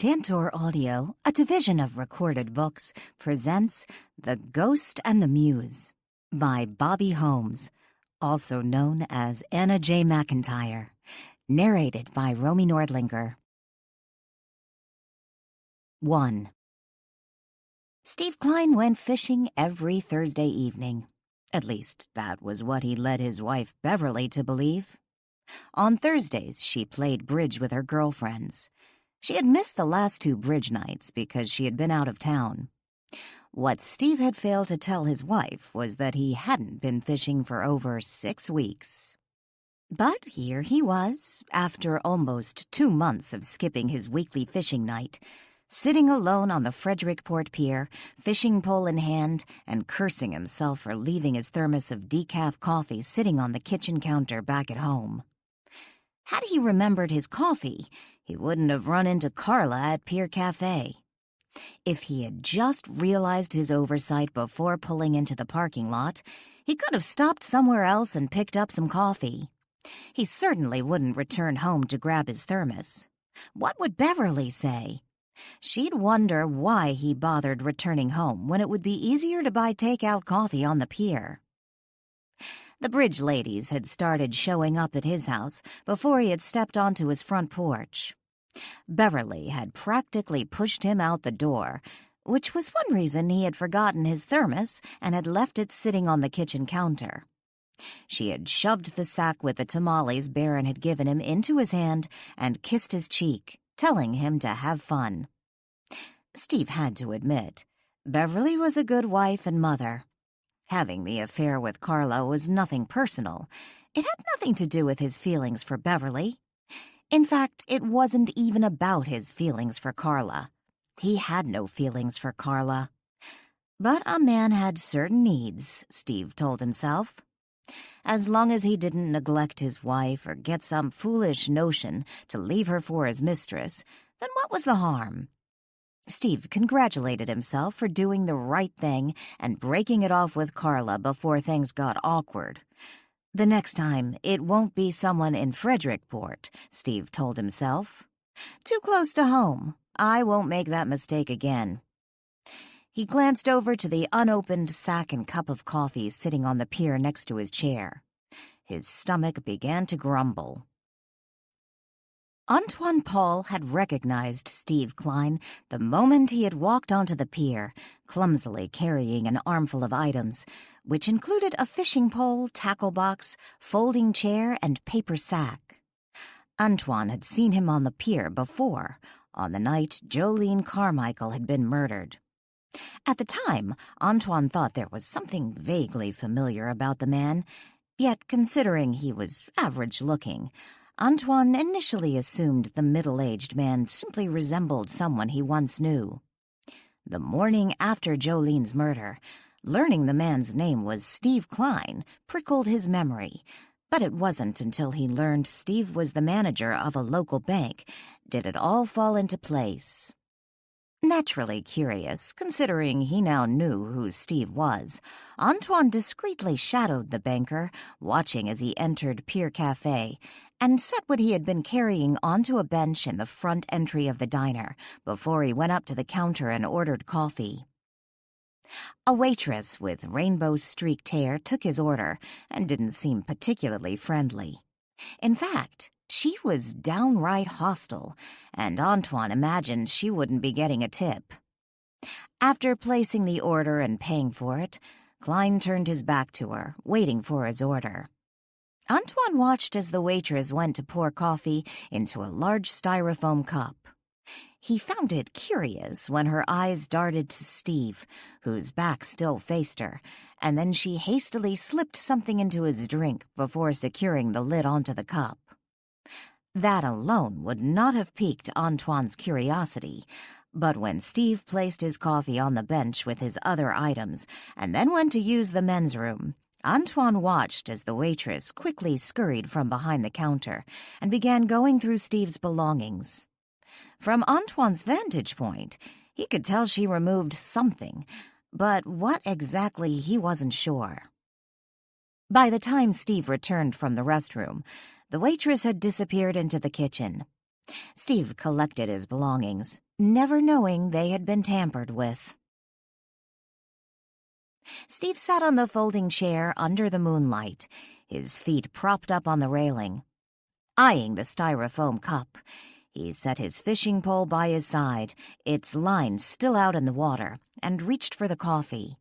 Tantor Audio, a division of Recorded Books, presents The Ghost and the Muse by Bobby Holmes, also known as Anna J. McIntyre, narrated by Romy Nordlinger. 1. Steve Klein went fishing every Thursday evening. At least, that was what he led his wife Beverly to believe. On Thursdays, she played bridge with her girlfriends. She had missed the last 2 bridge nights because she had been out of town. What Steve had failed to tell his wife was that he hadn't been fishing for over 6 weeks. But here he was, after almost 2 months of skipping his weekly fishing night, sitting alone on the Frederickport Pier, fishing pole in hand, and cursing himself for leaving his thermos of decaf coffee sitting on the kitchen counter back at home. Had he remembered his coffee, he wouldn't have run into Carla at Pier Cafe. If he had just realized his oversight before pulling into the parking lot, he could have stopped somewhere else and picked up some coffee. He certainly wouldn't return home to grab his thermos. What would Beverly say? She'd wonder why he bothered returning home when it would be easier to buy takeout coffee on the pier. The bridge ladies had started showing up at his house before he had stepped onto his front porch. Beverly had practically pushed him out the door, which was one reason he had forgotten his thermos and had left it sitting on the kitchen counter. She had shoved the sack with the tamales Barron had given him into his hand and kissed his cheek, telling him to have fun. Steve had to admit, Beverly was a good wife and mother. Having the affair with Carla was nothing personal. It had nothing to do with his feelings for Beverly. In fact, it wasn't even about his feelings for Carla. He had no feelings for Carla. But a man had certain needs, Steve told himself. As long as he didn't neglect his wife or get some foolish notion to leave her for his mistress, then what was the harm? Steve congratulated himself for doing the right thing and breaking it off with Carla before things got awkward. The next time, it won't be someone in Frederickport, Steve told himself. Too close to home. I won't make that mistake again. He glanced over to the unopened sack and cup of coffee sitting on the pier next to his chair. His stomach began to grumble. Antoine Paul had recognized Steve Klein the moment he had walked onto the pier, clumsily carrying an armful of items, which included a fishing pole, tackle box, folding chair, and paper sack. Antoine had seen him on the pier before, on the night Jolene Carmichael had been murdered. At the time, Antoine thought there was something vaguely familiar about the man, yet considering he was average-looking, Antoine initially assumed the middle-aged man simply resembled someone he once knew. The morning after Jolene's murder, learning the man's name was Steve Klein prickled his memory, but it wasn't until he learned Steve was the manager of a local bank did it all fall into place. Naturally curious, considering he now knew who Steve was, Antoine discreetly shadowed the banker, watching as he entered Pier Cafe, and set what he had been carrying onto a bench in the front entry of the diner before he went up to the counter and ordered coffee. A waitress with rainbow-streaked hair took his order and didn't seem particularly friendly. In fact, she was downright hostile, and Antoine imagined she wouldn't be getting a tip. After placing the order and paying for it, Klein turned his back to her, waiting for his order. Antoine watched as the waitress went to pour coffee into a large styrofoam cup. He found it curious when her eyes darted to Steve, whose back still faced her, and then she hastily slipped something into his drink before securing the lid onto the cup. That alone would not have piqued Antoine's curiosity, but when Steve placed his coffee on the bench with his other items and then went to use the men's room, Antoine watched as the waitress quickly scurried from behind the counter and began going through Steve's belongings. From Antoine's vantage point, he could tell she removed something, but what exactly he wasn't sure. By the time Steve returned from the restroom, the waitress had disappeared into the kitchen. Steve collected his belongings, never knowing they had been tampered with. Steve sat on the folding chair under the moonlight, his feet propped up on the railing. Eyeing the styrofoam cup, he set his fishing pole by his side, its line still out in the water, and reached for the coffee.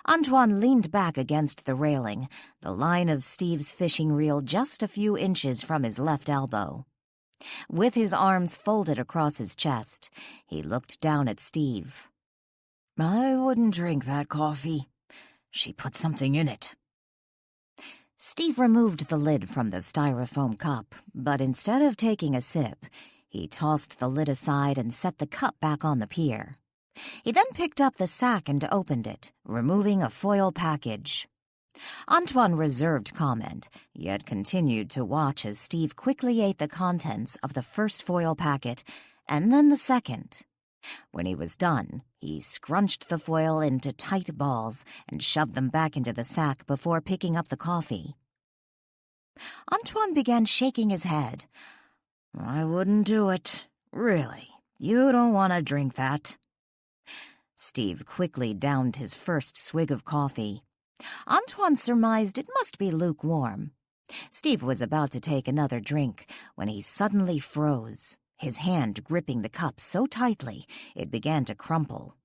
Antoine leaned back against the railing, the line of Steve's fishing reel just a few inches from his left elbow. With his arms folded across his chest, he looked down at Steve. "I wouldn't drink that coffee. She put something in it." Steve removed the lid from the styrofoam cup, but instead of taking a sip, he tossed the lid aside and set the cup back on the pier. He then picked up the sack and opened it, removing a foil package. Antoine reserved comment, yet continued to watch as Steve quickly ate the contents of the first foil packet and then the second. When he was done, he scrunched the foil into tight balls and shoved them back into the sack before picking up the coffee. Antoine began shaking his head. "I wouldn't do it. Really, you don't want to drink that." Steve quickly downed his first swig of coffee. Antoine surmised it must be lukewarm. Steve was about to take another drink when he suddenly froze, his hand gripping the cup so tightly it began to crumple.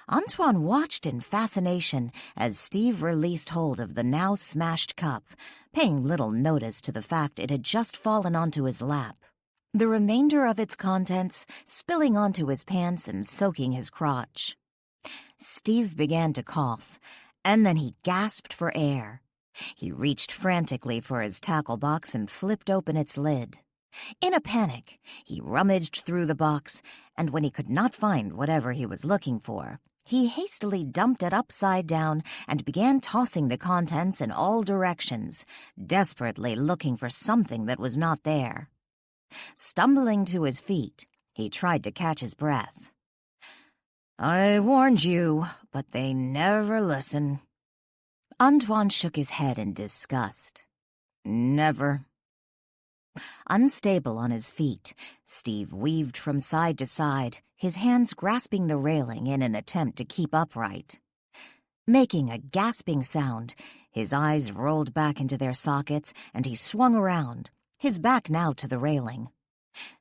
Antoine watched in fascination as Steve released hold of the now smashed cup, paying little notice to the fact it had just fallen onto his lap, the remainder of its contents spilling onto his pants and soaking his crotch. Steve began to cough, and then he gasped for air. He reached frantically for his tackle box and flipped open its lid. In a panic, he rummaged through the box, and when he could not find whatever he was looking for, he hastily dumped it upside down and began tossing the contents in all directions, desperately looking for something that was not there. Stumbling to his feet, he tried to catch his breath. "I warned you, but they never listen." Antoine shook his head in disgust. "Never." Unstable on his feet, Steve weaved from side to side, his hands grasping the railing in an attempt to keep upright. Making a gasping sound, his eyes rolled back into their sockets and he swung around, his back now to the railing.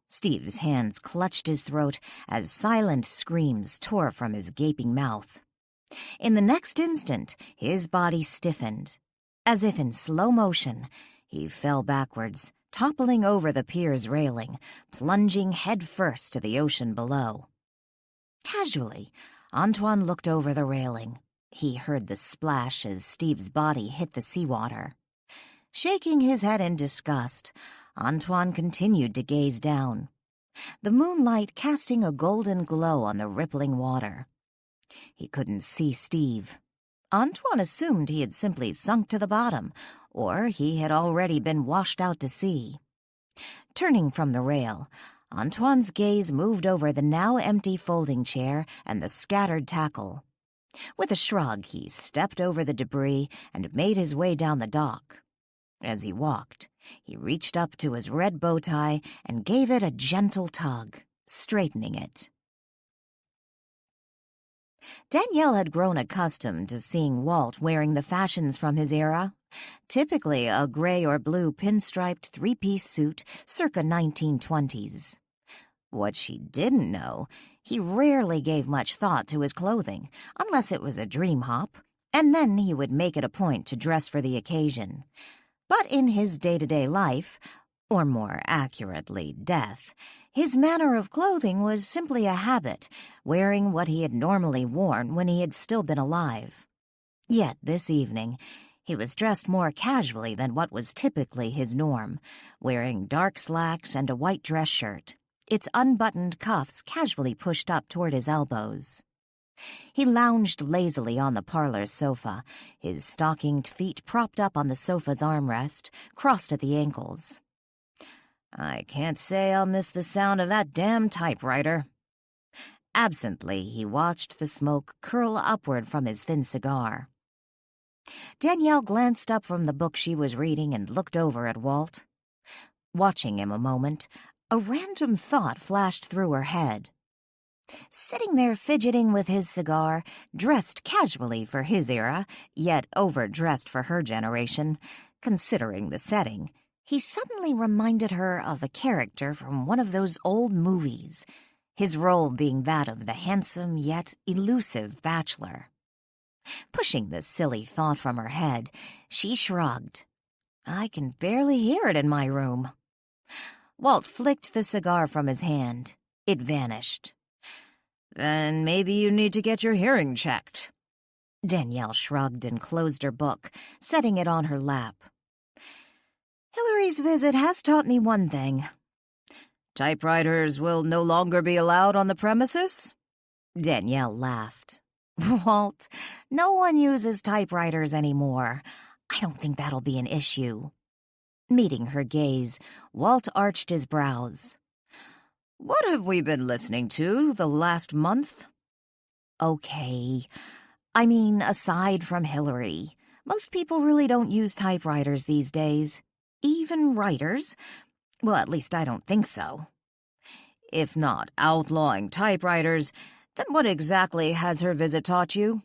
Steve's hands clutched his throat as silent screams tore from his gaping mouth. In the next instant, his body stiffened. As if in slow motion, he fell backwards, toppling over the pier's railing, plunging headfirst to the ocean below. Casually, Antoine looked over the railing. He heard the splash as Steve's body hit the seawater. Shaking his head in disgust, Antoine continued to gaze down, the moonlight casting a golden glow on the rippling water. He couldn't see Steve. Antoine assumed he had simply sunk to the bottom, or he had already been washed out to sea. Turning from the rail, Antoine's gaze moved over the now empty folding chair and the scattered tackle. With a shrug, he stepped over the debris and made his way down the dock. As he walked, he reached up to his red bow tie and gave it a gentle tug, straightening it. Danielle had grown accustomed to seeing Walt wearing the fashions from his era, typically a gray or blue pinstriped three-piece suit circa 1920s. What she didn't know, he rarely gave much thought to his clothing, unless it was a dream hop, and then he would make it a point to dress for the occasion. But in his day-to-day life, or more accurately, death, his manner of clothing was simply a habit, wearing what he had normally worn when he had still been alive. Yet this evening, he was dressed more casually than what was typically his norm, wearing dark slacks and a white dress shirt, its unbuttoned cuffs casually pushed up toward his elbows. He lounged lazily on the parlor sofa, his stockinged feet propped up on the sofa's armrest, crossed at the ankles. "I can't say I'll miss the sound of that damn typewriter." Absently, he watched the smoke curl upward from his thin cigar. Danielle glanced up from the book she was reading and looked over at Walt. Watching him a moment, A random thought flashed through her head. Sitting there fidgeting with his cigar, dressed casually for his era, yet overdressed for her generation, considering the setting, he suddenly reminded her of a character from one of those old movies, his role being that of the handsome yet elusive bachelor. Pushing this silly thought from her head, she shrugged. I can barely hear it in my room. Walt flicked the cigar from his hand. It vanished. Then maybe you need to get your hearing checked. Danielle shrugged and closed her book, setting it on her lap. Hillary's visit has taught me one thing. Typewriters will no longer be allowed on the premises? Danielle laughed. Walt, no one uses typewriters anymore. I don't think that'll be an issue. Meeting her gaze, Walt arched his brows. What have we been listening to the last month? Okay. I mean, aside from Hillary, most people really don't use typewriters these days. Even writers. Well, at least I don't think so. If not outlawing typewriters, then what exactly has her visit taught you?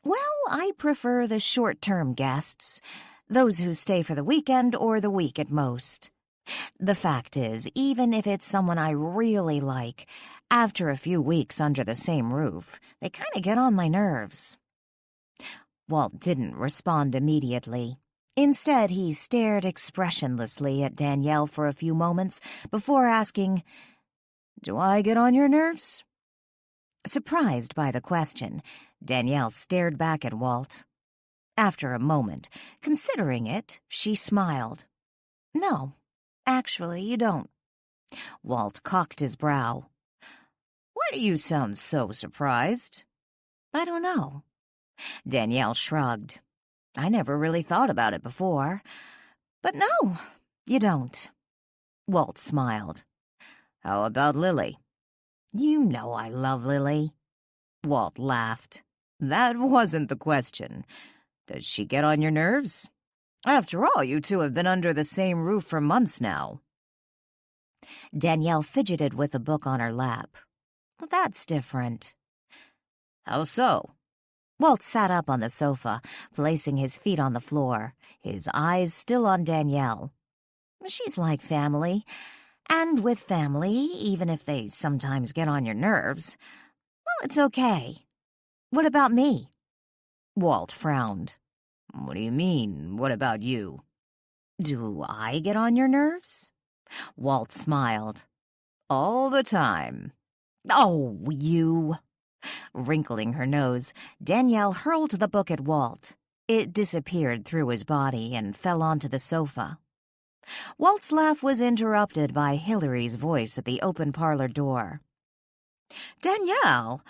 Well, I prefer the short-term guests, those who stay for the weekend or the week at most. The fact is, even if it's someone I really like, after a few weeks under the same roof, they kind of get on my nerves. Walt didn't respond immediately. Instead, he stared expressionlessly at Danielle for a few moments before asking, Do I get on your nerves? Surprised by the question, Danielle stared back at Walt. After a moment, considering it, she smiled. No, actually, you don't. Walt cocked his brow. Why do you sound so surprised? I don't know. Danielle shrugged. I never really thought about it before. But no, you don't. Walt smiled. How about Lily? You know I love Lily. Walt laughed. That wasn't the question. Does she get on your nerves? After all, you two have been under the same roof for months now. Danielle fidgeted with a book on her lap. Well, that's different. How so? Walt sat up on the sofa, placing his feet on the floor, his eyes still on Danielle. She's like family, and with family, even if they sometimes get on your nerves, well, it's okay. What about me? Walt frowned. What do you mean, what about you? Do I get on your nerves? Walt smiled. All the time. Oh, you. Wrinkling her nose, Danielle hurled the book at Walt. It disappeared through his body and fell onto the sofa. Walt's laugh was interrupted by Hillary's voice at the open parlor door. Danielle!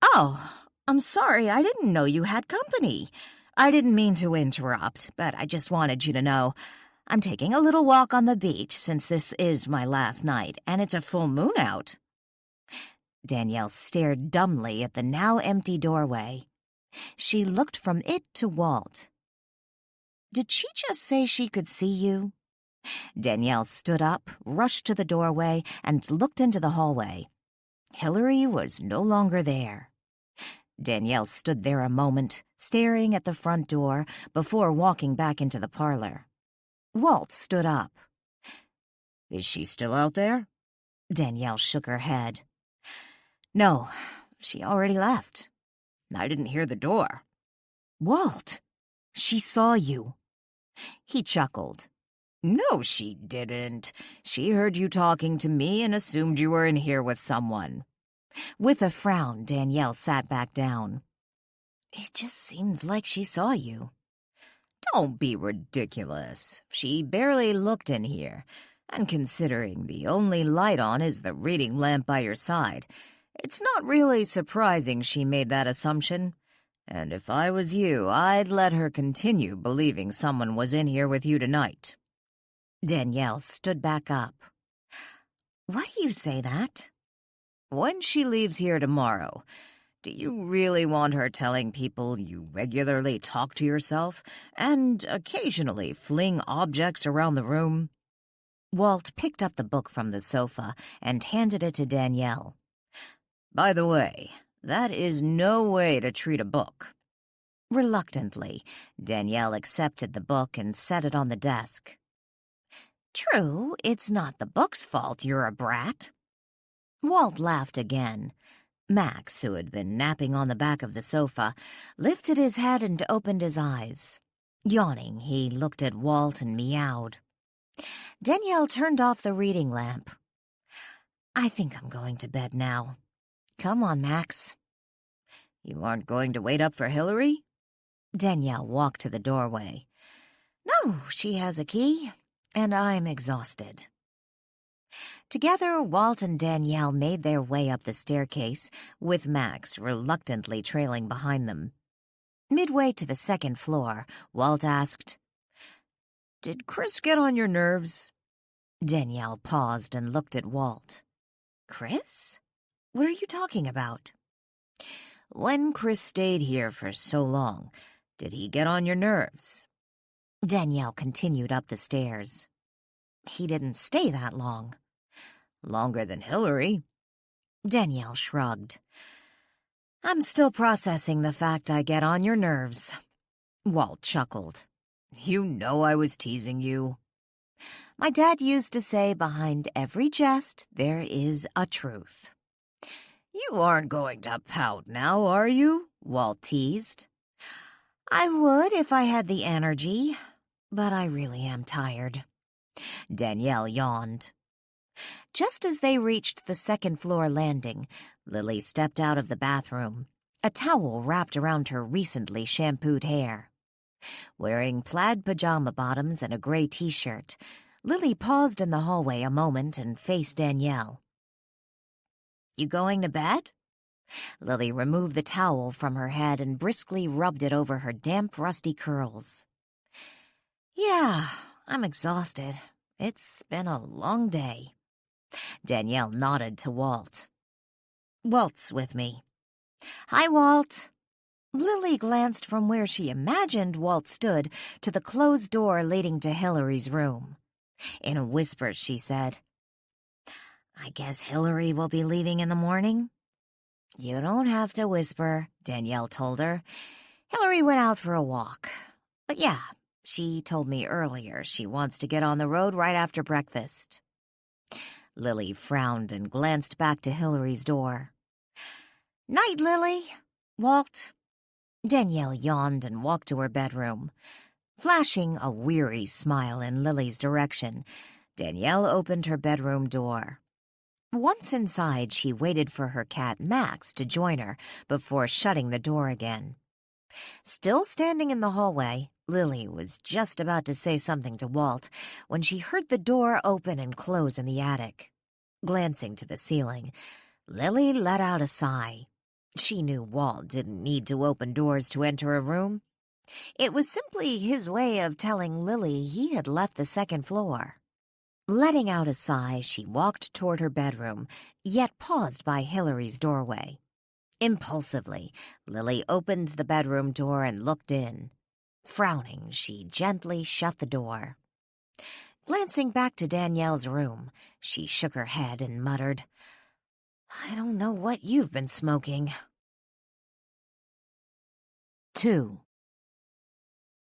Oh, I'm sorry, I didn't know you had company. I didn't mean to interrupt, but I just wanted you to know I'm taking a little walk on the beach since this is my last night, and it's a full moon out. Danielle stared dumbly at the now empty doorway. She looked from it to Walt. Did she just say she could see you? Danielle stood up, rushed to the doorway, and looked into the hallway. Hillary was no longer there. Danielle stood there a moment, staring at the front door, before walking back into the parlor. Walt stood up. Is she still out there? Danielle shook her head. No, she already left. I didn't hear the door. Walt, she saw you. He chuckled. No, she didn't. She heard you talking to me and assumed you were in here with someone. With a frown, Danielle sat back down. It just seemed like she saw you. Don't be ridiculous. She barely looked in here, and considering the only light on is the reading lamp by your side, it's not really surprising she made that assumption. And if I was you, I'd let her continue believing someone was in here with you tonight. Danielle stood back up. Why do you say that? When she leaves here tomorrow, do you really want her telling people you regularly talk to yourself and occasionally fling objects around the room? Walt picked up the book from the sofa and handed it to Danielle. "By the way, that is no way to treat a book." Reluctantly, Danielle accepted the book and set it on the desk. "True, it's not the book's fault you're a brat." Walt laughed again. Max, who had been napping on the back of the sofa, lifted his head and opened his eyes. Yawning, he looked at Walt and meowed. Danielle turned off the reading lamp. "I think I'm going to bed now. Come on, Max." "You aren't going to wait up for Hillary?" Danielle walked to the doorway. "No, she has a key, and I'm exhausted." Together, Walt and Danielle made their way up the staircase, with Max reluctantly trailing behind them. Midway to the second floor, Walt asked, "Did Chris get on your nerves?" Danielle paused and looked at Walt. "Chris? What are you talking about?" "When Chris stayed here for so long, did he get on your nerves?" Danielle continued up the stairs. "He didn't stay that long." "Longer than Hillary." Danielle shrugged. "I'm still processing the fact I get on your nerves." Walt chuckled. "You know I was teasing you." "My dad used to say behind every jest there is a truth." "You aren't going to pout now, are you?" Walt teased. "I would if I had the energy, but I really am tired." Danielle yawned. Just as they reached the second-floor landing, Lily stepped out of the bathroom, a towel wrapped around her recently shampooed hair. Wearing plaid pajama bottoms and a gray T-shirt, Lily paused in the hallway a moment and faced Danielle. "You going to bed?" Lily removed the towel from her head and briskly rubbed it over her damp, rusty curls. "Yeah, I'm exhausted. It's been a long day." Danielle nodded to Walt. "Walt's with me." "Hi, Walt." Lily glanced from where she imagined Walt stood to the closed door leading to Hillary's room. In a whisper, she said, "I guess Hillary will be leaving in the morning?" "You don't have to whisper," Danielle told her. "Hillary went out for a walk. But yeah, she told me earlier she wants to get on the road right after breakfast." Lily frowned and glanced back to Hillary's door. "Night, Lily." "Walt." Danielle yawned and walked to her bedroom. Flashing a weary smile in Lily's direction, Danielle opened her bedroom door. Once inside, she waited for her cat Max to join her before shutting the door again. Still standing in the hallway, Lily was just about to say something to Walt when she heard the door open and close in the attic. Glancing to the ceiling, Lily let out a sigh. She knew Walt didn't need to open doors to enter a room. It was simply his way of telling Lily he had left the second floor. Letting out a sigh, she walked toward her bedroom, yet paused by Hillary's doorway. Impulsively, Lily opened the bedroom door and looked in. Frowning, she gently shut the door. Glancing back to Danielle's room, she shook her head and muttered, "I don't know what you've been smoking." 2.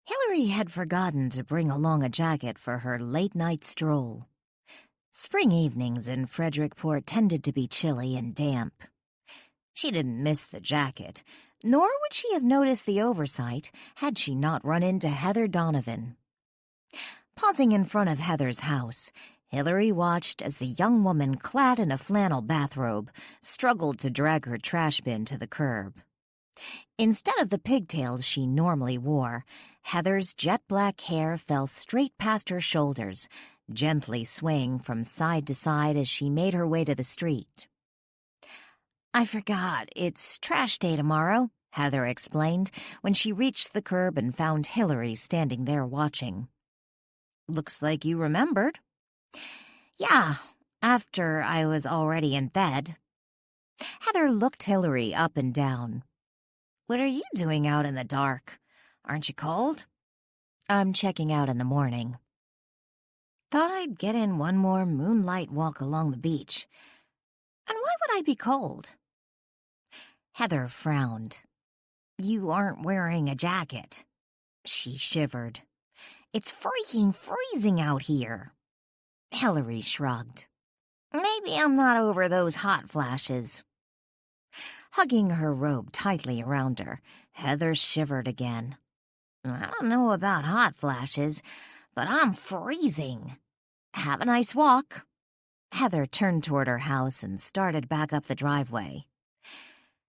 Hillary had forgotten to bring along a jacket for her late-night stroll. Spring evenings in Frederickport tended to be chilly and damp. She didn't miss the jacket, nor would she have noticed the oversight had she not run into Heather Donovan. Pausing in front of Heather's house, Hillary watched as the young woman clad in a flannel bathrobe struggled to drag her trash bin to the curb. Instead of the pigtails she normally wore, Heather's jet-black hair fell straight past her shoulders, gently swaying from side to side as she made her way to the street. "I forgot, it's trash day tomorrow," Heather explained when she reached the curb and found Hillary standing there watching. "Looks like you remembered." "Yeah, after I was already in bed." Heather looked Hillary up and down. "What are you doing out in the dark? Aren't you cold?" "I'm checking out in the morning." Thought I'd get in one more moonlight walk along the beach. And why would I be cold? Heather frowned. You aren't wearing a jacket. She shivered. It's freaking freezing out here. Hillary shrugged. Maybe I'm not over those hot flashes. Hugging her robe tightly around her, Heather shivered again. I don't know about hot flashes, but I'm freezing. Have a nice walk. Heather turned toward her house and started back up the driveway.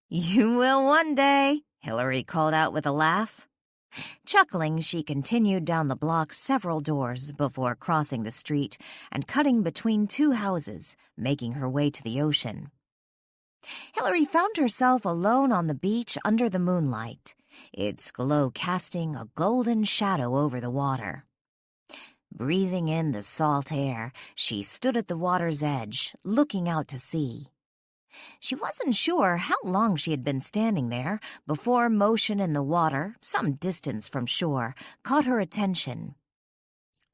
You will one day, Hillary called out with a laugh. Chuckling, she continued down the block several doors before crossing the street and cutting between two houses, making her way to the ocean. Hillary found herself alone on the beach under the moonlight, its glow casting a golden shadow over the water. Breathing in the salt air, she stood at the water's edge, looking out to sea. She wasn't sure how long she had been standing there before motion in the water, some distance from shore, caught her attention.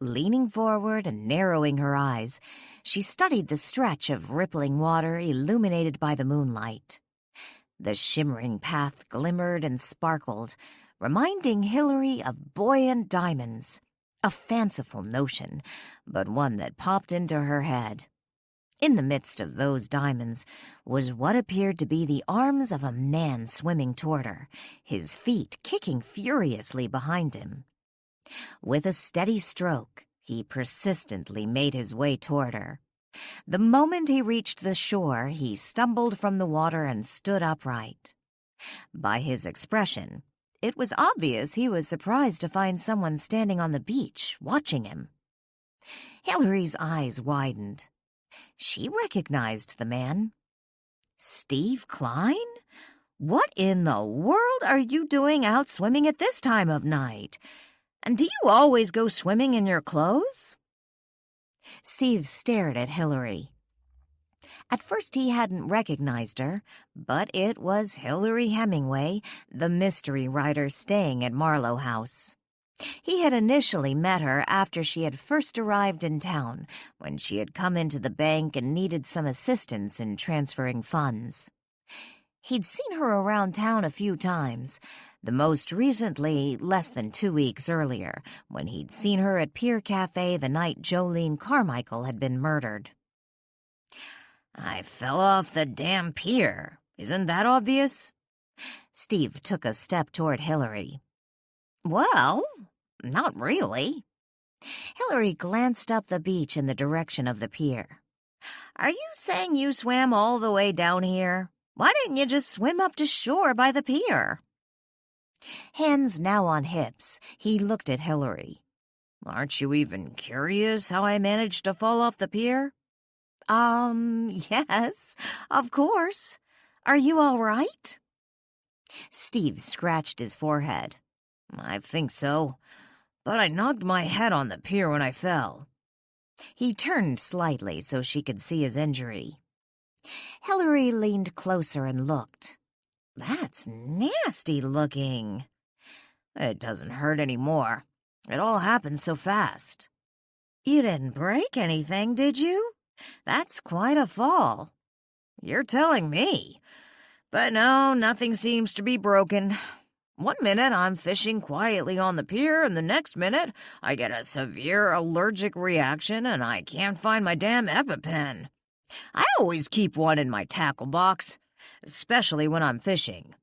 Leaning forward and narrowing her eyes, she studied the stretch of rippling water illuminated by the moonlight. The shimmering path glimmered and sparkled, reminding Hillary of buoyant diamonds, a fanciful notion, but one that popped into her head. In the midst of those diamonds was what appeared to be the arms of a man swimming toward her, his feet kicking furiously behind him. With a steady stroke, he persistently made his way toward her. The moment he reached the shore, he stumbled from the water and stood upright. By his expression, it was obvious he was surprised to find someone standing on the beach, watching him. Hillary's eyes widened. She recognized the man. Steve Klein? What in the world are you doing out swimming at this time of night? And do you always go swimming in your clothes? Steve stared at Hillary. At first he hadn't recognized her, but it was Hillary Hemingway, the mystery writer staying at Marlow House. He had initially met her after she had first arrived in town, when she had come into the bank and needed some assistance in transferring funds. He'd seen her around town a few times, the most recently less than 2 weeks earlier, when he'd seen her at Pier Cafe the night Jolene Carmichael had been murdered. I fell off the damn pier. Isn't that obvious? Steve took a step toward Hillary. Well, not really. Hillary glanced up the beach in the direction of the pier. Are you saying you swam all the way down here? Why didn't you just swim up to shore by the pier? Hands now on hips, he looked at Hillary. Aren't you even curious how I managed to fall off the pier? Yes, of course. Are you all right? Steve scratched his forehead. I think so, but I knocked my head on the pier when I fell. He turned slightly so she could see his injury. Hillary leaned closer and looked. That's nasty looking. It doesn't hurt anymore. It all happened so fast. You didn't break anything, did you? That's quite a fall. You're telling me. But no, nothing seems to be broken. One minute I'm fishing quietly on the pier, and the next minute I get a severe allergic reaction and I can't find my damn EpiPen. I always keep one in my tackle box, especially when I'm fishing.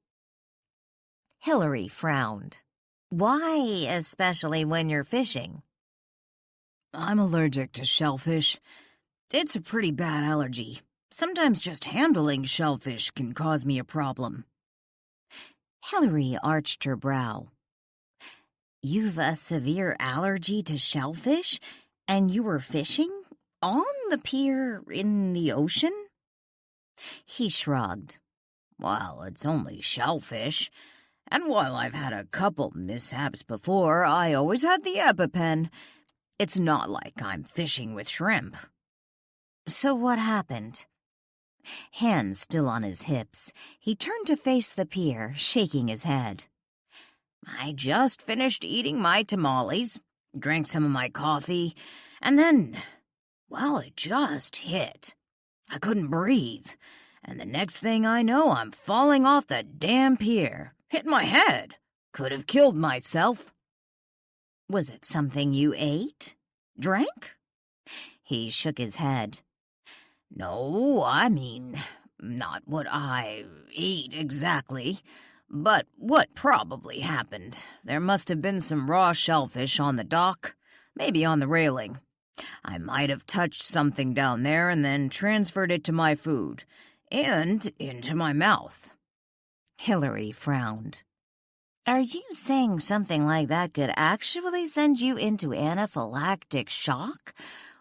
Hillary frowned. Why, especially when you're fishing? I'm allergic to shellfish. It's a pretty bad allergy. Sometimes just handling shellfish can cause me a problem. Hillary arched her brow. You've a severe allergy to shellfish, and you were fishing? On the pier in the ocean? He shrugged. Well, it's only shellfish, and while I've had a couple mishaps before, I always had the EpiPen. It's not like I'm fishing with shrimp. So what happened? Hands still on his hips, he turned to face the pier, shaking his head. I just finished eating my tamales. drank some of my coffee, and then, well, it just hit. I couldn't breathe, and the next thing I know, I'm falling off the damn pier. Hit my head. Could have killed myself. Was it something you ate? Drank? He shook his head. No, I mean, not what I ate exactly, but what probably happened. There must have been some raw shellfish on the dock, maybe on the railing. I might have touched something down there and then transferred it to my food, and into my mouth. Hillary frowned. Are you saying something like that could actually send you into anaphylactic shock?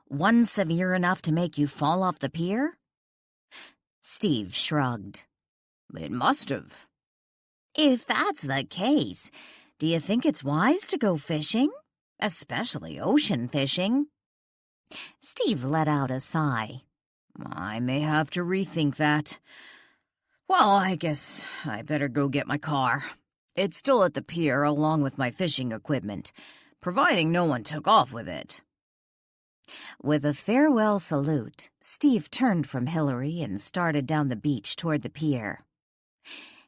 One severe enough to make you fall off the pier? Steve shrugged. It must have. If that's the case, do you think it's wise to go fishing? Especially ocean fishing? Steve let out a sigh. I may have to rethink that. Well, I guess I better go get my car. It's still at the pier along with my fishing equipment, providing no one took off with it. With a farewell salute, Steve turned from Hillary and started down the beach toward the pier.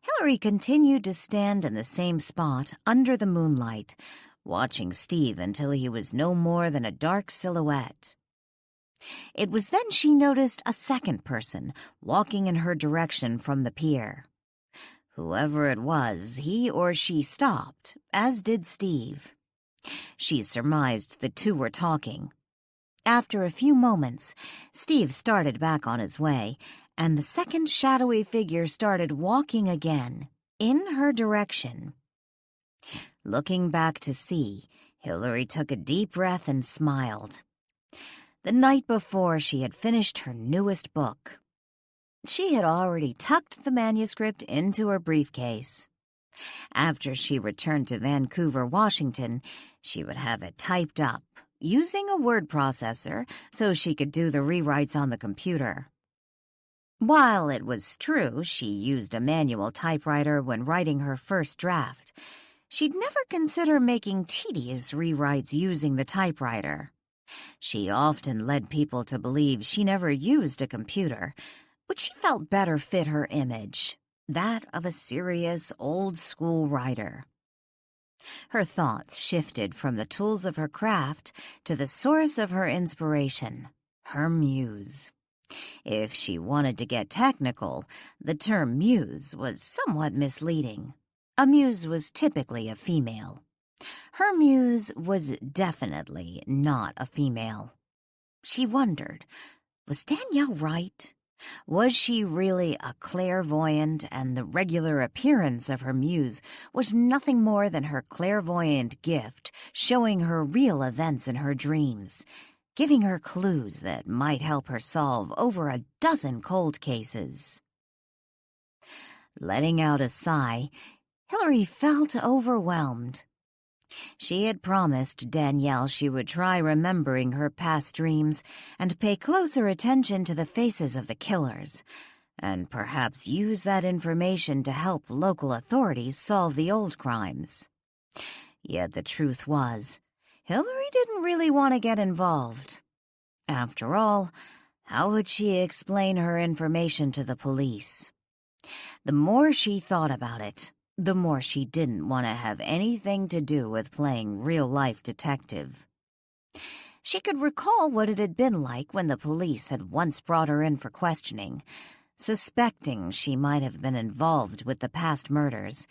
Hillary continued to stand in the same spot under the moonlight, watching Steve until he was no more than a dark silhouette. It was then she noticed a second person walking in her direction from the pier. Whoever it was, he or she stopped, as did Steve. She surmised the two were talking. After a few moments, Steve started back on his way, and the second shadowy figure started walking again, in her direction. Looking back to see, Hillary took a deep breath and smiled. The night before, she had finished her newest book. She had already tucked the manuscript into her briefcase. After she returned to Vancouver, Washington, she would have it typed up, using a word processor so she could do the rewrites on the computer. While it was true she used a manual typewriter when writing her first draft, she'd never consider making tedious rewrites using the typewriter. She often led people to believe she never used a computer, which she felt better fit her image, that of a serious, old-school writer. Her thoughts shifted from the tools of her craft to the source of her inspiration, her muse. If she wanted to get technical, the term muse was somewhat misleading. A muse was typically a female. Her muse was definitely not a female. She wondered, was Danielle right? Was she really a clairvoyant, and the regular appearance of her muse was nothing more than her clairvoyant gift, showing her real events in her dreams, giving her clues that might help her solve over a dozen cold cases? Letting out a sigh, Hillary felt overwhelmed. She had promised Danielle she would try remembering her past dreams and pay closer attention to the faces of the killers, and perhaps use that information to help local authorities solve the old crimes. Yet the truth was, Hillary didn't really want to get involved. After all, how would she explain her information to the police? The more she thought about it, the more she didn't want to have anything to do with playing real-life detective. She could recall what it had been like when the police had once brought her in for questioning, suspecting she might have been involved with the past murders,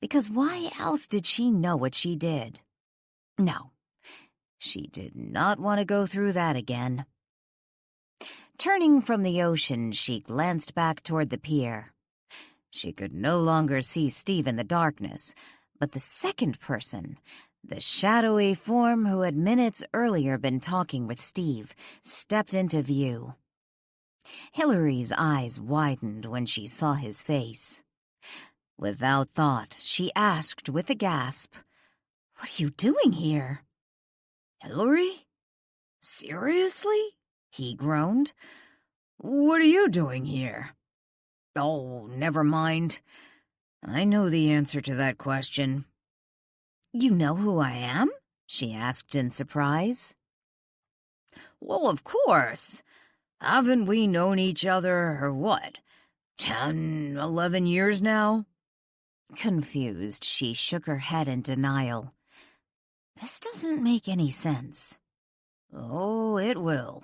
because why else did she know what she did? No, she did not want to go through that again. Turning from the ocean, she glanced back toward the pier. She could no longer see Steve in the darkness, but the second person, the shadowy form who had minutes earlier been talking with Steve, stepped into view. Hillary's eyes widened when she saw his face. Without thought, she asked with a gasp, "What are you doing here?" "Hillary? Seriously?" he groaned. "What are you doing here?" "Oh, never mind. I know the answer to that question." "You know who I am?" she asked in surprise. Well, of course. Haven't we known each other, 10, 11 years now? Confused, she shook her head in denial. This doesn't make any sense. Oh, it will.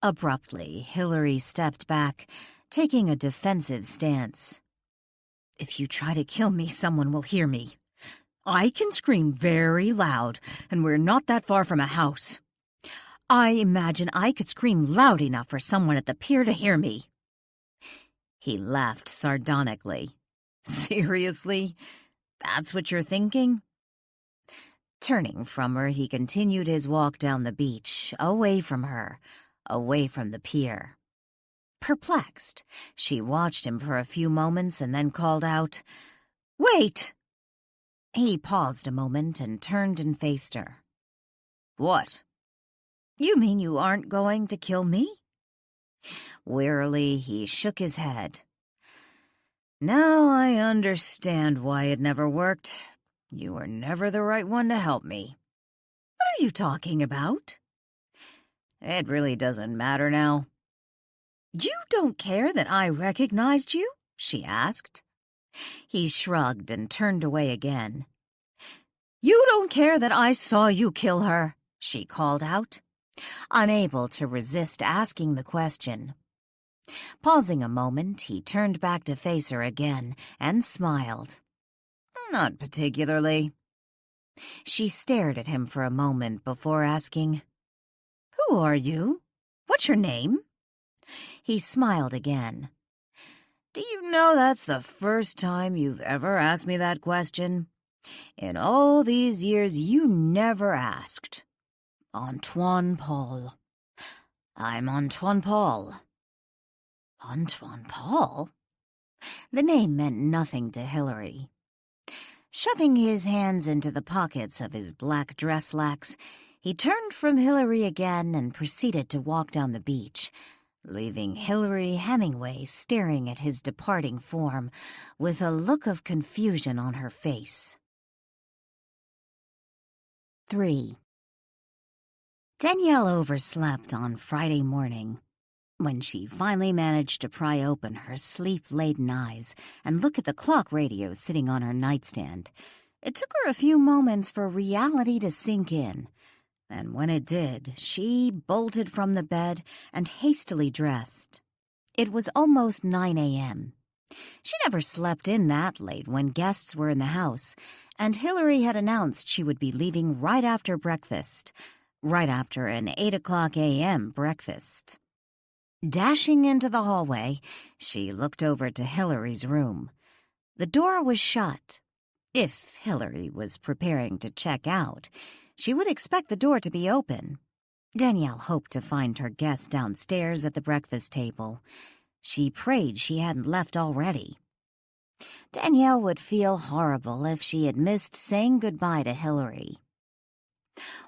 Abruptly, Hillary stepped back, taking a defensive stance. If you try to kill me, someone will hear me. I can scream very loud, and we're not that far from a house. I imagine I could scream loud enough for someone at the pier to hear me. He laughed sardonically. Seriously? That's what you're thinking? Turning from her, he continued his walk down the beach, away from her, away from the pier. Perplexed, she watched him for a few moments and then called out, "Wait!" He paused a moment and turned and faced her. What? You mean you aren't going to kill me? Wearily, he shook his head. Now I understand why it never worked. You were never the right one to help me. What are you talking about? It really doesn't matter now. You don't care that I recognized you? She asked. He shrugged and turned away again. You don't care that I saw you kill her? She called out, unable to resist asking the question. Pausing a moment, he turned back to face her again and smiled. Not particularly. She stared at him for a moment before asking, Who are you? What's your name? He smiled again. Do you know that's the first time you've ever asked me that question? In all these years, you never asked. Antoine Paul. I'm Antoine Paul. Antoine Paul? The name meant nothing to Hillary. Shoving his hands into the pockets of his black dress slacks, he turned from Hillary again and proceeded to walk down the beach, leaving Hillary Hemingway staring at his departing form with a look of confusion on her face. 3. Danielle overslept on Friday morning. When she finally managed to pry open her sleep-laden eyes and look at the clock radio sitting on her nightstand, it took her a few moments for reality to sink in. And when it did, she bolted from the bed and hastily dressed. It was almost 9 a.m. She never slept in that late when guests were in the house, and Hillary had announced she would be leaving right after breakfast, right after an 8 o'clock a.m. breakfast. Dashing into the hallway, she looked over to Hillary's room. The door was shut. If Hillary was preparing to check out, she would expect the door to be open. Danielle hoped to find her guest downstairs at the breakfast table. She prayed she hadn't left already. Danielle would feel horrible if she had missed saying goodbye to Hillary.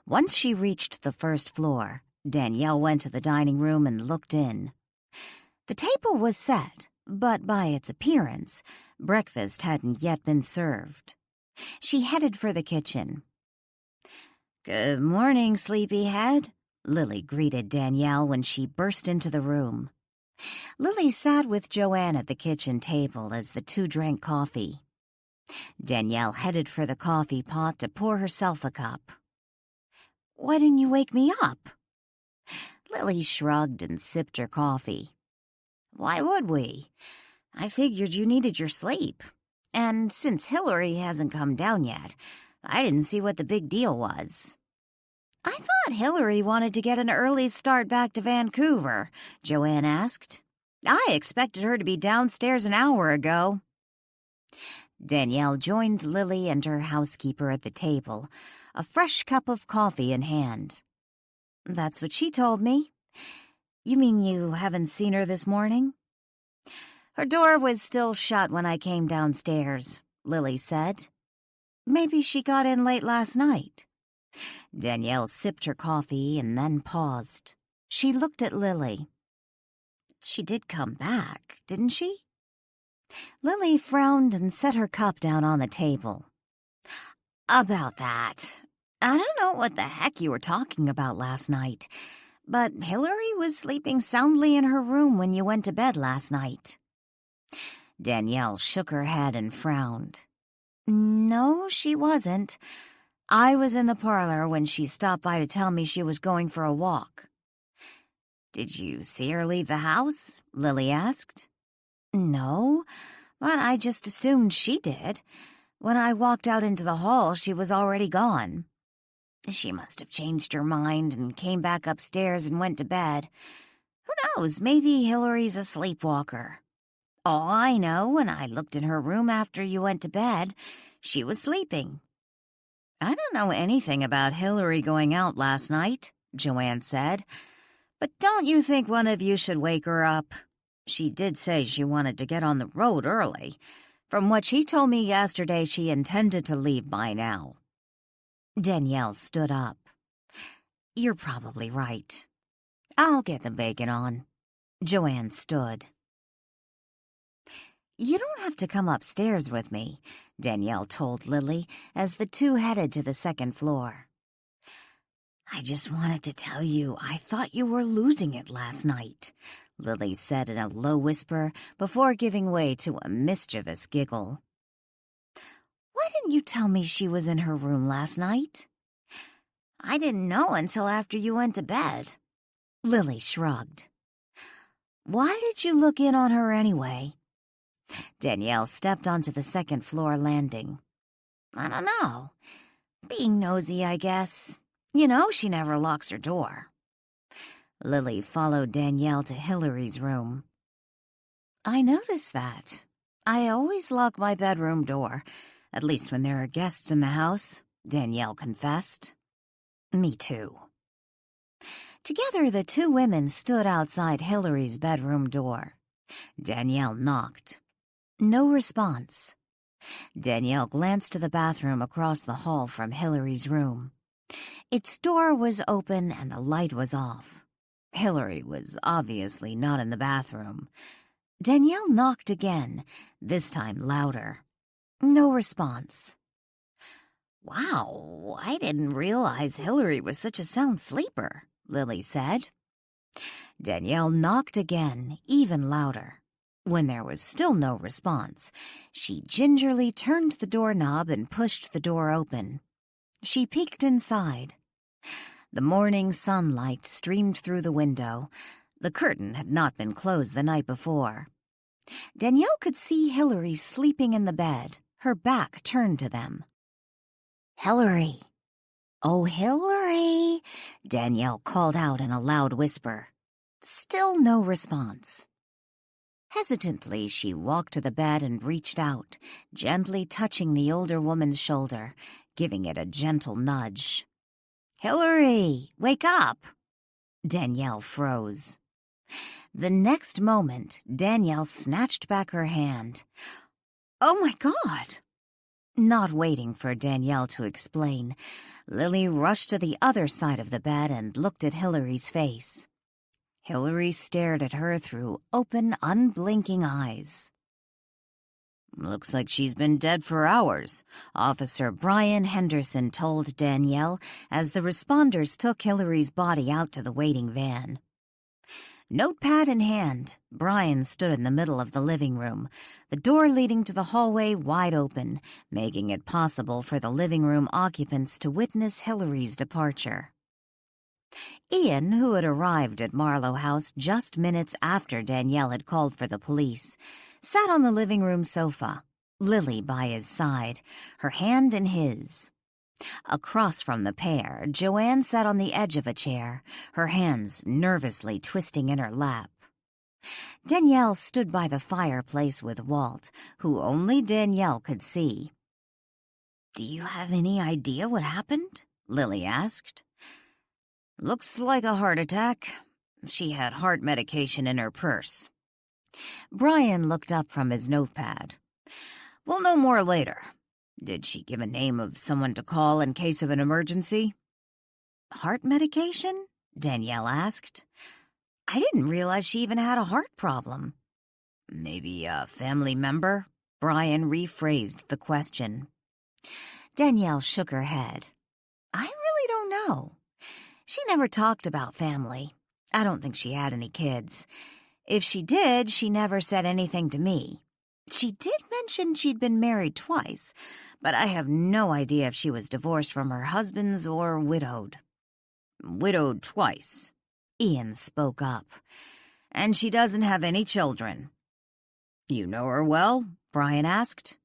Once she reached the first floor, Danielle went to the dining room and looked in. The table was set, but by its appearance, breakfast hadn't yet been served. She headed for the kitchen. Good morning, sleepyhead, Lily greeted Danielle when she burst into the room. Lily sat with Joanne at the kitchen table as the two drank coffee. Danielle headed for the coffee pot to pour herself a cup. Why didn't you wake me up? Lily shrugged and sipped her coffee. Why would we? I figured you needed your sleep. And since Hillary hasn't come down yet, I didn't see what the big deal was. I thought Hillary wanted to get an early start back to Vancouver, Joanne asked. I expected her to be downstairs an hour ago. Danielle joined Lily and her housekeeper at the table, a fresh cup of coffee in hand. That's what she told me. You mean you haven't seen her this morning? Her door was still shut when I came downstairs, Lily said. Maybe she got in late last night. Danielle sipped her coffee and then paused. She looked at Lily. She did come back, didn't she? Lily frowned and set her cup down on the table. About that, I don't know what the heck you were talking about last night, but Hillary was sleeping soundly in her room when you went to bed last night. Danielle shook her head and frowned. No, she wasn't. I was in the parlor when she stopped by to tell me she was going for a walk. Did you see her leave the house? Lily asked. No, but I just assumed she did. When I walked out into the hall, she was already gone. She must have changed her mind and came back upstairs and went to bed. Who knows, maybe Hillary's a sleepwalker. All I know, when I looked in her room after you went to bed, she was sleeping. I don't know anything about Hillary going out last night, Joanne said. But don't you think one of you should wake her up? She did say she wanted to get on the road early. From what she told me yesterday, she intended to leave by now. Danielle stood up. You're probably right. I'll get the bacon on. Joanne stood. You don't have to come upstairs with me, Danielle told Lily as the two headed to the second floor. I just wanted to tell you I thought you were losing it last night, Lily said in a low whisper before giving way to a mischievous giggle. Why didn't you tell me she was in her room last night? I didn't know until after you went to bed. Lily shrugged. Why did you look in on her anyway? Danielle stepped onto the second floor landing. I don't know. Being nosy, I guess. You know she never locks her door. Lily followed Danielle to Hillary's room. I noticed that. I always lock my bedroom door, at least when there are guests in the house, Danielle confessed. Me too. Together, the two women stood outside Hillary's bedroom door. Danielle knocked. No response. Danielle glanced to the bathroom across the hall from Hillary's room. Its door was open and the light was off. Hillary was obviously not in the bathroom. Danielle knocked again, this time louder. No response. Wow, I didn't realize Hillary was such a sound sleeper, Lily said. Danielle knocked again, even louder. When there was still no response, she gingerly turned the doorknob and pushed the door open. She peeked inside. The morning sunlight streamed through the window. The curtain had not been closed the night before. Danielle could see Hillary sleeping in the bed, her back turned to them. Hillary! Oh, Hillary! Danielle called out in a loud whisper. Still no response. Hesitantly, she walked to the bed and reached out, gently touching the older woman's shoulder, giving it a gentle nudge. Hillary, wake up! Danielle froze. The next moment, Danielle snatched back her hand. Oh, my God! Not waiting for Danielle to explain, Lily rushed to the other side of the bed and looked at Hillary's face. Hillary stared at her through open, unblinking eyes. Looks like she's been dead for hours, Officer Brian Henderson told Danielle as the responders took Hillary's body out to the waiting van. Notepad in hand, Brian stood in the middle of the living room, the door leading to the hallway wide open, making it possible for the living room occupants to witness Hillary's departure. Ian, who had arrived at Marlow House just minutes after Danielle had called for the police, sat on the living room sofa, Lily by his side, her hand in his. Across from the pair, Joanne sat on the edge of a chair, her hands nervously twisting in her lap. Danielle stood by the fireplace with Walt, who only Danielle could see. Do you have any idea what happened? Lily asked. Looks like a heart attack. She had heart medication in her purse. Brian looked up from his notepad. We'll know more later. Did she give a name of someone to call in case of an emergency? Heart medication? Danielle asked. I didn't realize she even had a heart problem. Maybe a family member? Brian rephrased the question. Danielle shook her head. I know. She never talked about family. I don't think she had any kids. If she did, she never said anything to me. She did mention she'd been married twice, but I have no idea if she was divorced from her husbands or widowed. Widowed twice, Ian spoke up. And she doesn't have any children. You know her well? Brian asked.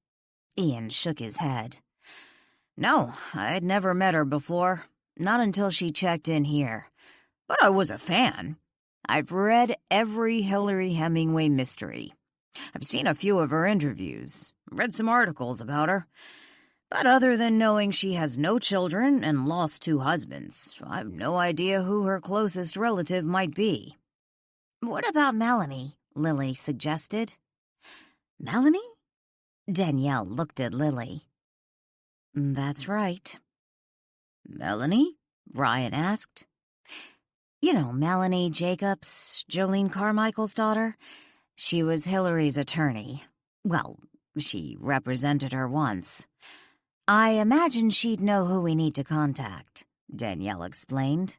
Ian shook his head. No, I'd never met her before, not until she checked in here. But I was a fan. I've read every Hillary Hemingway mystery. I've seen a few of her interviews, read some articles about her. But other than knowing she has no children and lost 2 husbands, I've no idea who her closest relative might be. What about Melanie? Lily suggested. Melanie? Danielle looked at Lily. That's right. Melanie? Brian asked. You know Melanie Jacobs, Jolene Carmichael's daughter? She was Hillary's attorney. Well, she represented her once. I imagine she'd know who we need to contact, Danielle explained.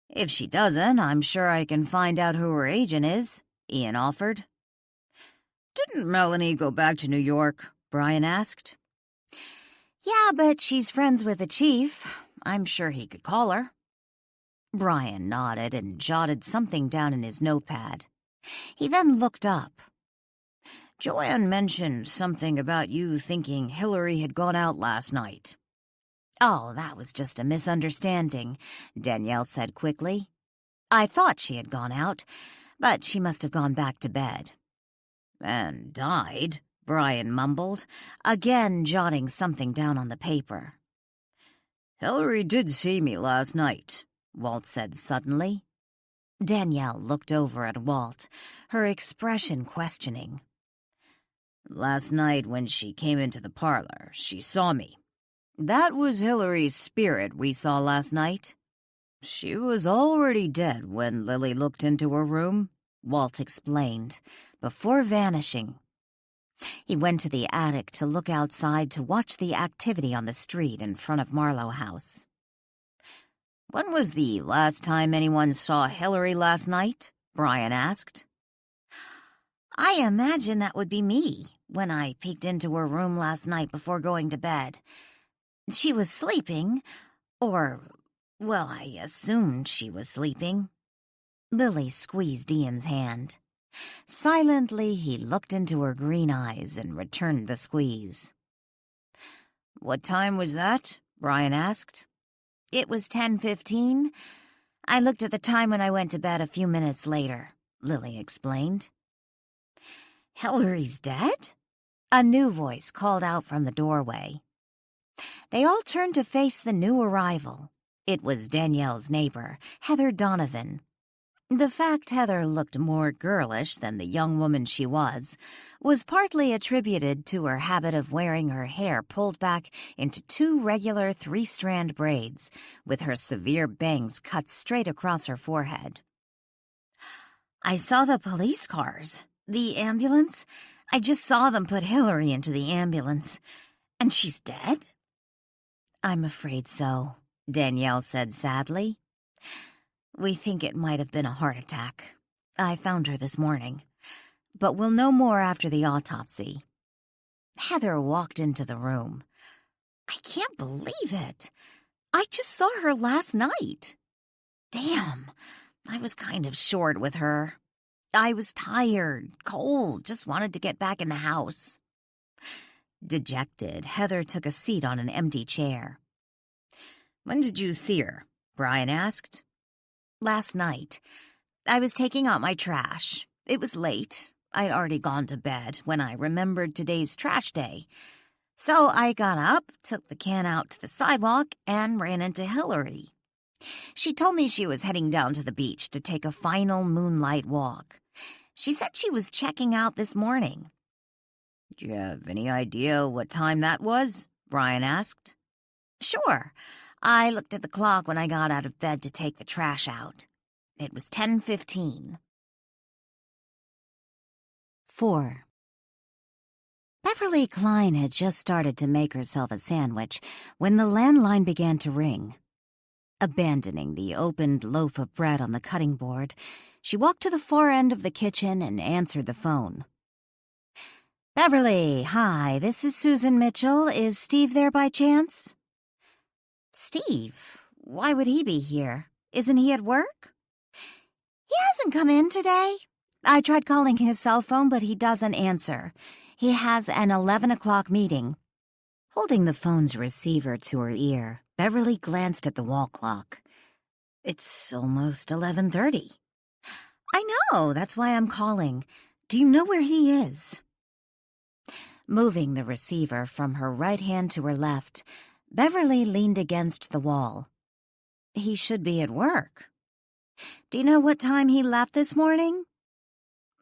If she doesn't, I'm sure I can find out who her agent is, Ian offered. Didn't Melanie go back to New York? Brian asked. Yeah, but she's friends with the chief. I'm sure he could call her. Brian nodded and jotted something down in his notepad. He then looked up. Joanne mentioned something about you thinking Hillary had gone out last night. Oh, that was just a misunderstanding, Danielle said quickly. I thought she had gone out, but she must have gone back to bed. And died, Brian mumbled, again jotting something down on the paper. Hillary did see me last night, Walt said suddenly. Danielle looked over at Walt, her expression questioning. Last night when she came into the parlor, she saw me. That was Hillary's spirit we saw last night. She was already dead when Lily looked into her room, Walt explained, before vanishing. He went to the attic to look outside to watch the activity on the street in front of Marlow House. When was the last time anyone saw Hillary last night? Brian asked. I imagine that would be me when I peeked into her room last night before going to bed. She was sleeping, well, I assumed she was sleeping. Lily squeezed Ian's hand. Silently, he looked into her green eyes and returned the squeeze. What time was that? Brian asked. It was 10:15. I looked at the time when I went to bed a few minutes later, Lily explained. Hillary's dead? A new voice called out from the doorway. They all turned to face the new arrival. It was Danielle's neighbor, Heather Donovan. The fact Heather looked more girlish than the young woman she was partly attributed to her habit of wearing her hair pulled back into 2 regular 3-strand braids, with her severe bangs cut straight across her forehead. I saw the police cars. The ambulance? I just saw them put Hillary into the ambulance. And she's dead? I'm afraid so, Danielle said sadly. We think it might have been a heart attack. I found her this morning, but we'll know more after the autopsy. Heather walked into the room. I can't believe it. I just saw her last night. Damn, I was kind of short with her. I was tired, cold, just wanted to get back in the house. Dejected, Heather took a seat on an empty chair. When did you see her? Brian asked. Last night. I was taking out my trash. It was late. I'd already gone to bed when I remembered today's trash day. So I got up, took the can out to the sidewalk, and ran into Hillary. She told me she was heading down to the beach to take a final moonlight walk. She said she was checking out this morning. Do you have any idea what time that was? Brian asked. Sure. I looked at the clock when I got out of bed to take the trash out. It was 10:15. 4. Beverly Klein had just started to make herself a sandwich when the landline began to ring. Abandoning the opened loaf of bread on the cutting board, she walked to the far end of the kitchen and answered the phone. "Beverly, hi, this is Susan Mitchell. Is Steve there by chance?" "Steve? Why would he be here? Isn't he at work?" "He hasn't come in today. I tried calling his cell phone, but he doesn't answer. He has an 11 o'clock meeting." Holding the phone's receiver to her ear, Beverly glanced at the wall clock. "It's almost 11:30. "I know, that's why I'm calling. Do you know where he is?" Moving the receiver from her right hand to her left, Beverly leaned against the wall. "He should be at work." "Do you know what time he left this morning?"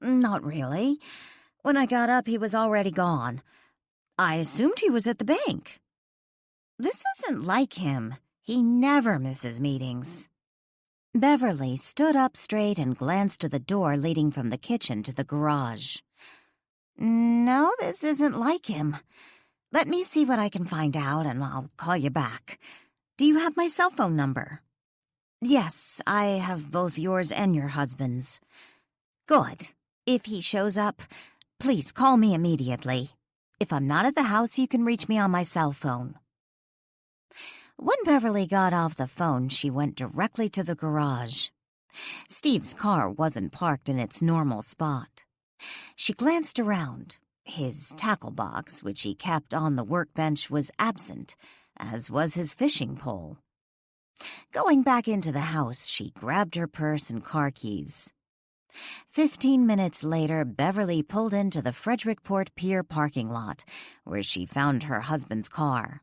"Not really. When I got up, he was already gone. I assumed he was at the bank." "This isn't like him. He never misses meetings." Beverly stood up straight and glanced to the door leading from the kitchen to the garage. "No, this isn't like him. Let me see what I can find out, and I'll call you back. Do you have my cell phone number?" "Yes, I have both yours and your husband's." "Good. If he shows up, please call me immediately. If I'm not at the house, you can reach me on my cell phone." When Beverly got off the phone, she went directly to the garage. Steve's car wasn't parked in its normal spot. She glanced around. His tackle box, which he kept on the workbench, was absent, as was his fishing pole. Going back into the house, she grabbed her purse and car keys. 15 minutes later, Beverly pulled into the Frederickport Pier parking lot, where she found her husband's car.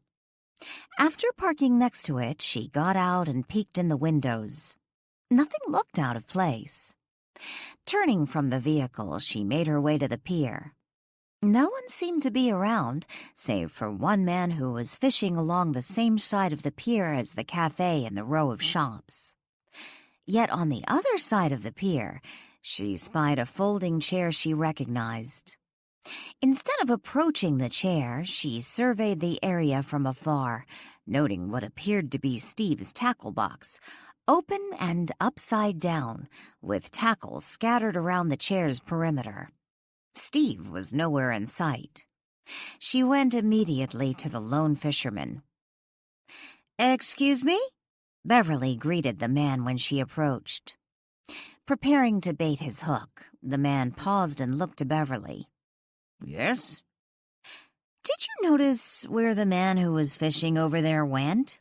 After parking next to it, she got out and peeked in the windows. Nothing looked out of place. Turning from the vehicle, she made her way to the pier. No one seemed to be around, save for one man who was fishing along the same side of the pier as the cafe and the row of shops. Yet on the other side of the pier, she spied a folding chair she recognized. Instead of approaching the chair, she surveyed the area from afar, noting what appeared to be Steve's tackle box, open and upside down, with tackle scattered around the chair's perimeter. Steve was nowhere in sight. She went immediately to the lone fisherman. "Excuse me?" Beverly greeted the man when she approached. Preparing to bait his hook, the man paused and looked to Beverly. "Yes?" "Did you notice where the man who was fishing over there went?"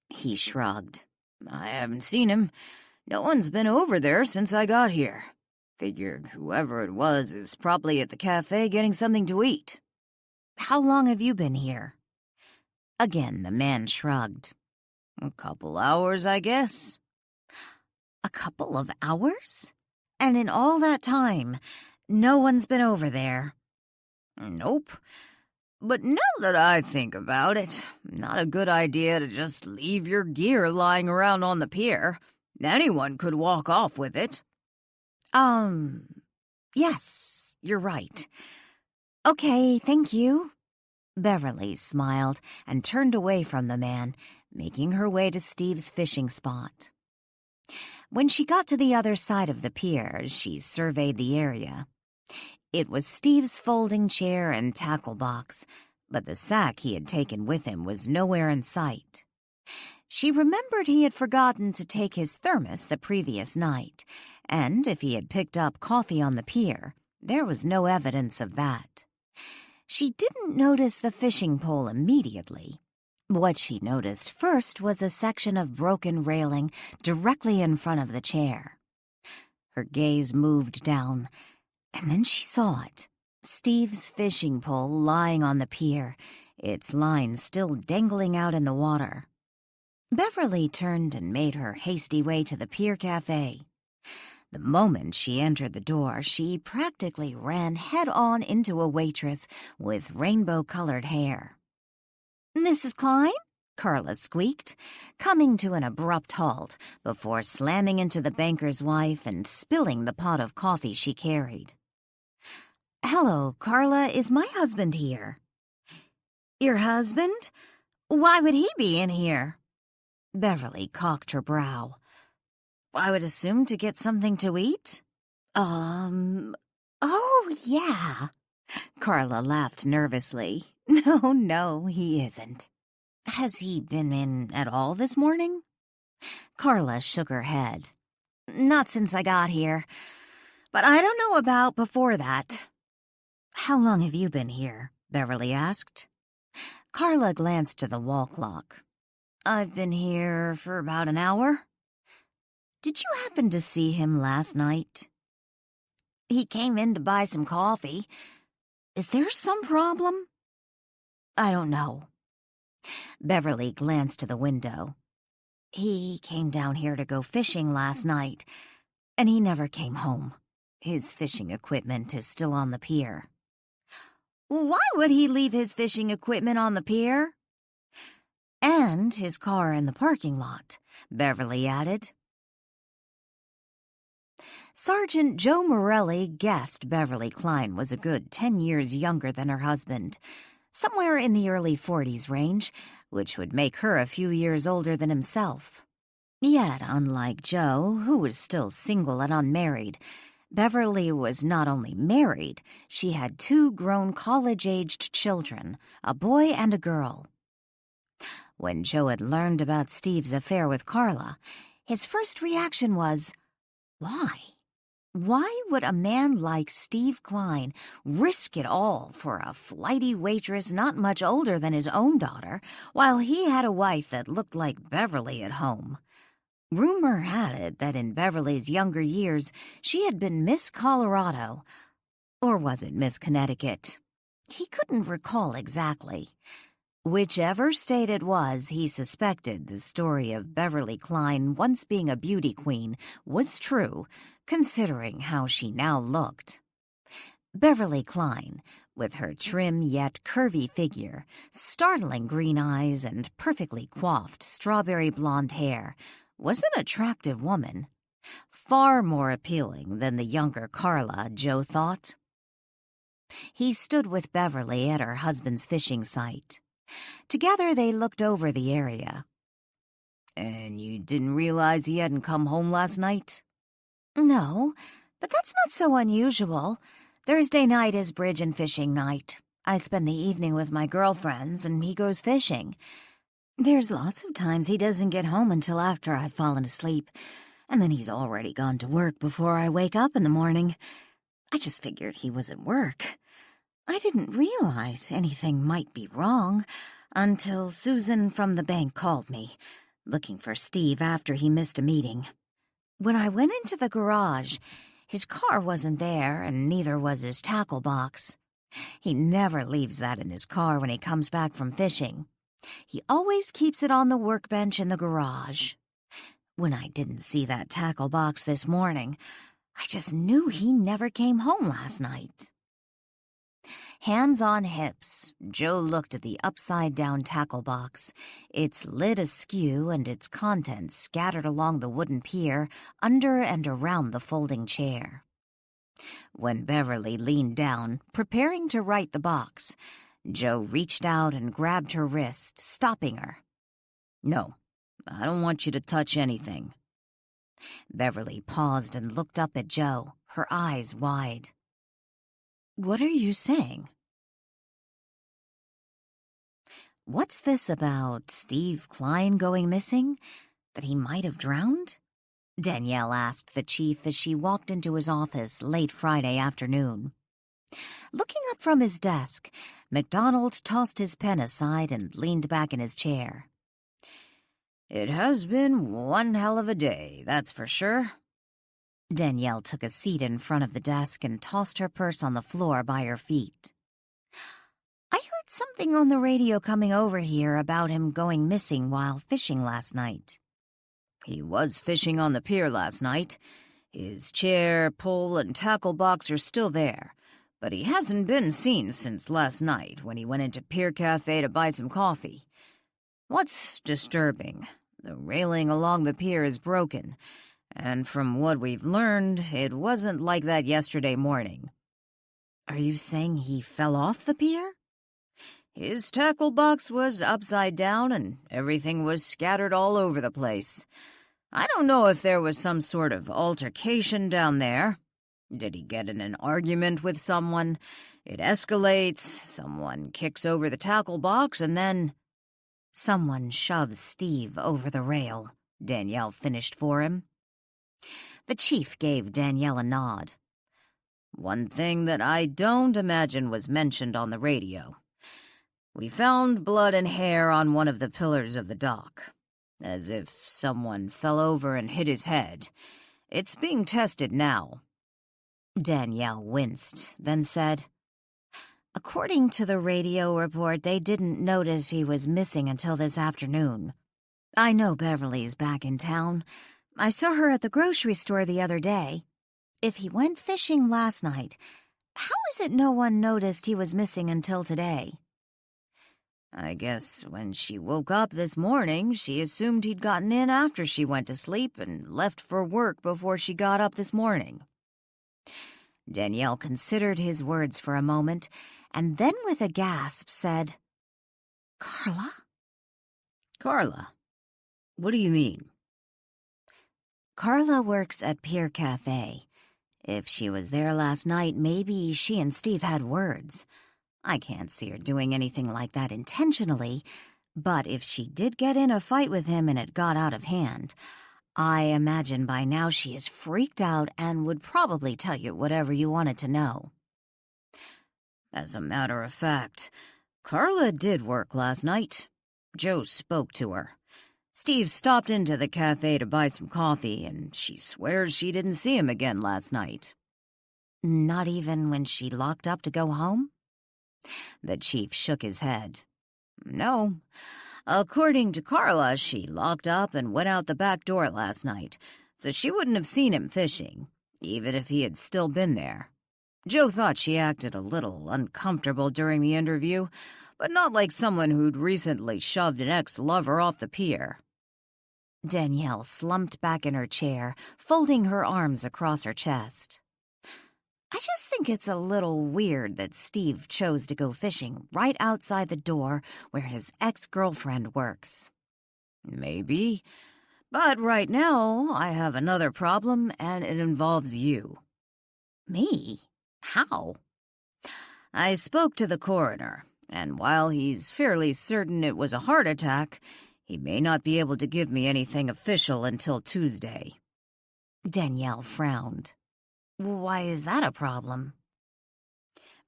He shrugged. "I haven't seen him. No one's been over there since I got here. Figured whoever it was is probably at the cafe getting something to eat." "How long have you been here?" Again, the man shrugged. "A couple hours, I guess." "A couple of hours? And in all that time, no one's been over there?" "Nope. But now that I think about it, not a good idea to just leave your gear lying around on the pier. Anyone could walk off with it." Yes, you're right. Okay, thank you." Beverly smiled and turned away from the man, making her way to Steve's fishing spot. When she got to the other side of the pier, she surveyed the area. It was Steve's folding chair and tackle box, but the sack he had taken with him was nowhere in sight. She remembered he had forgotten to take his thermos the previous night, and if he had picked up coffee on the pier, there was no evidence of that. She didn't notice the fishing pole immediately. What she noticed first was a section of broken railing directly in front of the chair. Her gaze moved down, and then she saw it. Steve's fishing pole lying on the pier, its line still dangling out in the water. Beverly turned and made her hasty way to the pier cafe. The moment she entered the door, she practically ran head-on into a waitress with rainbow-colored hair. "Mrs. Klein?" Carla squeaked, coming to an abrupt halt before slamming into the banker's wife and spilling the pot of coffee she carried. "Hello, Carla, is my husband here?" "Your husband? Why would he be in here?" Beverly cocked her brow. I would assume to get something to eat? Oh, yeah. Carla laughed nervously. No, he isn't. Has he been in at all this morning? Carla shook her head. Not since I got here. But I don't know about before that. How long have you been here? Beverly asked. Carla glanced to the wall clock. I've been here for about an hour. Did you happen to see him last night? He came in to buy some coffee. Is there some problem? I don't know. Beverly glanced to the window. He came down here to go fishing last night, and he never came home. His fishing equipment is still on the pier. Why would he leave his fishing equipment on the pier? And his car in the parking lot, Beverly added. Sergeant Joe Morelli guessed Beverly Cline was a good 10 years younger than her husband, somewhere in the early 40s range, which would make her a few years older than himself. Yet, unlike Joe, who was still single and unmarried, Beverly was not only married, she had 2 grown college-aged children, a boy and a girl. When Joe had learned about Steve's affair with Carla, his first reaction was, why? Why would a man like Steve Cline risk it all for a flighty waitress not much older than his own daughter, while he had a wife that looked like Beverly at home? Rumor had it that in Beverly's younger years she had been Miss Colorado. Or was it Miss Connecticut? He couldn't recall exactly. Whichever state it was, he suspected the story of Beverly Cline once being a beauty queen was true, considering how she now looked. Beverly Cline, with her trim yet curvy figure, startling green eyes, and perfectly coiffed strawberry blonde hair, was an attractive woman. Far more appealing than the younger Carla, Joe thought. He stood with Beverly at her husband's fishing site. Together they looked over the area. And you didn't realize he hadn't come home last night? No, but that's not so unusual. Thursday night is bridge and fishing night. I spend the evening with my girlfriends, and he goes fishing. There's lots of times he doesn't get home until after I've fallen asleep, and then he's already gone to work before I wake up in the morning. I just figured he was at work. I didn't realize anything might be wrong until Susan from the bank called me, looking for Steve after he missed a meeting. When I went into the garage, his car wasn't there, and neither was his tackle box. He never leaves that in his car when he comes back from fishing. He always keeps it on the workbench in the garage. When I didn't see that tackle box this morning, I just knew he never came home last night. Hands on hips, Joe looked at the upside-down tackle box, its lid askew and its contents scattered along the wooden pier under and around the folding chair. When Beverly leaned down, preparing to right the box, Joe reached out and grabbed her wrist, stopping her. No, I don't want you to touch anything. Beverly paused and looked up at Joe, her eyes wide. What are you saying? What's this about Steve Cline going missing? That he might have drowned? Danielle asked the chief as she walked into his office late Friday afternoon. Looking up from his desk, MacDonald tossed his pen aside and leaned back in his chair. It has been one hell of a day, that's for sure. Danielle took a seat in front of the desk and tossed her purse on the floor by her feet. I heard something on the radio coming over here about him going missing while fishing last night. He was fishing on the pier last night. His chair, pole, and tackle box are still there, but he hasn't been seen since last night when he went into Pier Cafe to buy some coffee. What's disturbing? The railing along the pier is broken, and from what we've learned, it wasn't like that yesterday morning. Are you saying he fell off the pier? His tackle box was upside down and everything was scattered all over the place. I don't know if there was some sort of altercation down there. Did he get in an argument with someone? It escalates, someone kicks over the tackle box, and then... Someone shoves Steve over the rail, Danielle finished for him. The chief gave Danielle a nod. One thing that I don't imagine was mentioned on the radio. We found blood and hair on one of the pillars of the dock, as if someone fell over and hit his head. It's being tested now. Danielle winced, then said, According to the radio report, they didn't notice he was missing until this afternoon. I know Beverly's back in town. I saw her at the grocery store the other day. If he went fishing last night, how is it no one noticed he was missing until today? I guess when she woke up this morning, she assumed he'd gotten in after she went to sleep and left for work before she got up this morning. Danielle considered his words for a moment, and then with a gasp said, Carla? Carla? What do you mean? Carla works at Pier Cafe. If she was there last night, maybe she and Steve had words. I can't see her doing anything like that intentionally, but if she did get in a fight with him and it got out of hand, I imagine by now she is freaked out and would probably tell you whatever you wanted to know. As a matter of fact, Carla did work last night. Joe spoke to her. Steve stopped into the cafe to buy some coffee, and she swears she didn't see him again last night. Not even when she locked up to go home? The chief shook his head. No. According to Carla, she locked up and went out the back door last night, so she wouldn't have seen him fishing, even if he had still been there. Joe thought she acted a little uncomfortable during the interview, but not like someone who'd recently shoved an ex-lover off the pier. Danielle slumped back in her chair, folding her arms across her chest. I just think it's a little weird that Steve chose to go fishing right outside the door where his ex-girlfriend works. Maybe. But right now, I have another problem, and it involves you. Me? How? I spoke to the coroner, and while he's fairly certain it was a heart attack, he may not be able to give me anything official until Tuesday. Danielle frowned. Why is that a problem?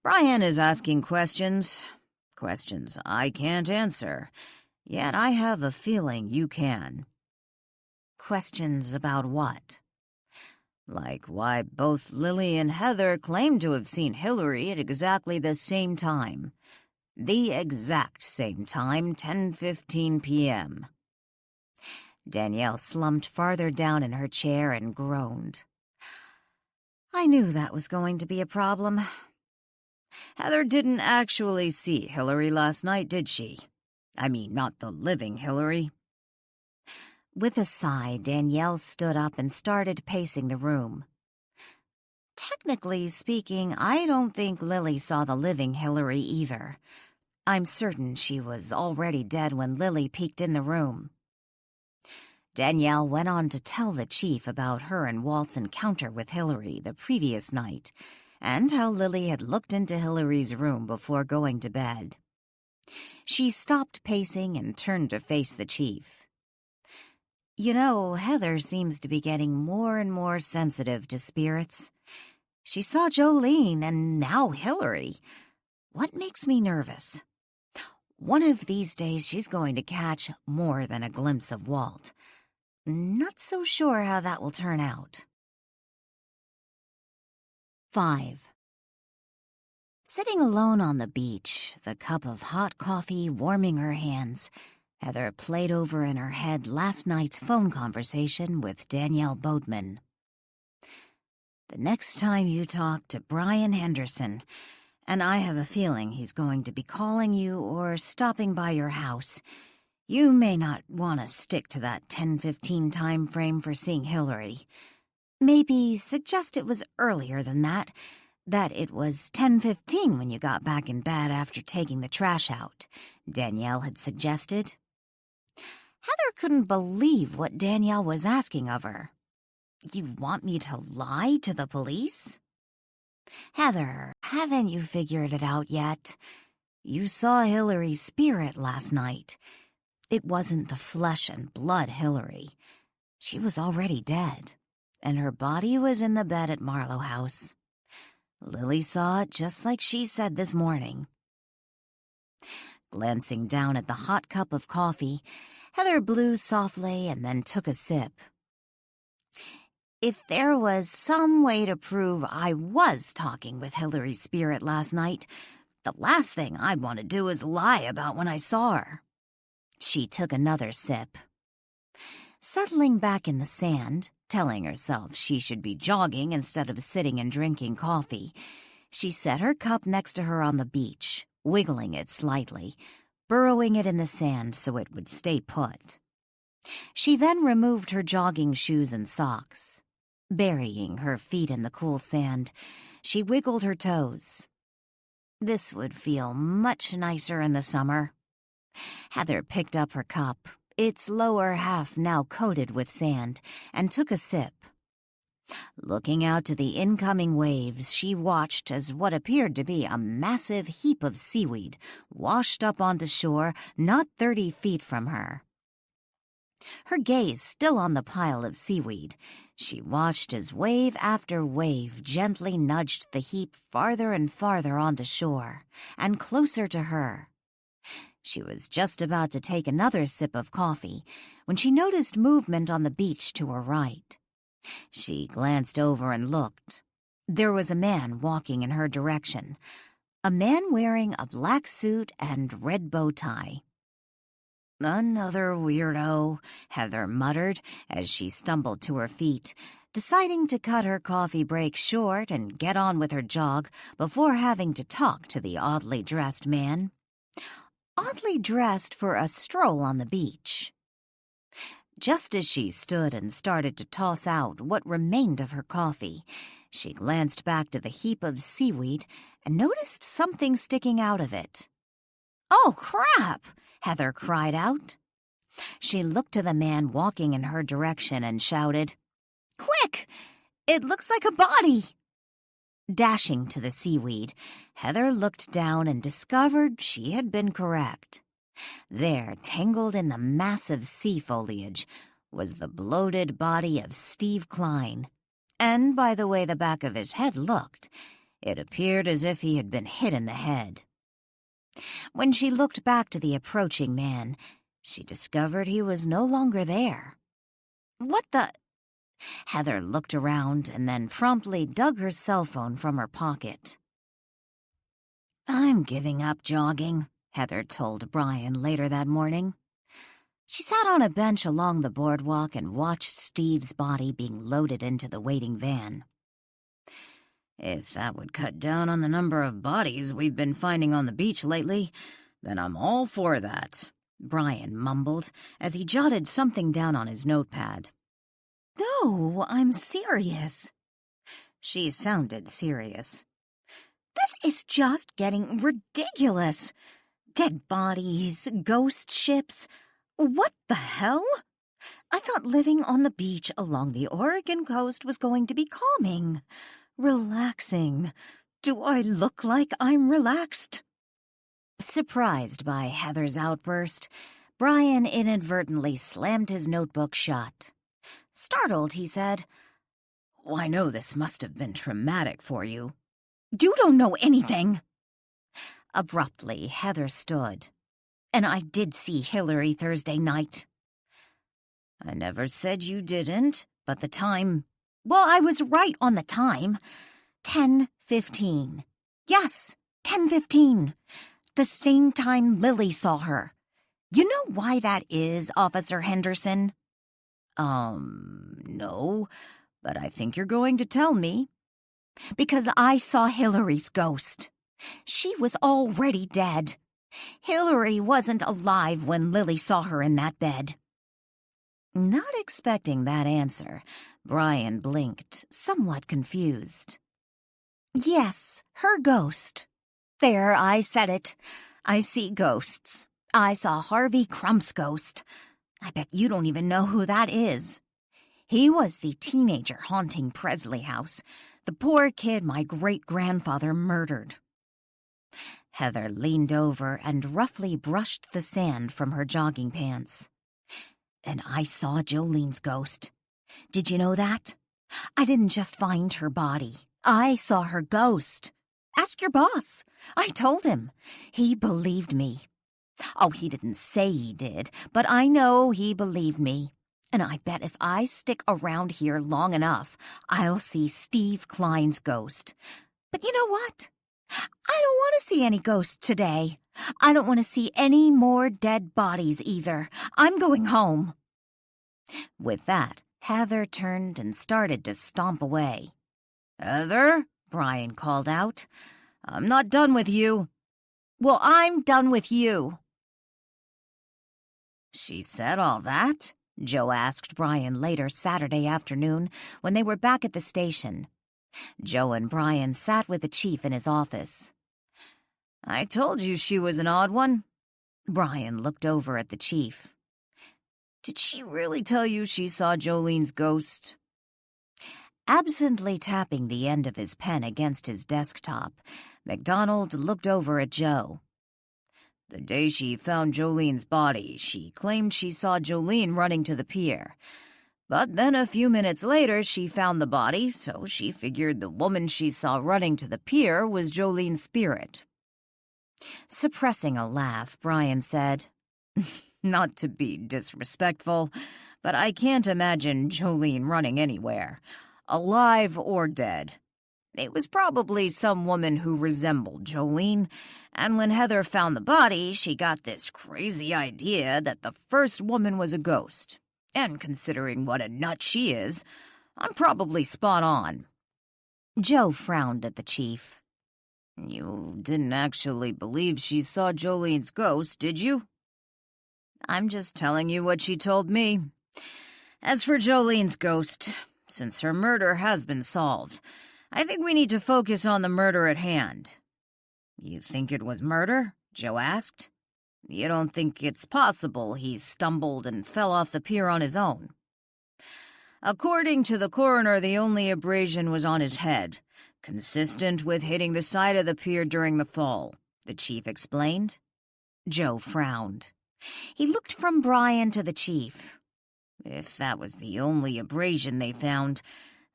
Brian is asking questions I can't answer, yet I have a feeling you can. Questions about what? Like why both Lily and Heather claim to have seen Hillary at exactly the same time. The exact same time, 10:15 p.m. Danielle slumped farther down in her chair and groaned. I knew that was going to be a problem. Heather didn't actually see Hillary last night, did she? I mean, not the living Hillary. With a sigh, Danielle stood up and started pacing the room. Technically speaking, I don't think Lily saw the living Hillary either. I'm certain she was already dead when Lily peeked in the room. Danielle went on to tell the chief about her and Walt's encounter with Hillary the previous night, and how Lily had looked into Hillary's room before going to bed. She stopped pacing and turned to face the chief. You know, Heather seems to be getting more and more sensitive to spirits. She saw Jolene and now Hillary. What makes me nervous? One of these days she's going to catch more than a glimpse of Walt. Not so sure how that will turn out. 5. Sitting alone on the beach, the cup of hot coffee warming her hands, Heather played over in her head last night's phone conversation with Danielle Boatman. The next time you talk to Brian Henderson, and I have a feeling he's going to be calling you or stopping by your house, you may not want to stick to that 10:15 time frame for seeing Hillary. Maybe suggest it was earlier than that. that it was 10:15 when you got back in bed after taking the trash out, Danielle had suggested. Heather couldn't believe what Danielle was asking of her. You want me to lie to the police? Heather, haven't you figured it out yet? You saw Hillary's spirit last night. It wasn't the flesh and blood Hillary. She was already dead, and her body was in the bed at Marlow House. Lily saw it just like she said this morning. Glancing down at the hot cup of coffee, Heather blew softly and then took a sip. If there was some way to prove I was talking with Hillary's spirit last night, the last thing I'd want to do is lie about when I saw her. She took another sip. Settling back in the sand, telling herself she should be jogging instead of sitting and drinking coffee, she set her cup next to her on the beach, wiggling it slightly, burrowing it in the sand so it would stay put. She then removed her jogging shoes and socks. Burying her feet in the cool sand, she wiggled her toes. This would feel much nicer in the summer. Heather picked up her cup, its lower half now coated with sand, and took a sip. Looking out to the incoming waves, she watched as what appeared to be a massive heap of seaweed washed up onto shore not 30 feet from her. Her gaze still on the pile of seaweed, she watched as wave after wave gently nudged the heap farther and farther onto shore, and closer to her. She was just about to take another sip of coffee when she noticed movement on the beach to her right. She glanced over and looked. There was a man walking in her direction, a man wearing a black suit and red bow tie. Another weirdo, Heather muttered as she stumbled to her feet, deciding to cut her coffee break short and get on with her jog before having to talk to the oddly dressed man. Oddly dressed for a stroll on the beach. Just as she stood and started to toss out what remained of her coffee, she glanced back to the heap of seaweed and noticed something sticking out of it. "Oh, crap!" Heather cried out. She looked to the man walking in her direction and shouted, "Quick! It looks like a body!" Dashing to the seaweed, Heather looked down and discovered she had been correct. There, tangled in the massive sea foliage, was the bloated body of Steve Klein, and by the way the back of his head looked, it appeared as if he had been hit in the head. When she looked back to the approaching man, she discovered he was no longer there. What the... Heather looked around and then promptly dug her cell phone from her pocket. "I'm giving up jogging," Heather told Brian later that morning. She sat on a bench along the boardwalk and watched Steve's body being loaded into the waiting van. "If that would cut down on the number of bodies we've been finding on the beach lately, then I'm all for that," Brian mumbled as he jotted something down on his notepad. "No, I'm serious." She sounded serious. "This is just getting ridiculous. Dead bodies, ghost ships. What the hell? I thought living on the beach along the Oregon coast was going to be calming, relaxing. Do I look like I'm relaxed?" Surprised by Heather's outburst, Brian inadvertently slammed his notebook shut. Startled, he said, "I know this must have been traumatic for you." "You don't know anything." Abruptly, Heather stood. "And I did see Hillary Thursday night." "I never said you didn't, but the time..." "Well, I was right on the time. 10:15. Yes, 10:15. The same time Lily saw her. You know why that is, Officer Henderson?" No, but I think you're going to tell me." "Because I saw Hillary's ghost. She was already dead. Hillary wasn't alive when Lily saw her in that bed." Not expecting that answer, Brian blinked, somewhat confused. Yes, her ghost. There, I said it. I see ghosts. I saw Harvey Crump's ghost. I bet you don't even know who that is. He was the teenager haunting Presley House, the poor kid my great-grandfather murdered. Heather leaned over and roughly brushed the sand from her jogging pants. And I saw Jolene's ghost. Did you know that? I didn't just find her body. I saw her ghost. Ask your boss. I told him. He believed me. Oh, he didn't say he did, but I know he believed me. And I bet if I stick around here long enough, I'll see Steve Klein's ghost. But you know what? I don't want to see any ghosts today. I don't want to see any more dead bodies either. I'm going home. With that, Heather turned and started to stomp away. Heather, Brian called out. I'm not done with you. Well, I'm done with you. She said all that? Joe asked Brian later Saturday afternoon when they were back at the station. Joe and Brian sat with the chief in his office. I told you she was an odd one. Brian looked over at the chief. Did she really tell you she saw Jolene's ghost? Absently tapping the end of his pen against his desktop, MacDonald looked over at Joe. The day she found Jolene's body, she claimed she saw Jolene running to the pier. But then a few minutes later, she found the body, so she figured the woman she saw running to the pier was Jolene's spirit. Suppressing a laugh, Brian said, Not to be disrespectful, but I can't imagine Jolene running anywhere, alive or dead. It was probably some woman who resembled Jolene, and when Heather found the body, she got this crazy idea that the first woman was a ghost. And considering what a nut she is, I'm probably spot on. Joe frowned at the chief. You didn't actually believe she saw Jolene's ghost, did you? I'm just telling you what she told me. As for Jolene's ghost, since her murder has been solved, I think we need to focus on the murder at hand. You think it was murder? Joe asked. You don't think it's possible he stumbled and fell off the pier on his own? According to the coroner, the only abrasion was on his head, consistent with hitting the side of the pier during the fall, the chief explained. Joe frowned. He looked from Brian to the chief. If that was the only abrasion they found,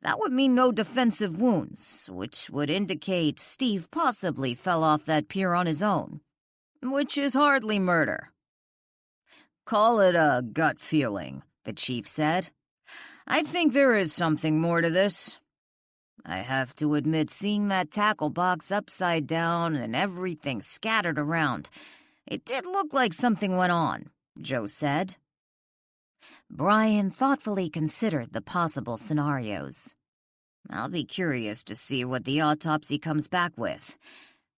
that would mean no defensive wounds, which would indicate Steve possibly fell off that pier on his own, which is hardly murder. Call it a gut feeling, the chief said. I think there is something more to this. I have to admit, seeing that tackle box upside down and everything scattered around, it did look like something went on, Joe said. Brian thoughtfully considered the possible scenarios. I'll be curious to see what the autopsy comes back with.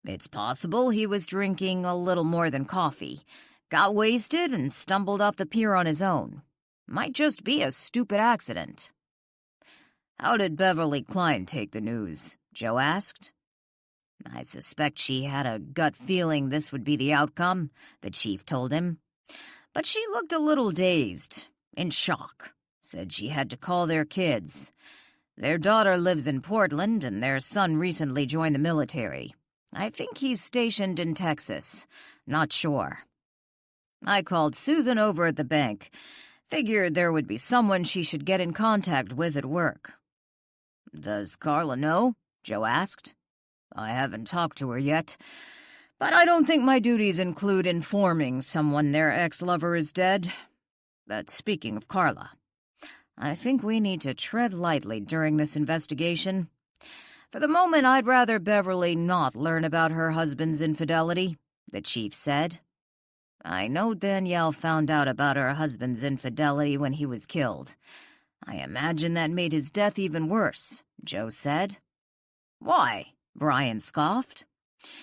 It's possible he was drinking a little more than coffee, got wasted, and stumbled off the pier on his own. Might just be a stupid accident. How did Beverly Klein take the news? Joe asked. I suspect she had a gut feeling this would be the outcome, the chief told him. But she looked a little dazed, in shock, said she had to call their kids. Their daughter lives in Portland, and their son recently joined the military. I think he's stationed in Texas. Not sure. I called Susan over at the bank. Figured there would be someone she should get in contact with at work. Does Carla know? Joe asked. I haven't talked to her yet, but I don't think my duties include informing someone their ex-lover is dead. But speaking of Carla, I think we need to tread lightly during this investigation. For the moment, I'd rather Beverly not learn about her husband's infidelity, the chief said. I know Danielle found out about her husband's infidelity when he was killed. I imagine that made his death even worse, Joe said. Why? Brian scoffed.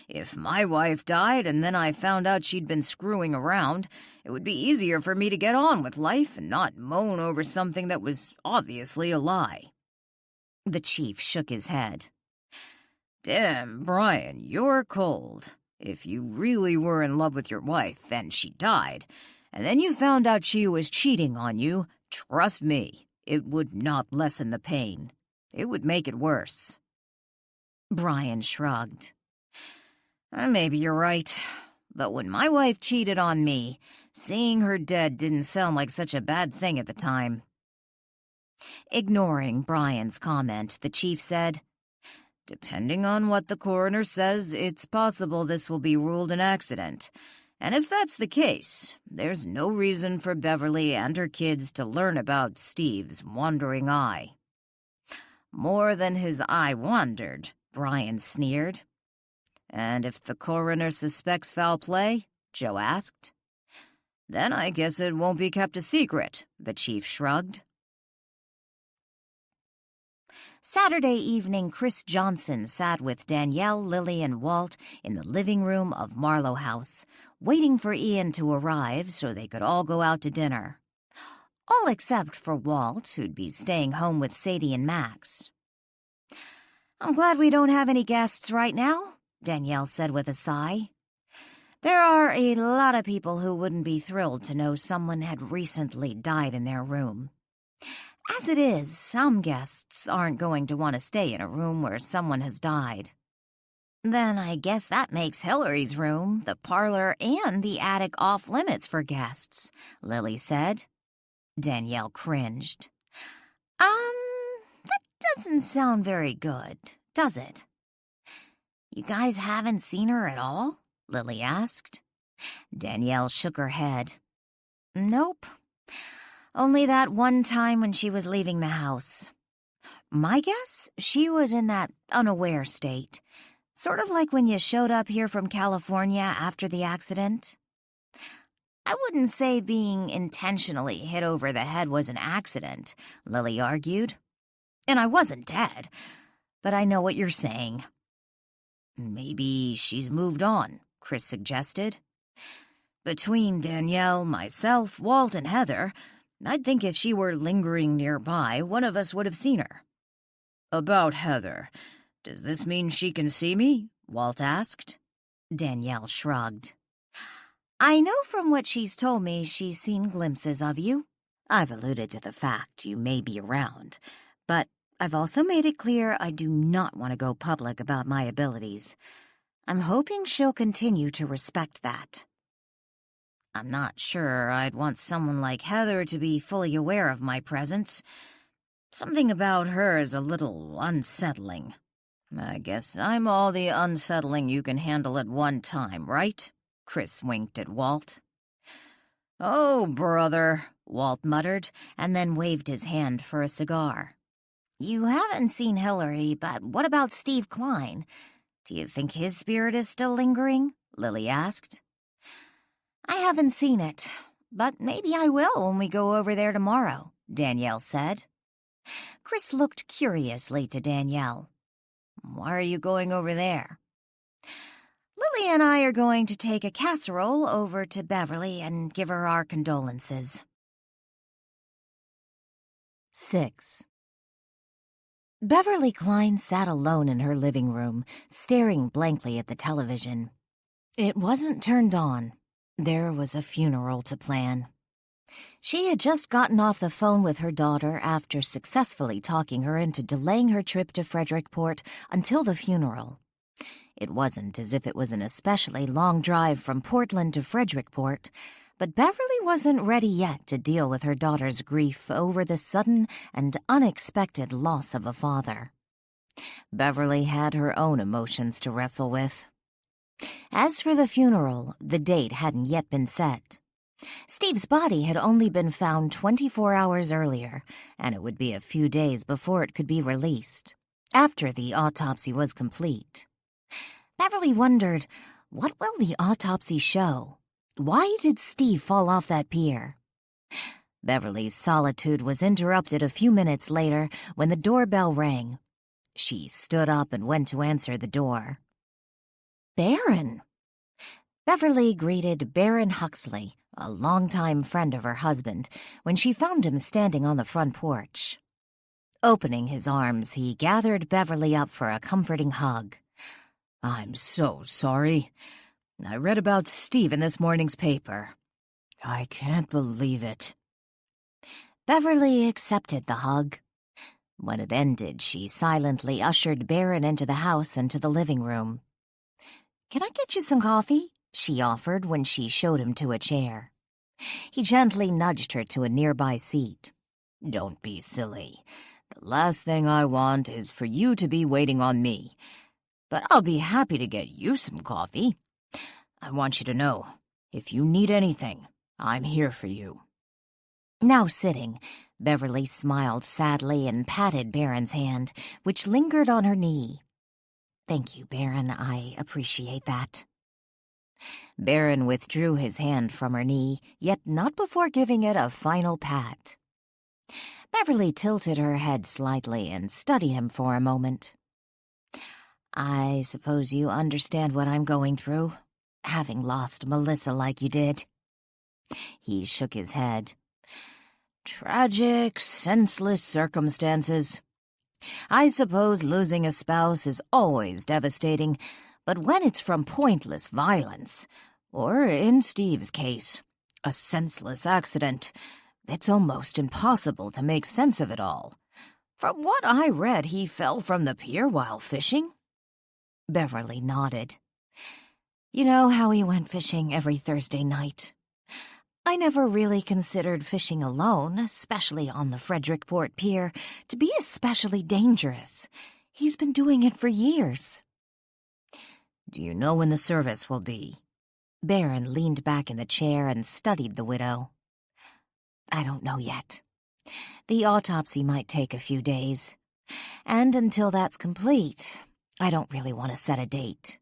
If my wife died and then I found out she'd been screwing around, it would be easier for me to get on with life and not moan over something that was obviously a lie. The chief shook his head. Damn, Brian, you're cold. If you really were in love with your wife and she died, and then you found out she was cheating on you, trust me, it would not lessen the pain. It would make it worse. Brian shrugged. Maybe you're right, but when my wife cheated on me, seeing her dead didn't sound like such a bad thing at the time. Ignoring Brian's comment, the chief said, Depending on what the coroner says, it's possible this will be ruled an accident. And if that's the case, there's no reason for Beverly and her kids to learn about Steve's wandering eye. More than his eye wandered, Brian sneered. And if the coroner suspects foul play? Joe asked. Then I guess it won't be kept a secret, the chief shrugged. Saturday evening, Chris Johnson sat with Danielle, Lily, and Walt in the living room of Marlow House, waiting for Ian to arrive so they could all go out to dinner. All except for Walt, who'd be staying home with Sadie and Max. I'm glad we don't have any guests right now, Danielle said with a sigh. There are a lot of people who wouldn't be thrilled to know someone had recently died in their room. As it is, some guests aren't going to want to stay in a room where someone has died. Then I guess that makes Hillary's room, the parlor, and the attic off-limits for guests, Lily said. Danielle cringed. That doesn't sound very good, does it? You guys haven't seen her at all? Lily asked. Danielle shook her head. Nope. Only that one time when she was leaving the house. My guess, she was in that unaware state. Sort of like when you showed up here from California after the accident. I wouldn't say being intentionally hit over the head was an accident, Lily argued. And I wasn't dead, but I know what you're saying. Maybe she's moved on, Chris suggested. Between Danielle, myself, Walt, and Heather, I'd think if she were lingering nearby, one of us would have seen her. About Heather, does this mean she can see me? Walt asked. Danielle shrugged. I know from what she's told me she's seen glimpses of you. I've alluded to the fact you may be around, but I've also made it clear I do not want to go public about my abilities. I'm hoping she'll continue to respect that. I'm not sure I'd want someone like Heather to be fully aware of my presence. Something about her is a little unsettling. I guess I'm all the unsettling you can handle at one time, right? Chris winked at Walt. Oh, brother, Walt muttered, and then waved his hand for a cigar. You haven't seen Hillary, but what about Steve Klein? Do you think his spirit is still lingering? Lily asked. I haven't seen it, but maybe I will when we go over there tomorrow, Danielle said. Chris looked curiously to Danielle. Why are you going over there? Lily and I are going to take a casserole over to Beverly and give her our condolences. 6. Beverly Klein sat alone in her living room, staring blankly at the television. It wasn't turned on. There was a funeral to plan. She had just gotten off the phone with her daughter after successfully talking her into delaying her trip to Frederickport until the funeral. It wasn't as if it was an especially long drive from Portland to Frederickport, but Beverly wasn't ready yet to deal with her daughter's grief over the sudden and unexpected loss of a father. Beverly had her own emotions to wrestle with. As for the funeral, the date hadn't yet been set. Steve's body had only been found 24 hours earlier, and it would be a few days before it could be released, after the autopsy was complete. Beverly wondered, what will the autopsy show? Why did Steve fall off that pier? Beverly's solitude was interrupted a few minutes later when the doorbell rang. She stood up and went to answer the door. Baron! Beverly greeted Baron Huxley, a longtime friend of her husband, when she found him standing on the front porch. Opening his arms, he gathered Beverly up for a comforting hug. I'm so sorry. I read about Steve in this morning's paper. I can't believe it." Beverly accepted the hug. When it ended, she silently ushered Barron into the house and to the living room. "Can I get you some coffee?" she offered when she showed him to a chair. He gently nudged her to a nearby seat. "Don't be silly. The last thing I want is for you to be waiting on me. But I'll be happy to get you some coffee. I want you to know, if you need anything, I'm here for you." Now sitting, Beverly smiled sadly and patted Barron's hand, which lingered on her knee. "Thank you, Barron. I appreciate that." Barron withdrew his hand from her knee, yet not before giving it a final pat. Beverly tilted her head slightly and studied him for a moment. "I suppose you understand what I'm going through, having lost Melissa like you did." He shook his head. "Tragic, senseless circumstances. I suppose losing a spouse is always devastating, but when it's from pointless violence, or in Steve's case, a senseless accident, it's almost impossible to make sense of it all. From what I read, he fell from the pier while fishing." Beverly nodded. "You know how he went fishing every Thursday night. I never really considered fishing alone, especially on the Frederickport Pier, to be especially dangerous. He's been doing it for years." "Do you know when the service will be?" Barron leaned back in the chair and studied the widow. "I don't know yet. The autopsy might take a few days. And until that's complete, I don't really want to set a date."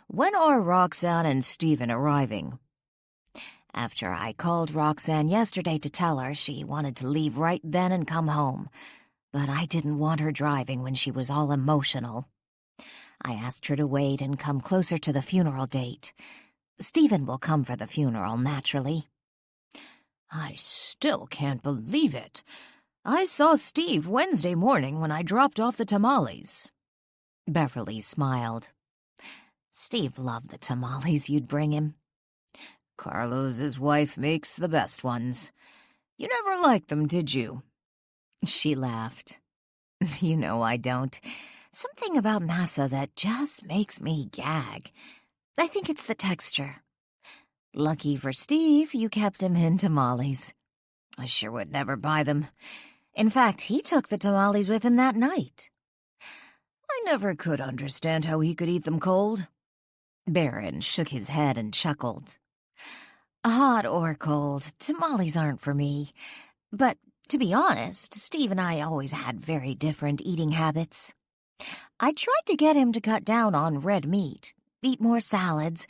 "When are Roxanne and Stephen arriving?" "After I called Roxanne yesterday to tell her she wanted to leave right then and come home, but I didn't want her driving when she was all emotional. I asked her to wait and come closer to the funeral date. Stephen will come for the funeral, naturally." "I still can't believe it. I saw Steve Wednesday morning when I dropped off the tamales." Beverly smiled. "Steve loved the tamales you'd bring him." "Carlos's wife makes the best ones. You never liked them, did you?" She laughed. "You know I don't. Something about masa that just makes me gag. I think it's the texture. Lucky for Steve, you kept him in tamales." "I sure would never buy them. In fact, he took the tamales with him that night." "I never could understand how he could eat them cold." Barron shook his head and chuckled. "Hot or cold, tamales aren't for me. But to be honest, Steve and I always had very different eating habits. I tried to get him to cut down on red meat, eat more salads,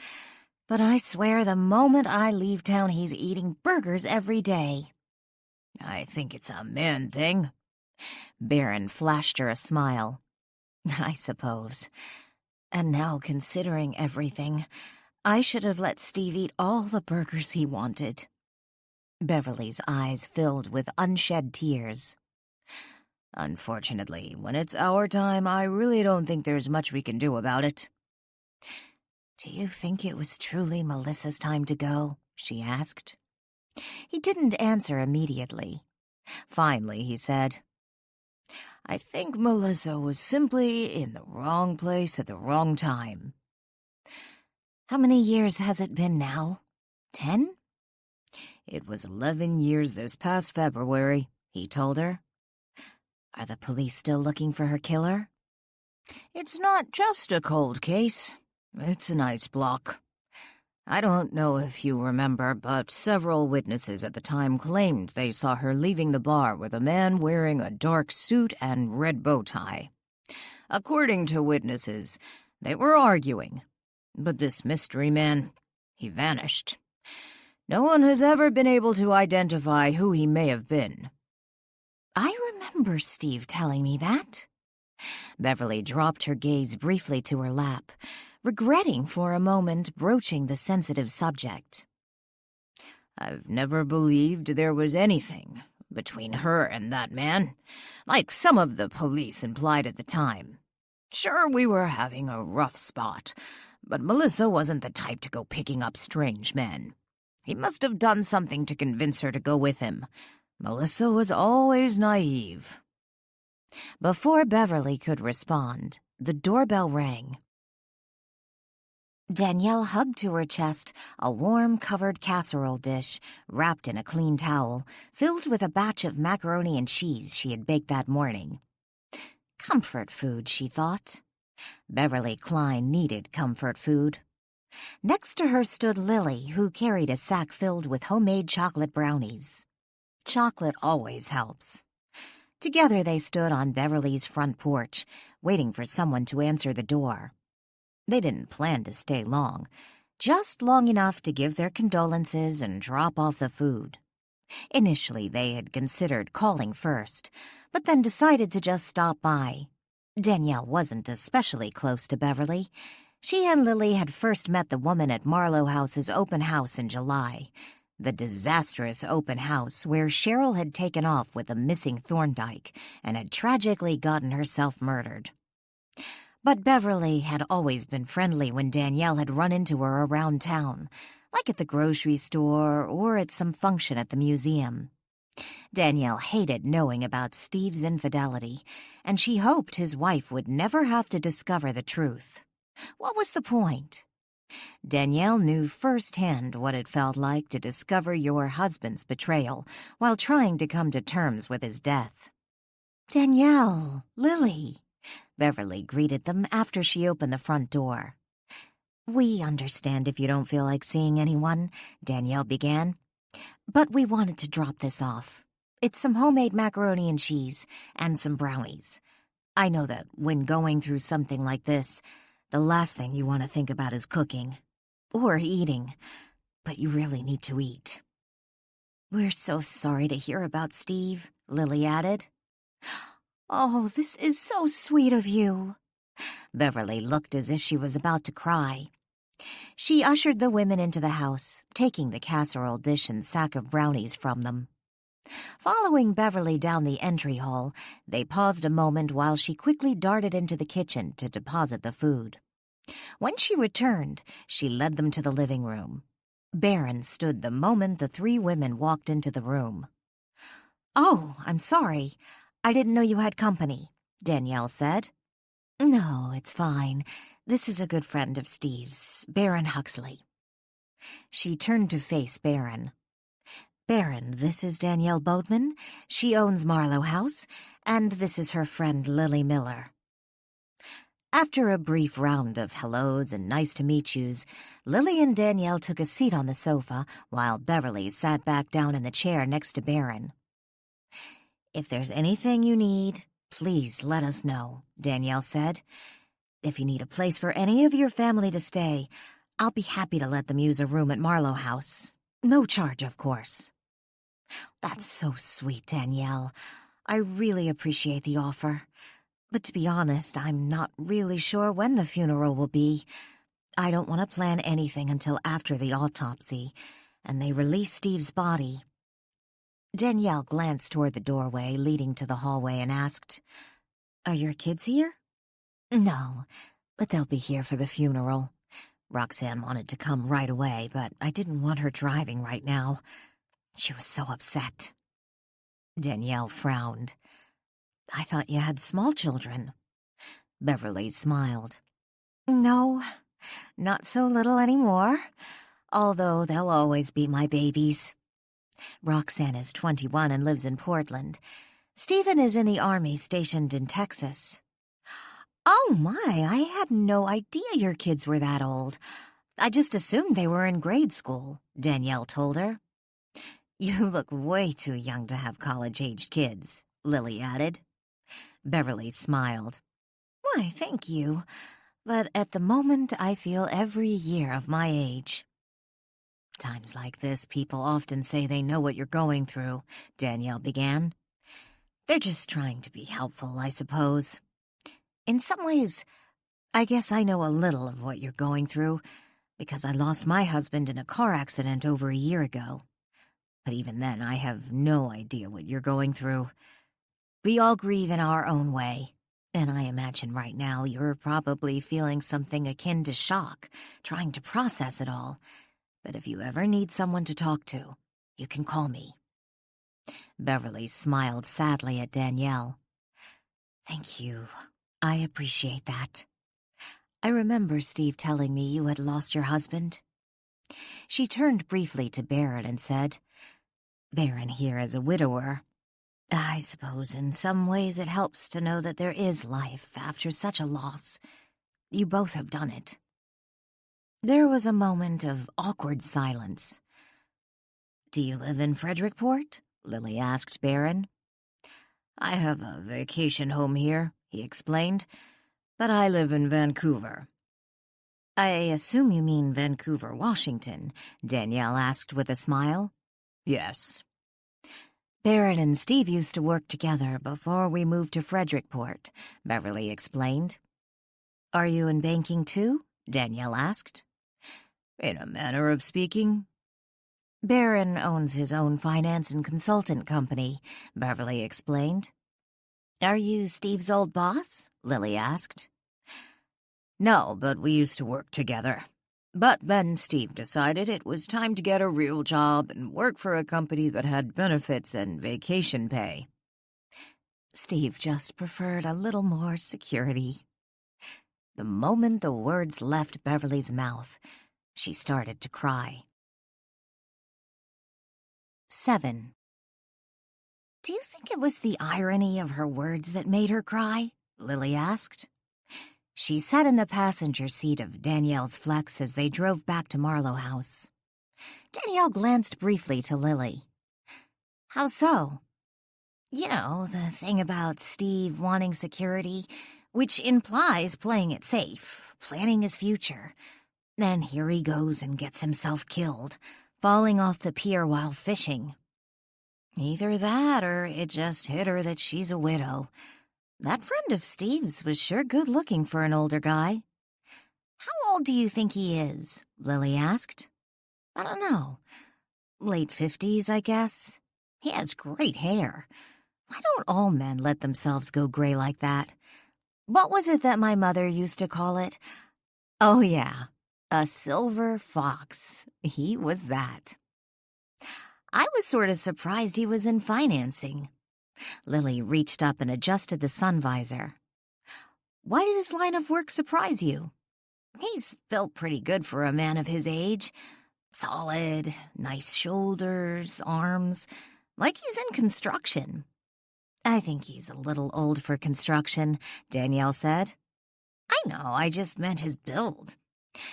but I swear the moment I leave town he's eating burgers every day." "I think it's a man thing." Barron flashed her a smile. "I suppose. And now, considering everything, I should have let Steve eat all the burgers he wanted." Beverly's eyes filled with unshed tears. "Unfortunately, when it's our time, I really don't think there's much we can do about it." "Do you think it was truly Melissa's time to go?" she asked. He didn't answer immediately. Finally, he said, "I think Melissa was simply in the wrong place at the wrong time." "How many years has it been now? 10? "It was 11 years this past February," he told her. "Are the police still looking for her killer?" "It's not just a cold case. It's an ice block. I don't know if you remember, but several witnesses at the time claimed they saw her leaving the bar with a man wearing a dark suit and red bow tie. According to witnesses, they were arguing. But this mystery man, he vanished. No one has ever been able to identify who he may have been." "I remember Steve telling me that." Beverly dropped her gaze briefly to her lap, regretting for a moment broaching the sensitive subject. "I've never believed there was anything between her and that man, like some of the police implied at the time. Sure, we were having a rough spot, but Melissa wasn't the type to go picking up strange men. He must have done something to convince her to go with him. Melissa was always naive." Before Beverly could respond, the doorbell rang. Danielle hugged to her chest a warm, covered casserole dish, wrapped in a clean towel, filled with a batch of macaroni and cheese she had baked that morning. Comfort food, she thought. Beverly Klein needed comfort food. Next to her stood Lily, who carried a sack filled with homemade chocolate brownies. Chocolate always helps. Together they stood on Beverly's front porch, waiting for someone to answer the door. They didn't plan to stay long, just long enough to give their condolences and drop off the food. Initially, they had considered calling first, but then decided to just stop by. Danielle wasn't especially close to Beverly. She and Lily had first met the woman at Marlow House's open house in July, the disastrous open house where Cheryl had taken off with a missing Thorndyke and had tragically gotten herself murdered. But Beverly had always been friendly when Danielle had run into her around town, like at the grocery store or at some function at the museum. Danielle hated knowing about Steve's infidelity, and she hoped his wife would never have to discover the truth. What was the point? Danielle knew firsthand what it felt like to discover your husband's betrayal while trying to come to terms with his death. "Danielle, Lily," Beverly greeted them after she opened the front door. "We understand if you don't feel like seeing anyone," Danielle began. "But we wanted to drop this off. It's some homemade macaroni and cheese and some brownies. I know that when going through something like this, the last thing you want to think about is cooking or eating, but you really need to eat." "We're so sorry to hear about Steve," Lily added. "Oh, this is so sweet of you." Beverly looked as if she was about to cry. She ushered the women into the house, taking the casserole dish and sack of brownies from them. Following Beverly down the entry hall, they paused a moment while she quickly darted into the kitchen to deposit the food. When she returned, she led them to the living room. Barron stood the moment the three women walked into the room. "Oh, I'm sorry. I didn't know you had company," Danielle said. "No, it's fine. This is a good friend of Steve's, Baron Huxley." She turned to face Baron. "Baron, this is Danielle Boatman. She owns Marlow House, and this is her friend Lily Miller." After a brief round of hellos and nice-to-meet-yous, Lily and Danielle took a seat on the sofa while Beverly sat back down in the chair next to Baron. "If there's anything you need, please let us know," Danielle said. "If you need a place for any of your family to stay, I'll be happy to let them use a room at Marlow House. No charge, of course." "That's so sweet, Danielle. I really appreciate the offer. But to be honest, I'm not really sure when the funeral will be. I don't want to plan anything until after the autopsy, and they release Steve's body." Danielle glanced toward the doorway leading to the hallway and asked, "Are your kids here?" "No, but they'll be here for the funeral. Roxanne wanted to come right away, but I didn't want her driving right now. She was so upset." Danielle frowned. "I thought you had small children." Beverly smiled. "No, not so little anymore, although they'll always be my babies. Roxanne is 21 and lives in Portland. Stephen is in the Army stationed in Texas." "Oh my, I had no idea your kids were that old. I just assumed they were in grade school," Danielle told her. "You look way too young to have college-aged kids," Lily added. Beverly smiled. "Why, thank you. But at the moment I feel every year of my age." "Times like this, people often say they know what you're going through," Danielle began. "They're just trying to be helpful, I suppose. In some ways, I guess I know a little of what you're going through, because I lost my husband in a car accident over a year ago. But even then, I have no idea what you're going through. We all grieve in our own way. And I imagine right now you're probably feeling something akin to shock, trying to process it all. But if you ever need someone to talk to, you can call me." Beverly smiled sadly at Danielle. "Thank you. I appreciate that. I remember Steve telling me you had lost your husband." She turned briefly to Barron and said, "Barron here is a widower. I suppose in some ways it helps to know that there is life after such a loss. You both have done it." There was a moment of awkward silence. "Do you live in Frederickport?" Lily asked Barron. "I have a vacation home here," he explained, "but I live in Vancouver." "I assume you mean Vancouver, Washington," Danielle asked with a smile. "Yes." "Barrett and Steve used to work together before we moved to Frederickport," Beverly explained. "Are you in banking too?" Danielle asked. "In a manner of speaking." "Barron owns his own finance and consultant company," Beverly explained. "Are you Steve's old boss?" Lily asked. "No, but we used to work together. But then Steve decided it was time to get a real job and work for a company that had benefits and vacation pay." Steve just preferred a little more security. The moment the words left Beverly's mouth, she started to cry. 7. "Do you think it was the irony of her words that made her cry?" Lily asked. She sat in the passenger seat of Danielle's Flex as they drove back to Marlow House. Danielle glanced briefly to Lily. "How so?" "You know, the thing about Steve wanting security, which implies playing it safe, planning his future. Then here he goes and gets himself killed, falling off the pier while fishing. Either that or it just hit her that she's a widow. That friend of Steve's was sure good looking for an older guy." "How old do you think he is?" Lily asked. "I don't know. Late 50s, I guess. He has great hair. Why don't all men let themselves go gray like that? What was it that my mother used to call it? Oh, yeah, a silver fox. He was that." "I was sort of surprised he was in financing." Lily reached up and adjusted the sun visor. "Why did his line of work surprise you?" "He's built pretty good for a man of his age. Solid, nice shoulders, arms, like he's in construction." "I think he's a little old for construction," Danielle said. "I know, I just meant his build.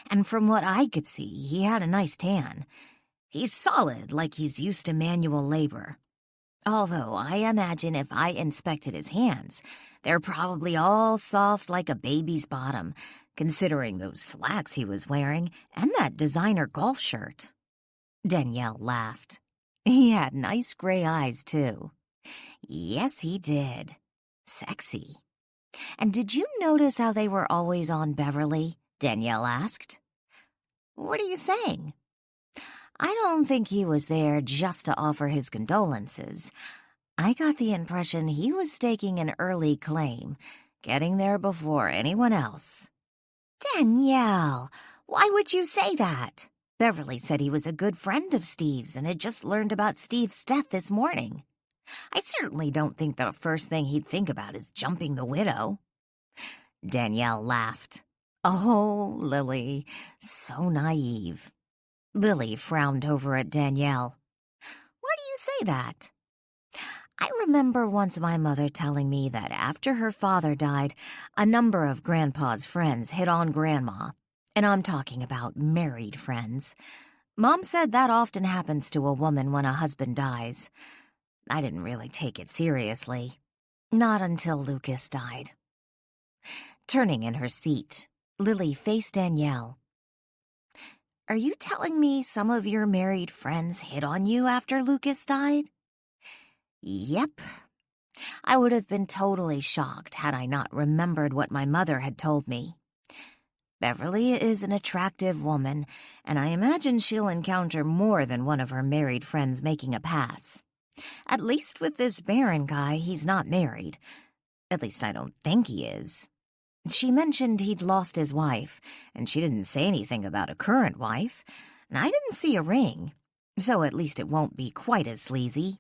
And from what I could see, he had a nice tan. He's solid, like he's used to manual labor. Although I imagine if I inspected his hands, they're probably all soft like a baby's bottom, considering those slacks he was wearing and that designer golf shirt." Danielle laughed. "He had nice gray eyes, too." "Yes, he did. Sexy." "And did you notice how they were always on Beverly?" Danielle asked. "What are you saying?" "I don't think he was there just to offer his condolences. I got the impression he was staking an early claim, getting there before anyone else." "Danielle, why would you say that?" "Beverly said he was a good friend of Steve's and had just learned about Steve's death this morning. I certainly don't think the first thing he'd think about is jumping the widow." Danielle laughed. "Oh, Lily, so naive." Lily frowned over at Danielle. "Why do you say that?" "I remember once my mother telling me that after her father died, a number of Grandpa's friends hit on Grandma, and I'm talking about married friends. Mom said that often happens to a woman when a husband dies. I didn't really take it seriously. Not until Lucas died." Turning in her seat, Lily faced Danielle. "Are you telling me some of your married friends hit on you after Lucas died?" "Yep. I would have been totally shocked had I not remembered what my mother had told me. Beverly is an attractive woman, and I imagine she'll encounter more than one of her married friends making a pass. At least with this Barron guy, he's not married. At least I don't think he is. She mentioned he'd lost his wife, and she didn't say anything about a current wife, and I didn't see a ring, so at least it won't be quite as sleazy.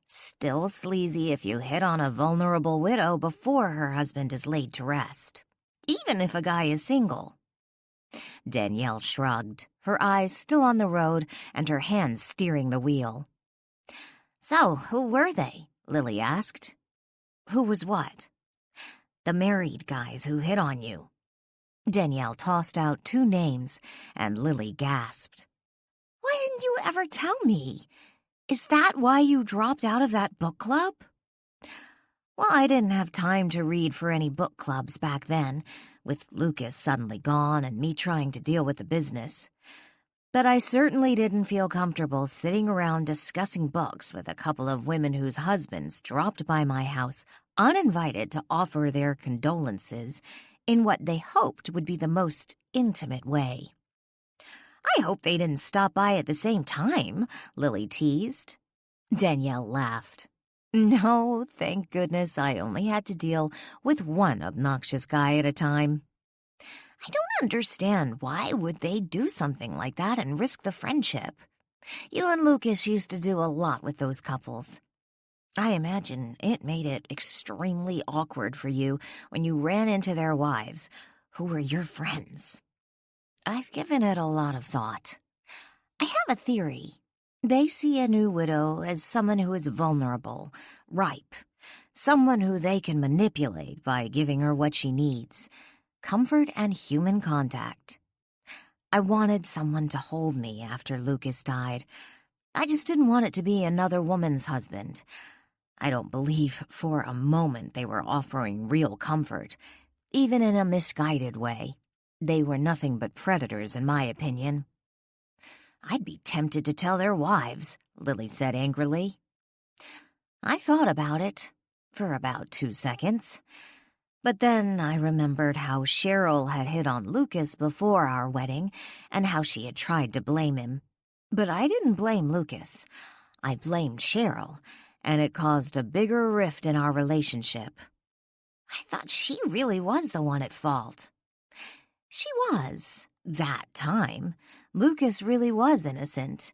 Still sleazy if you hit on a vulnerable widow before her husband is laid to rest, even if a guy is single. Danielle shrugged, her eyes still on the road and her hands steering the wheel. "So, who were they?" Lily asked. "Who was what?" "The married guys who hit on you." Danielle tossed out 2 names, and Lily gasped. "Why didn't you ever tell me? Is that why you dropped out of that book club?" "Well, I didn't have time to read for any book clubs back then, with Lucas suddenly gone and me trying to deal with the business. But I certainly didn't feel comfortable sitting around discussing books with a couple of women whose husbands dropped by my house uninvited to offer their condolences in what they hoped would be the most intimate way." "I hope they didn't stop by at the same time," Lily teased. Danielle laughed. "No, thank goodness I only had to deal with one obnoxious guy at a time. I don't understand why would they do something like that and risk the friendship. You and Lucas used to do a lot with those couples. I imagine it made it extremely awkward for you when you ran into their wives, who were your friends. I've given it a lot of thought. I have a theory. They see a new widow as someone who is vulnerable, ripe, someone who they can manipulate by giving her what she needs, comfort and human contact. I wanted someone to hold me after Lucas died. I just didn't want it to be another woman's husband. I don't believe for a moment they were offering real comfort, even in a misguided way. They were nothing but predators, in my opinion." "I'd be tempted to tell their wives," Lily said angrily. I thought about it for about 2 seconds. But then I remembered how Cheryl had hit on Lucas before our wedding and how she had tried to blame him. But I didn't blame Lucas. I blamed Cheryl, and it caused a bigger rift in our relationship. I thought she really was the one at fault. She was, that time. Lucas really was innocent.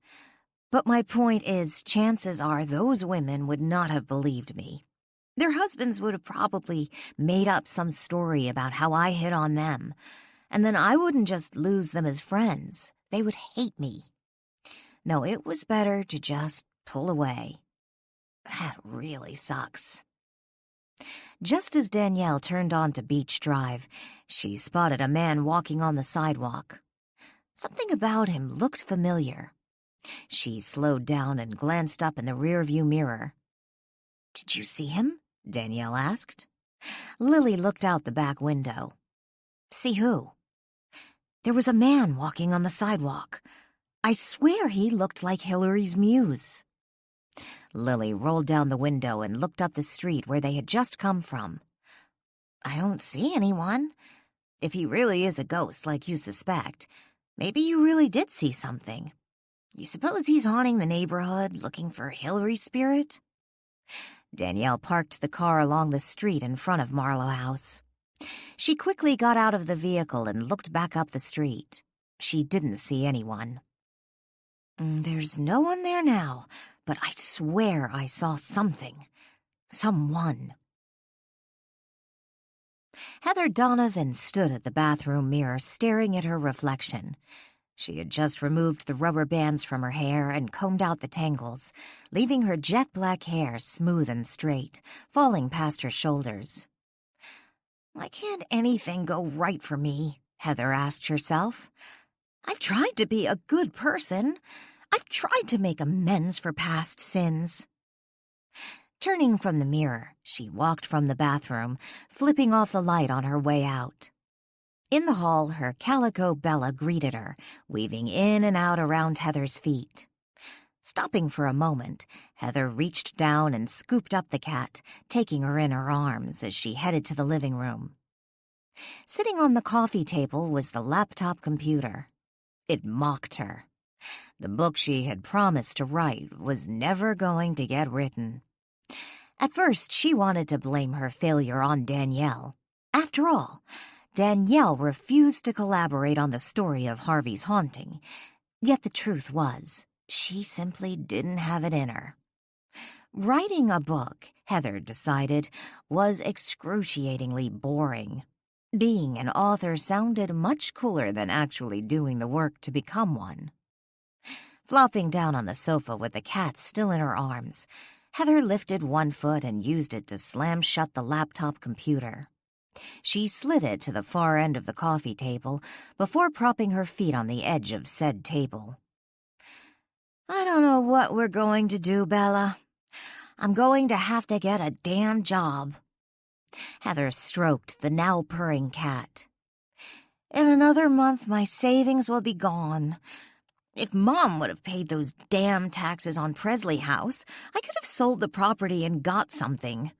But my point is, chances are those women would not have believed me. Their husbands would have probably made up some story about how I hit on them, and then I wouldn't just lose them as friends. They would hate me. No, it was better to just pull away. That really sucks." Just as Danielle turned onto Beach Drive, she spotted a man walking on the sidewalk. Something about him looked familiar. She slowed down and glanced up in the rearview mirror. "Did you see him?" Danielle asked. Lily looked out the back window. "See who?" "There was a man walking on the sidewalk. I swear he looked like Hillary's Muse." Lily rolled down the window and looked up the street where they had just come from. "I don't see anyone. If he really is a ghost like you suspect, maybe you really did see something. You suppose he's haunting the neighborhood, looking for Hillary's spirit?" Danielle parked the car along the street in front of Marlow House. She quickly got out of the vehicle and looked back up the street. She didn't see anyone. "There's no one there now, but I swear I saw something. Someone." Heather Donovan stood at the bathroom mirror staring at her reflection. She had just removed the rubber bands from her hair and combed out the tangles, leaving her jet-black hair smooth and straight, falling past her shoulders. Why can't anything go right for me? Heather asked herself. I've tried to be a good person. I've tried to make amends for past sins. Turning from the mirror, she walked from the bathroom, flipping off the light on her way out. In the hall, her calico Bella greeted her, weaving in and out around Heather's feet. Stopping for a moment, Heather reached down and scooped up the cat, taking her in her arms as she headed to the living room. Sitting on the coffee table was the laptop computer. It mocked her. The book she had promised to write was never going to get written. At first, she wanted to blame her failure on Danielle. After all, Danielle refused to collaborate on the story of Harvey's haunting. Yet the truth was, she simply didn't have it in her. Writing a book, Heather decided, was excruciatingly boring. Being an author sounded much cooler than actually doing the work to become one. Flopping down on the sofa with the cat still in her arms, Heather lifted one foot and used it to slam shut the laptop computer. She slid it to the far end of the coffee table before propping her feet on the edge of said table. "I don't know what we're going to do, Bella. I'm going to have to get a damn job." Heather stroked the now purring cat. "In another month, my savings will be gone. If Mom would have paid those damn taxes on Presley House, I could have sold the property and got something.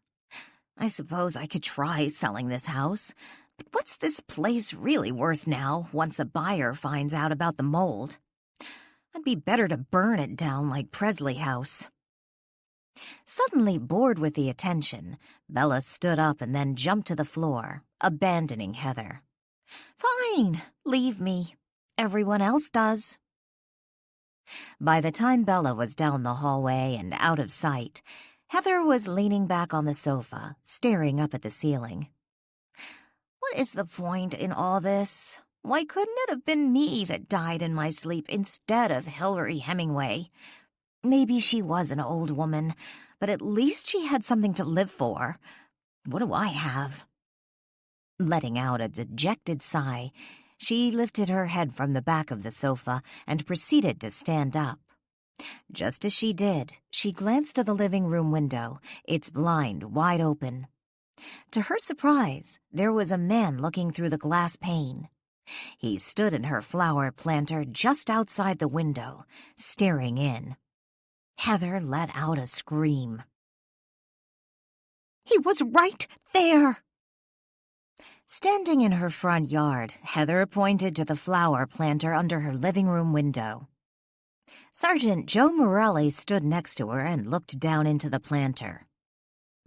I suppose I could try selling this house, but what's this place really worth now once a buyer finds out about the mold? I'd be better to burn it down like Presley House." Suddenly bored with the attention, Bella stood up and then jumped to the floor, abandoning Heather. "Fine, leave me. Everyone else does." By the time Bella was down the hallway and out of sight, Heather was leaning back on the sofa, staring up at the ceiling. "What is the point in all this? Why couldn't it have been me that died in my sleep instead of Hilary Hemingway? Maybe she was an old woman, but at least she had something to live for. What do I have?" Letting out a dejected sigh, she lifted her head from the back of the sofa and proceeded to stand up. Just as she did, she glanced to the living room window, its blind wide open. To her surprise, there was a man looking through the glass pane. He stood in her flower planter just outside the window, staring in. Heather let out a scream. He was right there! Standing in her front yard, Heather pointed to the flower planter under her living room window. Sergeant Joe Morelli stood next to her and looked down into the planter.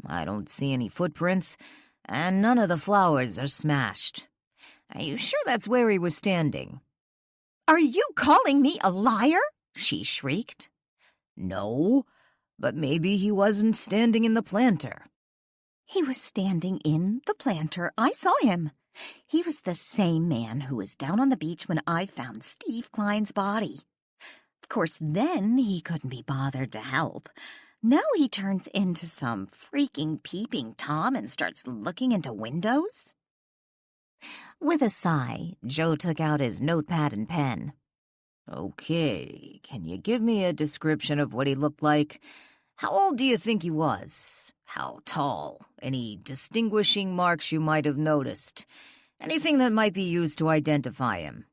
"I don't see any footprints, and none of the flowers are smashed. Are you sure that's where he was standing?" "Are you calling me a liar?" she shrieked. "No, but maybe he wasn't standing in the planter." "He was standing in the planter. I saw him. He was the same man who was down on the beach when I found Steve Klein's body. Of course, then he couldn't be bothered to help. Now he turns into some freaking peeping Tom and starts looking into windows." With a sigh, Joe took out his notepad and pen. "Okay, can you give me a description of what he looked like? How old do you think he was? How tall? Any distinguishing marks you might have noticed? Anything that might be used to identify him?"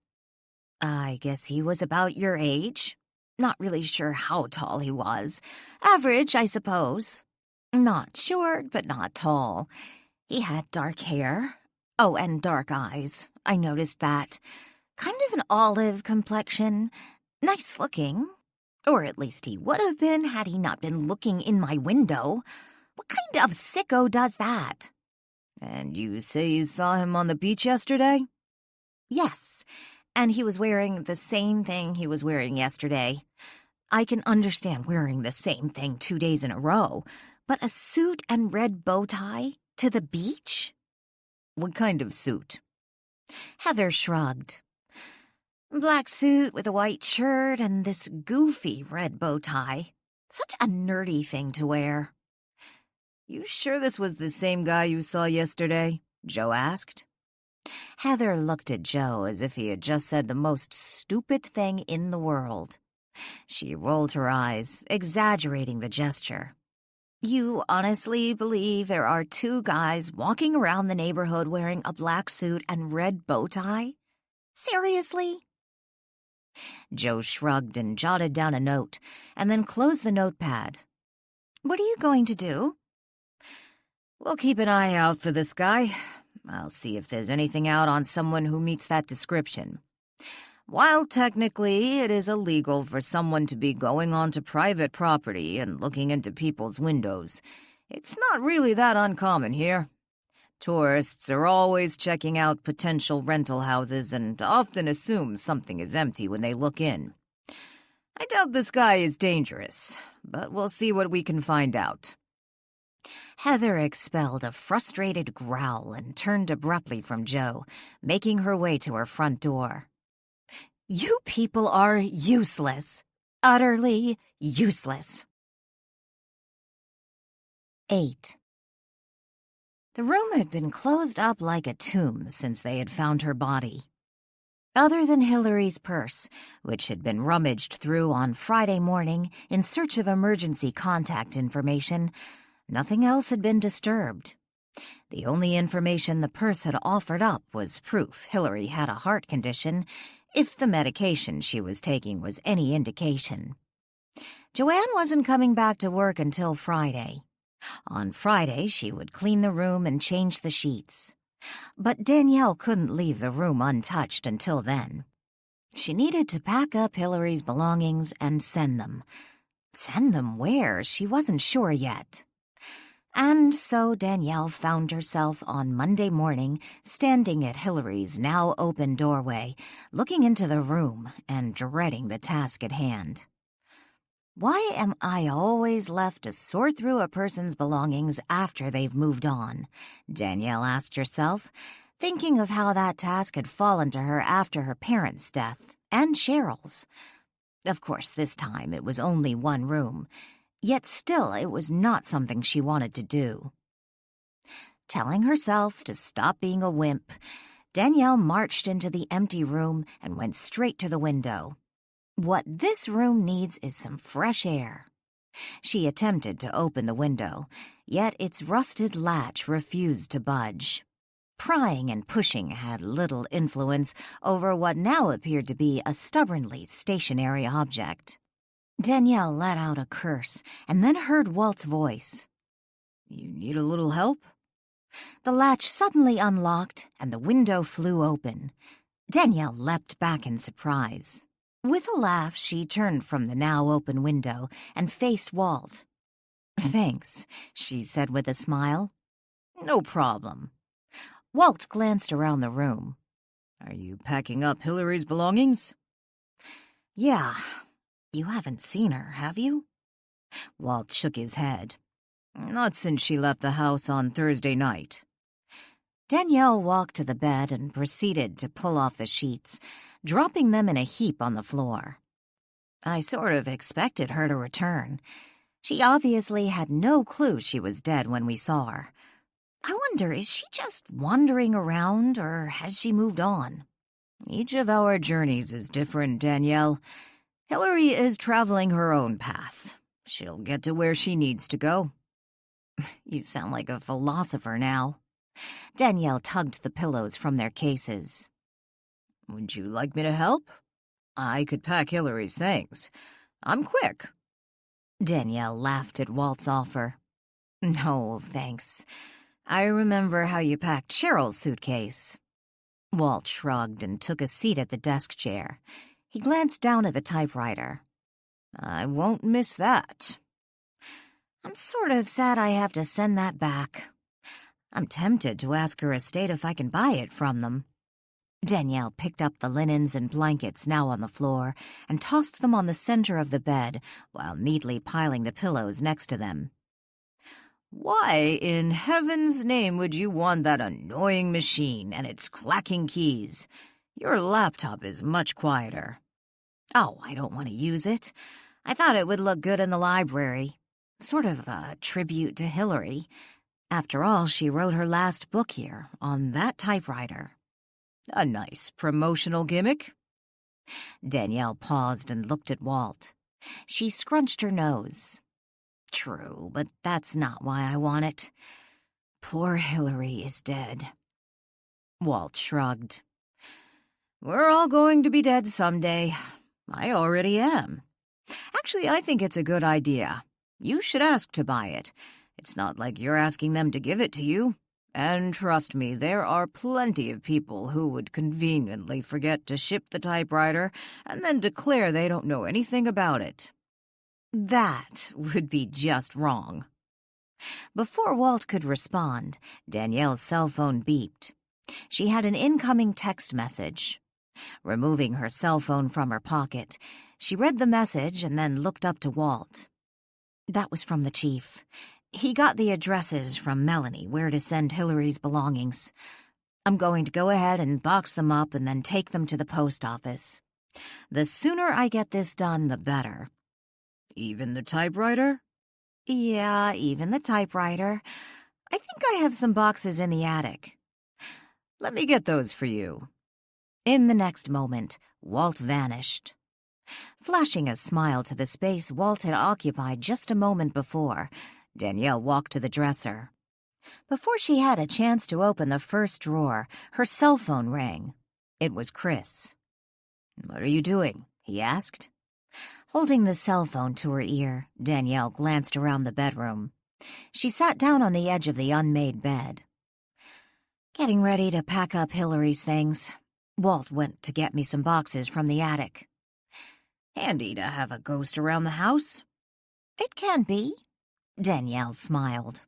"I guess he was about your age. Not really sure how tall he was. Average, I suppose. Not short, but not tall. He had dark hair. Oh, and dark eyes. I noticed that. Kind of an olive complexion. Nice looking. Or at least he would have been had he not been looking in my window. What kind of sicko does that?" "And you say you saw him on the beach yesterday?" "Yes, and he was wearing the same thing he was wearing yesterday. I can understand wearing the same thing 2 days in a row, but a suit and red bow tie to the beach?" "What kind of suit?" Heather shrugged. "Black suit with a white shirt and this goofy red bow tie. Such a nerdy thing to wear." "You sure this was the same guy you saw yesterday?" Joe asked. Heather looked at Joe as if he had just said the most stupid thing in the world. She rolled her eyes, exaggerating the gesture. "You honestly believe there are 2 guys walking around the neighborhood wearing a black suit and red bow tie? Seriously?" Joe shrugged and jotted down a note, and then closed the notepad. "What are you going to do?" "We'll keep an eye out for this guy. I'll see if there's anything out on someone who meets that description. While technically it is illegal for someone to be going onto private property and looking into people's windows, It's not really that uncommon here. Tourists are always checking out potential rental houses and often assume something is empty when they look in. I doubt this guy is dangerous, but we'll see what we can find out." Heather expelled a frustrated growl and turned abruptly from Joe, making her way to her front door. "You people are useless. Utterly useless." 8. The room had been closed up like a tomb since they had found her body. Other than Hillary's purse, which had been rummaged through on Friday morning in search of emergency contact information, nothing else had been disturbed. The only information the purse had offered up was proof Hillary had a heart condition, if the medication she was taking was any indication. Joanne wasn't coming back to work until Friday. On Friday, she would clean the room and change the sheets. But Danielle couldn't leave the room untouched until then. She needed to pack up Hillary's belongings and send them. Send them where? She wasn't sure yet. And so Danielle found herself on Monday morning standing at Hillary's now open doorway, looking into the room and dreading the task at hand. Why am I always left to sort through a person's belongings after they've moved on? Danielle asked herself, thinking of how that task had fallen to her after her parents' death, and Cheryl's. Of course, this time it was only one room, yet still it was not something she wanted to do. Telling herself to stop being a wimp, Danielle marched into the empty room and went straight to the window. What this room needs is some fresh air. She attempted to open the window, yet its rusted latch refused to budge. Prying and pushing had little influence over what now appeared to be a stubbornly stationary object. Danielle let out a curse and then heard Walt's voice. "You need a little help?" The latch suddenly unlocked and the window flew open. Danielle leapt back in surprise. With a laugh, she turned from the now open window and faced Walt. "Thanks," she said with a smile. "No problem." Walt glanced around the room. "Are you packing up Hillary's belongings?" "Yeah. You haven't seen her, have you?" Walt shook his head. "Not since she left the house on Thursday night." Danielle walked to the bed and proceeded to pull off the sheets, dropping them in a heap on the floor. I sort of expected her to return. She obviously had no clue she was dead when we saw her. I wonder, is she just wandering around, or has she moved on? "Each of our journeys is different, Danielle. Hillary is traveling her own path. She'll get to where she needs to go." You sound like a philosopher now. Danielle tugged the pillows from their cases. "Would you like me to help? I could pack Hillary's things. I'm quick." Danielle laughed at Walt's offer. "No, thanks. I remember how you packed Cheryl's suitcase." Walt shrugged and took a seat at the desk chair. He glanced down at the typewriter. "I won't miss that." "I'm sort of sad I have to send that back. I'm tempted to ask her estate if I can buy it from them." Danielle picked up the linens and blankets now on the floor and tossed them on the center of the bed while neatly piling the pillows next to them. "Why in heaven's name would you want that annoying machine and its clacking keys? Your laptop is much quieter." "Oh, I don't want to use it. I thought it would look good in the library. Sort of a tribute to Hillary. After all, she wrote her last book here, on that typewriter." "A nice promotional gimmick." Danielle paused and looked at Walt. She scrunched her nose. "True, but that's not why I want it. Poor Hillary is dead." Walt shrugged. "We're all going to be dead someday. I already am. Actually, I think it's a good idea. You should ask to buy it. It's not like you're asking them to give it to you. And trust me, there are plenty of people who would conveniently forget to ship the typewriter and then declare they don't know anything about it." "That would be just wrong." Before Walt could respond, Danielle's cell phone beeped. She had an incoming text message. Removing her cell phone from her pocket, she read the message and then looked up to Walt. That was from the chief. He got the addresses from Melanie where to send Hillary's belongings. I'm going to go ahead and box them up and then take them to the post office. The sooner I get this done, the better. Even the typewriter? Yeah, even the typewriter. I think I have some boxes in the attic. Let me get those for you. In the next moment, Walt vanished. Flashing a smile to the space Walt had occupied just a moment before, Danielle walked to the dresser. Before she had a chance to open the first drawer, her cell phone rang. It was Chris. "What are you doing?" he asked. Holding the cell phone to her ear, Danielle glanced around the bedroom. She sat down on the edge of the unmade bed. Getting ready to pack up Hillary's things. Walt went to get me some boxes from the attic. Handy to have a ghost around the house. It can be. Danielle smiled.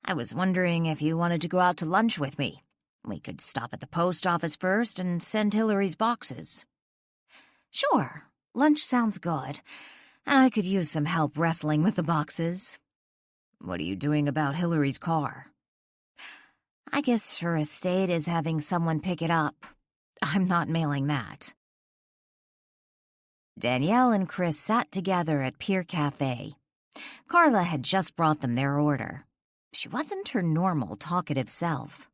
I was wondering if you wanted to go out to lunch with me. We could stop at the post office first and send Hillary's boxes. Sure, lunch sounds good, and I could use some help wrestling with the boxes. What are you doing about Hillary's car? I guess her estate is having someone pick it up. I'm not mailing that. Danielle and Chris sat together at Pier Cafe. Carla had just brought them their order. She wasn't her normal talkative self.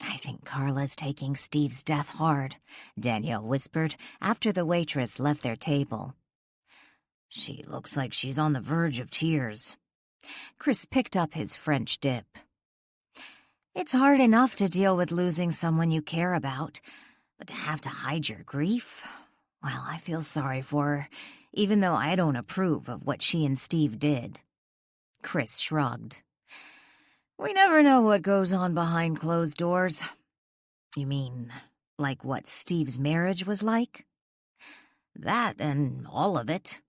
I think Carla's taking Steve's death hard, Danielle whispered after the waitress left their table. She looks like she's on the verge of tears. Chris picked up his French dip. It's hard enough to deal with losing someone you care about, but to have to hide your grief? Well, I feel sorry for her, even though I don't approve of what she and Steve did. Chris shrugged. We never know what goes on behind closed doors. You mean, like what Steve's marriage was like? That and all of it.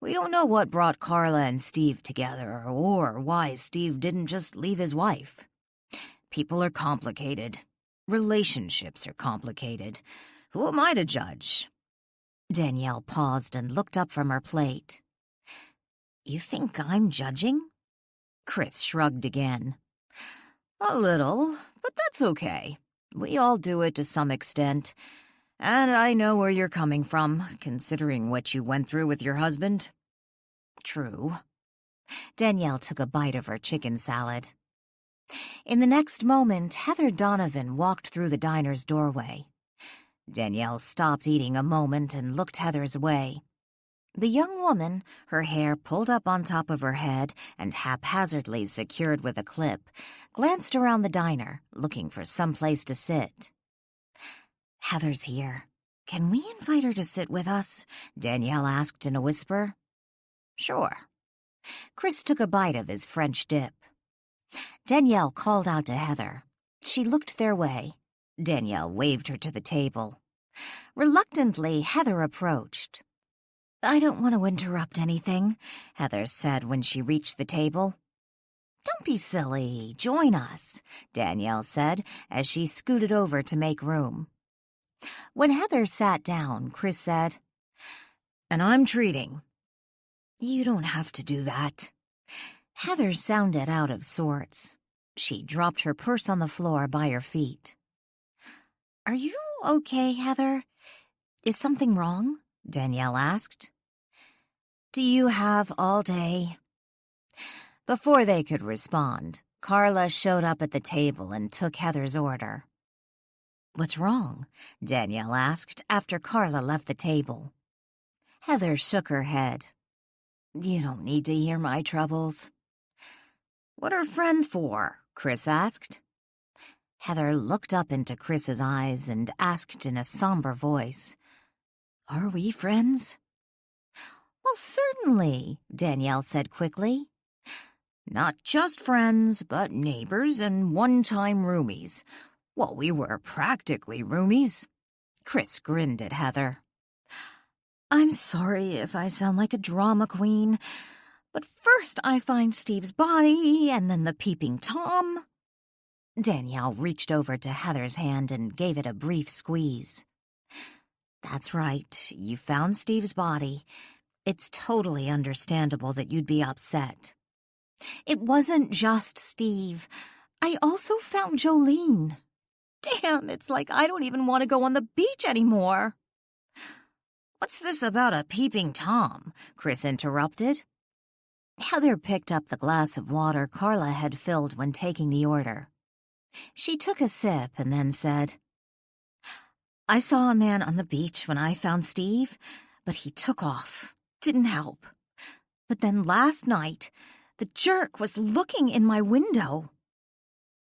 We don't know what brought Carla and Steve together, or why Steve didn't just leave his wife. People are complicated. Relationships are complicated. Who am I to judge? Danielle paused and looked up from her plate. You think I'm judging? Chris shrugged again. A little, but that's okay. We all do it to some extent. And I know where you're coming from, considering what you went through with your husband. True. Danielle took a bite of her chicken salad. In the next moment, Heather Donovan walked through the diner's doorway. Danielle stopped eating a moment and looked Heather's way. The young woman, her hair pulled up on top of her head and haphazardly secured with a clip, glanced around the diner, looking for some place to sit. Heather's here. Can we invite her to sit with us? Danielle asked in a whisper. Sure. Chris took a bite of his French dip. Danielle called out to Heather. She looked their way. Danielle waved her to the table. Reluctantly, Heather approached. I don't want to interrupt anything, Heather said when she reached the table. Don't be silly. Join us, Danielle said as she scooted over to make room. When Heather sat down, Chris said, And I'm treating. You don't have to do that. Heather sounded out of sorts. She dropped her purse on the floor by her feet. Are you okay, Heather? Is something wrong? Danielle asked. Do you have all day? Before they could respond, Carla showed up at the table and took Heather's order. What's wrong? Danielle asked after Carla left the table. Heather shook her head. You don't need to hear my troubles. What are friends for? Chris asked. Heather looked up into Chris's eyes and asked in a somber voice, Are we friends? Well, certainly, Danielle said quickly. Not just friends, but neighbors and one-time roomies. Well, we were practically roomies. Chris grinned at Heather. I'm sorry if I sound like a drama queen, But first I find Steve's body, and then the peeping Tom. Danielle reached over to Heather's hand and gave it a brief squeeze. That's right, you found Steve's body. It's totally understandable that you'd be upset. It wasn't just Steve. I also found Jolene. Damn, it's like I don't even want to go on the beach anymore. What's this about a peeping Tom? Chris interrupted. Heather picked up the glass of water Carla had filled when taking the order. She took a sip and then said, I saw a man on the beach when I found Steve, but he took off. Didn't help. But then last night, the jerk was looking in my window.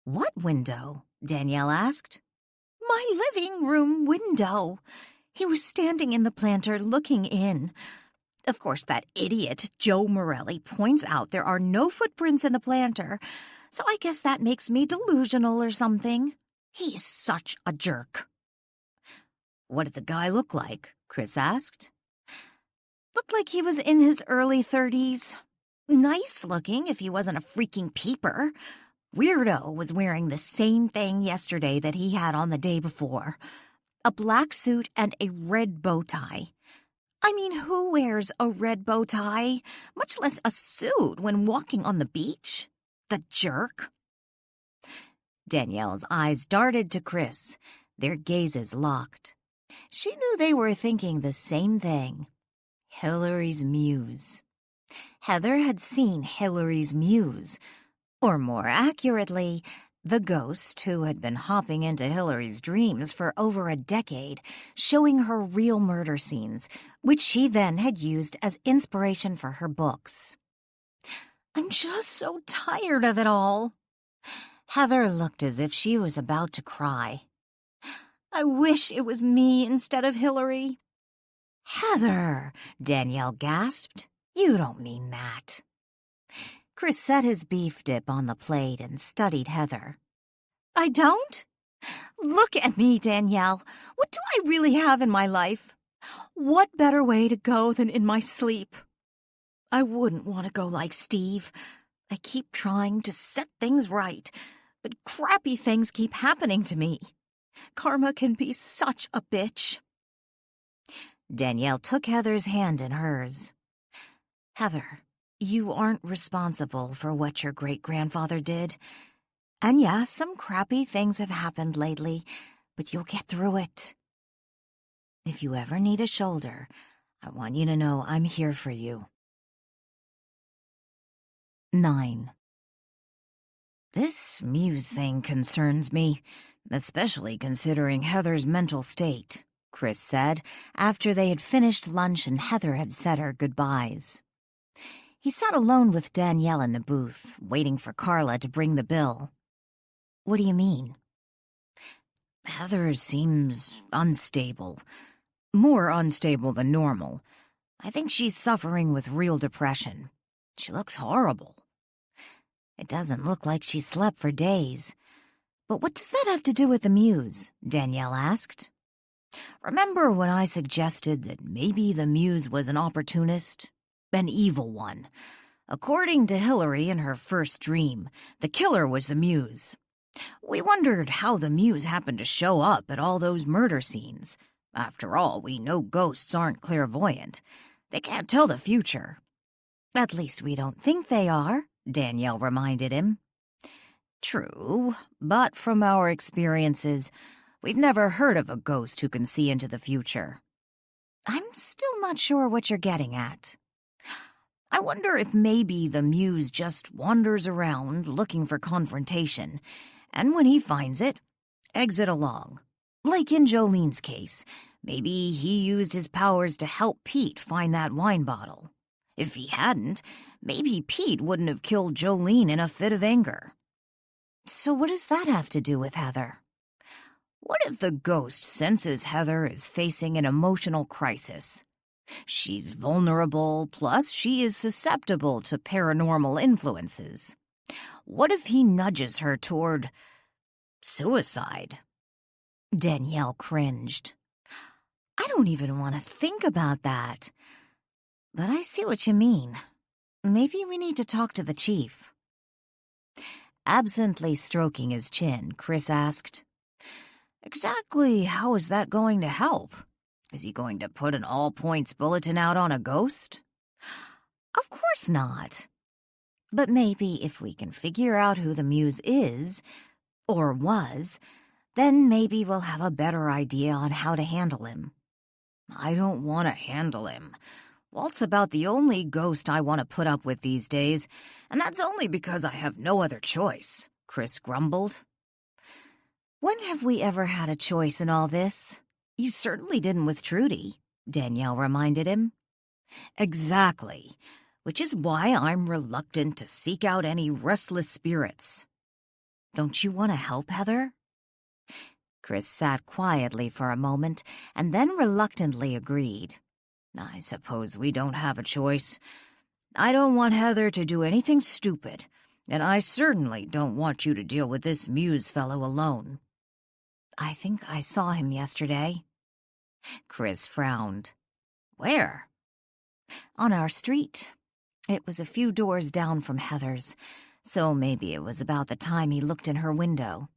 What window? Danielle asked. My living room window. He was standing in the planter looking in. Of course, that idiot, Joe Morelli, points out there are no footprints in the planter, so I guess that makes me delusional or something. He is such a jerk. What did the guy look like? Chris asked. Looked like he was in his early 30s. Nice looking if he wasn't a freaking peeper. Weirdo was wearing the same thing yesterday that he had on the day before. A black suit and a red bow tie. I mean, who wears a red bow tie, much less a suit, when walking on the beach? The jerk. Danielle's eyes darted to Chris, their gazes locked. She knew they were thinking the same thing. Hillary's Muse. Heather had seen Hillary's Muse, or more accurately, the ghost who had been hopping into Hillary's dreams for over a decade, showing her real murder scenes, which she then had used as inspiration for her books. I'm just so tired of it all. Heather looked as if she was about to cry. I wish it was me instead of Hillary. Heather, Danielle gasped. You don't mean that. Chris set his beef dip on the plate and studied Heather. I don't? Look at me, Danielle. What do I really have in my life? What better way to go than in my sleep? I wouldn't want to go like Steve. I keep trying to set things right, but crappy things keep happening to me. Karma can be such a bitch. Danielle took Heather's hand in hers. Heather, you aren't responsible for what your great-grandfather did. And yeah, some crappy things have happened lately, but you'll get through it. If you ever need a shoulder, I want you to know I'm here for you. 9. This Muse thing concerns me, especially considering Heather's mental state, Chris said, after they had finished lunch and Heather had said her goodbyes. He sat alone with Danielle in the booth, waiting for Carla to bring the bill. What do you mean? Heather seems unstable. More unstable than normal. I think she's suffering with real depression. She looks horrible. It doesn't look like she slept for days. But what does that have to do with the Muse? Danielle asked. Remember when I suggested that maybe the Muse was an opportunist? An evil one. According to Hillary in her first dream, the killer was the Muse. We wondered how the Muse happened to show up at all those murder scenes. After all, we know ghosts aren't clairvoyant. They can't tell the future. At least we don't think they are, Danielle reminded him. True, but from our experiences, we've never heard of a ghost who can see into the future. I'm still not sure what you're getting at. I wonder if maybe the Muse just wanders around looking for confrontation, and when he finds it, eggs it along. Like in Jolene's case, maybe he used his powers to help Pete find that wine bottle. If he hadn't, maybe Pete wouldn't have killed Jolene in a fit of anger. So what does that have to do with Heather? What if the ghost senses Heather is facing an emotional crisis? She's vulnerable, plus she is susceptible to paranormal influences. What if he nudges her toward suicide? Danielle cringed. I don't even want to think about that. But I see what you mean. Maybe we need to talk to the chief. Absently stroking his chin, Chris asked, "Exactly how is that going to help? Is he going to put an all-points bulletin out on a ghost?" "Of course not. But maybe if we can figure out who the Muse is, or was, then maybe we'll have a better idea on how to handle him." "I don't want to handle him. Walt's about the only ghost I want to put up with these days, and that's only because I have no other choice," Chris grumbled. "When have we ever had a choice in all this? You certainly didn't with Trudy," Danielle reminded him. "Exactly, which is why I'm reluctant to seek out any restless spirits." "Don't you want to help, Heather?" Chris sat quietly for a moment and then reluctantly agreed. "I suppose we don't have a choice. I don't want Heather to do anything stupid, and I certainly don't want you to deal with this Muse fellow alone." "I think I saw him yesterday." Chris frowned. "Where?" "On our street. It was a few doors down from Heather's, so maybe it was about the time he looked in her window."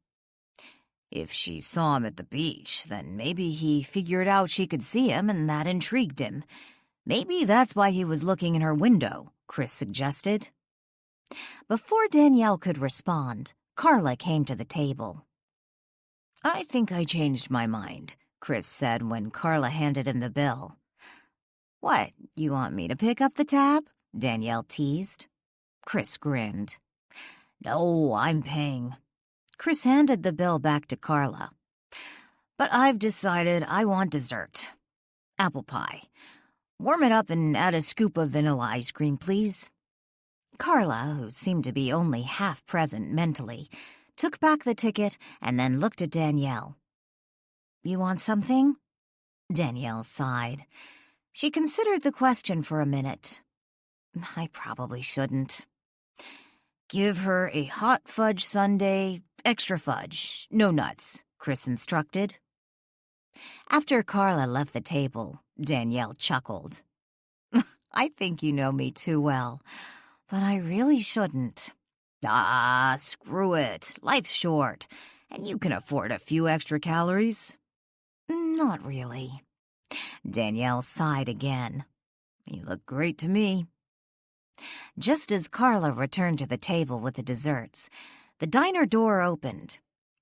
"If she saw him at the beach, then maybe he figured out she could see him and that intrigued him. Maybe that's why he was looking in her window," Chris suggested. Before Danielle could respond, Carla came to the table. "I think I changed my mind," Chris said when Carla handed him the bill. "What, you want me to pick up the tab?" Danielle teased. Chris grinned. "No, I'm paying." Chris handed the bill back to Carla. "But I've decided I want dessert. Apple pie. Warm it up and add a scoop of vanilla ice cream, please." Carla, who seemed to be only half present mentally, took back the ticket and then looked at Danielle. "You want something?" Danielle sighed. She considered the question for a minute. "I probably shouldn't." "Give her a hot fudge sundae, extra fudge, no nuts," Chris instructed. After Carla left the table, Danielle chuckled. "I think you know me too well, but I really shouldn't." "Ah, screw it. Life's short, and you can afford a few extra calories." "Not really." Danielle sighed again. "You look great to me." Just as Carla returned to the table with the desserts, the diner door opened.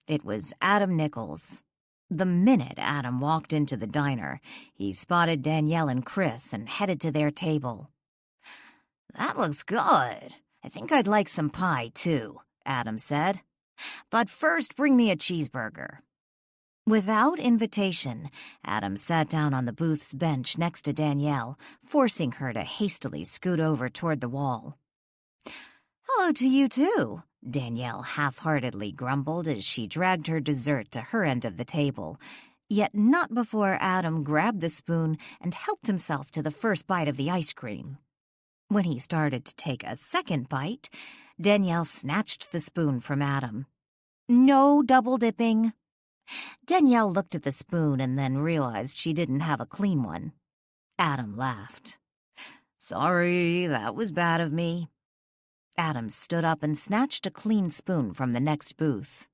It was Adam Nichols. The minute Adam walked into the diner, he spotted Danielle and Chris and headed to their table. "That looks good. I think I'd like some pie, too," Adam said. "But first, bring me a cheeseburger." Without invitation, Adam sat down on the booth's bench next to Danielle, forcing her to hastily scoot over toward the wall. "Hello to you, too," Danielle half-heartedly grumbled as she dragged her dessert to her end of the table, yet not before Adam grabbed the spoon and helped himself to the first bite of the ice cream. When he started to take a second bite, Danielle snatched the spoon from Adam. "No double dipping." Danielle looked at the spoon and then realized she didn't have a clean one. Adam laughed. "Sorry, that was bad of me." Adam stood up and snatched a clean spoon from the next booth.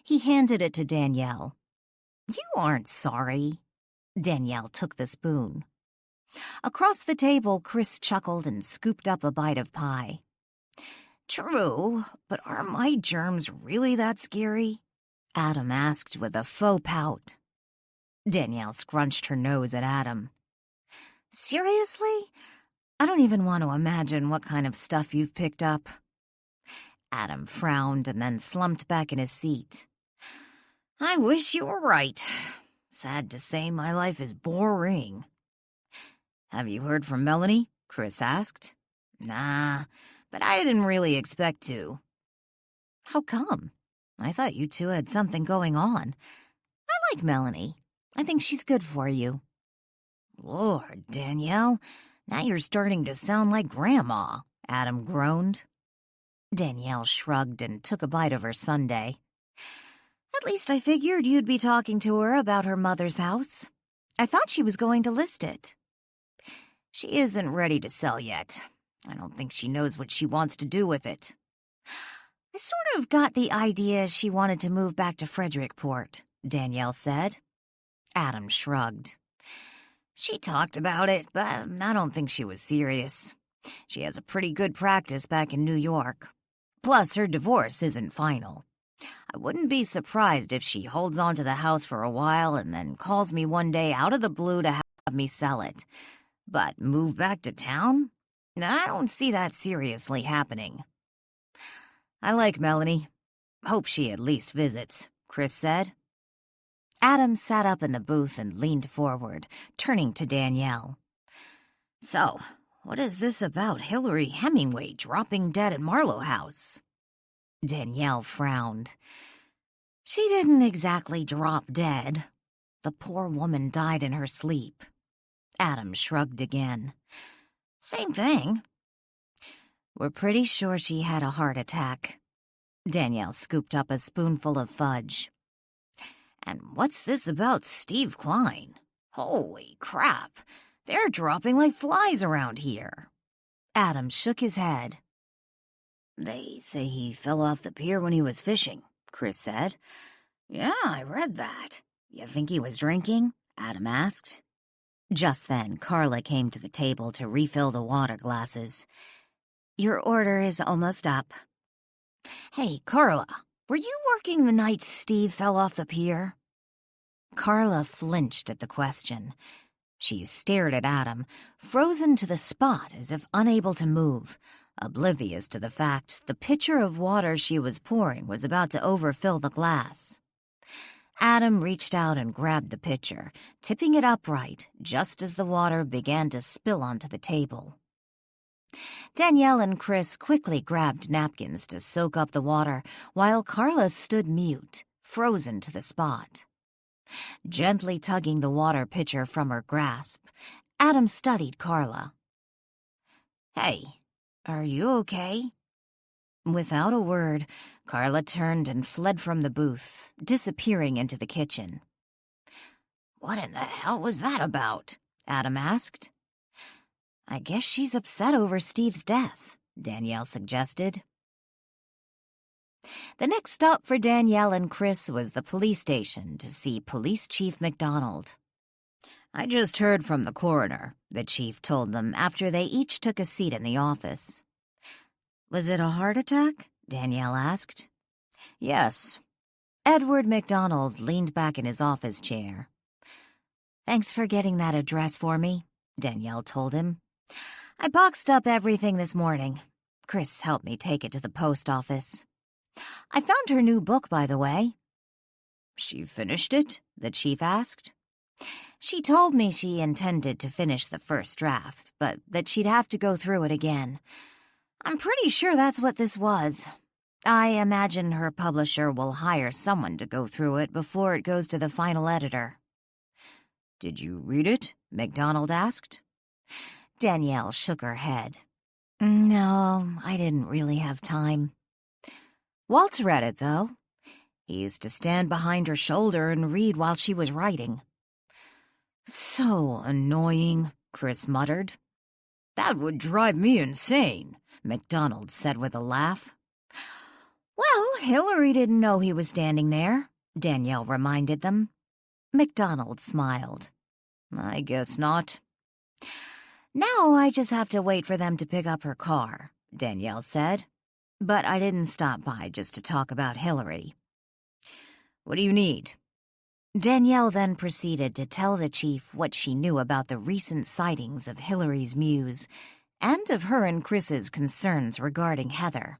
He handed it to Danielle. "You aren't sorry." Danielle took the spoon. Across the table, Chris chuckled and scooped up a bite of pie. "True, but are my germs really that scary?" Adam asked with a faux pout. Danielle scrunched her nose at Adam. "Seriously? I don't even want to imagine what kind of stuff you've picked up." Adam frowned and then slumped back in his seat. "I wish you were right. Sad to say my life is boring." "Have you heard from Melanie?" Chris asked. "Nah, but I didn't really expect to." "How come? I thought you two had something going on. I like Melanie. I think she's good for you." "Lord, Danielle, now you're starting to sound like Grandma," Adam groaned. Danielle shrugged and took a bite of her sundae. "At least I figured you'd be talking to her about her mother's house. I thought she was going to list it." "She isn't ready to sell yet. I don't think she knows what she wants to do with it. I sort of got the idea she wanted to move back to Frederickport, Danielle said. Adam shrugged. She talked about it, but I don't think she was serious. She has a pretty good practice back in New York. Plus, her divorce isn't final. I wouldn't be surprised if she holds on to the house for a while and then calls me one day out of the blue to have me sell it. But move back to town? I don't see that seriously happening. I like Melanie. Hope she at least visits, Chris said. Adam sat up in the booth and leaned forward, turning to Danielle. So, what is this about Hillary Hemingway dropping dead at Marlow House? Danielle frowned. She didn't exactly drop dead. The poor woman died in her sleep. Adam shrugged again. Same thing. We're pretty sure she had a heart attack. Danielle scooped up a spoonful of fudge. And what's this about Steve Klein? Holy crap, they're dropping like flies around here. Adam shook his head. They say he fell off the pier when he was fishing, Chris said. Yeah, I read that. You think he was drinking? Adam asked. Just then, Carla came to the table to refill the water glasses. Your order is almost up. Hey, Carla, were you working the night Steve fell off the pier? Carla flinched at the question. She stared at Adam, frozen to the spot as if unable to move, oblivious to the fact the pitcher of water she was pouring was about to overfill the glass. Adam reached out and grabbed the pitcher, tipping it upright just as the water began to spill onto the table. Danielle and Chris quickly grabbed napkins to soak up the water, while Carla stood mute, frozen to the spot. Gently tugging the water pitcher from her grasp, Adam studied Carla. Hey, are you okay? Without a word, Carla turned and fled from the booth, disappearing into the kitchen. What in the hell was that about? Adam asked. I guess she's upset over Steve's death, Danielle suggested. The next stop for Danielle and Chris was the police station to see Police Chief McDonald. I just heard from the coroner, the chief told them after they each took a seat in the office. Was it a heart attack? Danielle asked. Yes. Edward McDonald leaned back in his office chair. Thanks for getting that address for me, Danielle told him. I boxed up everything this morning. Chris helped me take it to the post office. I found her new book, by the way. She finished it? The chief asked. She told me she intended to finish the first draft, but that she'd have to go through it again. I'm pretty sure that's what this was. I imagine her publisher will hire someone to go through it before it goes to the final editor. Did you read it? McDonald asked. Danielle shook her head. No, I didn't really have time. Walt read it, though. He used to stand behind her shoulder and read while she was writing. So annoying, Chris muttered. That would drive me insane, McDonald said with a laugh. Well, Hillary didn't know he was standing there, Danielle reminded them. McDonald smiled. I guess not. Now I just have to wait for them to pick up her car, Danielle said. But I didn't stop by just to talk about Hillary. What do you need? Danielle then proceeded to tell the chief what she knew about the recent sightings of Hillary's Muse and of her and Chris's concerns regarding Heather.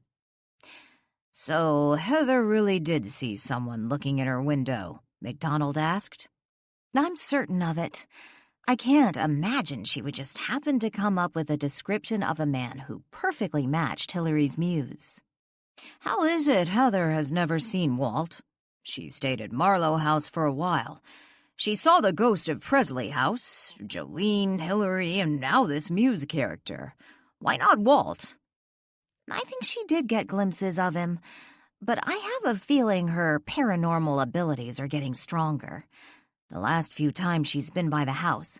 So Heather really did see someone looking in her window, McDonald asked. I'm certain of it. I can't imagine she would just happen to come up with a description of a man who perfectly matched Hillary's Muse. How is it Heather has never seen Walt? She stayed at Marlow House for a while. She saw the ghost of Presley House, Jolene, Hillary, and now this Muse character. Why not Walt? I think she did get glimpses of him, but I have a feeling her paranormal abilities are getting stronger. The last few times she's been by the house,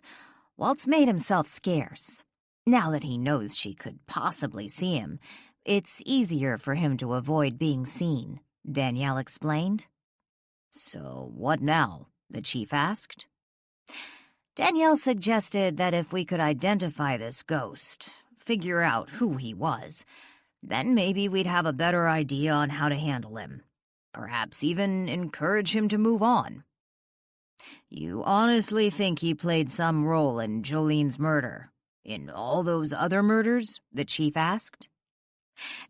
Walt's made himself scarce. Now that he knows she could possibly see him, it's easier for him to avoid being seen, Danielle explained. So what now? The chief asked. Danielle suggested that if we could identify this ghost, figure out who he was, then maybe we'd have a better idea on how to handle him. Perhaps even encourage him to move on. You honestly think he played some role in Jolene's murder? In all those other murders? The chief asked.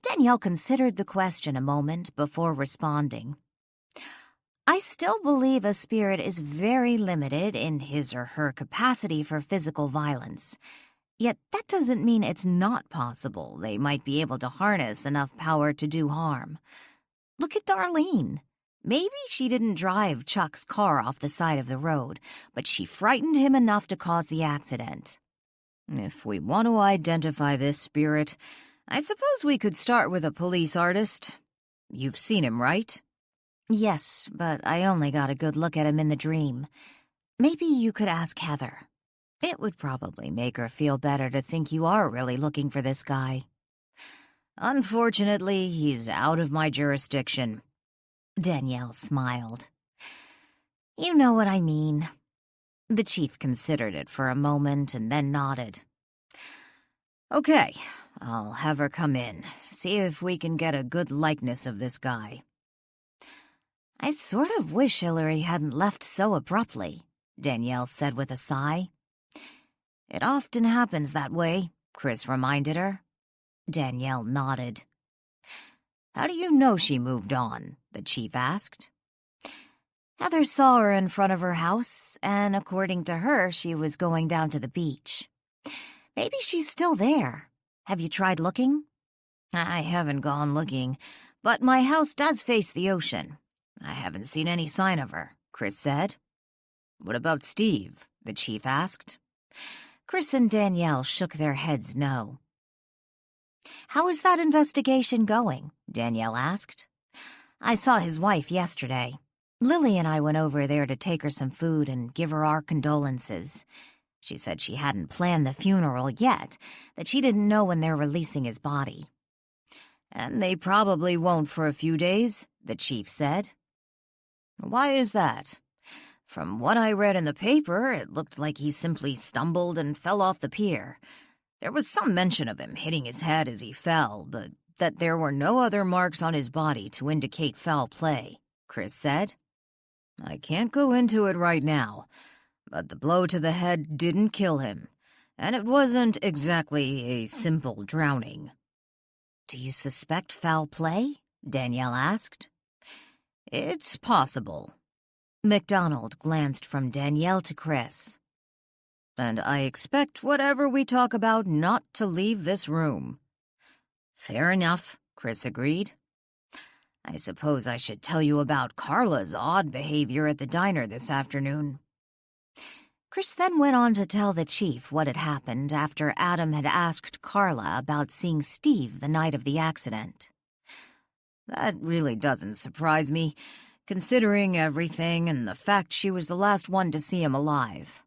Danielle considered the question a moment before responding. I still believe a spirit is very limited in his or her capacity for physical violence. Yet that doesn't mean it's not possible they might be able to harness enough power to do harm. Look at Darlene. Maybe she didn't drive Chuck's car off the side of the road, but she frightened him enough to cause the accident. If we want to identify this spirit, I suppose we could start with a police artist. You've seen him, right? Yes, but I only got a good look at him in the dream. Maybe you could ask Heather. It would probably make her feel better to think you are really looking for this guy. Unfortunately, he's out of my jurisdiction. Danielle smiled. You know what I mean. The chief considered it for a moment and then nodded. Okay, I'll have her come in, see if we can get a good likeness of this guy. I sort of wish Hillary hadn't left so abruptly, Danielle said with a sigh. It often happens that way, Chris reminded her. Danielle nodded. How do you know she moved on? The chief asked. Heather saw her in front of her house, and according to her, she was going down to the beach. Maybe she's still there. Have you tried looking? I haven't gone looking, but my house does face the ocean. I haven't seen any sign of her, Chris said. What about Steve? The chief asked. Chris and Danielle shook their heads no. How is that investigation going? Danielle asked. I saw his wife yesterday. Lily and I went over there to take her some food and give her our condolences. She said she hadn't planned the funeral yet, that she didn't know when they're releasing his body. And they probably won't for a few days, the chief said. Why is that? From what I read in the paper, it looked like he simply stumbled and fell off the pier. There was some mention of him hitting his head as he fell, but that there were no other marks on his body to indicate foul play, Chris said. I can't go into it right now, but the blow to the head didn't kill him, and it wasn't exactly a simple drowning. Do you suspect foul play? Danielle asked. It's possible. MacDonald glanced from Danielle to Chris. And I expect whatever we talk about not to leave this room. Fair enough, Chris agreed. I suppose I should tell you about Carla's odd behavior at the diner this afternoon. Chris then went on to tell the chief what had happened after Adam had asked Carla about seeing Steve the night of the accident. That really doesn't surprise me, considering everything and the fact she was the last one to see him alive.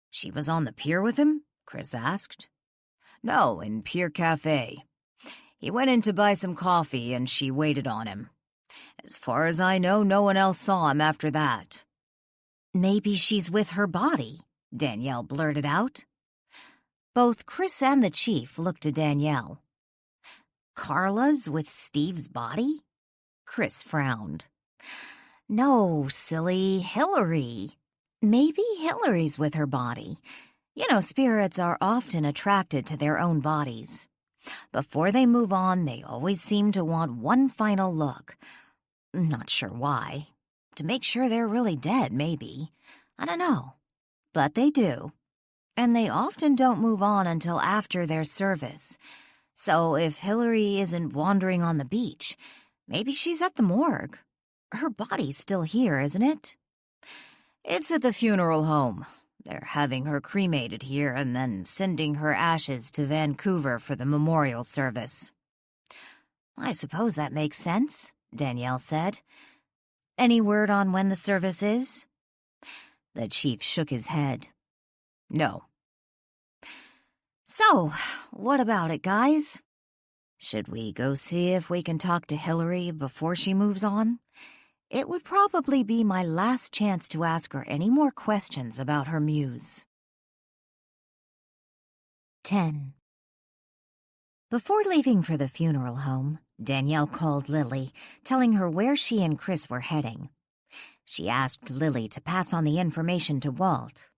She was on the pier with him? Chris asked. No, in Pier Cafe. He went in to buy some coffee and she waited on him. As far as I know, no one else saw him after that. Maybe she's with her body, Danielle blurted out. Both Chris and the chief looked to Danielle. Carla's with Steve's body? Chris frowned. No, silly, Hillary. Maybe Hillary's with her body. You know, spirits are often attracted to their own bodies. Before they move on, they always seem to want one final look. Not sure why. To make sure they're really dead, maybe. I don't know. But they do. And they often don't move on until after their service. So if Hillary isn't wandering on the beach, maybe she's at the morgue. Her body's still here, isn't it? It's at the funeral home. They're having her cremated here and then sending her ashes to Vancouver for the memorial service. I suppose that makes sense, Danielle said. Any word on when the service is? The chief shook his head. No. So, what about it, guys? Should we go see if we can talk to Hillary before she moves on? It would probably be my last chance to ask her any more questions about her muse. 10. Before leaving for the funeral home, Danielle called Lily, telling her where she and Chris were heading. She asked Lily to pass on the information to Walt.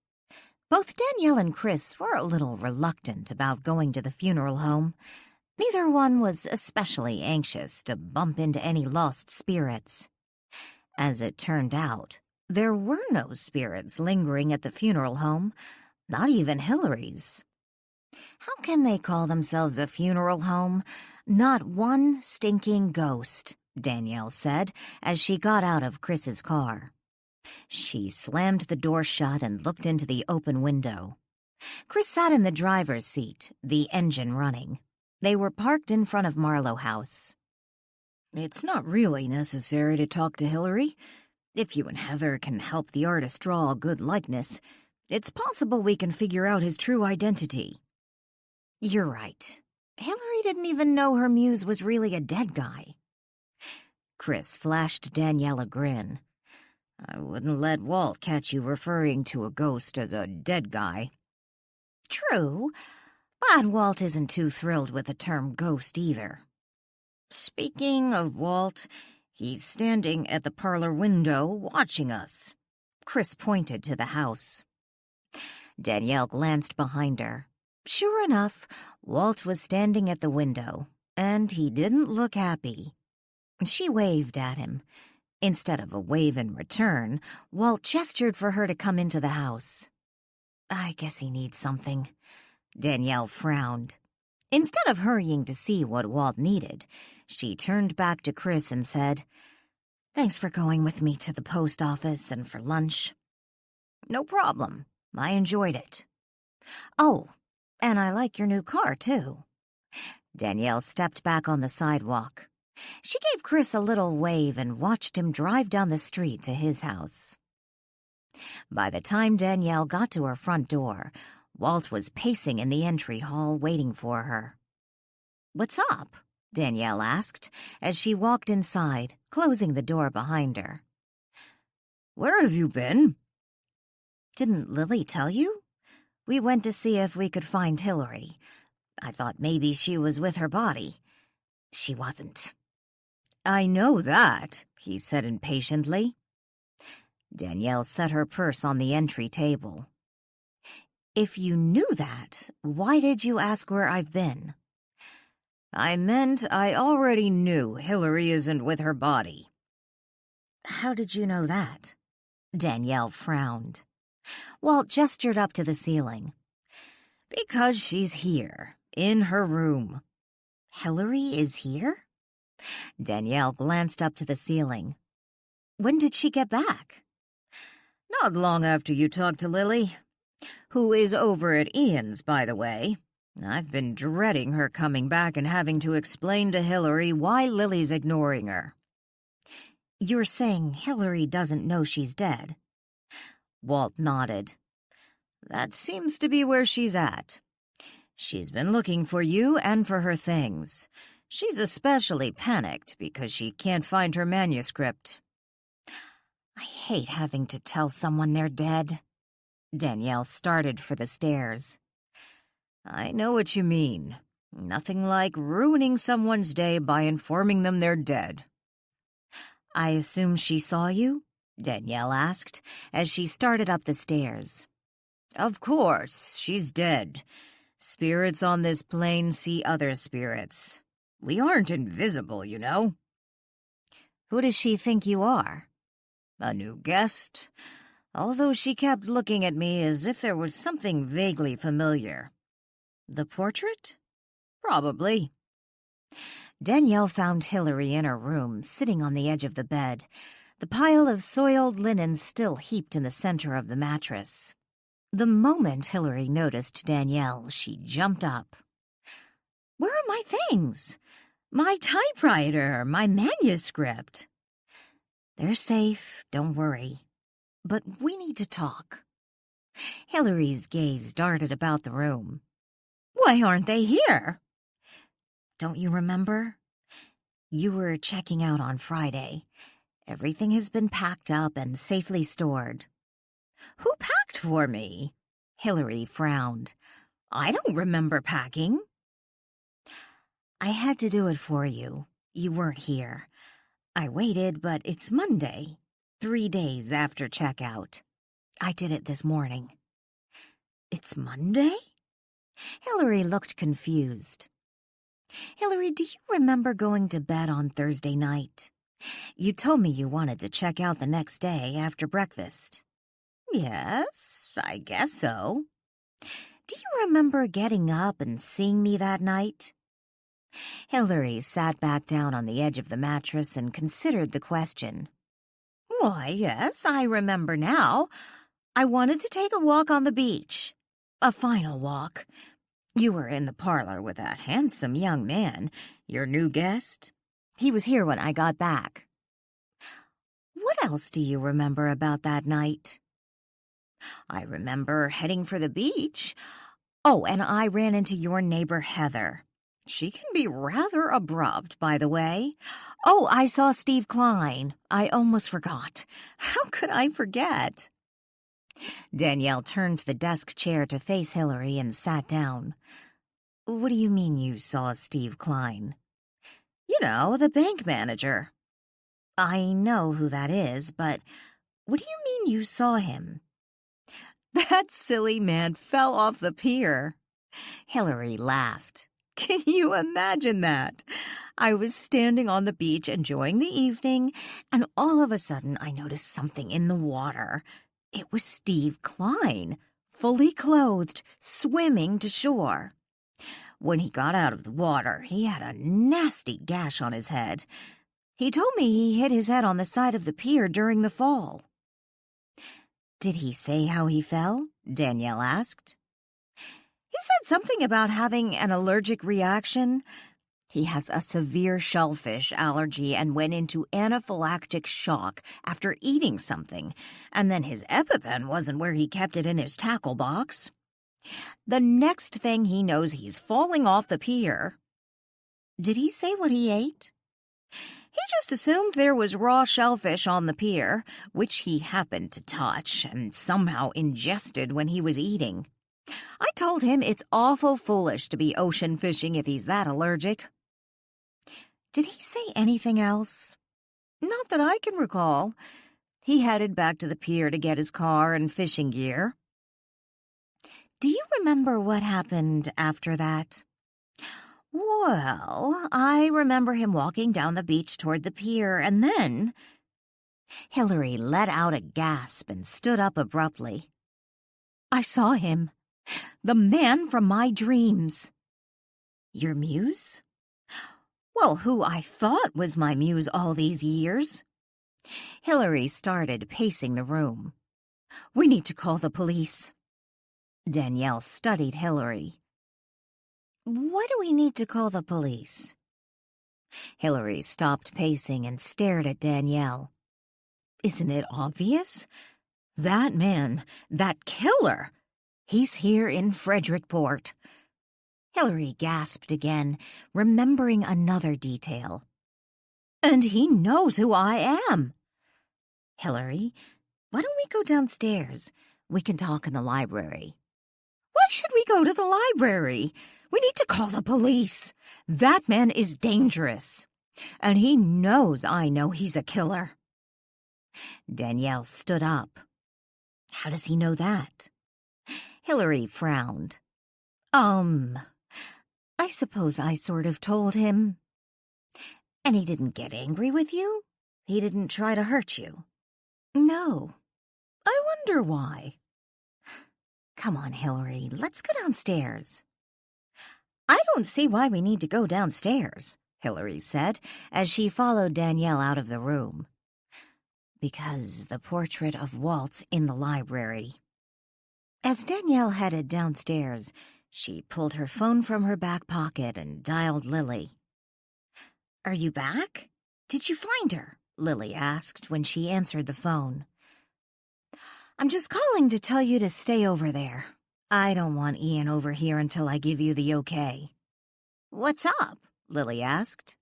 Both Danielle and Chris were a little reluctant about going to the funeral home. Neither one was especially anxious to bump into any lost spirits. As it turned out, there were no spirits lingering at the funeral home, not even Hillary's. How can they call themselves a funeral home? Not one stinking ghost, Danielle said as she got out of Chris's car. She slammed the door shut and looked into the open window. Chris sat in the driver's seat, the engine running. They were parked in front of Marlow House. It's not really necessary to talk to Hillary. If you and Heather can help the artist draw a good likeness, it's possible we can figure out his true identity. You're right. Hillary didn't even know her muse was really a dead guy. Chris flashed Danielle a grin. I wouldn't let Walt catch you referring to a ghost as a dead guy. True, but Walt isn't too thrilled with the term ghost either. Speaking of Walt, he's standing at the parlor window watching us. Chris pointed to the house. Danielle glanced behind her. Sure enough, Walt was standing at the window, and he didn't look happy. She waved at him. Instead of a wave in return, Walt gestured for her to come into the house. I guess he needs something. Danielle frowned. Instead of hurrying to see what Walt needed, she turned back to Chris and said, Thanks for going with me to the post office and for lunch. No problem. I enjoyed it. Oh, and I like your new car, too. Danielle stepped back on the sidewalk. She gave Chris a little wave and watched him drive down the street to his house. By the time Danielle got to her front door, Walt was pacing in the entry hall waiting for her. What's up? Danielle asked as she walked inside, closing the door behind her. Where have you been? Didn't Lily tell you? We went to see if we could find Hillary. I thought maybe she was with her body. She wasn't. I know that, he said impatiently. Danielle set her purse on the entry table. If you knew that, why did you ask where I've been? I meant I already knew Hillary isn't with her body. How did you know that? Danielle frowned. Walt gestured up to the ceiling. Because she's here, in her room. Hillary is here? Danielle glanced up to the ceiling. When did she get back? Not long after you talked to Lily, who is over at Ian's, by the way. I've been dreading her coming back and having to explain to Hillary why Lily's ignoring her. You're saying Hillary doesn't know she's dead? Walt nodded. That seems to be where she's at. She's been looking for you and for her things. She's especially panicked because she can't find her manuscript. I hate having to tell someone they're dead. Danielle started for the stairs. I know what you mean. Nothing like ruining someone's day by informing them they're dead. I assume she saw you? Danielle asked as she started up the stairs. Of course, she's dead. Spirits on this plane see other spirits. We aren't invisible, you know. Who does she think you are? A new guest, although she kept looking at me as if there was something vaguely familiar. The portrait? Probably. Danielle found Hillary in her room, sitting on the edge of the bed, the pile of soiled linen still heaped in the center of the mattress. The moment Hillary noticed Danielle, she jumped up. Where are my things? My typewriter, my manuscript. They're safe, don't worry. But we need to talk. Hillary's gaze darted about the room. Why aren't they here? Don't you remember? You were checking out on Friday. Everything has been packed up and safely stored. Who packed for me? Hillary frowned. I don't remember packing. I had to do it for you. You weren't here. I waited, but it's Monday, 3 days after checkout. I did it this morning. It's Monday? Hillary looked confused. Hillary, do you remember going to bed on Thursday night? You told me you wanted to check out the next day after breakfast. Yes, I guess so. Do you remember getting up and seeing me that night? Hillary sat back down on the edge of the mattress and considered the question. Why, yes, I remember now. I wanted to take a walk on the beach. A final walk. You were in the parlor with that handsome young man, your new guest. He was here when I got back. What else do you remember about that night? I remember heading for the beach. Oh, and I ran into your neighbor Heather. She can be rather abrupt, by the way. Oh, I saw Steve Klein. I almost forgot. How could I forget? Danielle turned the desk chair to face Hillary and sat down. What do you mean you saw Steve Klein? You know, the bank manager. I know who that is, but what do you mean you saw him? That silly man fell off the pier. Hillary laughed. Can you imagine that? I was standing on the beach enjoying the evening, and all of a sudden I noticed something in the water. It was Steve Klein, fully clothed, swimming to shore. When he got out of the water, he had a nasty gash on his head. He told me he hit his head on the side of the pier during the fall. Did he say how he fell? Danielle asked. He said something about having an allergic reaction. He has a severe shellfish allergy and went into anaphylactic shock after eating something, and then his EpiPen wasn't where he kept it in his tackle box. The next thing he knows, he's falling off the pier. Did he say what he ate? He just assumed there was raw shellfish on the pier, which he happened to touch and somehow ingested when he was eating. I told him it's awful foolish to be ocean fishing if he's that allergic. Did he say anything else? Not that I can recall. He headed back to the pier to get his car and fishing gear. Do you remember what happened after that? Well, I remember him walking down the beach toward the pier, and then... Hillary let out a gasp and stood up abruptly. I saw him. The man from my dreams. Your muse? Well, who I thought was my muse all these years. Hillary started pacing the room. We need to call the police. Danielle studied Hillary. Why do we need to call the police? Hillary stopped pacing and stared at Danielle. Isn't it obvious? That man, that killer, he's here in Frederickport. Hillary gasped again, remembering another detail. And he knows who I am. Hillary, why don't we go downstairs? We can talk in the library. Why should we go to the library? We need to call the police. That man is dangerous. And he knows I know he's a killer. Danielle stood up. How does he know that? Hillary frowned. I suppose I sort of told him. And he didn't get angry with you? He didn't try to hurt you? No. I wonder why. Come on, Hillary, let's go downstairs. I don't see why we need to go downstairs, Hillary said, as she followed Danielle out of the room. Because the portrait of Walt's in the library. As Danielle headed downstairs, she pulled her phone from her back pocket and dialed Lily. Are you back? Did you find her? Lily asked when she answered the phone. I'm just calling to tell you to stay over there. I don't want Ian over here until I give you the okay. What's up? Lily asked.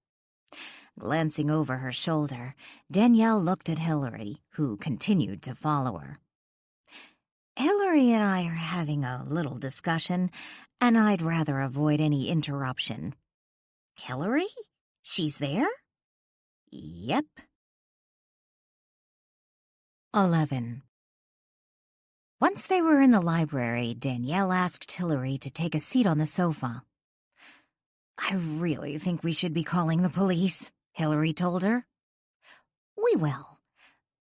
Glancing over her shoulder, Danielle looked at Hillary, who continued to follow her. Hillary and I are having a little discussion, and I'd rather avoid any interruption. Hillary? She's there? Yep. 11. Once they were in the library, Danielle asked Hillary to take a seat on the sofa. I really think we should be calling the police, Hillary told her. We will,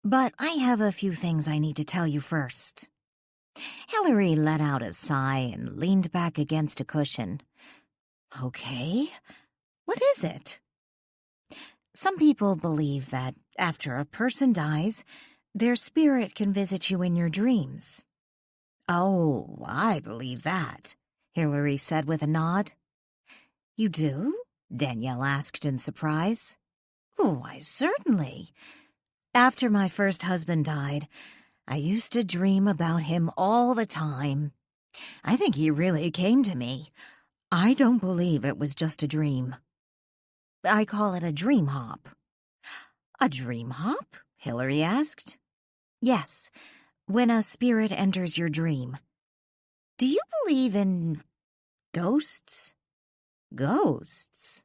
but I have a few things I need to tell you first. Hillary let out a sigh and leaned back against a cushion. Okay, what is it? Some people believe that after a person dies, their spirit can visit you in your dreams. Oh, I believe that, Hillary said with a nod. You do? Danielle asked in surprise. Oh, why, certainly. After my first husband died, I used to dream about him all the time. I think he really came to me. I don't believe it was just a dream. I call it a dream hop. A dream hop? Hillary asked. Yes, when a spirit enters your dream. Do you believe in ghosts? Ghosts?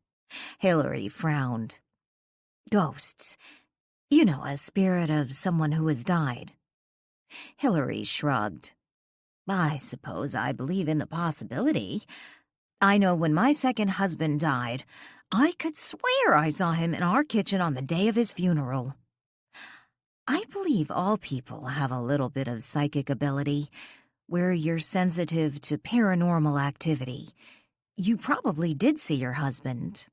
Hillary frowned. Ghosts. You know, a spirit of someone who has died. Hillary shrugged. I suppose I believe in the possibility. I know when my second husband died, I could swear I saw him in our kitchen on the day of his funeral. I believe all people have a little bit of psychic ability, where you're sensitive to paranormal activity. You probably did see your husband.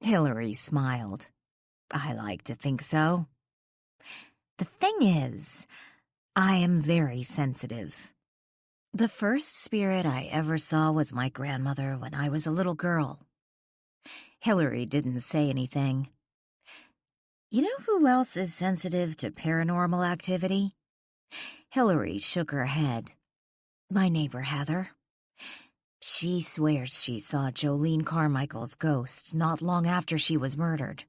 Hillary smiled. I like to think so. The thing is, I am very sensitive. The first spirit I ever saw was my grandmother when I was a little girl. Hillary didn't say anything. You know who else is sensitive to paranormal activity? Hillary shook her head. My neighbor Heather. She swears she saw Jolene Carmichael's ghost not long after she was murdered.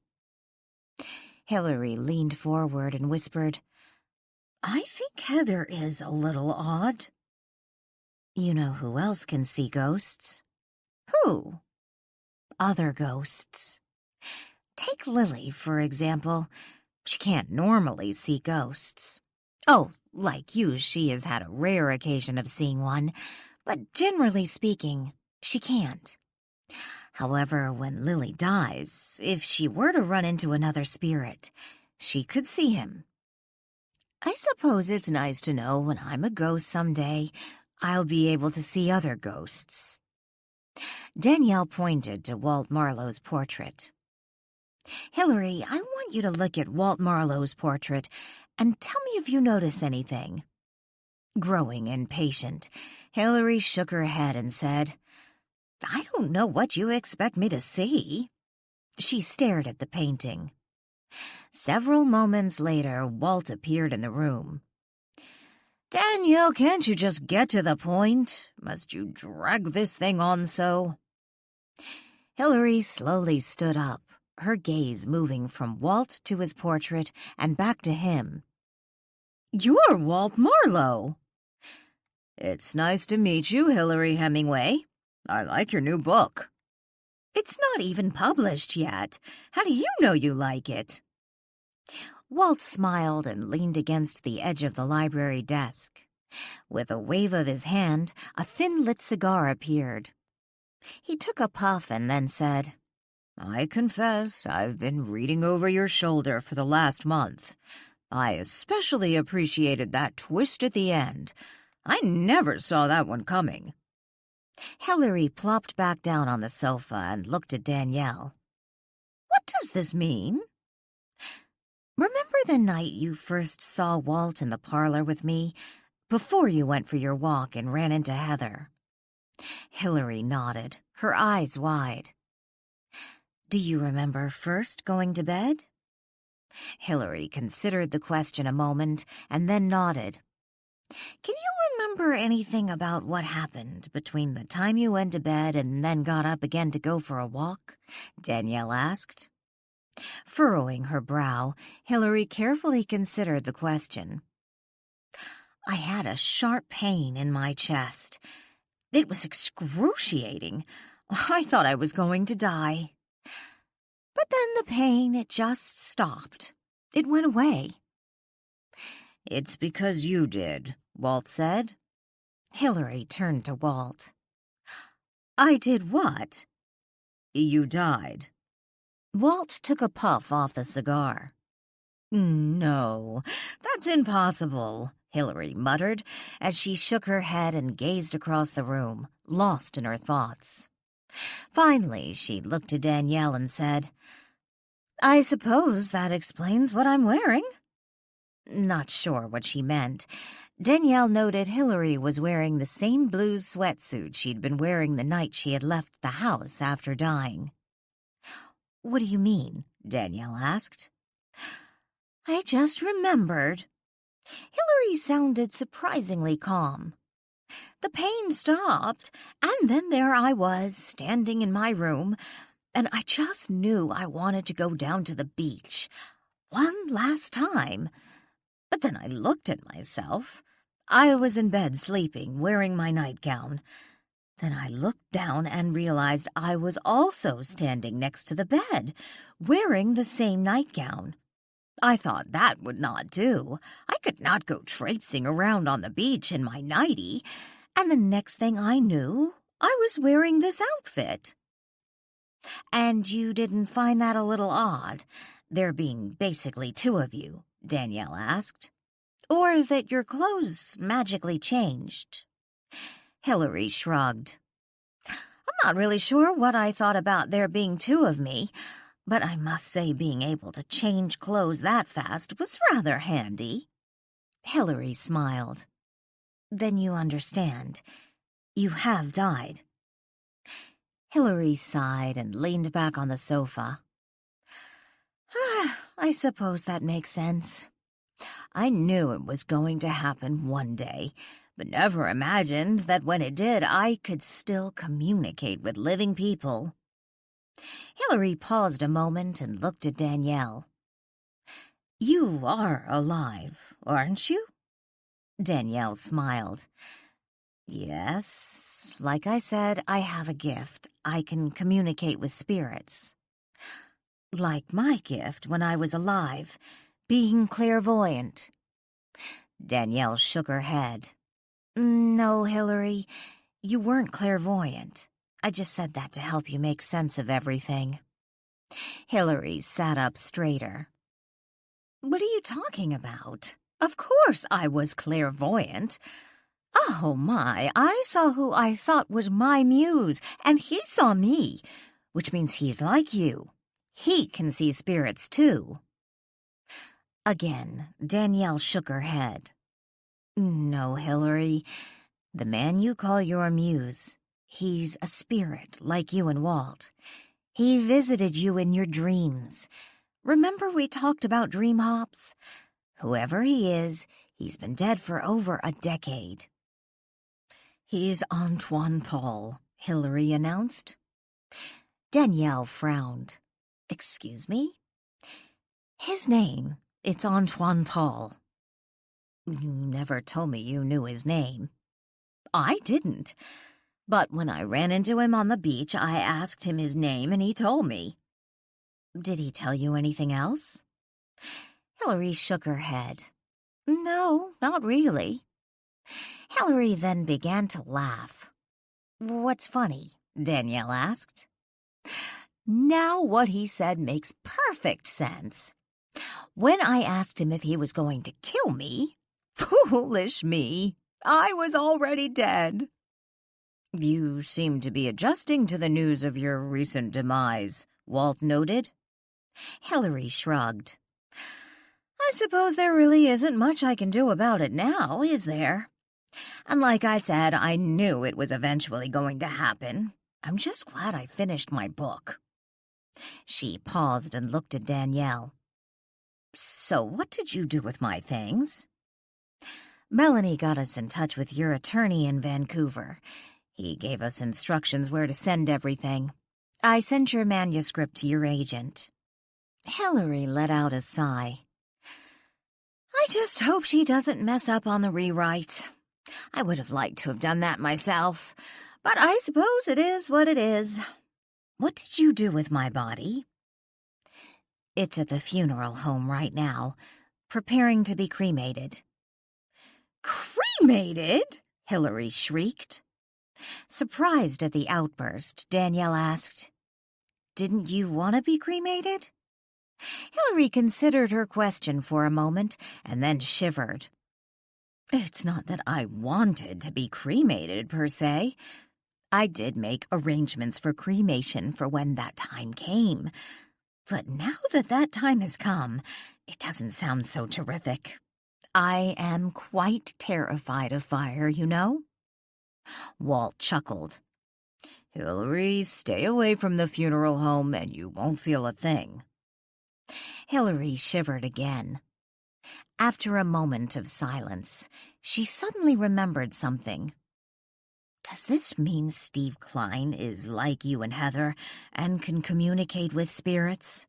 Hillary leaned forward and whispered, I think Heather is a little odd. You know who else can see ghosts? Who? Other ghosts. Take Lily, for example. She can't normally see ghosts. Oh, like you, she has had a rare occasion of seeing one, but generally speaking, she can't. However, when Lily dies, if she were to run into another spirit, she could see him. I suppose it's nice to know when I'm a ghost someday, I'll be able to see other ghosts. Danielle pointed to Walt Marlow's portrait. Hillary, I want you to look at Walt Marlow's portrait and tell me if you notice anything. Growing impatient, Hillary shook her head and said, I don't know what you expect me to see. She stared at the painting. Several moments later, Walt appeared in the room. Danielle, can't you just get to the point? Must you drag this thing on so? Hillary slowly stood up, her gaze moving from Walt to his portrait and back to him. You're Walt Marlow. It's nice to meet you, Hillary Hemingway. I like your new book. It's not even published yet. How do you know you like it? Walt smiled and leaned against the edge of the library desk. With a wave of his hand, a thin-lit cigar appeared. He took a puff and then said, I confess I've been reading over your shoulder for the last month. I especially appreciated that twist at the end. I never saw that one coming. Hillary plopped back down on the sofa and looked at Danielle. What does this mean? Remember the night you first saw Walt in the parlor with me, before you went for your walk and ran into Heather? Hillary nodded, her eyes wide. Do you remember first going to bed? Hillary considered the question a moment and then nodded. Can you remember anything about what happened between the time you went to bed and then got up again to go for a walk?" Danielle asked. Furrowing her brow, Hillary carefully considered the question. "I had a sharp pain in my chest. It was excruciating. I thought I was going to die. But then the pain, it just stopped. It went away." "It's because you did," Walt said. Hillary turned to Walt. "I did what?" "You died." Walt took a puff off the cigar. "No, that's impossible," Hillary muttered as she shook her head and gazed across the room, lost in her thoughts. Finally, she looked to Danielle and said, "I suppose that explains what I'm wearing." Not sure what she meant. Danielle noted Hillary was wearing the same blue sweatsuit she'd been wearing the night she had left the house after dying. "What do you mean?" Danielle asked. "I just remembered." Hillary sounded surprisingly calm. "The pain stopped, and then there I was, standing in my room, and I just knew I wanted to go down to the beach. One last time. But then I looked at myself. I was in bed sleeping, wearing my nightgown. Then I looked down and realized I was also standing next to the bed, wearing the same nightgown. I thought that would not do. I could not go traipsing around on the beach in my nightie, and the next thing I knew, I was wearing this outfit." "And you didn't find that a little odd, there being basically two of you?" Danielle asked. "Or that your clothes magically changed?" Hillary shrugged. "I'm not really sure what I thought about there being two of me, but I must say being able to change clothes that fast was rather handy." Hillary smiled. "Then you understand. You have died." Hillary sighed and leaned back on the sofa. "I suppose that makes sense. I knew it was going to happen one day, but never imagined that when it did, I could still communicate with living people." Hillary paused a moment and looked at Danielle. "You are alive, aren't you?" Danielle smiled. "Yes, like I said, I have a gift. I can communicate with spirits. Like my gift when I was alive, being clairvoyant." Danielle shook her head. "No, Hillary, you weren't clairvoyant. I just said that to help you make sense of everything." Hillary sat up straighter. "What are you talking about? Of course I was clairvoyant. Oh my, I saw who I thought was my Muse, and he saw me, which means he's like you. He can see spirits too." Again, Danielle shook her head. "No, Hillary, the man you call your Muse, he's a spirit like you and Walt. He visited you in your dreams. Remember we talked about dream hops? Whoever he is, he's been dead for over a decade." "He's Antoine Paul," Hillary announced. Danielle frowned. "Excuse me?" "His name, it's Antoine Paul." "You never told me you knew his name." "I didn't. But when I ran into him on the beach, I asked him his name and he told me." "Did he tell you anything else?" Hillary shook her head. "No, not really." Hillary then began to laugh. "What's funny?" Danielle asked. "Now what he said makes perfect sense. When I asked him if he was going to kill me, foolish me, I was already dead." "You seem to be adjusting to the news of your recent demise," Walt noted. Hillary shrugged. "I suppose there really isn't much I can do about it now, is there? And like I said, I knew it was eventually going to happen. I'm just glad I finished my book." She paused and looked at Danielle. "So what did you do with my things?" Melanie got us in touch with your attorney in Vancouver. He gave us instructions where to send everything. I sent your manuscript to your agent." Hillary let out a sigh. "I just hope she doesn't mess up on the rewrite. I would have liked to have done that myself, but I suppose it is what it is. What did you do with my body?" "It's at the funeral home right now, preparing to be cremated." "Cremated?" Hillary shrieked. Surprised at the outburst, Danielle asked, "Didn't you want to be cremated?" Hillary considered her question for a moment and then shivered. "It's not that I wanted to be cremated, per se. I did make arrangements for cremation for when that time came. But now that that time has come, it doesn't sound so terrific. I am quite terrified of fire, you know." Walt chuckled. "Hillary, stay away from the funeral home and you won't feel a thing." Hillary shivered again. After a moment of silence, she suddenly remembered something. "Does this mean Steve Klein is like you and Heather and can communicate with spirits?"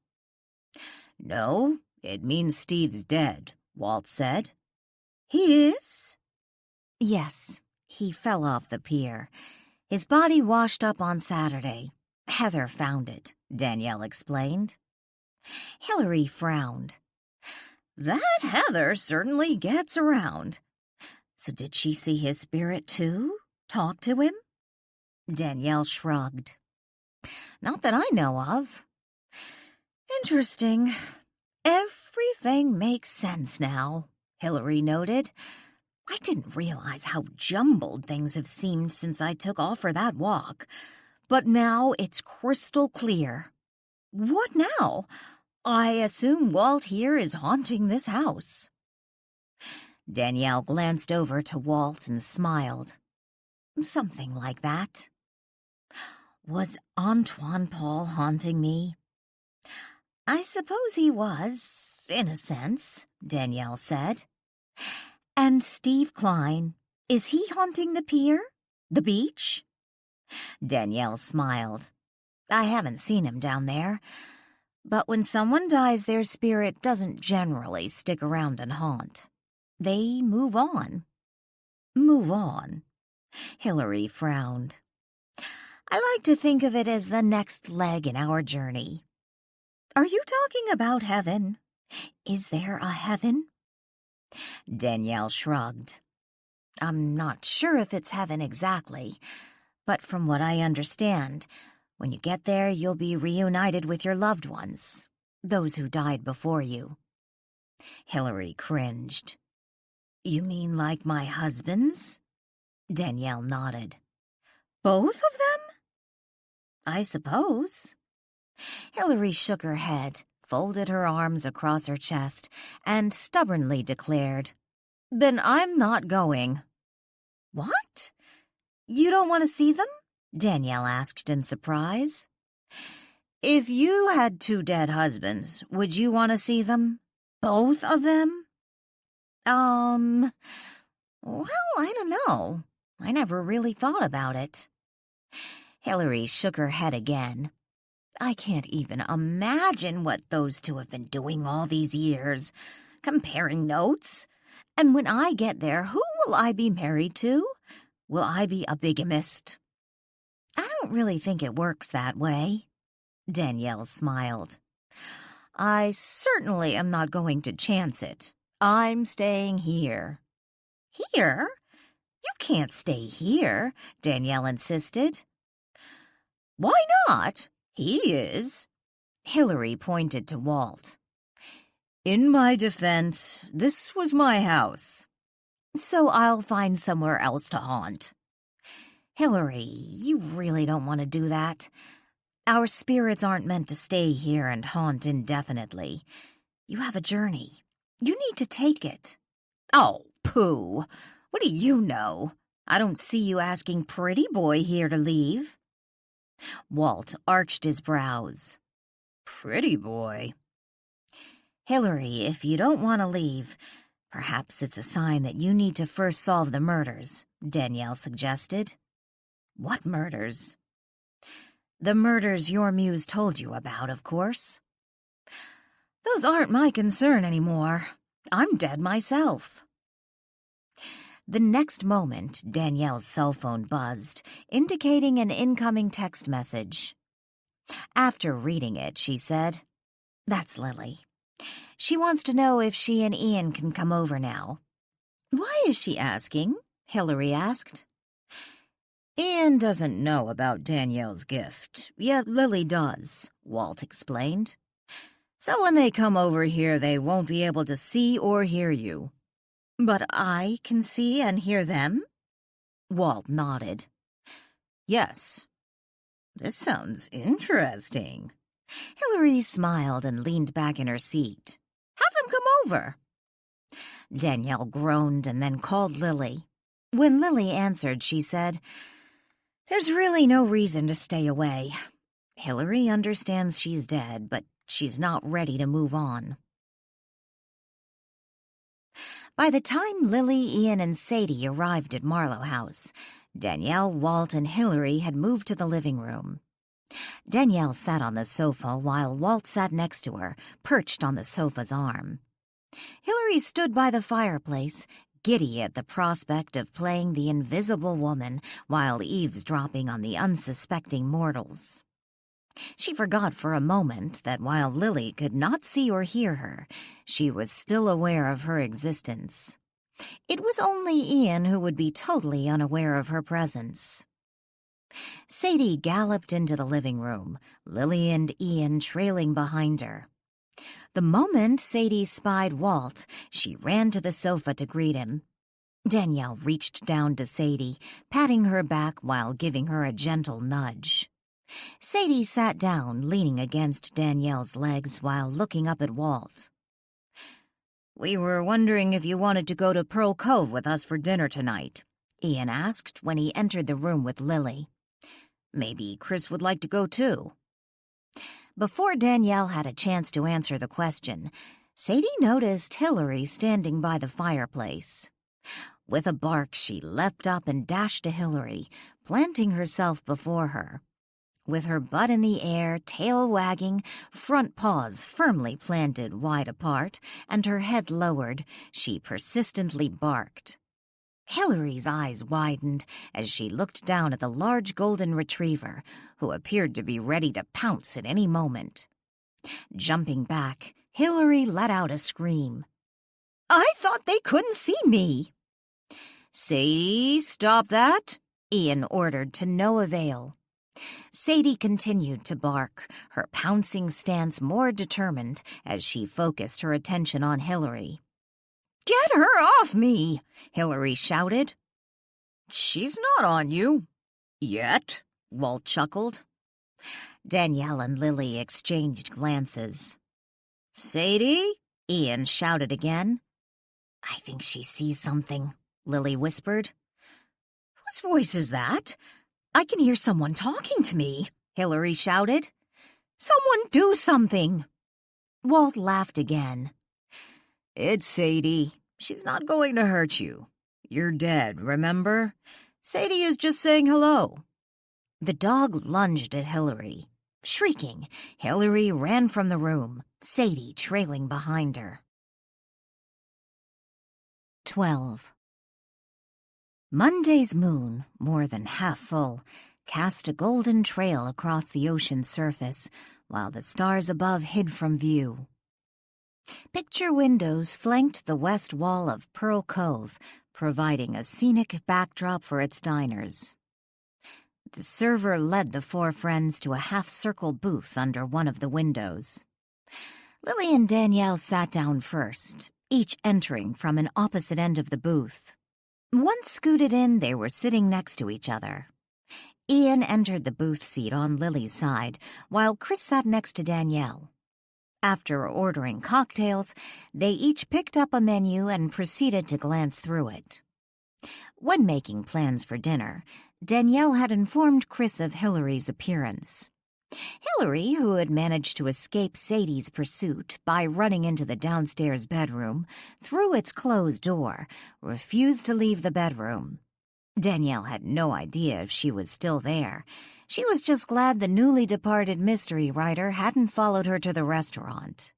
"No, it means Steve's dead," Walt said. "He is?" "Yes, he fell off the pier. His body washed up on Saturday. Heather found it," Danielle explained. Hillary frowned. "That Heather certainly gets around. So did she see his spirit too? Talk to him?" Danielle shrugged. "Not that I know of." "Interesting. Everything makes sense now," Hillary noted. "I didn't realize how jumbled things have seemed since I took off for that walk. But now it's crystal clear. What now? I assume Walt here is haunting this house." Danielle glanced over to Walt and smiled. "Something like that." "Was Antoine Paul haunting me?" "I suppose he was, in a sense," Danielle said. "And Steve Klein, is he haunting the pier? The beach?" Danielle smiled. "I haven't seen him down there. But when someone dies, their spirit doesn't generally stick around and haunt. They move on." "Move on?" Hillary frowned. "I like to think of it as the next leg in our journey." "Are you talking about heaven? Is there a heaven?" Danielle shrugged. "I'm not sure if it's heaven exactly, but from what I understand, when you get there, you'll be reunited with your loved ones, those who died before you." Hillary cringed. "You mean like my husband's?" Danielle nodded. "Both of them?" "I suppose." Hillary shook her head, folded her arms across her chest, and stubbornly declared, "Then I'm not going." "What? You don't want to see them?" Danielle asked in surprise. "If you had 2 dead husbands, would you want to see them? Both of them?" Well, I don't know. I never really thought about it." Hillary shook her head again. "I can't even imagine what those 2 have been doing all these years. Comparing notes. And when I get there, who will I be married to? Will I be a bigamist?" "I don't really think it works that way." Danielle smiled. "I certainly am not going to chance it. I'm staying here." "Here? You can't stay here," Danielle insisted. "Why not? He is." Hillary pointed to Walt. "In my defense, this was my house. So I'll find somewhere else to haunt." "Hillary, you really don't want to do that. Our spirits aren't meant to stay here and haunt indefinitely. You have a journey. You need to take it." "Oh, pooh. What do you know? I don't see you asking Pretty Boy here to leave." Walt arched his brows. "Pretty Boy?" "Hillary, if you don't want to leave, Perhaps it's a sign that you need to first solve the murders, Danielle suggested. What murders? The murders your Muse told you about, of course. Those aren't my concern anymore. I'm dead myself. The next moment, Danielle's cell phone buzzed, indicating an incoming text message. After reading it, she said, "That's Lily. She wants to know if she and Ian can come over now." "Why is she asking?" Hillary asked. "Ian doesn't know about Danielle's gift, yet Lily does," Walt explained. "So when they come over here, they won't be able to see or hear you." "But I can see and hear them?" Walt nodded. "Yes." "This sounds interesting." Hillary smiled and leaned back in her seat. "Have them come over." Danielle groaned and then called Lily. When Lily answered, she said, "There's really no reason to stay away. Hillary understands she's dead, but she's not ready to move on." By the time Lily, Ian, and Sadie arrived at Marlow House, Danielle, Walt, and Hillary had moved to the living room. Danielle sat on the sofa while Walt sat next to her, perched on the sofa's arm. Hillary stood by the fireplace, giddy at the prospect of playing the invisible woman while eavesdropping on the unsuspecting mortals. She forgot for a moment that while Lily could not see or hear her, she was still aware of her existence. It was only Ian who would be totally unaware of her presence. Sadie galloped into the living room, Lily and Ian trailing behind her. The moment Sadie spied Walt, she ran to the sofa to greet him. Danielle reached down to Sadie, patting her back while giving her a gentle nudge. Sadie sat down, leaning against Danielle's legs while looking up at Walt. "We were wondering if you wanted to go to Pearl Cove with us for dinner tonight," Ian asked when he entered the room with Lily. "Maybe Chris would like to go too." Before Danielle had a chance to answer the question, Sadie noticed Hillary standing by the fireplace. With a bark, she leapt up and dashed to Hillary, planting herself before her. With her butt in the air, tail wagging, front paws firmly planted wide apart, and her head lowered, she persistently barked. Hillary's eyes widened as she looked down at the large golden retriever, who appeared to be ready to pounce at any moment. Jumping back, Hillary let out a scream. "I thought they couldn't see me!" "Sadie, stop that!" Ian ordered to no avail. Sadie continued to bark, her pouncing stance more determined as she focused her attention on Hillary. "Get her off me!" Hillary shouted. "She's not on you. Yet," Walt chuckled. Danielle and Lily exchanged glances. "Sadie?" Ian shouted again. "I think she sees something," Lily whispered. "Whose voice is that? I can hear someone talking to me," Hillary shouted. "Someone do something!" Walt laughed again. "It's Sadie. She's not going to hurt you. You're dead, remember? Sadie is just saying hello." The dog lunged at Hillary. Shrieking, Hillary ran from the room, Sadie trailing behind her. 12. Monday's moon, more than half full, cast a golden trail across the ocean's surface, while the stars above hid from view. Picture windows flanked the west wall of Pearl Cove, providing a scenic backdrop for its diners. The server led the four friends to a half-circle booth under one of the windows. Lily and Danielle sat down first, each entering from an opposite end of the booth. Once scooted in, they were sitting next to each other. Ian entered the booth seat on Lily's side, while Chris sat next to Danielle. After ordering cocktails, they each picked up a menu and proceeded to glance through it. When making plans for dinner, Danielle had informed Chris of Hillary's appearance. Hillary, who had managed to escape Sadie's pursuit by running into the downstairs bedroom through its closed door, refused to leave the bedroom. Danielle had no idea if she was still there. She was just glad the newly departed mystery writer hadn't followed her to the restaurant.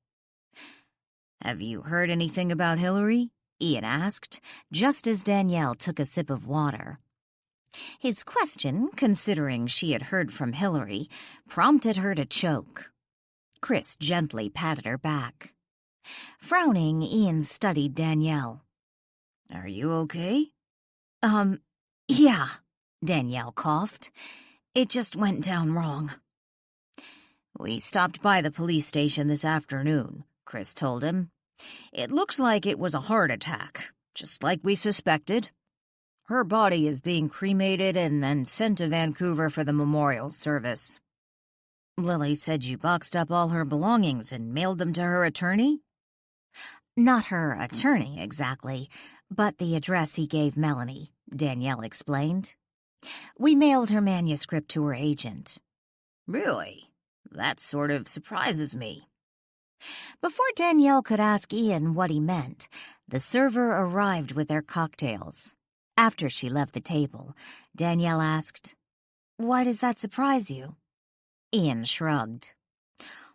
"Have you heard anything about Hillary?" Ian asked, just as Danielle took a sip of water. His question, considering she had heard from Hillary, prompted her to choke. Chris gently patted her back. Frowning, Ian studied Danielle. "Are you okay?" Yeah," Danielle coughed. "It just went down wrong." "We stopped by the police station this afternoon," Chris told him. "It looks like it was a heart attack, just like we suspected. Her body is being cremated and then sent to Vancouver for the memorial service." "Lily said you boxed up all her belongings and mailed them to her attorney?" "Not her attorney, exactly, but the address he gave Melanie," Danielle explained. "We mailed her manuscript to her agent." "Really? That sort of surprises me." Before Danielle could ask Ian what he meant, the server arrived with their cocktails. After she left the table, Danielle asked, "Why does that surprise you?" Ian shrugged.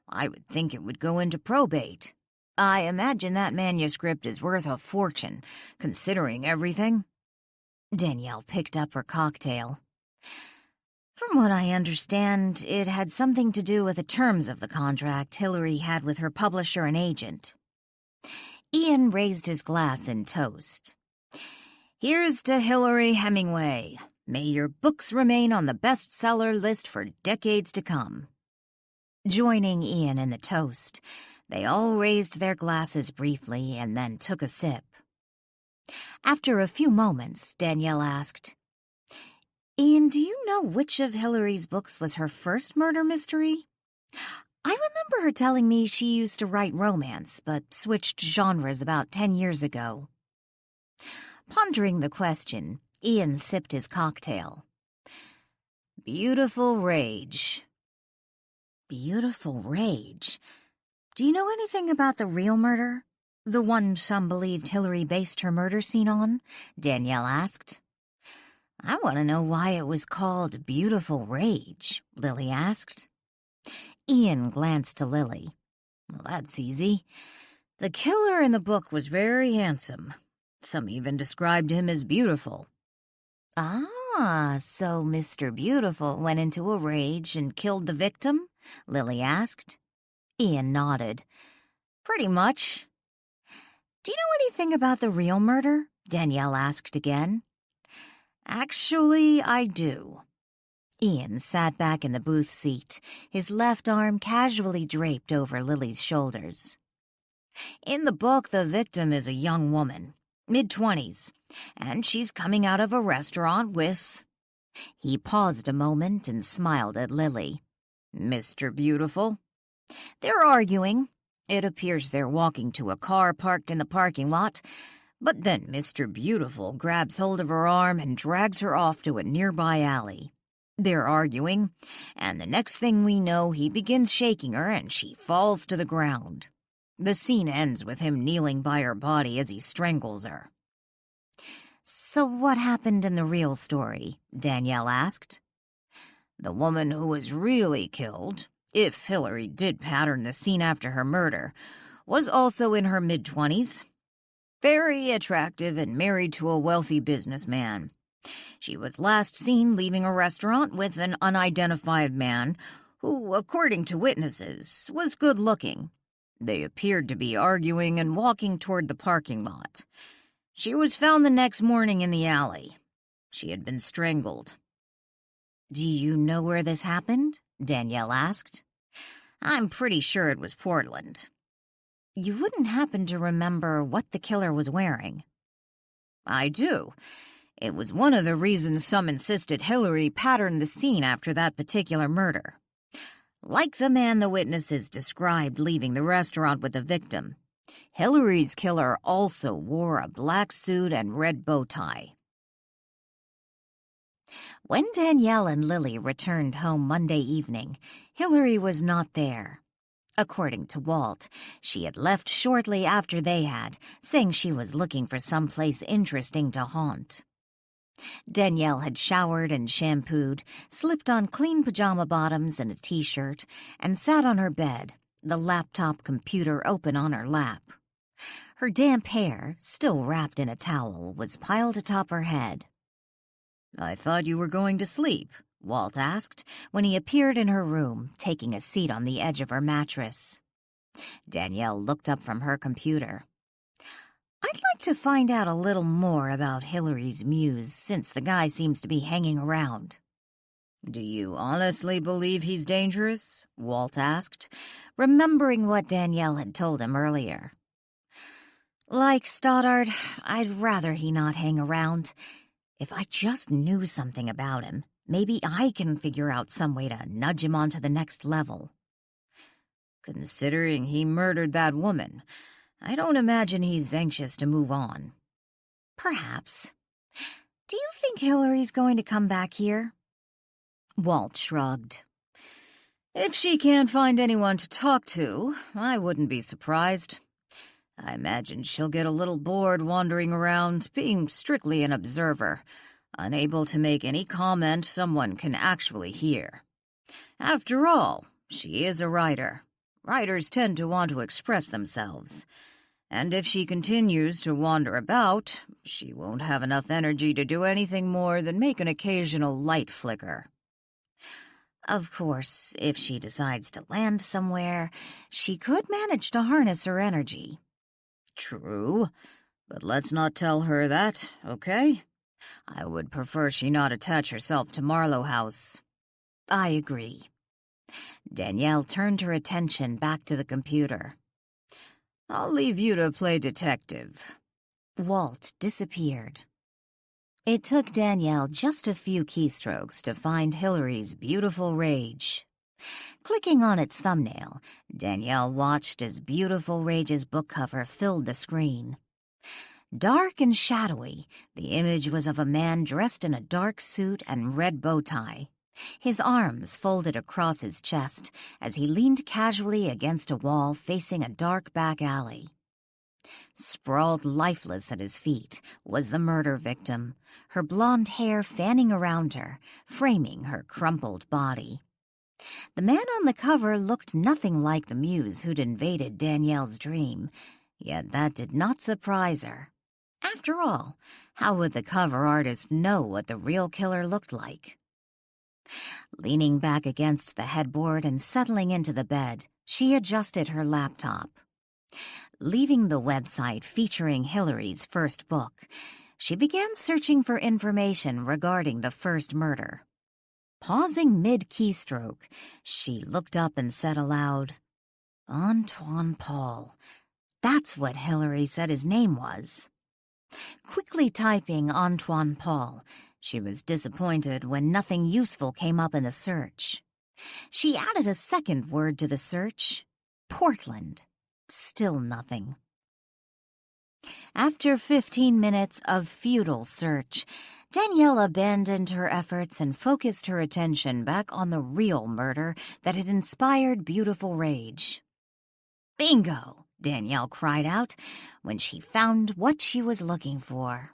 "I would think it would go into probate. I imagine that manuscript is worth a fortune, considering everything." Danielle picked up her cocktail. "From what I understand, it had something to do with the terms of the contract Hillary had with her publisher and agent." Ian raised his glass in toast. "Here's to Hillary Hemingway. May your books remain on the bestseller list for decades to come." Joining Ian in the toast, they all raised their glasses briefly and then took a sip. After a few moments, Danielle asked, "Ian, do you know which of Hillary's books was her first murder mystery? I remember her telling me she used to write romance, but switched genres about 10 years ago." Pondering the question, Ian sipped his cocktail. "Beautiful Rage." "Beautiful Rage? Do you know anything about the real murder? The one some believed Hillary based her murder scene on?" Danielle asked. "I want to know why it was called Beautiful Rage," Lily asked. Ian glanced to Lily. "Well, that's easy. The killer in the book was very handsome. Some even described him as beautiful." "Ah, so Mr. Beautiful went into a rage and killed the victim?" Lily asked. Ian nodded. "Pretty much." "Do you know anything about the real murder?" Danielle asked again. "Actually, I do." Ian sat back in the booth seat, his left arm casually draped over Lily's shoulders. "In the book, the victim is a young woman, mid-20s, and she's coming out of a restaurant with—" He paused a moment and smiled at Lily. "Mr. Beautiful." "They're arguing. It appears they're walking to a car parked in the parking lot, but then Mr. Beautiful grabs hold of her arm and drags her off to a nearby alley. They're arguing, and the next thing we know, he begins shaking her and she falls to the ground. The scene ends with him kneeling by her body as he strangles her." "So what happened in the real story?" Danielle asked. "The woman who was really killed, if Hillary did pattern the scene after her murder, was also in her mid-20s. Very attractive and married to a wealthy businessman. She was last seen leaving a restaurant with an unidentified man who, according to witnesses, was good-looking. They appeared to be arguing and walking toward the parking lot. She was found the next morning in the alley. She had been strangled." "Do you know where this happened?" Danielle asked. "I'm pretty sure it was Portland." "You wouldn't happen to remember what the killer was wearing?" "I do. It was one of the reasons some insisted Hillary patterned the scene after that particular murder. Like the man the witnesses described leaving the restaurant with the victim, Hillary's killer also wore a black suit and red bow tie." When Danielle and Lily returned home Monday evening, Hillary was not there. According to Walt, she had left shortly after they had, saying she was looking for someplace interesting to haunt. Danielle had showered and shampooed, slipped on clean pajama bottoms and a t-shirt, and sat on her bed, the laptop computer open on her lap. Her damp hair, still wrapped in a towel, was piled atop her head. "I thought you were going to sleep," Walt asked when he appeared in her room, taking a seat on the edge of her mattress. Danielle looked up from her computer. "I'd like to find out a little more about Hillary's Muse, since the guy seems to be hanging around." "Do you honestly believe he's dangerous?" Walt asked, remembering what Danielle had told him earlier. "Like Stoddard, I'd rather he not hang around. If I just knew something about him, maybe I can figure out some way to nudge him onto the next level." "Considering he murdered that woman, I don't imagine he's anxious to move on." "Perhaps. Do you think Hillary's going to come back here?" Walt shrugged. "If she can't find anyone to talk to, I wouldn't be surprised. I imagine she'll get a little bored wandering around, being strictly an observer, unable to make any comment someone can actually hear. After all, she is a writer. Writers tend to want to express themselves. And if she continues to wander about, she won't have enough energy to do anything more than make an occasional light flicker." Of course, if she decides to land somewhere, she could manage to harness her energy. "True, but let's not tell her that, okay? I would prefer she not attach herself to Marlow House." "I agree." Danielle turned her attention back to the computer. "I'll leave you to play detective." Walt disappeared. It took Danielle just a few keystrokes to find Hillary's Beautiful Rage. Clicking on its thumbnail, Danielle watched as Beautiful Rage's book cover filled the screen. Dark and shadowy, the image was of a man dressed in a dark suit and red bow tie, his arms folded across his chest as he leaned casually against a wall facing a dark back alley. Sprawled lifeless at his feet was the murder victim, her blonde hair fanning around her, framing her crumpled body. The man on the cover looked nothing like the Muse who'd invaded Danielle's dream, yet that did not surprise her. After all, how would the cover artist know what the real killer looked like? Leaning back against the headboard and settling into the bed, she adjusted her laptop. Leaving the website featuring Hillary's first book, she began searching for information regarding the first murder. Pausing mid-keystroke, she looked up and said aloud, "Antoine Paul. That's what Hillary said his name was." Quickly typing Antoine Paul, she was disappointed when nothing useful came up in the search. She added a second word to the search, Portland. Still nothing. After 15 minutes of futile search, Danielle abandoned her efforts and focused her attention back on the real murder that had inspired Beautiful Rage. "Bingo!" Danielle cried out when she found what she was looking for.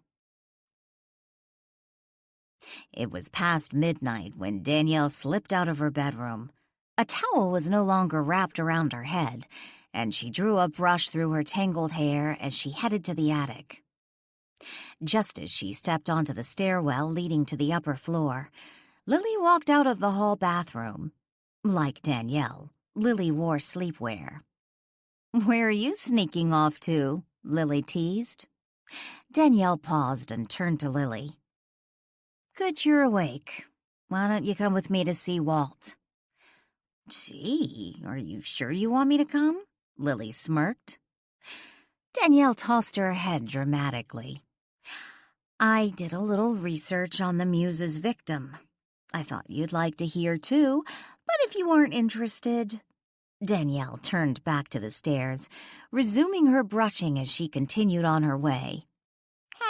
It was past midnight when Danielle slipped out of her bedroom. A towel was no longer wrapped around her head, and she drew a brush through her tangled hair as she headed to the attic. Just as she stepped onto the stairwell leading to the upper floor, Lily walked out of the hall bathroom. Like Danielle, Lily wore sleepwear. "Where are you sneaking off to?" Lily teased. Danielle paused and turned to Lily. "Good you're awake. Why don't you come with me to see Walt?" "Gee, are you sure you want me to come?" Lily smirked. Danielle tossed her head dramatically. "I did a little research on the Muse's victim. I thought you'd like to hear too, but if you aren't interested..." Danielle turned back to the stairs, resuming her brushing as she continued on her way.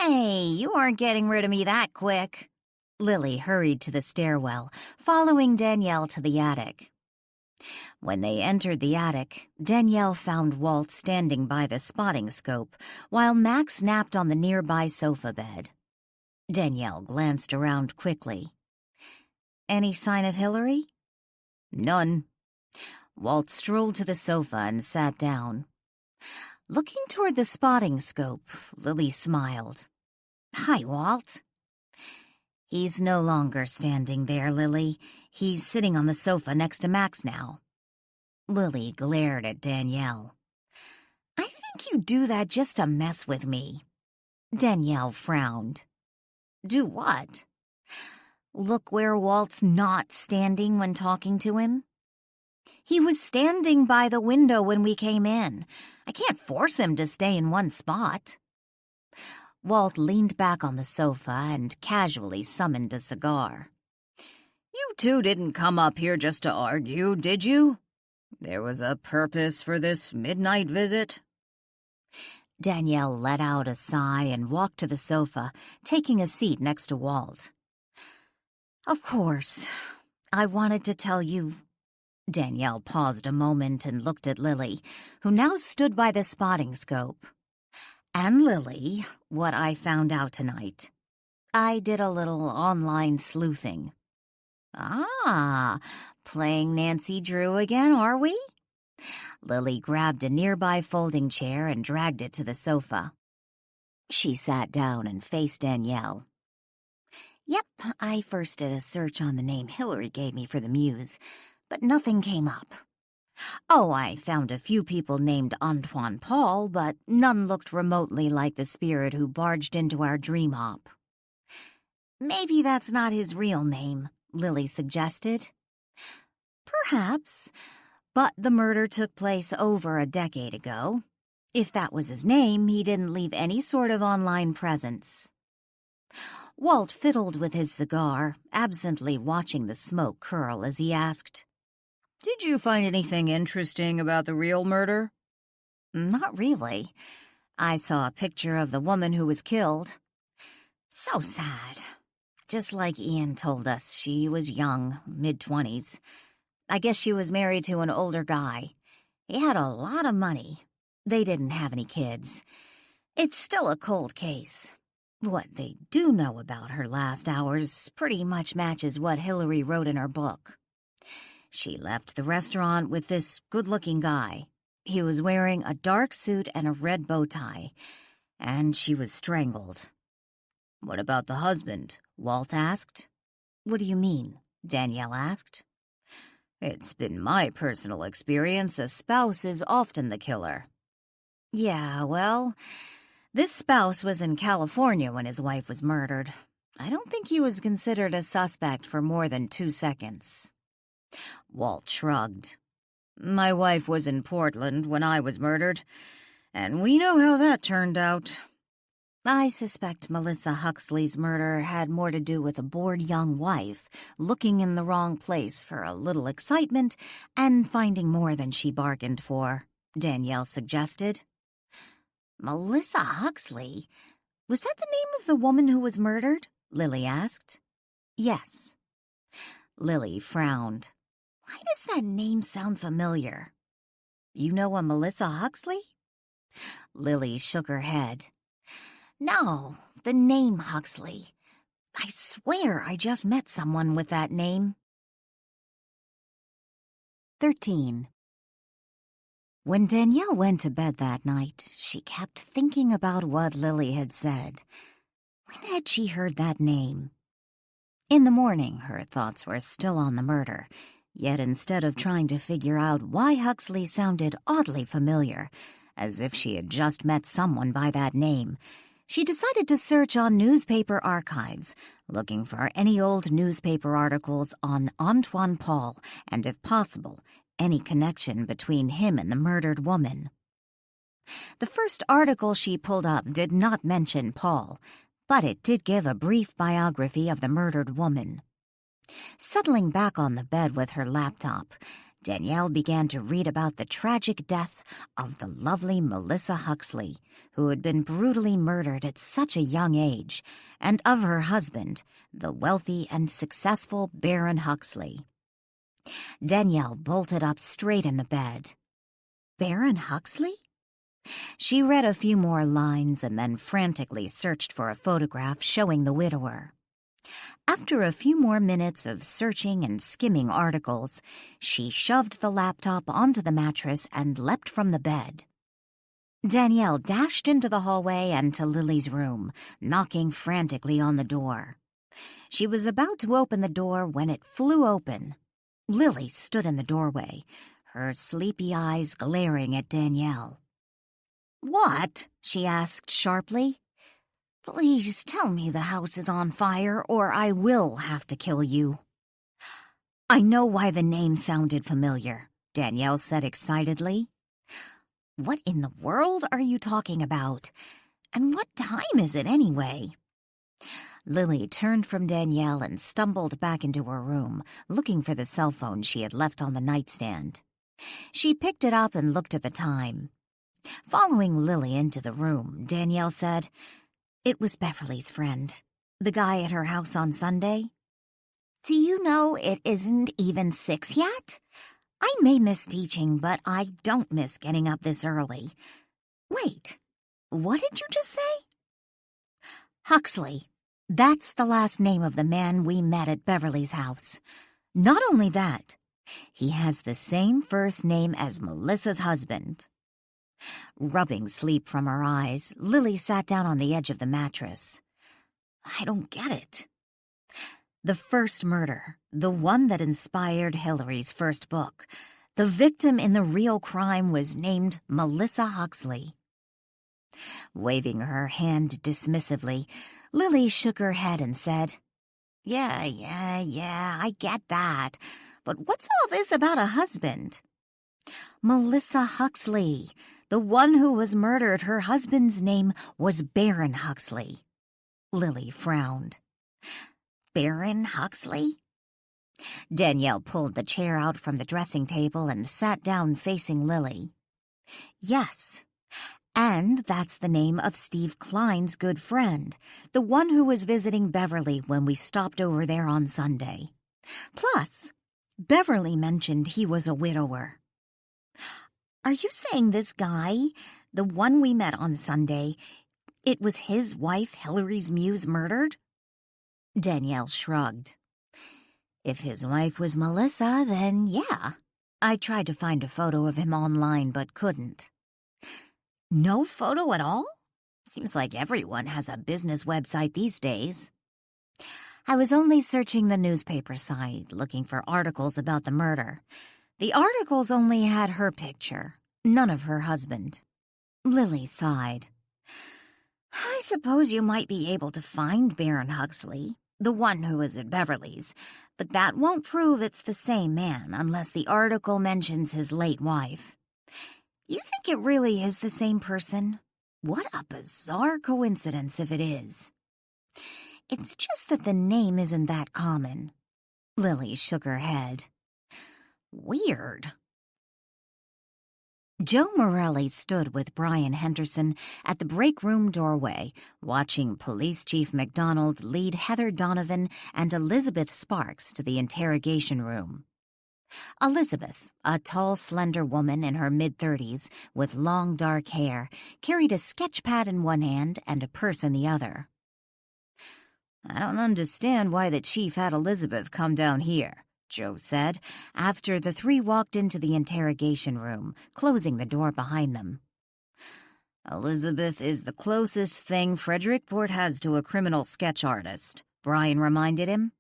"Hey, you aren't getting rid of me that quick." Lily hurried to the stairwell, following Danielle to the attic. When they entered the attic, Danielle found Walt standing by the spotting scope, while Max napped on the nearby sofa bed. Danielle glanced around quickly. "Any sign of Hillary?" "None." Walt strolled to the sofa and sat down. Looking toward the spotting scope, Lily smiled. "Hi, Walt." "He's no longer standing there, Lily. He's sitting on the sofa next to Max now." Lily glared at Danielle. "I think you do that just to mess with me." Danielle frowned. "Do what?" "Look where Walt's not standing when talking to him." "He was standing by the window when we came in. I can't force him to stay in one spot." Walt leaned back on the sofa and casually summoned a cigar. "You two didn't come up here just to argue, did you? There was a purpose for this midnight visit?" Danielle let out a sigh and walked to the sofa, taking a seat next to Walt. "Of course. I wanted to tell you." Danielle paused a moment and looked at Lily, who now stood by the spotting scope. "And Lily, what I found out tonight. I did a little online sleuthing." "Ah, playing Nancy Drew again, are we?" Lily grabbed a nearby folding chair and dragged it to the sofa. She sat down and faced Danielle. "Yep, I first did a search on the name Hillary gave me for the Muse, but nothing came up. Oh, I found a few people named Antoine Paul, but none looked remotely like the spirit who barged into our dream hop." "Maybe that's not his real name," Lily suggested. "Perhaps, but the murder took place over a decade ago. If that was his name, he didn't leave any sort of online presence." Walt fiddled with his cigar, absently watching the smoke curl as he asked, "Did you find anything interesting about the real murder?" "Not really. I saw a picture of the woman who was killed. So sad. Just like Ian told us, she was young, mid-20s. I guess she was married to an older guy. He had a lot of money. They didn't have any kids. It's still a cold case. What they do know about her last hours pretty much matches what Hillary wrote in her book. She left the restaurant with this good-looking guy. He was wearing a dark suit and a red bow tie, and she was strangled." "What about the husband?" Walt asked. "What do you mean?" Danielle asked. "It's been my personal experience a spouse is often the killer." "Yeah, well, this spouse was in California when his wife was murdered. I don't think he was considered a suspect for more than 2 seconds." Walt shrugged. "My wife was in Portland when I was murdered, and we know how that turned out." "I suspect Melissa Huxley's murder had more to do with a bored young wife looking in the wrong place for a little excitement and finding more than she bargained for," Danielle suggested. "Melissa Huxley? Was that the name of the woman who was murdered?" Lily asked. "Yes." Lily frowned. "Why does that name sound familiar?" "You know a Melissa Huxley?" Lily shook her head. "No, the name Huxley. I swear I just met someone with that name." 13. When Danielle went to bed that night, she kept thinking about what Lily had said. When had she heard that name? In the morning, her thoughts were still on the murder, yet instead of trying to figure out why Huxley sounded oddly familiar, as if she had just met someone by that name, she decided to search on newspaper archives, looking for any old newspaper articles on Antoine Paul and, if possible, any connection between him and the murdered woman. The first article she pulled up did not mention Paul, but it did give a brief biography of the murdered woman. Settling back on the bed with her laptop, Danielle began to read about the tragic death of the lovely Melissa Huxley, who had been brutally murdered at such a young age, and of her husband, the wealthy and successful Baron Huxley. Danielle bolted up straight in the bed. Baron Huxley? She read a few more lines and then frantically searched for a photograph showing the widower. After a few more minutes of searching and skimming articles, she shoved the laptop onto the mattress and leapt from the bed. Danielle dashed into the hallway and to Lily's room, knocking frantically on the door. She was about to open the door when it flew open. Lily stood in the doorway, her sleepy eyes glaring at Danielle. "What?" she asked sharply. "Please tell me the house is on fire, or I will have to kill you." "I know why the name sounded familiar," Danielle said excitedly. "What in the world are you talking about? And what time is it anyway?" Lily turned from Danielle and stumbled back into her room, looking for the cell phone she had left on the nightstand. She picked it up and looked at the time. Following Lily into the room, Danielle said, "It was Beverly's friend, the guy at her house on Sunday." "Do you know it isn't even 6 yet? I may miss teaching, but I don't miss getting up this early. Wait, what did you just say?" "Huxley. That's the last name of the man we met at Beverly's house. Not only that, he has the same first name as Melissa's husband." Rubbing sleep from her eyes, Lily sat down on the edge of the mattress. "I don't get it." The first murder, the one that inspired Hillary's first book, the victim in the real crime was named Melissa Huxley. Waving her hand dismissively, Lily shook her head and said, Yeah, I get that. But what's all this about a husband?" "Melissa Huxley, the one who was murdered, her husband's name was Baron Huxley." Lily frowned. "Baron Huxley?" Danielle pulled the chair out from the dressing table and sat down facing Lily. "Yes. And that's the name of Steve Klein's good friend, the one who was visiting Beverly when we stopped over there on Sunday. Plus, Beverly mentioned he was a widower." "Are you saying this guy, the one we met on Sunday, it was his wife Hillary's Muse murdered?" Danielle shrugged. "If his wife was Melissa, then yeah. I tried to find a photo of him online but couldn't." "No photo at all? Seems like everyone has a business website these days." "I was only searching the newspaper site, looking for articles about the murder. The articles only had her picture, none of her husband." Lily sighed. "I suppose you might be able to find Baron Huxley, the one who was at Beverly's, but that won't prove it's the same man unless the article mentions his late wife. You think it really is the same person? What a bizarre coincidence if it is." "It's just that the name isn't that common." Lily shook her head. "Weird." Joe Morelli stood with Brian Henderson at the break room doorway, watching Police Chief McDonald lead Heather Donovan and Elizabeth Sparks to the interrogation room. Elizabeth, a tall, slender woman in her mid-30s with long, dark hair, carried a sketch pad in one hand and a purse in the other. "I don't understand why the chief had Elizabeth come down here," Joe said, after the three walked into the interrogation room, closing the door behind them. "Elizabeth is the closest thing Frederickport has to a criminal sketch artist," Brian reminded him.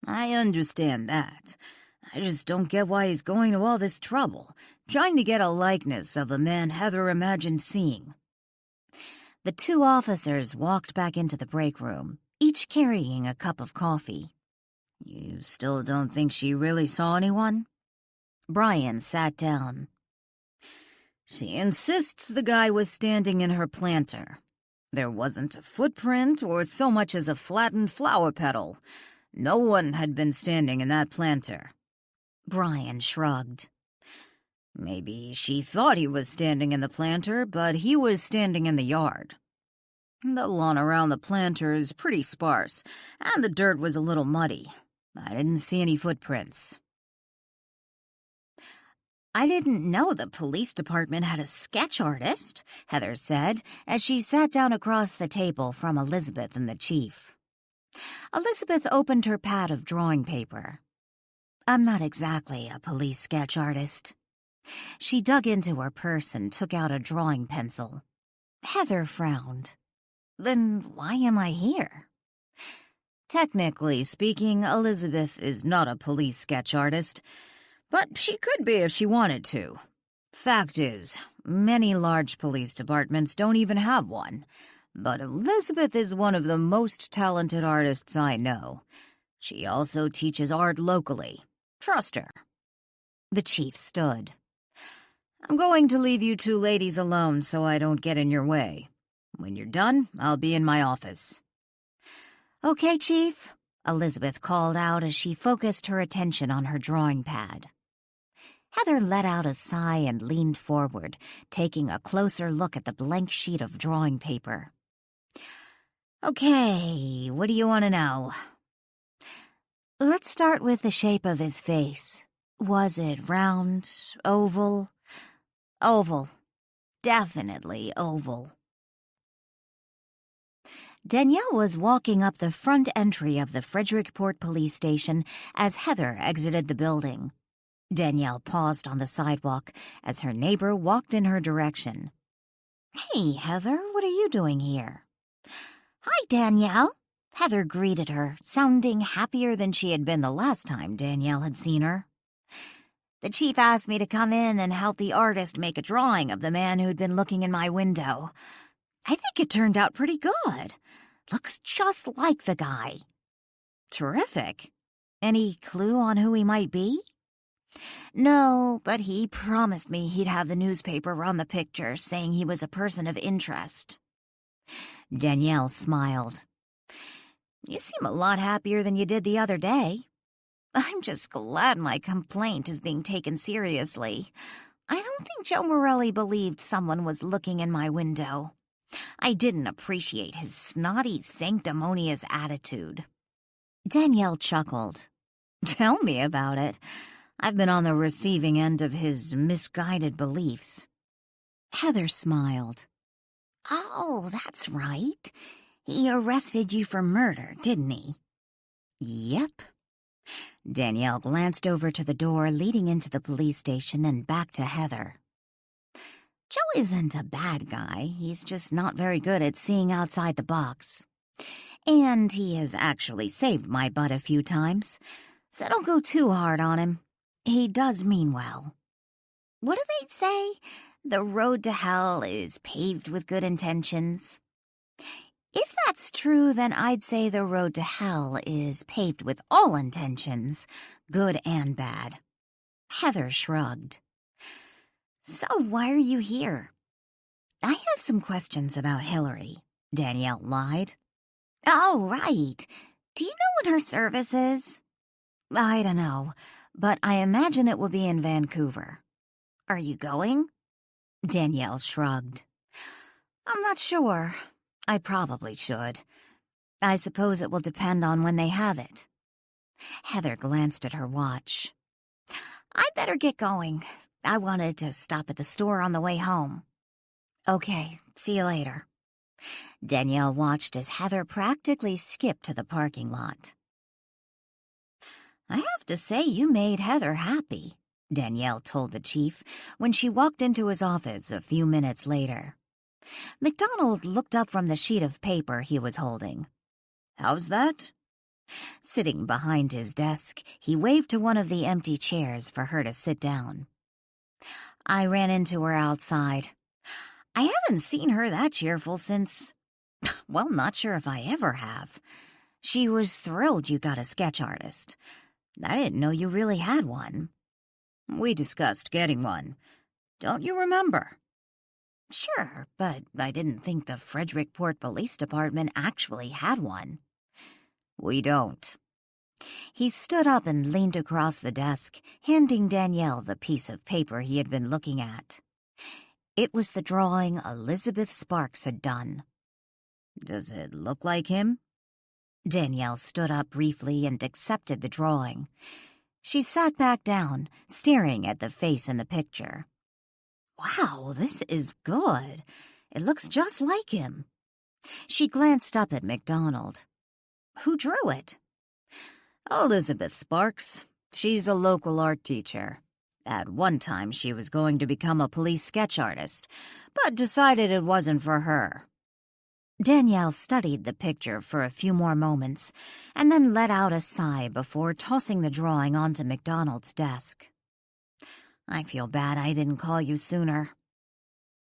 "I understand that. I just don't get why he's going to all this trouble, trying to get a likeness of a man Heather imagined seeing." The two officers walked back into the break room, each carrying a cup of coffee. "You still don't think she really saw anyone?" Brian sat down. "She insists the guy was standing in her planter. There wasn't a footprint or so much as a flattened flower petal. No one had been standing in that planter." Brian shrugged. Maybe she thought he was standing in the planter, but he was standing in the yard. The lawn around the planter is pretty sparse, and the dirt was a little muddy. I didn't see any footprints. I didn't know the police department had a sketch artist, Heather said, as she sat down across the table from Elizabeth and the chief. Elizabeth opened her pad of drawing paper. I'm not exactly a police sketch artist. She dug into her purse and took out a drawing pencil. Heather frowned. Then why am I here? Technically speaking, Elizabeth is not a police sketch artist, but she could be if she wanted to. Fact is, many large police departments don't even have one, but Elizabeth is one of the most talented artists I know. She also teaches art locally. Trust her. The chief stood. I'm going to leave you two ladies alone so I don't get in your way. When you're done, I'll be in my office. Okay, Chief, Elizabeth called out as she focused her attention on her drawing pad. Heather let out a sigh and leaned forward, taking a closer look at the blank sheet of drawing paper. Okay, what do you want to know? Let's start with the shape of his face. Was it round, oval? Oval. Definitely oval. Danielle was walking up the front entry of the Frederickport police station as Heather exited the building. Danielle paused on the sidewalk as her neighbor walked in her direction. Hey, Heather, what are you doing here? Hi, Danielle. Heather greeted her, sounding happier than she had been the last time Danielle had seen her. The chief asked me to come in and help the artist make a drawing of the man who'd been looking in my window. I think it turned out pretty good. Looks just like the guy. Terrific. Any clue on who he might be? No, but he promised me he'd have the newspaper run the picture, saying he was a person of interest. Danielle smiled. You seem a lot happier than you did the other day. I'm just glad my complaint is being taken seriously. I don't think Joe Morelli believed someone was looking in my window. I didn't appreciate his snotty, sanctimonious attitude. Danielle chuckled. Tell me about it. I've been on the receiving end of his misguided beliefs. Heather smiled. Oh, that's right. He arrested you for murder, didn't he? Yep. Danielle glanced over to the door leading into the police station and back to Heather. Joe isn't a bad guy. He's just not very good at seeing outside the box. And he has actually saved my butt a few times, so don't go too hard on him. He does mean well. What do they say? The road to hell is paved with good intentions. If that's true, then I'd say the road to hell is paved with all intentions, good and bad. Heather shrugged. So why are you here? I have some questions about Hillary, Danielle lied. Oh, right. Do you know what her service is? I don't know, but I imagine it will be in Vancouver. Are you going? Danielle shrugged. I'm not sure. I probably should. I suppose it will depend on when they have it. Heather glanced at her watch. I'd better get going. I wanted to stop at the store on the way home. Okay, see you later. Danielle watched as Heather practically skipped to the parking lot. I have to say you made Heather happy, Danielle told the chief when she walked into his office a few minutes later. MacDonald looked up from the sheet of paper he was holding. How's that? Sitting behind his desk, he waved to one of the empty chairs for her to sit down. I ran into her outside. I haven't seen her that cheerful since... Well, not sure if I ever have. She was thrilled you got a sketch artist. I didn't know you really had one. We discussed getting one. Don't you remember? Sure, but I didn't think the Frederickport Police Department actually had one. We don't. He stood up and leaned across the desk, handing Danielle the piece of paper he had been looking at. It was the drawing Elizabeth Sparks had done. Does it look like him? Danielle stood up briefly and accepted the drawing. She sat back down, staring at the face in the picture. Wow, this is good. It looks just like him. She glanced up at MacDonald. Who drew it? Elizabeth Sparks. She's a local art teacher. At one time, she was going to become a police sketch artist, but decided it wasn't for her. Danielle studied the picture for a few more moments and then let out a sigh before tossing the drawing onto MacDonald's desk. I feel bad I didn't call you sooner.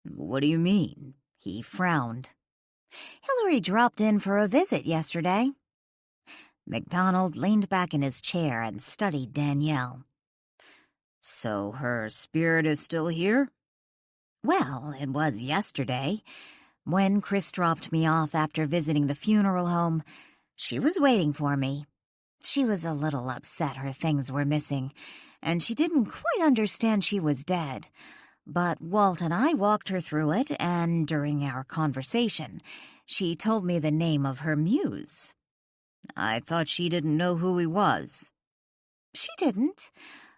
What do you mean? He frowned. Hillary dropped in for a visit yesterday. MacDonald leaned back in his chair and studied Danielle. So her spirit is still here? Well, it was yesterday. When Chris dropped me off after visiting the funeral home, she was waiting for me. She was a little upset her things were missing, and she didn't quite understand she was dead. But Walt and I walked her through it, and during our conversation, she told me the name of her muse. I thought she didn't know who he was. She didn't.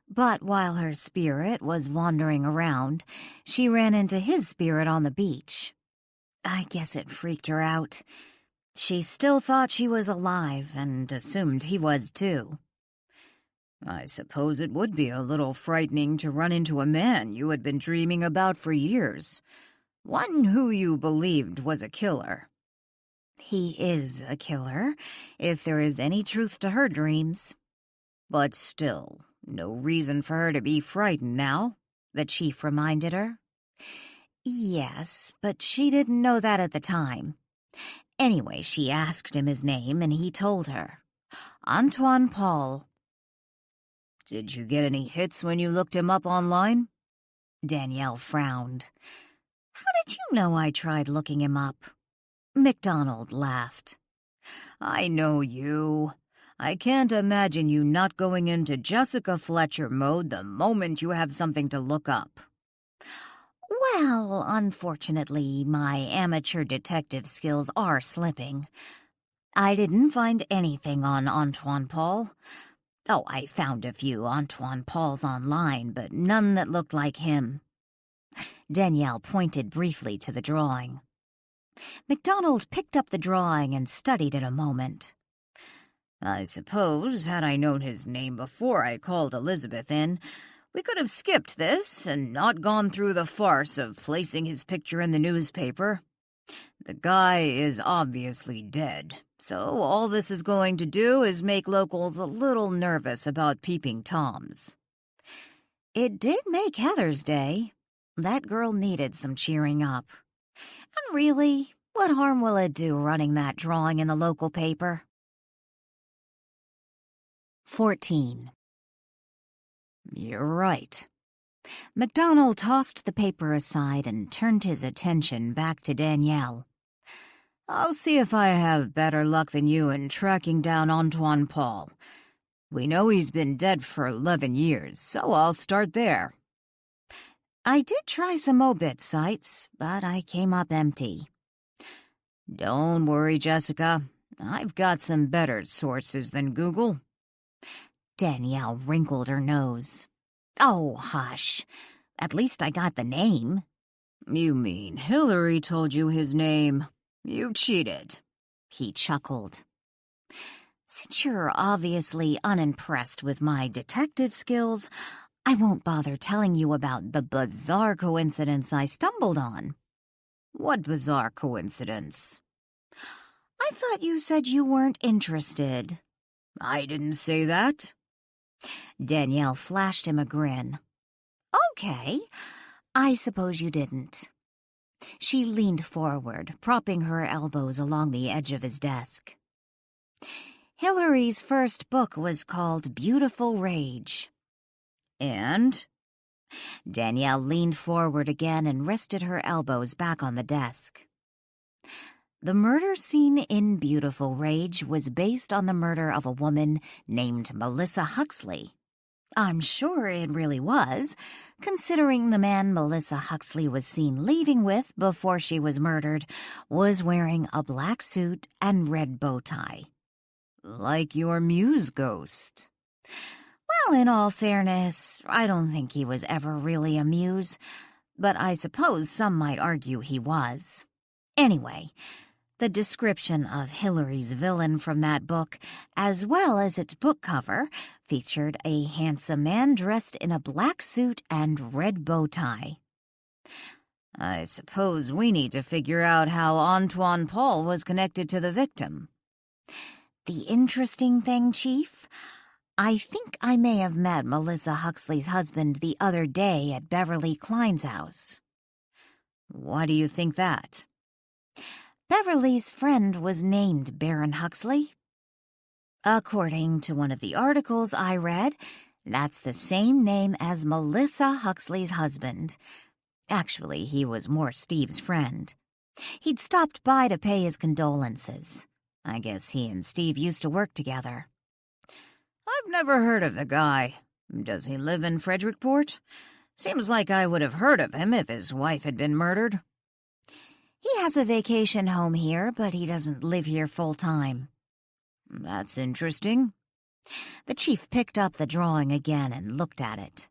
But while her spirit was wandering around, she ran into his spirit on the beach. I guess it freaked her out. She still thought she was alive and assumed he was too. I suppose it would be a little frightening to run into a man you had been dreaming about for years. One who you believed was a killer. He is a killer, if there is any truth to her dreams. But still, no reason for her to be frightened now, the chief reminded her. Yes, but she didn't know that at the time. Anyway, she asked him his name, and he told her. Antoine Paul. Did you get any hits when you looked him up online? Danielle frowned. How did you know I tried looking him up? MacDonald laughed. I know you. I can't imagine you not going into Jessica Fletcher mode the moment you have something to look up. Well, unfortunately, my amateur detective skills are slipping. I didn't find anything on Antoine Paul. Oh, I found a few Antoine Pauls online, but none that looked like him. Danielle pointed briefly to the drawing. MacDonald picked up the drawing and studied it a moment. I suppose, had I known his name before I called Elizabeth in, we could have skipped this and not gone through the farce of placing his picture in the newspaper. The guy is obviously dead, so all this is going to do is make locals a little nervous about peeping Toms. It did make Heather's day. That girl needed some cheering up. And really, what harm will it do running that drawing in the local paper? 14. You're right. MacDonald tossed the paper aside and turned his attention back to Danielle. I'll see if I have better luck than you in tracking down Antoine Paul. We know he's been dead for 11 years, so I'll start there. I did try some obit sites, but I came up empty. Don't worry, Jessica. I've got some better sources than Google. Danielle wrinkled her nose. Oh, hush. At least I got the name. You mean Hillary told you his name? You cheated. He chuckled. Since you're obviously unimpressed with my detective skills, I won't bother telling you about the bizarre coincidence I stumbled on. What bizarre coincidence? I thought you said you weren't interested. I didn't say that. Danielle flashed him a grin. Okay, I suppose you didn't. She leaned forward, propping her elbows along the edge of his desk. Hillary's first book was called Beautiful Rage. And? Danielle leaned forward again and rested her elbows back on the desk. The murder scene in Beautiful Rage was based on the murder of a woman named Melissa Huxley. I'm sure it really was, considering the man Melissa Huxley was seen leaving with before she was murdered was wearing a black suit and red bow tie. Like your Muse ghost. Well, in all fairness, I don't think he was ever really a muse, but I suppose some might argue he was. Anyway, the description of Hillary's villain from that book, as well as its book cover, featured a handsome man dressed in a black suit and red bow tie. I suppose we need to figure out how Antoine Paul was connected to the victim. The interesting thing, Chief, I think I may have met Melissa Huxley's husband the other day at Beverly Klein's house. Why do you think that? Beverly's friend was named Baron Huxley. According to one of the articles I read, that's the same name as Melissa Huxley's husband. Actually, he was more Steve's friend. He'd stopped by to pay his condolences. I guess he and Steve used to work together. I've never heard of the guy. Does he live in Frederickport? Seems like I would have heard of him if his wife had been murdered. He has a vacation home here, but he doesn't live here full-time. That's interesting. The chief picked up the drawing again and looked at it.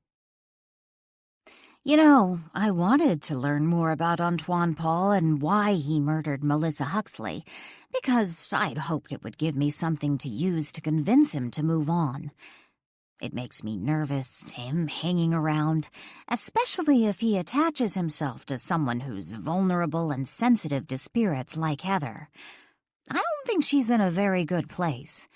You know, I wanted to learn more about Antoine Paul and why he murdered Melissa Huxley, because I'd hoped it would give me something to use to convince him to move on. It makes me nervous, him hanging around, especially if he attaches himself to someone who's vulnerable and sensitive to spirits like Heather. I don't think she's in a very good place.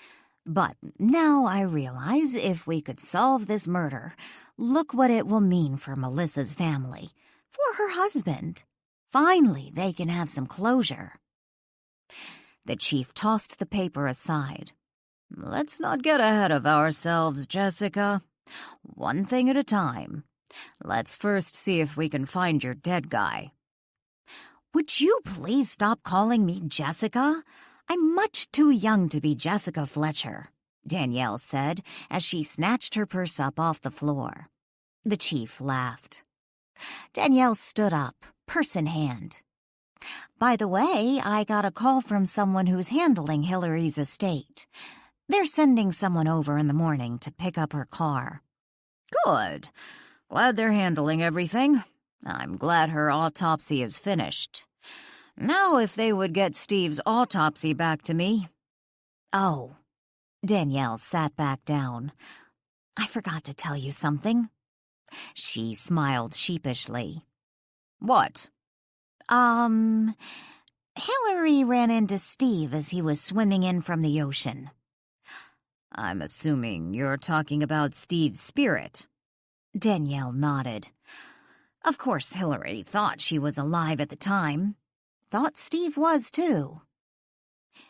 But now I realize if we could solve this murder, look what it will mean for Melissa's family, for her husband. Finally, they can have some closure. The chief tossed the paper aside. Let's not get ahead of ourselves, Jessica. One thing at a time. Let's first see if we can find your dead guy. Would you please stop calling me Jessica? I'm much too young to be Jessica Fletcher, Danielle said as she snatched her purse up off the floor. The chief laughed. Danielle stood up, purse in hand. By the way, I got a call from someone who's handling Hillary's estate. They're sending someone over in the morning to pick up her car. Good. Glad they're handling everything. I'm glad her autopsy is finished. Now if they would get Steve's autopsy back to me. Oh. Danielle sat back down. I forgot to tell you something. She smiled sheepishly. What? Hillary ran into Steve as he was swimming in from the ocean. I'm assuming you're talking about Steve's spirit. Danielle nodded. Of course, Hillary thought she was alive at the time. Thought Steve was, too.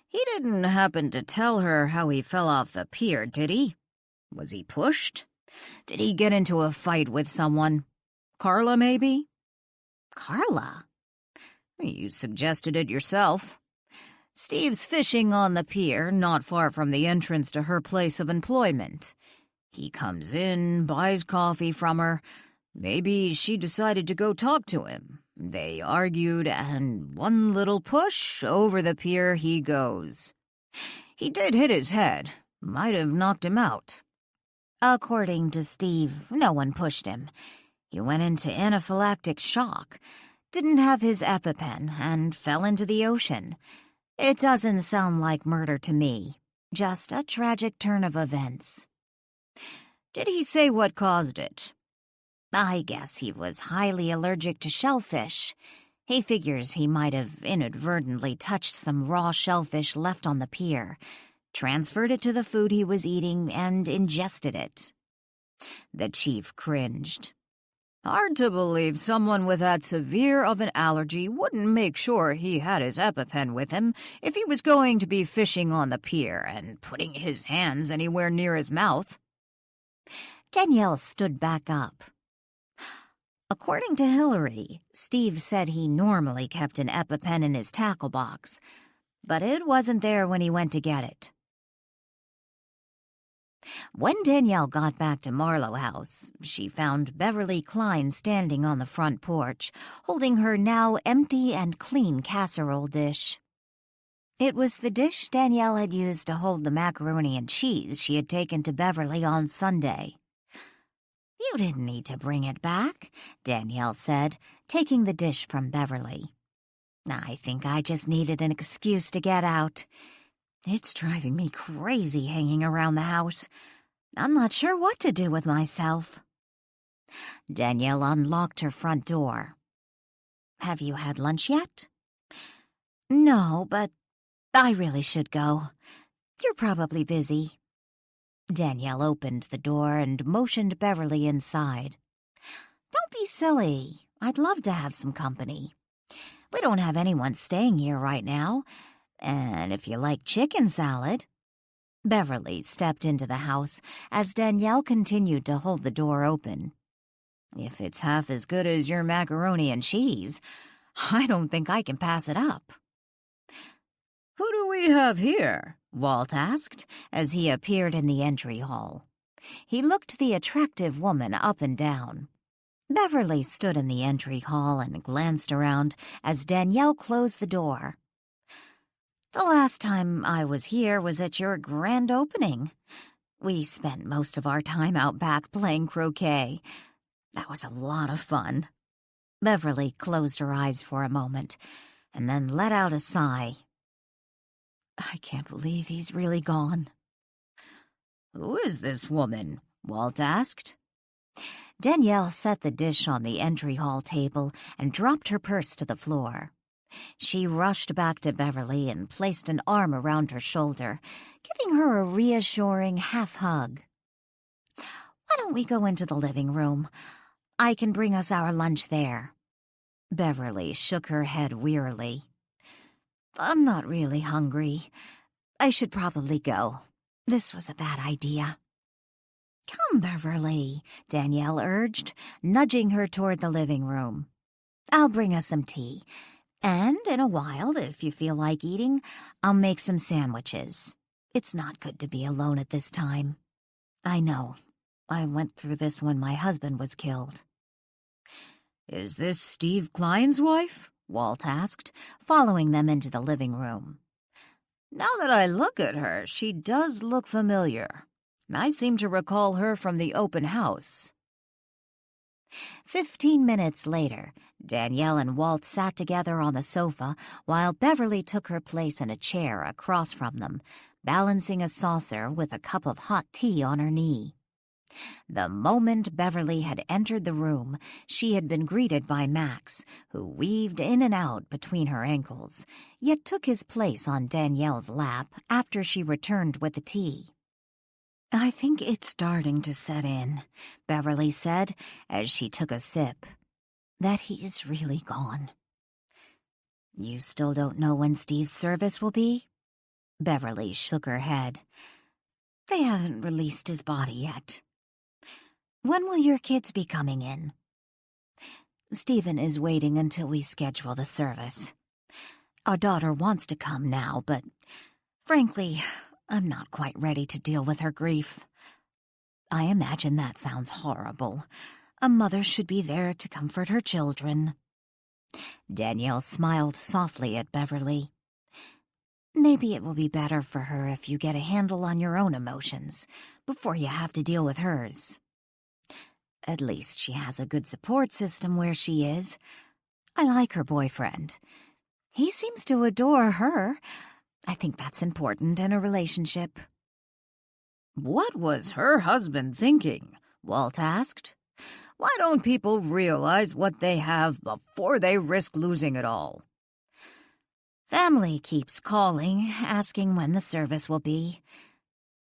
He didn't happen to tell her how he fell off the pier, did he? Was he pushed? Did he get into a fight with someone? Carla, maybe? Carla? You suggested it yourself. Steve's fishing on the pier, not far from the entrance to her place of employment. He comes in, buys coffee from her. Maybe she decided to go talk to him. They argued, and one little push, over the pier he goes. He did hit his head. Might have knocked him out. According to Steve, no one pushed him. He went into anaphylactic shock, didn't have his EpiPen, and fell into the ocean. It doesn't sound like murder to me, just a tragic turn of events. Did he say what caused it? I guess he was highly allergic to shellfish. He figures he might have inadvertently touched some raw shellfish left on the pier, transferred it to the food he was eating, and ingested it. The chief cringed. Hard to believe someone with that severe of an allergy wouldn't make sure he had his EpiPen with him if he was going to be fishing on the pier and putting his hands anywhere near his mouth. Danielle stood back up. According to Hillary, Steve said he normally kept an EpiPen in his tackle box, but it wasn't there when he went to get it. When Danielle got back to Marlow House, she found Beverly Klein standing on the front porch, holding her now empty and clean casserole dish. It was the dish Danielle had used to hold the macaroni and cheese she had taken to Beverly on Sunday. "You didn't need to bring it back," Danielle said, taking the dish from Beverly. "I think I just needed an excuse to get out. It's driving me crazy hanging around the house. I'm not sure what to do with myself." Danielle unlocked her front door. "Have you had lunch yet?" "No, but I really should go. You're probably busy." Danielle opened the door and motioned Beverly inside. "Don't be silly. I'd love to have some company. We don't have anyone staying here right now, and if you like chicken salad..." Beverly stepped into the house as Danielle continued to hold the door open. "If it's half as good as your macaroni and cheese, I don't think I can pass it up." "Who do we have here?" Walt asked as he appeared in the entry hall. He looked the attractive woman up and down. Beverly stood in the entry hall and glanced around as Danielle closed the door. "The last time I was here was at your grand opening. We spent most of our time out back playing croquet. That was a lot of fun." Beverly closed her eyes for a moment and then let out a sigh. "I can't believe he's really gone." "Who is this woman?" Walt asked. Danielle set the dish on the entry hall table and dropped her purse to the floor. She rushed back to Beverly and placed an arm around her shoulder, giving her a reassuring half-hug. "Why don't we go into the living room? I can bring us our lunch there." Beverly shook her head wearily. "I'm not really hungry. I should probably go. This was a bad idea." "Come, Beverly," Danielle urged, nudging her toward the living room. "I'll bring us some tea. And in a while, if you feel like eating, I'll make some sandwiches. It's not good to be alone at this time. I know. I went through this when my husband was killed." "Is this Steve Klein's wife?" Walt asked, following them into the living room. "Now that I look at her, she does look familiar. I seem to recall her from the open house." 15 minutes later, Danielle and Walt sat together on the sofa while Beverly took her place in a chair across from them, balancing a saucer with a cup of hot tea on her knee. The moment Beverly had entered the room, she had been greeted by Max, who weaved in and out between her ankles, yet took his place on Danielle's lap after she returned with the tea. "I think it's starting to set in," Beverly said as she took a sip, "that he's really gone." "You still don't know when Steve's service will be?" Beverly shook her head. "They haven't released his body yet." "When will your kids be coming in?" "Stephen is waiting until we schedule the service. Our daughter wants to come now, but frankly, I'm not quite ready to deal with her grief." "I imagine that sounds horrible. A mother should be there to comfort her children." Danielle smiled softly at Beverly. "Maybe it will be better for her if you get a handle on your own emotions before you have to deal with hers. At least she has a good support system where she is. I like her boyfriend. He seems to adore her. I think that's important in a relationship." "What was her husband thinking?" Walt asked. "Why don't people realize what they have before they risk losing it all?" "Family keeps calling, asking when the service will be.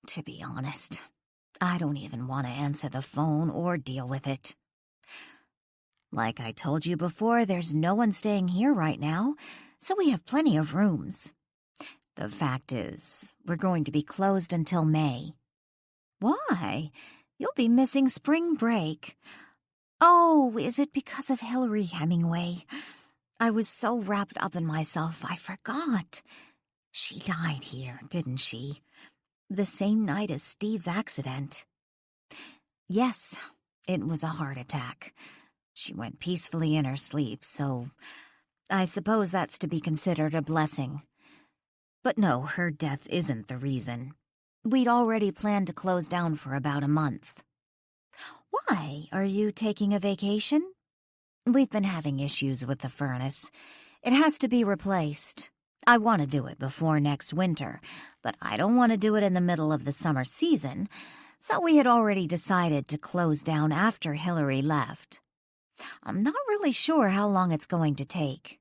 To be honest, I don't even want to answer the phone or deal with it. Like I told you before, there's no one staying here right now, so we have plenty of rooms. The fact is, we're going to be closed until May." "Why? You'll be missing spring break." Oh, is it because of Hillary Hemingway? I was so wrapped up in myself, I forgot. She died here, didn't she? The same night as Steve's accident. Yes, it was a heart attack. She went peacefully in her sleep, so I suppose that's to be considered a blessing. But no, her death isn't the reason. We'd already planned to close down for about a month. Why? Are you taking a vacation? We've been having issues with the furnace. It has to be replaced. I want to do it before next winter, but I don't want to do it in the middle of the summer season, so we had already decided to close down after Hillary left. I'm not really sure how long it's going to take.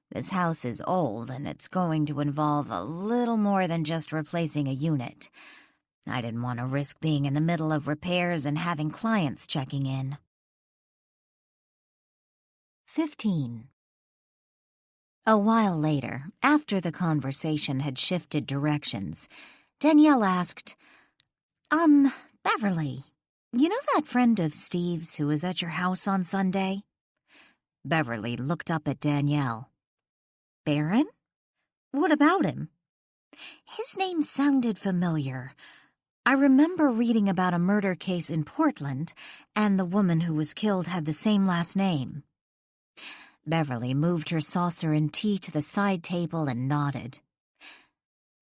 This house is old, and it's going to involve a little more than just replacing a unit. I didn't want to risk being in the middle of repairs and having clients checking in. 15. A while later, after the conversation had shifted directions, Danielle asked, Beverly, you know that friend of Steve's who was at your house on Sunday? Beverly looked up at Danielle. Baron? What about him? His name sounded familiar. I remember reading about a murder case in Portland, and the woman who was killed had the same last name. Beverly moved her saucer and tea to the side table and nodded.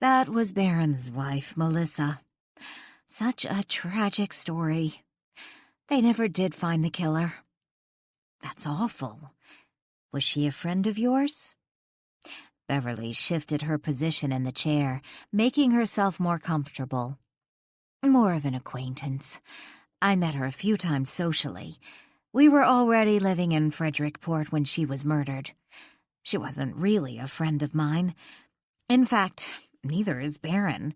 That was Baron's wife, Melissa. Such a tragic story. They never did find the killer. That's awful. Was she a friend of yours? Beverly shifted her position in the chair, making herself more comfortable. More of an acquaintance. I met her a few times socially. We were already living in Frederickport when she was murdered. She wasn't really a friend of mine. In fact, neither is Baron.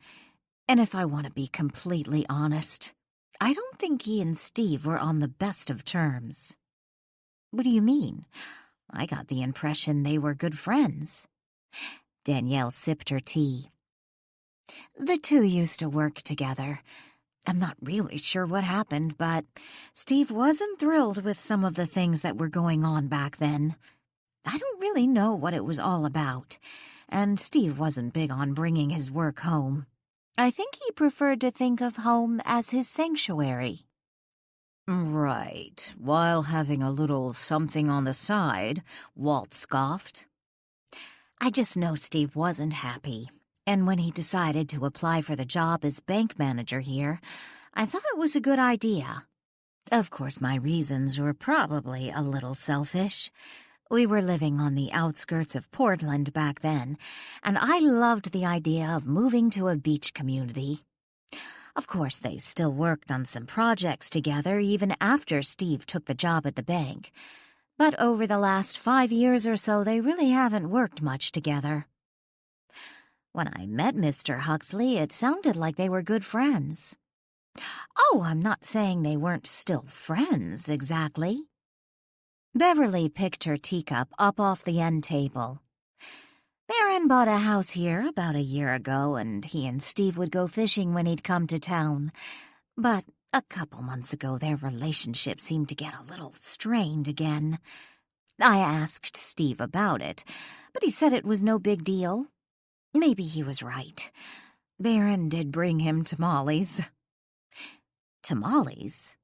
And if I want to be completely honest, I don't think he and Steve were on the best of terms. What do you mean? I got the impression they were good friends. Danielle sipped her tea. The two used to work together. I'm not really sure what happened, but Steve wasn't thrilled with some of the things that were going on back then. I don't really know what it was all about, and Steve wasn't big on bringing his work home. I think he preferred to think of home as his sanctuary. Right, while having a little something on the side, Walt scoffed. I just know Steve wasn't happy. And when he decided to apply for the job as bank manager here, I thought it was a good idea. Of course, my reasons were probably a little selfish. We were living on the outskirts of Portland back then, and I loved the idea of moving to a beach community. Of course, they still worked on some projects together even after Steve took the job at the bank. But over the last 5 years or so, they really haven't worked much together. When I met Mr. Huxley, it sounded like they were good friends. Oh, I'm not saying they weren't still friends, exactly. Beverly picked her teacup up off the end table. Baron bought a house here about a year ago, and he and Steve would go fishing when he'd come to town. But a couple months ago, their relationship seemed to get a little strained again. I asked Steve about it, but he said it was no big deal. Maybe he was right. Baron did bring him tamales. Tamales?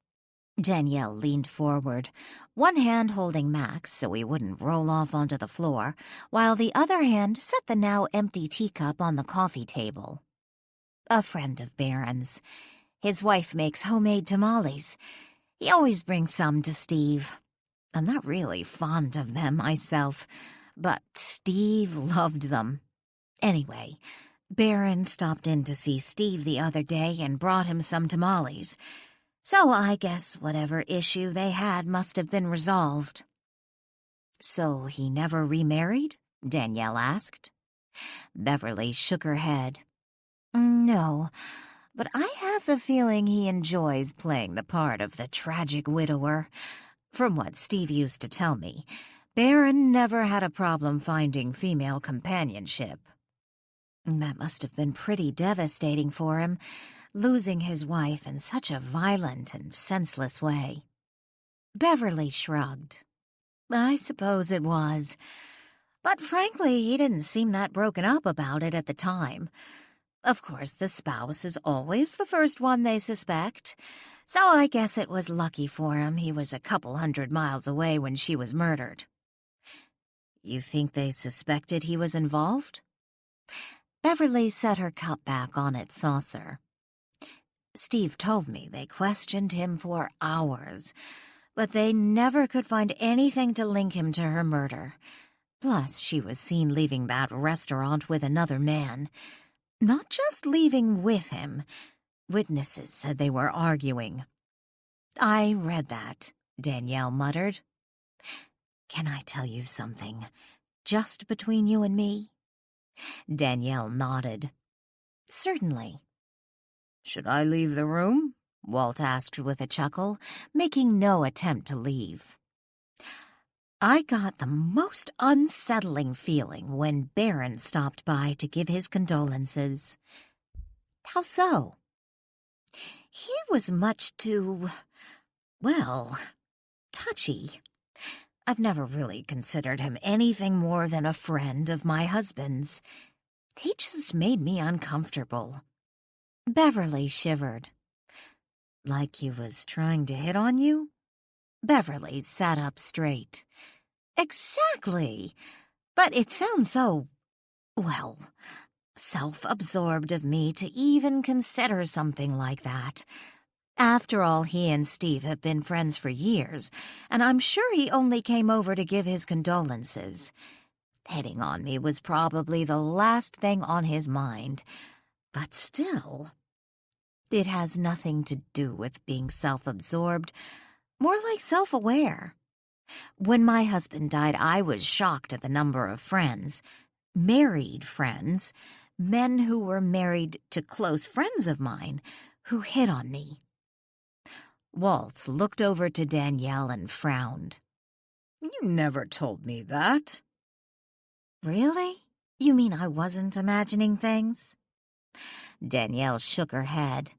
Danielle leaned forward, one hand holding Max so he wouldn't roll off onto the floor, while the other hand set the now empty teacup on the coffee table. A friend of Baron's. His wife makes homemade tamales. He always brings some to Steve. I'm not really fond of them myself, but Steve loved them. Anyway, Baron stopped in to see Steve the other day and brought him some tamales. So I guess whatever issue they had must have been resolved. So he never remarried? Danielle asked. Beverly shook her head. No, but I have the feeling he enjoys playing the part of the tragic widower. From what Steve used to tell me, Baron never had a problem finding female companionship. That must have been pretty devastating for him, losing his wife in such a violent and senseless way. Beverly shrugged. I suppose it was. But frankly, he didn't seem that broken up about it at the time. Of course, the spouse is always the first one they suspect, so I guess it was lucky for him he was a couple 100 miles away when she was murdered. You think they suspected he was involved? Beverly set her cup back on its saucer. Steve told me they questioned him for hours, but they never could find anything to link him to her murder. Plus, she was seen leaving that restaurant with another man. Not just leaving with him. Witnesses said they were arguing. I read that, Danielle muttered. Can I tell you something, just between you and me? Danielle nodded. Certainly. Should I leave the room? Walt asked with a chuckle, making no attempt to leave. I got the most unsettling feeling when Barron stopped by to give his condolences. How so? He was much too, well, touchy. I've never really considered him anything more than a friend of my husband's. He just made me uncomfortable. Beverly shivered. Like he was trying to hit on you? Beverly sat up straight. Exactly. But it sounds so, well, self-absorbed of me to even consider something like that. After all, he and Steve have been friends for years, and I'm sure he only came over to give his condolences. Hitting on me was probably the last thing on his mind. But still, it has nothing to do with being self-absorbed, more like self-aware. When my husband died, I was shocked at the number of friends, married friends, men who were married to close friends of mine, who hit on me. Walt looked over to Danielle and frowned. You never told me that. Really? You mean I wasn't imagining things? Danielle shook her head.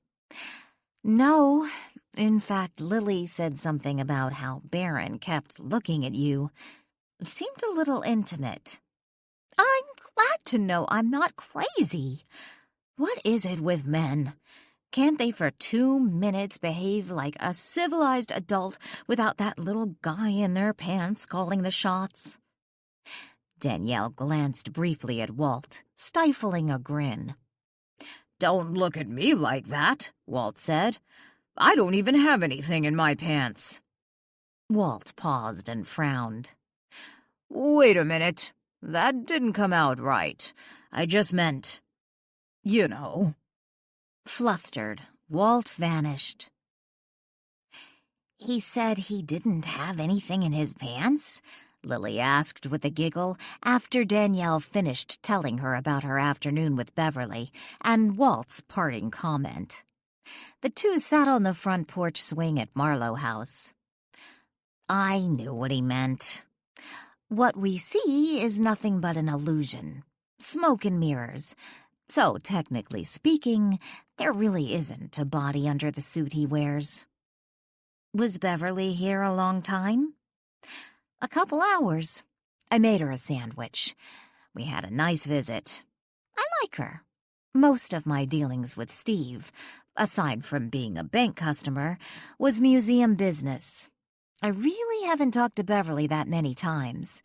No. In fact, Lily said something about how Barron kept looking at you. It seemed a little intimate. I'm glad to know I'm not crazy. What is it with men? Can't they for 2 minutes behave like a civilized adult without that little guy in their pants calling the shots? Danielle glanced briefly at Walt, stifling a grin. Don't look at me like that, Walt said. I don't even have anything in my pants. Walt paused and frowned. Wait a minute. That didn't come out right. I just meant, you know. Flustered, Walt vanished. He said he didn't have anything in his pants? Lily asked with a giggle after Danielle finished telling her about her afternoon with Beverly and Walt's parting comment. The two sat on the front porch swing at Marlow House. I knew what he meant. What we see is nothing but an illusion. Smoke and mirrors. So, technically speaking, there really isn't a body under the suit he wears. Was Beverly here a long time? A couple hours. I made her a sandwich. We had a nice visit. I like her. Most of my dealings with Steve, aside from being a bank customer, was museum business. I really haven't talked to Beverly that many times.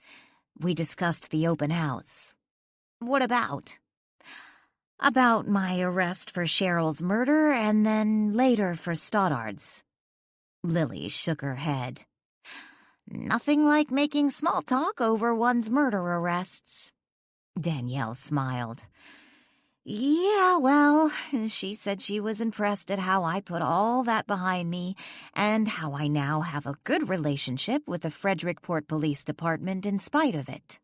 We discussed the open house. What about? About my arrest for Cheryl's murder and then later for Stoddard's. Lily shook her head. Nothing like making small talk over one's murder arrests. Danielle smiled. Yeah, well, she said she was impressed at how I put all that behind me and how I now have a good relationship with the Frederickport Police Department in spite of it.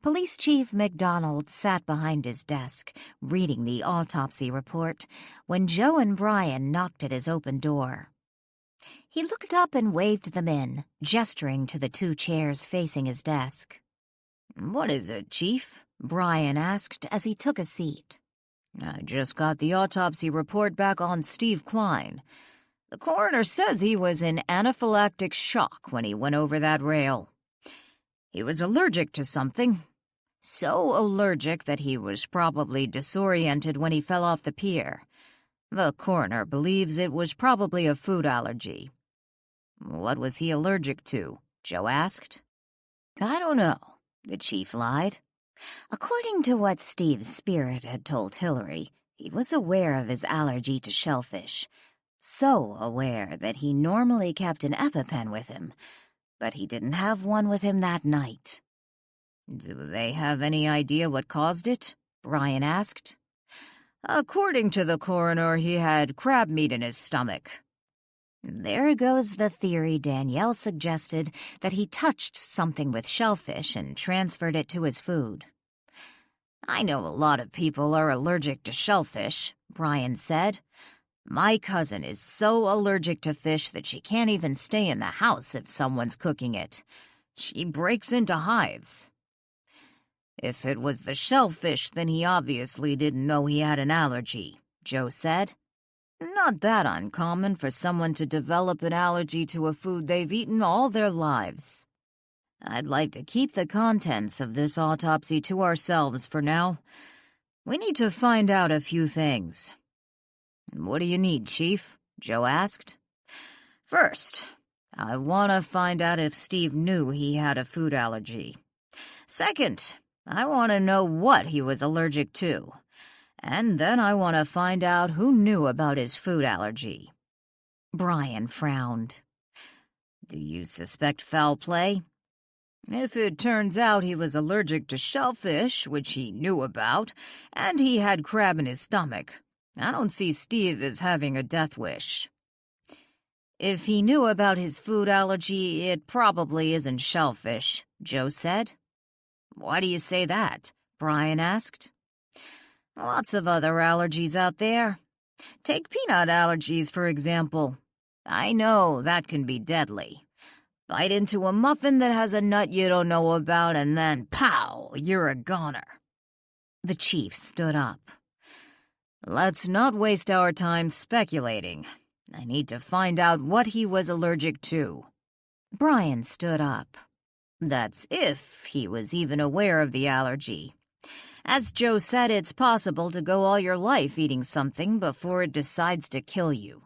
Police Chief McDonald sat behind his desk, reading the autopsy report, when Joe and Brian knocked at his open door. He looked up and waved them in, gesturing to the 2 chairs facing his desk. What is it, Chief? Brian asked as he took a seat. I just got the autopsy report back on Steve Klein. The coroner says he was in anaphylactic shock when he went over that rail. He was allergic to something. So allergic that he was probably disoriented when he fell off the pier. The coroner believes it was probably a food allergy. What was he allergic to? Joe asked. I don't know, the chief lied. According to what Steve's spirit had told Hillary, he was aware of his allergy to shellfish. So aware that he normally kept an EpiPen with him, but he didn't have one with him that night. Do they have any idea what caused it? Brian asked. According to the coroner, he had crab meat in his stomach. There goes the theory Danielle suggested that he touched something with shellfish and transferred it to his food. I know a lot of people are allergic to shellfish, Brian said. My cousin is so allergic to fish that she can't even stay in the house if someone's cooking it. She breaks into hives. If it was the shellfish, then he obviously didn't know he had an allergy, Joe said. Not that uncommon for someone to develop an allergy to a food they've eaten all their lives. I'd like to keep the contents of this autopsy to ourselves for now. We need to find out a few things. What do you need, Chief? Joe asked. First, I want to find out if Steve knew he had a food allergy. Second, I want to know what he was allergic to. And then I want to find out who knew about his food allergy. Brian frowned. Do you suspect foul play? If it turns out he was allergic to shellfish, which he knew about, and he had crab in his stomach, I don't see Steve as having a death wish. If he knew about his food allergy, it probably isn't shellfish, Joe said. Why do you say that? Brian asked. Lots of other allergies out there. Take peanut allergies, for example. I know that can be deadly. Bite into a muffin that has a nut you don't know about, and then, pow, you're a goner. The chief stood up. Let's not waste our time speculating. I need to find out what he was allergic to. Brian stood up. That's if he was even aware of the allergy. As Joe said, it's possible to go all your life eating something before it decides to kill you.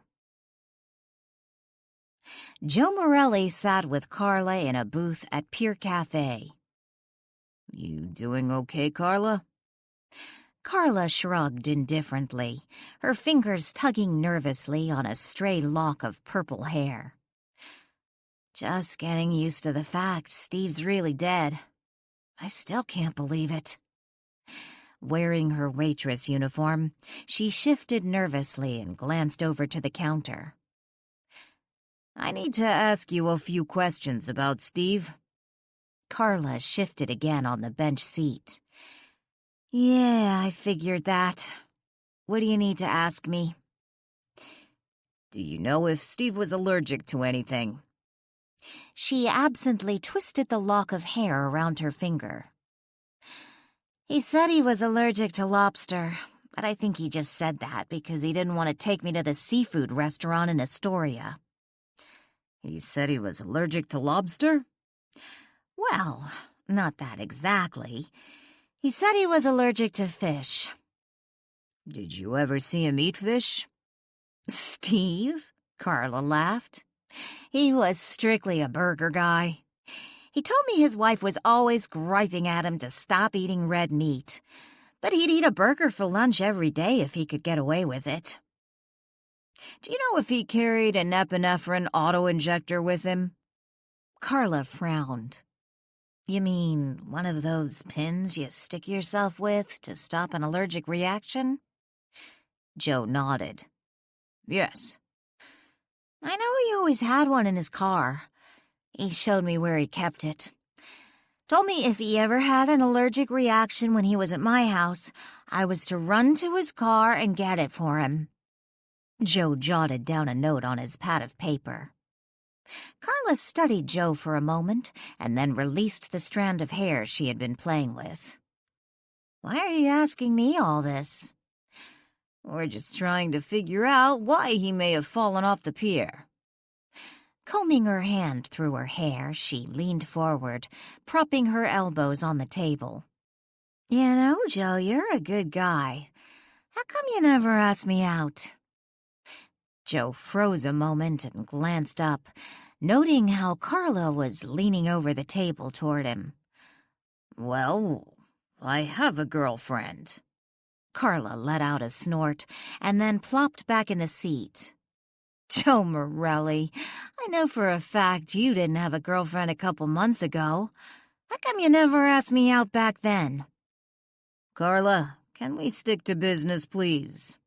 Joe Morelli sat with Carla in a booth at Pier Cafe. You doing okay, Carla? Carla shrugged indifferently, her fingers tugging nervously on a stray lock of purple hair. Just getting used to the fact Steve's really dead. I still can't believe it. Wearing her waitress uniform, she shifted nervously and glanced over to the counter. I need to ask you a few questions about Steve. Carla shifted again on the bench seat. Yeah, I figured that. What do you need to ask me? Do you know if Steve was allergic to anything? She absently twisted the lock of hair around her finger. He said he was allergic to lobster, but I think he just said that because he didn't want to take me to the seafood restaurant in Astoria. He said he was allergic to lobster? Well, not that exactly. He said he was allergic to fish. Did you ever see him eat fish? Steve? Carla laughed. He was strictly a burger guy. He told me his wife was always griping at him to stop eating red meat, but he'd eat a burger for lunch every day if he could get away with it. Do you know if he carried an epinephrine auto-injector with him? Carla frowned. You mean one of those pins you stick yourself with to stop an allergic reaction? Joe nodded. Yes. I know he always had one in his car. He showed me where he kept it. Told me if he ever had an allergic reaction when he was at my house, I was to run to his car and get it for him. Joe jotted down a note on his pad of paper. Carla studied Joe for a moment and then released the strand of hair she had been playing with. Why are you asking me all this? We're just trying to figure out why he may have fallen off the pier." Combing her hand through her hair, she leaned forward, propping her elbows on the table. "You know, Joe, you're a good guy. How come you never asked me out?" Joe froze a moment and glanced up, noting how Carla was leaning over the table toward him. "Well, I have a girlfriend." Carla let out a snort and then plopped back in the seat. "Joe Morelli, I know for a fact you didn't have a girlfriend a couple months ago. How come you never asked me out back then?" "Carla, can we stick to business, please?"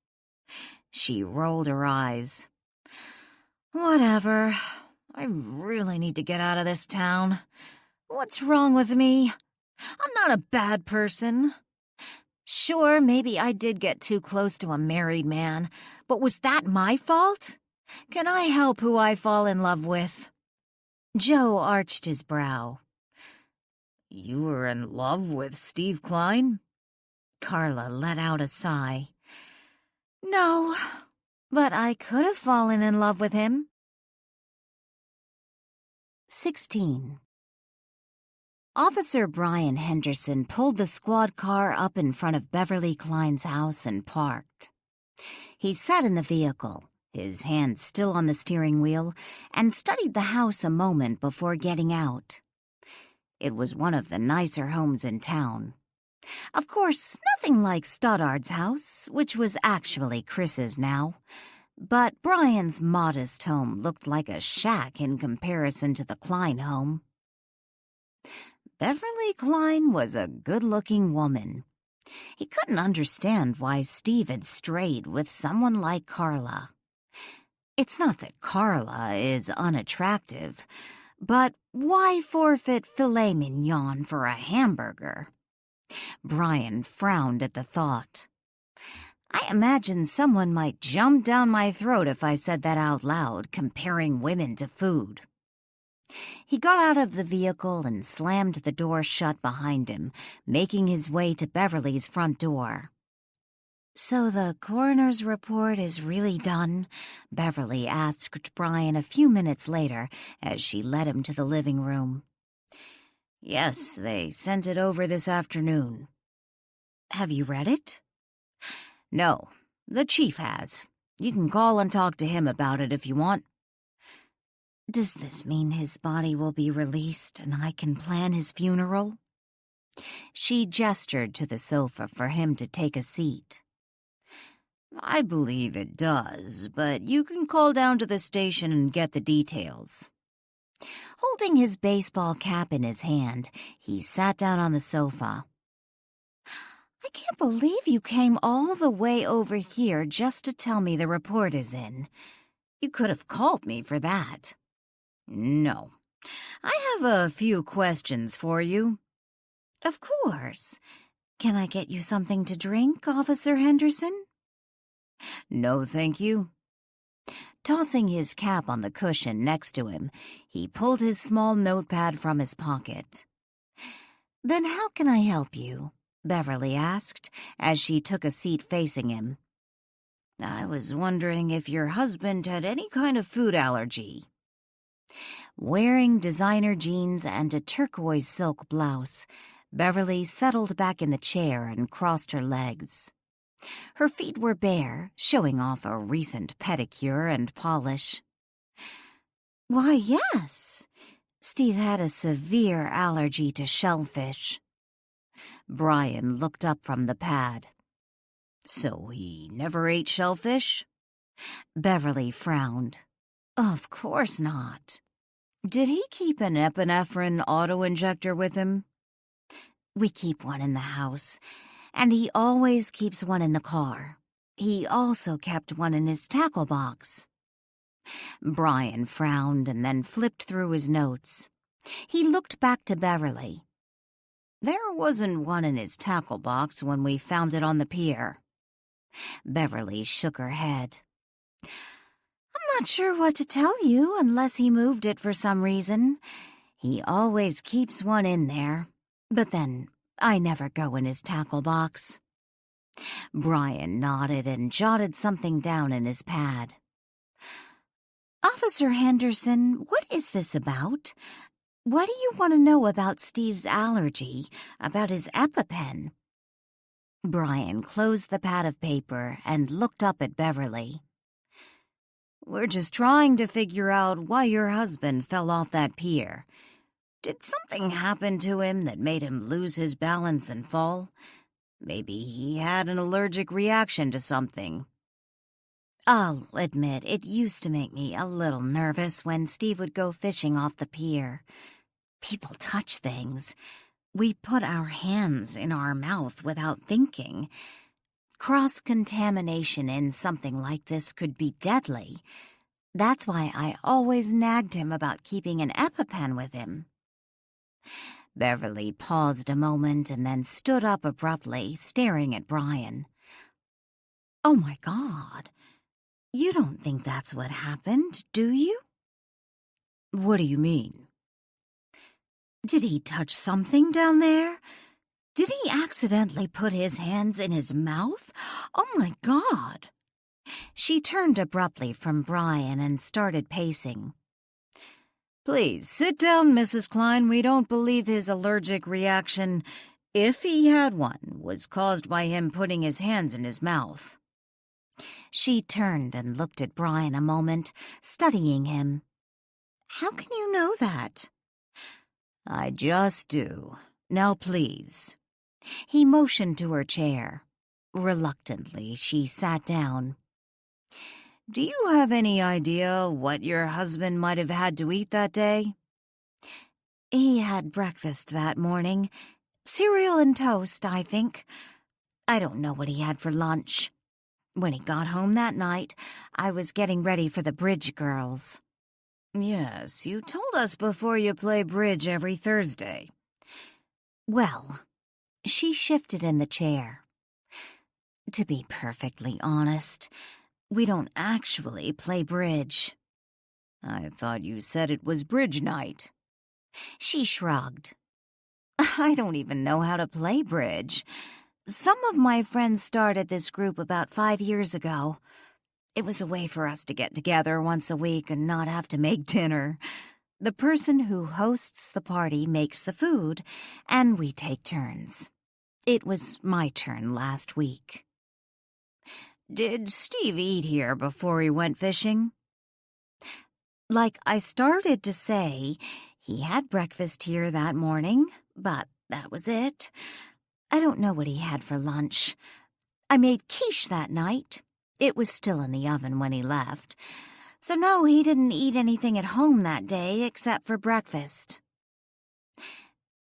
She rolled her eyes. "Whatever. I really need to get out of this town. What's wrong with me? I'm not a bad person. Sure, maybe I did get too close to a married man, but was that my fault? Can I help who I fall in love with?" Joe arched his brow. "You were in love with Steve Klein?" Carla let out a sigh. "No, but I could have fallen in love with him." 16. Officer Brian Henderson pulled the squad car up in front of Beverly Klein's house and parked. He sat in the vehicle, his hand still on the steering wheel, and studied the house a moment before getting out. It was one of the nicer homes in town. Of course, nothing like Stoddard's house, which was actually Chris's now. But Brian's modest home looked like a shack in comparison to the Klein home. Beverly Klein was a good-looking woman. He couldn't understand why Steve had strayed with someone like Carla. It's not that Carla is unattractive, but why forfeit filet mignon for a hamburger? Brian frowned at the thought. I imagine someone might jump down my throat if I said that out loud, comparing women to food. He got out of the vehicle and slammed the door shut behind him, making his way to Beverly's front door. "So the coroner's report is really done?" Beverly asked Brian a few minutes later as she led him to the living room. "Yes, they sent it over this afternoon." "Have you read it?" "No, the chief has. You can call and talk to him about it if you want." "Does this mean his body will be released and I can plan his funeral?" She gestured to the sofa for him to take a seat. "I believe it does, but you can call down to the station and get the details." Holding his baseball cap in his hand, he sat down on the sofa. "I can't believe you came all the way over here just to tell me the report is in. You could have called me for that." "No. I have a few questions for you." "Of course. Can I get you something to drink, Officer Henderson?" "No, thank you." Tossing his cap on the cushion next to him, he pulled his small notepad from his pocket. "Then how can I help you?" Beverly asked, as she took a seat facing him. "I was wondering if your husband had any kind of food allergy." Wearing designer jeans and a turquoise silk blouse, Beverly settled back in the chair and crossed her legs. Her feet were bare, showing off a recent pedicure and polish. "Why, yes. Steve had a severe allergy to shellfish." Brian looked up from the pad. "So he never ate shellfish?" Beverly frowned. "Of course not." "Did he keep an epinephrine auto-injector with him?" "We keep one in the house, and he always keeps one in the car. He also kept one in his tackle box." Brian frowned and then flipped through his notes. He looked back to Beverly. "There wasn't one in his tackle box when we found it on the pier." Beverly shook her head. "I'm not sure what to tell you unless he moved it for some reason. He always keeps one in there, but then I never go in his tackle box." Brian nodded and jotted something down in his pad. Officer Henderson, what is this about? What do you want to know about Steve's allergy, about his EpiPen? Brian closed the pad of paper and looked up at Beverly. We're just trying to figure out why your husband fell off that pier. Did something happen to him that made him lose his balance and fall? Maybe he had an allergic reaction to something. I'll admit it used to make me a little nervous when Steve would go fishing off the pier. People touch things. We put our hands in our mouth without thinking. Cross-contamination in something like this could be deadly. That's why I always nagged him about keeping an EpiPen with him. Beverly paused a moment and then stood up abruptly, staring at Brian. Oh my God. You don't think that's what happened, do you? What do you mean? Did he touch something down there? Did he accidentally put his hands in his mouth? Oh my God. She turned abruptly from Brian and started pacing. Please, sit down, Mrs. Klein. We don't believe his allergic reaction, if he had one, was caused by him putting his hands in his mouth. She turned and looked at Brian a moment, studying him. How can you know that? I just do. Now, please. He motioned to her chair. Reluctantly, she sat down. Do you have any idea what your husband might have had to eat that day? He had breakfast that morning. Cereal and toast, I think. I don't know what he had for lunch. When he got home that night, I was getting ready for the bridge girls. Yes, you told us before you play bridge every Thursday. Well, she shifted in the chair. To be perfectly honest, we don't actually play bridge. I thought you said it was bridge night. She shrugged. I don't even know how to play bridge. Some of my friends started this group about 5 years ago. It was a way for us to get together once a week and not have to make dinner. The person who hosts the party makes the food, and we take turns. It was my turn last week. Did Steve eat here before he went fishing? Like I started to say, he had breakfast here that morning, but that was it. I don't know what he had for lunch. I made quiche that night. It was still in the oven when he left. So no, he didn't eat anything at home that day except for breakfast.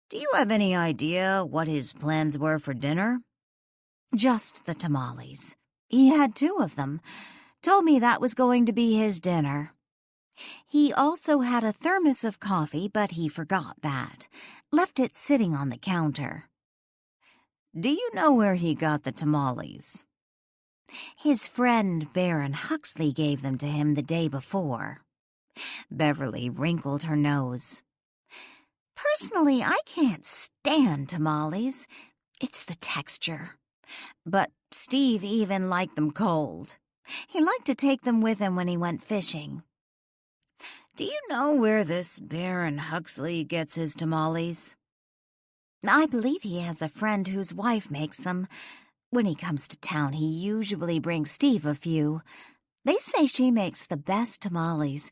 Do you have any idea what his plans were for dinner? Just the tamales. He had 2 of them. Told me that was going to be his dinner. He also had a thermos of coffee, but he forgot that. Left it sitting on the counter. Do you know where he got the tamales? His friend Baron Huxley gave them to him the day before. Beverly wrinkled her nose. Personally, I can't stand tamales. It's the texture. But Steve even liked them cold. He liked to take them with him when he went fishing. Do you know where this Baron Huxley gets his tamales? I believe he has a friend whose wife makes them. When he comes to town, he usually brings Steve a few. They say she makes the best tamales,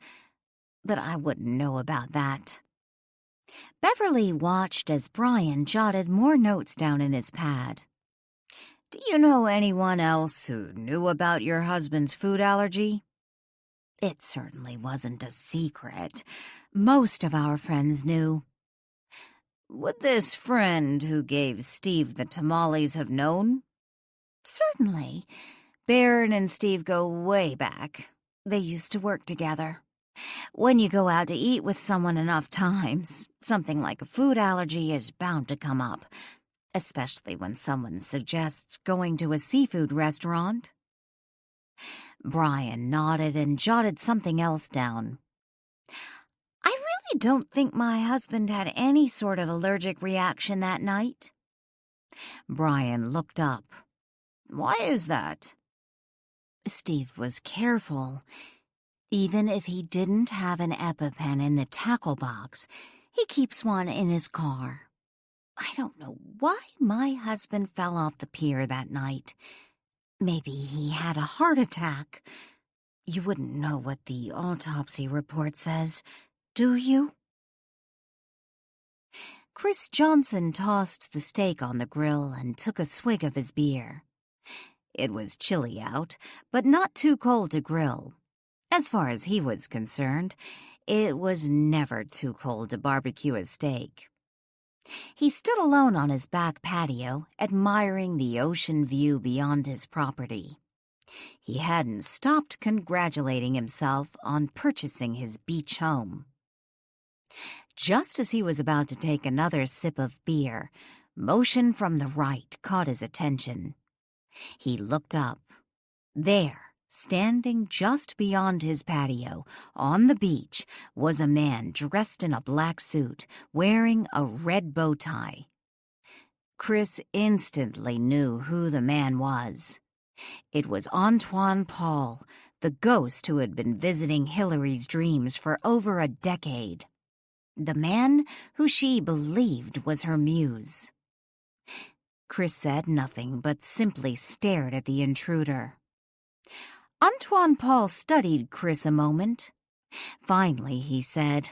but I wouldn't know about that. Beverly watched as Brian jotted more notes down in his pad. Do you know anyone else who knew about your husband's food allergy? It certainly wasn't a secret. Most of our friends knew. Would this friend who gave Steve the tamales have known? Certainly. Baron and Steve go way back. They used to work together. When you go out to eat with someone enough times, something like a food allergy is bound to come up, especially when someone suggests going to a seafood restaurant. Brian nodded and jotted something else down. I really don't think my husband had any sort of allergic reaction that night. Brian looked up. Why is that?" Steve was careful. Even if he didn't have an EpiPen in the tackle box, he keeps one in his car. I don't know why my husband fell off the pier that night. Maybe he had a heart attack. You wouldn't know what the autopsy report says, do you? Chris Johnson tossed the steak on the grill and took a swig of his beer. It was chilly out, but not too cold to grill. As far as he was concerned, it was never too cold to barbecue a steak. He stood alone on his back patio, admiring the ocean view beyond his property. He hadn't stopped congratulating himself on purchasing his beach home. Just as he was about to take another sip of beer, motion from the right caught his attention. He looked up. There, standing just beyond his patio, on the beach, was a man dressed in a black suit, wearing a red bow tie. Chris instantly knew who the man was. It was Antoine Paul, the ghost who had been visiting Hillary's dreams for over a decade. The man who she believed was her muse. Chris said nothing but simply stared at the intruder. Antoine Paul studied Chris a moment. Finally, he said,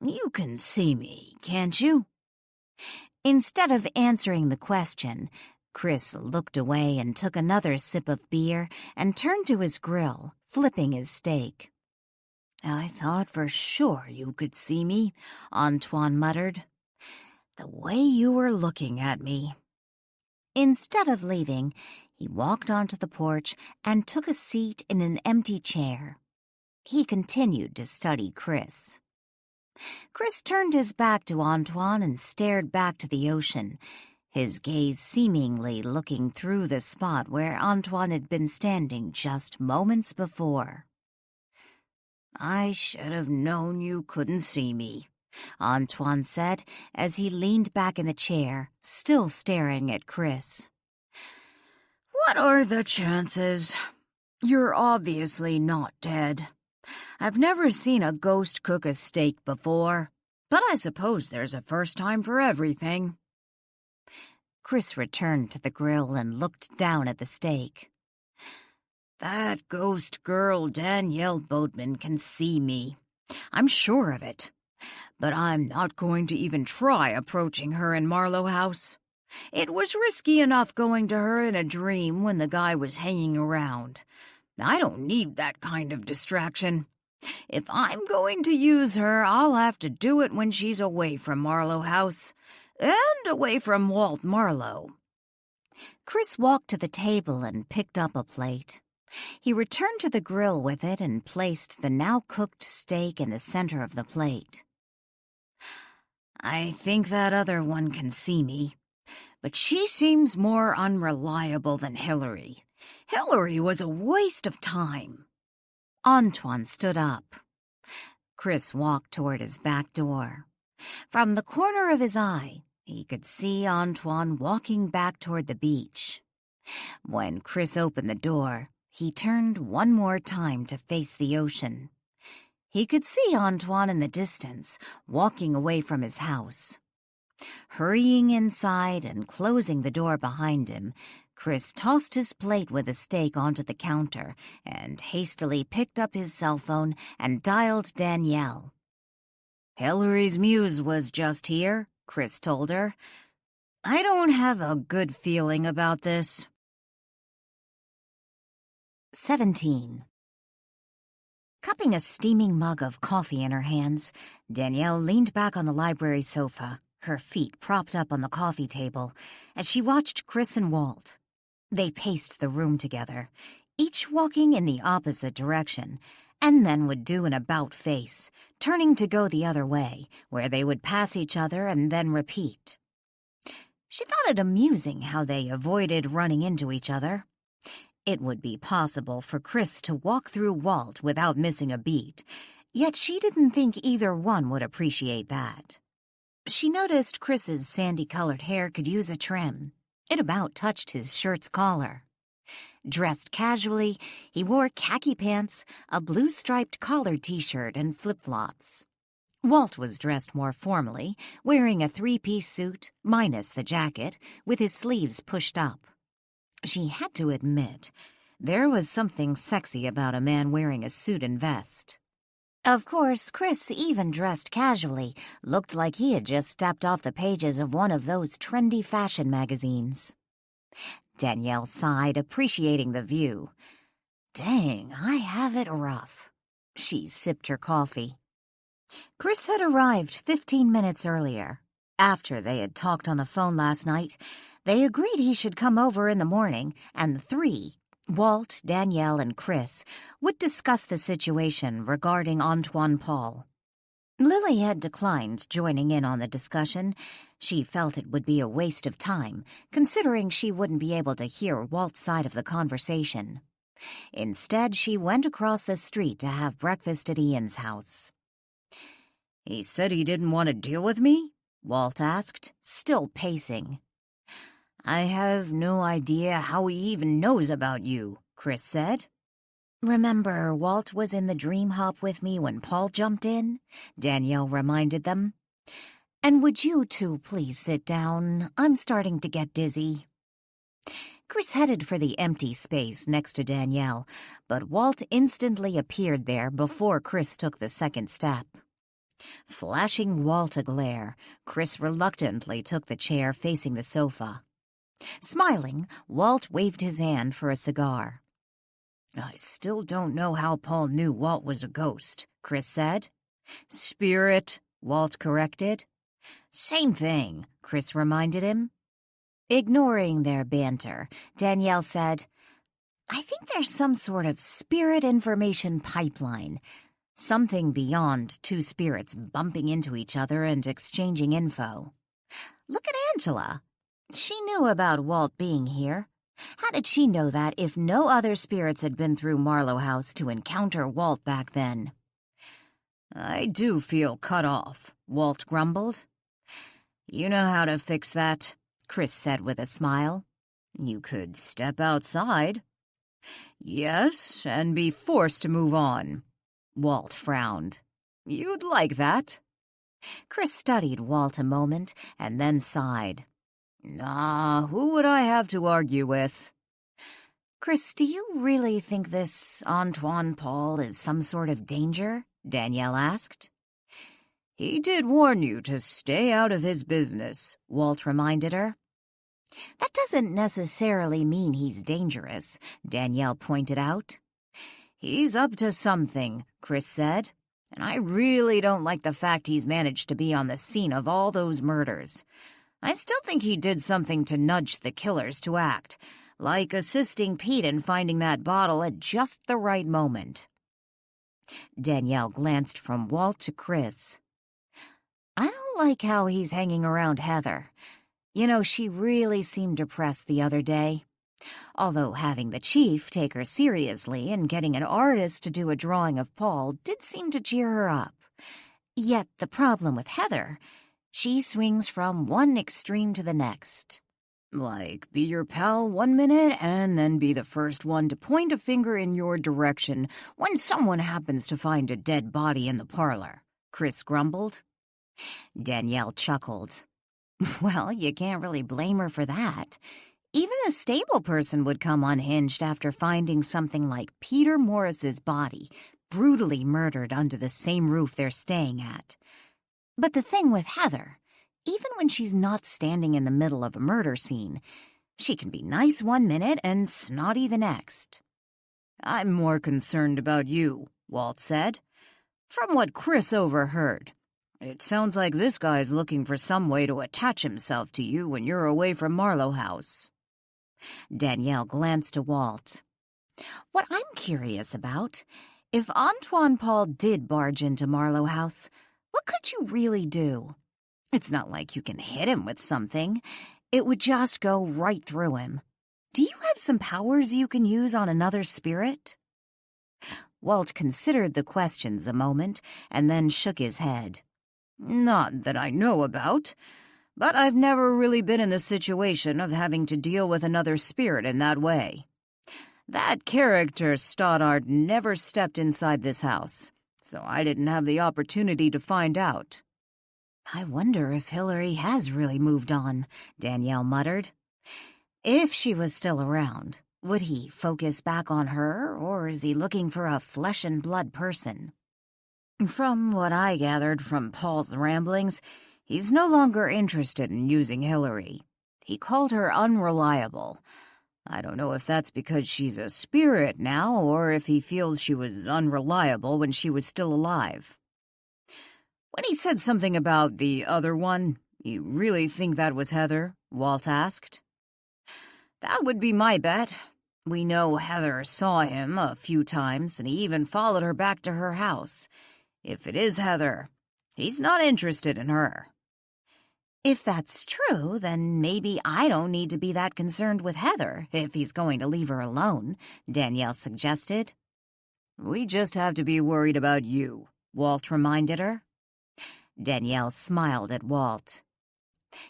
"You can see me, can't you?" Instead of answering the question, Chris looked away and took another sip of beer and turned to his grill, flipping his steak. "I thought for sure you could see me," Antoine muttered. "The way you were looking at me." Instead of leaving, he walked onto the porch and took a seat in an empty chair. He continued to study Chris. Chris turned his back to Antoine and stared back to the ocean, his gaze seemingly looking through the spot where Antoine had been standing just moments before. "I should have known you couldn't see me," Antoine said as he leaned back in the chair, still staring at Chris. "What are the chances? You're obviously not dead. I've never seen a ghost cook a steak before, but I suppose there's a first time for everything." Chris returned to the grill and looked down at the steak. "That ghost girl Danielle Boatman can see me. I'm sure of it. But I'm not going to even try approaching her in Marlow House. It was risky enough going to her in a dream when the guy was hanging around. I don't need that kind of distraction. If I'm going to use her, I'll have to do it when she's away from Marlow House, and away from Walt Marlow." Chris walked to the table and picked up a plate. He returned to the grill with it and placed the now-cooked steak in the center of the plate. "I think that other one can see me, but she seems more unreliable than Hillary. Hillary was a waste of time." Antoine stood up. Chris walked toward his back door. From the corner of his eye, he could see Antoine walking back toward the beach. When Chris opened the door, he turned one more time to face the ocean. He could see Antoine in the distance, walking away from his house. Hurrying inside and closing the door behind him, Chris tossed his plate with the steak onto the counter and hastily picked up his cell phone and dialed Danielle. "Hillary's Muse was just here," Chris told her. "I don't have a good feeling about this." 17. Cupping a steaming mug of coffee in her hands, Danielle leaned back on the library sofa, her feet propped up on the coffee table, as she watched Chris and Walt. They paced the room together, each walking in the opposite direction, and then would do an about-face, turning to go the other way, where they would pass each other and then repeat. She thought it amusing how they avoided running into each other. It would be possible for Chris to walk through Walt without missing a beat, yet she didn't think either one would appreciate that. She noticed Chris's sandy-colored hair could use a trim. It about touched his shirt's collar. Dressed casually, he wore khaki pants, a blue-striped collared t-shirt, and flip-flops. Walt was dressed more formally, wearing a three-piece suit, minus the jacket, with his sleeves pushed up. She had to admit, there was something sexy about a man wearing a suit and vest. Of course, Chris, even dressed casually, looked like he had just stepped off the pages of one of those trendy fashion magazines. Danielle sighed, appreciating the view. Dang, I have it rough. She sipped her coffee. Chris had arrived 15 minutes earlier. After they had talked on the phone last night, they agreed he should come over in the morning, and the three, Walt, Danielle, and Chris, would discuss the situation regarding Antoine Paul. Lily had declined joining in on the discussion. She felt it would be a waste of time, considering she wouldn't be able to hear Walt's side of the conversation. Instead, she went across the street to have breakfast at Ian's house. "He said he didn't want to deal with me?" Walt asked, still pacing. "I have no idea how he even knows about you," Chris said. "Remember, Walt was in the dream hop with me when Paul jumped in?" Danielle reminded them. "And would you two please sit down? I'm starting to get dizzy." Chris headed for the empty space next to Danielle, but Walt instantly appeared there before Chris took the second step. Flashing Walt a glare, Chris reluctantly took the chair facing the sofa. Smiling, Walt waved his hand for a cigar. "I still don't know how Paul knew Walt was a ghost," Chris said. "Spirit," Walt corrected. "Same thing," Chris reminded him. Ignoring their banter, Danielle said, "I think there's some sort of spirit information pipeline. Something beyond two spirits bumping into each other and exchanging info. Look at Angela. She knew about Walt being here. How did she know that if no other spirits had been through Marlow House to encounter Walt back then?" "I do feel cut off," Walt grumbled. "You know how to fix that," Chris said with a smile. "You could step outside." "Yes, and be forced to move on." Walt frowned. "You'd like that?" Chris studied Walt a moment and then sighed. "Nah, who would I have to argue with?" "Chris, do you really think this Antoine Paul is some sort of danger?" Danielle asked. "He did warn you to stay out of his business," Walt reminded her. "That doesn't necessarily mean he's dangerous," Danielle pointed out. "He's up to something," Chris said, "and I really don't like the fact he's managed to be on the scene of all those murders. I still think he did something to nudge the killers to act, like assisting Pete in finding that bottle at just the right moment." Danielle glanced from Walt to Chris. "I don't like how he's hanging around Heather. You know, she really seemed depressed the other day. Although having the chief take her seriously and getting an artist to do a drawing of Paul did seem to cheer her up. Yet the problem with Heather, she swings from one extreme to the next. Like, be your pal 1 minute and then be the first one to point a finger in your direction when someone happens to find a dead body in the parlor," Chris grumbled. Danielle chuckled. "Well, you can't really blame her for that. Even a stable person would come unhinged after finding something like Peter Morris's body brutally murdered under the same roof they're staying at. But the thing with Heather, even when she's not standing in the middle of a murder scene, she can be nice 1 minute and snotty the next." "I'm more concerned about you," Walt said. "From what Chris overheard, it sounds like this guy's looking for some way to attach himself to you when you're away from Marlow House." Danielle glanced to Walt. "What I'm curious about, if Antoine Paul did barge into Marlow House, what could you really do? It's not like you can hit him with something. It would just go right through him. Do you have some powers you can use on another spirit?" Walt considered the questions a moment and then shook his head. "Not that I know about, but I've never really been in the situation of having to deal with another spirit in that way. That character, Stoddard, never stepped inside this house, so I didn't have the opportunity to find out." "I wonder if Hillary has really moved on," Danielle muttered. If she was still around, would he focus back on her, or is he looking for a flesh-and-blood person? From what I gathered from Paul's ramblings, he's no longer interested in using Hillary. He called her unreliable. I don't know if that's because she's a spirit now, or if he feels she was unreliable when she was still alive. "When he said something about the other one, you really think that was Heather?" Walt asked. "That would be my bet. We know Heather saw him a few times, and he even followed her back to her house. If it is Heather, he's not interested in her." If that's true, then maybe I don't need to be that concerned with Heather if he's going to leave her alone, Danielle suggested. "We just have to be worried about you," Walt reminded her. Danielle smiled at Walt.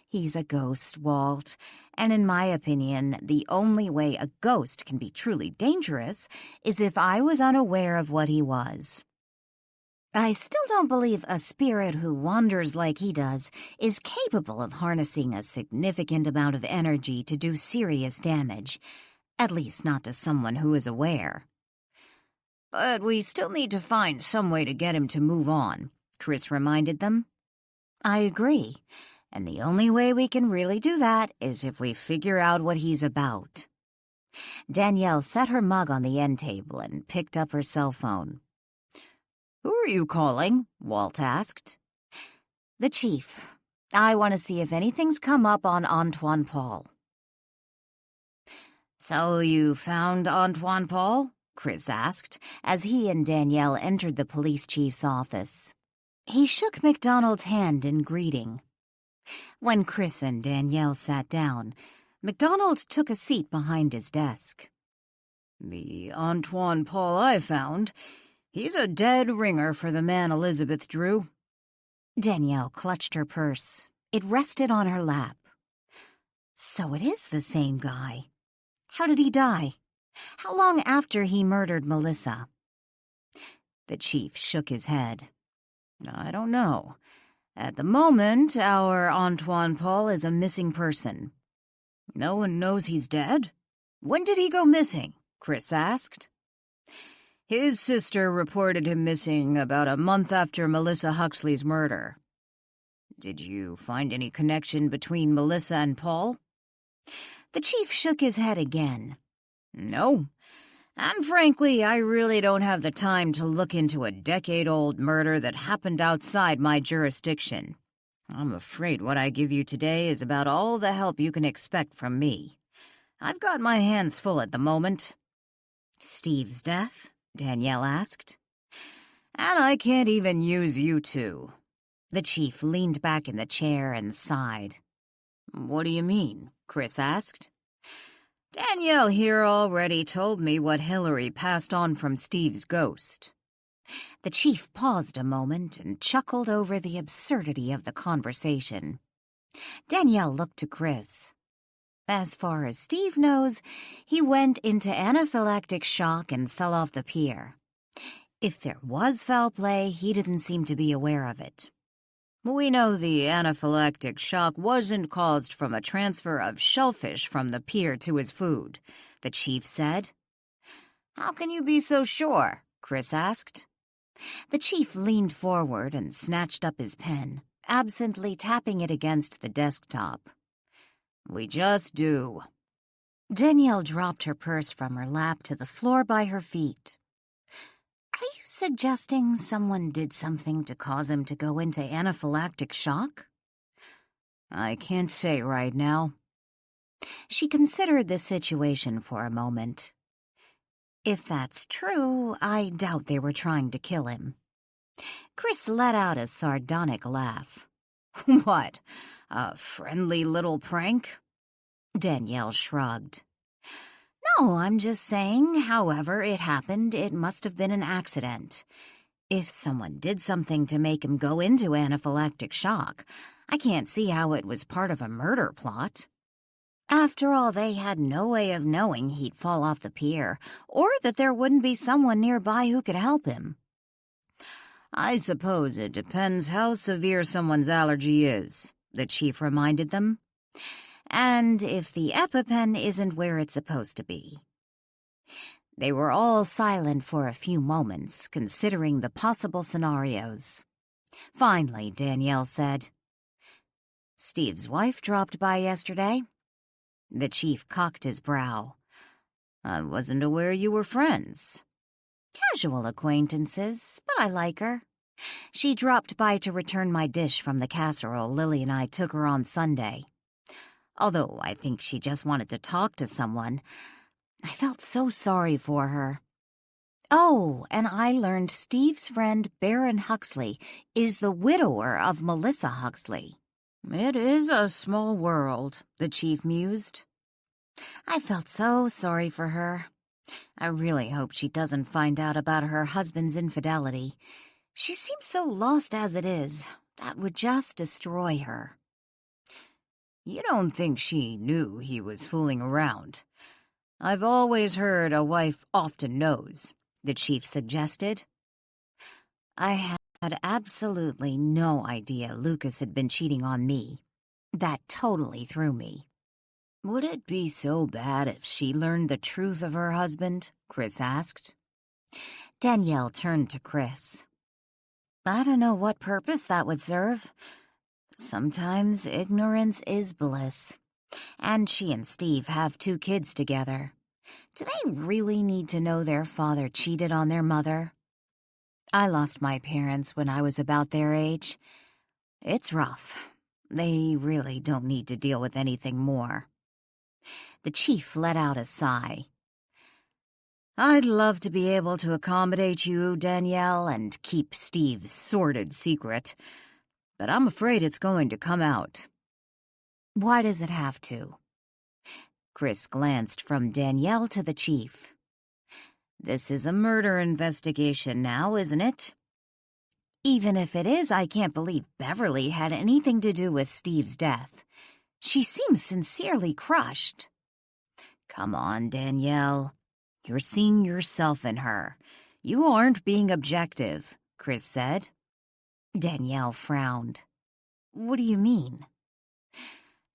"He's a ghost, Walt, and in my opinion, the only way a ghost can be truly dangerous is if I was unaware of what he was. I still don't believe a spirit who wanders like he does is capable of harnessing a significant amount of energy to do serious damage, at least not to someone who is aware." "But we still need to find some way to get him to move on," Chris reminded them. "I agree, and the only way we can really do that is if we figure out what he's about." Danielle set her mug on the end table and picked up her cell phone. "Who are you calling?" Walt asked. "The chief. I want to see if anything's come up on Antoine Paul." "So you found Antoine Paul?" Chris asked, as he and Danielle entered the police chief's office. He shook MacDonald's hand in greeting. When Chris and Danielle sat down, MacDonald took a seat behind his desk. "The Antoine Paul I found, he's a dead ringer for the man Elizabeth drew." Danielle clutched her purse. It rested on her lap. So it is the same guy. How did he die? How long after he murdered Melissa? The chief shook his head. "I don't know. At the moment, our Antoine Paul is a missing person." "No one knows he's dead? When did he go missing?" Chris asked. "His sister reported him missing about a month after Melissa Huxley's murder." "Did you find any connection between Melissa and Paul?" The chief shook his head again. "No. And frankly, I really don't have the time to look into a decade-old murder that happened outside my jurisdiction. I'm afraid what I give you today is about all the help you can expect from me. I've got my hands full at the moment." "Steve's death?" Danielle asked. "And I can't even use you two." The chief leaned back in the chair and sighed. "What do you mean?" Chris asked. "Danielle here already told me what Hillary passed on from Steve's ghost." The chief paused a moment and chuckled over the absurdity of the conversation. Danielle looked to Chris. As far as Steve knows, he went into anaphylactic shock and fell off the pier. If there was foul play, he didn't seem to be aware of it. "We know the anaphylactic shock wasn't caused from a transfer of shellfish from the pier to his food," the chief said. "How can you be so sure?" Chris asked. The chief leaned forward and snatched up his pen, absently tapping it against the desktop. "We just do." Danielle dropped her purse from her lap to the floor by her feet. "Are you suggesting someone did something to cause him to go into anaphylactic shock?" "I can't say right now." She considered the situation for a moment. If that's true, I doubt they were trying to kill him. Chris let out a sardonic laugh. "What, a friendly little prank?" Danielle shrugged. "No, I'm just saying, however it happened, it must have been an accident. If someone did something to make him go into anaphylactic shock, I can't see how it was part of a murder plot. After all, they had no way of knowing he'd fall off the pier, or that there wouldn't be someone nearby who could help him. I suppose it depends how severe someone's allergy is, the chief reminded them. And if the EpiPen isn't where it's supposed to be. They were all silent for a few moments, considering the possible scenarios. Finally, Danielle said, "Steve's wife dropped by yesterday." The chief cocked his brow. "I wasn't aware you were friends." "Casual acquaintances, but I like her. She dropped by to return my dish from the casserole Lily and I took her on Sunday. Although I think she just wanted to talk to someone. I felt so sorry for her. Oh, and I learned Steve's friend Baron Huxley is the widower of Melissa Huxley." "It is a small world," the chief mused. I felt so sorry for her. I really hope she doesn't find out about her husband's infidelity. She seems so lost as it is. That would just destroy her. "You don't think she knew he was fooling around? I've always heard a wife often knows," the chief suggested. I had absolutely no idea Lucas had been cheating on me. That totally threw me. "Would it be so bad if she learned the truth of her husband?" Chris asked. Danielle turned to Chris. "I don't know what purpose that would serve. Sometimes ignorance is bliss. And she and Steve have 2 kids together. Do they really need to know their father cheated on their mother? I lost my parents when I was about their age. It's rough. They really don't need to deal with anything more." The chief let out a sigh. "I'd love to be able to accommodate you, Danielle, and keep Steve's sordid secret, but I'm afraid it's going to come out." "Why does it have to?" Chris glanced from Danielle to the chief. "This is a murder investigation now, isn't it?" "Even if it is, I can't believe Beverly had anything to do with Steve's death. She seems sincerely crushed." "Come on, Danielle. You're seeing yourself in her. You aren't being objective," Chris said. Danielle frowned. "What do you mean?"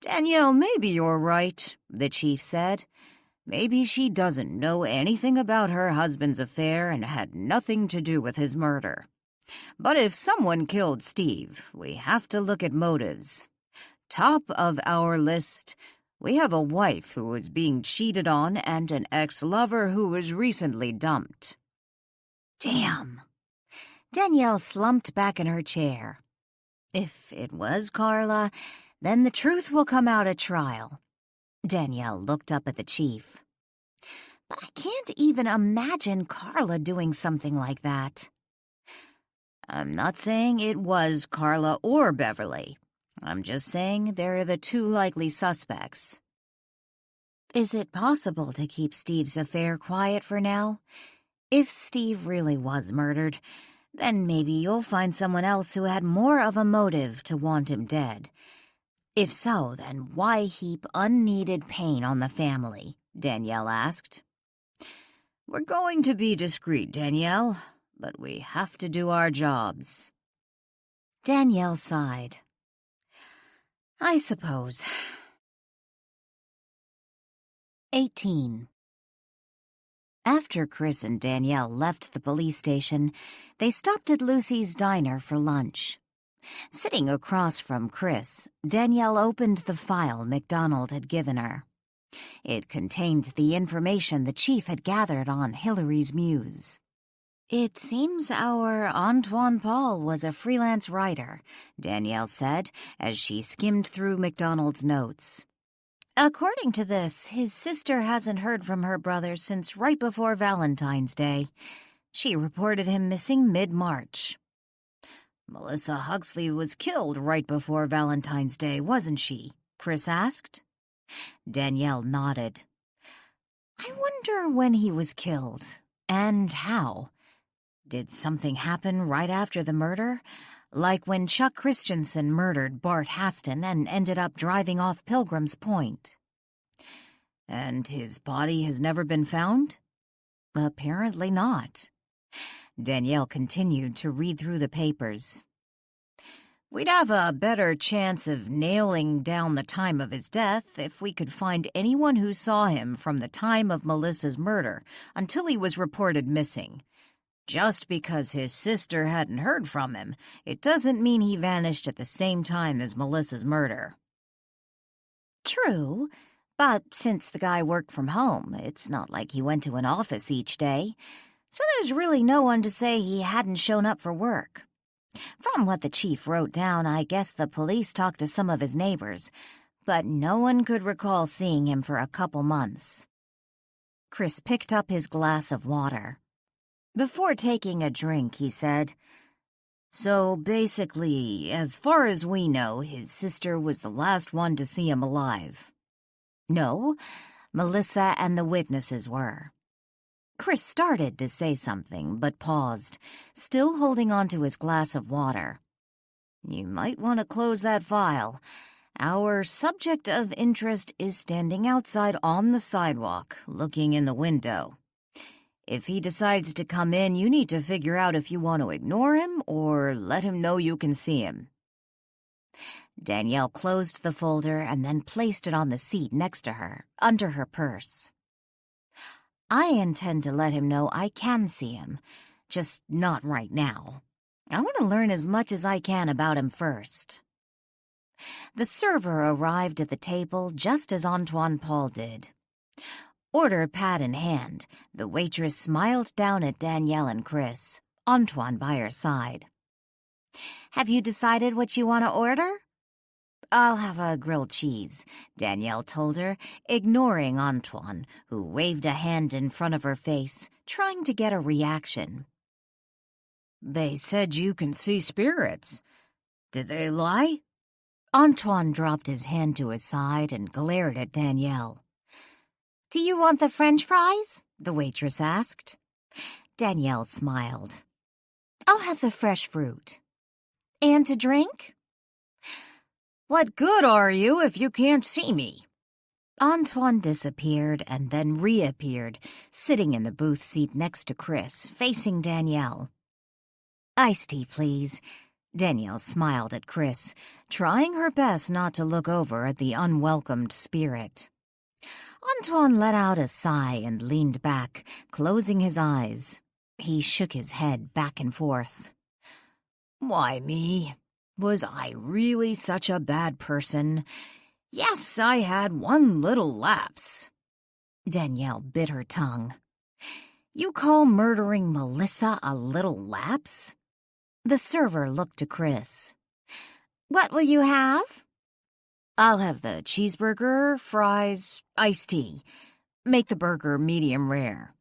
"Danielle, maybe you're right," the chief said. "Maybe she doesn't know anything about her husband's affair and had nothing to do with his murder. But if someone killed Steve, we have to look at motives. Top of our list, we have a wife who was being cheated on and an ex-lover who was recently dumped." "Damn." Danielle slumped back in her chair. "If it was Carla, then the truth will come out at trial." Danielle looked up at the chief. "But I can't even imagine Carla doing something like that." "I'm not saying it was Carla or Beverly. I'm just saying they're the 2 likely suspects." "Is it possible to keep Steve's affair quiet for now? If Steve really was murdered, then maybe you'll find someone else who had more of a motive to want him dead. If so, then why heap unneeded pain on the family?" Danielle asked. "We're going to be discreet, Danielle, but we have to do our jobs." Danielle sighed. "I suppose." 18. After Chris and Danielle left the police station, they stopped at Lucy's diner for lunch. Sitting across from Chris, Danielle opened the file MacDonald had given her. It contained the information the chief had gathered on Hillary's Muse. "It seems our Antoine Paul was a freelance writer," Danielle said as she skimmed through MacDonald's notes. "According to this, his sister hasn't heard from her brother since right before Valentine's Day. She reported him missing mid-March." "Melissa Huxley was killed right before Valentine's Day, wasn't she?" Chris asked. Danielle nodded. "I wonder when he was killed, and how. Did something happen right after the murder? like when Chuck Christensen murdered Bart Haston and ended up driving off Pilgrim's Point. And his body has never been found? Apparently not. Danielle continued to read through the papers. We'd have a better chance of nailing down the time of his death if we could find anyone who saw him from the time of Melissa's murder until he was reported missing. Just because his sister hadn't heard from him, it doesn't mean he vanished at the same time as Melissa's murder. True, but since the guy worked from home, it's not like he went to an office each day, so there's really no one to say he hadn't shown up for work. From what the chief wrote down, I guess the police talked to some of his neighbors, but no one could recall seeing him for a couple months. Chris picked up his glass of water. Before taking a drink, he said, "So basically, as far as we know, his sister was the last one to see him alive." No, Melissa and the witnesses were. Chris started to say something, but paused, still holding on to his glass of water. You might want to close that file. Our subject of interest is standing outside on the sidewalk, looking in the window. If he decides to come in, you need to figure out if you want to ignore him or let him know you can see him. Danielle closed the folder and then placed it on the seat next to her, under her purse. I intend to let him know I can see him, just not right now. I want to learn as much as I can about him first. The server arrived at the table just as Antoine Paul did. Order pad in hand, the waitress smiled down at Danielle and Chris, Antoine by her side. Have you decided what you want to order? I'll have a grilled cheese, Danielle told her, ignoring Antoine, who waved a hand in front of her face, trying to get a reaction. They said you can see spirits. Did they lie? Antoine dropped his hand to his side and glared at Danielle. Do you want the French fries? The waitress asked. Danielle smiled. I'll have the fresh fruit. And to drink? What good are you if you can't see me? Antoine disappeared and then reappeared, sitting in the booth seat next to Chris, facing Danielle. Iced tea, please. Danielle smiled at Chris, trying her best not to look over at the unwelcomed spirit. Antoine let out a sigh and leaned back, closing his eyes. He shook his head back and forth. Why me? Was I really such a bad person? Yes, I had one little lapse. Danielle bit her tongue. You call murdering Melissa a little lapse? The server looked to Chris. What will you have? I'll have the cheeseburger, fries, iced tea. Make the burger medium rare.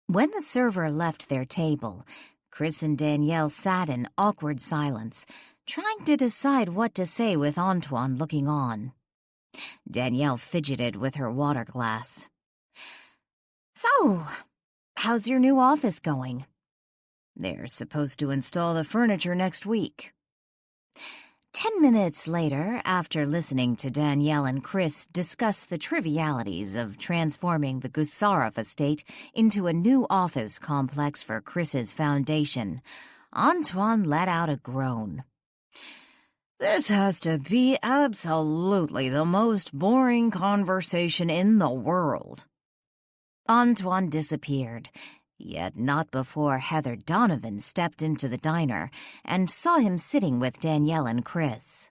When the server left their table, Chris and Danielle sat in awkward silence, trying to decide what to say with Antoine looking on. Danielle fidgeted with her water glass. So, how's your new office going? They're supposed to install the furniture next week. 10 minutes later, after listening to Danielle and Chris discuss the trivialities of transforming the Gusarov estate into a new office complex for Chris's foundation, Antoine let out a groan. This has to be absolutely the most boring conversation in the world. Antoine disappeared, yet not before Heather Donovan stepped into the diner and saw him sitting with Danielle and Chris.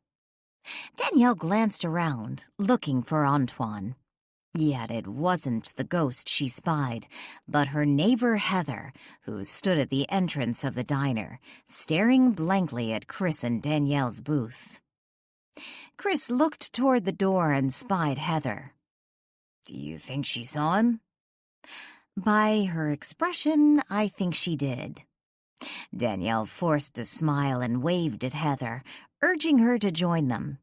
Danielle glanced around, looking for Antoine. Yet it wasn't the ghost she spied, but her neighbor Heather, who stood at the entrance of the diner, staring blankly at Chris and Danielle's booth. Chris looked toward the door and spied Heather. Do you think she saw him? By her expression, I think she did. Danielle forced a smile and waved at Heather, urging her to join them.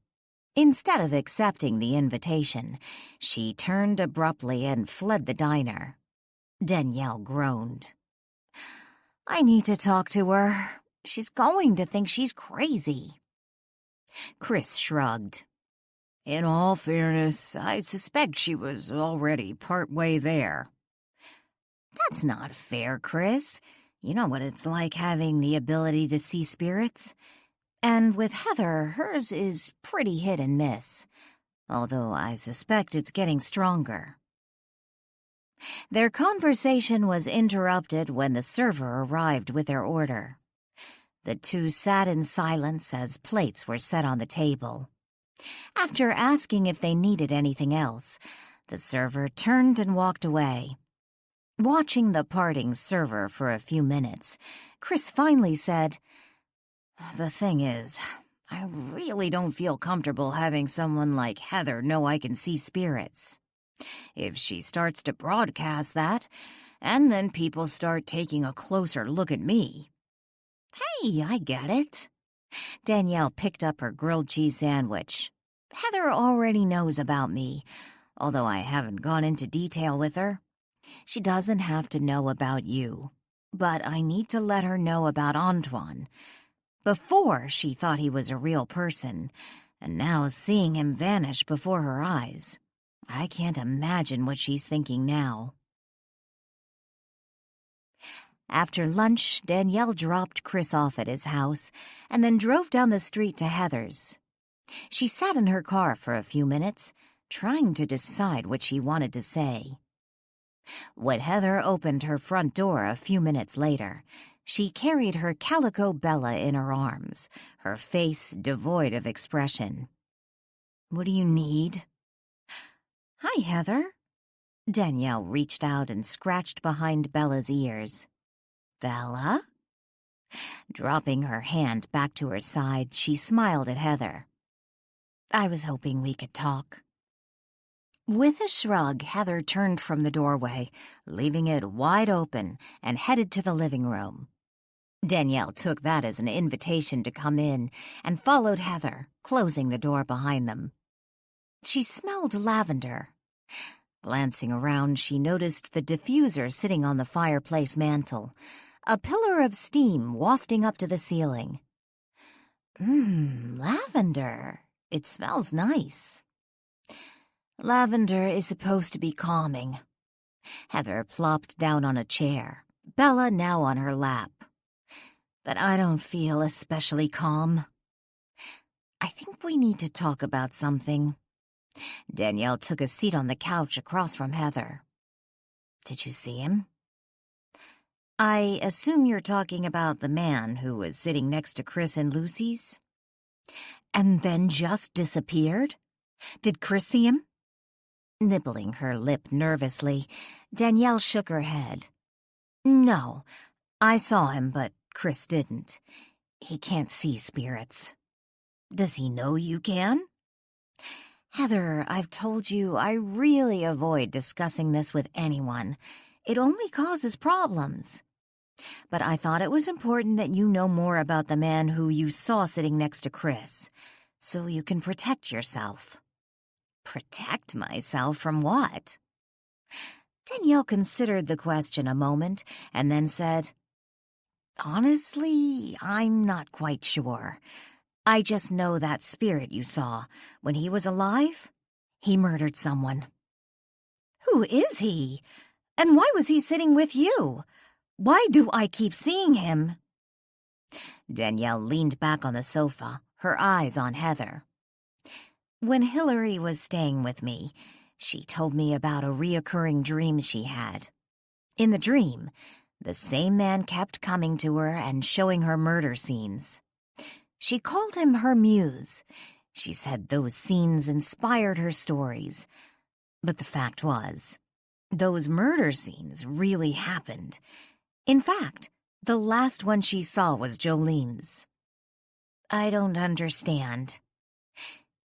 Instead of accepting the invitation, she turned abruptly and fled the diner. Danielle groaned. I need to talk to her. She's going to think she's crazy." Chris shrugged. In all fairness, I suspect she was already partway there. "That's not fair, Chris. You know what it's like having the ability to see spirits. And with Heather, hers is pretty hit and miss, although I suspect it's getting stronger." Their conversation was interrupted when the server arrived with their order. The two sat in silence as plates were set on the table. After asking if they needed anything else, the server turned and walked away. Watching the parting server for a few minutes, Chris finally said, "The thing is, I really don't feel comfortable having someone like Heather know I can see spirits. If she starts to broadcast that, and then people start taking a closer look at me." "Hey, I get it." Danielle picked up her grilled cheese sandwich. "Heather already knows about me, although I haven't gone into detail with her. She doesn't have to know about you, but I need to let her know about Antoine. Before, she thought he was a real person, and now seeing him vanish before her eyes, I can't imagine what she's thinking now." After lunch, Danielle dropped Chris off at his house and then drove down the street to Heather's. She sat in her car for a few minutes, trying to decide what she wanted to say. When Heather opened her front door a few minutes later, she carried her calico Bella in her arms, her face devoid of expression. "What do you need?" "Hi, Heather." Danielle reached out and scratched behind Bella's ears. "Bella?" Dropping her hand back to her side, she smiled at Heather. "I was hoping we could talk." With a shrug, Heather turned from the doorway, leaving it wide open, and headed to the living room. Danielle took that as an invitation to come in and followed Heather, closing the door behind them. She smelled lavender. Glancing around, she noticed the diffuser sitting on the fireplace mantel, a pillar of steam wafting up to the ceiling. Lavender. It smells nice." "Lavender is supposed to be calming." Heather plopped down on a chair, Bella now on her lap. "But I don't feel especially calm. I think we need to talk about something." Danielle took a seat on the couch across from Heather. "Did you see him?" "I assume you're talking about the man who was sitting next to Chris and Lucy's?" "And then just disappeared? Did Chris see him?" Nibbling her lip nervously, Danielle shook her head. "No, I saw him, but Chris didn't. He can't see spirits." "Does he know you can?" "Heather, I've told you I really avoid discussing this with anyone. It only causes problems. But I thought it was important that you know more about the man who you saw sitting next to Chris, so you can protect yourself." "Protect myself from what?" Danielle considered the question a moment and then said, "Honestly, I'm not quite sure. I just know that spirit you saw, when he was alive, he murdered someone." "Who is he? And why was he sitting with you? Why do I keep seeing him?" Danielle leaned back on the sofa, her eyes on Heather. "When Hillary was staying with me, she told me about a reoccurring dream she had. In the dream, the same man kept coming to her and showing her murder scenes. She called him her muse. She said those scenes inspired her stories. But the fact was, those murder scenes really happened. In fact, the last one she saw was Jolene's." "I don't understand."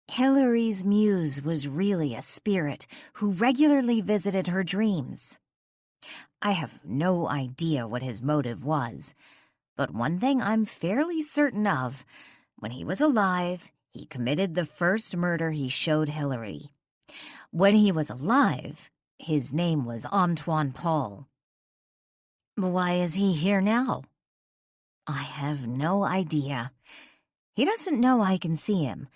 "Hillary's muse was really a spirit who regularly visited her dreams. I have no idea what his motive was, but one thing I'm fairly certain of, when he was alive, he committed the first murder he showed Hillary. When he was alive, his name was Antoine Paul." "Why is he here now?" I have no idea. He doesn't know I can see him.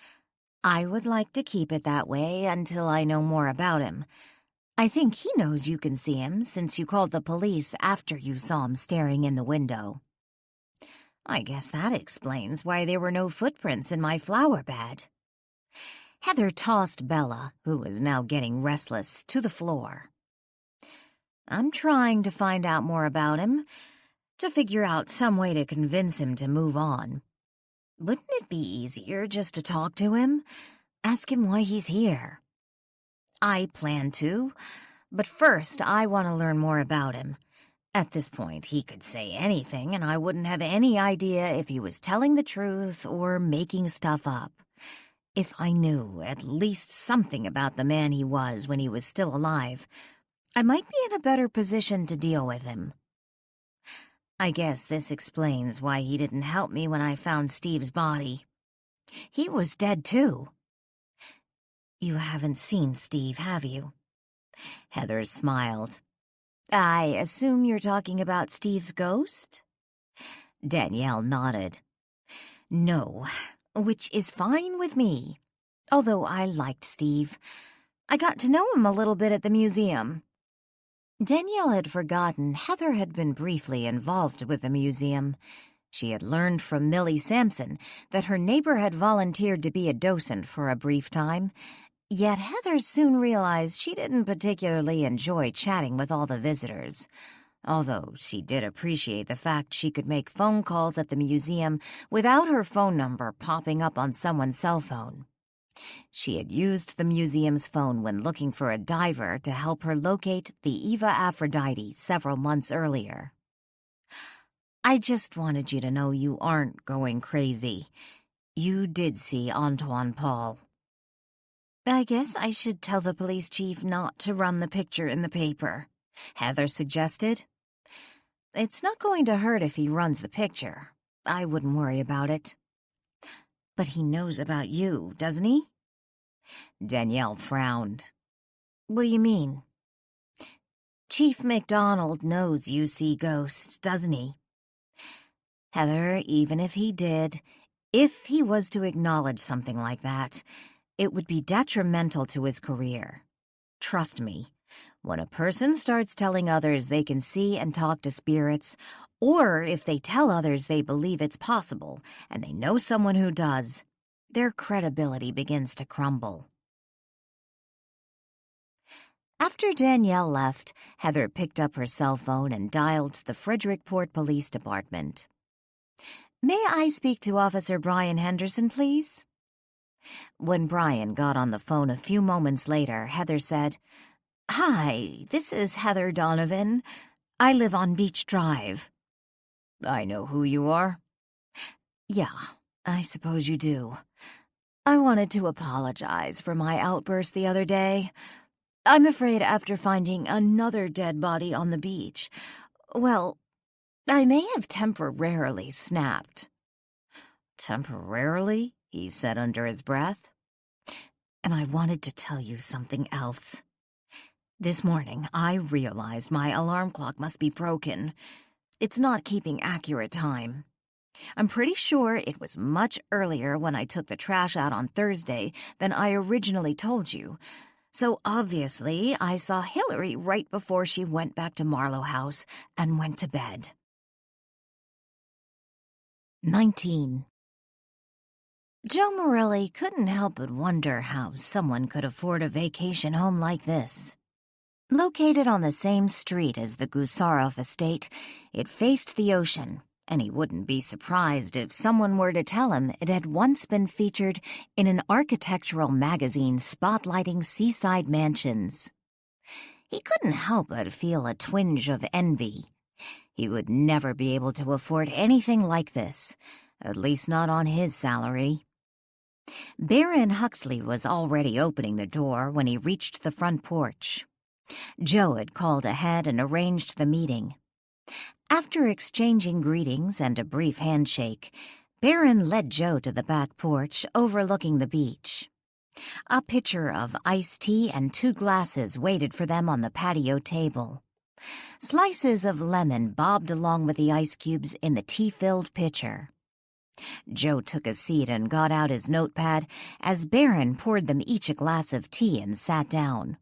I would like to keep it that way until I know more about him. I think he knows you can see him since you called the police after you saw him staring in the window. I guess that explains why there were no footprints in my flower bed. Heather tossed Bella, who was now getting restless, to the floor. I'm trying to find out more about him, to figure out some way to convince him to move on. Wouldn't it be easier just to talk to him? Ask him why he's here. I plan to, but first I want to learn more about him. At this point, he could say anything, and I wouldn't have any idea if he was telling the truth or making stuff up. If I knew at least something about the man he was when he was still alive, I might be in a better position to deal with him. I guess this explains why he didn't help me when I found Steve's body. He was dead, too. You haven't seen Steve, have you? Heather smiled. I assume you're talking about Steve's ghost? Danielle nodded. No, which is fine with me. Although I liked Steve. I got to know him a little bit at the museum. Danielle had forgotten Heather had been briefly involved with the museum. She had learned from Millie Sampson that her neighbor had volunteered to be a docent for a brief time. Yet Heather soon realized she didn't particularly enjoy chatting with all the visitors, although she did appreciate the fact she could make phone calls at the museum without her phone number popping up on someone's cell phone. She had used the museum's phone when looking for a diver to help her locate the Eva Aphrodite several months earlier. I just wanted you to know you aren't going crazy. You did see Antoine Paul. I guess I should tell the police chief not to run the picture in the paper, Heather suggested. It's not going to hurt if he runs the picture. I wouldn't worry about it. But he knows about you, doesn't he? Danielle frowned. What do you mean? Chief McDonald knows you see ghosts, doesn't he? Heather, even if he did, if he was to acknowledge something like that, it would be detrimental to his career. Trust me, when a person starts telling others they can see and talk to spirits, or if they tell others they believe it's possible and they know someone who does, their credibility begins to crumble. After Danielle left, Heather picked up her cell phone and dialed the Frederickport Police Department. May I speak to Officer Brian Henderson, please? When Brian got on the phone a few moments later, Heather said, Hi, this is Heather Donovan. I live on Beach Drive. I know who you are. Yeah, I suppose you do. I wanted to apologize for my outburst the other day. I'm afraid after finding another dead body on the beach, well, I may have temporarily snapped. Temporarily? He said under his breath. And I wanted to tell you something else. This morning, I realized my alarm clock must be broken. It's not keeping accurate time. I'm pretty sure it was much earlier when I took the trash out on Thursday than I originally told you. So obviously, I saw Hillary right before she went back to Marlow House and went to bed. 19. Joe Morelli couldn't help but wonder how someone could afford a vacation home like this. Located on the same street as the Gusarov estate, it faced the ocean, and he wouldn't be surprised if someone were to tell him it had once been featured in an architectural magazine spotlighting seaside mansions. He couldn't help but feel a twinge of envy. He would never be able to afford anything like this, at least not on his salary. Baron Huxley was already opening the door when he reached the front porch. Joe had called ahead and arranged the meeting. After exchanging greetings and a brief handshake, Baron led Joe to the back porch overlooking the beach. A pitcher of iced tea and 2 glasses waited for them on the patio table. Slices of lemon bobbed along with the ice cubes in the tea-filled pitcher. Joe took a seat and got out his notepad as Barron poured them each a glass of tea and sat down.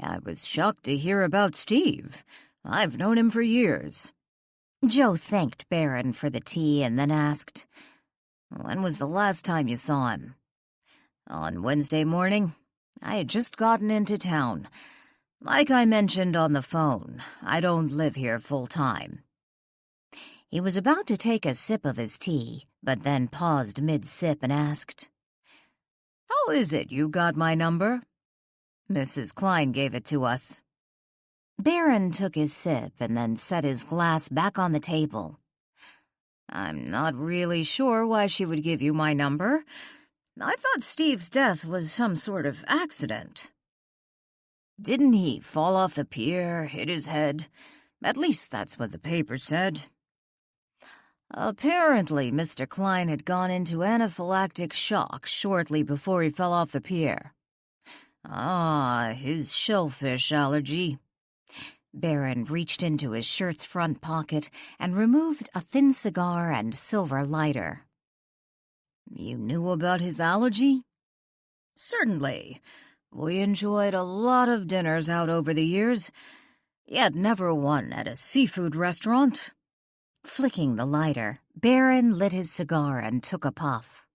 I was shocked to hear about Steve. I've known him for years. Joe thanked Barron for the tea and then asked, When was the last time you saw him? On Wednesday morning. I had just gotten into town. Like I mentioned on the phone, I don't live here full-time. He was about to take a sip of his tea, but then paused mid-sip and asked, How is it you got my number? Mrs. Klein gave it to us. Barron took his sip and then set his glass back on the table. I'm not really sure why she would give you my number. I thought Steve's death was some sort of accident. Didn't he fall off the pier, hit his head? At least that's what the paper said. Apparently, Mr. Klein had gone into anaphylactic shock shortly before he fell off the pier. His shellfish allergy. Barron reached into his shirt's front pocket and removed a thin cigar and silver lighter. You knew about his allergy? Certainly. We enjoyed a lot of dinners out over the years, yet never one at a seafood restaurant. Flicking the lighter, Barron lit his cigar and took a puff.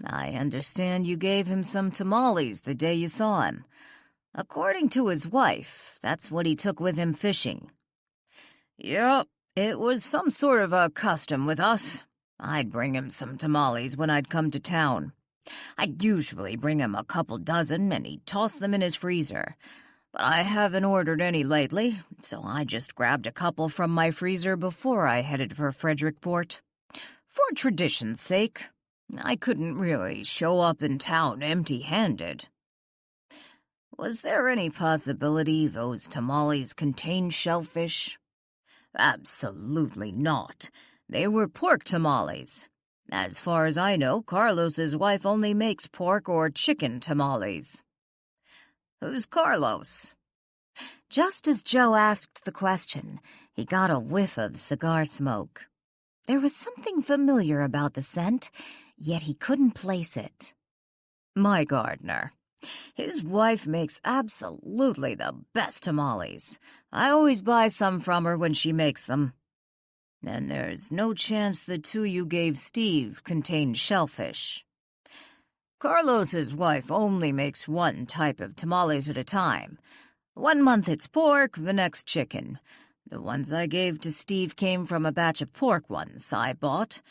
I understand you gave him some tamales the day you saw him. According to his wife, that's what he took with him fishing. Yep, it was some sort of a custom with us. I'd bring him some tamales when I'd come to town. I'd usually bring him a couple dozen, and he'd toss them in his freezer. But I haven't ordered any lately, so I just grabbed a couple from my freezer before I headed for Frederickport. For tradition's sake, I couldn't really show up in town empty-handed. Was there any possibility those tamales contained shellfish? Absolutely not. They were pork tamales. As far as I know, Carlos's wife only makes pork or chicken tamales. Who's Carlos? Just as Joe asked the question, he got a whiff of cigar smoke. There was something familiar about the scent, yet he couldn't place it. My gardener. His wife makes absolutely the best tamales. I always buy some from her when she makes them. And there's no chance the two you gave Steve contained shellfish. Carlos's wife only makes one type of tamales at a time. 1 month it's pork, the next chicken. The ones I gave to Steve came from a batch of pork ones I bought.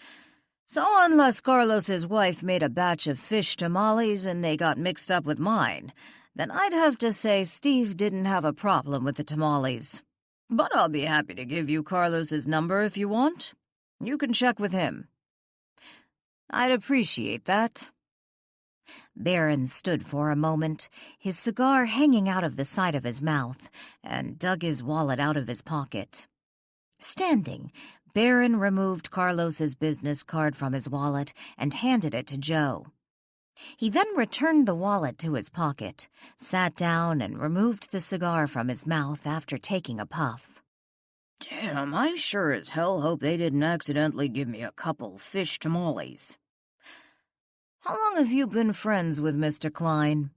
So unless Carlos's wife made a batch of fish tamales and they got mixed up with mine, then I'd have to say Steve didn't have a problem with the tamales. But I'll be happy to give you Carlos's number if you want. You can check with him. I'd appreciate that. Barron stood for a moment, his cigar hanging out of the side of his mouth, and dug his wallet out of his pocket. Standing, Barron removed Carlos's business card from his wallet and handed it to Joe. He then returned the wallet to his pocket, sat down, and removed the cigar from his mouth after taking a puff. Damn, I sure as hell hope they didn't accidentally give me a couple fish tamales. How long have you been friends with Mr. Klein?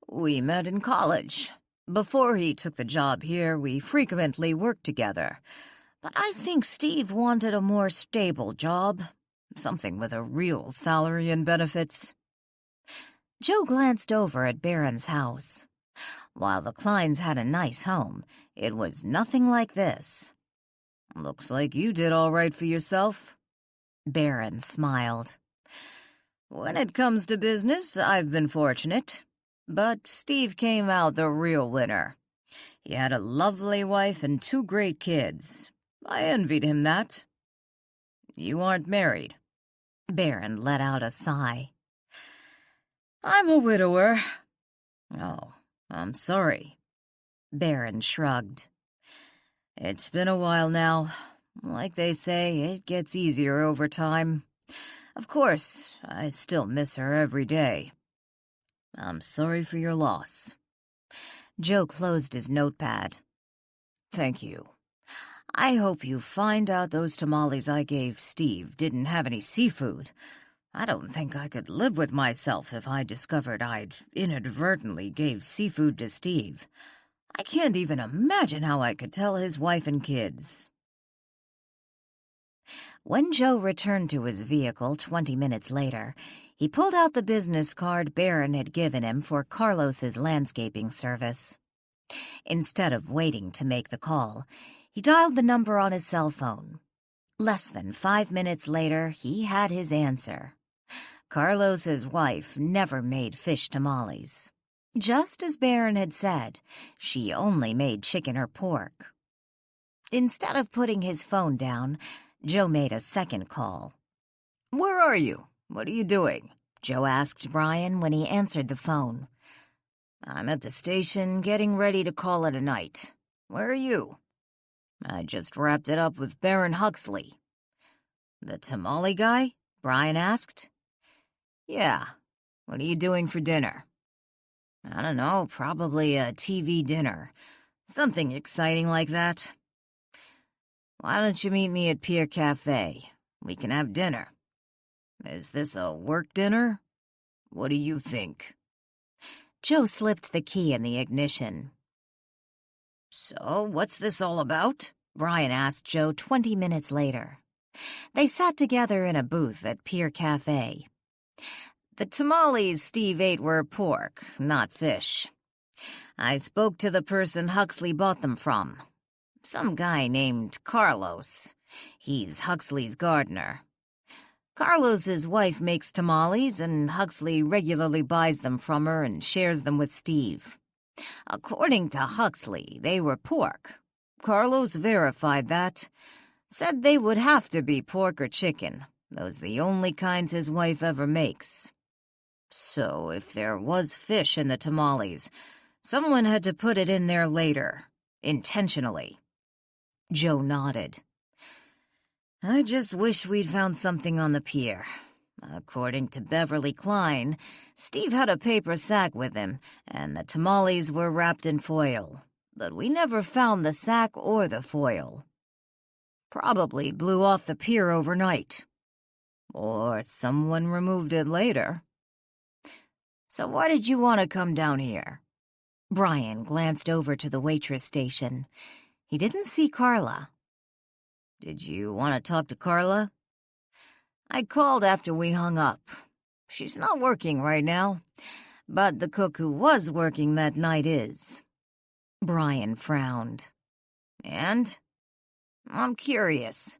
We met in college. Before he took the job here, we frequently worked together. But I think Steve wanted a more stable job. Something with a real salary and benefits. Joe glanced over at Barron's house. While the Kleins had a nice home, it was nothing like this. Looks like you did all right for yourself. Barron smiled. When it comes to business, I've been fortunate. But Steve came out the real winner. He had a lovely wife and 2 great kids. I envied him that. You aren't married. Barron let out a sigh. I'm a widower. Oh, I'm sorry. Barron shrugged. It's been a while now. Like they say, it gets easier over time. Of course, I still miss her every day. I'm sorry for your loss. Joe closed his notepad. Thank you. I hope you find out those tamales I gave Steve didn't have any seafood. I don't think I could live with myself if I discovered I'd inadvertently gave seafood to Steve. I can't even imagine how I could tell his wife and kids. When Joe returned to his vehicle 20 minutes later, he pulled out the business card Barron had given him for Carlos's landscaping service. Instead of waiting to make the call, he dialed the number on his cell phone. Less than 5 minutes later, he had his answer. Carlos's wife never made fish tamales. Just as Barron had said, she only made chicken or pork. Instead of putting his phone down, Joe made a second call. "Where are you? What are you doing?" Joe asked Brian when he answered the phone. "I'm at the station getting ready to call it a night. Where are you?" "I just wrapped it up with Baron Huxley." "The tamale guy?" Brian asked. "Yeah. What are you doing for dinner?" "I don't know, probably a TV dinner. Something exciting like that." "Why don't you meet me at Pier Cafe? We can have dinner." "Is this a work dinner? What do you think?" Joe slipped the key in the ignition. "So, what's this all about?" Brian asked Joe 20 minutes later. They sat together in a booth at Pier Cafe. "The tamales Steve ate were pork, not fish. I spoke to the person Huxley bought them from. Some guy named Carlos. He's Huxley's gardener. Carlos's wife makes tamales, and Huxley regularly buys them from her and shares them with Steve. According to Huxley, they were pork. Carlos verified that. Said they would have to be pork or chicken. Those are the only kinds his wife ever makes. So if there was fish in the tamales, someone had to put it in there later, intentionally." Joe nodded. "I just wish we'd found something on the pier. According to Beverly Klein, Steve had a paper sack with him, and the tamales were wrapped in foil. But we never found the sack or the foil. Probably blew off the pier overnight. Or someone removed it later. So why did you want to come down here?" Brian glanced over to the waitress station. He didn't see Carla. "Did you want to talk to Carla?" "I called after we hung up. She's not working right now, but the cook who was working that night is." Brian frowned. "And? I'm curious.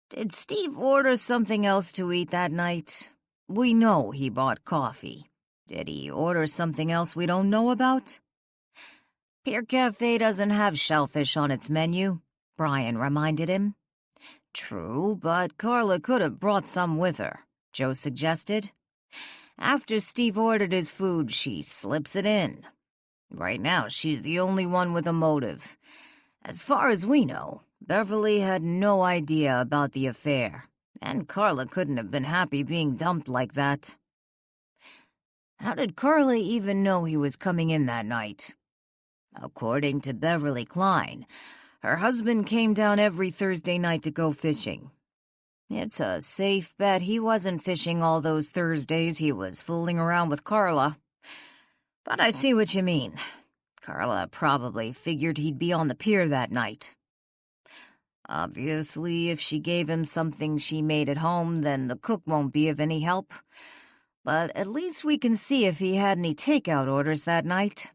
Did Steve order something else to eat that night? We know he bought coffee. Did he order something else we don't know about?" "Pier Cafe doesn't have shellfish on its menu," Brian reminded him. "True, but Carla could have brought some with her," Joe suggested. "After Steve ordered his food, she slips it in. Right now, she's the only one with a motive. As far as we know, Beverly had no idea about the affair, and Carla couldn't have been happy being dumped like that." "How did Carla even know he was coming in that night?" "According to Beverly Klein, her husband came down every Thursday night to go fishing. It's a safe bet he wasn't fishing all those Thursdays he was fooling around with Carla. But I see what you mean. Carla probably figured he'd be on the pier that night. Obviously, if she gave him something she made at home, then the cook won't be of any help. But at least we can see if he had any takeout orders that night.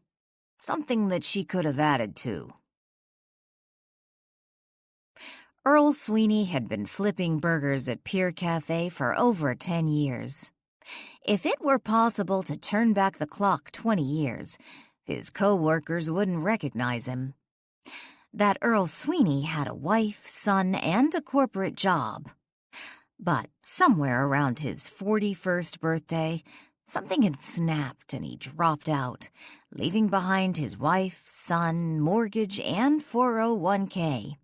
Something that she could have added to." Earl Sweeney had been flipping burgers at Pier Cafe for over 10 years. If it were possible to turn back the clock 20 years, his co-workers wouldn't recognize him. That Earl Sweeney had a wife, son, and a corporate job. But somewhere around his 41st birthday, something had snapped and he dropped out, leaving behind his wife, son, mortgage, and 401k.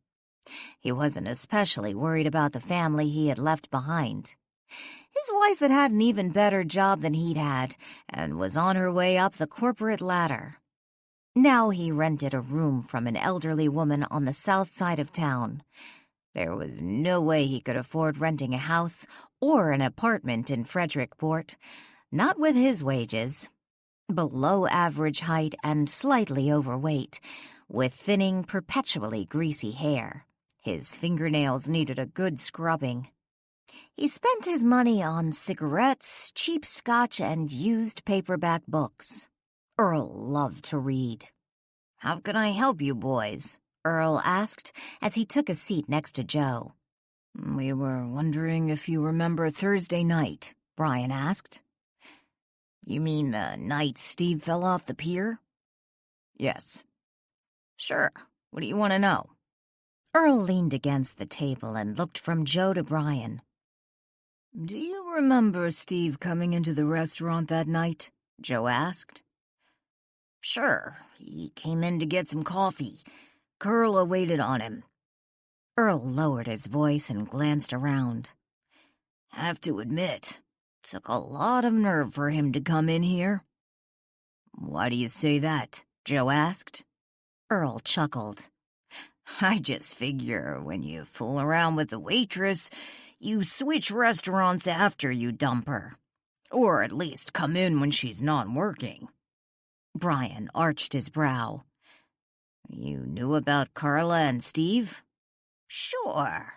He wasn't especially worried about the family he had left behind. His wife had had an even better job than he'd had and was on her way up the corporate ladder. Now he rented a room from an elderly woman on the south side of town. There was no way he could afford renting a house or an apartment in Frederickport, not with his wages. Below average height and slightly overweight, with thinning, perpetually greasy hair. His fingernails needed a good scrubbing. He spent his money on cigarettes, cheap scotch, and used paperback books. Earl loved to read. "How can I help you, boys?" Earl asked as he took a seat next to Joe. "We were wondering if you remember Thursday night," Brian asked. "You mean the night Steve fell off the pier?" "Yes." "Sure. What do you want to know?" Earl leaned against the table and looked from Joe to Brian. "Do you remember Steve coming into the restaurant that night?" Joe asked. "Sure. He came in to get some coffee. Carla waited on him." Earl lowered his voice and glanced around. "Have to admit, took a lot of nerve for him to come in here." "Why do you say that?" Joe asked. Earl chuckled. "I just figure when you fool around with the waitress, you switch restaurants after you dump her. Or at least come in when she's not working." Brian arched his brow. "You knew about Carla and Steve?" "Sure.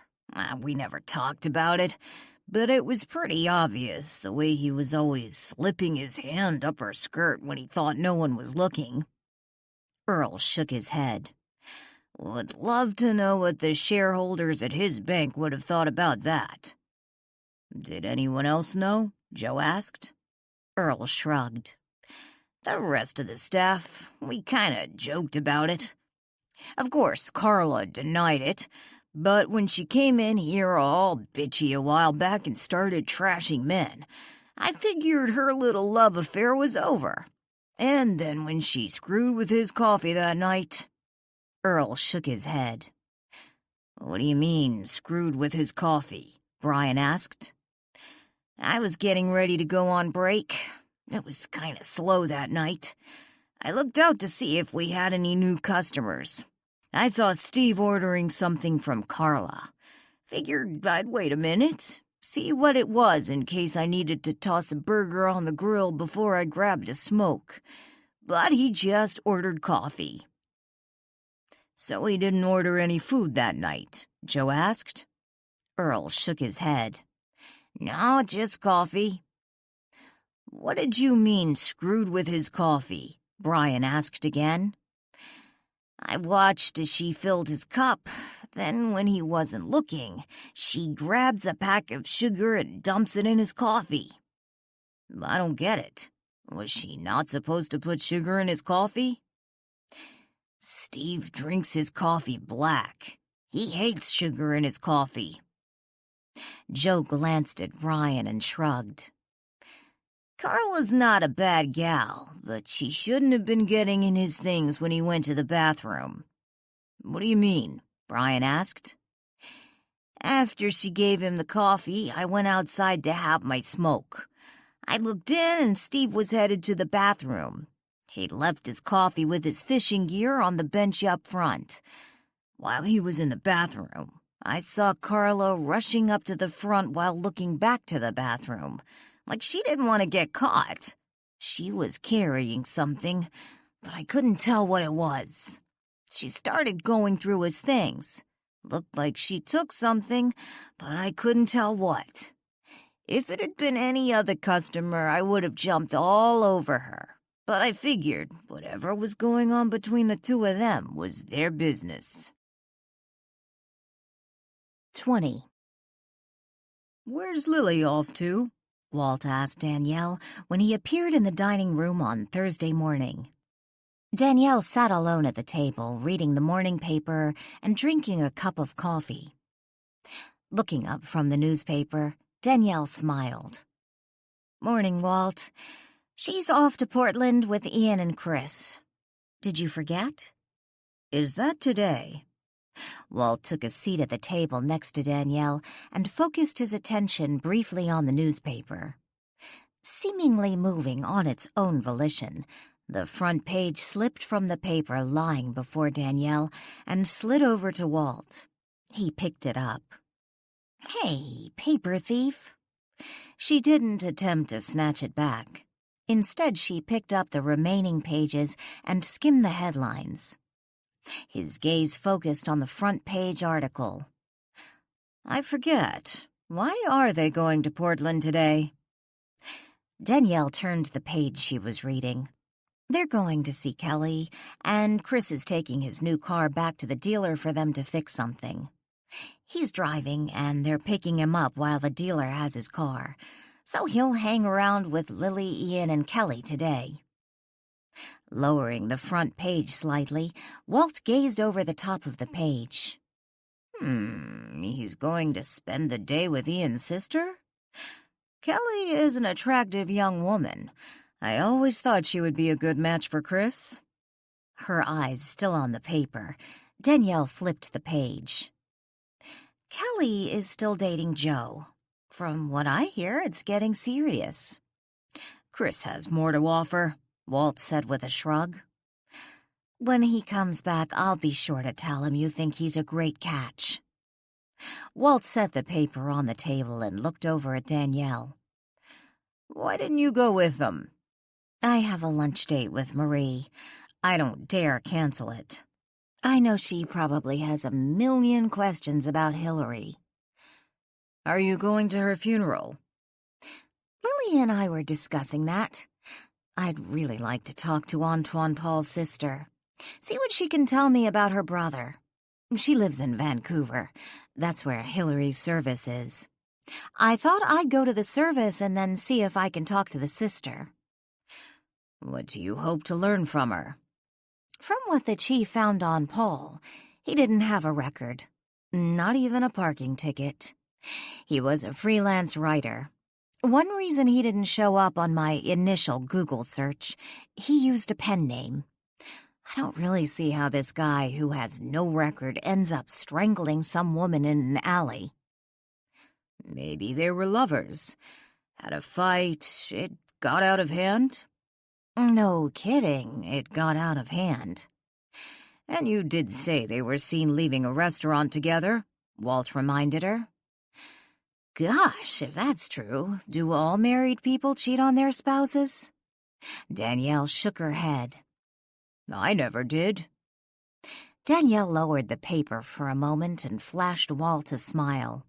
We never talked about it, but it was pretty obvious the way he was always slipping his hand up her skirt when he thought no one was looking." Earl shook his head. "Would love to know what the shareholders at his bank would have thought about that." "Did anyone else know?" Joe asked. Earl shrugged. "The rest of the staff, we kinda joked about it. Of course, Carla denied it, but when she came in here all bitchy a while back and started trashing men, I figured her little love affair was over. And then when she screwed with his coffee that night..." Earl shook his head. "What do you mean, screwed with his coffee?" Brian asked. "I was getting ready to go on break. It was kinda slow that night. I looked out to see if we had any new customers. I saw Steve ordering something from Carla. Figured I'd wait a minute, see what it was in case I needed to toss a burger on the grill before I grabbed a smoke. But he just ordered coffee." "So he didn't order any food that night?" Joe asked. Earl shook his head. "No, just coffee." "What did you mean, screwed with his coffee?" Brian asked again. "I watched as she filled his cup. Then, when he wasn't looking, she grabs a pack of sugar and dumps it in his coffee." "I don't get it. Was she not supposed to put sugar in his coffee?" "Steve drinks his coffee black. He hates sugar in his coffee." Joe glanced at Brian and shrugged. "Carla's not a bad gal, but she shouldn't have been getting in his things when he went to the bathroom." "What do you mean?" Brian asked. "After she gave him the coffee, I went outside to have my smoke. I looked in and Steve was headed to the bathroom. He'd left his coffee with his fishing gear on the bench up front. While he was in the bathroom, I saw Carla rushing up to the front while looking back to the bathroom, like she didn't want to get caught. She was carrying something, but I couldn't tell what it was. She started going through his things. Looked like she took something, but I couldn't tell what. If it had been any other customer, I would have jumped all over her. But I figured whatever was going on between the two of them was their business." 20. "Where's Lily off to?" Walt asked Danielle when he appeared in the dining room on Thursday morning. Danielle sat alone at the table, reading the morning paper and drinking a cup of coffee. Looking up from the newspaper, Danielle smiled. "Morning, Walt. She's off to Portland with Ian and Chris. Did you forget?" "Is that today?" Walt took a seat at the table next to Danielle and focused his attention briefly on the newspaper. Seemingly moving on its own volition, The front page slipped from the paper lying before Danielle and slid over to Walt. He picked it up. "Hey, paper thief." She didn't attempt to snatch it back. Instead, she picked up the remaining pages and skimmed the headlines. His gaze focused on the front page article. "I forget. Why are they going to Portland today?" Danielle turned the page she was reading. "They're going to see Kelly, and Chris is taking his new car back to the dealer for them to fix something. He's driving, and they're picking him up while the dealer has his car, so he'll hang around with Lily, Ian, and Kelly today." Lowering the front page slightly, Walt gazed over the top of the page. He's going to spend the day with Ian's sister? Kelly is an attractive young woman. I always thought she would be a good match for Chris. Her eyes still on the paper, Danielle flipped the page. Kelly is still dating Joe. From what I hear, it's getting serious. Chris has more to offer, Walt said with a shrug. When he comes back, I'll be sure to tell him you think he's a great catch. Walt set the paper on the table and looked over at Danielle. Why didn't you go with them? I have a lunch date with Marie. I don't dare cancel it. I know she probably has a million questions about Hillary. Are you going to her funeral? Lily and I were discussing that. I'd really like to talk to Antoine Paul's sister. See what she can tell me about her brother. She lives in Vancouver. That's where Hillary's service is. I thought I'd go to the service and then see if I can talk to the sister. What do you hope to learn from her? From what the chief found on Paul, he didn't have a record. Not even a parking ticket. He was a freelance writer. One reason he didn't show up on my initial Google search, he used a pen name. I don't really see how this guy who has no record ends up strangling some woman in an alley. Maybe they were lovers. Had a fight, it got out of hand? No kidding, it got out of hand. And you did say they were seen leaving a restaurant together, Walt reminded her. Gosh, if that's true, do all married people cheat on their spouses? Danielle shook her head. I never did. Danielle lowered the paper for a moment and flashed Walt a smile.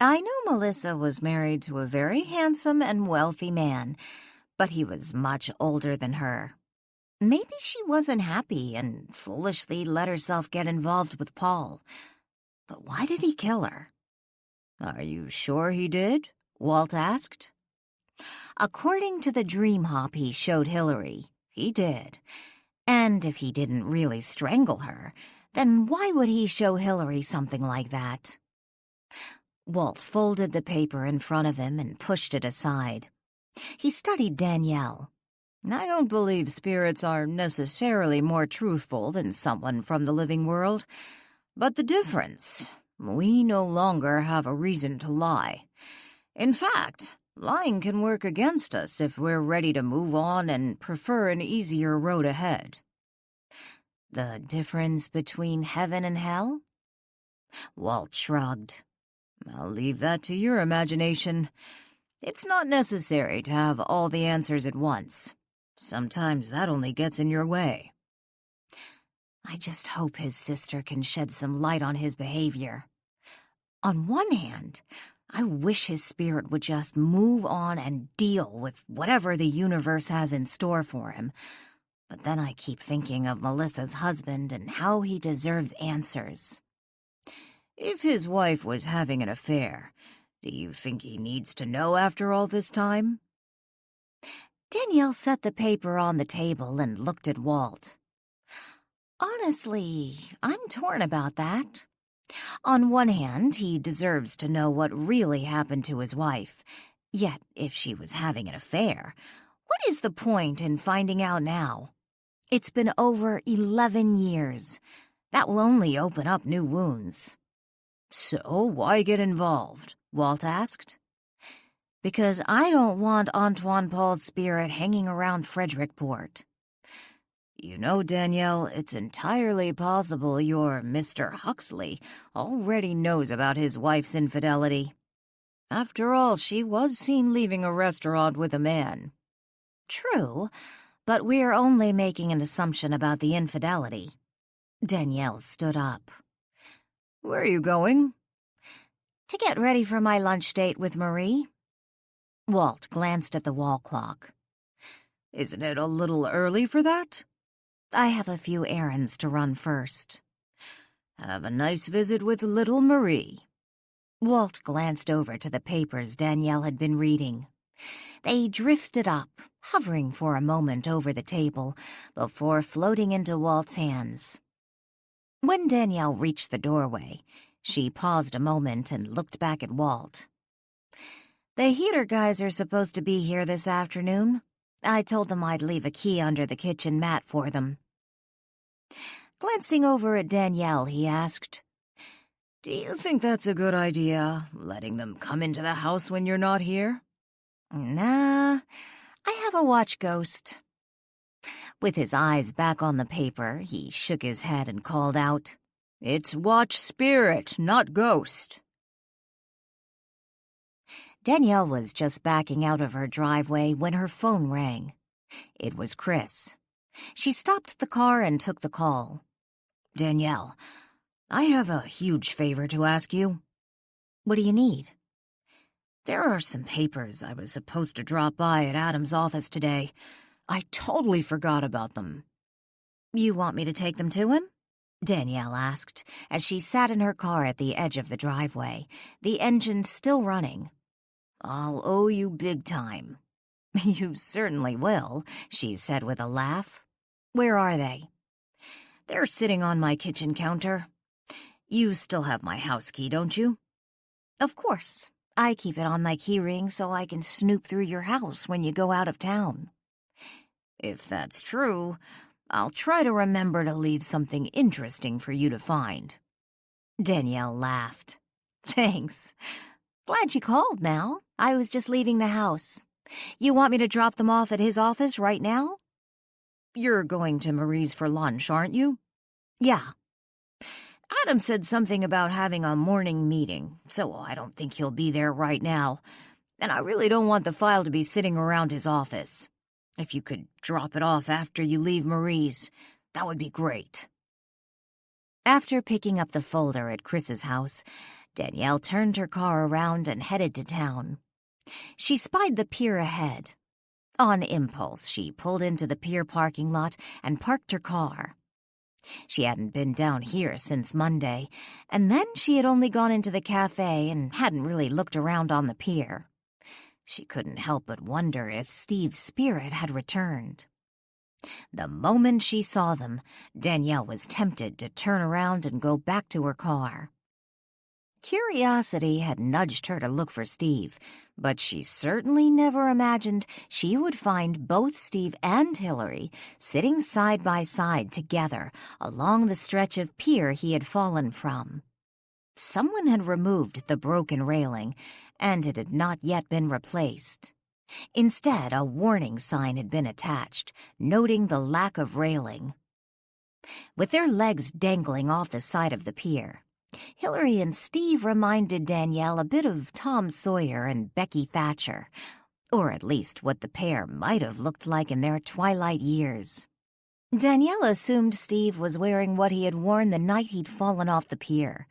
I know Melissa was married to a very handsome and wealthy man, but he was much older than her. Maybe she wasn't happy and foolishly let herself get involved with Paul. But why did he kill her? Are you sure he did? Walt asked. According to the dream hop he showed Hillary, he did. And if he didn't really strangle her, then why would he show Hillary something like that? Walt folded the paper in front of him and pushed it aside. He studied Danielle. I don't believe spirits are necessarily more truthful than someone from the living world. But the difference, we no longer have a reason to lie. In fact, lying can work against us if we're ready to move on and prefer an easier road ahead. The difference between heaven and hell? Walt shrugged. I'll leave that to your imagination. It's not necessary to have all the answers at once. Sometimes that only gets in your way. I just hope his sister can shed some light on his behavior. On one hand, I wish his spirit would just move on and deal with whatever the universe has in store for him. But then I keep thinking of Melissa's husband and how he deserves answers. If his wife was having an affair, do you think he needs to know after all this time? Danielle set the paper on the table and looked at Walt. Honestly, I'm torn about that. On one hand, he deserves to know what really happened to his wife. Yet, if she was having an affair, what is the point in finding out now? It's been over 11 years. That will only open up new wounds. So why get involved? Walt asked. Because I don't want Antoine Paul's spirit hanging around Frederickport. You know, Danielle, it's entirely possible your Mr. Huxley already knows about his wife's infidelity. After all, she was seen leaving a restaurant with a man. True, but we're only making an assumption about the infidelity. Danielle stood up. Where are you going? To get ready for my lunch date with Marie. Walt glanced at the wall clock. Isn't it a little early for that? I have a few errands to run first. Have a nice visit with little Marie. Walt glanced over to the papers Danielle had been reading. They drifted up, hovering for a moment over the table, before floating into Walt's hands. When Danielle reached the doorway, she paused a moment and looked back at Walt. The heater guys are supposed to be here this afternoon. I told them I'd leave a key under the kitchen mat for them. Glancing over at Danielle, he asked, Do you think that's a good idea, letting them come into the house when you're not here? Nah, I have a watch ghost. With his eyes back on the paper, he shook his head and called out, It's watch spirit, not ghost. Danielle was just backing out of her driveway when her phone rang. It was Chris. She stopped the car and took the call. Danielle, I have a huge favor to ask you. What do you need? There are some papers I was supposed to drop by at Adam's office today. I totally forgot about them. You want me to take them to him? Danielle asked, as she sat in her car at the edge of the driveway, the engine still running. I'll owe you big time. You certainly will, she said with a laugh. Where are they? They're sitting on my kitchen counter. You still have my house key, don't you? Of course. I keep it on my key ring so I can snoop through your house when you go out of town. If that's true, I'll try to remember to leave something interesting for you to find. Danielle laughed. Thanks. Glad you called now. I was just leaving the house. You want me to drop them off at his office right now? You're going to Marie's for lunch, aren't you? Yeah. Adam said something about having a morning meeting, so I don't think he'll be there right now, and I really don't want the file to be sitting around his office. If you could drop it off after you leave Marie's, that would be great. After picking up the folder at Chris's house, Danielle turned her car around and headed to town. She spied the pier ahead. On impulse, she pulled into the pier parking lot and parked her car. She hadn't been down here since Monday, and then she had only gone into the cafe and hadn't really looked around on the pier. She couldn't help but wonder if Steve's spirit had returned. The moment she saw them, Danielle was tempted to turn around and go back to her car. Curiosity had nudged her to look for Steve, but she certainly never imagined she would find both Steve and Hillary sitting side by side together along the stretch of pier he had fallen from. Someone had removed the broken railing, and it had not yet been replaced. Instead, a warning sign had been attached, noting the lack of railing. With their legs dangling off the side of the pier, Hillary and Steve reminded Danielle a bit of Tom Sawyer and Becky Thatcher, or at least what the pair might have looked like in their twilight years. Danielle assumed Steve was wearing what he had worn the night he'd fallen off the pier,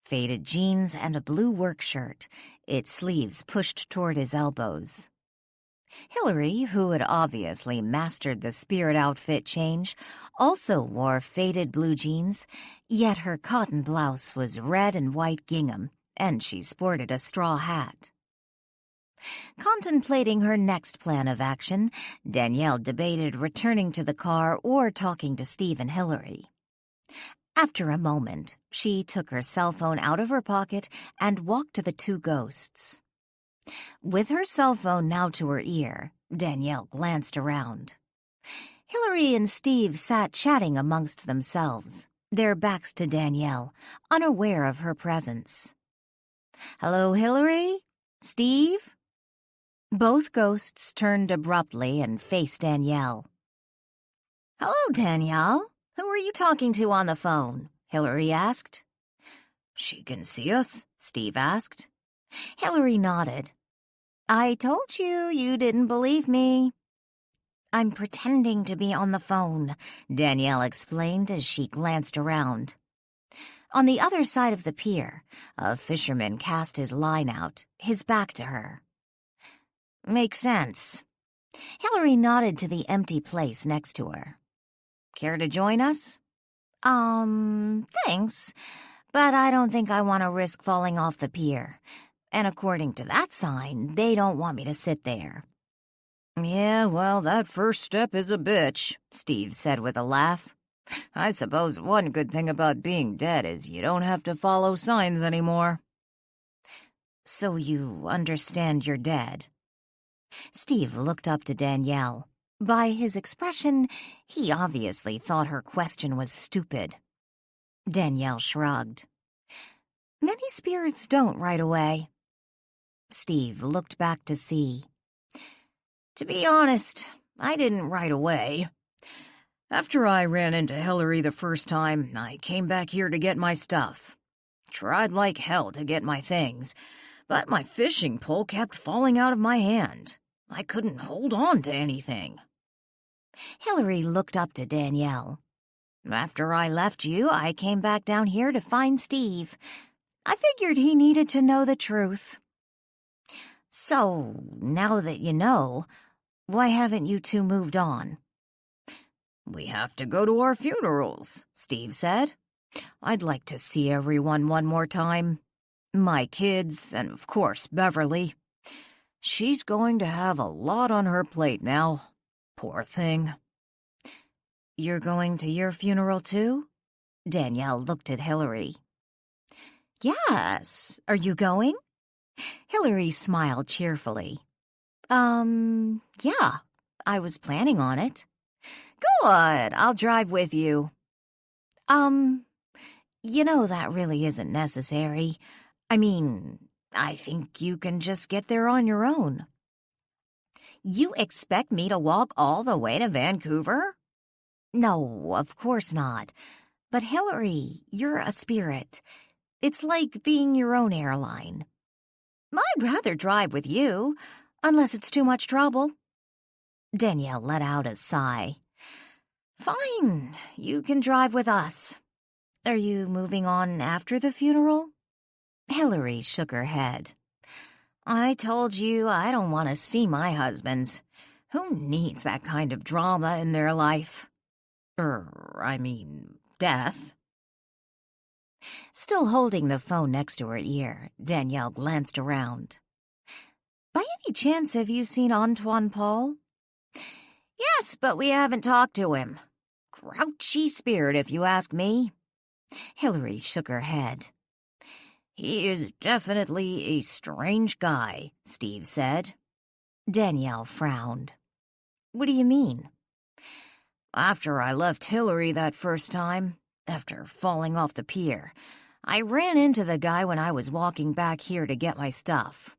faded jeans and a blue work shirt, its sleeves pushed toward his elbows. Hillary, who had obviously mastered the spirit outfit change, also wore faded blue jeans, yet her cotton blouse was red and white gingham, and she sported a straw hat. Contemplating her next plan of action, Danielle debated returning to the car or talking to Steve and Hillary. After a moment, she took her cell phone out of her pocket and walked to the two ghosts. With her cell phone now to her ear, Danielle glanced around. Hillary and Steve sat chatting amongst themselves, their backs to Danielle, unaware of her presence. "Hello, Hillary? Steve?" Both ghosts turned abruptly and faced Danielle. Hello, Danielle. Who are you talking to on the phone? Hillary asked. She can see us? Steve asked. Hillary nodded. I told you you didn't believe me. I'm pretending to be on the phone, Danielle explained as she glanced around. On the other side of the pier, a fisherman cast his line out, his back to her. Makes sense. Hillary nodded to the empty place next to her. Care to join us? Thanks, but I don't think I want to risk falling off the pier. And according to that sign, they don't want me to sit there. Yeah, well, that first step is a bitch, Steve said with a laugh. I suppose one good thing about being dead is you don't have to follow signs anymore. So you understand you're dead? Steve looked up to Danielle. By his expression, he obviously thought her question was stupid. Danielle shrugged. Many spirits don't right away. Steve looked back to see. To be honest, I didn't right away. After I ran into Hillary the first time, I came back here to get my stuff. Tried like hell to get my things, but my fishing pole kept falling out of my hand. I couldn't hold on to anything. Hillary looked up to Danielle. After I left you, I came back down here to find Steve. I figured he needed to know the truth. So, now that you know, why haven't you two moved on? We have to go to our funerals, Steve said. I'd like to see everyone one more time. My kids, and of course Beverly. She's going to have a lot on her plate now. Poor thing. You're going to your funeral too? Danielle looked at Hillary. Yes. Are you going? Hillary smiled cheerfully. Yeah. I was planning on it. Good. I'll drive with you. You know that really isn't necessary. I mean, I think you can just get there on your own. You expect me to walk all the way to Vancouver? No, of course not. But Hillary, you're a spirit. It's like being your own airline. I'd rather drive with you, unless it's too much trouble. Danielle let out a sigh. Fine, you can drive with us. Are you moving on after the funeral? Hillary shook her head. I told you I don't want to see my husbands. Who needs that kind of drama in their life? Death. Still holding the phone next to her ear, Danielle glanced around. By any chance have you seen Antoine Paul? Yes, but we haven't talked to him. Grouchy spirit, if you ask me. Hillary shook her head. He is definitely a strange guy, Steve said. Danielle frowned. What do you mean? After I left Hillary that first time, after falling off the pier, I ran into the guy when I was walking back here to get my stuff.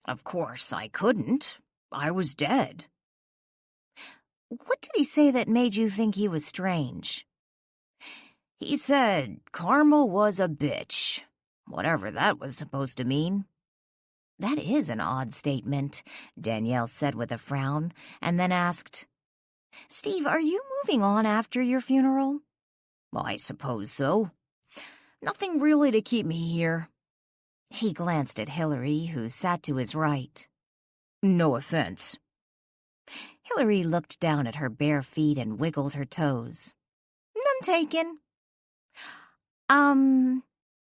Of course, I couldn't. I was dead. What did he say that made you think he was strange? He said Carmel was a bitch, whatever that was supposed to mean. That is an odd statement, Danielle said with a frown, and then asked, Steve, are you moving on after your funeral? Well, I suppose so. Nothing really to keep me here. He glanced at Hillary, who sat to his right. No offense. Hillary looked down at her bare feet and wiggled her toes. None taken.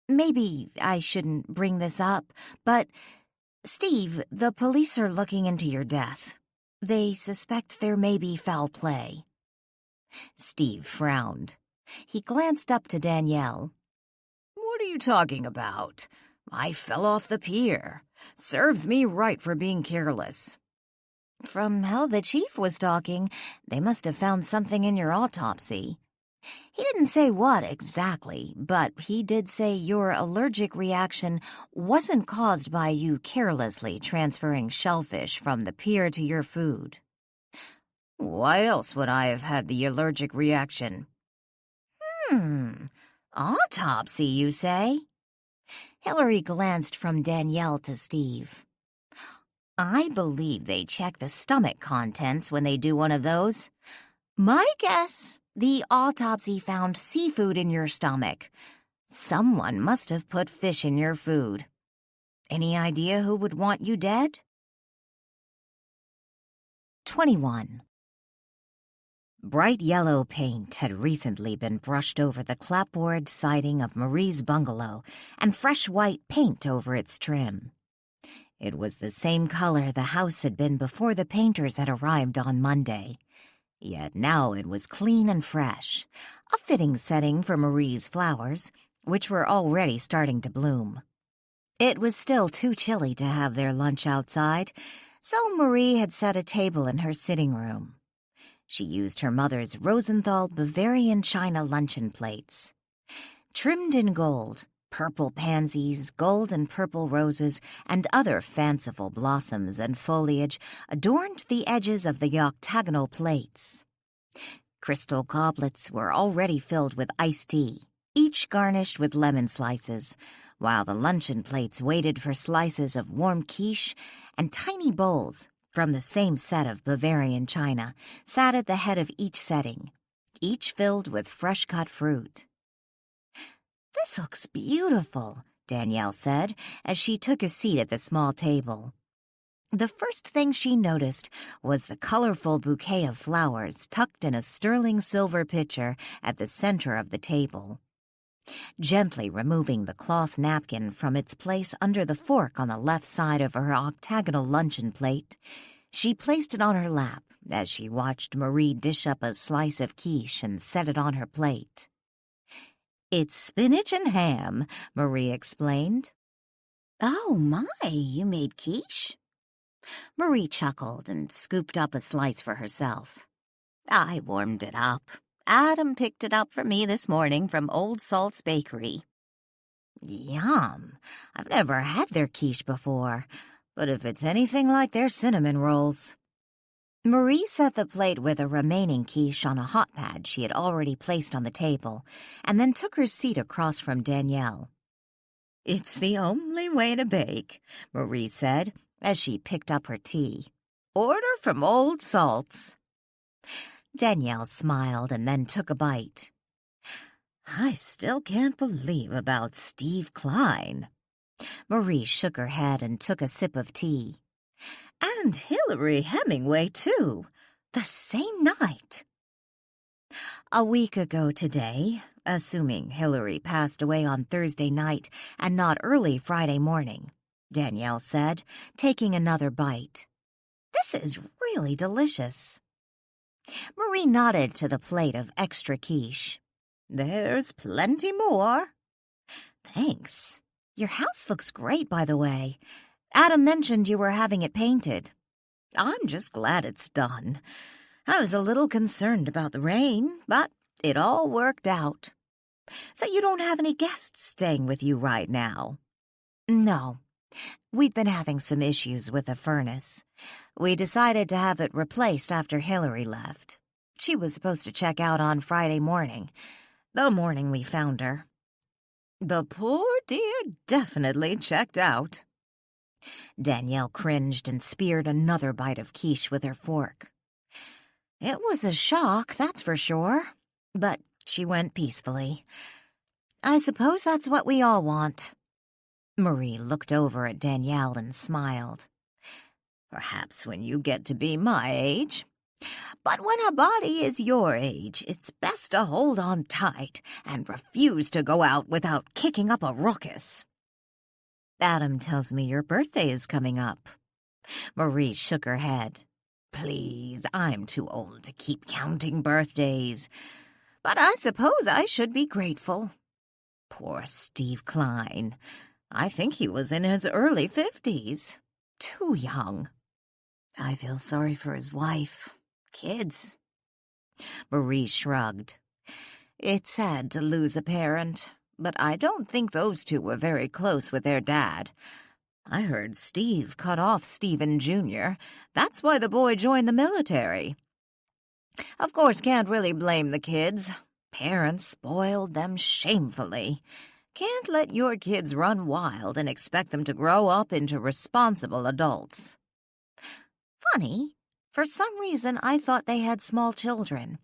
Maybe I shouldn't bring this up, but, Steve, the police are looking into your death. They suspect there may be foul play. Steve frowned. He glanced up to Danielle. What are you talking about? I fell off the pier. Serves me right for being careless. From how the chief was talking, they must have found something in your autopsy. He didn't say what exactly, but he did say your allergic reaction wasn't caused by you carelessly transferring shellfish from the pier to your food. Why else would I have had the allergic reaction? Autopsy, you say? Hillary glanced from Danielle to Steve. I believe they check the stomach contents when they do one of those. My guess, the autopsy found seafood in your stomach. Someone must have put fish in your food. Any idea who would want you dead? 21. Bright yellow paint had recently been brushed over the clapboard siding of Marie's bungalow and fresh white paint over its trim. It was the same color the house had been before the painters had arrived on Monday. Yet now it was clean and fresh, a fitting setting for Marie's flowers, which were already starting to bloom. It was still too chilly to have their lunch outside, so Marie had set a table in her sitting room. She used her mother's Rosenthal Bavarian china luncheon plates. Trimmed in gold, purple pansies, gold and purple roses, and other fanciful blossoms and foliage adorned the edges of the octagonal plates. Crystal goblets were already filled with iced tea, each garnished with lemon slices, while the luncheon plates waited for slices of warm quiche, and tiny bowls from the same set of Bavarian china sat at the head of each setting, each filled with fresh-cut fruit. "This looks beautiful," Danielle said as she took a seat at the small table. The first thing she noticed was the colorful bouquet of flowers tucked in a sterling silver pitcher at the center of the table. Gently removing the cloth napkin from its place under the fork on the left side of her octagonal luncheon plate, she placed it on her lap as she watched Marie dish up a slice of quiche and set it on her plate. "It's spinach and ham," Marie explained. "Oh my, you made quiche?" Marie chuckled and scooped up a slice for herself. "I warmed it up. Adam picked it up for me this morning from Old Salt's Bakery." "Yum! I've never had their quiche before, but if it's anything like their cinnamon rolls." Marie set the plate with a remaining quiche on a hot pad she had already placed on the table, and then took her seat across from Danielle. "It's the only way to bake," Marie said as she picked up her tea. "Order from Old Salt's." Danielle smiled and then took a bite. "I still can't believe about Steve Klein." Marie shook her head and took a sip of tea. "And Hillary Hemingway, too. The same night." "A week ago today, assuming Hillary passed away on Thursday night and not early Friday morning," Danielle said, taking another bite. "This is really delicious." Marie nodded to the plate of extra quiche. "There's plenty more." "Thanks. Your house looks great, by the way. Adam mentioned you were having it painted." "I'm just glad it's done. I was a little concerned about the rain, but it all worked out." "So you don't have any guests staying with you right now?" "No. We've been having some issues with the furnace. We decided to have it replaced after Hillary left. She was supposed to check out on Friday morning, the morning we found her." "The poor dear definitely checked out." Danielle cringed and speared another bite of quiche with her fork. "It was a shock, that's for sure, but she went peacefully. I suppose that's what we all want." Marie looked over at Danielle and smiled. "Perhaps when you get to be my age. But when a body is your age, it's best to hold on tight and refuse to go out without kicking up a ruckus." "Adam tells me your birthday is coming up." Marie shook her head. "Please, I'm too old to keep counting birthdays. But I suppose I should be grateful. Poor Steve Klein. I think he was in his early 50s. Too young. I feel sorry for his wife, kids." Marie shrugged. "It's sad to lose a parent, but I don't think those two were very close with their dad. I heard Steve cut off Stephen Jr. That's why the boy joined the military." Of course, can't really blame the kids. Parents spoiled them shamefully. Can't let your kids run wild and expect them to grow up into responsible adults. Funny, for some reason I thought they had small children.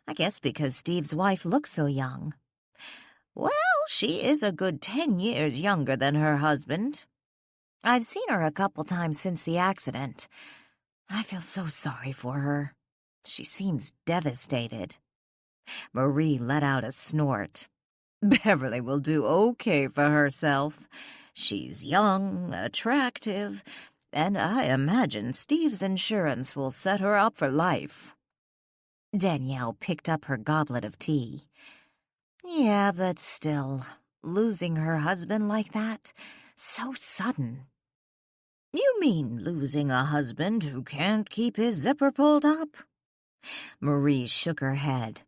I guess because Steve's wife looks so young. Well, she is a good 10 years younger than her husband. I've seen her a couple times since the accident. I feel so sorry for her. She seems devastated. Marie let out a snort. Beverly will do okay for herself. She's young, attractive, and I imagine Steve's insurance will set her up for life. Danielle picked up her goblet of tea. Yeah, but still, losing her husband like that, so sudden. You mean losing a husband who can't keep his zipper pulled up? Marie shook her head.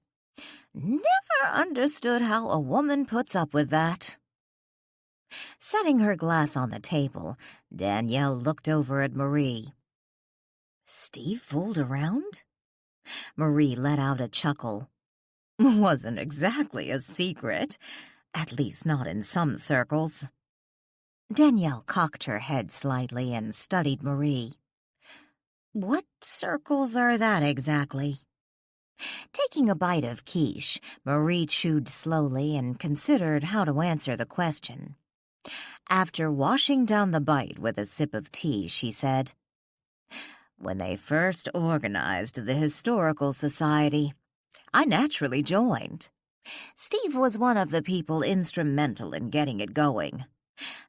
Never understood how a woman puts up with that. Setting her glass on the table, Danielle looked over at Marie. Steve fooled around? Marie let out a chuckle. Wasn't exactly a secret, at least not in some circles. Danielle cocked her head slightly and studied Marie. What circles are that exactly? Taking a bite of quiche, Marie chewed slowly and considered how to answer the question. After washing down the bite with a sip of tea, she said, When they first organized the Historical Society, I naturally joined. Steve was one of the people instrumental in getting it going.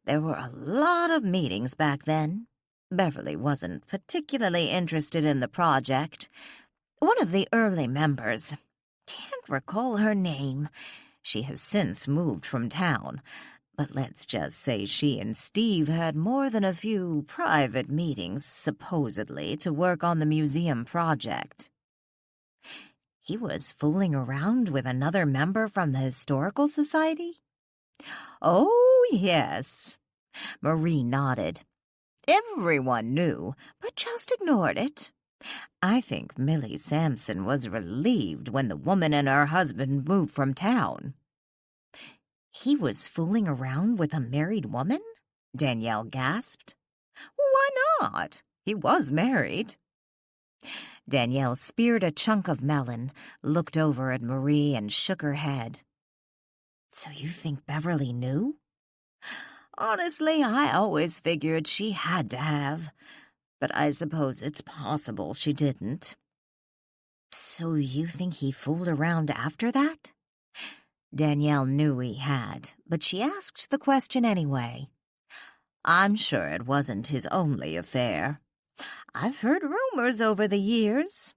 There were a lot of meetings back then. Beverly wasn't particularly interested in the project. One of the early members, can't recall her name. She has since moved from town, but let's just say she and Steve had more than a few private meetings, supposedly, to work on the museum project. He was fooling around with another member from the Historical Society? Oh, yes. Marie nodded. Everyone knew, but just ignored it. I think Millie Sampson was relieved when the woman and her husband moved from town. He was fooling around with a married woman? Danielle gasped. Why not? He was married. Danielle speared a chunk of melon, looked over at Marie, and shook her head. So you think Beverly knew? Honestly, I always figured she had to have, but I suppose it's possible she didn't. So you think he fooled around after that? Danielle knew he had, but she asked the question anyway. I'm sure it wasn't his only affair. I've heard rumors over the years.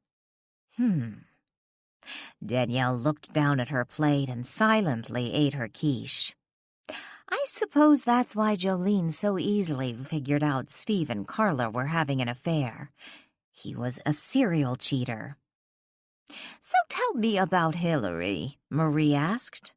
Danielle looked down at her plate and silently ate her quiche. I suppose that's why Jolene so easily figured out Steve and Carla were having an affair. He was a serial cheater. So tell me about Hillary, Marie asked.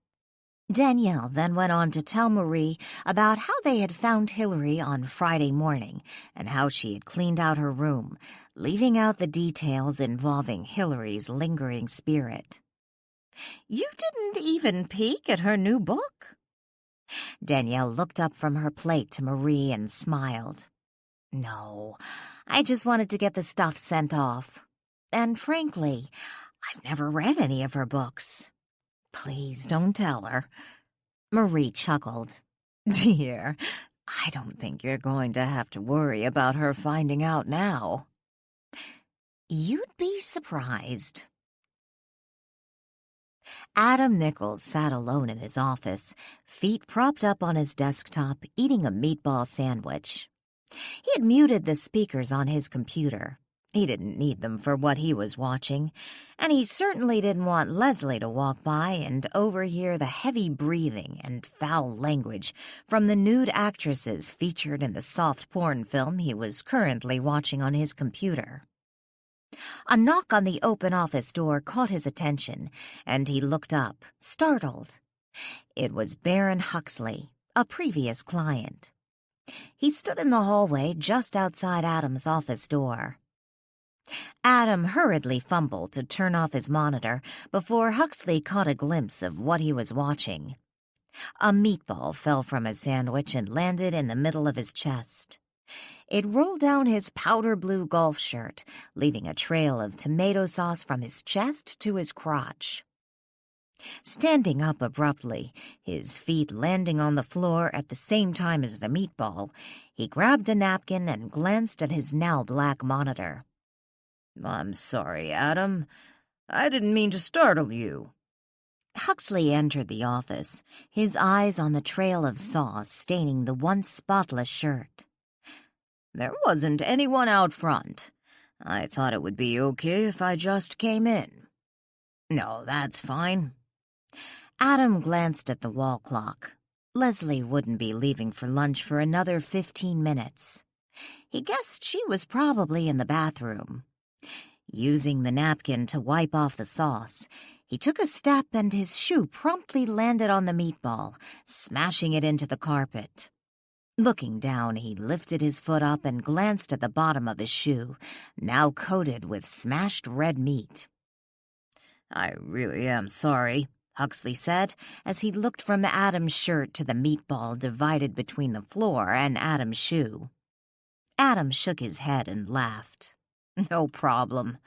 Danielle then went on to tell Marie about how they had found Hillary on Friday morning and how she had cleaned out her room, leaving out the details involving Hillary's lingering spirit. You didn't even peek at her new book? Danielle looked up from her plate to Marie and smiled. No, I just wanted to get the stuff sent off. And frankly, I've never read any of her books. Please don't tell her. Marie chuckled. Dear, I don't think you're going to have to worry about her finding out now. You'd be surprised. Adam Nichols sat alone in his office, feet propped up on his desktop, eating a meatball sandwich. He had muted the speakers on his computer. He didn't need them for what he was watching, and he certainly didn't want Leslie to walk by and overhear the heavy breathing and foul language from the nude actresses featured in the soft porn film he was currently watching on his computer. A knock on the open office door caught his attention, and he looked up, startled. It was Baron Huxley, a previous client. He stood in the hallway just outside Adam's office door. Adam hurriedly fumbled to turn off his monitor before Huxley caught a glimpse of what he was watching. A meatball fell from his sandwich and landed in the middle of his chest. It rolled down his powder blue golf shirt, leaving a trail of tomato sauce from his chest to his crotch. Standing up abruptly, his feet landing on the floor at the same time as the meatball, he grabbed a napkin and glanced at his now black monitor. "I'm sorry, Adam. I didn't mean to startle you." Huxley entered the office, his eyes on the trail of sauce staining the once spotless shirt. "There wasn't anyone out front. I thought it would be okay if I just came in." "No, that's fine." Adam glanced at the wall clock. Leslie wouldn't be leaving for lunch for another 15 minutes. He guessed she was probably in the bathroom. Using the napkin to wipe off the sauce, he took a step and his shoe promptly landed on the meatball, smashing it into the carpet. Looking down, he lifted his foot up and glanced at the bottom of his shoe, now coated with smashed red meat. "I really am sorry," Huxley said, as he looked from Adam's shirt to the meatball divided between the floor and Adam's shoe. Adam shook his head and laughed. "No problem.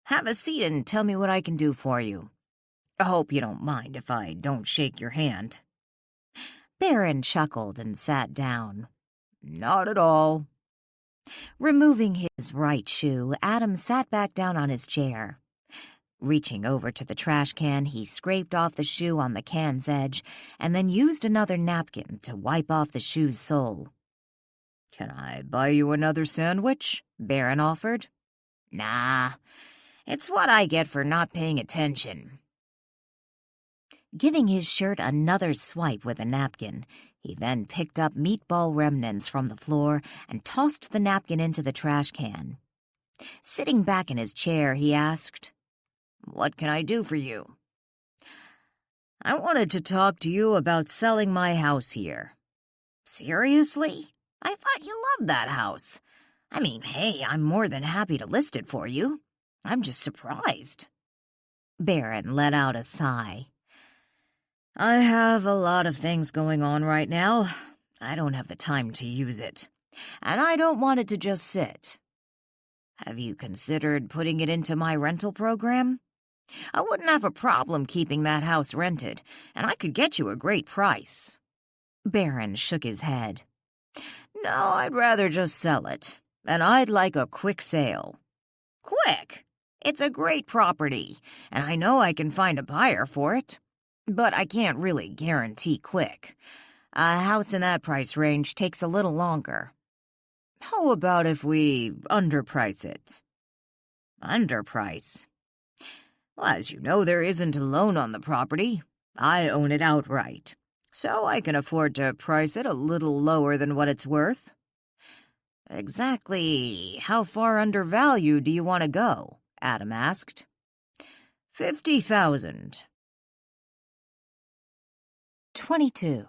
Have a seat and tell me what I can do for you. I hope you don't mind if I don't shake your hand." Barron chuckled and sat down. "Not at all." Removing his right shoe, Adam sat back down on his chair. Reaching over to the trash can, he scraped off the shoe on the can's edge and then used another napkin to wipe off the shoe's sole. "Can I buy you another sandwich?" Barron offered. "Nah, it's what I get for not paying attention." Giving his shirt another swipe with a napkin, he then picked up meatball remnants from the floor and tossed the napkin into the trash can. Sitting back in his chair, he asked, "What can I do for you?" "I wanted to talk to you about selling my house here." "Seriously? I thought you loved that house. I mean, hey, I'm more than happy to list it for you. I'm just surprised." Barron let out a sigh. "I have a lot of things going on right now. I don't have the time to use it, and I don't want it to just sit. Have you considered putting it into my rental program? I wouldn't have a problem keeping that house rented, and I could get you a great price." Barron shook his head. "No, I'd rather just sell it, and I'd like a quick sale." "Quick? It's a great property, and I know I can find a buyer for it. But I can't really guarantee quick. A house in that price range takes a little longer." "How about if we underprice it?" "Underprice? Well, as you know, there isn't a loan on the property. I own it outright, so I can afford to price it a little lower than what it's worth." "Exactly how far undervalued do you want to go?" Adam asked. $50,000. 22.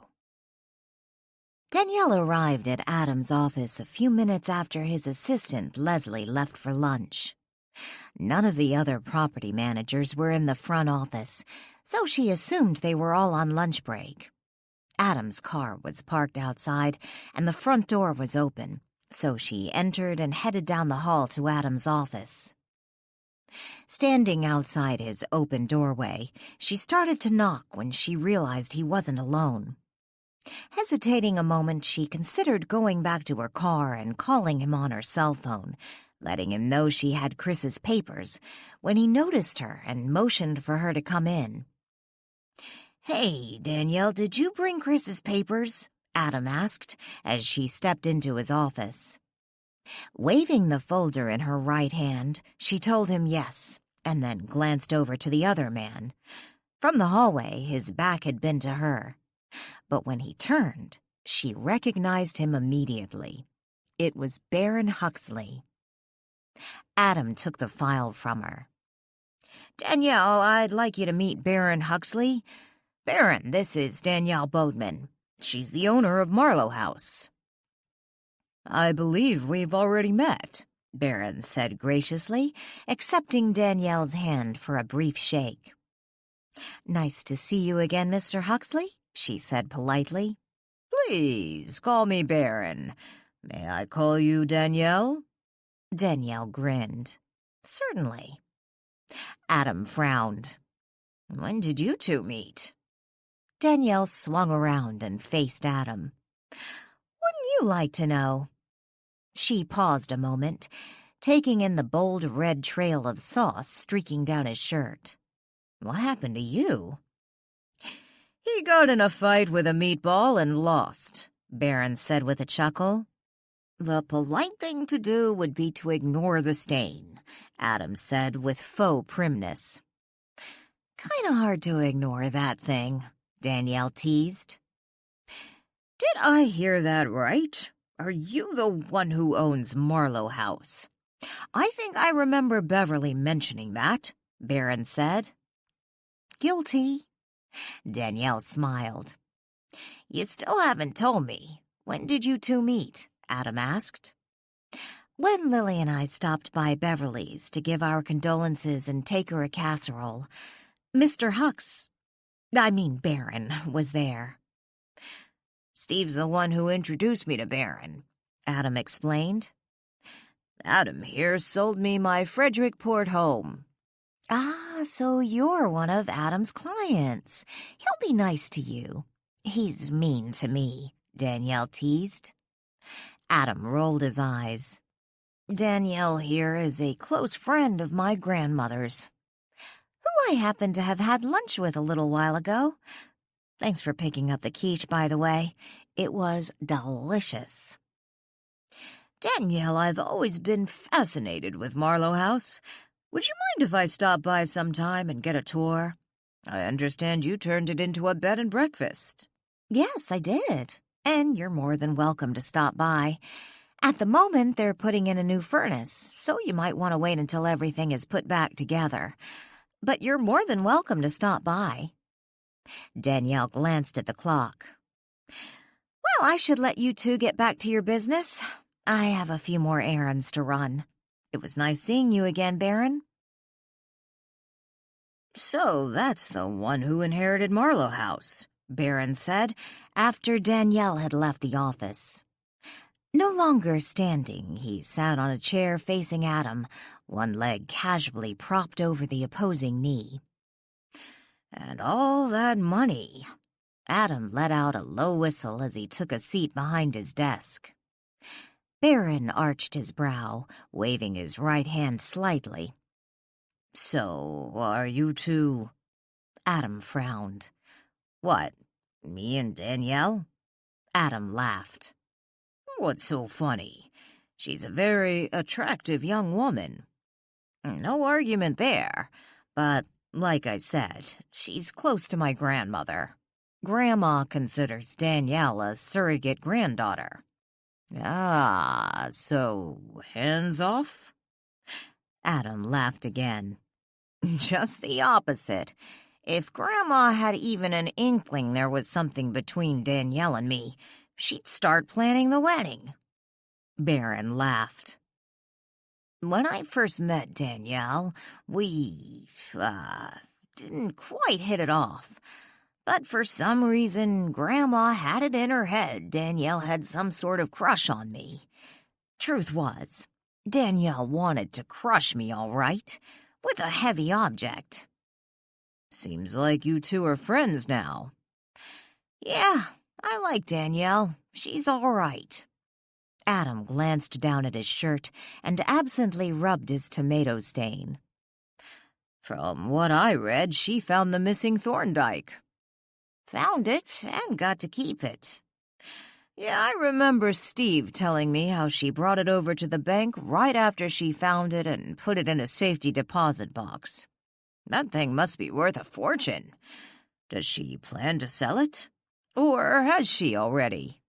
Danielle arrived at Adam's office a few minutes after his assistant, Leslie, left for lunch. None of the other property managers were in the front office, so she assumed they were all on lunch break. Adam's car was parked outside, and the front door was open, so she entered and headed down the hall to Adam's office. Standing outside his open doorway, she started to knock when she realized he wasn't alone. Hesitating a moment, she considered going back to her car and calling him on her cell phone, letting him know she had Chris's papers, when he noticed her and motioned for her to come in. "Hey, Danielle, did you bring Chris's papers?" Adam asked as she stepped into his office. Waving the folder in her right hand, she told him yes, and then glanced over to the other man. From the hallway, his back had been to her. But when he turned, she recognized him immediately. It was Baron Huxley. Adam took the file from her. "Danielle, I'd like you to meet Baron Huxley. Baron, this is Danielle Bodeman. She's the owner of Marlow House." "I believe we've already met." Barron said graciously, accepting Danielle's hand for a brief shake. "Nice to see you again, Mr. Huxley," she said politely. "Please, call me Barron. May I call you Danielle?" Danielle grinned. "Certainly." Adam frowned. "When did you two meet?" Danielle swung around and faced Adam. "Wouldn't you like to know?" She paused a moment, taking in the bold red trail of sauce streaking down his shirt. "What happened to you?" "He got in a fight with a meatball and lost," Barron said with a chuckle. "The polite thing to do would be to ignore the stain," Adam said with faux primness. "Kinda hard to ignore that thing," Danielle teased. "Did I hear that right? Are you the one who owns Marlow House?" "I think I remember Beverly mentioning that," Barron said. "Guilty." Danielle smiled. "You still haven't told me. When did you two meet?" Adam asked. "When Lily and I stopped by Beverly's to give our condolences and take her a casserole. Mr. Barron was there." "Steve's the one who introduced me to Barron," Adam explained. "Adam here sold me my Frederickport home." "Ah, so you're one of Adam's clients. He'll be nice to you." "He's mean to me," Danielle teased. Adam rolled his eyes. "Danielle here is a close friend of my grandmother's, who I happened to have had lunch with a little while ago. Thanks for picking up the quiche, by the way. It was delicious." "Danielle, I've always been fascinated with Marlow House. Would you mind if I stop by sometime and get a tour? I understand you turned it into a bed and breakfast." "Yes, I did. And you're more than welcome to stop by. At the moment, they're putting in a new furnace, so you might want to wait until everything is put back together. But you're more than welcome to stop by." Danielle glanced at the clock. "Well, I should let you two get back to your business. I have a few more errands to run. It was nice seeing you again, Barron." "So that's the one who inherited Marlow House," Barron said, after Danielle had left the office. No longer standing, he sat on a chair facing Adam, one leg casually propped over the opposing knee. "And all that money." Adam let out a low whistle as he took a seat behind his desk. Barron arched his brow, waving his right hand slightly. "So, are you two—" Adam frowned. "What, me and Danielle?" Adam laughed. "What's so funny? She's a very attractive young woman. No argument there, but, like I said, she's close to my grandmother. Grandma considers Danielle a surrogate granddaughter." "Ah, so hands off?" Adam laughed again. "Just the opposite. If Grandma had even an inkling there was something between Danielle and me, she'd start planning the wedding." Barron laughed. "When I first met Danielle, we, didn't quite hit it off. But for some reason, Grandma had it in her head Danielle had some sort of crush on me. Truth was, Danielle wanted to crush me all right, with a heavy object." "Seems like you two are friends now." "Yeah, I like Danielle. She's all right." Adam glanced down at his shirt and absently rubbed his tomato stain. "From what I read, she found the missing Thorndyke." "Found it and got to keep it." "Yeah, I remember Steve telling me how she brought it over to the bank right after she found it and put it in a safety deposit box. That thing must be worth a fortune. Does she plan to sell it? Or has she already?"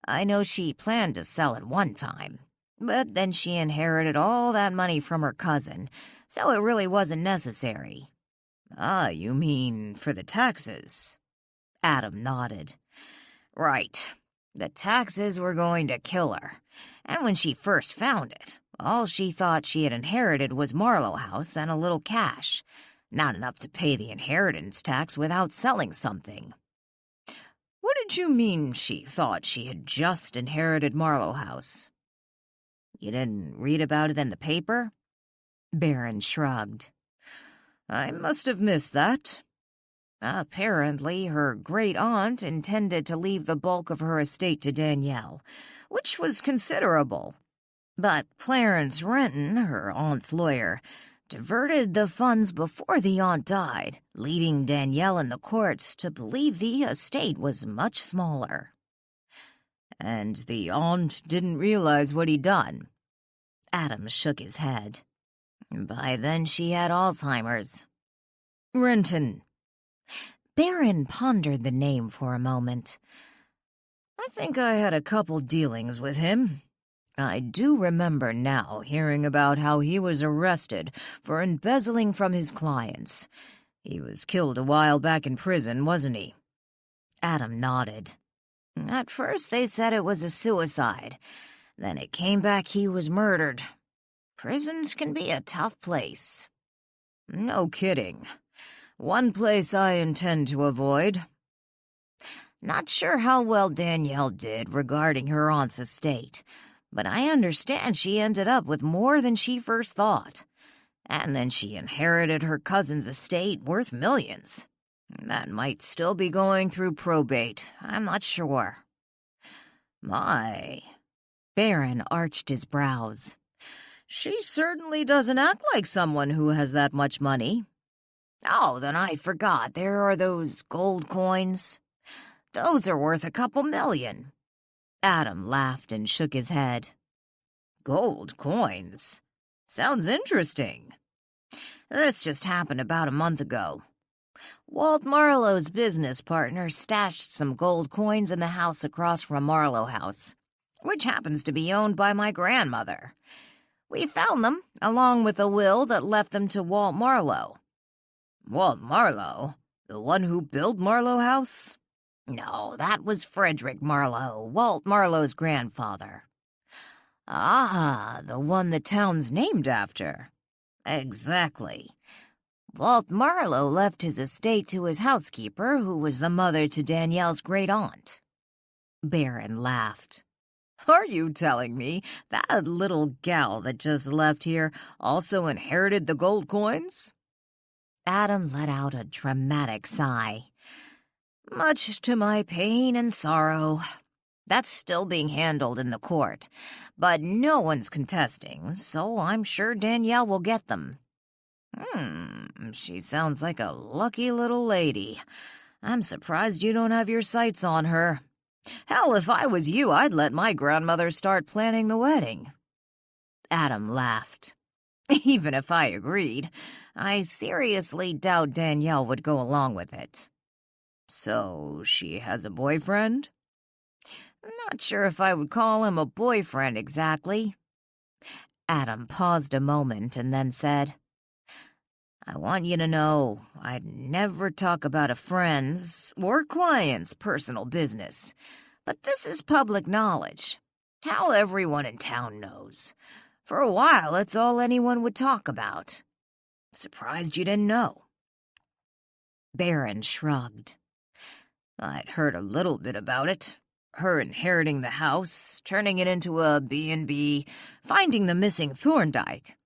"I know she planned to sell it one time, but then she inherited all that money from her cousin, so it really wasn't necessary." "Ah, you mean for the taxes?" Adam nodded. "Right. The taxes were going to kill her, and when she first found it, All she thought she had inherited was Marlow House and a little cash, not enough to pay the inheritance tax without selling something. What did you mean she thought she had just inherited Marlow House? You didn't read about it in the paper? Baron shrugged. I must have missed that. Apparently, her great-aunt intended to leave the bulk of her estate to Danielle, which was considerable. But Clarence Renton, her aunt's lawyer, diverted the funds before the aunt died, leading Danielle and the courts to believe the estate was much smaller. And the aunt didn't realize what he'd done. Adams shook his head. By then she had Alzheimer's. Renton. Baron pondered the name for a moment. I think I had a couple dealings with him. I do remember now hearing about how he was arrested for embezzling from his clients. He was killed a while back in prison, wasn't he? Adam nodded. At first they said it was a suicide. Then it came back he was murdered. Prisons can be a tough place. No kidding. One place I intend to avoid. Not sure how well Danielle did regarding her aunt's estate, but I understand she ended up with more than she first thought. And then she inherited her cousin's estate worth millions. That might still be going through probate, I'm not sure. My. Baron arched his brows. She certainly doesn't act like someone who has that much money. Oh, then I forgot. There are those gold coins. Those are worth a couple million. Adam laughed and shook his head. Gold coins? Sounds interesting. This just happened about a month ago. Walt Marlow's business partner stashed some gold coins in the house across from Marlow House, which happens to be owned by my grandmother. We found them, along with a will that left them to Walt Marlow. Walt Marlow? The one who built Marlow House? No, that was Frederick Marlow, Walt Marlow's grandfather. Ah, the one the town's named after. Exactly. Walt Marlow left his estate to his housekeeper, who was the mother to Danielle's great-aunt. Baron laughed. Are you telling me that little gal that just left here also inherited the gold coins? Adam let out a dramatic sigh. Much to my pain and sorrow. That's still being handled in the court, but no one's contesting, so I'm sure Danielle will get them. She sounds like a lucky little lady. I'm surprised you don't have your sights on her. Hell, if I was you, I'd let my grandmother start planning the wedding. Adam laughed. Even if I agreed, I seriously doubt Danielle would go along with it. So she has a boyfriend? Not sure if I would call him a boyfriend exactly. Adam paused a moment and then said, I want you to know I'd never talk about a friend's or client's personal business, but this is public knowledge. How everyone in town knows. For a while, it's all anyone would talk about. Surprised you didn't know. Baron shrugged. I'd heard a little bit about it. Her inheriting the house, turning it into a B&B, finding the missing Thorndyke.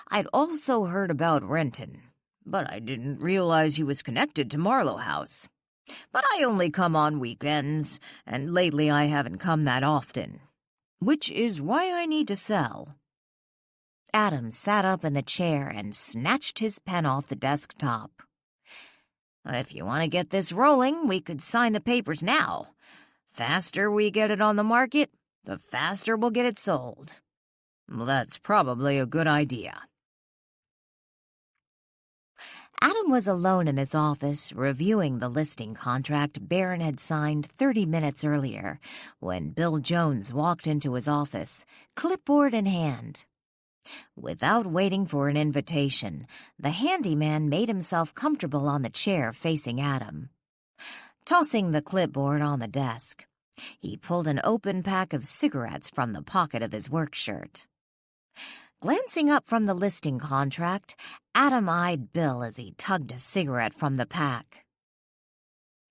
I'd also heard about Renton, but I didn't realize he was connected to Marlow House. But I only come on weekends, and lately I haven't come that often. Which is why I need to sell. Adam sat up in the chair and snatched his pen off the desktop. If you want to get this rolling, we could sign the papers now. Faster we get it on the market, the faster we'll get it sold. Well, that's probably a good idea. Adam was alone in his office, reviewing the listing contract Baron had signed 30 minutes earlier, when Bill Jones walked into his office, clipboard in hand. Without waiting for an invitation, the handyman made himself comfortable on the chair facing Adam. Tossing the clipboard on the desk, he pulled an open pack of cigarettes from the pocket of his work shirt. Glancing up from the listing contract, Adam eyed Bill as he tugged a cigarette from the pack.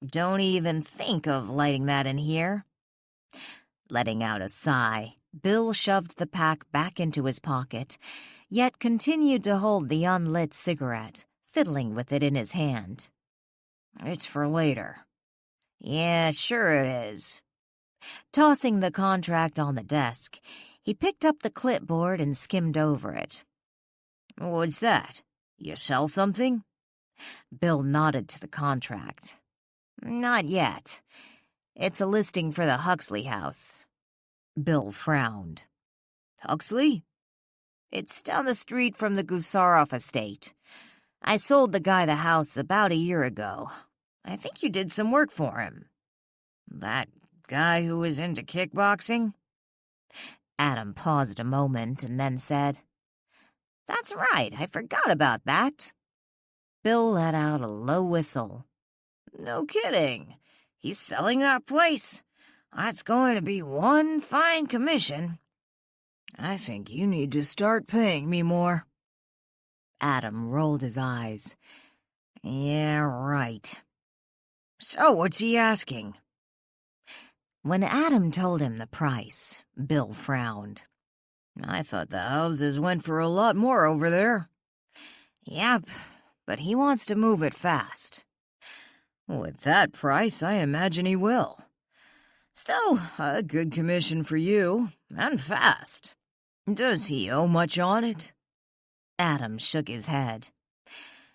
"Don't even think of lighting that in here." Letting out a sigh, Bill shoved the pack back into his pocket, yet continued to hold the unlit cigarette, fiddling with it in his hand. "It's for later." "Yeah, sure it is." Tossing the contract on the desk, he picked up the clipboard and skimmed over it. "What's that? You sell something?" Bill nodded to the contract. "Not yet. It's a listing for the Huxley house." Bill frowned. "Huxley?" "It's down the street from the Gusarov estate. I sold the guy the house about a year ago. I think you did some work for him." "That guy who was into kickboxing?" Adam paused a moment and then said, "That's right, I forgot about that." Bill let out a low whistle. "No kidding. He's selling that place. That's going to be one fine commission. I think you need to start paying me more." Adam rolled his eyes. "Yeah, right. So what's he asking?" When Adam told him the price, Bill frowned. "I thought the houses went for a lot more over there." "Yep, but he wants to move it fast." "With that price, I imagine he will. Still, a good commission for you, and fast. Does he owe much on it?" Adam shook his head.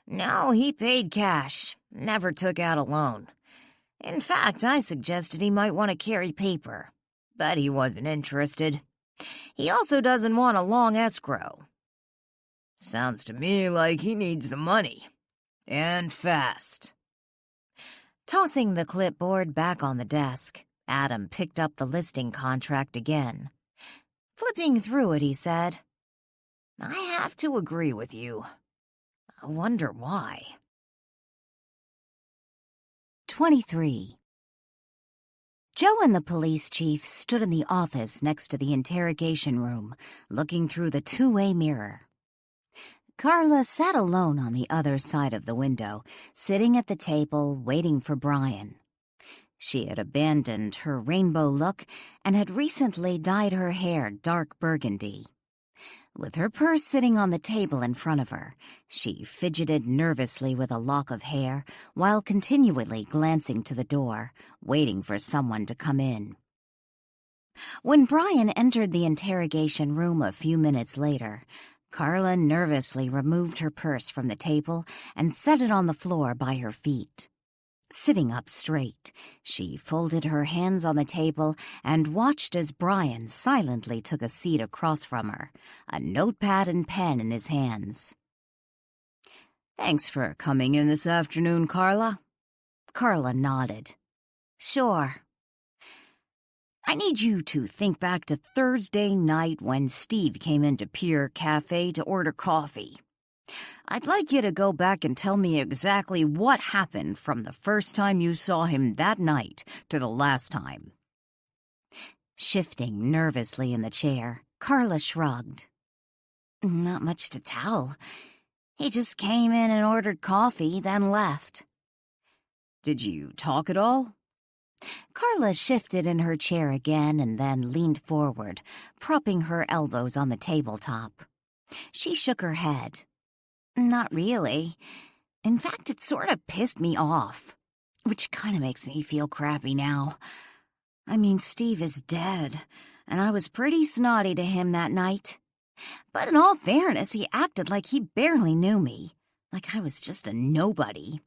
"No, he paid cash, never took out a loan. In fact, I suggested he might want to carry paper, but he wasn't interested. He also doesn't want a long escrow." "Sounds to me like he needs the money. And fast." Tossing the clipboard back on the desk, Adam picked up the listing contract again. Flipping through it, he said, "I have to agree with you. I wonder why." 23. Joe and the police chief stood in the office next to the interrogation room, looking through the two-way mirror. Carla sat alone on the other side of the window, sitting at the table waiting for Brian. She had abandoned her rainbow look and had recently dyed her hair dark burgundy. With her purse sitting on the table in front of her, she fidgeted nervously with a lock of hair while continually glancing to the door, waiting for someone to come in. When Brian entered the interrogation room a few minutes later, Carla nervously removed her purse from the table and set it on the floor by her feet. Sitting up straight, she folded her hands on the table and watched as Brian silently took a seat across from her, a notepad and pen in his hands. "Thanks for coming in this afternoon, Carla." Carla nodded. "Sure." "I need you to think back to Thursday night when Steve came into Pier Cafe to order coffee. I'd like you to go back and tell me exactly what happened from the first time you saw him that night to the last time." Shifting nervously in the chair, Carla shrugged. "Not much to tell. He just came in and ordered coffee, then left." "Did you talk at all?" Carla shifted in her chair again and then leaned forward, propping her elbows on the tabletop. She shook her head. "Not really. In fact, it sort of pissed me off, which kind of makes me feel crappy now. I mean, Steve is dead, and I was pretty snotty to him that night. But in all fairness, he acted like he barely knew me, like I was just a nobody."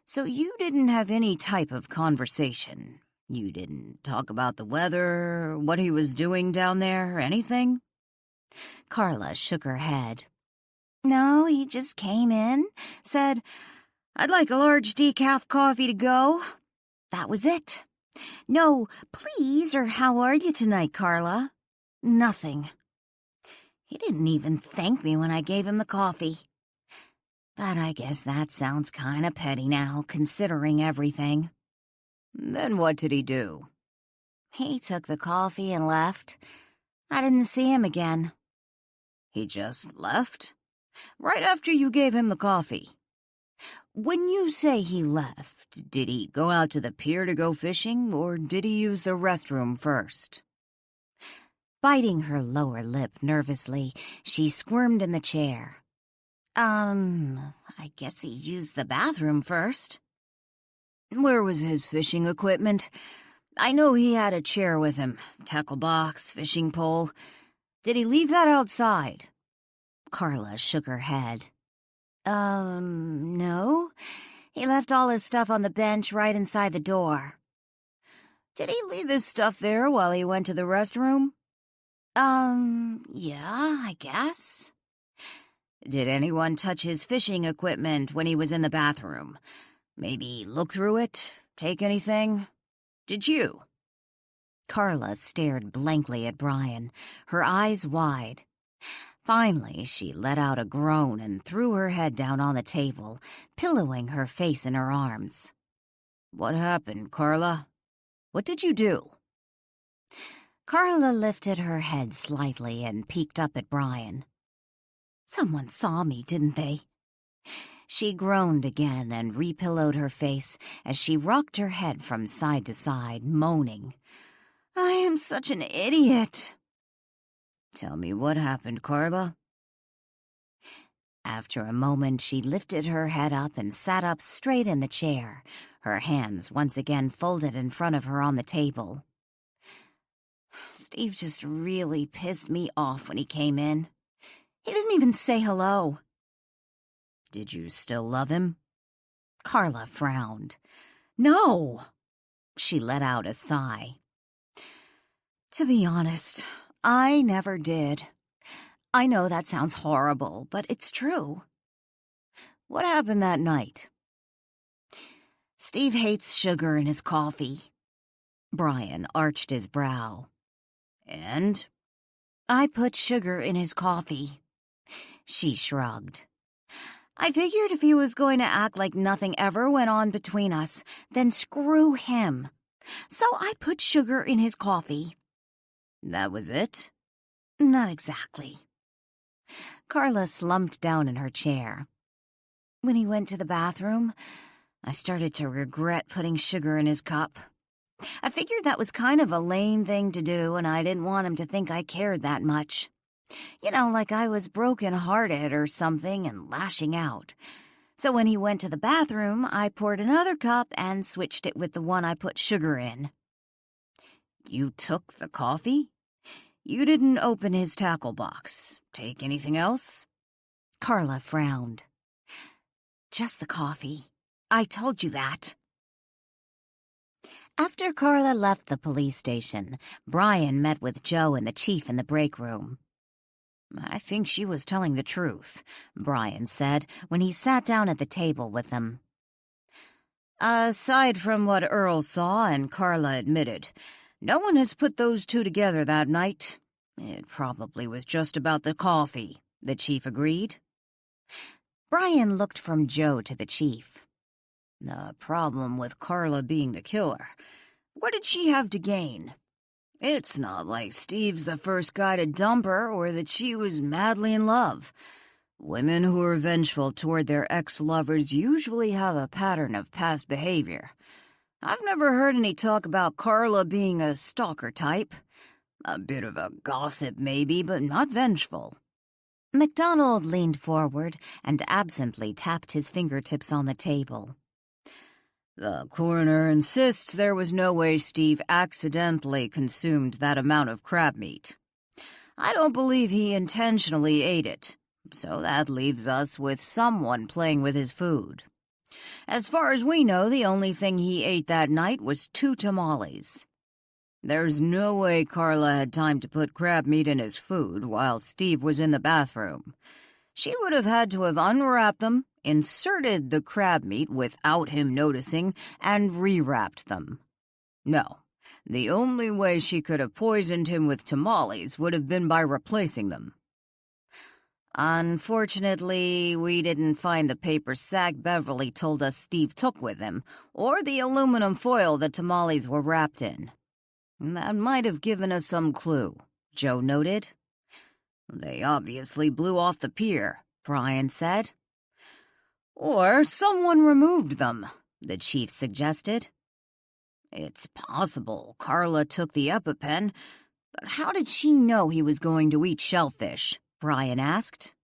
"So you didn't have any type of conversation? You didn't talk about the weather, what he was doing down there, anything?" Carla shook her head. "No, he just came in, said, 'I'd like a large decaf coffee to go.' That was it. No, please, or how are you tonight, Carla? Nothing. He didn't even thank me when I gave him the coffee. But I guess that sounds kind of petty now, considering everything." "Then what did he do?" "He took the coffee and left. I didn't see him again. He just left? Right after you gave him the coffee. When you say he left, did he go out to the pier to go fishing, or did he use the restroom first? Biting her lower lip nervously, she squirmed in the chair. I guess he used the bathroom first. Where was his fishing equipment? I know he had a chair with him, tackle box, fishing pole. Did he leave that outside? Carla shook her head. No. He left all his stuff on the bench right inside the door. Did he leave his stuff there while he went to the restroom? Yeah, I guess. Did anyone touch his fishing equipment when he was in the bathroom? Maybe look through it? Take anything? Did you? Carla stared blankly at Brian, her eyes wide. Finally, she let out a groan and threw her head down on the table, pillowing her face in her arms. What happened, Carla? What did you do? Carla lifted her head slightly and peeked up at Brian. Someone saw me, didn't they? She groaned again and repillowed her face as she rocked her head from side to side, moaning. I am such an idiot. Tell me what happened, Carla. After a moment, she lifted her head up and sat up straight in the chair, her hands once again folded in front of her on the table. Steve just really pissed me off when he came in. He didn't even say hello. Did you still love him? Carla frowned. No. She let out a sigh. To be honest, I never did. I know that sounds horrible, but it's true. What happened that night? Steve hates sugar in his coffee. Brian arched his brow. And? I put sugar in his coffee. She shrugged. I figured if he was going to act like nothing ever went on between us, then screw him. So I put sugar in his coffee. That was it? Not exactly. Carla slumped down in her chair. When he went to the bathroom, I started to regret putting sugar in his cup. I figured that was kind of a lame thing to do, and I didn't want him to think I cared that much. You know, like I was broken-hearted or something and lashing out. So when he went to the bathroom, I poured another cup and switched it with the one I put sugar in. You took the coffee? You didn't open his tackle box. Take anything else? Carla frowned. Just the coffee. I told you that. After Carla left the police station, Brian met with Joe and the chief in the break room. I think she was telling the truth, Brian said when he sat down at the table with them. Aside from what Earl saw and Carla admitted, no one has put those two together that night. It probably was just about the coffee, the chief agreed. Brian looked from Joe to the chief. The problem with Carla being the killer, what did she have to gain? It's not like Steve's the first guy to dump her or that she was madly in love. Women who are vengeful toward their ex-lovers usually have a pattern of past behavior. I've never heard any talk about Carla being a stalker type. A bit of a gossip maybe, but not vengeful. MacDonald leaned forward and absently tapped his fingertips on the table. The coroner insists there was no way Steve accidentally consumed that amount of crab meat. I don't believe he intentionally ate it, so that leaves us with someone playing with his food. As far as we know, the only thing he ate that night was 2 tamales. There's no way Carla had time to put crab meat in his food while Steve was in the bathroom. She would have had to have unwrapped them, inserted the crab meat without him noticing, and rewrapped them. No, the only way she could have poisoned him with tamales would have been by replacing them. Unfortunately, we didn't find the paper sack Beverly told us Steve took with him, or the aluminum foil the tamales were wrapped in. That might have given us some clue, Joe noted. They obviously blew off the pier, Brian said. Or someone removed them, the chief suggested. It's possible Carla took the EpiPen, but how did she know he was going to eat shellfish? Brian asked.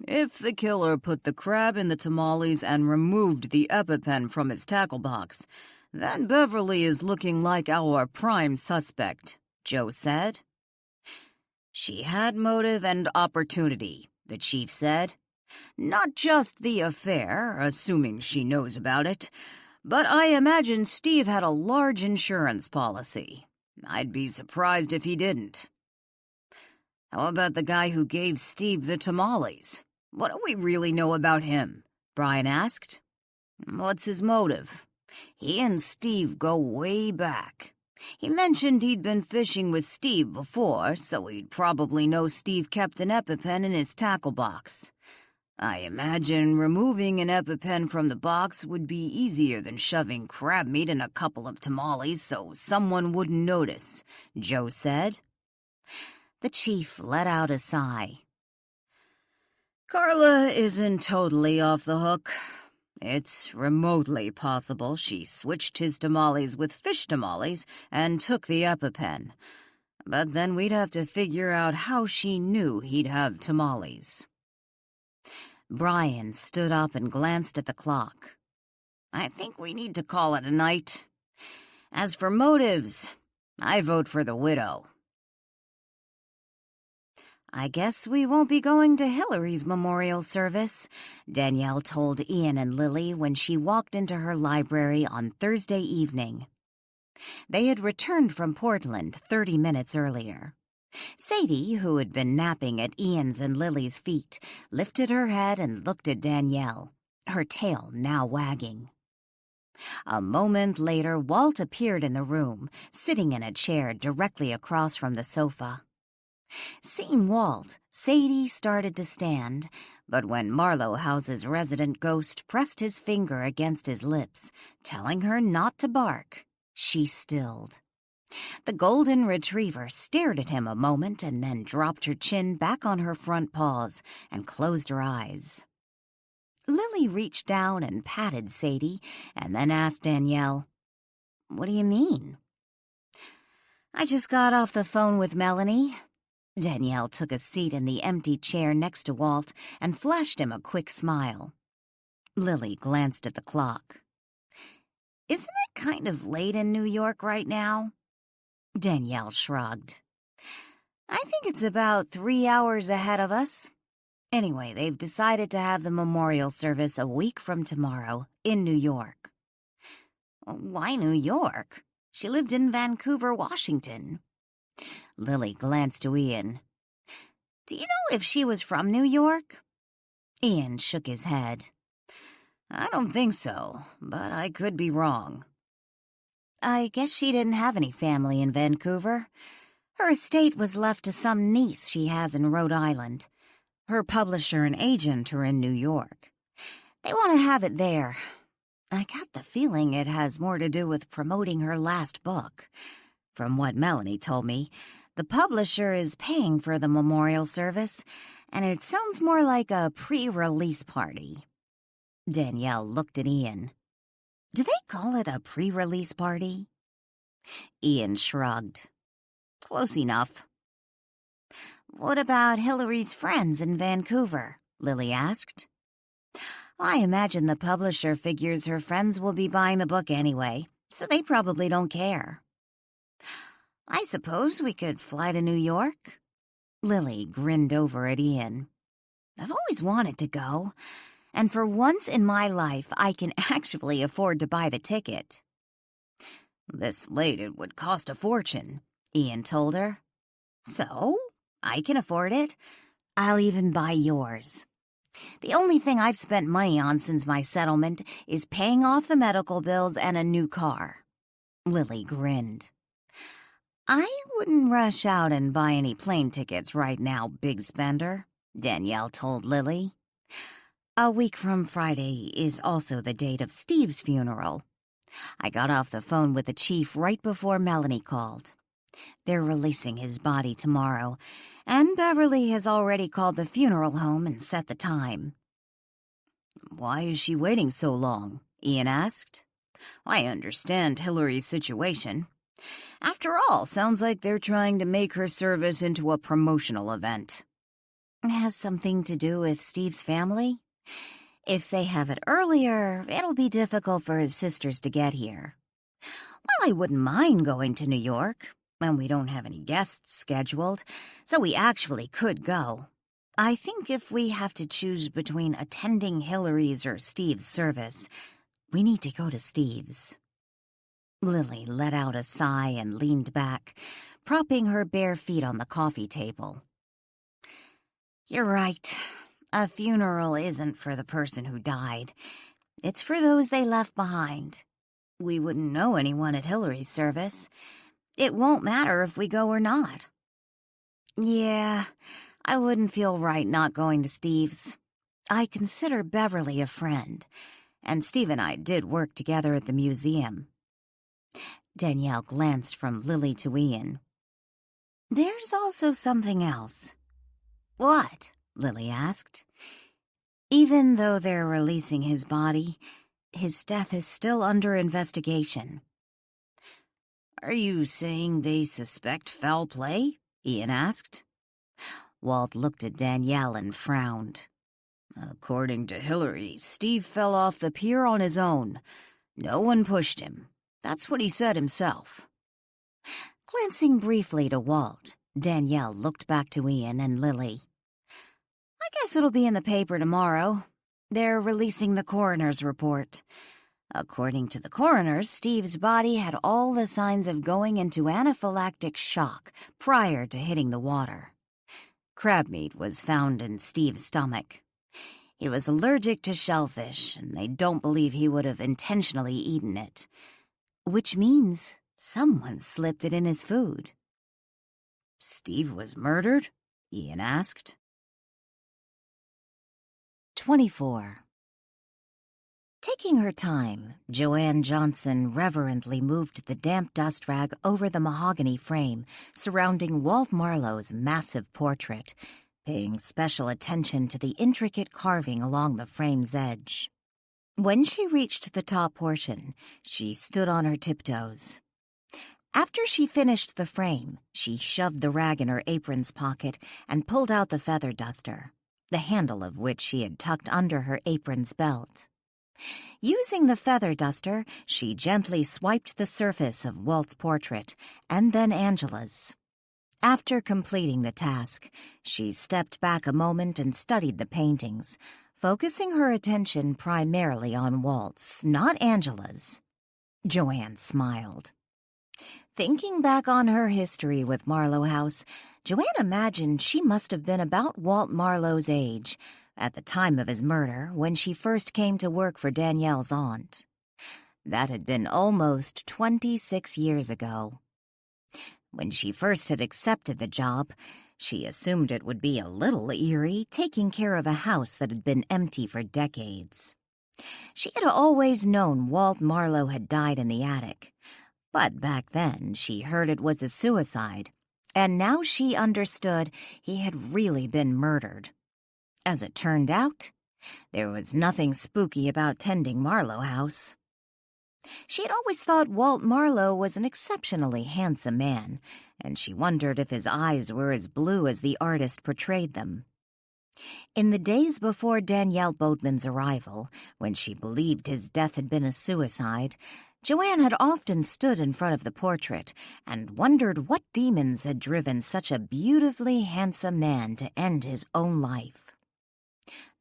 If the killer put the crab in the tamales and removed the EpiPen from his tackle box, then Beverly is looking like our prime suspect, Joe said. She had motive and opportunity, the chief said. Not just the affair, assuming she knows about it, but I imagine Steve had a large insurance policy. I'd be surprised if he didn't. How about the guy who gave Steve the tamales? What do we really know about him? Brian asked. What's his motive? He and Steve go way back. He mentioned he'd been fishing with Steve before, so he'd probably know Steve kept an EpiPen in his tackle box. I imagine removing an EpiPen from the box would be easier than shoving crab meat in a couple of tamales so someone wouldn't notice, Joe said. The chief let out a sigh. Carla isn't totally off the hook. It's remotely possible she switched his tamales with fish tamales and took the EpiPen. But then we'd have to figure out how she knew he'd have tamales. Brian stood up and glanced at the clock. I think we need to call it a night. As for motives, I vote for the widow. I guess we won't be going to Hillary's memorial service, Danielle told Ian and Lily when she walked into her library on Thursday evening. They had returned from Portland 30 minutes earlier. Sadie, who had been napping at Ian's and Lily's feet, lifted her head and looked at Danielle, her tail now wagging. A moment later, Walt appeared in the room, sitting in a chair directly across from the sofa. Seeing Walt, Sadie started to stand, but when Marlow House's resident ghost pressed his finger against his lips, telling her not to bark, she stilled. The golden retriever stared at him a moment and then dropped her chin back on her front paws and closed her eyes. Lily reached down and patted Sadie and then asked Danielle, "What do you mean?" "I just got off the phone with Melanie." Danielle took a seat in the empty chair next to Walt and flashed him a quick smile. Lily glanced at the clock. "Isn't it kind of late in New York right now?" Danielle shrugged. "I think it's about 3 hours ahead of us. Anyway, they've decided to have the memorial service a week from tomorrow in New York." "Why New York? She lived in Vancouver, Washington." Lily glanced to Ian. "Do you know if she was from New York?" Ian shook his head. "I don't think so, but I could be wrong." "I guess she didn't have any family in Vancouver. Her estate was left to some niece she has in Rhode Island. Her publisher and agent are in New York. They want to have it there. I got the feeling it has more to do with promoting her last book. From what Melanie told me, the publisher is paying for the memorial service, and it sounds more like a pre-release party." Danielle looked at Ian. "Do they call it a pre-release party?" Ian shrugged. "Close enough." "What about Hillary's friends in Vancouver?" Lily asked. "I imagine the publisher figures her friends will be buying the book anyway, so they probably don't care." "I suppose we could fly to New York?" Lily grinned over at Ian. "I've always wanted to go, and for once in my life I can actually afford to buy the ticket." "This late it would cost a fortune," Ian told her. "So, I can afford it. I'll even buy yours. The only thing I've spent money on since my settlement is paying off the medical bills and a new car." Lily grinned. "I wouldn't rush out and buy any plane tickets right now, big spender," Danielle told Lily. "A week from Friday is also the date of Steve's funeral. I got off the phone with the chief right before Melanie called. They're releasing his body tomorrow, and Beverly has already called the funeral home and set the time." "Why is she waiting so long?" Ian asked. "I understand Hillary's situation. After all, sounds like they're trying to make her service into a promotional event." It has something to do with Steve's family. If they have it earlier, it'll be difficult for his sisters to get here. Well, I wouldn't mind going to New York, and we don't have any guests scheduled, so we actually could go. I think if we have to choose between attending Hillary's or Steve's service, we need to go to Steve's." Lily let out a sigh and leaned back, propping her bare feet on the coffee table. "You're right. A funeral isn't for the person who died. It's for those they left behind. We wouldn't know anyone at Hillary's service. It won't matter if we go or not." "Yeah, I wouldn't feel right not going to Steve's. I consider Beverly a friend, and Steve and I did work together at the museum." Danielle glanced from Lily to Ian. "There's also something else." "What?" Lily asked. "Even though they're releasing his body, his death is still under investigation." "Are you saying they suspect foul play?" Ian asked. Walt looked at Danielle and frowned. "According to Hillary, Steve fell off the pier on his own. No one pushed him. That's what he said himself." Glancing briefly to Walt, Danielle looked back to Ian and Lily. "I guess it'll be in the paper tomorrow. They're releasing the coroner's report. According to the coroners, Steve's body had all the signs of going into anaphylactic shock prior to hitting the water. Crab meat was found in Steve's stomach. He was allergic to shellfish, and they don't believe he would have intentionally eaten it, which means someone slipped it in his food." "Steve was murdered?" Ian asked. 24. Taking her time, Joanne Johnson reverently moved the damp dust rag over the mahogany frame surrounding Walt Marlow's massive portrait, paying special attention to the intricate carving along the frame's edge. When she reached the top portion, she stood on her tiptoes. After she finished the frame, she shoved the rag in her apron's pocket and pulled out the feather duster, the handle of which she had tucked under her apron's belt. Using the feather duster, she gently swiped the surface of Walt's portrait and then Angela's. After completing the task, she stepped back a moment and studied the paintings, focusing her attention primarily on Walt's, not Angela's. Joanne smiled. Thinking back on her history with Marlow House, Joanne imagined she must have been about Walt Marlow's age at the time of his murder when she first came to work for Danielle's aunt. That had been almost 26 years ago. When she first had accepted the job, she assumed it would be a little eerie taking care of a house that had been empty for decades. She had always known Walt Marlow had died in the attic, but back then she heard it was a suicide, and now she understood he had really been murdered. As it turned out, there was nothing spooky about tending Marlow House. She had always thought Walt Marlow was an exceptionally handsome man, and she wondered if his eyes were as blue as the artist portrayed them. In the days before Danielle Boatman's arrival, when she believed his death had been a suicide, Joanne had often stood in front of the portrait and wondered what demons had driven such a beautifully handsome man to end his own life.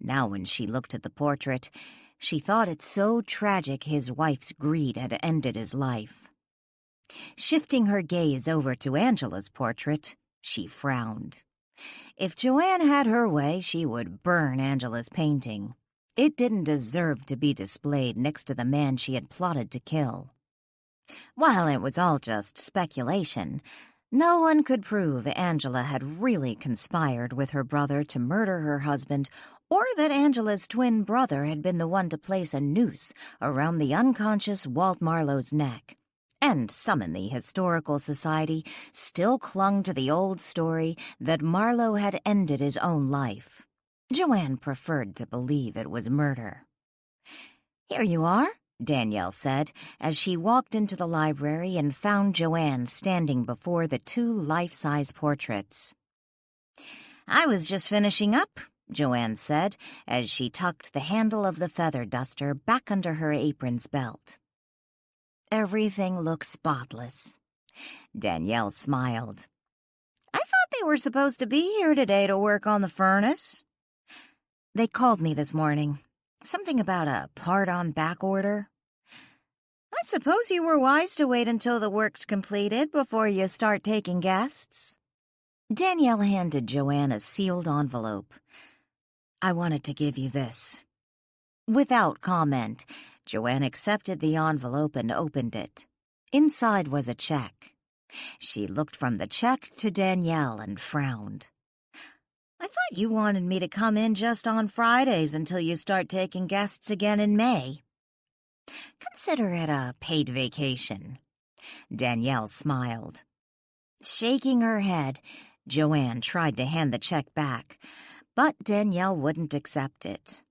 Now when she looked at the portrait, she thought it so tragic his wife's greed had ended his life. Shifting her gaze over to Angela's portrait, she frowned. If Joanne had her way, she would burn Angela's painting. It didn't deserve to be displayed next to the man she had plotted to kill. While it was all just speculation, no one could prove Angela had really conspired with her brother to murder her husband, or that Angela's twin brother had been the one to place a noose around the unconscious Walt Marlow's neck, and some in the Historical Society still clung to the old story that Marlow had ended his own life. Joanne preferred to believe it was murder. "Here you are," Danielle said, as she walked into the library and found Joanne standing before the 2 life-size portraits. "I was just finishing up," Joanne said, as she tucked the handle of the feather duster back under her apron's belt. "Everything looks spotless." Danielle smiled. "I thought they were supposed to be here today to work on the furnace." "They called me this morning. Something about a part on back order." "I suppose you were wise to wait until the work's completed before you start taking guests." Danielle handed Joanne a sealed envelope. "I wanted to give you this." Without comment, Joanne accepted the envelope and opened it. Inside was a check. She looked from the check to Danielle and frowned. "I thought you wanted me to come in just on Fridays until you start taking guests again in May." "Consider it a paid vacation." Danielle smiled. Shaking her head, Joanne tried to hand the check back, but Danielle wouldn't accept it.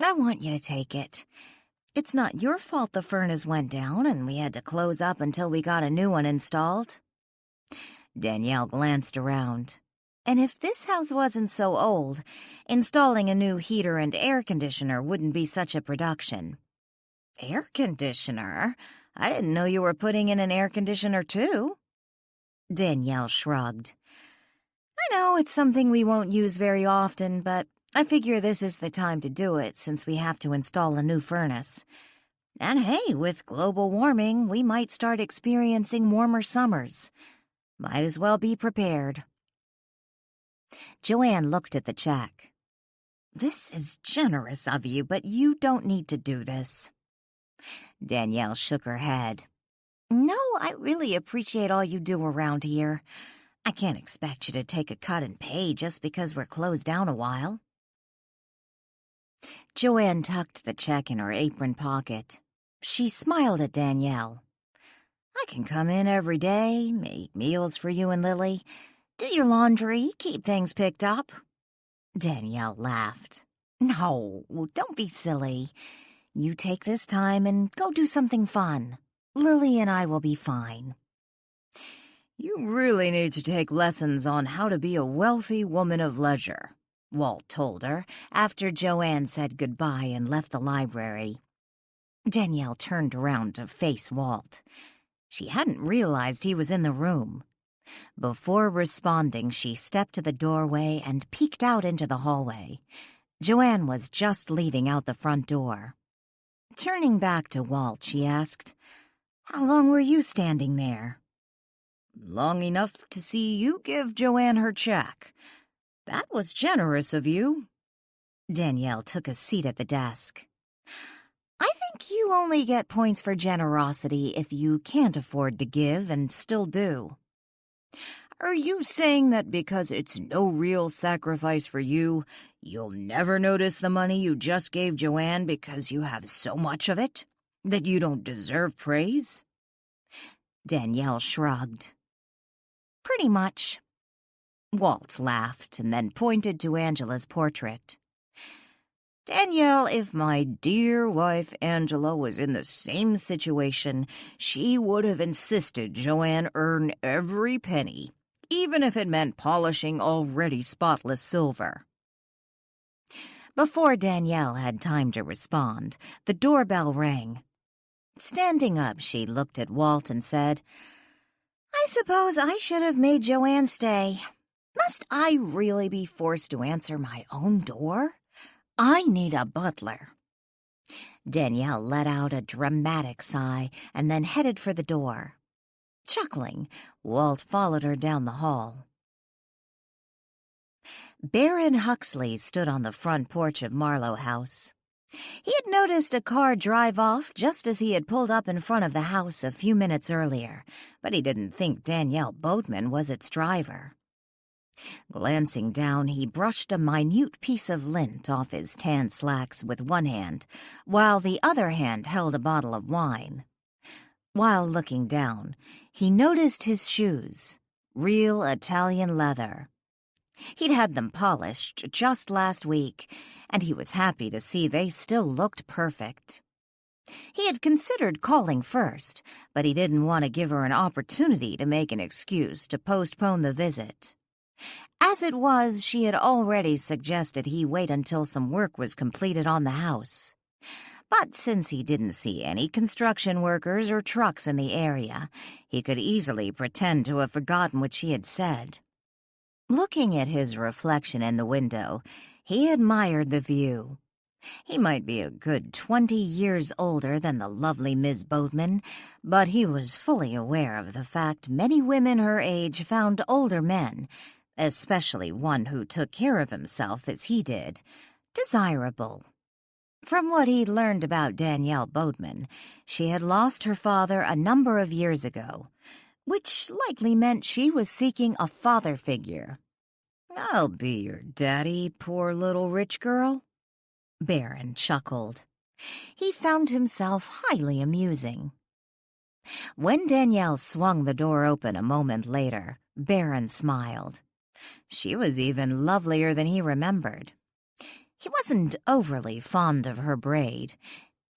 "I want you to take it. It's not your fault the furnace went down and we had to close up until we got a new one installed." Danielle glanced around. And if this house wasn't so old, installing a new heater and air conditioner wouldn't be such a production. "Air conditioner? I didn't know you were putting in an air conditioner, too." Danielle shrugged. "I know it's something we won't use very often, but I figure this is the time to do it since we have to install a new furnace. And hey, with global warming, we might start experiencing warmer summers. Might as well be prepared." Joanne looked at the check. "This is generous of you, but you don't need to do this." Danielle shook her head. "No, I really appreciate all you do around here. I can't expect you to take a cut in pay just because we're closed down a while." Joanne tucked the check in her apron pocket. She smiled at Danielle. "I can come in every day, make meals for you and Lily, do your laundry, keep things picked up." Danielle laughed. "No, don't be silly. You take this time and go do something fun. Lily and I will be fine." "You really need to take lessons on how to be a wealthy woman of leisure," Walt told her after Joanne said goodbye and left the library. Danielle turned around to face Walt. She hadn't realized he was in the room. Before responding, she stepped to the doorway and peeked out into the hallway. Joanne was just leaving out the front door. Turning back to Walt, she asked, "How long were you standing there?" "Long enough to see you give Joanne her check. That was generous of you." Danielle took a seat at the desk. "I think you only get points for generosity if you can't afford to give and still do." "Are you saying that because it's no real sacrifice for you, you'll never notice the money you just gave Joanne because you have so much of it? That you don't deserve praise?" Danielle shrugged. "Pretty much." Walt laughed and then pointed to Angela's portrait. "Danielle, if my dear wife Angela was in the same situation, she would have insisted Joanne earn every penny, even if it meant polishing already spotless silver." Before Danielle had time to respond, the doorbell rang. Standing up, she looked at Walt and said, "I suppose I should have made Joanne stay. Must I really be forced to answer my own door? I need a butler." Danielle let out a dramatic sigh and then headed for the door. Chuckling, Walt followed her down the hall. Baron Huxley stood on the front porch of Marlow House. He had noticed a car drive off just as he had pulled up in front of the house a few minutes earlier, but he didn't think Danielle Boatman was its driver. Glancing down, he brushed a minute piece of lint off his tan slacks with one hand, while the other hand held a bottle of wine. While looking down, he noticed his shoes, real Italian leather. He'd had them polished just last week, and he was happy to see they still looked perfect. He had considered calling first, but he didn't want to give her an opportunity to make an excuse to postpone the visit. As it was, she had already suggested he wait until some work was completed on the house. But since he didn't see any construction workers or trucks in the area, he could easily pretend to have forgotten what she had said. Looking at his reflection in the window, he admired the view. He might be a good 20 years older than the lovely Miss Boatman, but he was fully aware of the fact many women her age found older men, especially one who took care of himself as he did, desirable. From what he'd learned about Danielle Boatman, she had lost her father a number of years ago, which likely meant she was seeking a father figure. "I'll be your daddy, poor little rich girl," Baron chuckled. He found himself highly amusing. When Danielle swung the door open a moment later, Baron smiled. She was even lovelier than he remembered. He wasn't overly fond of her braid.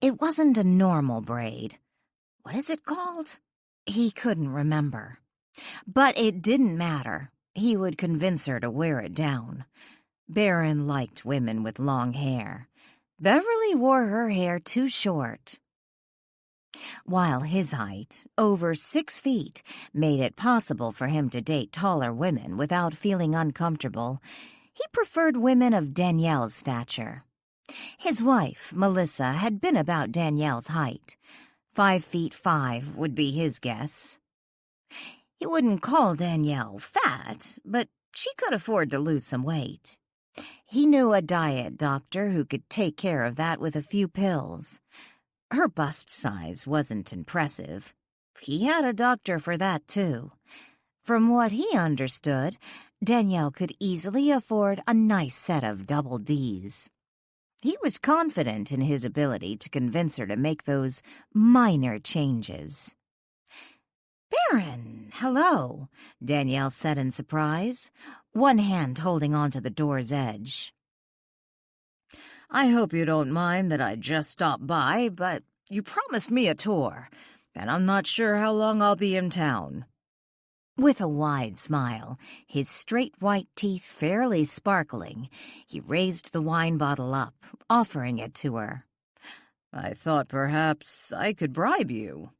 It wasn't a normal braid. What is it called? He couldn't remember. But it didn't matter. He would convince her to wear it down. Baron liked women with long hair. Beverly wore her hair too short. While his height, over 6 feet, made it possible for him to date taller women without feeling uncomfortable, he preferred women of Danielle's stature. His wife, Melissa, had been about Danielle's height. 5'5" would be his guess. He wouldn't call Danielle fat, but she could afford to lose some weight. He knew a diet doctor who could take care of that with a few pills. Her bust size wasn't impressive. He had a doctor for that, too. From what he understood, Danielle could easily afford a nice set of double Ds. He was confident in his ability to convince her to make those minor changes. "Baron, hello," Danielle said in surprise, one hand holding onto the door's edge. "I hope you don't mind that I just stopped by, but you promised me a tour, and I'm not sure how long I'll be in town." With a wide smile, his straight white teeth fairly sparkling, he raised the wine bottle up, offering it to her. "I thought perhaps I could bribe you."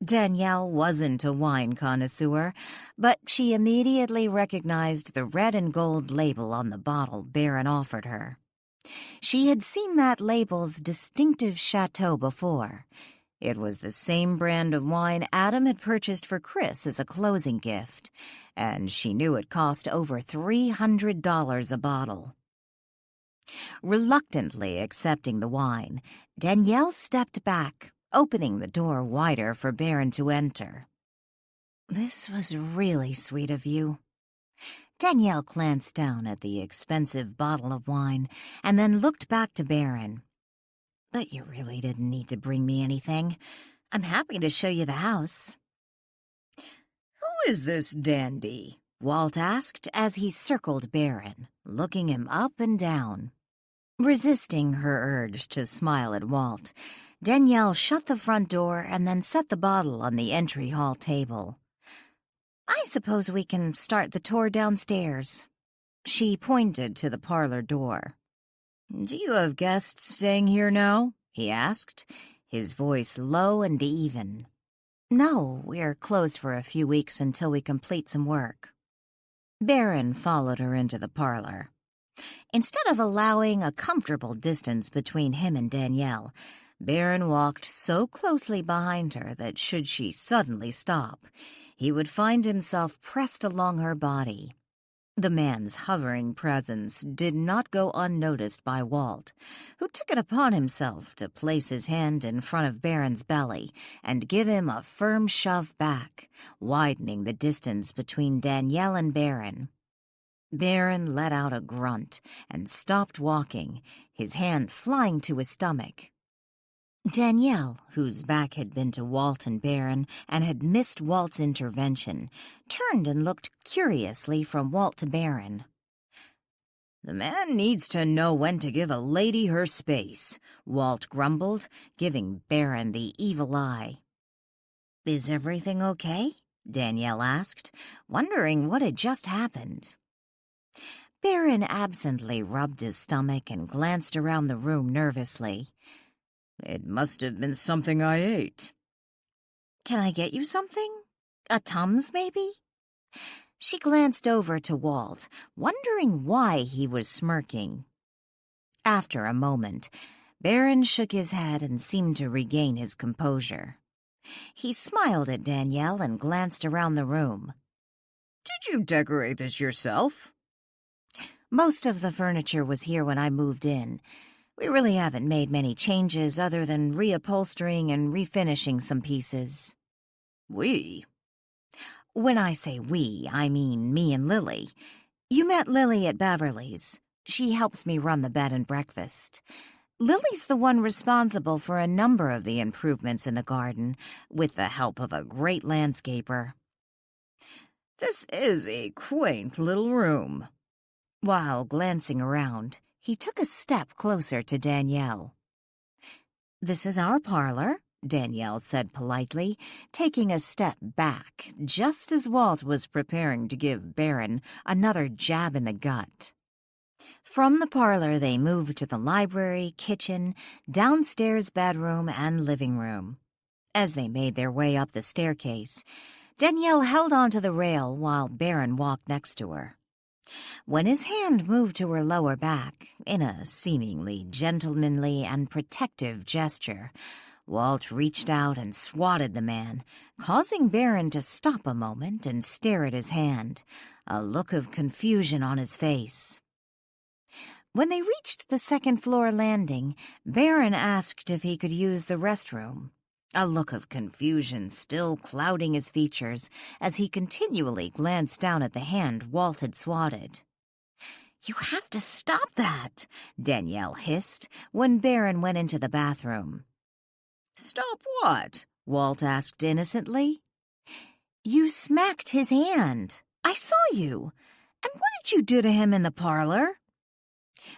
Danielle wasn't a wine connoisseur, but she immediately recognized the red and gold label on the bottle Baron offered her. She had seen that label's distinctive chateau before. It was the same brand of wine Adam had purchased for Chris as a closing gift, and she knew it cost over $300 a bottle. Reluctantly accepting the wine, Danielle stepped back, opening the door wider for Baron to enter. "This was really sweet of you." Danielle glanced down at the expensive bottle of wine and then looked back to Baron. "But you really didn't need to bring me anything. I'm happy to show you the house." "Who is this dandy?" Walt asked as he circled Baron, looking him up and down. Resisting her urge to smile at Walt, Danielle shut the front door and then set the bottle on the entry hall table. "I suppose we can start the tour downstairs." She pointed to the parlor door. "Do you have guests staying here now?" he asked, his voice low and even. "No, we're closed for a few weeks until we complete some work." Baron followed her into the parlor. Instead of allowing a comfortable distance between him and Danielle, Baron walked so closely behind her that should she suddenly stop, he would find himself pressed along her body. The man's hovering presence did not go unnoticed by Walt, who took it upon himself to place his hand in front of Baron's belly and give him a firm shove back, widening the distance between Danielle and Baron. Baron let out a grunt and stopped walking, his hand flying to his stomach. Danielle, whose back had been to Walt and Baron and had missed Walt's intervention, turned and looked curiously from Walt to Baron. "The man needs to know when to give a lady her space," Walt grumbled, giving Baron the evil eye. "Is everything okay?" Danielle asked, wondering what had just happened. Baron absently rubbed his stomach and glanced around the room nervously. "It must have been something I ate." "Can I get you something? A Tums, maybe?" She glanced over to Walt, wondering why he was smirking. After a moment, Baron shook his head and seemed to regain his composure. He smiled at Danielle and glanced around the room. "Did you decorate this yourself?" "Most of the furniture was here when I moved in. We really haven't made many changes other than reupholstering and refinishing some pieces." "We?" When I say we, I mean me and Lily. You met Lily at Beverly's. She helps me run the bed and breakfast. Lily's the one responsible for a number of the improvements in the garden, with the help of a great landscaper. "This is a quaint little room." While glancing around, he took a step closer to Danielle. "This is our parlor," Danielle said politely, taking a step back just as Walt was preparing to give Baron another jab in the gut. From the parlor they moved to the library, kitchen, downstairs bedroom, and living room. As they made their way up the staircase, Danielle held onto the rail while Baron walked next to her. When his hand moved to her lower back, in a seemingly gentlemanly and protective gesture, Walt reached out and swatted the man, causing Baron to stop a moment and stare at his hand, a look of confusion on his face. When they reached the second-floor landing, Baron asked if he could use the restroom, a look of confusion still clouding his features as he continually glanced down at the hand Walt had swatted. "You have to stop that," Danielle hissed when Baron went into the bathroom. "Stop what?" Walt asked innocently. "You smacked his hand. I saw you. And what did you do to him in the parlor?"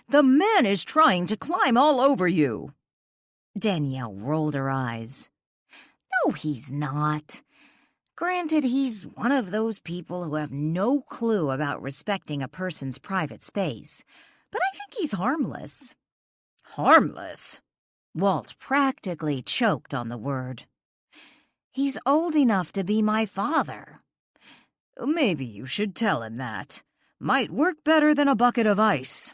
"The man is trying to climb all over you." Danielle rolled her eyes. "No, he's not. Granted, he's one of those people who have no clue about respecting a person's private space, but I think he's harmless." "Harmless?" Walt practically choked on the word. "He's old enough to be my father." "Maybe you should tell him that. Might work better than a bucket of ice."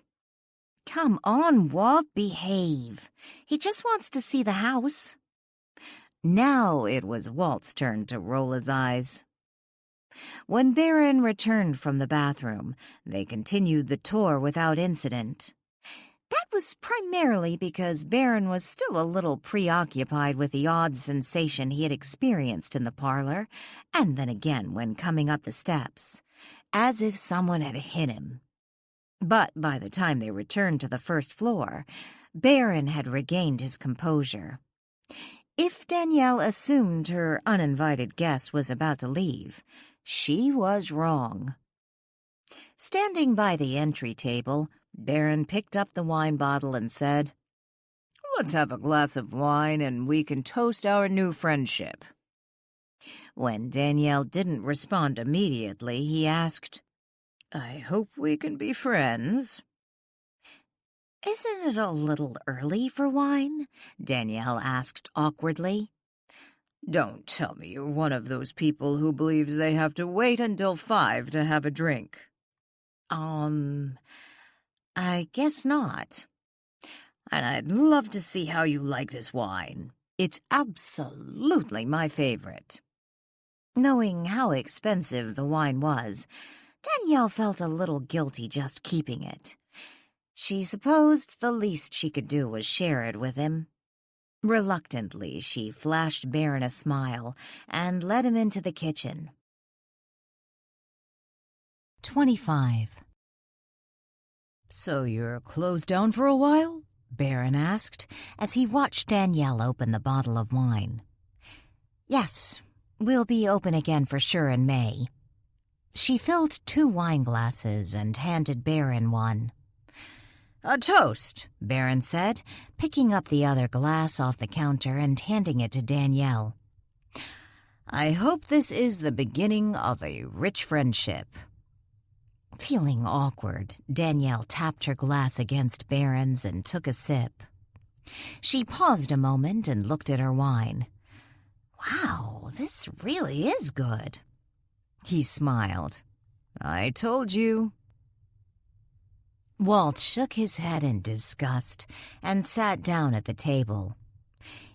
"Come on, Walt, behave. He just wants to see the house." Now it was Walt's turn to roll his eyes. When Baron returned from the bathroom, they continued the tour without incident. That was primarily because Baron was still a little preoccupied with the odd sensation he had experienced in the parlor, and then again when coming up the steps, as if someone had hit him. But by the time they returned to the first floor, Baron had regained his composure. If Danielle assumed her uninvited guest was about to leave, she was wrong. Standing by the entry table, Baron picked up the wine bottle and said, "Let's have a glass of wine and we can toast our new friendship." When Danielle didn't respond immediately, he asked, "I hope we can be friends." "Isn't it a little early for wine?" Danielle asked awkwardly. "Don't tell me you're one of those people who believes they have to wait until 5 to have a drink." I guess not. And I'd love to see how you like this wine. It's absolutely my favorite." Knowing how expensive the wine was, Danielle felt a little guilty just keeping it. She supposed the least she could do was share it with him. Reluctantly, she flashed Baron a smile and led him into the kitchen. 25. "So you're closed down for a while?" Baron asked as he watched Danielle open the bottle of wine. Yes, we'll be open again for sure in May. She filled 2 wine glasses and handed Baron one. A toast, Baron said, picking up the other glass off the counter and handing it to Danielle. I hope this is the beginning of a rich friendship. Feeling awkward, Danielle tapped her glass against Baron's and took a sip. She paused a moment and looked at her wine. Wow, this really is good. He smiled. I told you. Walt shook his head in disgust and sat down at the table.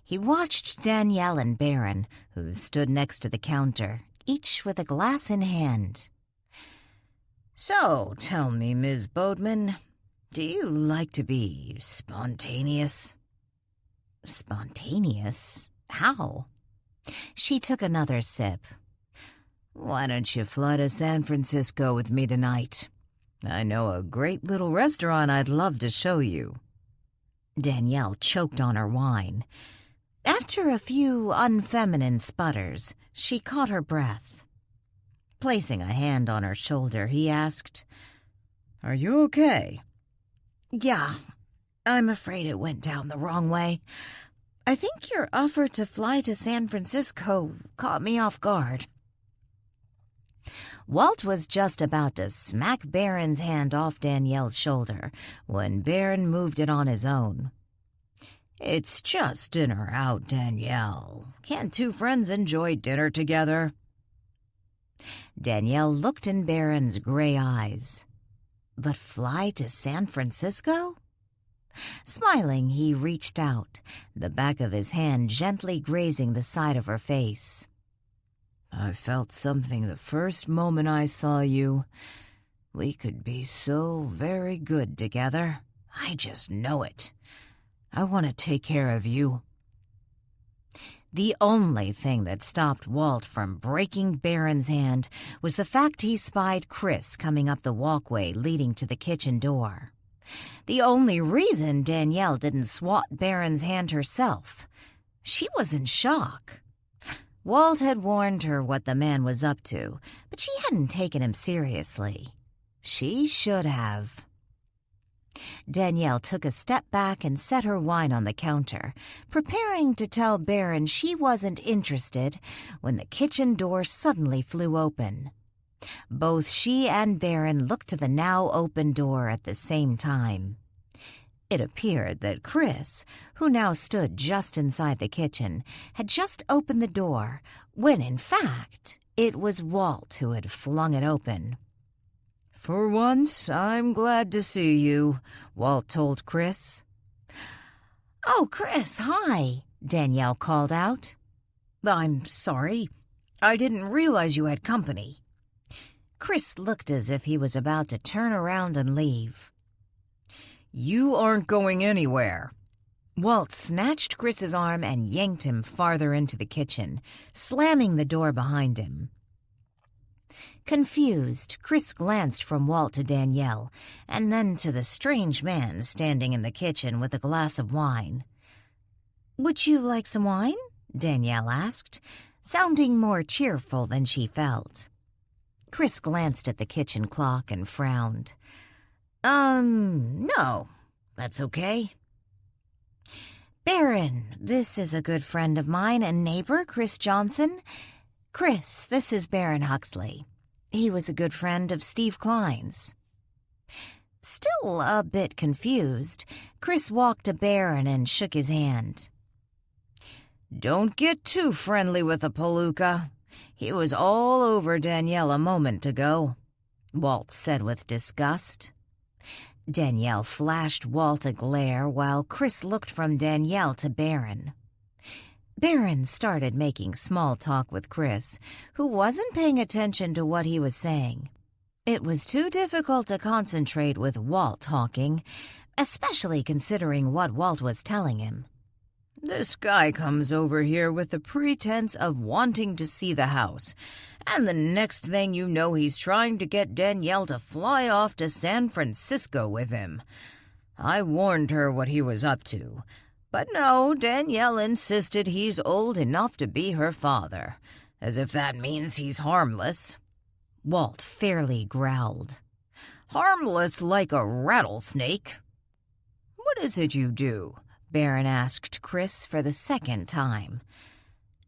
He watched Danielle and Baron, who stood next to the counter, each with a glass in hand. So, tell me, Ms. Boatman, do you like to be spontaneous? Spontaneous? How? She took another sip. Why don't you fly to San Francisco with me tonight? I know a great little restaurant I'd love to show you. Danielle choked on her wine. After a few unfeminine sputters, she caught her breath. Placing a hand on her shoulder, he asked, Are you okay? Yeah, I'm afraid it went down the wrong way. I think your offer to fly to San Francisco caught me off guard. Walt was just about to smack Baron's hand off Danielle's shoulder when Baron moved it on his own. It's just dinner out, Danielle. Can't 2 friends enjoy dinner together? Danielle looked in Baron's gray eyes. But fly to San Francisco? Smiling, he reached out, the back of his hand gently grazing the side of her face. I felt something the first moment I saw you. We could be so very good together. I just know it. I want to take care of you. The only thing that stopped Walt from breaking Baron's hand was the fact he spied Chris coming up the walkway leading to the kitchen door. The only reason Danielle didn't swat Baron's hand herself. She was in shock. Walt had warned her what the man was up to, but she hadn't taken him seriously. She should have. Danielle took a step back and set her wine on the counter, preparing to tell Baron she wasn't interested when the kitchen door suddenly flew open. Both she and Baron looked to the now open door at the same time. It appeared that Chris, who now stood just inside the kitchen, had just opened the door, when in fact it was Walt who had flung it open. For once, I'm glad to see you, Walt told Chris. Oh, Chris, hi, Danielle called out. I'm sorry. I didn't realize you had company. Chris looked as if he was about to turn around and leave. You aren't going anywhere. Walt snatched Chris's arm and yanked him farther into the kitchen, slamming the door behind him. Confused, Chris glanced from Walt to Danielle, and then to the strange man standing in the kitchen with a glass of wine. Would you like some wine? Danielle asked, sounding more cheerful than she felt. Chris glanced at the kitchen clock and frowned. No, that's okay. Baron, this is a good friend of mine and neighbor, Chris Johnson. Chris, this is Baron Huxley. He was a good friend of Steve Klein's. Still a bit confused, Chris walked to Baron and shook his hand. Don't get too friendly with the Palooka. He was all over Danielle a moment ago, Walt said with disgust. Danielle flashed Walt a glare while Chris looked from Danielle to Baron. Baron started making small talk with Chris, who wasn't paying attention to what he was saying. It was too difficult to concentrate with Walt talking, especially considering what Walt was telling him. This guy comes over here with the pretense of wanting to see the house, and the next thing you know he's trying to get Danielle to fly off to San Francisco with him. I warned her what he was up to. But no, Danielle insisted he's old enough to be her father, as if that means he's harmless. Walt fairly growled. Harmless like a rattlesnake. What is it you do? Baron asked Chris for the second time.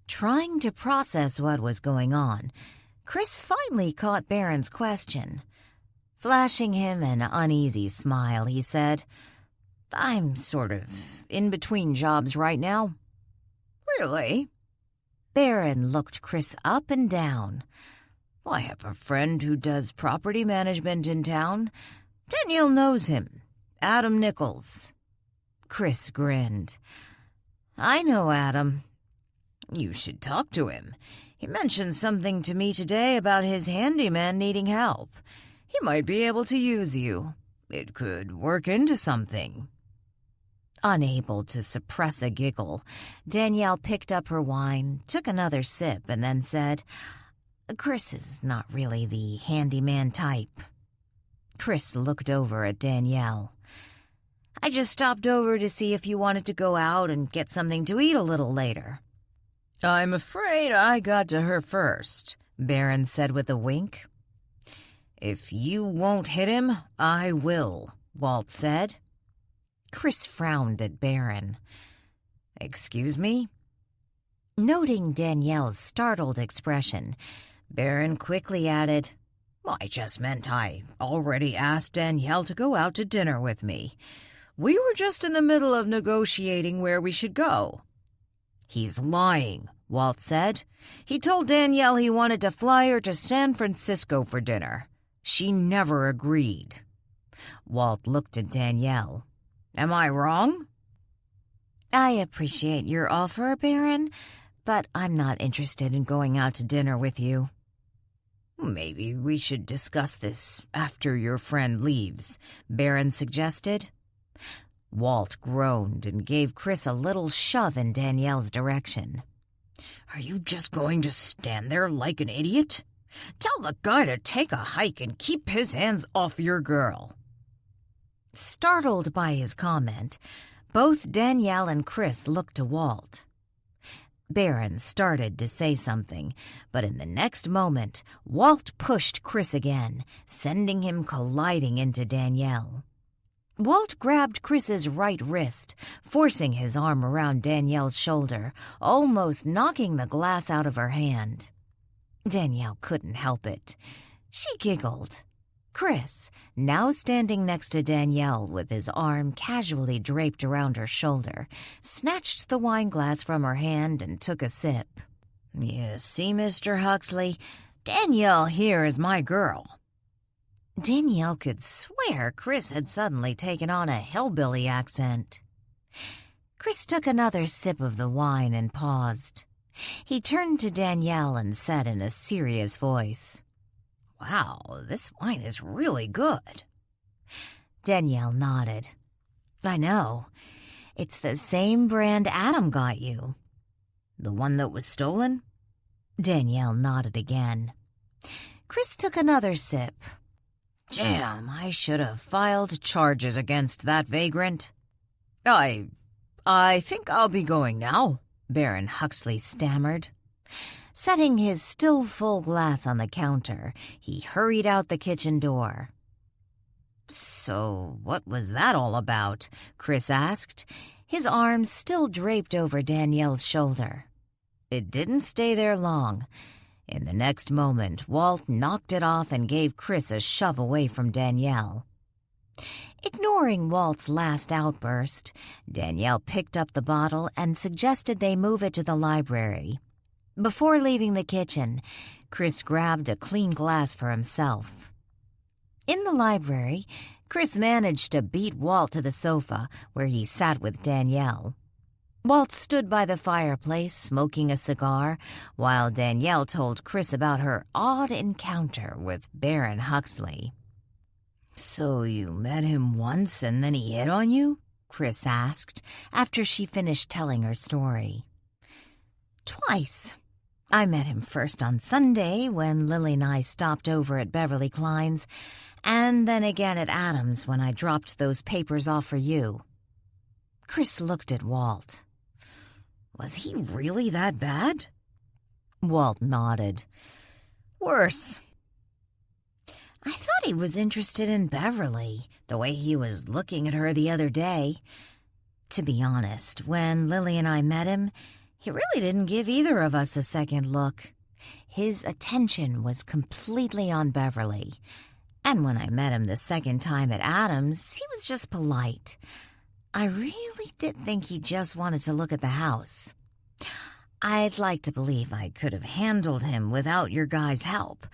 Trying to process what was going on, Chris finally caught Baron's question. Flashing him an uneasy smile, he said, I'm sort of in between jobs right now. Really? Baron looked Chris up and down. I have a friend who does property management in town. Danielle knows him. Adam Nichols. Chris grinned. I know Adam. You should talk to him. He mentioned something to me today about his handyman needing help. He might be able to use you. It could work into something. Unable to suppress a giggle, Danielle picked up her wine, took another sip, and then said, Chris is not really the handyman type. Chris looked over at Danielle. I just stopped over to see if you wanted to go out and get something to eat a little later. I'm afraid I got to her first, Baron said with a wink. If you won't hit him, I will, Walt said. Chris frowned at Baron. Excuse me? Noting Danielle's startled expression, Baron quickly added, I just meant I already asked Danielle to go out to dinner with me. We were just in the middle of negotiating where we should go. He's lying, Walt said. He told Danielle he wanted to fly her to San Francisco for dinner. She never agreed. Walt looked at Danielle. Am I wrong? I appreciate your offer, Baron, but I'm not interested in going out to dinner with you. Maybe we should discuss this after your friend leaves, Baron suggested. Walt groaned and gave Chris a little shove in Danielle's direction. Are you just going to stand there like an idiot? Tell the guy to take a hike and keep his hands off your girl. Startled by his comment, both Danielle and Chris looked to Walt. Baron started to say something, but in the next moment, Walt pushed Chris again, sending him colliding into Danielle. Walt grabbed Chris's right wrist, forcing his arm around Danielle's shoulder, almost knocking the glass out of her hand. Danielle couldn't help it. She giggled. Chris, now standing next to Danielle with his arm casually draped around her shoulder, snatched the wineglass from her hand and took a sip. You see, Mr. Huxley, Danielle here is my girl. Danielle could swear Chris had suddenly taken on a hillbilly accent. Chris took another sip of the wine and paused. He turned to Danielle and said in a serious voice, Wow, this wine is really good. Danielle nodded. I know. It's the same brand Adam got you. The one that was stolen? Danielle nodded again. Chris took another sip. Damn, I should have filed charges against that vagrant. I think I'll be going now, Baron Huxley stammered. Setting his still full glass on the counter, he hurried out the kitchen door. So what was that all about? Chris asked, his arms still draped over Danielle's shoulder. It didn't stay there long. In the next moment, Walt knocked it off and gave Chris a shove away from Danielle. Ignoring Walt's last outburst, Danielle picked up the bottle and suggested they move it to the library. Before leaving the kitchen, Chris grabbed a clean glass for himself. In the library, Chris managed to beat Walt to the sofa, where he sat with Danielle. Walt stood by the fireplace, smoking a cigar, while Danielle told Chris about her odd encounter with Baron Huxley. So you met him once and then he hit on you? Chris asked, after she finished telling her story. Twice. I met him first on Sunday when Lily and I stopped over at Beverly Klein's, and then again at Adam's when I dropped those papers off for you." Chris looked at Walt. "Was he really that bad?" Walt nodded. "Worse. I thought he was interested in Beverly, the way he was looking at her the other day. To be honest, when Lily and I met him, he really didn't give either of us a second look. His attention was completely on Beverly. And when I met him the second time at Adam's, he was just polite. I really did think he just wanted to look at the house. I'd like to believe I could have handled him without your guys' help,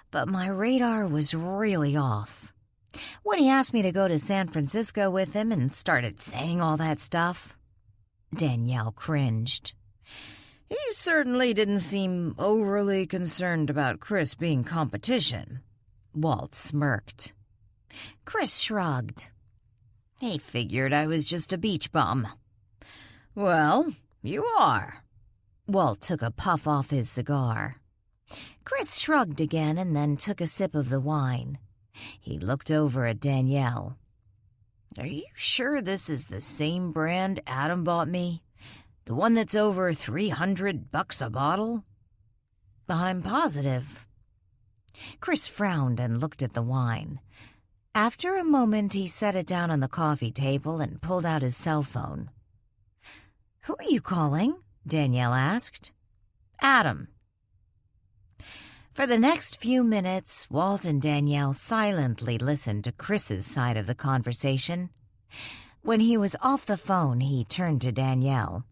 but my radar was really off. When he asked me to go to San Francisco with him and started saying all that stuff, Danielle cringed. He certainly didn't seem overly concerned about Chris being competition. Walt smirked. Chris shrugged. He figured I was just a beach bum. Well, you are. Walt took a puff off his cigar. Chris shrugged again and then took a sip of the wine. He looked over at Danielle. Are you sure this is the same brand Adam bought me? The one that's over $300 a bottle? I'm positive. Chris frowned and looked at the wine. After a moment, he set it down on the coffee table and pulled out his cell phone. Who are you calling? Danielle asked. Adam. For the next few minutes, Walt and Danielle silently listened to Chris's side of the conversation. When he was off the phone, he turned to Danielle.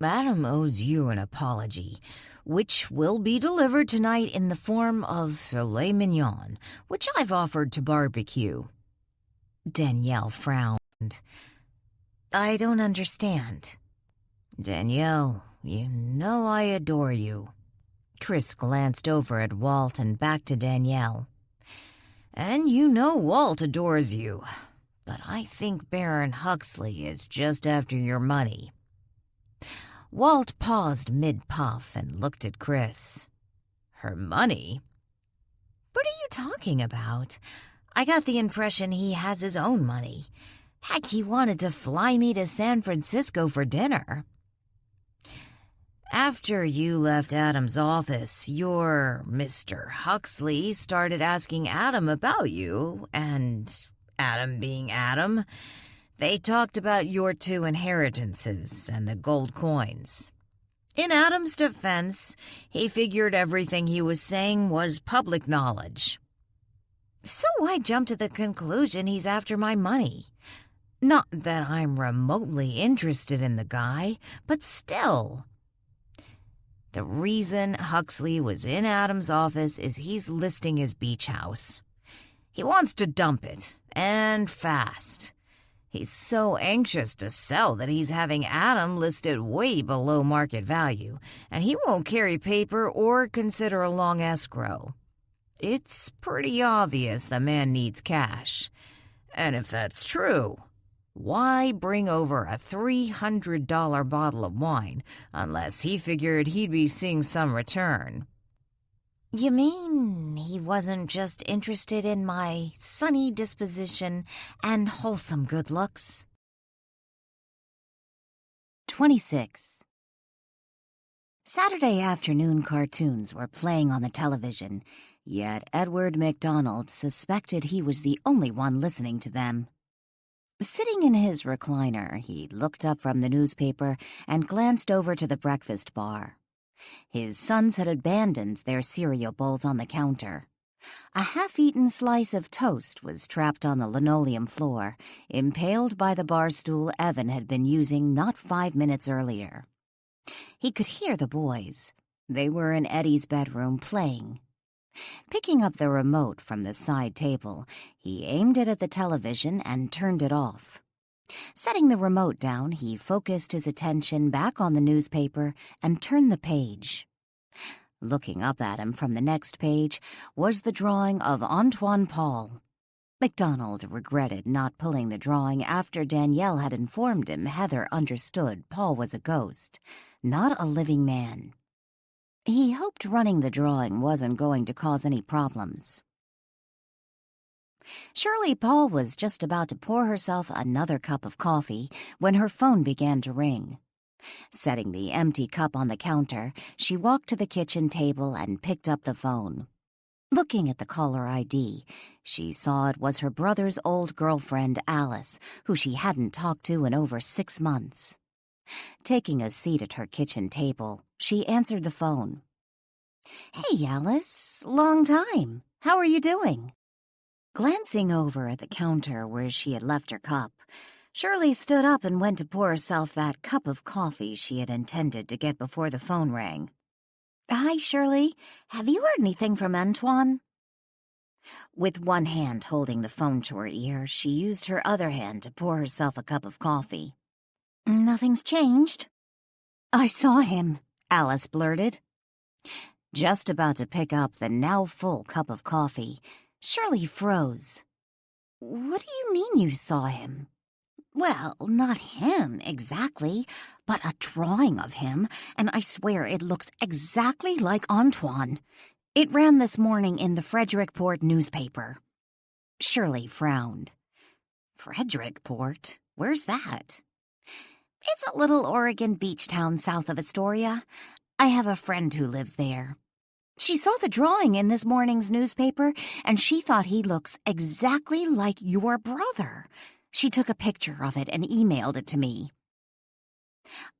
Adam owes you an apology, which will be delivered tonight in the form of filet mignon, which I've offered to barbecue. Danielle frowned. I don't understand. Danielle, you know I adore you. Chris glanced over at Walt and back to Danielle. And you know Walt adores you, but I think Baron Huxley is just after your money. Walt paused mid-puff and looked at Chris. Her money? What are you talking about? I got the impression he has his own money. Heck, he wanted to fly me to San Francisco for dinner. After you left Adam's office, your Mr. Huxley started asking Adam about you, and Adam being Adam, they talked about your two inheritances and the gold coins. In Adam's defense, he figured everything he was saying was public knowledge. So I jumped to the conclusion he's after my money. Not that I'm remotely interested in the guy, but still. The reason Huxley was in Adam's office is he's listing his beach house. He wants to dump it, and fast. He's so anxious to sell that he's having Adam listed way below market value, and he won't carry paper or consider a long escrow. It's pretty obvious the man needs cash. And if that's true, why bring over a $300 bottle of wine unless he figured he'd be seeing some return? You mean he wasn't just interested in my sunny disposition and wholesome good looks? 26. Saturday afternoon cartoons were playing on the television, yet Edward MacDonald suspected he was the only one listening to them. Sitting in his recliner, he looked up from the newspaper and glanced over to the breakfast bar. His sons had abandoned their cereal bowls on the counter. A half-eaten slice of toast was trapped on the linoleum floor, impaled by the bar stool Evan had been using not 5 minutes earlier. He could hear the boys. They were in Eddie's bedroom playing. Picking up the remote from the side table, he aimed it at the television and turned it off. Setting the remote down, he focused his attention back on the newspaper and turned the page. Looking up at him from the next page was the drawing of Antoine Paul. MacDonald regretted not pulling the drawing after Danielle had informed him Heather understood Paul was a ghost, not a living man. He hoped running the drawing wasn't going to cause any problems. Shirley Paul was just about to pour herself another cup of coffee when her phone began to ring. Setting the empty cup on the counter, she walked to the kitchen table and picked up the phone. Looking at the caller ID, she saw it was her brother's old girlfriend, Alice, who she hadn't talked to in over 6 months. Taking a seat at her kitchen table, she answered the phone. "Hey, Alice. Long time. How are you doing?" Glancing over at the counter where she had left her cup, Shirley stood up and went to pour herself that cup of coffee she had intended to get before the phone rang. "Hi, Shirley. Have you heard anything from Antoine?" With one hand holding the phone to her ear, she used her other hand to pour herself a cup of coffee. "Nothing's changed." "I saw him," Alice blurted. Just about to pick up the now full cup of coffee, Shirley froze. "What do you mean you saw him?" "Well, not him exactly, but a drawing of him, and I swear it looks exactly like Antoine. It ran this morning in the Frederickport newspaper." Shirley frowned. "Frederickport? Where's that?" "It's a little Oregon beach town south of Astoria. I have a friend who lives there. She saw the drawing in this morning's newspaper, and she thought he looks exactly like your brother. She took a picture of it and emailed it to me."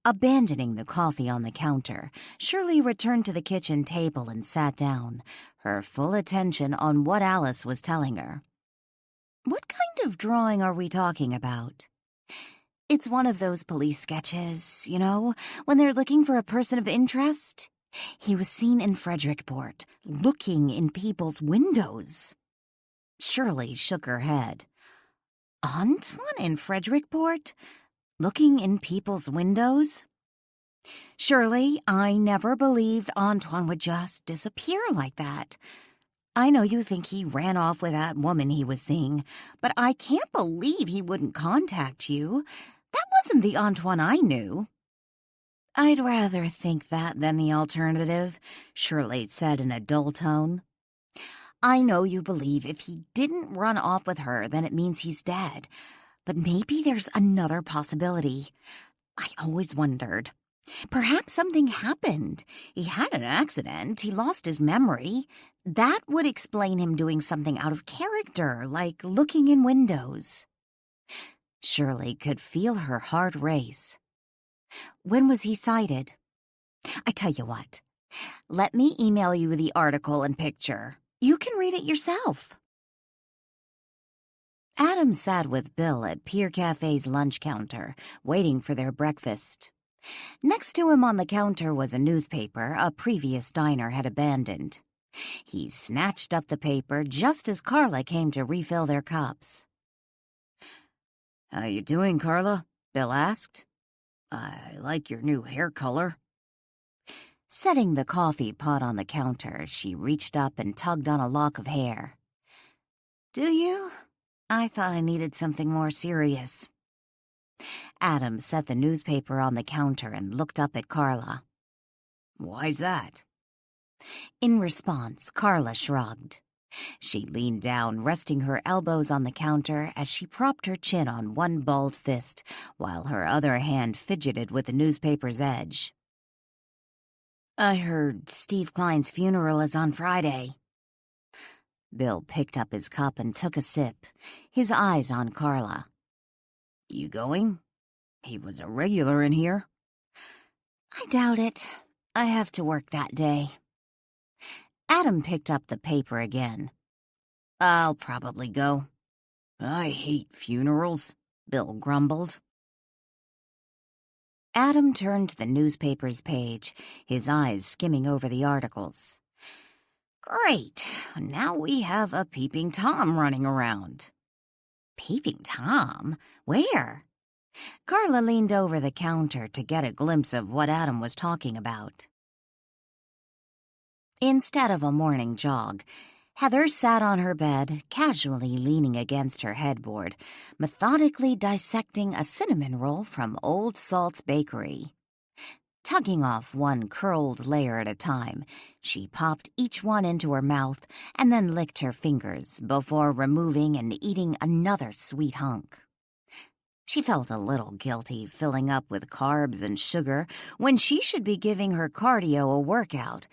Abandoning the coffee on the counter, Shirley returned to the kitchen table and sat down, her full attention on what Alice was telling her. "What kind of drawing are we talking about?" "It's one of those police sketches, when they're looking for a person of interest. He was seen in Frederickport, looking in people's windows." Shirley shook her head. "Antoine in Frederickport? Looking in people's windows?" "Shirley, I never believed Antoine would just disappear like that. I know you think he ran off with that woman he was seeing, but I can't believe he wouldn't contact you. That wasn't the Antoine I knew." "I'd rather think that than the alternative," Shirley said in a dull tone. "I know you believe if he didn't run off with her, then it means he's dead. But maybe there's another possibility. I always wondered. Perhaps something happened. He had an accident. He lost his memory. That would explain him doing something out of character, like looking in windows." Shirley could feel her heart race. "When was he sighted?" "I tell you what. Let me email you the article and picture. You can read it yourself." Adam sat with Bill at Pier Cafe's lunch counter, waiting for their breakfast. Next to him on the counter was a newspaper a previous diner had abandoned. He snatched up the paper just as Carla came to refill their cups. "How you doing, Carla?" Bill asked. "I like your new hair color." Setting the coffee pot on the counter, she reached up and tugged on a lock of hair. "Do you? I thought I needed something more serious." Adam set the newspaper on the counter and looked up at Carla. "Why's that?" In response, Carla shrugged. She leaned down, resting her elbows on the counter as she propped her chin on one balled fist, while her other hand fidgeted with the newspaper's edge. "I heard Steve Klein's funeral is on Friday." Bill picked up his cup and took a sip, his eyes on Carla. "You going? He was a regular in here." "I doubt it. I have to work that day." Adam picked up the paper again. "I'll probably go." "I hate funerals," Bill grumbled. Adam turned to the newspaper's page, his eyes skimming over the articles. "Great. Now we have a peeping Tom running around." "Peeping Tom? Where?" Carla leaned over the counter to get a glimpse of what Adam was talking about. Instead of a morning jog, Heather sat on her bed, casually leaning against her headboard, methodically dissecting a cinnamon roll from Old Salt's bakery. Tugging off one curled layer at a time, she popped each one into her mouth and then licked her fingers before removing and eating another sweet hunk. She felt a little guilty filling up with carbs and sugar when she should be giving her cardio a workout,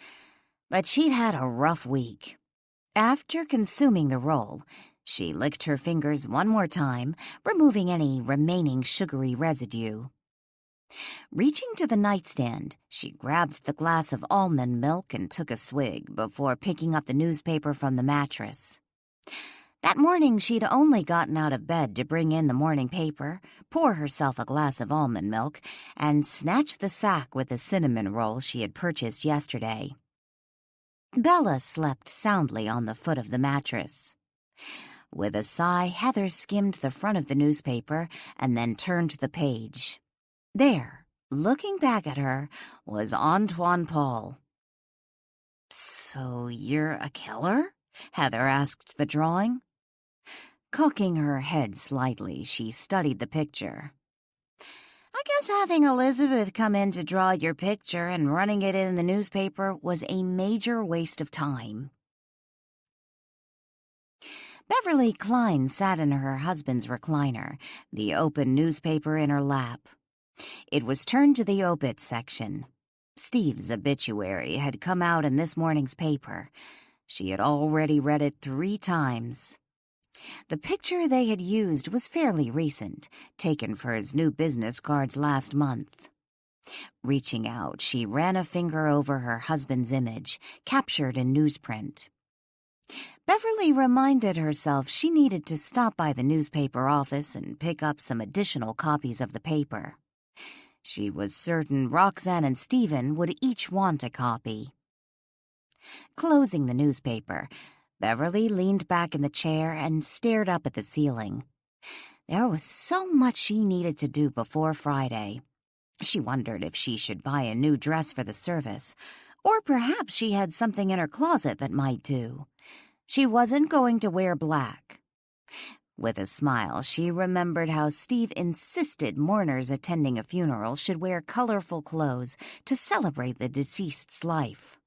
but she'd had a rough week. After consuming the roll, she licked her fingers one more time, removing any remaining sugary residue. Reaching to the nightstand, she grabbed the glass of almond milk and took a swig before picking up the newspaper from the mattress. That morning, she'd only gotten out of bed to bring in the morning paper, pour herself a glass of almond milk, and snatch the sack with the cinnamon roll she had purchased yesterday. Bella slept soundly on the foot of the mattress. With a sigh, Heather skimmed the front of the newspaper and then turned the page. There, looking back at her, was Antoine Paul. "So you're a killer?" Heather asked the drawing. Cocking her head slightly, she studied the picture. "I guess having Elizabeth come in to draw your picture and running it in the newspaper was a major waste of time." Beverly Klein sat in her husband's recliner, the open newspaper in her lap. It was turned to the obit section. Steve's obituary had come out in this morning's paper. She had already read it 3 times. The picture they had used was fairly recent, taken for his new business cards last month. Reaching out, she ran a finger over her husband's image, captured in newsprint. Beverly reminded herself she needed to stop by the newspaper office and pick up some additional copies of the paper. She was certain Roxanne and Stephen would each want a copy. Closing the newspaper, Beverly leaned back in the chair and stared up at the ceiling. There was so much she needed to do before Friday. She wondered if she should buy a new dress for the service, or perhaps she had something in her closet that might do. She wasn't going to wear black. With a smile, she remembered how Steve insisted mourners attending a funeral should wear colorful clothes to celebrate the deceased's life.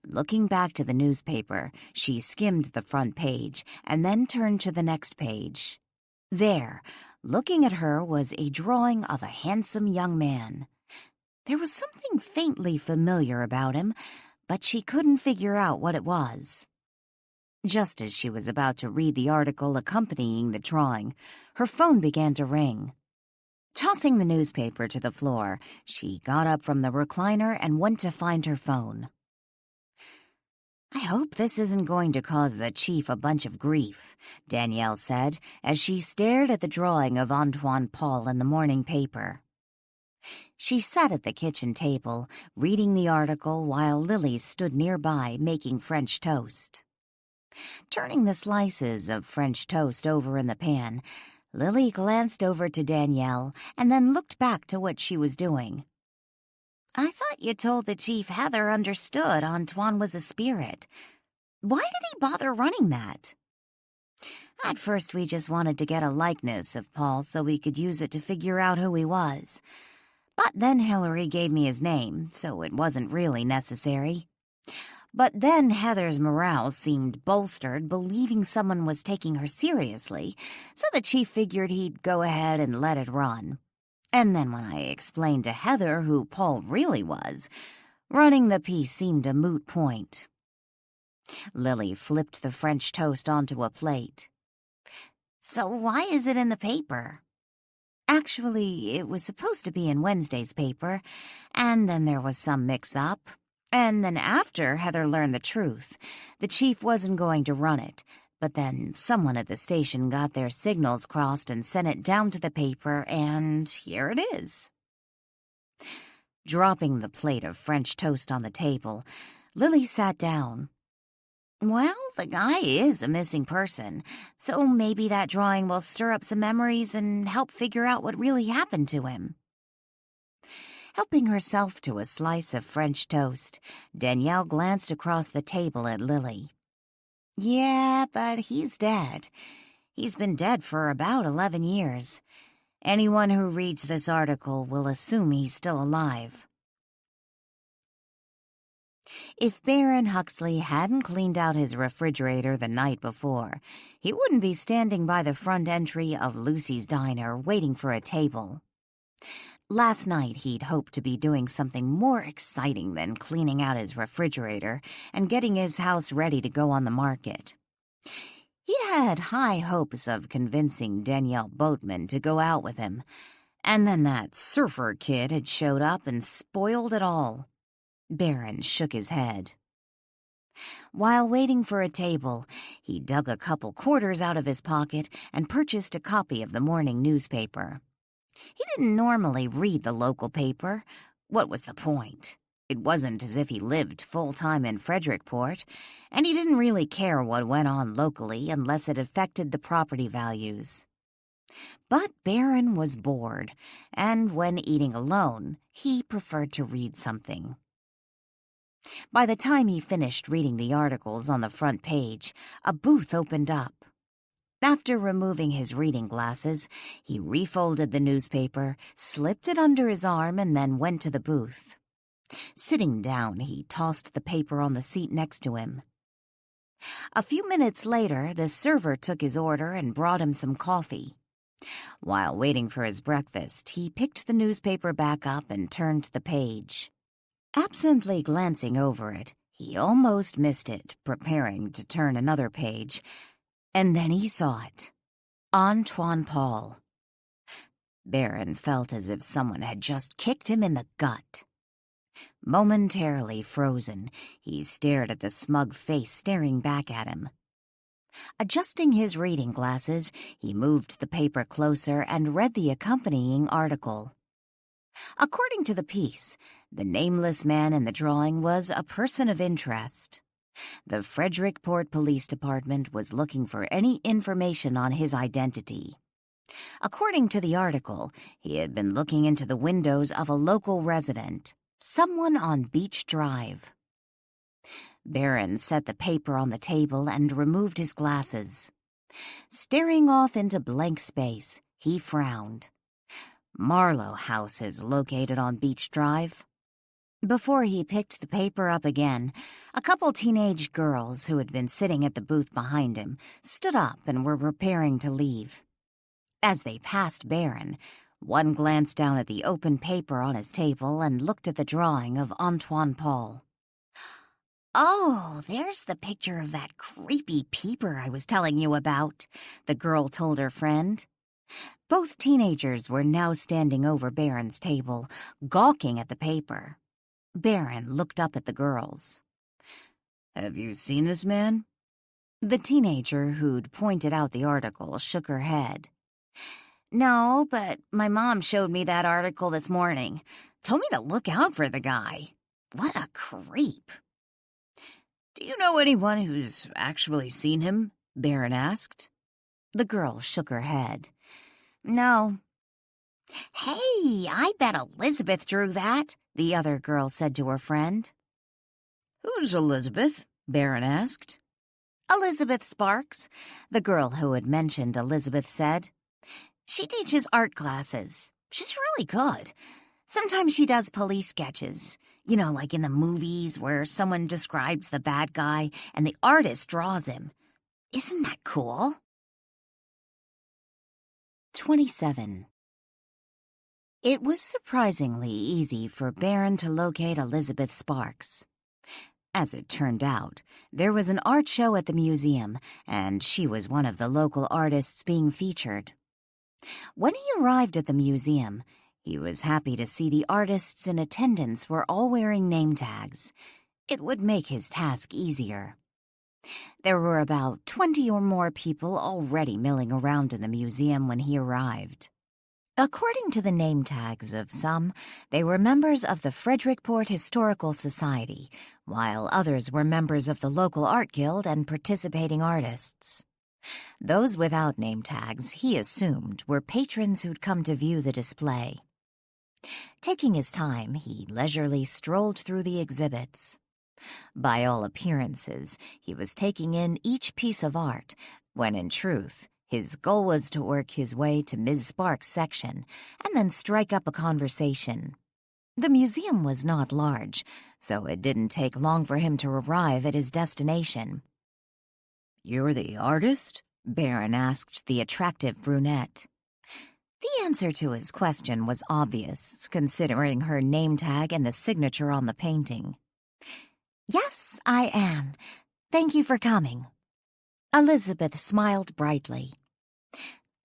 Looking back to the newspaper, she skimmed the front page and then turned to the next page. There, looking at her, was a drawing of a handsome young man. There was something faintly familiar about him, but she couldn't figure out what it was. Just as she was about to read the article accompanying the drawing, her phone began to ring. Tossing the newspaper to the floor, she got up from the recliner and went to find her phone. "I hope this isn't going to cause the chief a bunch of grief," Danielle said as she stared at the drawing of Antoine Paul in the morning paper. She sat at the kitchen table, reading the article while Lily stood nearby making French toast. Turning the slices of French toast over in the pan, Lily glanced over to Danielle and then looked back to what she was doing. "I thought you told the chief Heather understood Antoine was a spirit. Why did he bother running that?" "At first we just wanted to get a likeness of Paul so we could use it to figure out who he was. But then Hillary gave me his name, so it wasn't really necessary. But then Heather's morale seemed bolstered, believing someone was taking her seriously, so the chief figured he'd go ahead and let it run. And then when I explained to Heather who Paul really was, running the piece seemed a moot point." Lily flipped the French toast onto a plate. "So why is it in the paper?" "Actually, it was supposed to be in Wednesday's paper, and then there was some mix-up. And then after Heather learned the truth, the chief wasn't going to run it, but then someone at the station got their signals crossed and sent it down to the paper, and here it is." Dropping the plate of French toast on the table, Lily sat down. "Well, the guy is a missing person, so maybe that drawing will stir up some memories and help figure out what really happened to him." Helping herself to a slice of French toast, Danielle glanced across the table at Lily. "Yeah, but he's dead. He's been dead for about 11 years. Anyone who reads this article will assume he's still alive. If Baron Huxley hadn't cleaned out his refrigerator the night before, he wouldn't be standing by the front entry of Lucy's Diner waiting for a table. Last night he'd hoped to be doing something more exciting than cleaning out his refrigerator and getting his house ready to go on the market. He had high hopes of convincing Danielle Boatman to go out with him, and then that surfer kid had showed up and spoiled it all. Baron shook his head. While waiting for a table, he dug a couple quarters out of his pocket and purchased a copy of the morning newspaper. He didn't normally read the local paper. What was the point? It wasn't as if he lived full-time in Frederickport, and he didn't really care what went on locally unless it affected the property values. But Baron was bored, and when eating alone, he preferred to read something. By the time he finished reading the articles on the front page, a booth opened up. After removing his reading glasses, he refolded the newspaper, slipped it under his arm, and then went to the booth. Sitting down, he tossed the paper on the seat next to him. A few minutes later, the server took his order and brought him some coffee. While waiting for his breakfast, he picked the newspaper back up and turned to the page. Absently glancing over it, he almost missed it, preparing to turn another page, and then he saw it. Antoine Paul. Baron felt as if someone had just kicked him in the gut. Momentarily frozen, he stared at the smug face staring back at him. Adjusting his reading glasses, he moved the paper closer and read the accompanying article. According to the piece, the nameless man in the drawing was a person of interest. The Frederickport Police Department was looking for any information on his identity. According to the article, he had been looking into the windows of a local resident, someone on Beach Drive. Baron set the paper on the table and removed his glasses. Staring off into blank space, he frowned. Marlow House is located on Beach Drive. Before he picked the paper up again, a couple teenage girls who had been sitting at the booth behind him stood up and were preparing to leave. As they passed Baron, one glanced down at the open paper on his table and looked at the drawing of Antoine Paul. "Oh, there's the picture of that creepy peeper I was telling you about," the girl told her friend. Both teenagers were now standing over Baron's table, gawking at the paper. Baron looked up at the girls. "Have you seen this man?" The teenager who'd pointed out the article shook her head. "No, but my mom showed me that article this morning. Told me to look out for the guy. What a creep." "Do you know anyone who's actually seen him?" Baron asked. The girl shook her head. "No." "Hey, I bet Elizabeth drew that," the other girl said to her friend. "Who's Elizabeth?" Baron asked. "Elizabeth Sparks," the girl who had mentioned Elizabeth said. "She teaches art classes. She's really good. Sometimes she does police sketches. You know, like in the movies where someone describes the bad guy and the artist draws him. Isn't that cool?" 27. It was surprisingly easy for Baron to locate Elizabeth Sparks. As it turned out, there was an art show at the museum, and she was one of the local artists being featured. When he arrived at the museum, he was happy to see the artists in attendance were all wearing name tags. It would make his task easier. There were about 20 or more people already milling around in the museum when he arrived. According to the name tags of some, they were members of the Frederickport Historical Society, while others were members of the local art guild and participating artists. Those without name tags, he assumed, were patrons who'd come to view the display. Taking his time, he leisurely strolled through the exhibits. By all appearances, he was taking in each piece of art, when in truth, His goal was to work his way to Ms. Sparks' section and then strike up a conversation. The museum was not large, so it didn't take long for him to arrive at his destination. "You're the artist?" Baron asked the attractive brunette. The answer to his question was obvious, considering her name tag and the signature on the painting. "Yes, I am. Thank you for coming." Elizabeth smiled brightly.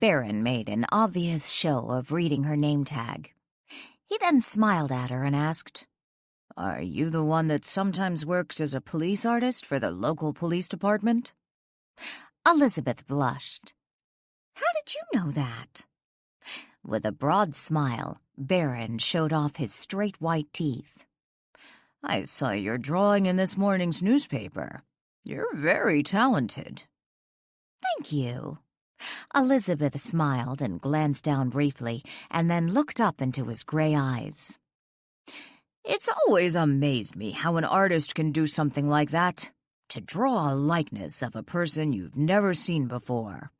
Baron made an obvious show of reading her name tag. He then smiled at her and asked, "Are you the one that sometimes works as a police artist for the local police department?" Elizabeth blushed. "How did you know that?" With a broad smile, Baron showed off his straight white teeth. "I saw your drawing in this morning's newspaper. You're very talented." "Thank you." Elizabeth smiled and glanced down briefly, and then looked up into his gray eyes. "It's always amazed me how an artist can do something like that, to draw a likeness of a person you've never seen before."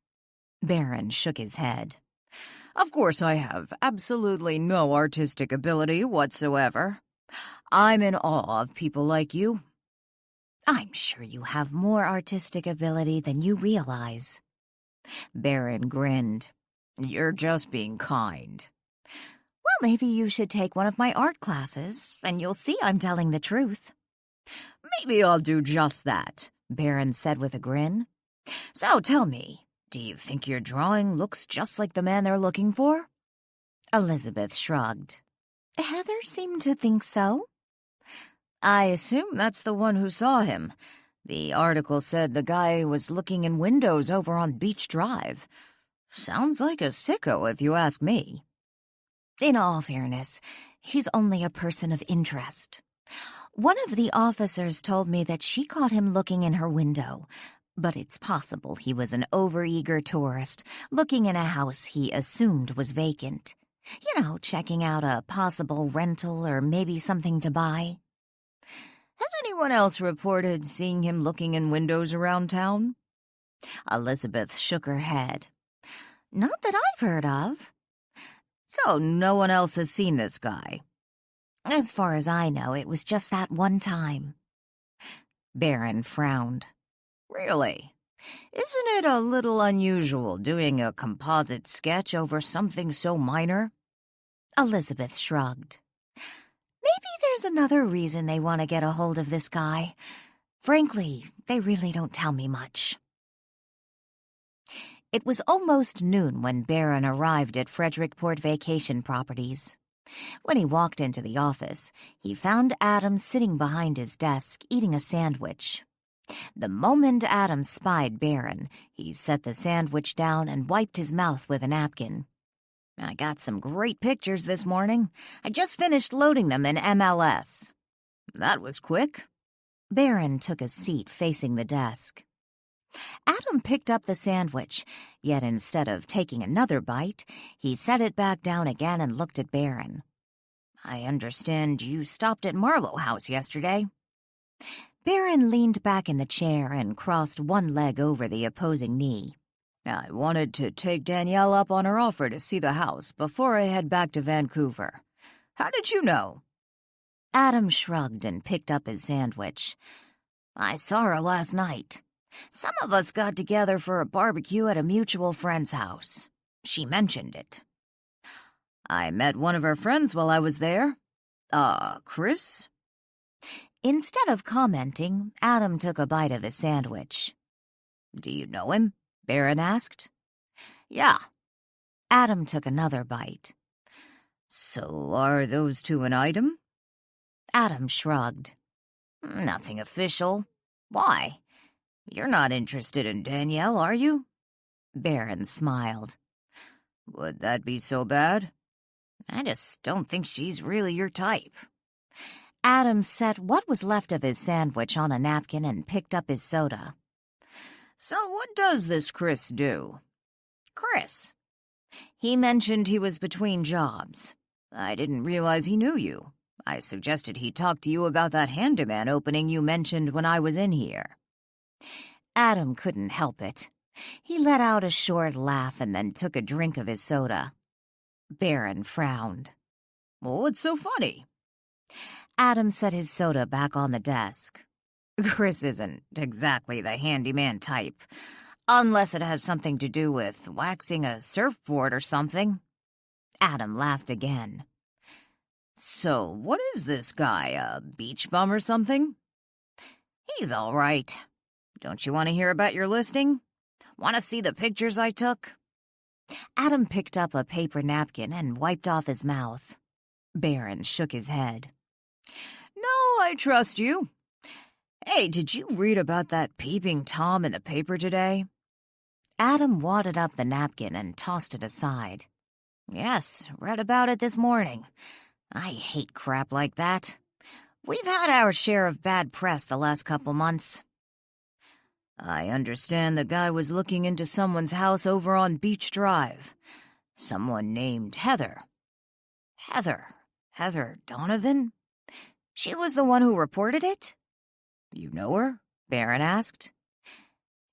Baron shook his head. "Of course I have absolutely no artistic ability whatsoever. I'm in awe of people like you." "I'm sure you have more artistic ability than you realize." Baron grinned. "You're just being kind." "Well, maybe you should take one of my art classes, and you'll see I'm telling the truth." "Maybe I'll do just that," Baron said with a grin. "So tell me, do you think your drawing looks just like the man they're looking for?" Elizabeth shrugged. "Heather seemed to think so." "I assume that's the one who saw him. The article said the guy was looking in windows over on Beach Drive. Sounds like a sicko, if you ask me." "In all fairness, he's only a person of interest. One of the officers told me that she caught him looking in her window, but it's possible he was an overeager tourist looking in a house he assumed was vacant. You know, checking out a possible rental or maybe something to buy." "Has anyone else reported seeing him looking in windows around town?" Elizabeth shook her head. "Not that I've heard of." "So no one else has seen this guy?" "As far as I know, it was just that one time." Baron frowned. "Really? Isn't it a little unusual doing a composite sketch over something so minor?" Elizabeth shrugged. "Maybe there's another reason they want to get a hold of this guy. Frankly, they really don't tell me much." It was almost noon when Baron arrived at Frederickport Vacation Properties. When he walked into the office, he found Adam sitting behind his desk eating a sandwich. The moment Adam spied Baron, he set the sandwich down and wiped his mouth with a napkin. "I got some great pictures this morning. I just finished loading them in MLS." "That was quick." Baron took a seat facing the desk. Adam picked up the sandwich, yet instead of taking another bite, he set it back down again and looked at Baron. "I understand you stopped at Marlow House yesterday." Baron leaned back in the chair and crossed one leg over the opposing knee. "I wanted to take Danielle up on her offer to see the house before I head back to Vancouver. How did you know?" Adam shrugged and picked up his sandwich. "I saw her last night. Some of us got together for a barbecue at a mutual friend's house. She mentioned it. I met one of her friends while I was there. Chris?" Instead of commenting, Adam took a bite of his sandwich. "Do you know him?" Baron asked. "Yeah." Adam took another bite. "So are those two an item?" Adam shrugged. "Nothing official. Why? You're not interested in Danielle, are you?" Baron smiled. "Would that be so bad?" "I just don't think she's really your type." Adam set what was left of his sandwich on a napkin and picked up his soda. "So what does this Chris do?" "Chris? He mentioned he was between jobs. I didn't realize he knew you. I suggested he talk to you about that handyman opening you mentioned when I was in here." Adam couldn't help it. He let out a short laugh and then took a drink of his soda. Baron frowned. Well, what's so funny? Adam set his soda back on the desk. Chris isn't exactly the handyman type, unless it has something to do with waxing a surfboard or something. Adam laughed again. So, what is this guy, a beach bum or something? He's all right. Don't you want to hear about your listing? Want to see the pictures I took? Adam picked up a paper napkin and wiped off his mouth. Baron shook his head. No, I trust you. Hey, did you read about that peeping Tom in the paper today? Adam wadded up the napkin and tossed it aside. Yes, read about it this morning. I hate crap like that. We've had our share of bad press the last couple months. I understand the guy was looking into someone's house over on Beach Drive. Someone named Heather. Heather Donovan? She was the one who reported it? You know her? Baron asked.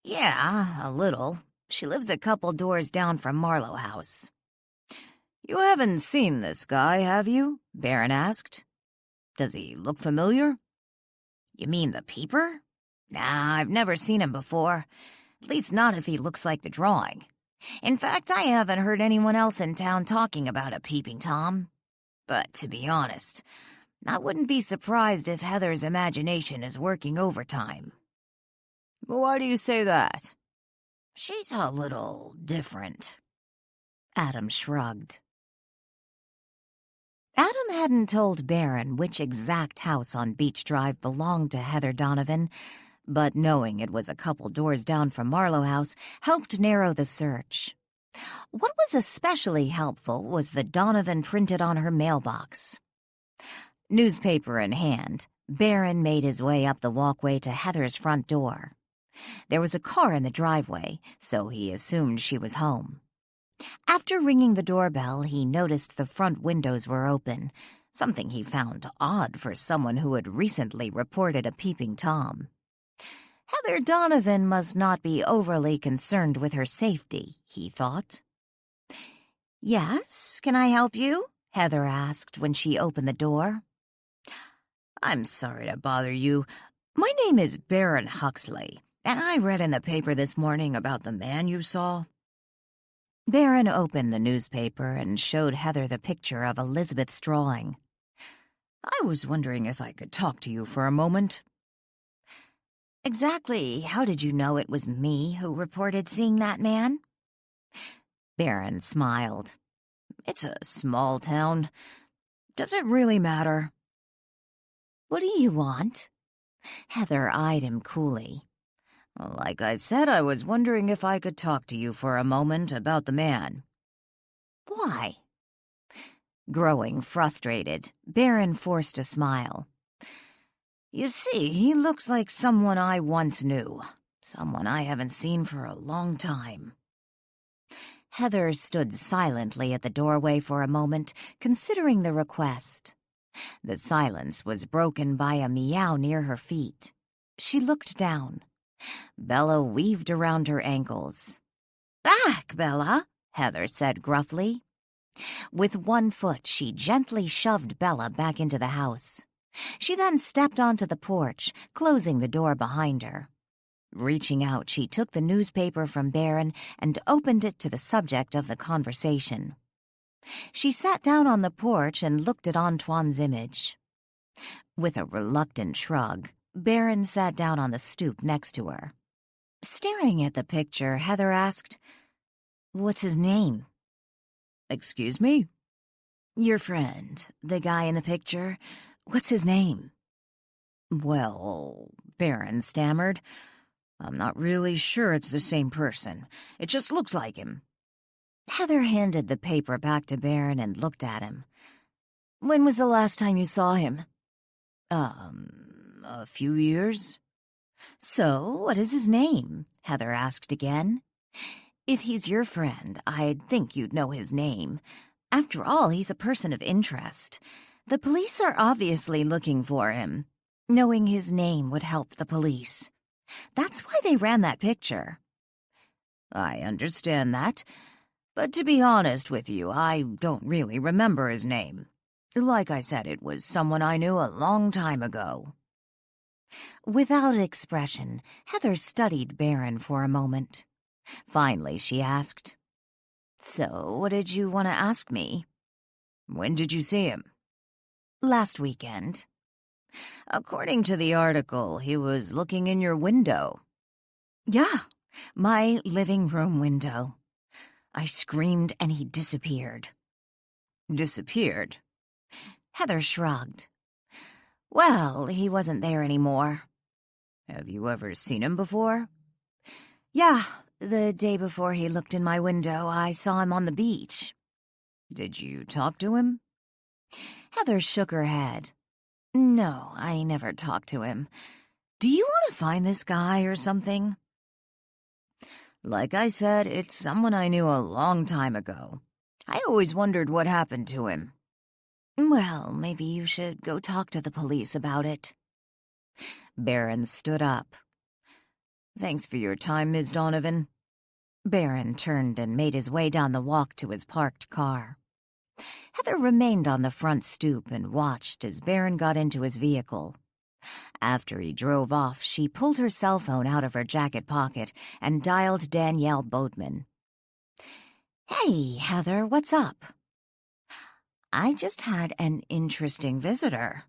Yeah, a little. She lives a couple doors down from Marlow House. You haven't seen this guy, have you? Baron asked. Does he look familiar? You mean the peeper? Nah, I've never seen him before. At least not if he looks like the drawing. In fact, I haven't heard anyone else in town talking about a peeping Tom. But to be honest, I wouldn't be surprised if Heather's imagination is working overtime. But why do you say that? She's a little different. Adam shrugged. Adam hadn't told Baron which exact house on Beach Drive belonged to Heather Donovan, but knowing it was a couple doors down from Marlow House helped narrow the search. What was especially helpful was the Donovan printed on her mailbox. Newspaper in hand, Baron made his way up the walkway to Heather's front door. There was a car in the driveway, so he assumed she was home. After ringing the doorbell, he noticed the front windows were open, something he found odd for someone who had recently reported a peeping Tom. Heather Donovan must not be overly concerned with her safety, he thought. Yes, can I help you? Heather asked when she opened the door. I'm sorry to bother you. My name is Baron Huxley, and I read in the paper this morning about the man you saw. Baron opened the newspaper and showed Heather the picture of Elizabeth's drawing. I was wondering if I could talk to you for a moment. Exactly how did you know it was me who reported seeing that man? Baron smiled. It's a small town. Does it really matter? What do you want? Heather eyed him coolly. Like I said, I was wondering if I could talk to you for a moment about the man. Why? Growing frustrated, Baron forced a smile. You see, he looks like someone I once knew. Someone I haven't seen for a long time. Heather stood silently at the doorway for a moment, considering the request. The silence was broken by a meow near her feet. She looked down. Bella weaved around her ankles. "Back, Bella," Heather said gruffly. With one foot, she gently shoved Bella back into the house. She then stepped onto the porch, closing the door behind her. Reaching out, she took the newspaper from Baron and opened it to the subject of the conversation. She sat down on the porch and looked at Antoine's image. With a reluctant shrug, Baron sat down on the stoop next to her. Staring at the picture, Heather asked, "What's his name?" Excuse me? Your friend, the guy in the picture. What's his name? Well, Baron stammered. I'm not really sure it's the same person. It just looks like him. Heather handed the paper back to Baron and looked at him. When was the last time you saw him? A few years. So, what is his name? Heather asked again. If he's your friend, I'd think you'd know his name. After all, he's a person of interest. The police are obviously looking for him. Knowing his name would help the police. That's why they ran that picture. I understand that, but to be honest with you, I don't really remember his name. Like I said, it was someone I knew a long time ago." Without expression, Heather studied Baron for a moment. Finally, she asked, "So, what did you want to ask me?" "When did you see him?" "Last weekend." "According to the article, he was looking in your window." "Yeah, my living room window." I screamed and he disappeared. "Disappeared?" Heather shrugged. "Well, he wasn't there anymore." "Have you ever seen him before?" "Yeah, the day before he looked in my window, I saw him on the beach." "Did you talk to him?" Heather shook her head. "No, I never talked to him. Do you want to find this guy or something?" "Like I said, it's someone I knew a long time ago. I always wondered what happened to him." "Well, maybe you should go talk to the police about it." Baron stood up. "Thanks for your time, Ms. Donovan." Baron turned and made his way down the walk to his parked car. Heather remained on the front stoop and watched as Baron got into his vehicle. After he drove off, she pulled her cell phone out of her jacket pocket and dialed Danielle Boatman. "Hey, Heather, what's up?" "I just had an interesting visitor."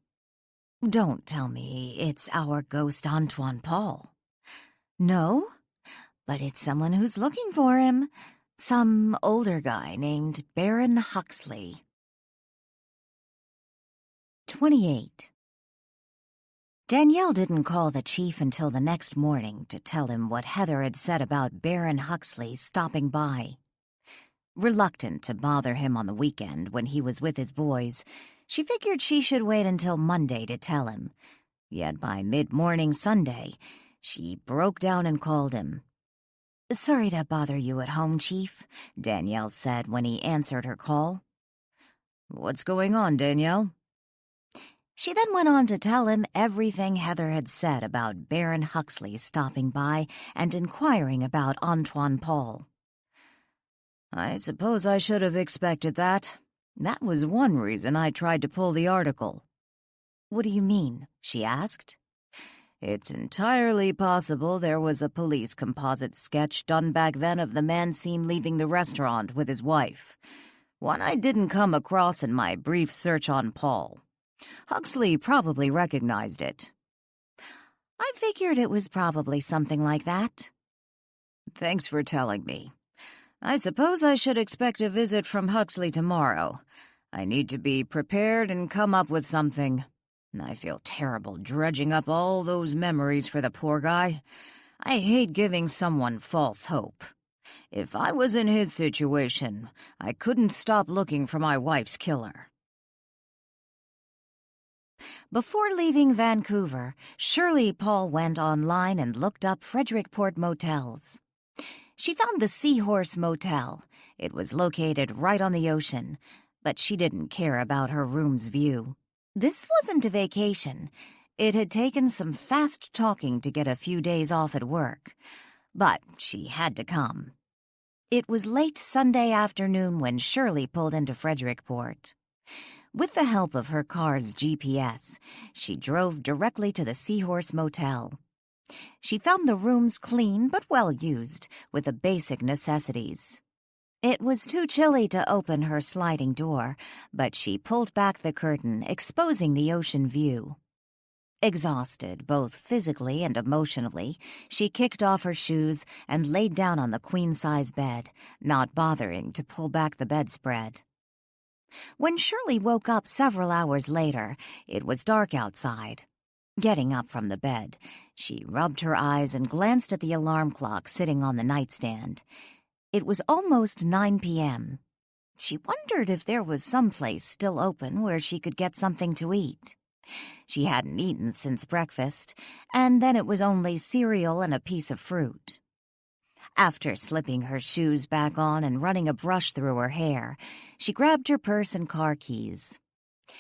"Don't tell me it's our ghost Antoine Paul." "No, but it's someone who's looking for him. Some older guy named Baron Huxley." 28. Danielle didn't call the chief until the next morning to tell him what Heather had said about Baron Huxley stopping by. Reluctant to bother him on the weekend when he was with his boys, she figured she should wait until Monday to tell him. Yet by mid-morning Sunday, she broke down and called him. "Sorry to bother you at home, Chief," Danielle said when he answered her call. "What's going on, Danielle?" She then went on to tell him everything Heather had said about Baron Huxley stopping by and inquiring about Antoine Paul. "I suppose I should have expected that. That was one reason I tried to pull the article." "What do you mean?" she asked. "It's entirely possible there was a police composite sketch done back then of the man seen leaving the restaurant with his wife. One I didn't come across in my brief search on Paul. Huxley probably recognized it." "I figured it was probably something like that." "Thanks for telling me. I suppose I should expect a visit from Huxley tomorrow. I need to be prepared and come up with something. I feel terrible dredging up all those memories for the poor guy. I hate giving someone false hope. If I was in his situation, I couldn't stop looking for my wife's killer." Before leaving Vancouver, Shirley Paul went online and looked up Frederickport motels. She found the Seahorse Motel. It was located right on the ocean, but she didn't care about her room's view. This wasn't a vacation. It had taken some fast talking to get a few days off at work, but she had to come. It was late Sunday afternoon when Shirley pulled into Frederickport. With the help of her car's GPS, she drove directly to the Seahorse Motel. She found the rooms clean but well used, with the basic necessities. It was too chilly to open her sliding door, but she pulled back the curtain, exposing the ocean view. Exhausted, both physically and emotionally, she kicked off her shoes and laid down on the queen-size bed, not bothering to pull back the bedspread. When Shirley woke up several hours later, it was dark outside. Getting up from the bed, she rubbed her eyes and glanced at the alarm clock sitting on the nightstand. It was almost 9 p.m. She wondered if there was some place still open where she could get something to eat. She hadn't eaten since breakfast, and then it was only cereal and a piece of fruit. After slipping her shoes back on and running a brush through her hair, she grabbed her purse and car keys.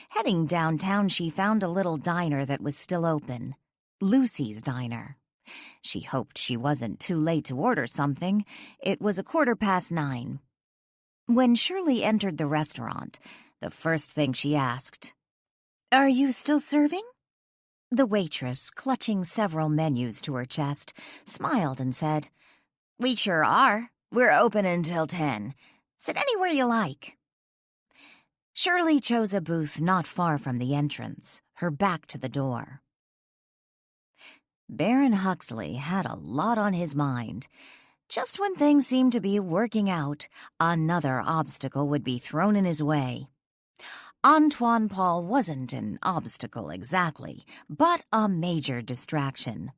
Heading downtown, she found a little diner that was still open, Lucy's Diner. She hoped she wasn't too late to order something. It was 9:15. When Shirley entered the restaurant, the first thing she asked, "Are you still serving?" The waitress, clutching several menus to her chest, smiled and said, "We sure are. We're open until 10. Sit anywhere you like." Shirley chose a booth not far from the entrance, her back to the door. Baron Huxley had a lot on his mind. Just when things seemed to be working out, another obstacle would be thrown in his way. Antoine Paul wasn't an obstacle exactly, but a major distraction.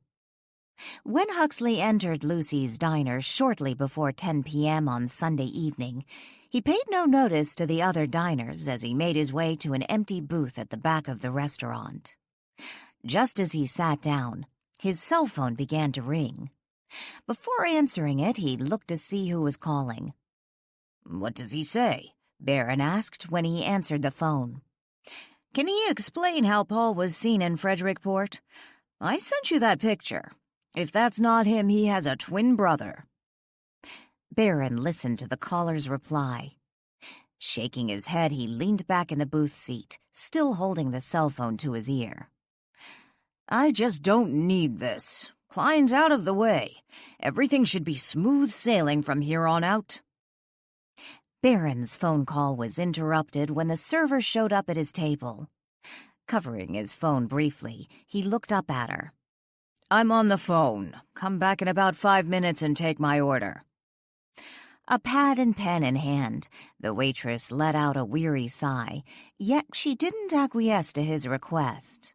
When Huxley entered Lucy's diner shortly before 10 p.m. on Sunday evening, he paid no notice to the other diners as he made his way to an empty booth at the back of the restaurant. Just as he sat down, his cell phone began to ring. Before answering it, he looked to see who was calling. "What does he say?" Baron asked when he answered the phone. "Can he explain how Paul was seen in Frederickport? I sent you that picture. If that's not him, he has a twin brother." Baron listened to the caller's reply. Shaking his head, he leaned back in the booth seat, still holding the cell phone to his ear. "I just don't need this. Klein's out of the way. Everything should be smooth sailing from here on out." Baron's phone call was interrupted when the server showed up at his table. Covering his phone briefly, he looked up at her. "I'm on the phone. Come back in about 5 minutes and take my order." A pad and pen in hand, the waitress let out a weary sigh, yet she didn't acquiesce to his request.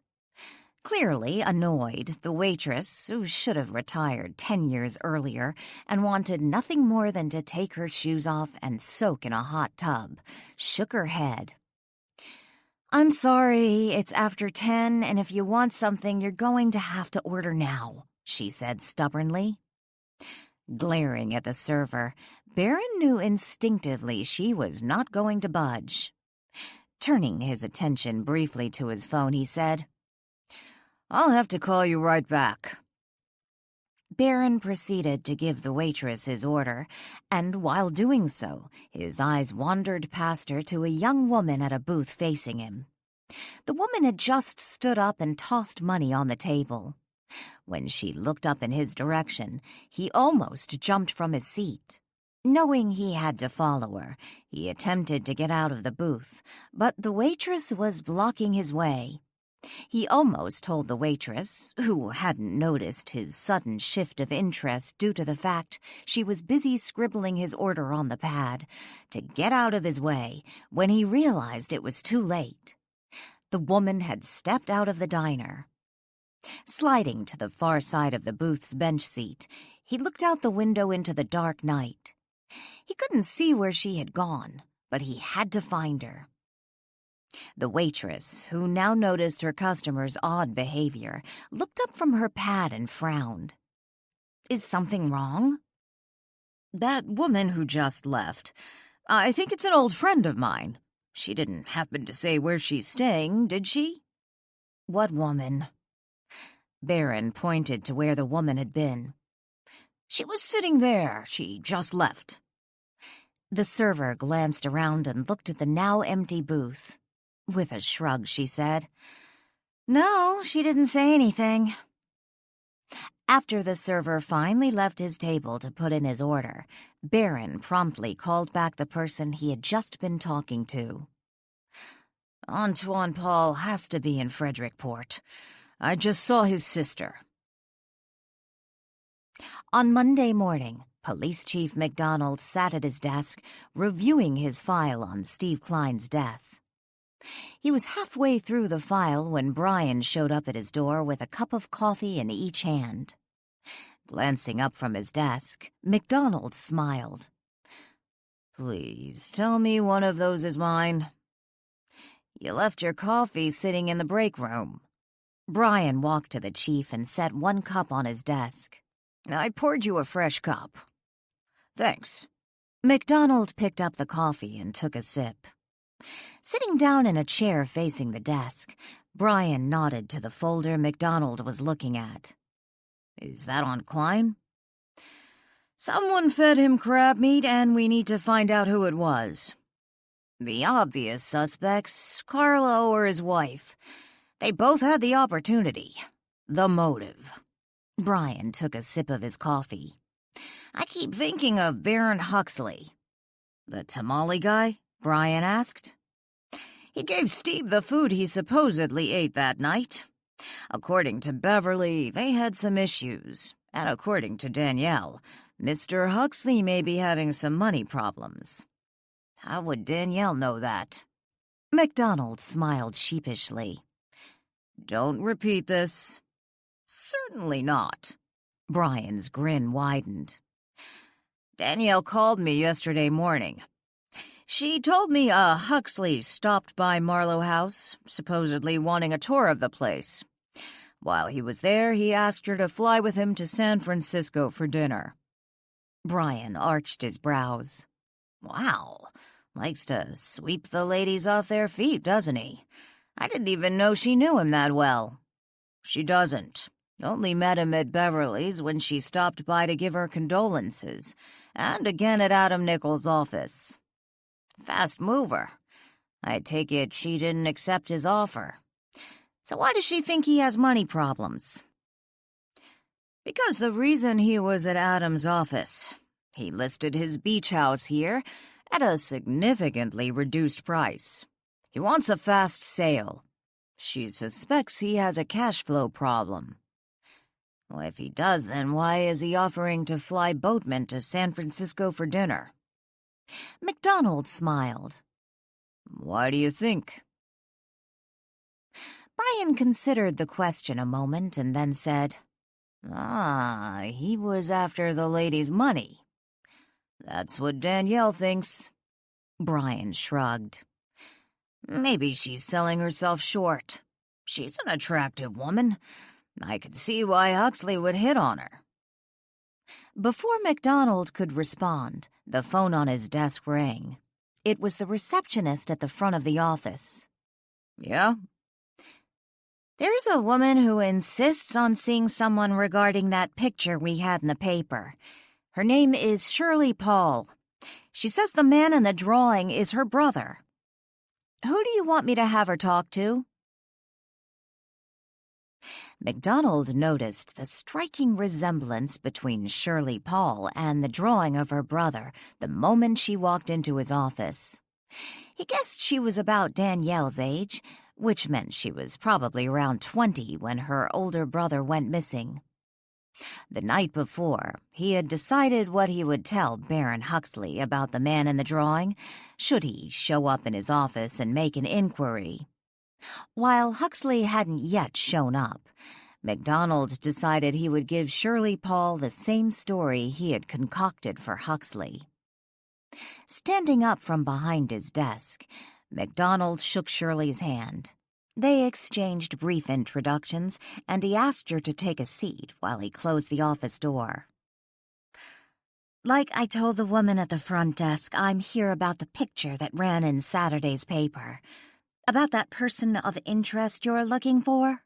Clearly annoyed, the waitress, who should have retired 10 years earlier and wanted nothing more than to take her shoes off and soak in a hot tub, shook her head. "I'm sorry, it's after 10, and if you want something, you're going to have to order now," she said stubbornly. Glaring at the server, Baron knew instinctively she was not going to budge. Turning his attention briefly to his phone, he said, "I'll have to call you right back." Baron proceeded to give the waitress his order, and while doing so, his eyes wandered past her to a young woman at a booth facing him. The woman had just stood up and tossed money on the table. When she looked up in his direction, he almost jumped from his seat. Knowing he had to follow her, he attempted to get out of the booth, but the waitress was blocking his way. He almost told the waitress, who hadn't noticed his sudden shift of interest due to the fact she was busy scribbling his order on the pad, to get out of his way when he realized it was too late. The woman had stepped out of the diner. Sliding to the far side of the booth's bench seat, he looked out the window into the dark night. He couldn't see where she had gone, but he had to find her. The waitress, who now noticed her customer's odd behavior, looked up from her pad and frowned. "Is something wrong?" "That woman who just left. I think it's an old friend of mine. She didn't happen to say where she's staying, did she?" "What woman?" Baron pointed to where the woman had been. "She was sitting there. She just left." The server glanced around and looked at the now empty booth. With a shrug, she said, "No, she didn't say anything." After the server finally left his table to put in his order, Baron promptly called back the person he had just been talking to. "Antoine Paul has to be in Frederickport. I just saw his sister." On Monday morning, Police Chief McDonald sat at his desk, reviewing his file on Steve Klein's death. He was halfway through the file when Brian showed up at his door with a cup of coffee in each hand. Glancing up from his desk, McDonald smiled. "Please tell me one of those is mine." "You left your coffee sitting in the break room." Brian walked to the chief and set one cup on his desk. "I poured you a fresh cup." "Thanks." McDonald picked up the coffee and took a sip. Sitting down in a chair facing the desk, Brian nodded to the folder McDonald was looking at. Is that on Klein? Someone fed him crab meat, and we need to find out who it was. The obvious suspects, Carlo or his wife. They both had the opportunity. The motive. Brian took a sip of his coffee. I keep thinking of Baron Huxley. The tamale guy? Brian asked. He gave Steve the food he supposedly ate that night. According to Beverly, they had some issues. And according to Danielle, Mr. Huxley may be having some money problems. How would Danielle know that? MacDonald smiled sheepishly. Don't repeat this. Certainly not. Brian's grin widened. Danielle called me yesterday morning. She told me Huxley stopped by Marlow House, supposedly wanting a tour of the place. While he was there, he asked her to fly with him to San Francisco for dinner. Brian arched his brows. Wow, likes to sweep the ladies off their feet, doesn't he? I didn't even know she knew him that well. She doesn't. Only met him at Beverly's when she stopped by to give her condolences, and again at Adam Nichols' office. Fast mover. I take it she didn't accept his offer. So why does she think he has money problems? Because the reason he was at Adam's office, he listed his beach house here at a significantly reduced price. He wants a fast sale. She suspects he has a cash flow problem. Well, if he does, then why is he offering to fly boatmen to San Francisco for dinner? MacDonald smiled. Why do you think? Brian considered the question a moment and then said, he was after the lady's money. That's what Danielle thinks. Brian shrugged. Maybe she's selling herself short. She's an attractive woman. I could see why Huxley would hit on her. Before MacDonald could respond, the phone on his desk rang. It was the receptionist at the front of the office. Yeah? There's a woman who insists on seeing someone regarding that picture we had in the paper. Her name is Shirley Paul. She says the man in the drawing is her brother. Who do you want me to have her talk to? MacDonald noticed the striking resemblance between Shirley Paul and the drawing of her brother the moment she walked into his office. He guessed she was about Danielle's age, which meant she was probably around 20 when her older brother went missing. The night before, he had decided what he would tell Baron Huxley about the man in the drawing, should he show up in his office and make an inquiry. While Huxley hadn't yet shown up, MacDonald decided he would give Shirley Paul the same story he had concocted for Huxley. Standing up from behind his desk, MacDonald shook Shirley's hand. They exchanged brief introductions, and he asked her to take a seat while he closed the office door. Like I told the woman at the front desk, I'm here about the picture that ran in Saturday's paper. About that person of interest you're looking for?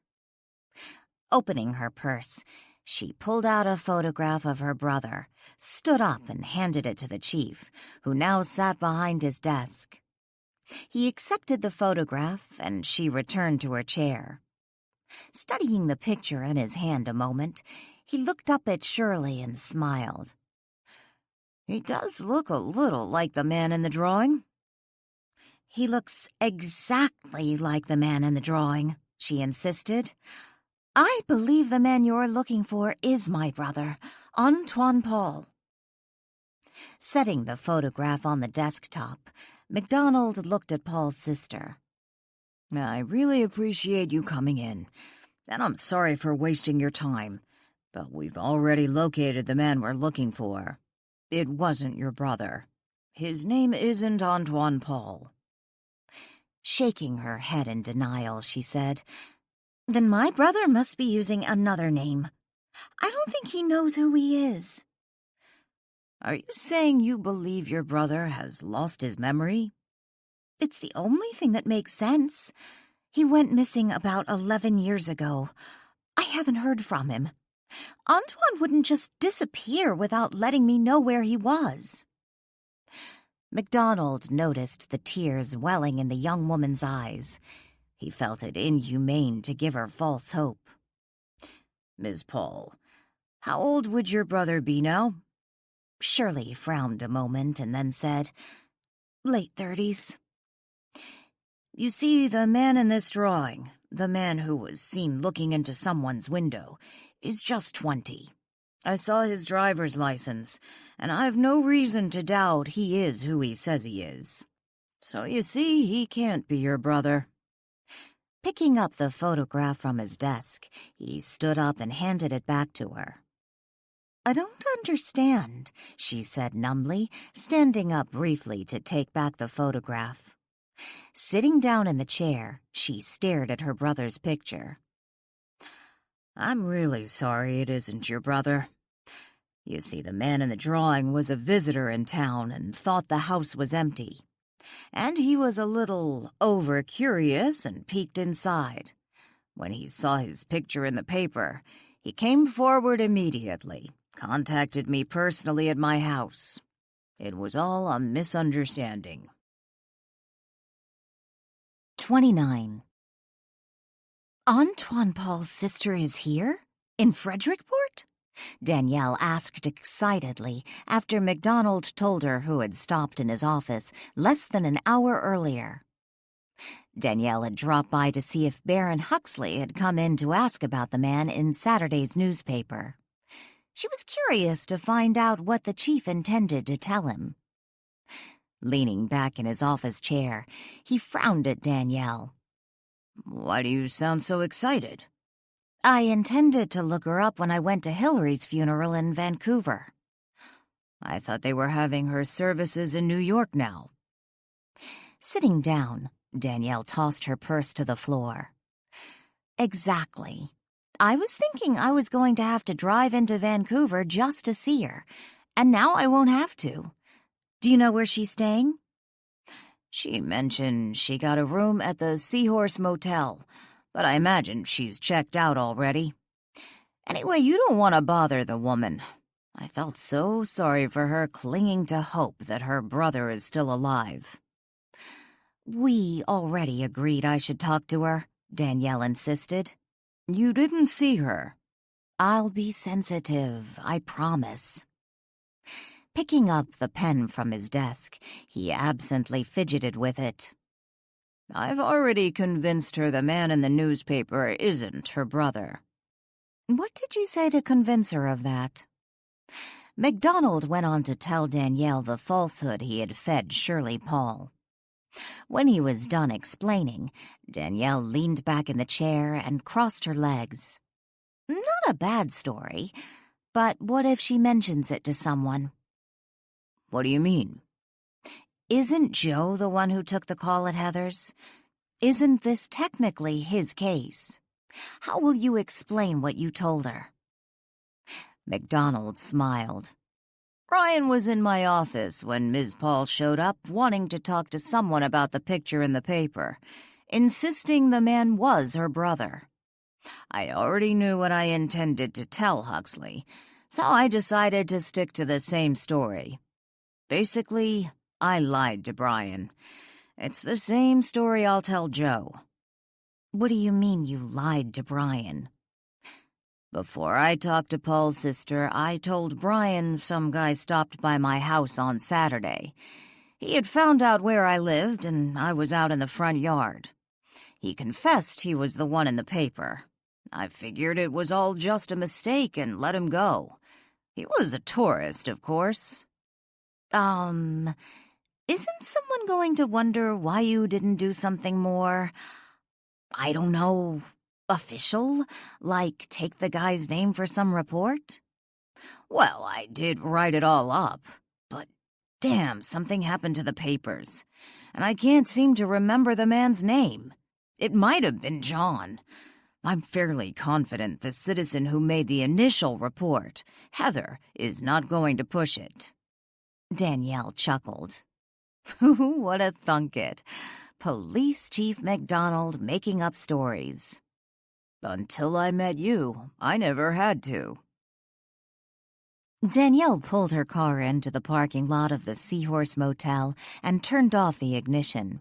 Opening her purse, she pulled out a photograph of her brother, stood up and handed it to the chief, who now sat behind his desk. He accepted the photograph, and she returned to her chair. Studying the picture in his hand a moment, he looked up at Shirley and smiled. He does look a little like the man in the drawing. He looks exactly like the man in the drawing, she insisted. I believe the man you're looking for is my brother, Antoine Paul. Setting the photograph on the desktop, MacDonald looked at Paul's sister. I really appreciate you coming in, and I'm sorry for wasting your time, but we've already located the man we're looking for. It wasn't your brother. His name isn't Antoine Paul. Shaking her head in denial, she said, Then my brother must be using another name. I don't think he knows who he is. Are you saying you believe your brother has lost his memory? It's the only thing that makes sense. He went missing about 11 years ago. I haven't heard from him. Antoine wouldn't just disappear without letting me know where he was. MacDonald noticed the tears welling in the young woman's eyes. He felt it inhumane to give her false hope. Miss Paul, how old would your brother be now? Shirley frowned a moment and then said, "Late 30s. You see, the man in this drawing, the man who was seen looking into someone's window, is just 20. I saw his driver's license, and I've no reason to doubt he is who he says he is. So you see, he can't be your brother." Picking up the photograph from his desk, he stood up and handed it back to her. "I don't understand," she said numbly, standing up briefly to take back the photograph. Sitting down in the chair, she stared at her brother's picture. "I'm really sorry it isn't your brother. You see, the man in the drawing was a visitor in town and thought the house was empty. And he was a little over-curious and peeked inside. When he saw his picture in the paper, he came forward immediately, contacted me personally at my house. It was all a misunderstanding." 29. Antoine Paul's sister is here? In Frederickport? Danielle asked excitedly after MacDonald told her who had stopped in his office less than an hour earlier. Danielle had dropped by to see if Baron Huxley had come in to ask about the man in Saturday's newspaper. She was curious to find out what the chief intended to tell him. Leaning back in his office chair, he frowned at Danielle. "Why do you sound so excited?" "I intended to look her up when I went to Hillary's funeral in Vancouver." "I thought they were having her services in New York now." Sitting down, Danielle tossed her purse to the floor. "Exactly. I was thinking I was going to have to drive into Vancouver just to see her, and now I won't have to. Do you know where she's staying?" "She mentioned she got a room at the Seahorse Motel, but I imagine she's checked out already. Anyway, you don't want to bother the woman. I felt so sorry for her clinging to hope that her brother is still alive." "We already agreed I should talk to her," Danielle insisted. "You didn't see her." "I'll be sensitive, I promise." Picking up the pen from his desk, he absently fidgeted with it. "I've already convinced her the man in the newspaper isn't her brother." "What did you say to convince her of that?" MacDonald went on to tell Danielle the falsehood he had fed Shirley Paul. When he was done explaining, Danielle leaned back in the chair and crossed her legs. "Not a bad story, but what if she mentions it to someone?" "What do you mean?" "Isn't Joe the one who took the call at Heather's? Isn't this technically his case? How will you explain what you told her?" MacDonald smiled. "Brian was in my office when Ms. Paul showed up wanting to talk to someone about the picture in the paper, insisting the man was her brother. I already knew what I intended to tell Huxley, so I decided to stick to the same story. Basically, I lied to Brian. It's the same story I'll tell Joe." "What do you mean you lied to Brian?" "Before I talked to Paul's sister, I told Brian some guy stopped by my house on Saturday. He had found out where I lived, and I was out in the front yard. He confessed he was the one in the paper. I figured it was all just a mistake and let him go. He was a tourist, of course." Isn't someone going to wonder why you didn't do something more, I don't know, official? Like take the guy's name for some report?" "Well, I did write it all up, but damn, something happened to the papers, and I can't seem to remember the man's name. It might have been John. I'm fairly confident the citizen who made the initial report, Heather, is not going to push it." Danielle chuckled. What a thunket. Police Chief MacDonald making up stories. Until I met you, I never had to. Danielle pulled her car into the parking lot of the Seahorse Motel and turned off the ignition.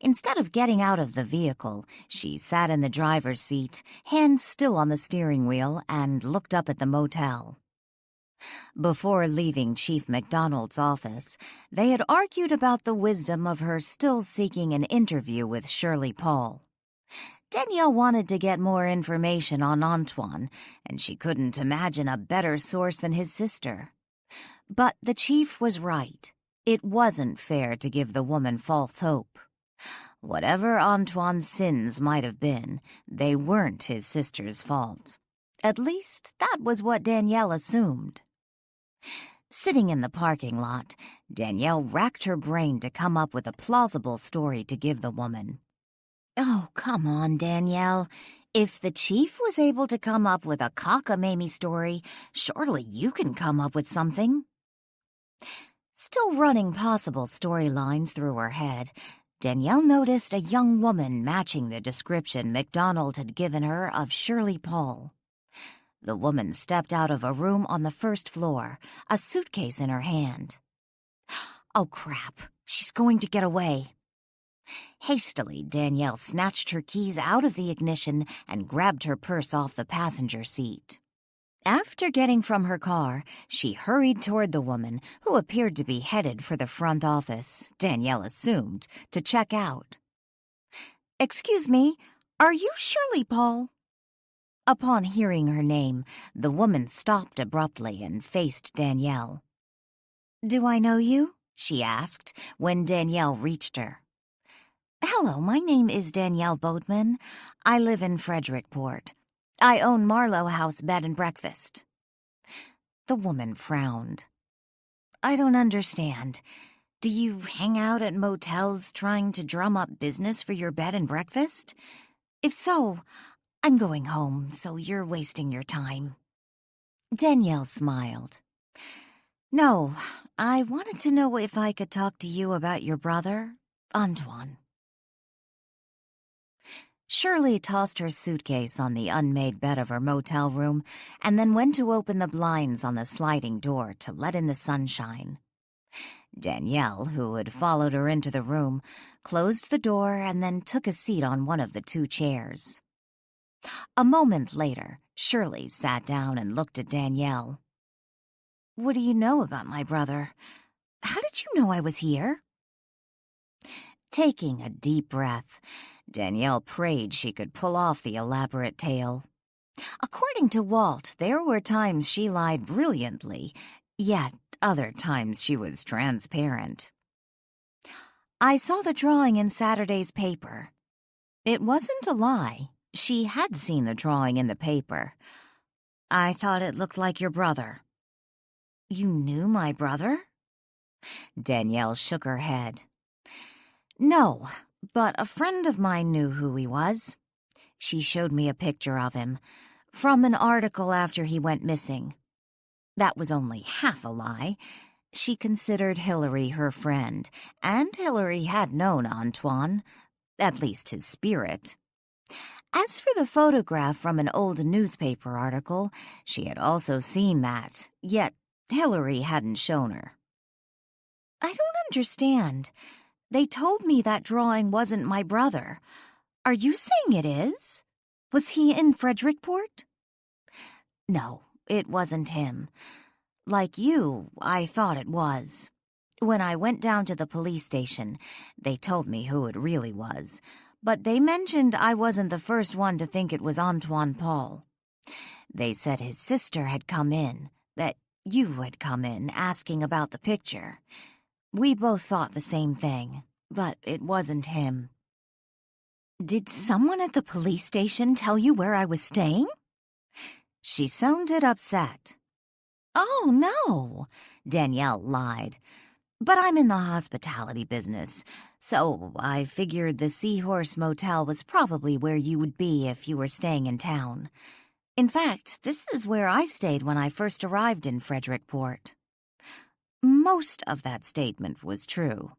Instead of getting out of the vehicle, she sat in the driver's seat, hands still on the steering wheel, and looked up at the motel. Before leaving Chief McDonald's office, they had argued about the wisdom of her still seeking an interview with Shirley Paul. Danielle wanted to get more information on Antoine, and she couldn't imagine a better source than his sister. But the chief was right. It wasn't fair to give the woman false hope. Whatever Antoine's sins might have been, they weren't his sister's fault. At least, that was what Danielle assumed. Sitting in the parking lot, Danielle racked her brain to come up with a plausible story to give the woman. Oh, come on, Danielle. If the chief was able to come up with a cockamamie story, surely you can come up with something. Still running possible storylines through her head, Danielle noticed a young woman matching the description McDonald had given her of Shirley Paul. The woman stepped out of a room on the first floor, a suitcase in her hand. Oh, crap. She's going to get away. Hastily, Danielle snatched her keys out of the ignition and grabbed her purse off the passenger seat. After getting from her car, she hurried toward the woman, who appeared to be headed for the front office, Danielle assumed, to check out. "Excuse me, are you Shirley Paul?" Upon hearing her name, the woman stopped abruptly and faced Danielle. "Do I know you?" she asked when Danielle reached her. "Hello, my name is Danielle Boatman. I live in Frederickport. I own Marlow House Bed and Breakfast." The woman frowned. "I don't understand. Do you hang out at motels trying to drum up business for your bed and breakfast? If so, I'm going home, so you're wasting your time." Danielle smiled. "No, I wanted to know if I could talk to you about your brother, Antoine." Shirley tossed her suitcase on the unmade bed of her motel room and then went to open the blinds on the sliding door to let in the sunshine. Danielle, who had followed her into the room, closed the door and then took a seat on one of the two chairs. A moment later, Shirley sat down and looked at Danielle. "What do you know about my brother? How did you know I was here?" Taking a deep breath, Danielle prayed she could pull off the elaborate tale. According to Walt, there were times she lied brilliantly, yet other times she was transparent. "I saw the drawing in Saturday's paper." It wasn't a lie. She had seen the drawing in the paper. "I thought it looked like your brother." "You knew my brother?" Danielle shook her head. "No, but a friend of mine knew who he was. She showed me a picture of him, from an article after he went missing. That was only half a lie. She considered Hillary her friend, and Hillary had known Antoine, at least his spirit. As for the photograph from an old newspaper article, she had also seen that, yet Hillary hadn't shown her." "I don't understand. They told me that drawing wasn't my brother. Are you saying it is? Was he in Frederickport?" "No, it wasn't him. Like you, I thought it was. When I went down to the police station, they told me who it really was, but they mentioned I wasn't the first one to think it was Antoine Paul. They said his sister had come in, that you had come in asking about the picture. We both thought the same thing, but it wasn't him." "Did someone at the police station tell you where I was staying?" She sounded upset. "Oh, no," Danielle lied. "But I'm in the hospitality business, so I figured the Seahorse Motel was probably where you would be if you were staying in town. In fact, this is where I stayed when I first arrived in Frederickport." Most of that statement was true.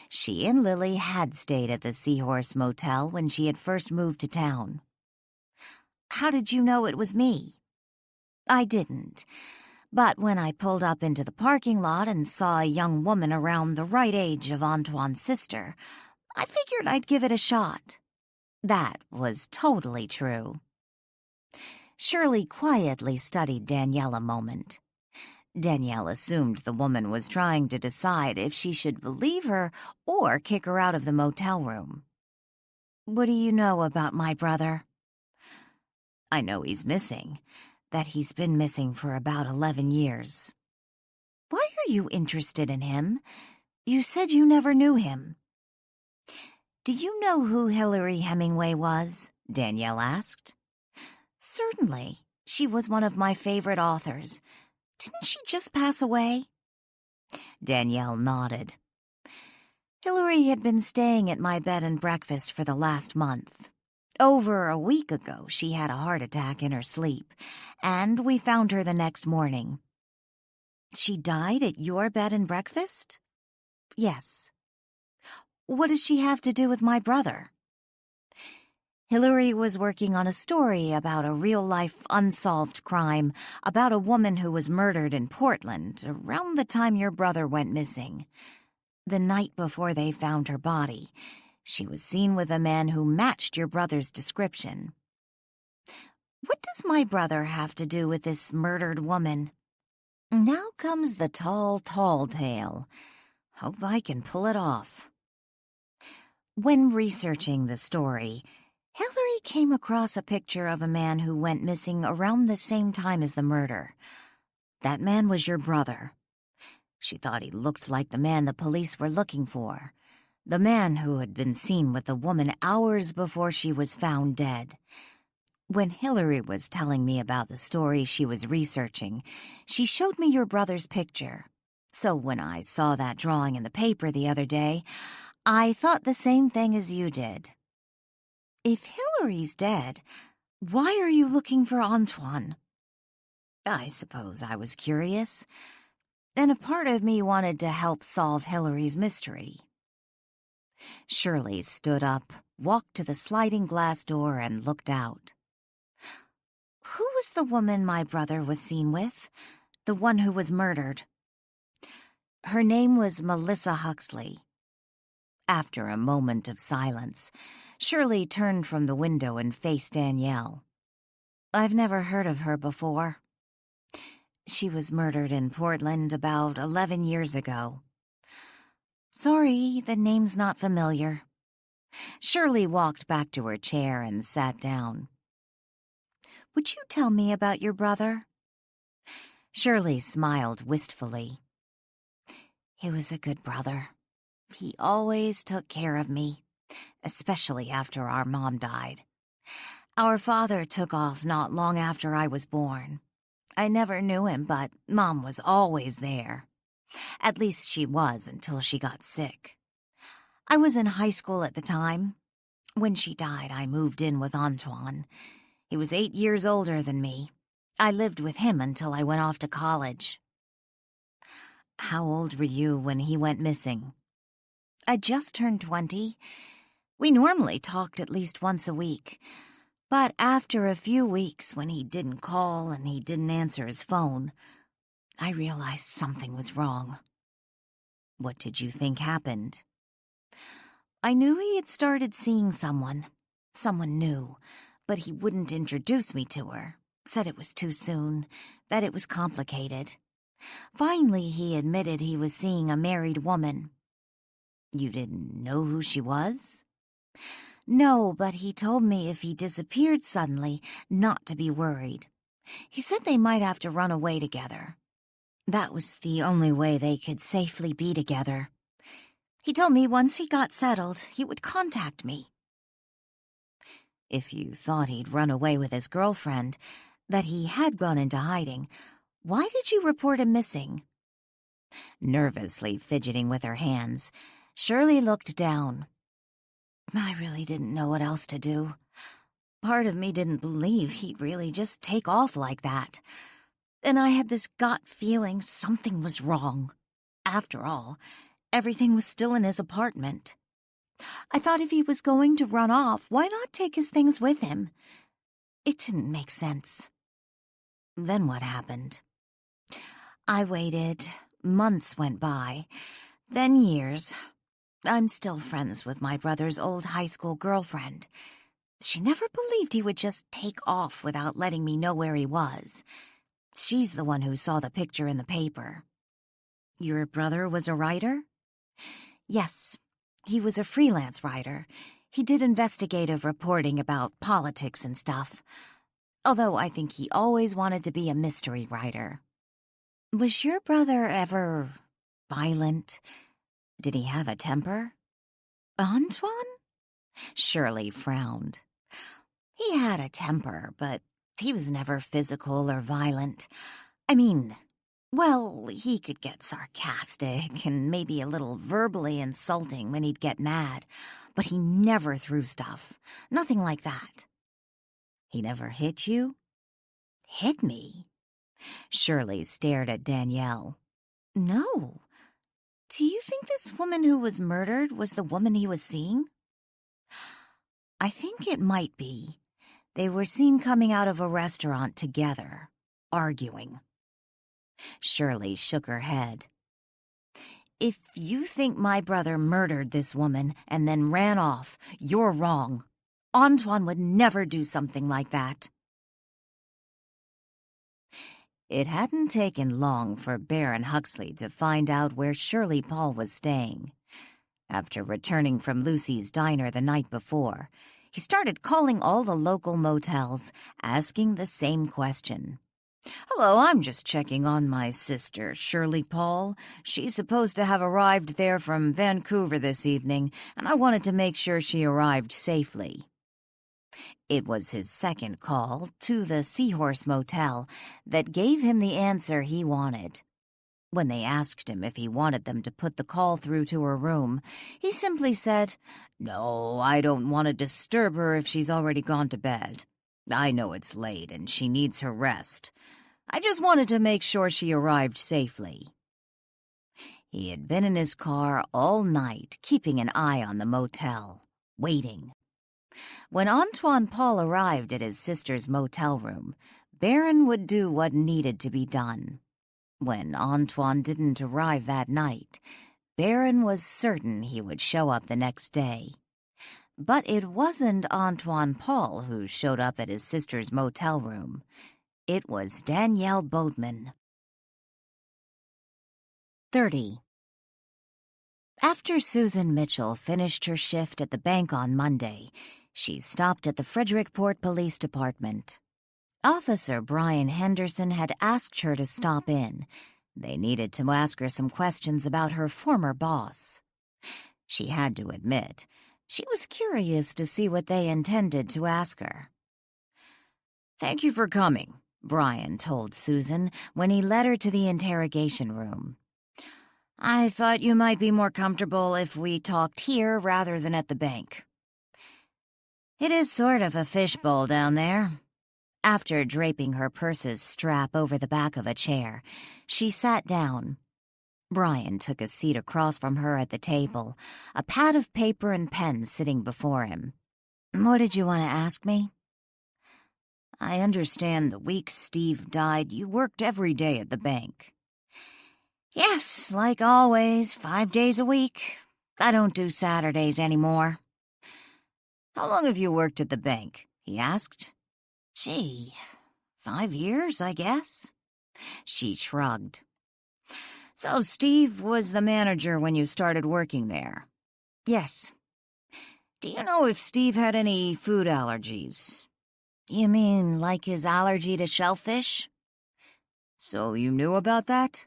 She and Lily had stayed at the Seahorse Motel when she had first moved to town. How did you know it was me?" "I didn't. But when I pulled up into the parking lot and saw a young woman around the right age of Antoine's sister, I figured I'd give it a shot." That was totally true. Shirley quietly studied Danielle a moment. Danielle assumed the woman was trying to decide if she should believe her or kick her out of the motel room. "What do you know about my brother?" "I know he's missing, that he's been missing for about 11 years. "Why are you interested in him? You said you never knew him." "Do you know who Hilary Hemingway was?" Danielle asked. "Certainly. She was one of my favorite authors. Didn't she just pass away?" Danielle nodded. "Hilary had been staying at my bed and breakfast for the last month. Over a week ago, she had a heart attack in her sleep, and we found her the next morning." "She died at your bed and breakfast?" "Yes." "What does she have to do with my brother?" "Hilary was working on a story about a real-life unsolved crime about a woman who was murdered in Portland around the time your brother went missing. The night before they found her body, she was seen with a man who matched your brother's description." "What does my brother have to do with this murdered woman?" "Now comes the tall tale. Hope I can pull it off." When researching the story, Hilary came across a picture of a man who went missing around the same time as the murder. That man was your brother. She thought he looked like the man the police were looking for, the man who had been seen with the woman hours before she was found dead. When Hilary was telling me about the story she was researching, she showed me your brother's picture. So when I saw that drawing in the paper the other day, I thought the same thing as you did. If Hilary's dead, why are you looking for Antoine? I suppose I was curious, and a part of me wanted to help solve Hilary's mystery. Shirley stood up, walked to the sliding glass door, and looked out. Who was the woman my brother was seen with? The one who was murdered? Her name was Melissa Huxley. After a moment of silence, Shirley turned from the window and faced Danielle. I've never heard of her before. She was murdered in Portland about 11 years ago. Sorry, the name's not familiar. Shirley walked back to her chair and sat down. Would you tell me about your brother? Shirley smiled wistfully. He was a good brother. He always took care of me, especially after our mom died. Our father took off not long after I was born. I never knew him, but Mom was always there. At least she was until she got sick. I was in high school at the time. When she died, I moved in with Antoine. He was 8 years older than me. I lived with him until I went off to college. How old were you when he went missing? I just turned 20. We normally talked at least once a week. But after a few weeks, when he didn't call and he didn't answer his phone, I realized something was wrong. What did you think happened? I knew he had started seeing someone new, but he wouldn't introduce me to her. Said it was too soon, that it was complicated. Finally, he admitted he was seeing a married woman. You didn't know who she was? No, but he told me if he disappeared suddenly, not to be worried. He said they might have to run away together. That was the only way they could safely be together. He told me once he got settled, he would contact me. If you thought he'd run away with his girlfriend, that he had gone into hiding, why did you report him missing? Nervously fidgeting with her hands, Shirley looked down. I really didn't know what else to do. Part of me didn't believe he'd really just take off like that. And I had this gut feeling something was wrong. After all, everything was still in his apartment. I thought if he was going to run off, why not take his things with him? It didn't make sense. Then what happened? I waited. Months went by. Then years. I'm still friends with my brother's old high school girlfriend. She never believed he would just take off without letting me know where he was. She's the one who saw the picture in the paper. Your brother was a writer? Yes, he was a freelance writer. He did investigative reporting about politics and stuff. Although I think he always wanted to be a mystery writer. Was your brother ever violent? Did he have a temper? Antoine? Shirley frowned. He had a temper, but he was never physical or violent. I mean, well, he could get sarcastic and maybe a little verbally insulting when he'd get mad, but he never threw stuff. Nothing like that. He never hit you? Hit me? Shirley stared at Danielle. No. Do you think this woman who was murdered was the woman he was seeing? I think it might be. They were seen coming out of a restaurant together, arguing. Shirley shook her head. If you think my brother murdered this woman and then ran off, you're wrong. Antoine would never do something like that. It hadn't taken long for Baron Huxley to find out where Shirley Paul was staying. After returning from Lucy's diner the night before, he started calling all the local motels, asking the same question. Hello, I'm just checking on my sister, Shirley Paul. She's supposed to have arrived there from Vancouver this evening, and I wanted to make sure she arrived safely. It was his second call to the Seahorse Motel that gave him the answer he wanted. When they asked him if he wanted them to put the call through to her room, he simply said, No, I don't want to disturb her if she's already gone to bed. I know it's late and she needs her rest. I just wanted to make sure she arrived safely. He had been in his car all night, keeping an eye on the motel, waiting. When Antoine Paul arrived at his sister's motel room, Baron would do what needed to be done. When Antoine didn't arrive that night, Baron was certain he would show up the next day. But it wasn't Antoine Paul who showed up at his sister's motel room. It was Danielle Boatman. 30. After Susan Mitchell finished her shift at the bank on Monday, she stopped at the Frederickport Police Department. Officer Brian Henderson had asked her to stop in. They needed to ask her some questions about her former boss. She had to admit, she was curious to see what they intended to ask her. Thank you for coming, Brian told Susan when he led her to the interrogation room. I thought you might be more comfortable if we talked here rather than at the bank. It is sort of a fishbowl down there. After draping her purse's strap over the back of a chair, she sat down. Brian took a seat across from her at the table, a pad of paper and pen sitting before him. What did you want to ask me? I understand the week Steve died, you worked every day at the bank. Yes, like always, 5 days a week. I don't do Saturdays anymore. How long have you worked at the bank? He asked. Gee, 5 years, I guess. She shrugged. So Steve was the manager when you started working there? Yes. Do you know if Steve had any food allergies? You mean like his allergy to shellfish? So you knew about that?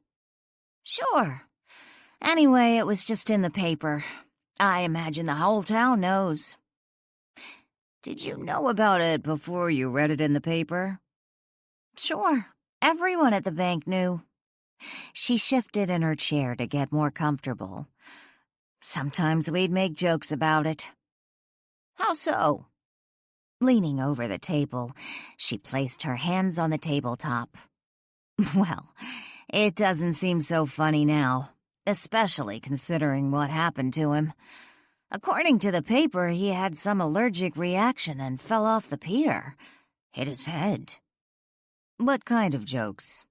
Sure. Anyway, it was just in the paper. I imagine the whole town knows. Did you know about it before you read it in the paper? Sure. Everyone at the bank knew. She shifted in her chair to get more comfortable. Sometimes we'd make jokes about it. How so? Leaning over the table, she placed her hands on the tabletop. Well, it doesn't seem so funny now, especially considering what happened to him. According to the paper, he had some allergic reaction and fell off the pier. hit his head. What kind of jokes?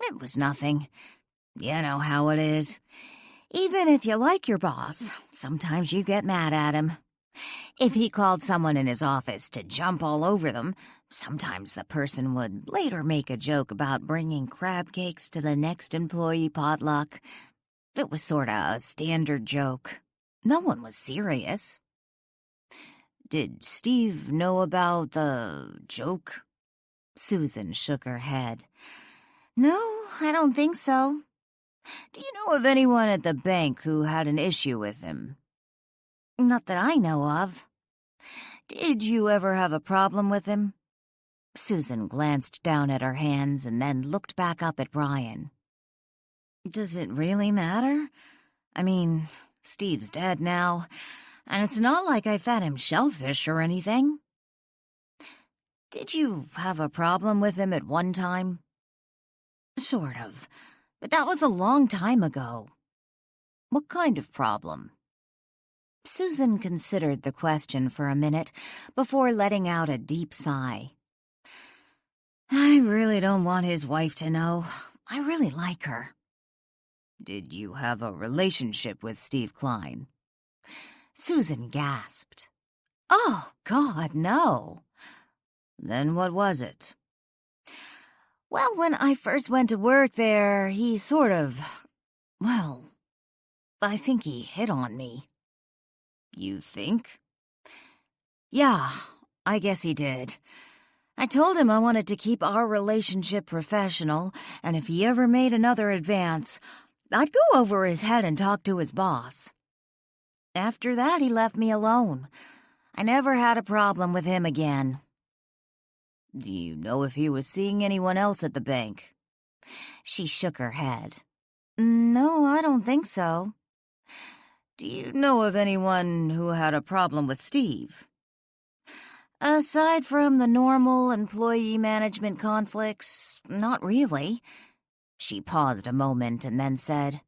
It was nothing. You know how it is. Even if you like your boss, sometimes you get mad at him. If he called someone in his office to jump all over them, sometimes the person would later make a joke about bringing crab cakes to the next employee potluck. It was sorta a standard joke. No one was serious. Did Steve know about the joke? Susan shook her head. No, I don't think so. Do you know of anyone at the bank who had an issue with him? Not that I know of. Did you ever have a problem with him? Susan glanced down at her hands and then looked back up at Brian. Does it really matter? I mean, Steve's dead now, and it's not like I fed him shellfish or anything. Did you have a problem with him at one time? Sort of, but that was a long time ago. What kind of problem? Susan considered the question for a minute before letting out a deep sigh. I really don't want his wife to know. I really like her. Did you have a relationship with Steve Klein? Susan gasped. Oh, God, no. Then what was it? Well, when I first went to work there, he I think he hit on me. You think? Yeah, I guess he did. I told him I wanted to keep our relationship professional, and if he ever made another advance, I'd go over his head and talk to his boss. After that, he left me alone. I never had a problem with him again. Do you know if he was seeing anyone else at the bank? She shook her head. No, I don't think so. Do you know of anyone who had a problem with Steve? Aside from the normal employee management conflicts, not really. She paused a moment and then said,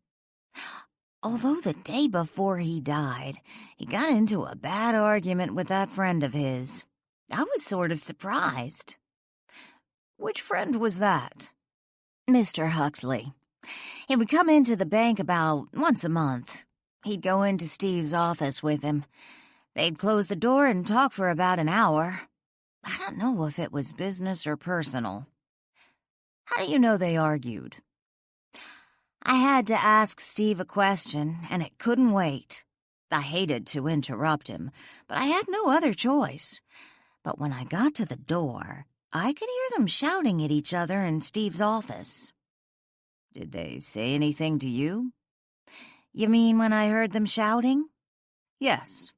although the day before he died, he got into a bad argument with that friend of his. I was sort of surprised. Which friend was that? Mr. Huxley. He would come into the bank about once a month. He'd go into Steve's office with him. They'd close the door and talk for about an hour. I don't know if it was business or personal. How do you know they argued? I had to ask Steve a question, and it couldn't wait. I hated to interrupt him, but I had no other choice. But when I got to the door, I could hear them shouting at each other in Steve's office. Did they say anything to you? You mean when I heard them shouting? Yes.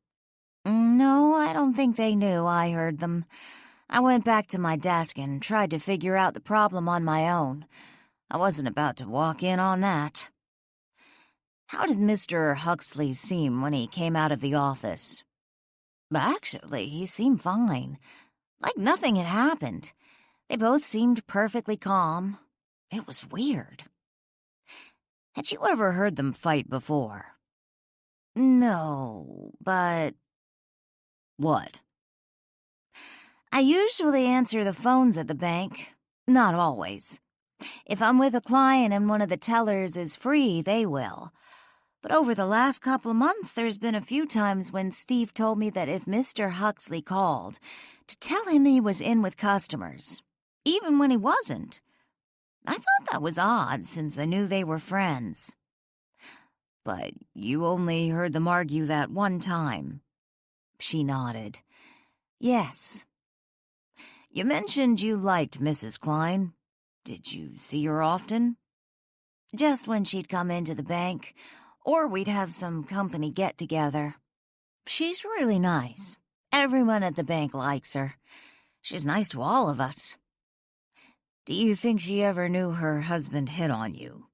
No, I don't think they knew I heard them. I went back to my desk and tried to figure out the problem on my own. I wasn't about to walk in on that. How did Mr. Huxley seem when he came out of the office? Actually, he seemed fine. Like nothing had happened. They both seemed perfectly calm. It was weird. Had you ever heard them fight before? No, but... What? I usually answer the phones at the bank. Not always. If I'm with a client and one of the tellers is free, they will. But over the last couple of months, there's been a few times when Steve told me that if Mr. Huxley called, to tell him he was in with customers, even when he wasn't. I thought that was odd, since I knew they were friends. But you only heard them argue that one time. She nodded. Yes. You mentioned you liked Mrs. Klein. Did you see her often? Just when she'd come into the bank, or we'd have some company get-together. She's really nice. Everyone at the bank likes her. She's nice to all of us. Do you think she ever knew her husband hit on you?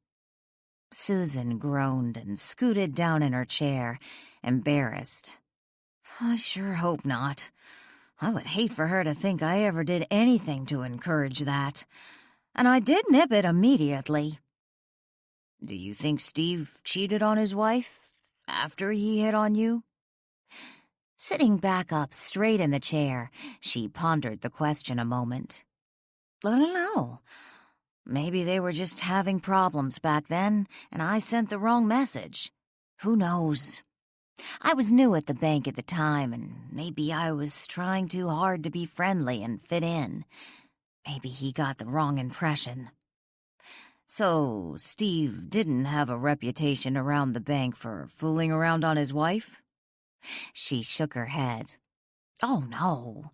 Susan groaned and scooted down in her chair, embarrassed. I sure hope not. I would hate for her to think I ever did anything to encourage that. And I did nip it immediately. Do you think Steve cheated on his wife after he hit on you? Sitting back up straight in the chair, she pondered the question a moment. I don't know. Maybe they were just having problems back then, and I sent the wrong message. Who knows? I was new at the bank at the time, and maybe I was trying too hard to be friendly and fit in. Maybe he got the wrong impression. So, Steve didn't have a reputation around the bank for fooling around on his wife? She shook her head. Oh, no.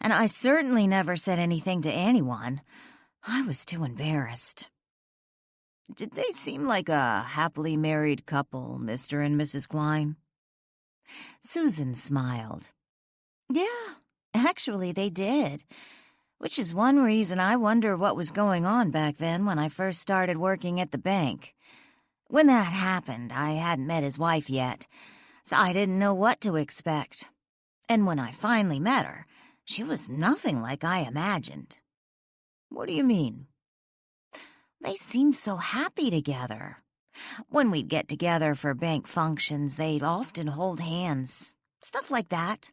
And I certainly never said anything to anyone. I was too embarrassed. Did they seem like a happily married couple, Mr. and Mrs. Klein? Susan smiled. Yeah, actually they did. Which is one reason I wonder what was going on back then when I first started working at the bank. When that happened, I hadn't met his wife yet, so I didn't know what to expect. And when I finally met her, she was nothing like I imagined. What do you mean? They seemed so happy together. When we'd get together for bank functions, they'd often hold hands. Stuff like that.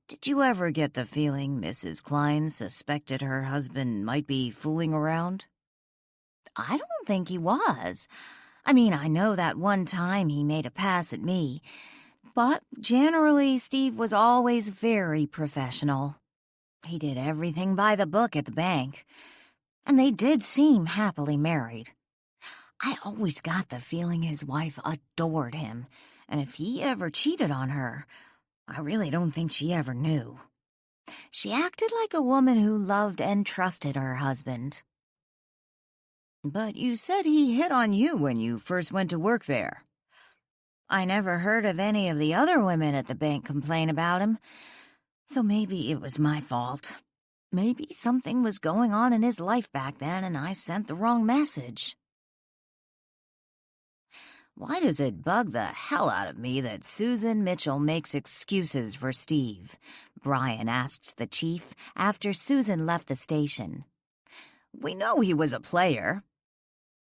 Did you ever get the feeling Mrs. Klein suspected her husband might be fooling around? I don't think he was. I mean, I know that one time he made a pass at me, but generally Steve was always very professional. He did everything by the book at the bank, and they did seem happily married. I always got the feeling his wife adored him, and if he ever cheated on her, I really don't think she ever knew. She acted like a woman who loved and trusted her husband. But you said he hit on you when you first went to work there. I never heard of any of the other women at the bank complain about him, so maybe it was my fault. Maybe something was going on in his life back then and I sent the wrong message. Why does it bug the hell out of me that Susan Mitchell makes excuses for Steve? Brian asked the chief after Susan left the station. We know he was a player.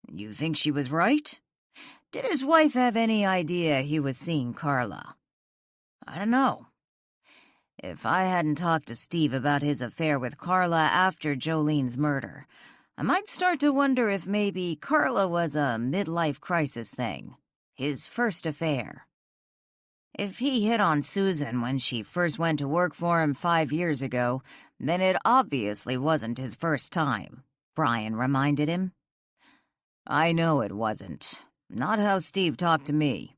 You think she was right? Did his wife have any idea he was seeing Carla? I don't know. If I hadn't talked to Steve about his affair with Carla after Jolene's murder, I might start to wonder if maybe Carla was a midlife crisis thing, his first affair. If he hit on Susan when she first went to work for him 5 years ago, then it obviously wasn't his first time, Brian reminded him. I know it wasn't. Not how Steve talked to me.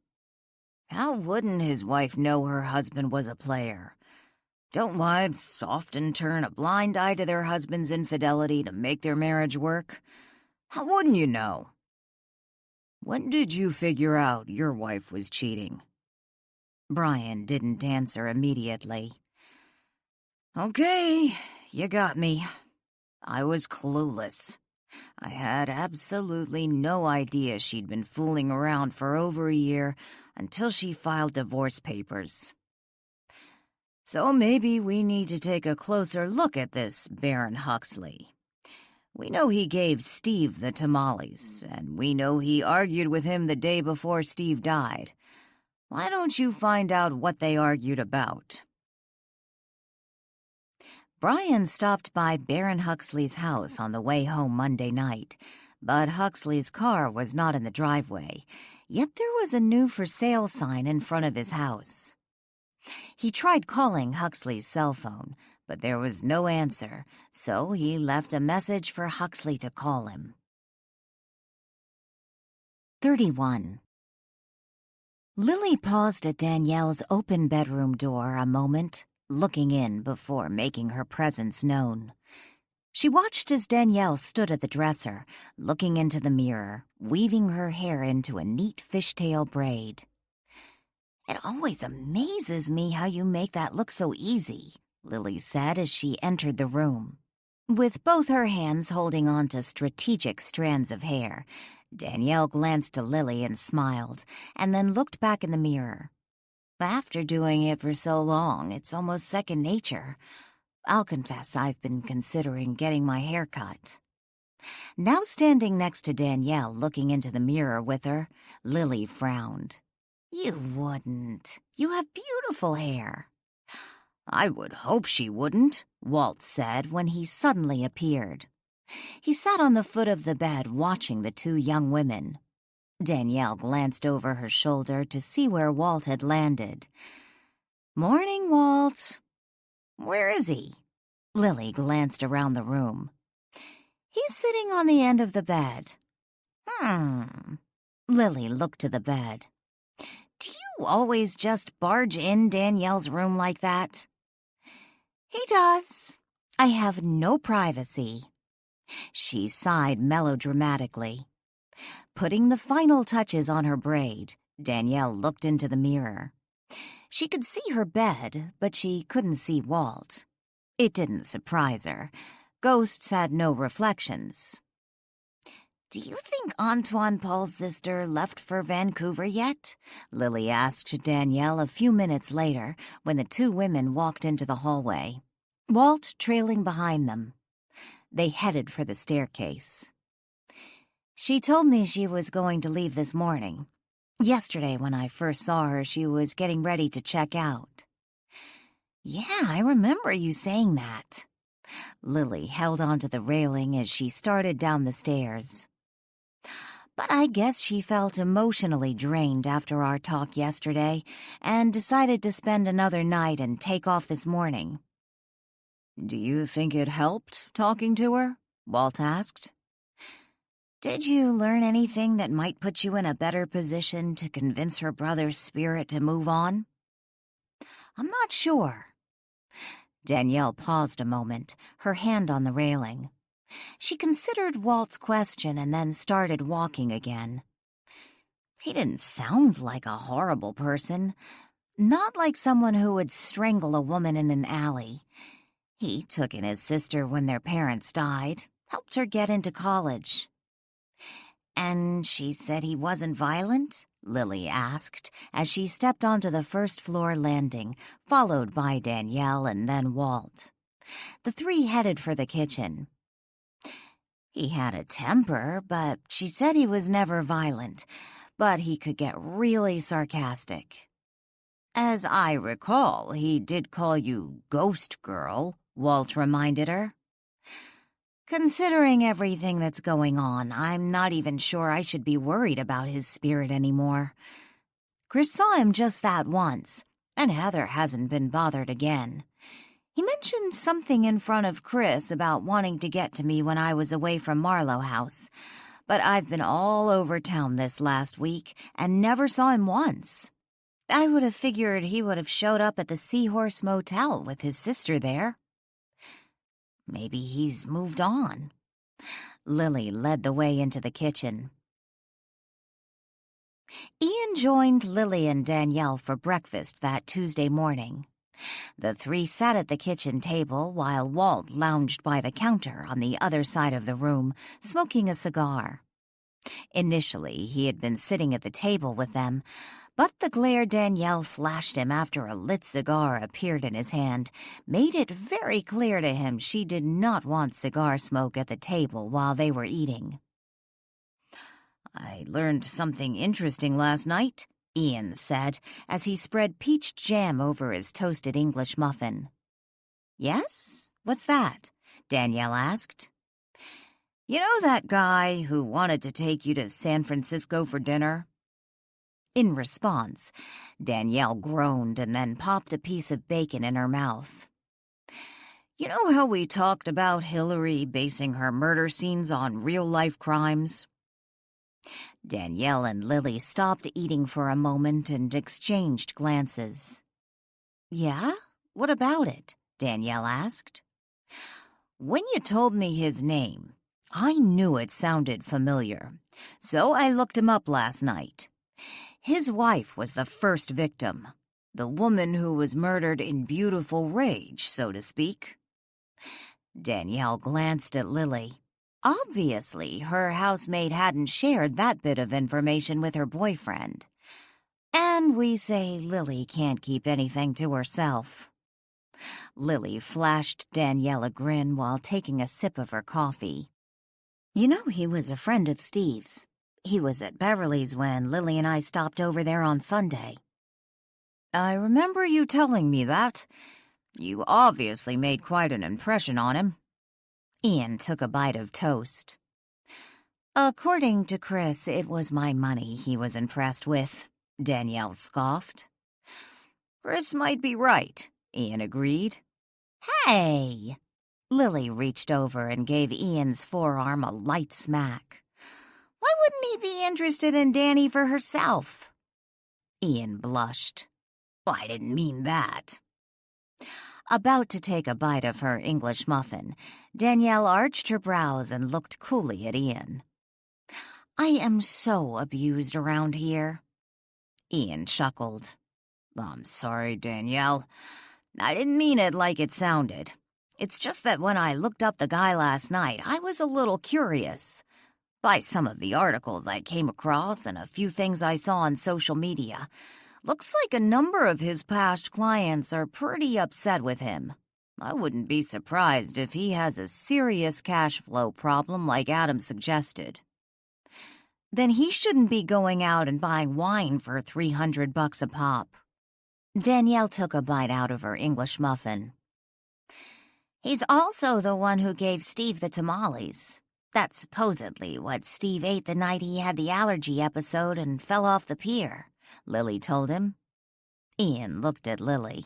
How wouldn't his wife know her husband was a player? Don't wives often turn a blind eye to their husband's infidelity to make their marriage work? How wouldn't you know? When did you figure out your wife was cheating? Brian didn't answer immediately. Okay, you got me. I was clueless. I had absolutely no idea she'd been fooling around for over a year until she filed divorce papers. So maybe we need to take a closer look at this Baron Huxley. We know he gave Steve the tamales, and we know he argued with him the day before Steve died. Why don't you find out what they argued about? Brian stopped by Baron Huxley's house on the way home Monday night, but Huxley's car was not in the driveway, yet there was a new for sale sign in front of his house. He tried calling Huxley's cell phone, but there was no answer, so he left a message for Huxley to call him. 31. Lily paused at Danielle's open bedroom door a moment, looking in before making her presence known. She watched as Danielle stood at the dresser, looking into the mirror, weaving her hair into a neat fishtail braid. It always amazes me how you make that look so easy, Lily said as she entered the room. With both her hands holding on to strategic strands of hair, Danielle glanced to Lily and smiled, and then looked back in the mirror. After doing it for so long, it's almost second nature. I'll confess I've been considering getting my hair cut. Now standing next to Danielle looking into the mirror with her, Lily frowned. You wouldn't. You have beautiful hair. I would hope she wouldn't, Walt said when he suddenly appeared. He sat on the foot of the bed watching the two young women. Danielle glanced over her shoulder to see where Walt had landed. "Morning, Walt." "Where is he?" Lily glanced around the room. "He's sitting on the end of the bed." Lily looked to the bed. "Do you always just barge in Danielle's room like that?" "He does. I have no privacy." She sighed melodramatically. Putting the final touches on her braid, Danielle looked into the mirror. She could see her bed, but she couldn't see Walt. It didn't surprise her. Ghosts had no reflections. "Do you think Antoine Paul's sister left for Vancouver yet?" Lily asked Danielle a few minutes later when the two women walked into the hallway, Walt trailing behind them. They headed for the staircase. "She told me she was going to leave this morning. Yesterday, when I first saw her, she was getting ready to check out." "Yeah, I remember you saying that." Lily held onto the railing as she started down the stairs. "But I guess she felt emotionally drained after our talk yesterday and decided to spend another night and take off this morning." "Do you think it helped, talking to her?" Walt asked. "Did you learn anything that might put you in a better position to convince her brother's spirit to move on?" "I'm not sure." Danielle paused a moment, her hand on the railing. She considered Walt's question and then started walking again. "He didn't sound like a horrible person. Not like someone who would strangle a woman in an alley. He took in his sister when their parents died, helped her get into college." "And she said he wasn't violent?" Lily asked as she stepped onto the first-floor landing, followed by Danielle and then Walt. The three headed for the kitchen. "He had a temper, but she said he was never violent, but he could get really sarcastic." "As I recall, he did call you Ghost Girl," Walt reminded her. "Considering everything that's going on, I'm not even sure I should be worried about his spirit anymore. Chris saw him just that once, and Heather hasn't been bothered again. He mentioned something in front of Chris about wanting to get to me when I was away from Marlow House, but I've been all over town this last week and never saw him once. I would have figured he would have showed up at the Seahorse Motel with his sister there." "Maybe he's moved on." Lily led the way into the kitchen. Ian joined Lily and Danielle for breakfast that Tuesday morning. The three sat at the kitchen table while Walt lounged by the counter on the other side of the room, smoking a cigar. Initially, he had been sitting at the table with them, but the glare Danielle flashed him after a lit cigar appeared in his hand made it very clear to him she did not want cigar smoke at the table while they were eating. "I learned something interesting last night," Ian said as he spread peach jam over his toasted English muffin. "Yes? What's that?" Danielle asked. "You know that guy who wanted to take you to San Francisco for dinner?" In response, Danielle groaned and then popped a piece of bacon in her mouth. "You know how we talked about Hillary basing her murder scenes on real-life crimes?" Danielle and Lily stopped eating for a moment and exchanged glances. "Yeah? What about it?" Danielle asked. "When you told me his name, I knew it sounded familiar, so I looked him up last night. His wife was the first victim, the woman who was murdered in beautiful rage, so to speak." Danielle glanced at Lily. Obviously, her housemaid hadn't shared that bit of information with her boyfriend. And we say Lily can't keep anything to herself. Lily flashed Danielle a grin while taking a sip of her coffee. "You know he was a friend of Steve's. He was at Beverly's when Lily and I stopped over there on Sunday. I remember you telling me that. You obviously made quite an impression on him. Ian took a bite of toast. According to Chris, it was my money he was impressed with, Danielle scoffed. Chris might be right, Ian agreed. Hey! Lily reached over and gave Ian's forearm a light smack. Why wouldn't he be interested in Danny for herself? Ian blushed. I didn't mean that. About to take a bite of her English muffin, Danielle arched her brows and looked coolly at Ian. I am so abused around here. Ian chuckled. I'm sorry, Danielle. I didn't mean it like it sounded. It's just that when I looked up the guy last night, I was a little curious. By some of the articles I came across and a few things I saw on social media, looks like a number of his past clients are pretty upset with him. I wouldn't be surprised if he has a serious cash flow problem like Adam suggested. Then he shouldn't be going out and buying wine for $300 a pop. Danielle took a bite out of her English muffin. He's also the one who gave Steve the tamales. That's supposedly what Steve ate the night he had the allergy episode and fell off the pier, Lily told him. Ian looked at Lily.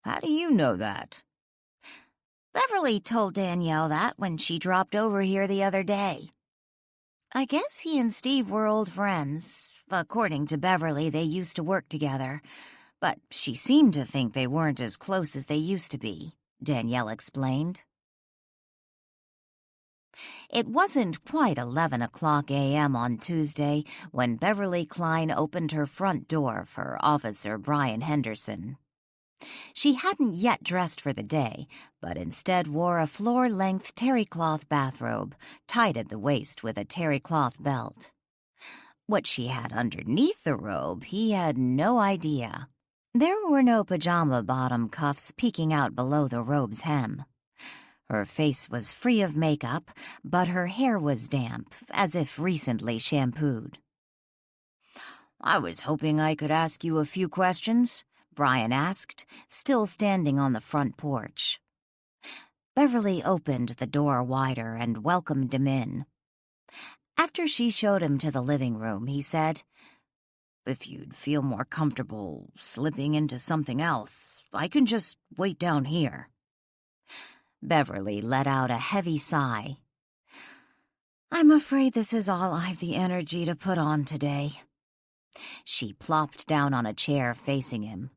How do you know that? Beverly told Danielle that when she dropped over here the other day. I guess he and Steve were old friends. According to Beverly, they used to work together. But she seemed to think they weren't as close as they used to be, Danielle explained. It wasn't quite 11 o'clock a.m. on Tuesday when Beverly Klein opened her front door for Officer Brian Henderson. She hadn't yet dressed for the day, but instead wore a floor-length terry-cloth bathrobe, tied at the waist with a terry-cloth belt. What she had underneath the robe, he had no idea. There were no pajama bottom cuffs peeking out below the robe's hem. Her face was free of makeup, but her hair was damp, as if recently shampooed. I was hoping I could ask you a few questions, Brian asked, still standing on the front porch. Beverly opened the door wider and welcomed him in. After she showed him to the living room, he said, If you'd feel more comfortable slipping into something else, I can just wait down here. Beverly let out a heavy sigh. I'm afraid this is all I've the energy to put on today. She plopped down on a chair facing him.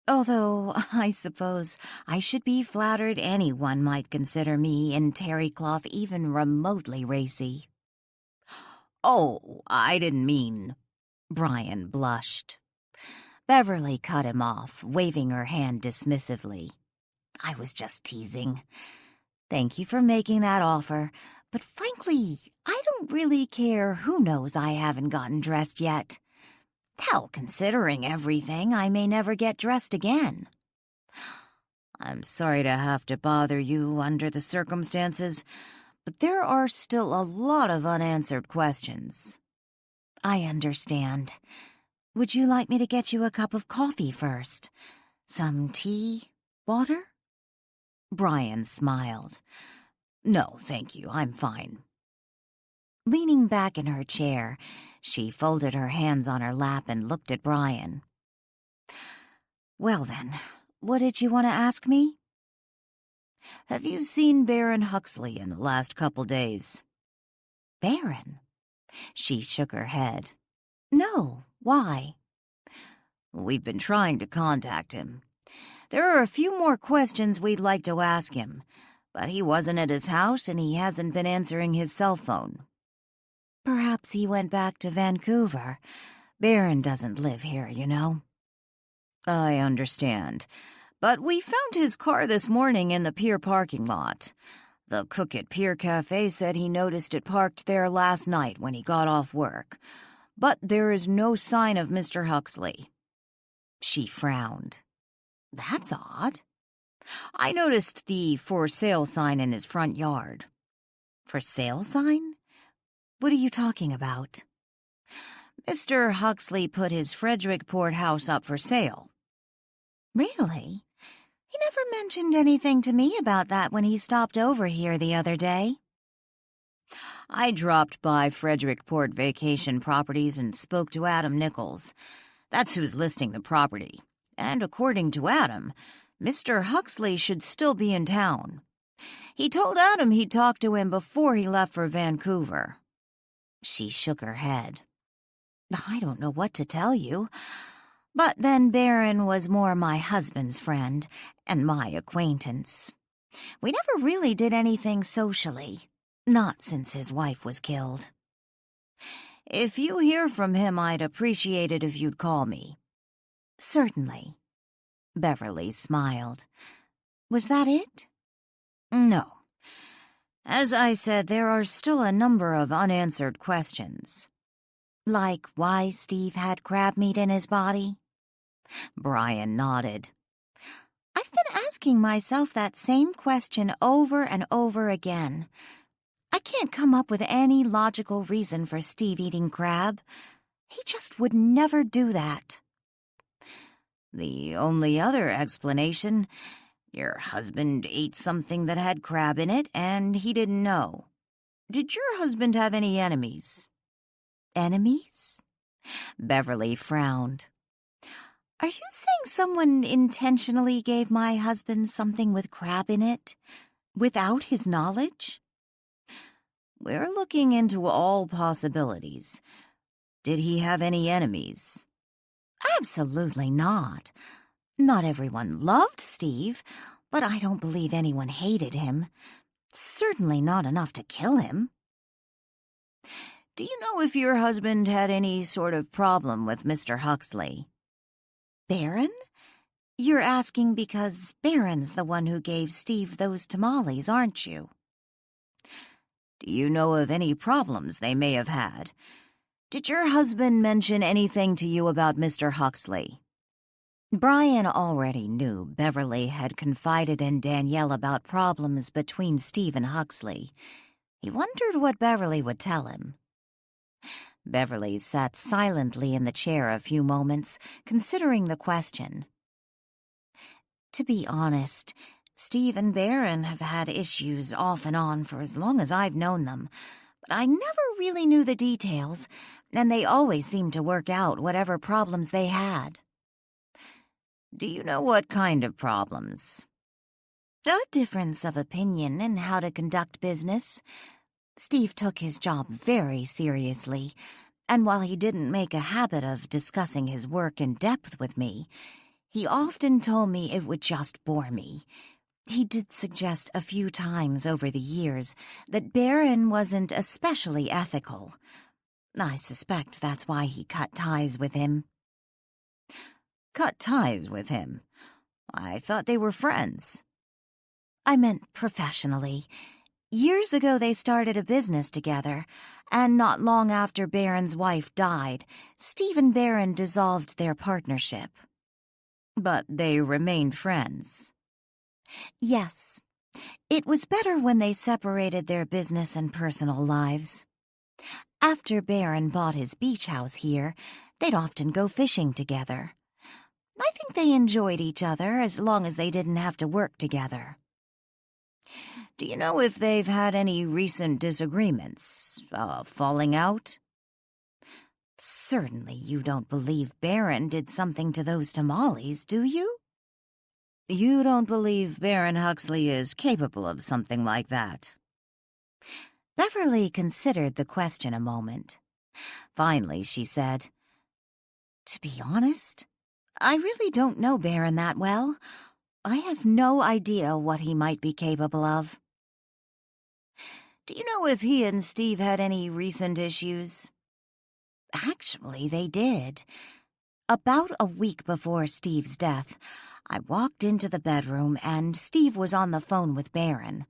Although, I suppose I should be flattered anyone might consider me in terry cloth even remotely racy. Oh, I didn't mean... Brian blushed. Beverly cut him off, waving her hand dismissively. I was just teasing. Thank you for making that offer, but frankly, I don't really care who knows I haven't gotten dressed yet. Hell, considering everything, I may never get dressed again. I'm sorry to have to bother you under the circumstances, but there are still a lot of unanswered questions. I understand. Would you like me to get you a cup of coffee first? Some tea? Water? Brian smiled. No, thank you, I'm fine. Leaning back in her chair, she folded her hands on her lap and looked at Brian. Well then, what did you want to ask me? Have you seen Baron Huxley in the last couple days? Baron? She shook her head. No, why? We've been trying to contact him. There are a few more questions we'd like to ask him, but he wasn't at his house and he hasn't been answering his cell phone. Perhaps he went back to Vancouver. Baron doesn't live here, you know. I understand, but we found his car this morning in the pier parking lot. The cook at Pier Cafe said he noticed it parked there last night when he got off work, but there is no sign of Mr. Huxley. She frowned. That's odd. I noticed the for sale sign in his front yard. For sale sign? What are you talking about? Mr. Huxley put his Frederickport house up for sale. Really? He never mentioned anything to me about that when he stopped over here the other day. I dropped by Frederickport Vacation Properties and spoke to Adam Nichols. That's who's listing the property. And according to Adam, Mr. Huxley should still be in town. He told Adam he'd talked to him before he left for Vancouver. She shook her head. I don't know what to tell you. But then Baron was more my husband's friend and my acquaintance. We never really did anything socially, not since his wife was killed. If you hear from him, I'd appreciate it if you'd call me. Certainly. Beverly smiled. Was that it? No. As I said, there are still a number of unanswered questions. Like why Steve had crab meat in his body? Brian nodded. I've been asking myself that same question over and over again. I can't come up with any logical reason for Steve eating crab. He just would never do that. The only other explanation, your husband ate something that had crab in it and he didn't know. Did your husband have any enemies? Enemies? Beverly frowned. Are you saying someone intentionally gave my husband something with crab in it, without his knowledge? We're looking into all possibilities. Did he have any enemies? Absolutely not. Not everyone loved Steve, but I don't believe anyone hated him. Certainly not enough to kill him. Do you know if your husband had any sort of problem with Mr. Huxley? Baron? You're asking because Baron's the one who gave Steve those tamales, aren't you? Do you know of any problems they may have had? Did your husband mention anything to you about Mr. Huxley? Brian already knew Beverly had confided in Danielle about problems between Steve and Huxley. He wondered what Beverly would tell him. Beverly sat silently in the chair a few moments, considering the question. To be honest, Steve and Baron have had issues off and on for as long as I've known them, but I never really knew the details, and they always seemed to work out whatever problems they had. Do you know what kind of problems? A difference of opinion in how to conduct business. Steve took his job very seriously, and while he didn't make a habit of discussing his work in depth with me, he often told me it would just bore me. He did suggest a few times over the years that Baron wasn't especially ethical. I suspect that's why he cut ties with him. Cut ties with him? I thought they were friends. I meant professionally. Years ago they started a business together, and not long after Baron's wife died, Steve and Baron dissolved their partnership. But they remained friends. Yes. It was better when they separated their business and personal lives. After Baron bought his beach house here, they'd often go fishing together. I think they enjoyed each other as long as they didn't have to work together. Do you know if they've had any recent disagreements, falling out? Certainly you don't believe Baron did something to those tamales, do you? You don't believe Baron Huxley is capable of something like that? Beverly considered the question a moment. Finally, she said, To be honest, I really don't know Baron that well. I have no idea what he might be capable of. Do you know if he and Steve had any recent issues? Actually, they did. About a week before Steve's death, I walked into the bedroom and Steve was on the phone with Baron.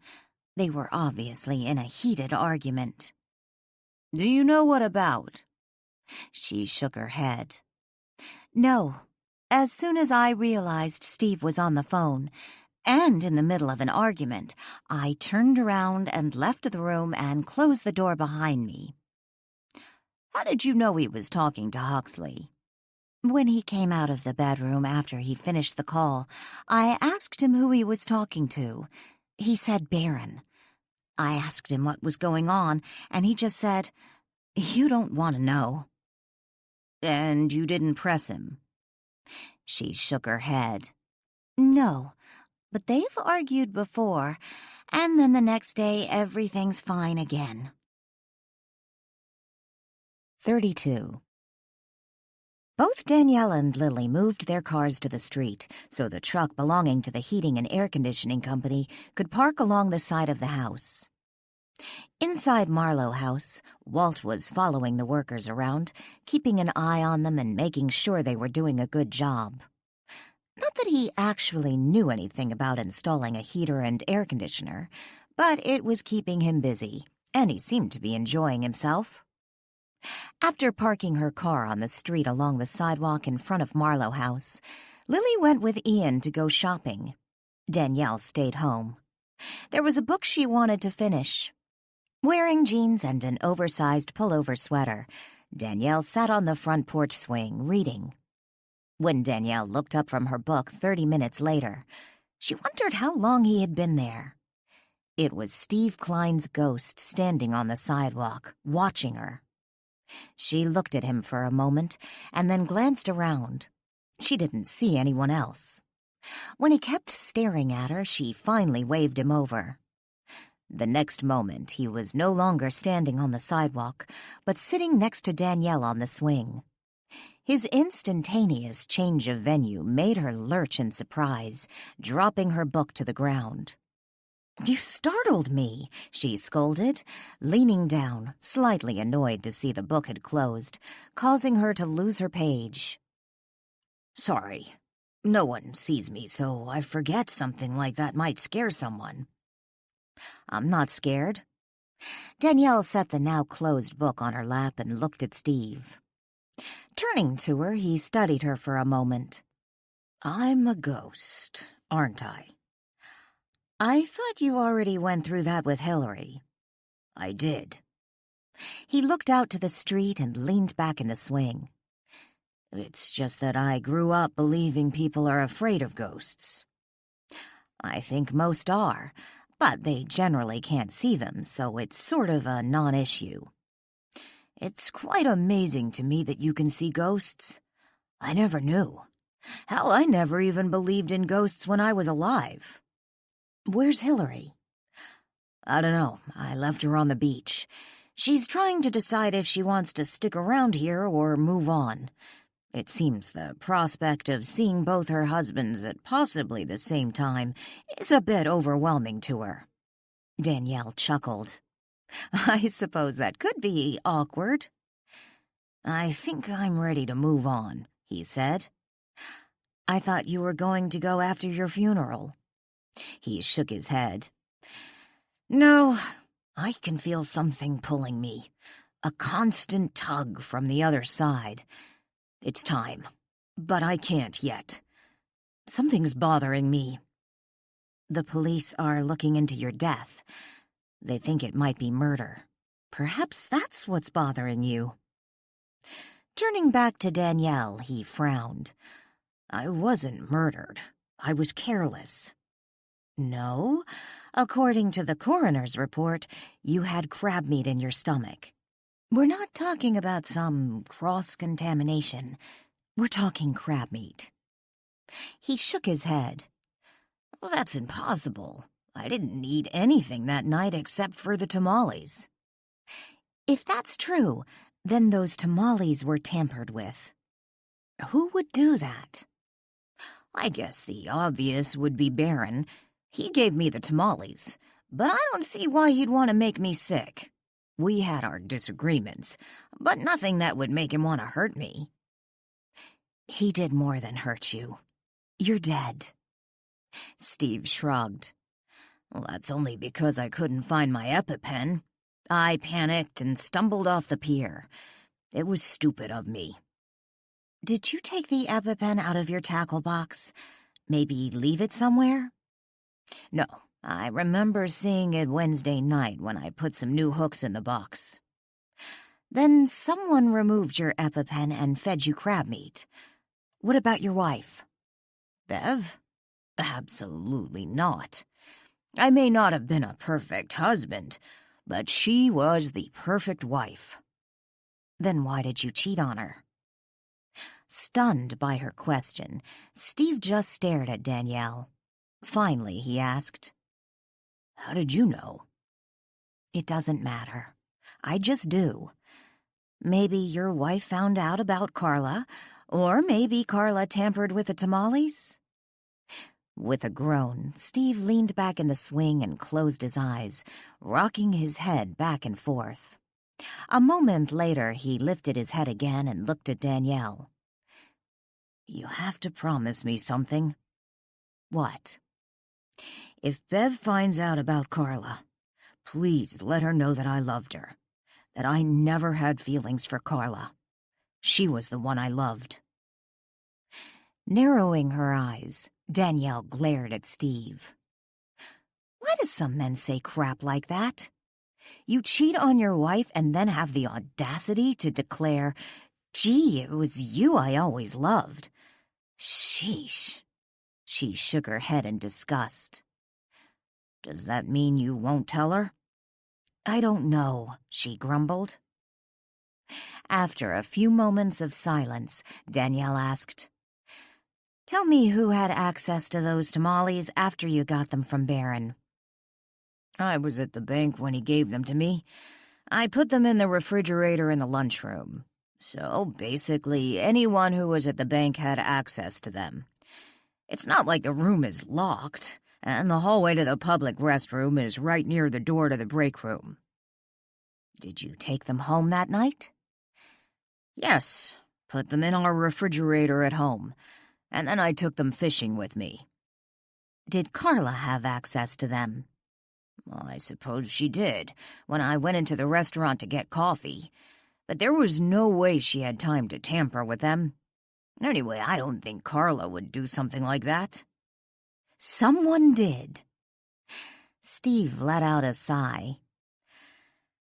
They were obviously in a heated argument. Do you know what about? She shook her head. No. As soon as I realized Steve was on the phone, and in the middle of an argument, I turned around and left the room and closed the door behind me. How did you know he was talking to Huxley?" "When he came out of the bedroom after he finished the call, I asked him who he was talking to. He said Baron. I asked him what was going on, and he just said, 'You don't want to know.'" "And you didn't press him?" She shook her head. "No, but they've argued before, and then the next day everything's fine again." 32. Both Danielle and Lily moved their cars to the street so the truck belonging to the heating and air conditioning company could park along the side of the house. Inside Marlow House, Walt was following the workers around, keeping an eye on them and making sure they were doing a good job. Not that he actually knew anything about installing a heater and air conditioner, but it was keeping him busy, and he seemed to be enjoying himself. After parking her car on the street along the sidewalk in front of Marlow House, Lily went with Ian to go shopping. Danielle stayed home. There was a book she wanted to finish. Wearing jeans and an oversized pullover sweater, Danielle sat on the front porch swing, reading. When Danielle looked up from her book 30 minutes later, she wondered how long he had been there. It was Steve Klein's ghost standing on the sidewalk, watching her. She looked at him for a moment and then glanced around. She didn't see anyone else. When he kept staring at her, she finally waved him over. The next moment, he was no longer standing on the sidewalk, but sitting next to Danielle on the swing. His instantaneous change of venue made her lurch in surprise, dropping her book to the ground. "You startled me," she scolded, leaning down, slightly annoyed to see the book had closed, causing her to lose her page. "Sorry. No one sees me, so I forget something like that might scare someone." "I'm not scared." Danielle set the now closed book on her lap and looked at Steve. Turning to her, he studied her for a moment. "I'm a ghost, aren't I?" "I thought you already went through that with Hillary." "I did." He looked out to the street and leaned back in the swing. "It's just that I grew up believing people are afraid of ghosts." "I think most are, but they generally can't see them, so it's sort of a non-issue." "It's quite amazing to me that you can see ghosts. I never knew. Hell, I never even believed in ghosts when I was alive." "Where's Hillary?" "I don't know. I left her on the beach. She's trying to decide if she wants to stick around here or move on. It seems the prospect of seeing both her husbands at possibly the same time is a bit overwhelming to her." Danielle chuckled. "I suppose that could be awkward." "I think I'm ready to move on," he said. "I thought you were going to go after your funeral." He shook his head. "No, I can feel something pulling me, a constant tug from the other side. It's time, but I can't yet. Something's bothering me." "The police are looking into your death. They think it might be murder. Perhaps that's what's bothering you." Turning back to Danielle, he frowned. "I wasn't murdered. I was careless." "No. According to the coroner's report, you had crab meat in your stomach. We're not talking about some cross-contamination. We're talking crab meat." He shook his head. "Well, that's impossible. I didn't eat anything that night except for the tamales." "If that's true, then those tamales were tampered with. Who would do that?" "I guess the obvious would be Baron. He gave me the tamales, but I don't see why he'd want to make me sick. We had our disagreements, but nothing that would make him want to hurt me." "He did more than hurt you. You're dead." Steve shrugged. "Well, that's only because I couldn't find my EpiPen. I panicked and stumbled off the pier. It was stupid of me." "Did you take the EpiPen out of your tackle box? Maybe leave it somewhere?" "No, I remember seeing it Wednesday night when I put some new hooks in the box." Then someone removed your EpiPen and fed you crab meat. What about your wife? Bev? Absolutely not. I may not have been a perfect husband, but she was the perfect wife. Then why did you cheat on her? Stunned by her question, Steve just stared at Danielle. Finally, he asked, How did you know? It doesn't matter. I just do. Maybe your wife found out about Carla, or maybe Carla tampered with the tamales? With a groan, Steve leaned back in the swing and closed his eyes, rocking his head back and forth. A moment later, he lifted his head again and looked at Danielle. You have to promise me something. What? If Bev finds out about Carla, please let her know that I loved her, that I never had feelings for Carla. She was the one I loved. Narrowing her eyes, Danielle glared at Steve. Why do some men say crap like that? You cheat on your wife and then have the audacity to declare, "Gee, it was you I always loved." Sheesh. She shook her head in disgust. Does that mean you won't tell her? I don't know, she grumbled. After a few moments of silence, Danielle asked, Tell me who had access to those tamales after you got them from Barron. I was at the bank when he gave them to me. I put them in the refrigerator in the lunchroom. So, basically, anyone who was at the bank had access to them. It's not like the room is locked, and the hallway to the public restroom is right near the door to the break room. Did you take them home that night? Yes, put them in our refrigerator at home, and then I took them fishing with me. Did Carla have access to them? Well, I suppose she did, when I went into the restaurant to get coffee. But there was no way she had time to tamper with them. Anyway, I don't think Carla would do something like that. Someone did. Steve let out a sigh.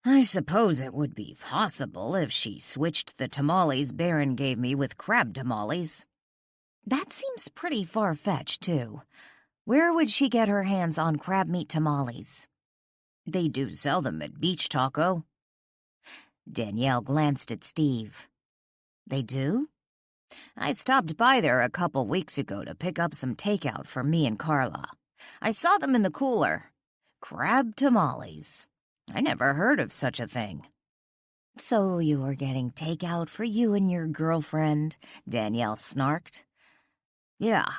I suppose it would be possible if she switched the tamales Barron gave me with crab tamales. That seems pretty far-fetched, too. Where would she get her hands on crab meat tamales? They do sell them at Beach Taco. Danielle glanced at Steve. They do? I stopped by there a couple weeks ago to pick up some takeout for me and Carla. I saw them in the cooler. Crab tamales. I never heard of such a thing. So you were getting takeout for you and your girlfriend, Danielle snarked. Yeah,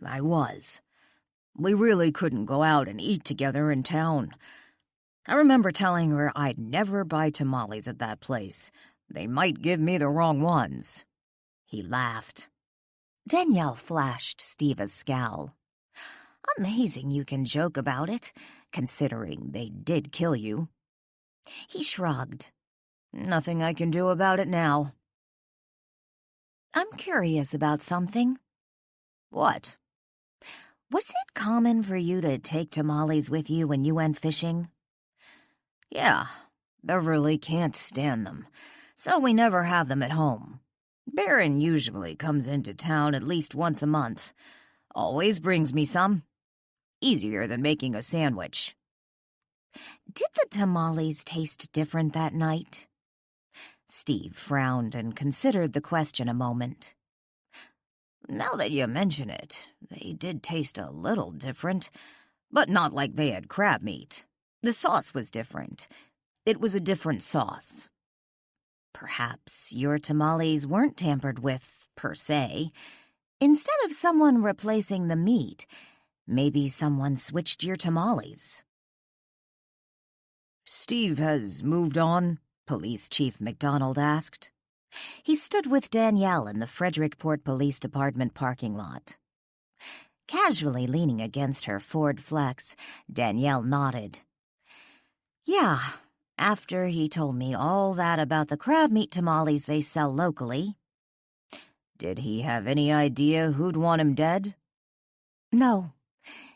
I was. We really couldn't go out and eat together in town. I remember telling her I'd never buy tamales at that place. They might give me the wrong ones. He laughed. Danielle flashed Steve a scowl. Amazing you can joke about it, considering they did kill you. He shrugged. Nothing I can do about it now. I'm curious about something. What? Was it common for you to take tamales with you when you went fishing? Yeah, Beverly can't stand them, so we never have them at home. Barron usually comes into town at least once a month. Always brings me some. Easier than making a sandwich. Did the tamales taste different that night? Steve frowned and considered the question a moment. Now that you mention it, they did taste a little different, but not like they had crab meat. The sauce was different. It was a different sauce. Perhaps your tamales weren't tampered with, per se. Instead of someone replacing the meat, maybe someone switched your tamales. Steve has moved on? Police Chief McDonald asked. He stood with Danielle in the Frederickport Police Department parking lot. Casually leaning against her Ford Flex, Danielle nodded. Yeah, after he told me all that about the crab meat tamales they sell locally. Did he have any idea who'd want him dead? No.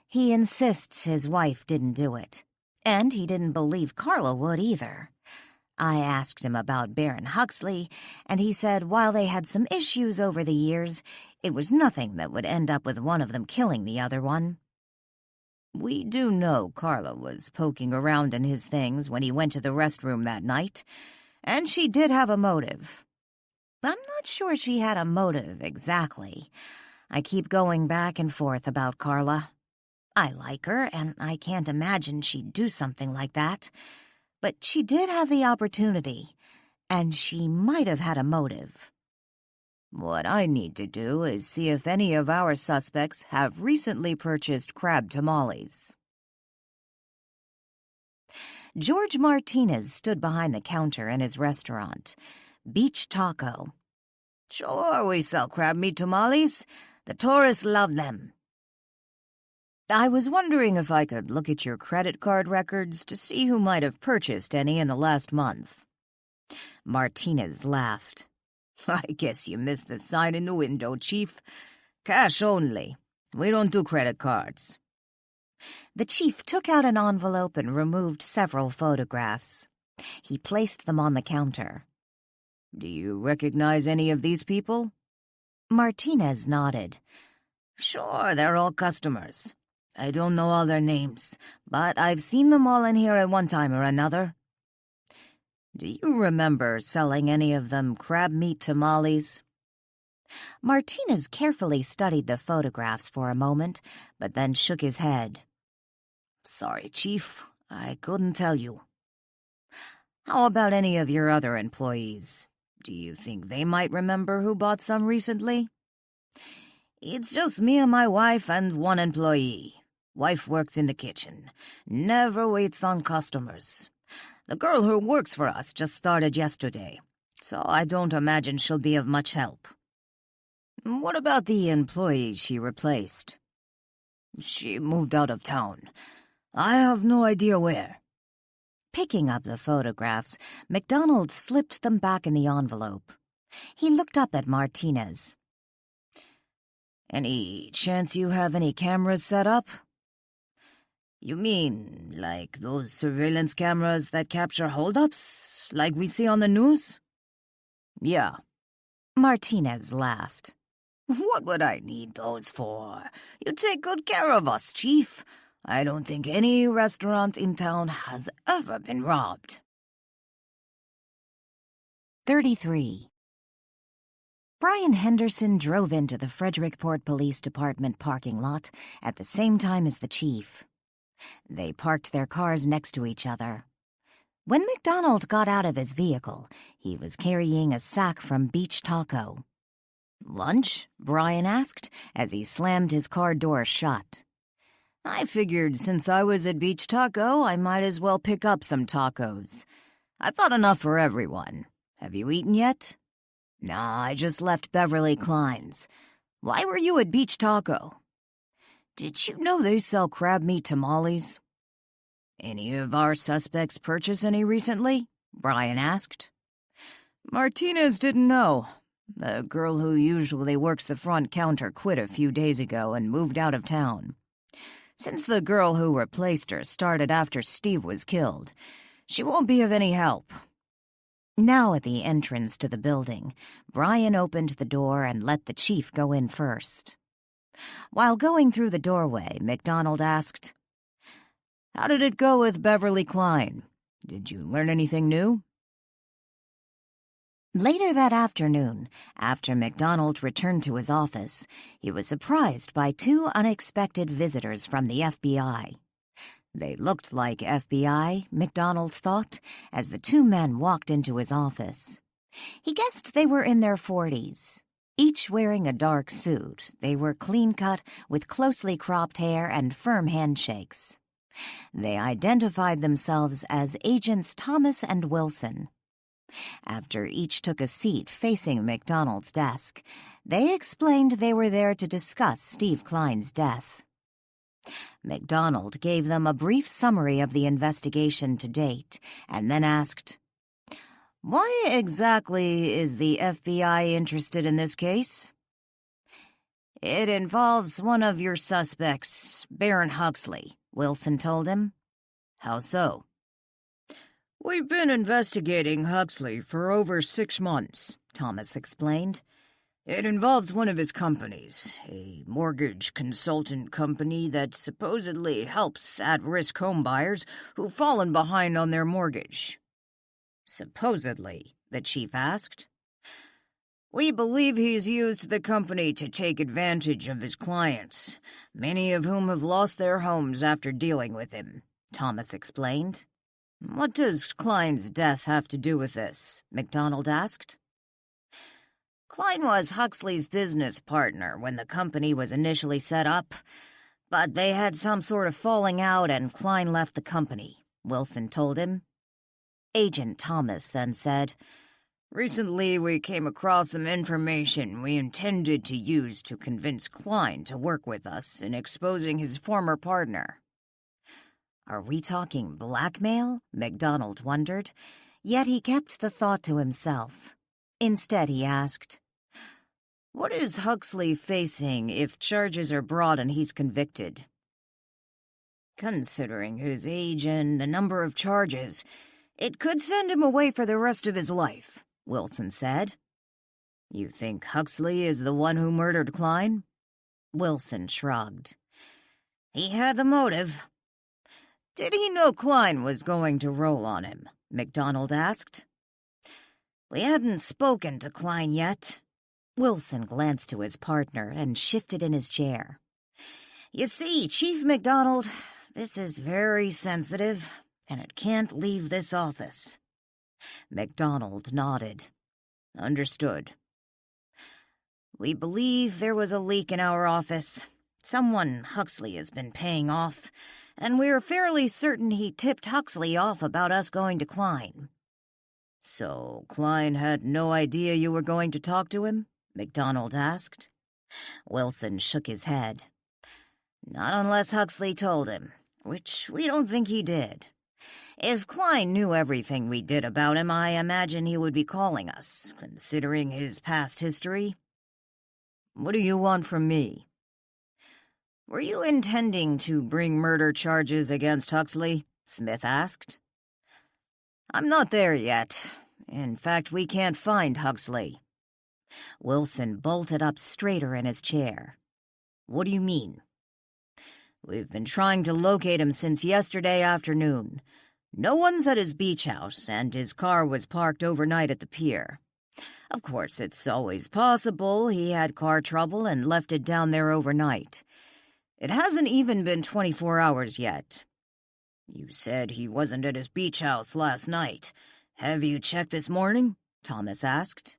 He insists his wife didn't do it. And he didn't believe Carla would either. I asked him about Baron Huxley, and he said while they had some issues over the years, it was nothing that would end up with one of them killing the other one. We do know Carla was poking around in his things when he went to the restroom that night, and she did have a motive. I'm not sure she had a motive exactly. I keep going back and forth about Carla. I like her, and I can't imagine she'd do something like that. But she did have the opportunity, and she might have had a motive. What I need to do is see if any of our suspects have recently purchased crab tamales. George Martinez stood behind the counter in his restaurant, Beach Taco. Sure, we sell crab meat tamales. The tourists love them. I was wondering if I could look at your credit card records to see who might have purchased any in the last month. Martinez laughed. I guess you missed the sign in the window, Chief. Cash only. We don't do credit cards. The chief took out an envelope and removed several photographs. He placed them on the counter. Do you recognize any of these people? Martinez nodded. Sure, they're all customers. I don't know all their names, but I've seen them all in here at one time or another. Do you remember selling any of them crab meat tamales? Martinez carefully studied the photographs for a moment, but then shook his head. Sorry, Chief, I couldn't tell you. How about any of your other employees? Do you think they might remember who bought some recently? It's just me and my wife and one employee. Wife works in the kitchen. Never waits on customers. The girl who works for us just started yesterday, so I don't imagine she'll be of much help. What about the employee she replaced? She moved out of town. I have no idea where. Picking up the photographs, MacDonald slipped them back in the envelope. He looked up at Martinez. Any chance you have any cameras set up? You mean, like those surveillance cameras that capture holdups, like we see on the news? Yeah. Martinez laughed. What would I need those for? You take good care of us, Chief. I don't think any restaurant in town has ever been robbed. 33. Brian Henderson drove into the Frederickport Police Department parking lot at the same time as the chief. They parked their cars next to each other. When MacDonald got out of his vehicle, he was carrying a sack from Beach Taco. Lunch? Brian asked as he slammed his car door shut. I figured since I was at Beach Taco, I might as well pick up some tacos. I bought enough for everyone. Have you eaten yet? Nah, I just left Beverly Klein's. Why were you at Beach Taco? Did you know they sell crab meat tamales? Any of our suspects purchase any recently? Brian asked. Martinez didn't know. The girl who usually works the front counter quit a few days ago and moved out of town. Since the girl who replaced her started after Steve was killed, she won't be of any help. Now at the entrance to the building, Brian opened the door and let the chief go in first. While going through the doorway, MacDonald asked, How did it go with Beverly Klein? Did you learn anything new? Later that afternoon, after MacDonald returned to his office, he was surprised by two unexpected visitors from the FBI. They looked like FBI, MacDonald thought, as the two men walked into his office. He guessed they were in their 40s. Each wearing a dark suit, they were clean-cut with closely cropped hair and firm handshakes. They identified themselves as Agents Thomas and Wilson. After each took a seat facing MacDonald's desk, they explained they were there to discuss Steve Klein's death. MacDonald gave them a brief summary of the investigation to date, and then asked, Why exactly is the FBI interested in this case? It involves one of your suspects, Baron Huxley, Wilson told him. How so? "We've been investigating Huxley for over 6 months," Thomas explained. "It involves one of his companies, a mortgage consultant company that supposedly helps at-risk homebuyers who've fallen behind on their mortgage." "Supposedly?" the chief asked. "We believe he's used the company to take advantage of his clients, many of whom have lost their homes after dealing with him," Thomas explained. "What does Klein's death have to do with this?" MacDonald asked. "Klein was Huxley's business partner when the company was initially set up, but they had some sort of falling out and Klein left the company," Wilson told him. Agent Thomas then said, "Recently we came across some information we intended to use to convince Klein to work with us in exposing his former partner." Are we talking blackmail? MacDonald wondered, yet he kept the thought to himself. Instead he asked, "What is Huxley facing if charges are brought and he's convicted?" "Considering his age and the number of charges, it could send him away for the rest of his life," Wilson said. "You think Huxley is the one who murdered Klein?" Wilson shrugged. "He had the motive." "Did he know Klein was going to roll on him?" MacDonald asked. "We hadn't spoken to Klein yet." Wilson glanced to his partner and shifted in his chair. "You see, Chief MacDonald, this is very sensitive, and it can't leave this office." MacDonald nodded. "Understood." "We believe there was a leak in our office. Someone Huxley has been paying off, and we're fairly certain he tipped Huxley off about us going to Klein." "So Klein had no idea you were going to talk to him?" MacDonald asked. Wilson shook his head. "Not unless Huxley told him, which we don't think he did. If Klein knew everything we did about him, I imagine he would be calling us, considering his past history." "What do you want from me?" "Were you intending to bring murder charges against Huxley?" Smith asked. "I'm not there yet. In fact, we can't find Huxley." Wilson bolted up straighter in his chair. "What do you mean?" "We've been trying to locate him since yesterday afternoon. No one's at his beach house, and his car was parked overnight at the pier. Of course, it's always possible he had car trouble and left it down there overnight. It hasn't even been 24 hours yet." "You said he wasn't at his beach house last night. Have you checked this morning?" Thomas asked.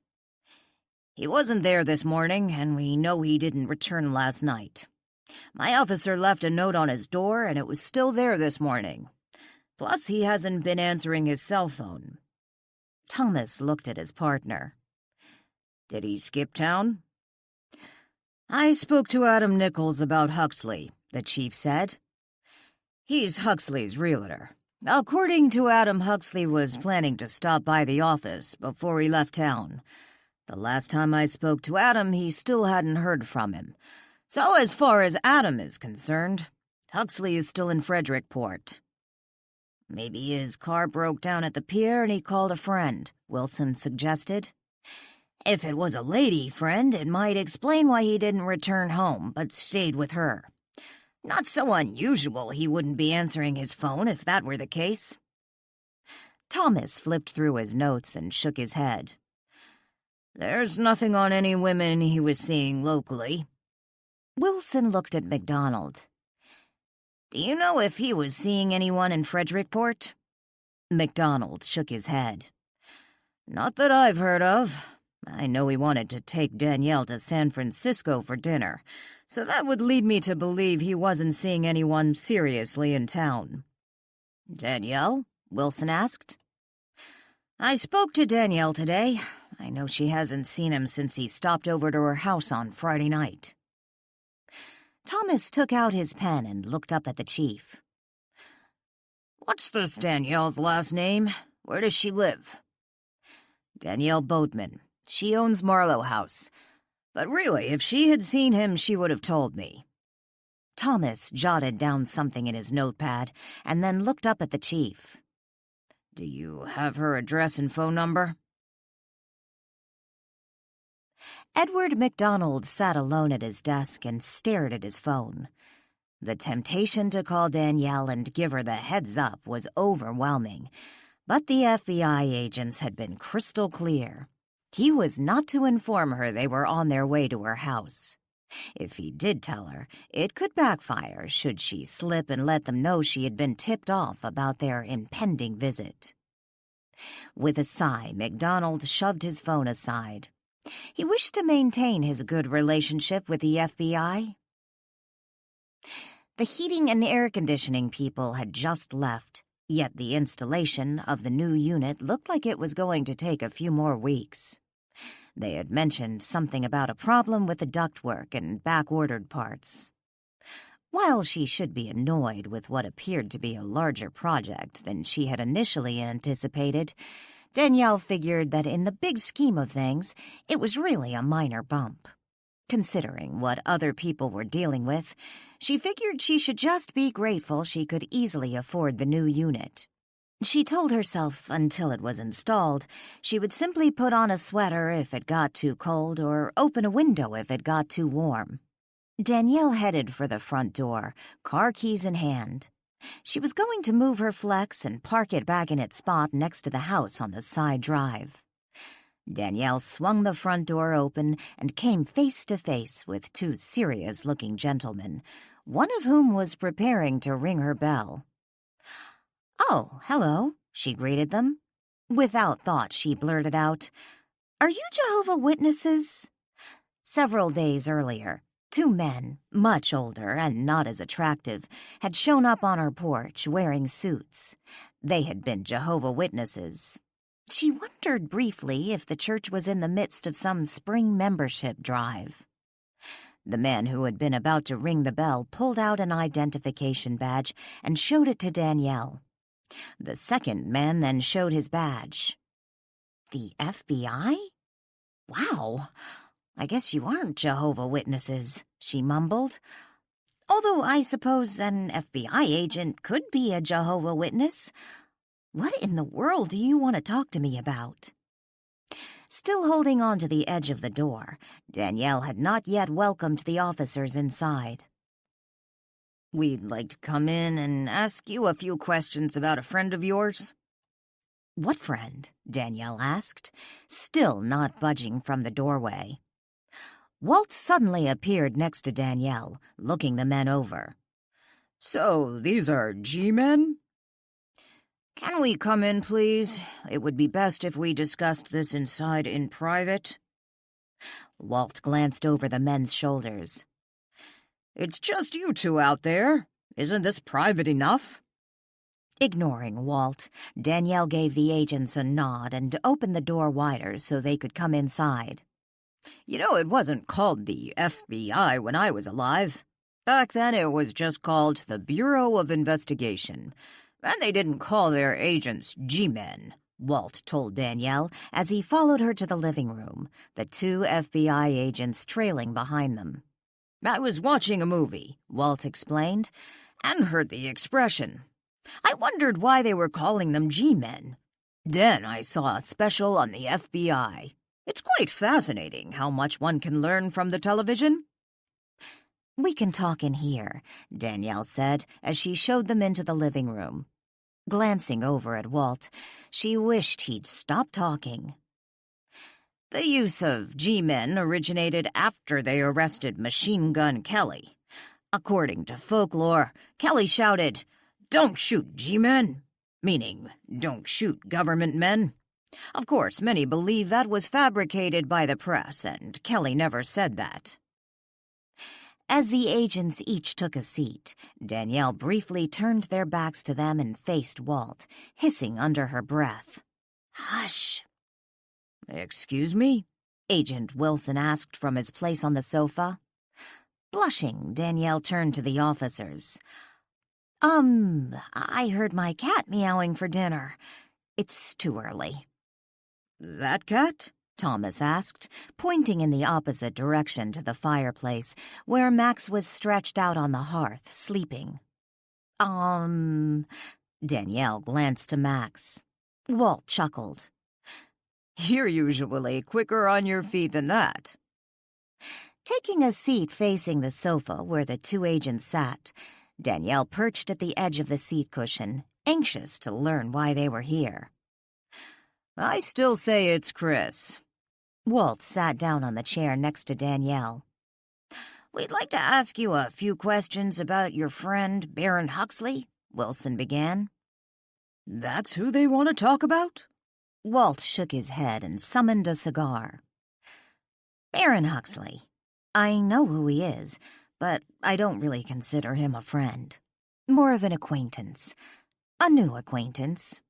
"He wasn't there this morning, and we know he didn't return last night. My officer left a note on his door, and it was still there this morning. Plus, he hasn't been answering his cell phone." Thomas looked at his partner. "Did he skip town?" "I spoke to Adam Nichols about Huxley," the chief said. "He's Huxley's realtor. According to Adam, Huxley was planning to stop by the office before he left town. The last time I spoke to Adam, he still hadn't heard from him. So as far as Adam is concerned, Huxley is still in Frederickport." "Maybe his car broke down at the pier and he called a friend," Wilson suggested. "If it was a lady friend, it might explain why he didn't return home, but stayed with her. Not so unusual he wouldn't be answering his phone if that were the case." Thomas flipped through his notes and shook his head. "There's nothing on any women he was seeing locally." Wilson looked at MacDonald. "Do you know if he was seeing anyone in Frederickport?" MacDonald shook his head. "Not that I've heard of. I know he wanted to take Danielle to San Francisco for dinner, so that would lead me to believe he wasn't seeing anyone seriously in town." "Danielle?" Wilson asked. "I spoke to Danielle today. I know she hasn't seen him since he stopped over to her house on Friday night." Thomas took out his pen and looked up at the chief. "What's this Danielle's last name? Where does she live?" "Danielle Boatman. She owns Marlow House. But really, if she had seen him, she would have told me." Thomas jotted down something in his notepad and then looked up at the chief. Do you have her address and phone number? Edward MacDonald sat alone at his desk and stared at his phone. The temptation to call Danielle and give her the heads up was overwhelming, but the FBI agents had been crystal clear. He was not to inform her they were on their way to her house. If he did tell her, it could backfire should she slip and let them know she had been tipped off about their impending visit. With a sigh, MacDonald shoved his phone aside. He wished to maintain his good relationship with the FBI. The heating and air conditioning people had just left, yet the installation of the new unit looked like it was going to take a few more weeks. They had mentioned something about a problem with the ductwork and back-ordered parts. While she should be annoyed with what appeared to be a larger project than she had initially anticipated, Danielle figured that in the big scheme of things, it was really a minor bump. Considering what other people were dealing with, she figured she should just be grateful she could easily afford the new unit. She told herself until it was installed, she would simply put on a sweater if it got too cold or open a window if it got too warm. Danielle headed for the front door, car keys in hand. She was going to move her Flex and park it back in its spot next to the house on the side drive. Danielle swung the front door open and came face to face with two serious-looking gentlemen, one of whom was preparing to ring her bell. "Oh, hello," she greeted them. Without thought, she blurted out, "Are you Jehovah's Witnesses?" Several days earlier, two men, much older and not as attractive, had shown up on her porch wearing suits. They had been Jehovah's Witnesses. She wondered briefly if the church was in the midst of some spring membership drive. The man who had been about to ring the bell pulled out an identification badge and showed it to Danielle. The second man then showed his badge. "The FBI? Wow, I guess you aren't Jehovah's Witnesses," she mumbled. "Although I suppose an FBI agent could be a Jehovah's Witness. What in the world do you want to talk to me about?" Still holding on to the edge of the door, Danielle had not yet welcomed the officers inside. "We'd like to come in and ask you a few questions about a friend of yours." "What friend?" Danielle asked, still not budging from the doorway. Walt suddenly appeared next to Danielle, looking the men over. "So, these are G-men?" "Can we come in, please? It would be best if we discussed this inside in private." Walt glanced over the men's shoulders. "It's just you two out there. Isn't this private enough?" Ignoring Walt, Danielle gave the agents a nod and opened the door wider so they could come inside. "You know, it wasn't called the FBI when I was alive. Back then it was just called the Bureau of Investigation. And they didn't call their agents G-men," Walt told Danielle as he followed her to the living room, the two FBI agents trailing behind them. "I was watching a movie," Walt explained, "and heard the expression. I wondered why they were calling them G-men. Then I saw a special on the FBI. It's quite fascinating how much one can learn from the television." "We can talk in here," Danielle said as she showed them into the living room. Glancing over at Walt, she wished he'd stop talking. "The use of G-men originated after they arrested Machine Gun Kelly. According to folklore, Kelly shouted, 'Don't shoot G-men,' meaning, 'Don't shoot government men.' Of course, many believe that was fabricated by the press, and Kelly never said that." As the agents each took a seat, Danielle briefly turned their backs to them and faced Walt, hissing under her breath. "Hush." "Excuse me?" Agent Wilson asked from his place on the sofa. Blushing, Danielle turned to the officers. I heard my cat meowing for dinner. It's too early." "That cat?" Thomas asked, pointing in the opposite direction to the fireplace, where Max was stretched out on the hearth, sleeping. Danielle glanced to Max. Walt chuckled. You're usually quicker on your feet than that. Taking a seat facing the sofa where the two agents sat, Danielle perched at the edge of the seat cushion, anxious to learn why they were here. I still say it's Chris. Walt sat down on the chair next to Danielle. We'd like to ask you a few questions about your friend, Baron Huxley, Wilson began. That's who they want to talk about? Walt shook his head and summoned a cigar. Baron Huxley. I know who he is, but I don't really consider him a friend. More of an acquaintance. A new acquaintance.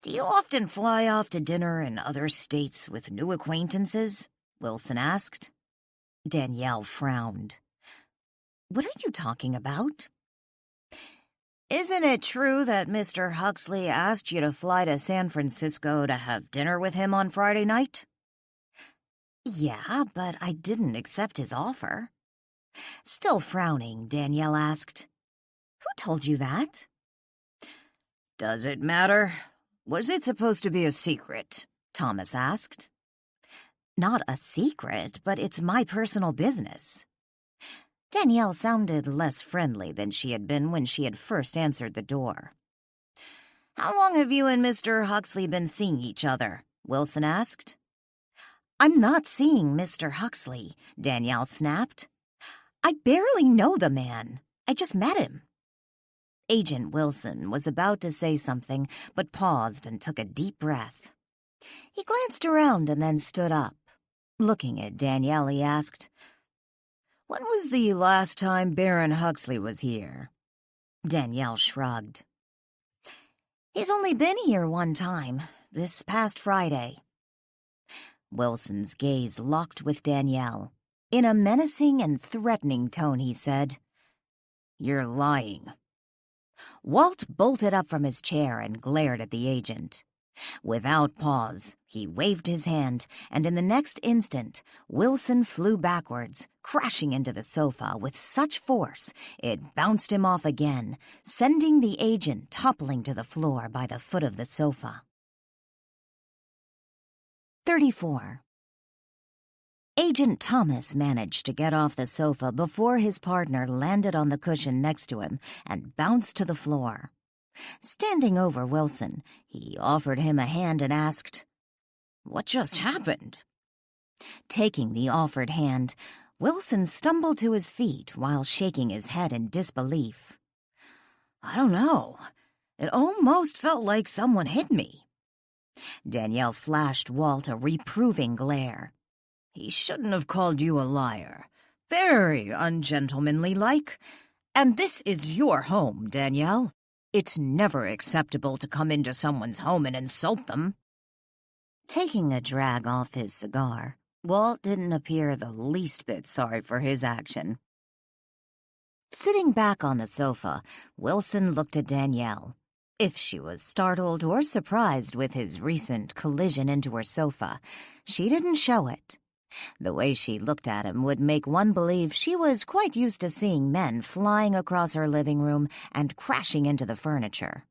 Do you often fly off to dinner in other states with new acquaintances? Wilson asked. Danielle frowned. What are you talking about? Isn't it true that Mr. Huxley asked you to fly to San Francisco to have dinner with him on Friday night? Yeah, but I didn't accept his offer. Still frowning, Danielle asked, Who told you that? Does it matter? Was it supposed to be a secret? Thomas asked. Not a secret, but it's my personal business. Danielle sounded less friendly than she had been when she had first answered the door. How long have you and Mr. Huxley been seeing each other? Wilson asked. I'm not seeing Mr. Huxley, Danielle snapped. I barely know the man. I just met him. Agent Wilson was about to say something, but paused and took a deep breath. He glanced around and then stood up. Looking at Danielle, he asked, When was the last time Baron Huxley was here? Danielle shrugged. He's only been here one time, this past Friday. Wilson's gaze locked with Danielle. In a menacing and threatening tone, he said, You're lying. Walt bolted up from his chair and glared at the agent. Without pause, he waved his hand, and in the next instant, Wilson flew backwards, crashing into the sofa with such force it bounced him off again, sending the agent toppling to the floor by the foot of the sofa. 34. Agent Thomas managed to get off the sofa before his partner landed on the cushion next to him and bounced to the floor. Standing over Wilson, he offered him a hand and asked, What just happened? Taking the offered hand, Wilson stumbled to his feet while shaking his head in disbelief. I don't know. It almost felt like someone hit me. Danielle flashed Walt a reproving glare. He shouldn't have called you a liar. Very ungentlemanly-like. And this is your home, Danielle. It's never acceptable to come into someone's home and insult them. Taking a drag off his cigar, Walt didn't appear the least bit sorry for his action. Sitting back on the sofa, Wilson looked at Danielle. If she was startled or surprised with his recent collision into her sofa, she didn't show it. The way she looked at him would make one believe she was quite used to seeing men flying across her living room and crashing into the furniture.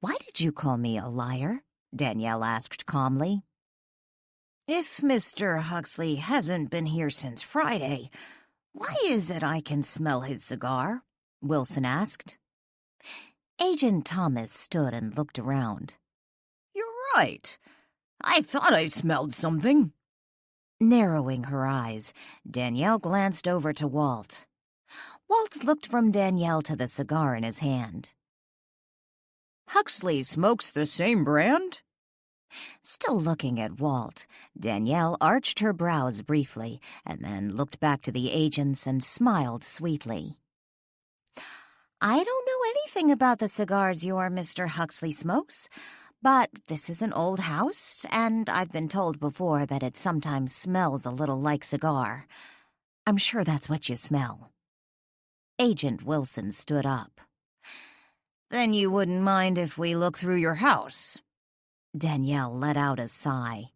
Why did you call me a liar? Danielle asked calmly. If Mr. Huxley hasn't been here since Friday, why is it I can smell his cigar? Wilson asked. Agent Thomas stood and looked around. You're right. I thought I smelled something. Narrowing her eyes, Danielle glanced over to Walt. Walt looked from Danielle to the cigar in his hand. Huxley smokes the same brand? Still looking at Walt, Danielle arched her brows briefly and then looked back to the agents and smiled sweetly. I don't know anything about the cigars your Mr. Huxley smokes, but this is an old house, and I've been told before that it sometimes smells a little like cigar. I'm sure that's what you smell. Agent Wilson stood up. Then you wouldn't mind if we look through your house? Danielle let out a sigh.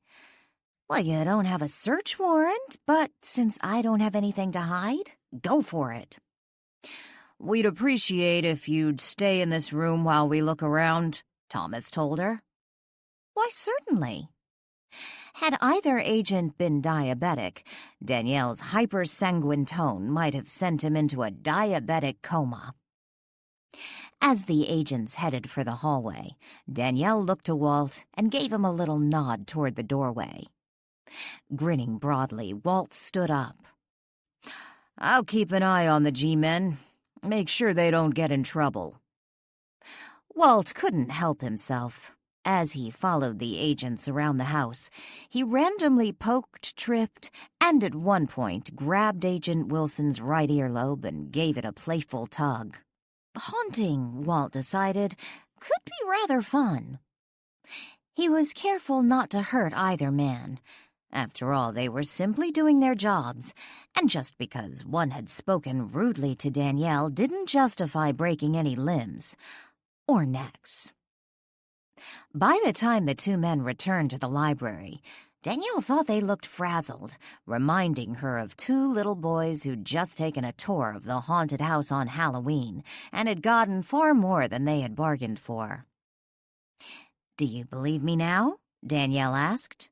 Well, you don't have a search warrant, but since I don't have anything to hide, go for it. We'd appreciate if you'd stay in this room while we look around, Thomas told her. Why, certainly. Had either agent been diabetic, Danielle's hypersanguine tone might have sent him into a diabetic coma. As the agents headed for the hallway, Danielle looked to Walt and gave him a little nod toward the doorway. Grinning broadly, Walt stood up. I'll keep an eye on the G-men. Make sure they don't get in trouble. Walt couldn't help himself. As he followed the agents around the house, he randomly poked, tripped, and at one point grabbed Agent Wilson's right earlobe and gave it a playful tug. Haunting, Walt decided, could be rather fun. He was careful not to hurt either man. After all, they were simply doing their jobs, and just because one had spoken rudely to Danielle didn't justify breaking any limbs or necks. By the time the two men returned to the library, Danielle thought they looked frazzled, reminding her of two little boys who'd just taken a tour of the haunted house on Halloween and had gotten far more than they had bargained for. Do you believe me now? Danielle asked.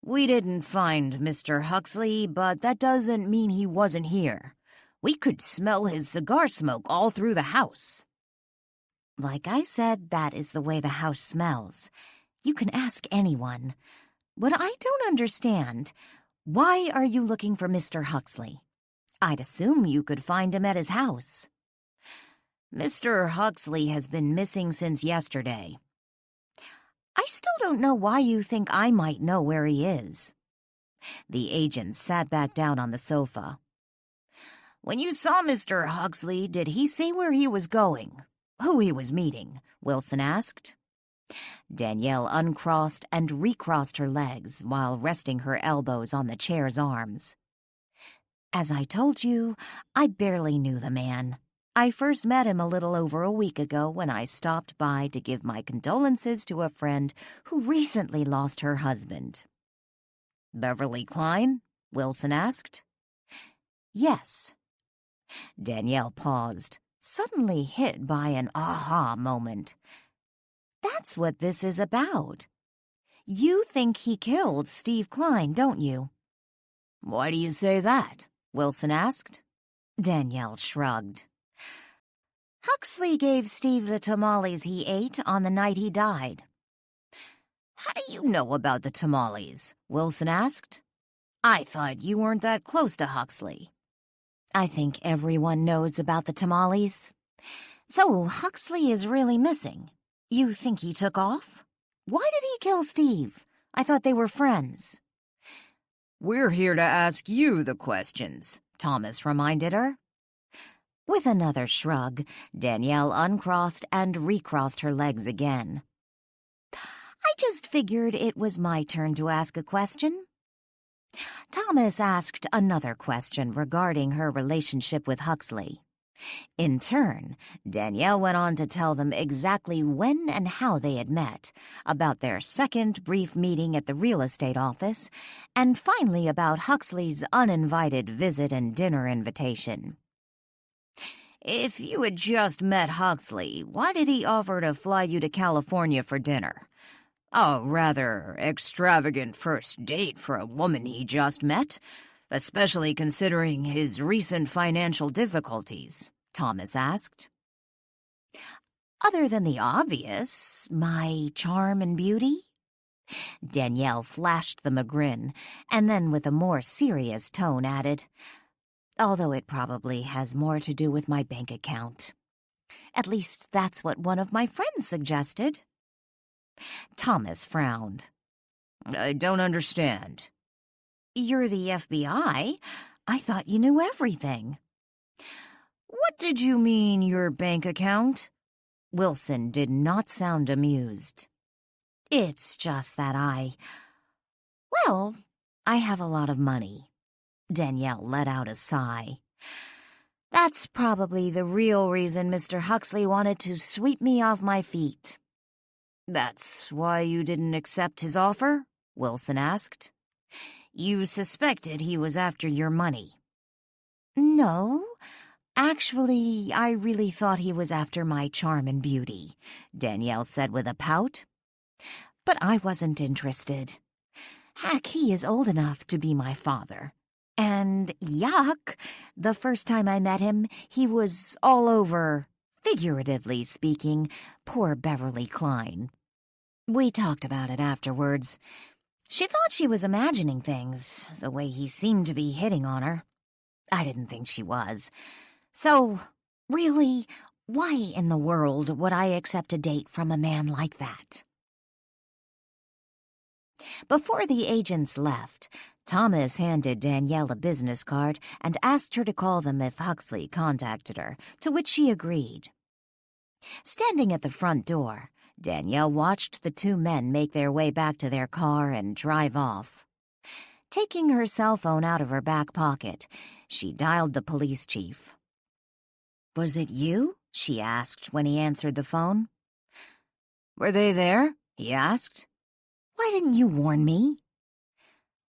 We didn't find Mr. Huxley, but that doesn't mean he wasn't here. We could smell his cigar smoke all through the house. Like I said, that is the way the house smells. You can ask anyone. What I don't understand, why are you looking for Mr. Huxley? I'd assume you could find him at his house. Mr. Huxley has been missing since yesterday. I still don't know why you think I might know where he is. The agent sat back down on the sofa. When you saw Mr. Huxley, did he say where he was going? Who he was meeting? Wilson asked. Danielle uncrossed and recrossed her legs while resting her elbows on the chair's arms. As I told you, I barely knew the man. I first met him a little over a week ago when I stopped by to give my condolences to a friend who recently lost her husband. Beverly Klein? Wilson asked. Yes. Danielle paused, suddenly hit by an aha moment. That's what this is about. You think he killed Steve Klein, don't you? Why do you say that? Wilson asked. Danielle shrugged. Huxley gave Steve the tamales he ate on the night he died. How do you know about the tamales? Wilson asked. I thought you weren't that close to Huxley. I think everyone knows about the tamales. So Huxley is really missing. You think he took off? Why did he kill Steve? I thought they were friends. We're here to ask you the questions, Thomas reminded her. With another shrug, Danielle uncrossed and recrossed her legs again. I just figured it was my turn to ask a question. Thomas asked another question regarding her relationship with Huxley. In turn, Danielle went on to tell them exactly when and how they had met, about their second brief meeting at the real estate office, and finally about Huxley's uninvited visit and dinner invitation. If you had just met Huxley, why did he offer to fly you to California for dinner? A rather extravagant first date for a woman he just met, especially considering his recent financial difficulties, Thomas asked. Other than the obvious, my charm and beauty? Danielle flashed them a grin, and then with a more serious tone added, although it probably has more to do with my bank account. At least that's what one of my friends suggested. Thomas frowned. I don't understand. You're the FBI. I thought you knew everything. What did you mean, your bank account? Wilson did not sound amused. It's just that I have a lot of money. Danielle let out a sigh. That's probably the real reason Mr. Huxley wanted to sweep me off my feet. That's why you didn't accept his offer? Wilson asked. You suspected he was after your money. No, Actually, I really thought he was after my charm and beauty, Danielle said with a pout. But I wasn't interested. Heck, he is old enough to be my father. And yuck, the first time I met him, he was all over, figuratively speaking, poor Beverly Klein. We talked about it afterwards. She thought she was imagining things, the way he seemed to be hitting on her. I didn't think she was. So, really, why in the world would I accept a date from a man like that? Before the agents left, Thomas handed Danielle a business card and asked her to call them if Huxley contacted her, to which she agreed. Standing at the front door, Danielle watched the two men make their way back to their car and drive off. Taking her cell phone out of her back pocket, she dialed the police chief. "Was it you?" she asked when he answered the phone. "Were they there?" he asked. "Why didn't you warn me?"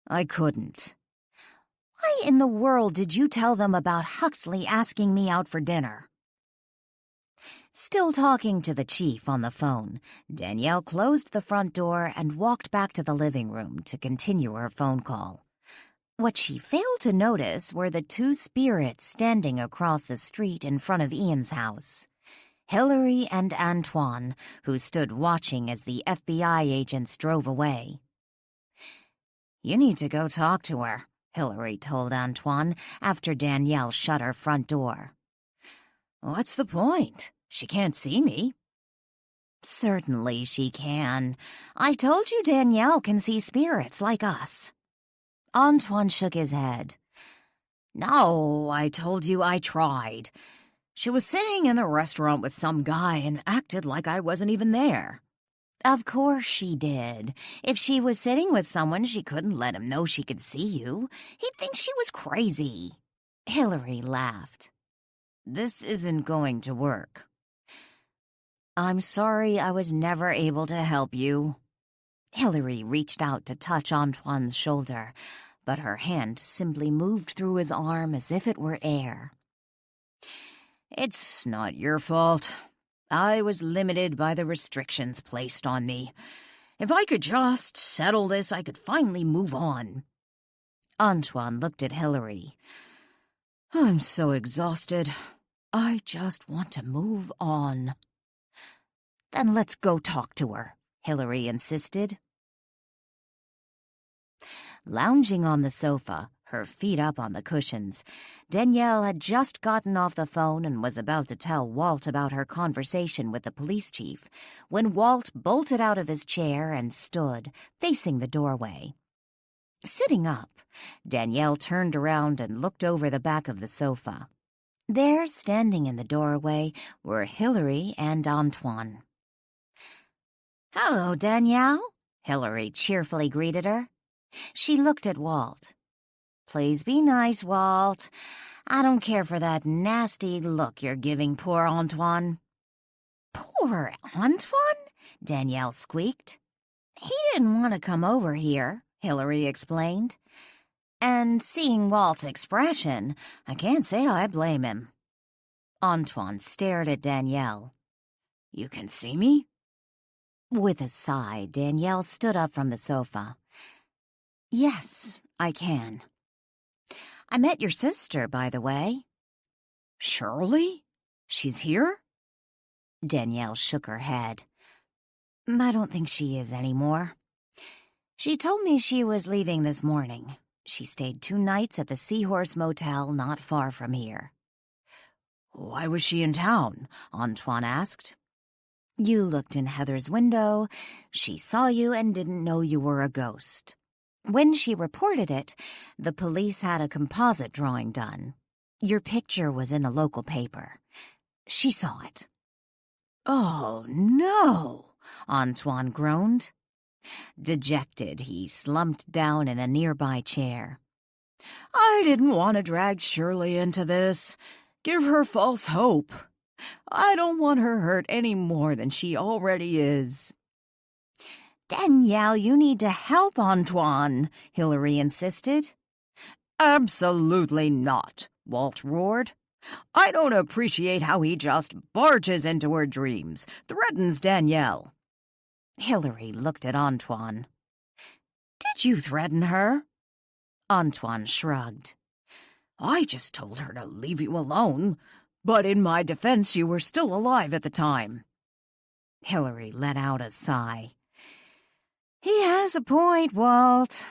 "I couldn't." "Why in the world did you tell them about Huxley asking me out for dinner?" Still talking to the chief on the phone, Danielle closed the front door and walked back to the living room to continue her phone call. What she failed to notice were the two spirits standing across the street in front of Ian's house. Hillary and Antoine, who stood watching as the FBI agents drove away. "You need to go talk to her," Hillary told Antoine after Danielle shut her front door. "What's the point? She can't see me." "Certainly she can. I told you Danielle can see spirits like us." Antoine shook his head. "No, I told you I tried. She was sitting in the restaurant with some guy and acted like I wasn't even there." "Of course she did. If she was sitting with someone, she couldn't let him know she could see you. He'd think she was crazy." Hillary laughed. "This isn't going to work." "I'm sorry I was never able to help you." Hillary reached out to touch Antoine's shoulder, but her hand simply moved through his arm as if it were air. "It's not your fault. I was limited by the restrictions placed on me. If I could just settle this, I could finally move on." Antoine looked at Hillary. "I'm so exhausted. I just want to move on." "Then let's go talk to her," Hillary insisted. Lounging on the sofa, her feet up on the cushions, Danielle had just gotten off the phone and was about to tell Walt about her conversation with the police chief when Walt bolted out of his chair and stood, facing the doorway. Sitting up, Danielle turned around and looked over the back of the sofa. There, standing in the doorway, were Hillary and Antoine. "Hello, Danielle," Hillary cheerfully greeted her. She looked at Walt. "Please be nice, Walt. I don't care for that nasty look you're giving poor Antoine." "Poor Antoine?" Danielle squeaked. "He didn't want to come over here," Hillary explained. And seeing Walt's expression, I can't say I blame him. Antoine stared at Danielle. "You can see me?" With a sigh, Danielle stood up from the sofa. "Yes, I can." "I met your sister, by the way." "Shirley? She's here?" Danielle shook her head. "I don't think she is anymore. She told me she was leaving this morning. She stayed 2 nights at the Seahorse Motel not far from here." "Why was she in town?" Antoine asked. "You looked in Heather's window. She saw you and didn't know you were a ghost. When she reported it, the police had a composite drawing done. Your picture was in the local paper. She saw it." "Oh, no," Antoine groaned. Dejected, he slumped down in a nearby chair. "I didn't want to drag Shirley into this, give her false hope. I don't want her hurt any more than she already is." "Danielle, you need to help Antoine," Hillary insisted. "Absolutely not," Walt roared. I don't appreciate how he just barges into her dreams, threatens Danielle. Hilary looked at Antoine. Did you threaten her? Antoine shrugged. I just told her to leave you alone, but in my defense you were still alive at the time. Hilary let out a sigh. He has a point, Walt.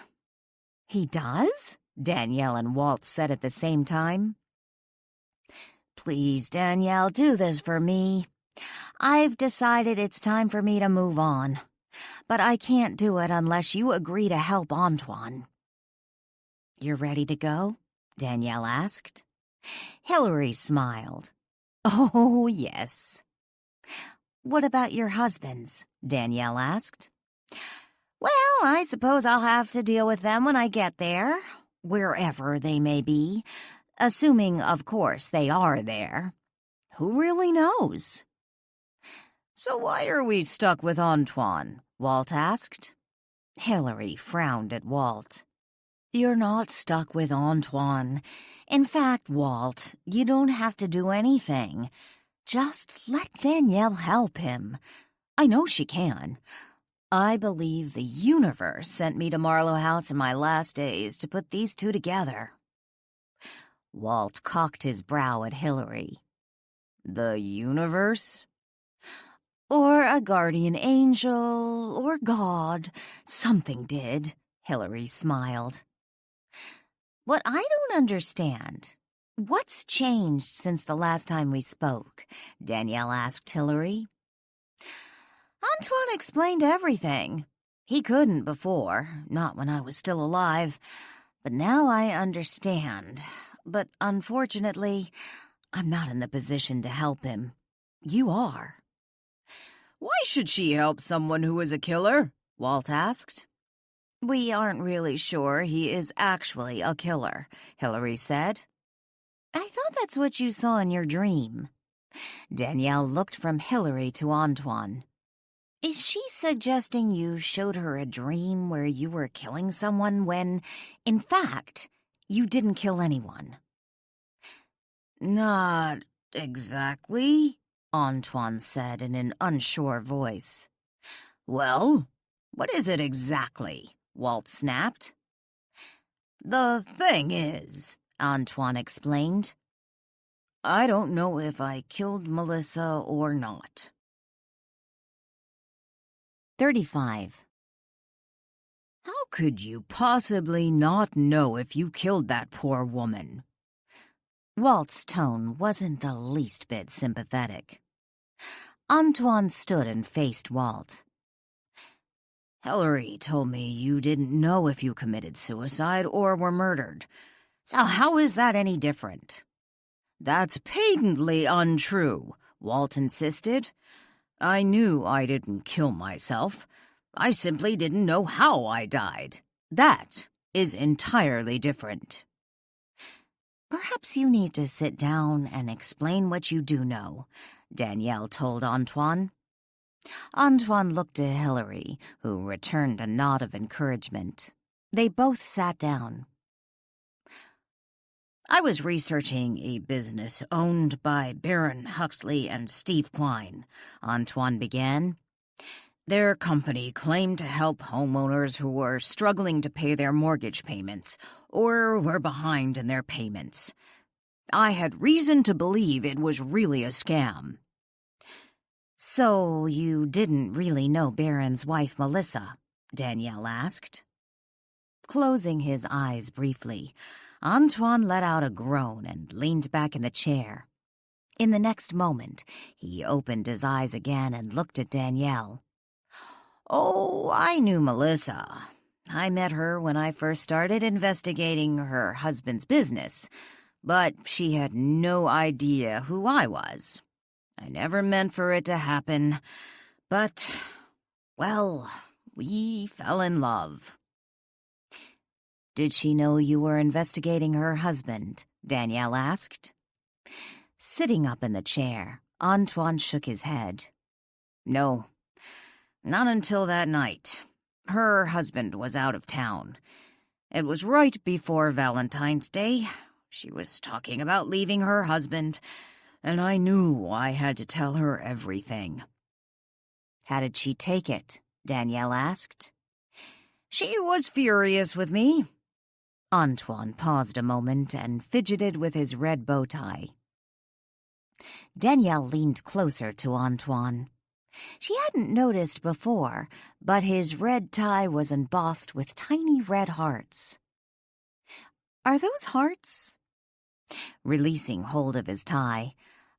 He does? Danielle and Walt said at the same time. Please, Danielle, do this for me. I've decided it's time for me to move on, but I can't do it unless you agree to help Antoine. You're ready to go? Danielle asked. Hilary smiled. Oh, yes. What about your husbands? Danielle asked. Well, I suppose I'll have to deal with them when I get there, wherever they may be, assuming, of course, they are there. Who really knows? So why are we stuck with Antoine? Walt asked. Hilary frowned at Walt. You're not stuck with Antoine. In fact, Walt, you don't have to do anything. Just let Danielle help him. I know she can. I believe the universe sent me to Marlow House in my last days to put these two together. Walt cocked his brow at Hilary. The universe? Or a guardian angel, or God. Something did, Hilary smiled. What I don't understand, what's changed since the last time we spoke? Danielle asked Hilary. Antoine explained everything. He couldn't before, not when I was still alive. But now I understand. But unfortunately, I'm not in the position to help him. You are. Why should she help someone who is a killer? Walt asked. We aren't really sure he is actually a killer, Hilary said. I thought that's what you saw in your dream. Danielle looked from Hilary to Antoine. Is she suggesting you showed her a dream where you were killing someone when, in fact, you didn't kill anyone? Not exactly, Antoine said in an unsure voice. Well, what is it exactly? Walt snapped. The thing is, Antoine explained, I don't know if I killed Melissa or not. 35. How could you possibly not know if you killed that poor woman? Walt's tone wasn't the least bit sympathetic. Antoine stood and faced Walt. Hilary told me you didn't know if you committed suicide or were murdered. So how is that any different? That's patently untrue, Walt insisted. I knew I didn't kill myself. I simply didn't know how I died. That is entirely different. Perhaps you need to sit down and explain what you do know, Danielle told Antoine. Antoine looked at Hilary, who returned a nod of encouragement. They both sat down. I was researching a business owned by Baron Huxley and Steve Klein, Antoine began. Their company claimed to help homeowners who were struggling to pay their mortgage payments or were behind in their payments. I had reason to believe it was really a scam. So you didn't really know Baron's wife, Melissa? Danielle asked. Closing his eyes briefly, Antoine let out a groan and leaned back in the chair. In the next moment, he opened his eyes again and looked at Danielle. Oh, I knew Melissa. I met her when I first started investigating her husband's business, but she had no idea who I was. I never meant for it to happen, but, well, we fell in love. Did she know you were investigating her husband? Danielle asked. Sitting up in the chair, Antoine shook his head. No, not until that night. Her husband was out of town. It was right before Valentine's Day. She was talking about leaving her husband, and I knew I had to tell her everything." "How did she take it?" Danielle asked. "She was furious with me." Antoine paused a moment and fidgeted with his red bow tie. Danielle leaned closer to Antoine. She hadn't noticed before, but his red tie was embossed with tiny red hearts. "Are those hearts?" Releasing hold of his tie,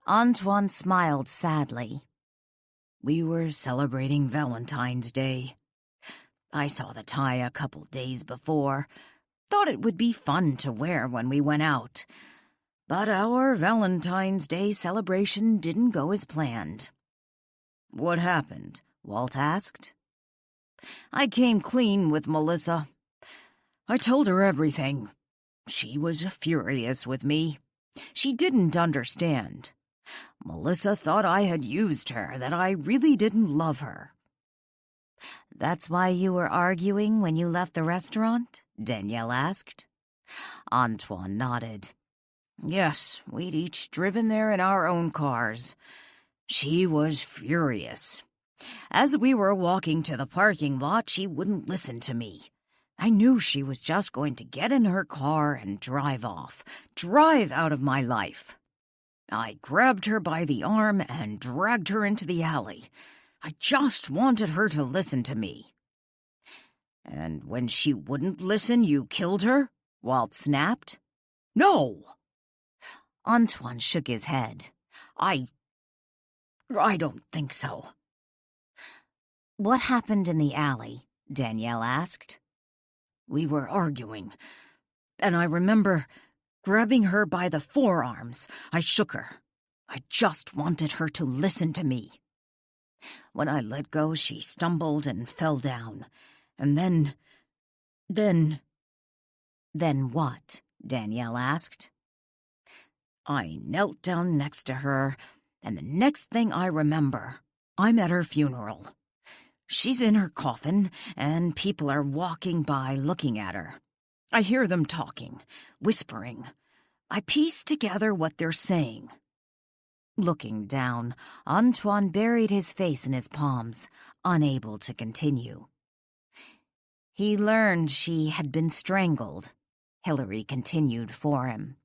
Antoine smiled sadly. "We were celebrating Valentine's Day. I saw the tie a couple days before. Thought it would be fun to wear when we went out. But our Valentine's Day celebration didn't go as planned." "What happened?" Walt asked. "I came clean with Melissa. I told her everything. She was furious with me. She didn't understand. Melissa thought I had used her, that I really didn't love her." "That's why you were arguing when you left the restaurant?" Danielle asked. Antoine nodded. "Yes, we'd each driven there in our own cars. She was furious. As we were walking to the parking lot, she wouldn't listen to me. I knew she was just going to get in her car and drive off, drive out of my life. I grabbed her by the arm and dragged her into the alley. I just wanted her to listen to me." "And when she wouldn't listen, you killed her?" Walt snapped. "No." Antoine shook his head. I don't think so." "What happened in the alley?" Danielle asked. "We were arguing, and I remember grabbing her by the forearms. I shook her. I just wanted her to listen to me. When I let go, she stumbled and fell down. And then... "Then what?" Danielle asked. I knelt down next to her, and the next thing I remember, I'm at her funeral. She's in her coffin, and people are walking by looking at her. I hear them talking, whispering. I piece together what they're saying." Looking down, Antoine buried his face in his palms, unable to continue. "He learned she had been strangled," Hillary continued for him.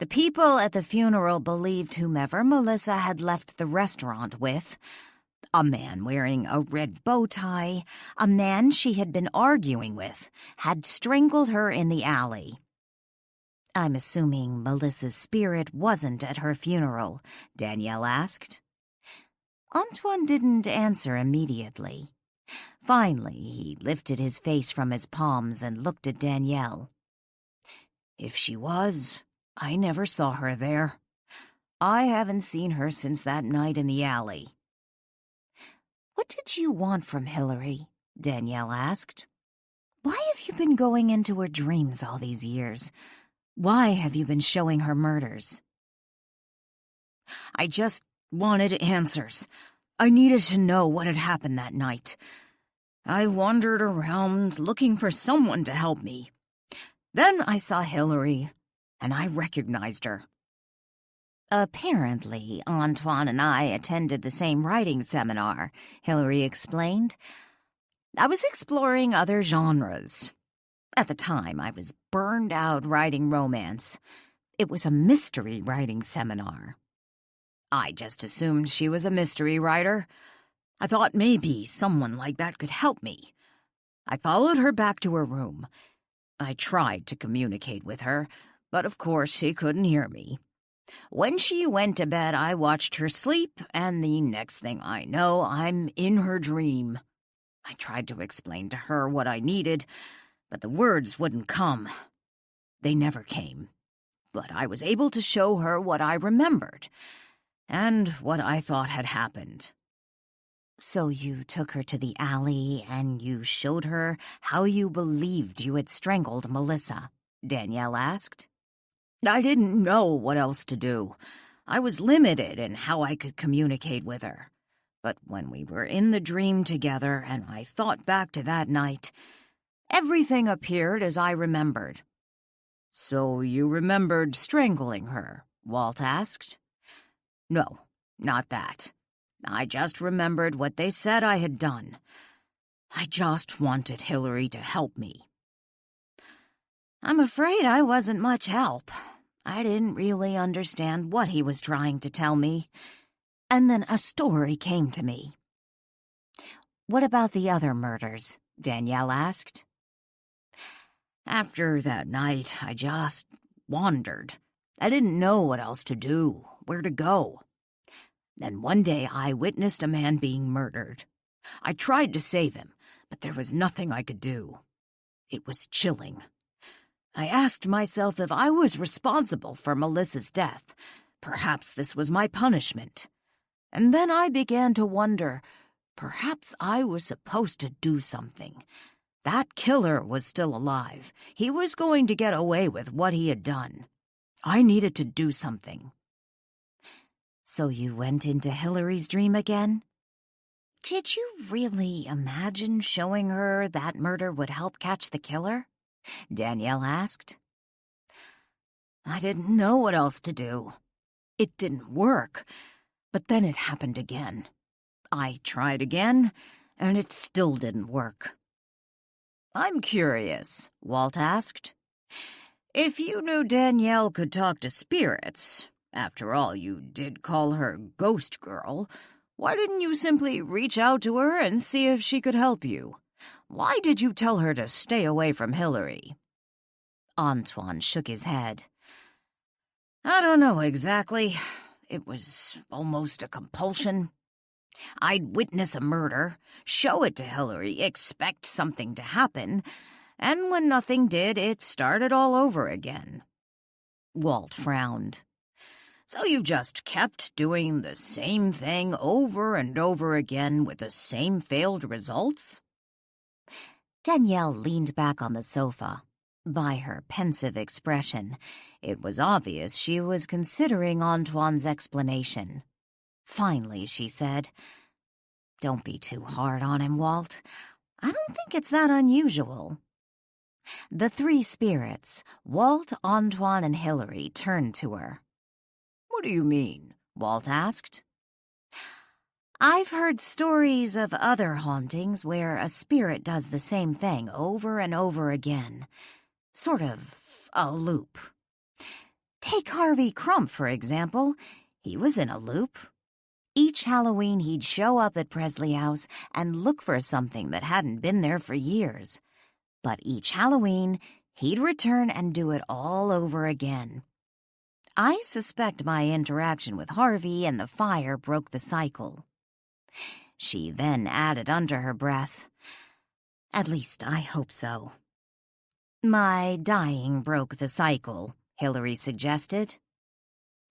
"The people at the funeral believed whomever Melissa had left the restaurant with, a man wearing a red bow tie, a man she had been arguing with, had strangled her in the alley." "I'm assuming Melissa's spirit wasn't at her funeral?" Danielle asked. Antoine didn't answer immediately. Finally, he lifted his face from his palms and looked at Danielle. "If she was, I never saw her there. I haven't seen her since that night in the alley." "What did you want from Hillary?" Danielle asked. "Why have you been going into her dreams all these years? Why have you been showing her murders?" "I just wanted answers. I needed to know what had happened that night. I wandered around looking for someone to help me. Then I saw Hillary, and I recognized her." "Apparently, Antoine and I attended the same writing seminar," Hillary explained. "I was exploring other genres. At the time, I was burned out writing romance. It was a mystery writing seminar." "I just assumed she was a mystery writer. I thought maybe someone like that could help me. I followed her back to her room. I tried to communicate with her, but of course she couldn't hear me. When she went to bed, I watched her sleep, and the next thing I know, I'm in her dream. I tried to explain to her what I needed, but the words wouldn't come. They never came. But I was able to show her what I remembered, and what I thought had happened." "So you took her to the alley and you showed her how you believed you had strangled Melissa?" Danielle asked. "I didn't know what else to do. I was limited in how I could communicate with her. But when we were in the dream together and I thought back to that night, everything appeared as I remembered. So you remembered strangling her? Walt asked. No, not that. I just remembered what they said I had done. I just wanted Hillary to help me. I'm afraid I wasn't much help. I didn't really understand what he was trying to tell me. And then a story came to me. What about the other murders? Danielle asked. After that night, I just wandered. I didn't know what else to do, where to go. Then one day I witnessed a man being murdered. I tried to save him, but there was nothing I could do. It was chilling. I asked myself if I was responsible for Melissa's death. Perhaps this was my punishment. And then I began to wonder, perhaps I was supposed to do something. That killer was still alive. He was going to get away with what he had done. I needed to do something. So you went into Hillary's dream again? Did you really imagine showing her that murder would help catch the killer? Danielle asked. I didn't know what else to do. It didn't work, but then it happened again. I tried again, and it still didn't work. I'm curious, Walt asked. If you knew Danielle could talk to spirits, after all, you did call her Ghost Girl, why didn't you simply reach out to her and see if she could help you? Why did you tell her to stay away from Hillary? Antoine shook his head. I don't know exactly. It was almost a compulsion. I'd witness a murder, show it to Hillary, expect something to happen, and when nothing did, it started all over again. Walt frowned. So you just kept doing the same thing over and over again with the same failed results? Danielle leaned back on the sofa. By her pensive expression, it was obvious she was considering Antoine's explanation. Finally, she said, "Don't be too hard on him, Walt. I don't think it's that unusual." The three spirits, Walt, Antoine, and Hillary, turned to her. What do you mean? Walt asked. I've heard stories of other hauntings where a spirit does the same thing over and over again. Sort of a loop. Take Harvey Crump, for example. He was in a loop. Each Halloween he'd show up at Presley House and look for something that hadn't been there for years. But each Halloween, he'd return and do it all over again. I suspect my interaction with Harvey and the fire broke the cycle. She then added under her breath, "At least I hope so." "My dying broke the cycle," Hillary suggested.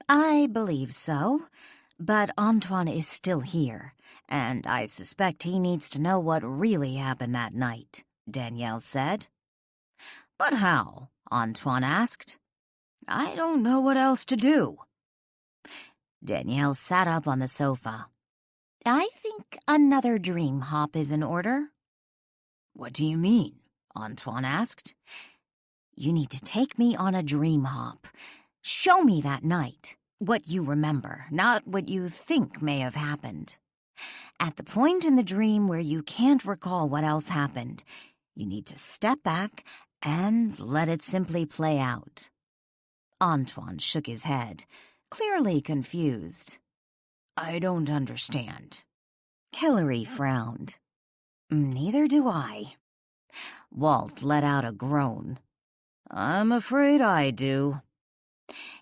"I believe so, but Antoine is still here, and I suspect he needs to know what really happened that night," Danielle said. "But how?" Antoine asked. "I don't know what else to do." Danielle sat up on the sofa. "I think another dream hop is in order." "What do you mean?" Antoine asked. "You need to take me on a dream hop. Show me that night, what you remember, not what you think may have happened. At the point in the dream where you can't recall what else happened, you need to step back and let it simply play out." Antoine shook his head, clearly confused. "I don't understand." Hillary frowned. "Neither do I." Walt let out a groan. "I'm afraid I do."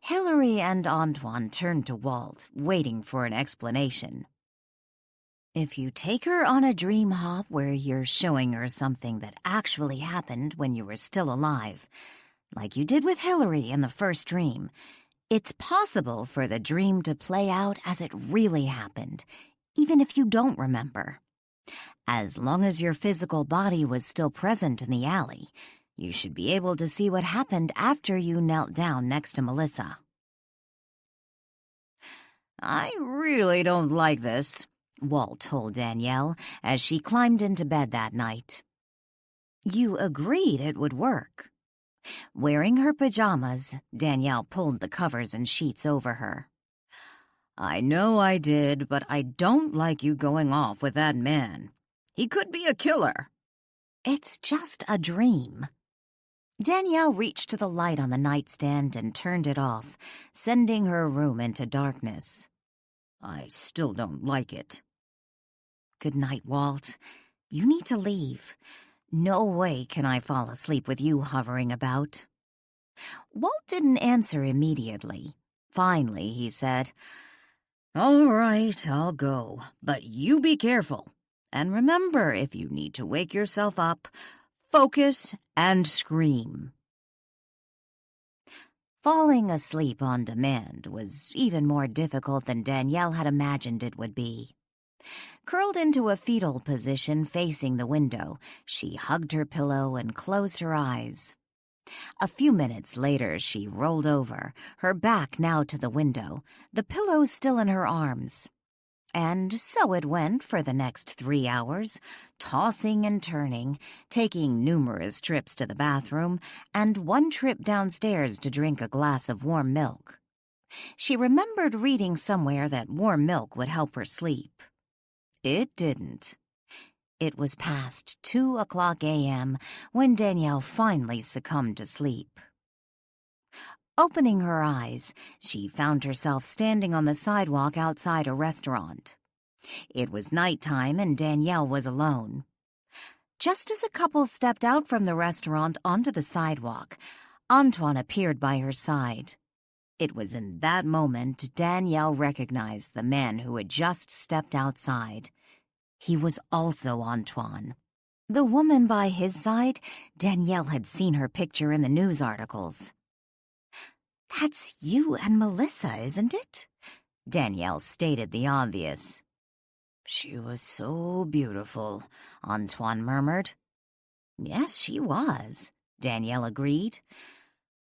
Hillary and Antoine turned to Walt, waiting for an explanation. "If you take her on a dream hop where you're showing her something that actually happened when you were still alive, like you did with Hillary in the first dream, it's possible for the dream to play out as it really happened, even if you don't remember. As long as your physical body was still present in the alley, you should be able to see what happened after you knelt down next to Melissa." "I really don't like this," Walt told Danielle as she climbed into bed that night. "You agreed it would work." Wearing her pajamas, Danielle pulled the covers and sheets over her. "I know I did, but I don't like you going off with that man. He could be a killer." "It's just a dream." Danielle reached to the light on the nightstand and turned it off, sending her room into darkness. "I still don't like it." "Good night, Walt. You need to leave. No way can I fall asleep with you hovering about." Walt didn't answer immediately. Finally, he said, "All right, I'll go, but you be careful. And remember, if you need to wake yourself up, focus and scream." Falling asleep on demand was even more difficult than Danielle had imagined it would be. Curled into a fetal position facing the window, she hugged her pillow and closed her eyes. A few minutes later, she rolled over, her back now to the window, the pillow still in her arms. And so it went for the next 3 hours, tossing and turning, taking numerous trips to the bathroom, and one trip downstairs to drink a glass of warm milk. She remembered reading somewhere that warm milk would help her sleep. It didn't. It was past 2:00 a.m. when Danielle finally succumbed to sleep. Opening her eyes, she found herself standing on the sidewalk outside a restaurant. It was nighttime and Danielle was alone. Just as a couple stepped out from the restaurant onto the sidewalk, Antoine appeared by her side. It was in that moment Danielle recognized the man who had just stepped outside. He was also Antoine. The woman by his side, Danielle had seen her picture in the news articles. "That's you and Melissa, isn't it?" Danielle stated the obvious. "She was so beautiful," Antoine murmured. "Yes, she was," Danielle agreed.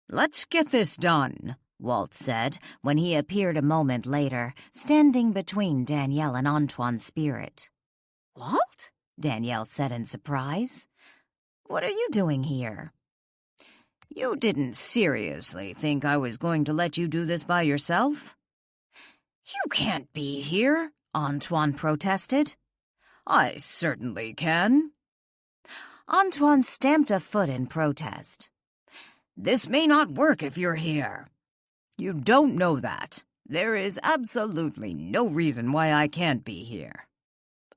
"Let's get this done," Walt said when he appeared a moment later, standing between Danielle and Antoine's spirit. "Walt?" Danielle said in surprise. "What are you doing here?" "You didn't seriously think I was going to let you do this by yourself?" "You can't be here," Antoine protested. "I certainly can." Antoine stamped a foot in protest. "This may not work if you're here." "You don't know that. There is absolutely no reason why I can't be here."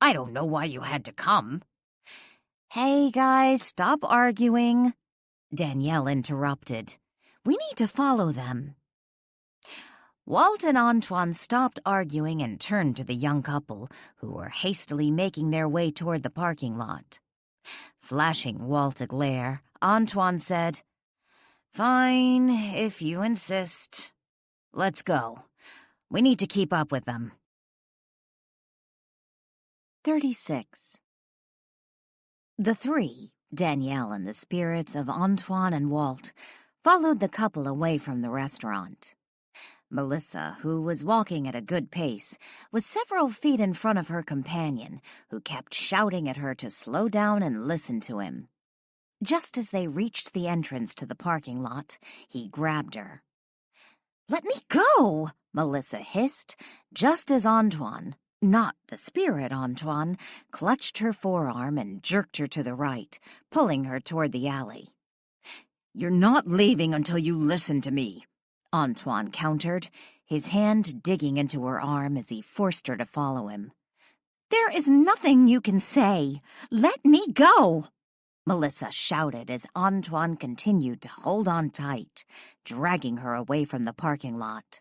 "I don't know why you had to come." "Hey, guys, stop arguing," Danielle interrupted. "We need to follow them." Walt and Antoine stopped arguing and turned to the young couple, who were hastily making their way toward the parking lot. Flashing Walt a glare, Antoine said, "Fine, if you insist. Let's go. We need to keep up with them." 36. The three, Danielle and the spirits of Antoine and Walt, followed the couple away from the restaurant. Melissa, who was walking at a good pace, was several feet in front of her companion, who kept shouting at her to slow down and listen to him. Just as they reached the entrance to the parking lot, he grabbed her. "Let me go!" Melissa hissed, just as Antoine, not the spirit Antoine, clutched her forearm and jerked her to the right, pulling her toward the alley. "You're not leaving until you listen to me," Antoine countered, his hand digging into her arm as he forced her to follow him. "There is nothing you can say. Let me go!" Melissa shouted as Antoine continued to hold on tight, dragging her away from the parking lot.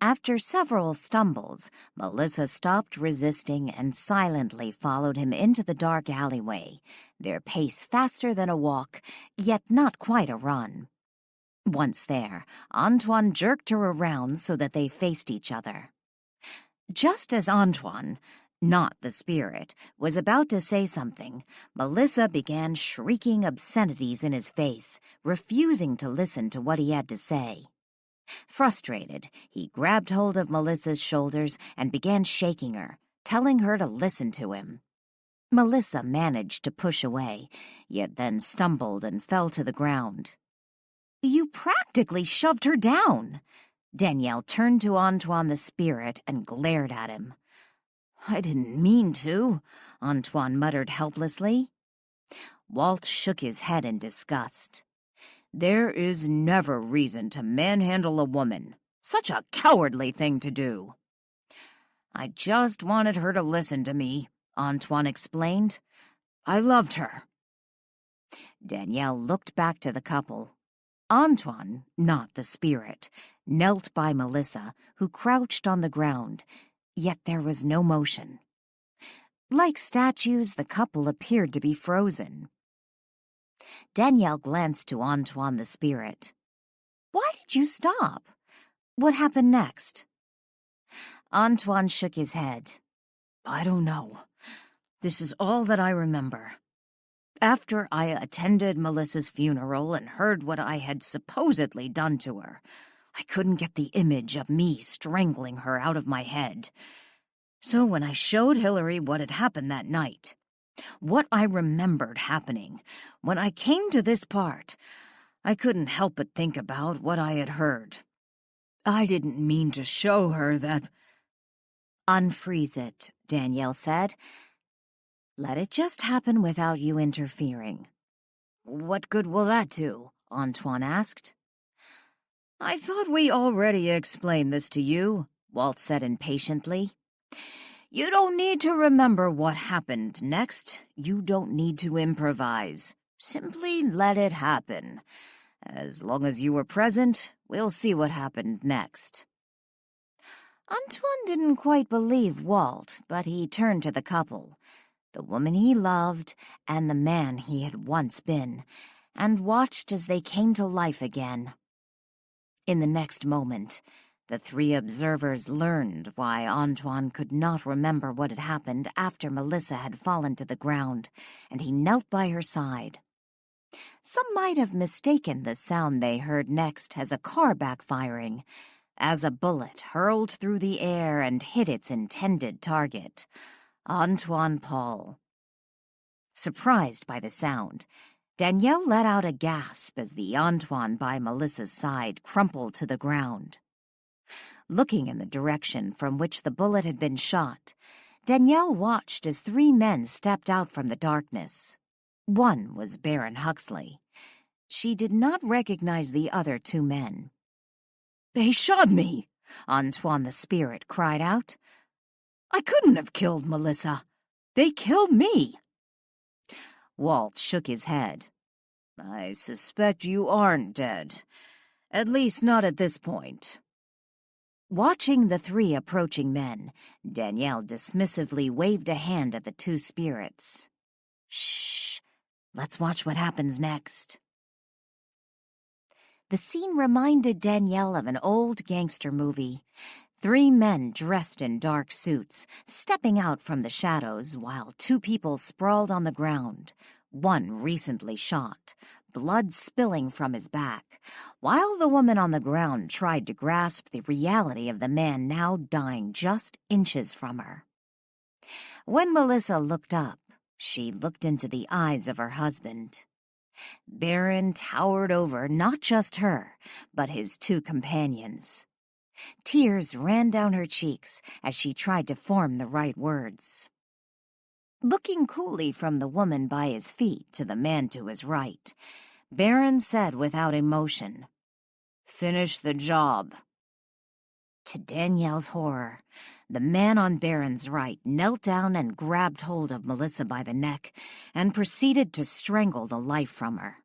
After several stumbles, Melissa stopped resisting and silently followed him into the dark alleyway, their pace faster than a walk, yet not quite a run. Once there, Antoine jerked her around so that they faced each other. Just as Antoine, not the spirit, was about to say something, Melissa began shrieking obscenities in his face, refusing to listen to what he had to say. Frustrated, he grabbed hold of Melissa's shoulders and began shaking her, telling her to listen to him. Melissa managed to push away, yet then stumbled and fell to the ground. "You practically shoved her down." Danielle turned to Antoine the spirit and glared at him. "I didn't mean to," Antoine muttered helplessly. Walt shook his head in disgust. "There is never reason to manhandle a woman. Such a cowardly thing to do." "I just wanted her to listen to me," Antoine explained. "I loved her." Danielle looked back to the couple. Antoine, not the spirit, knelt by Melissa, who crouched on the ground, yet there was no motion. Like statues, the couple appeared to be frozen. Danielle glanced to Antoine the spirit. "Why did you stop? What happened next?" Antoine shook his head. "I don't know. This is all that I remember. After I attended Melissa's funeral and heard what I had supposedly done to her, I couldn't get the image of me strangling her out of my head. So when I showed Hillary what had happened that night, what I remembered happening, when I came to this part, I couldn't help but think about what I had heard. I didn't mean to show her that—" "Unfreeze it," Danielle said. "Let it just happen without you interfering." "What good will that do?" Antoine asked. "I thought we already explained this to you," Walt said impatiently. "You don't need to remember what happened next. You don't need to improvise. Simply let it happen. As long as you were present, we'll see what happened next." Antoine didn't quite believe Walt, but he turned to the couple, the woman he loved and the man he had once been, and watched as they came to life again. In the next moment, the three observers learned why Antoine could not remember what had happened after Melissa had fallen to the ground, and he knelt by her side. Some might have mistaken the sound they heard next as a car backfiring, as a bullet hurled through the air and hit its intended target, Antoine Paul. Surprised by the sound, Danielle let out a gasp as the Antoine by Melissa's side crumpled to the ground. Looking in the direction from which the bullet had been shot, Danielle watched as three men stepped out from the darkness. One was Baron Huxley. She did not recognize the other two men. "They shot me!" Antoine the spirit cried out. "I couldn't have killed Melissa. They killed me." Walt shook his head. "I suspect you aren't dead. At least not at this point." Watching the three approaching men, Danielle dismissively waved a hand at the two spirits. "Shh. Let's watch what happens next." The scene reminded Danielle of an old gangster movie. Three men dressed in dark suits, stepping out from the shadows while two people sprawled on the ground, one recently shot, blood spilling from his back, while the woman on the ground tried to grasp the reality of the man now dying just inches from her. When Melissa looked up, she looked into the eyes of her husband. Baron towered over not just her, but his two companions. Tears ran down her cheeks as she tried to form the right words. Looking coolly from the woman by his feet to the man to his right, Baron said without emotion, "Finish the job." To Danielle's horror, the man on Baron's right knelt down and grabbed hold of Melissa by the neck and proceeded to strangle the life from her.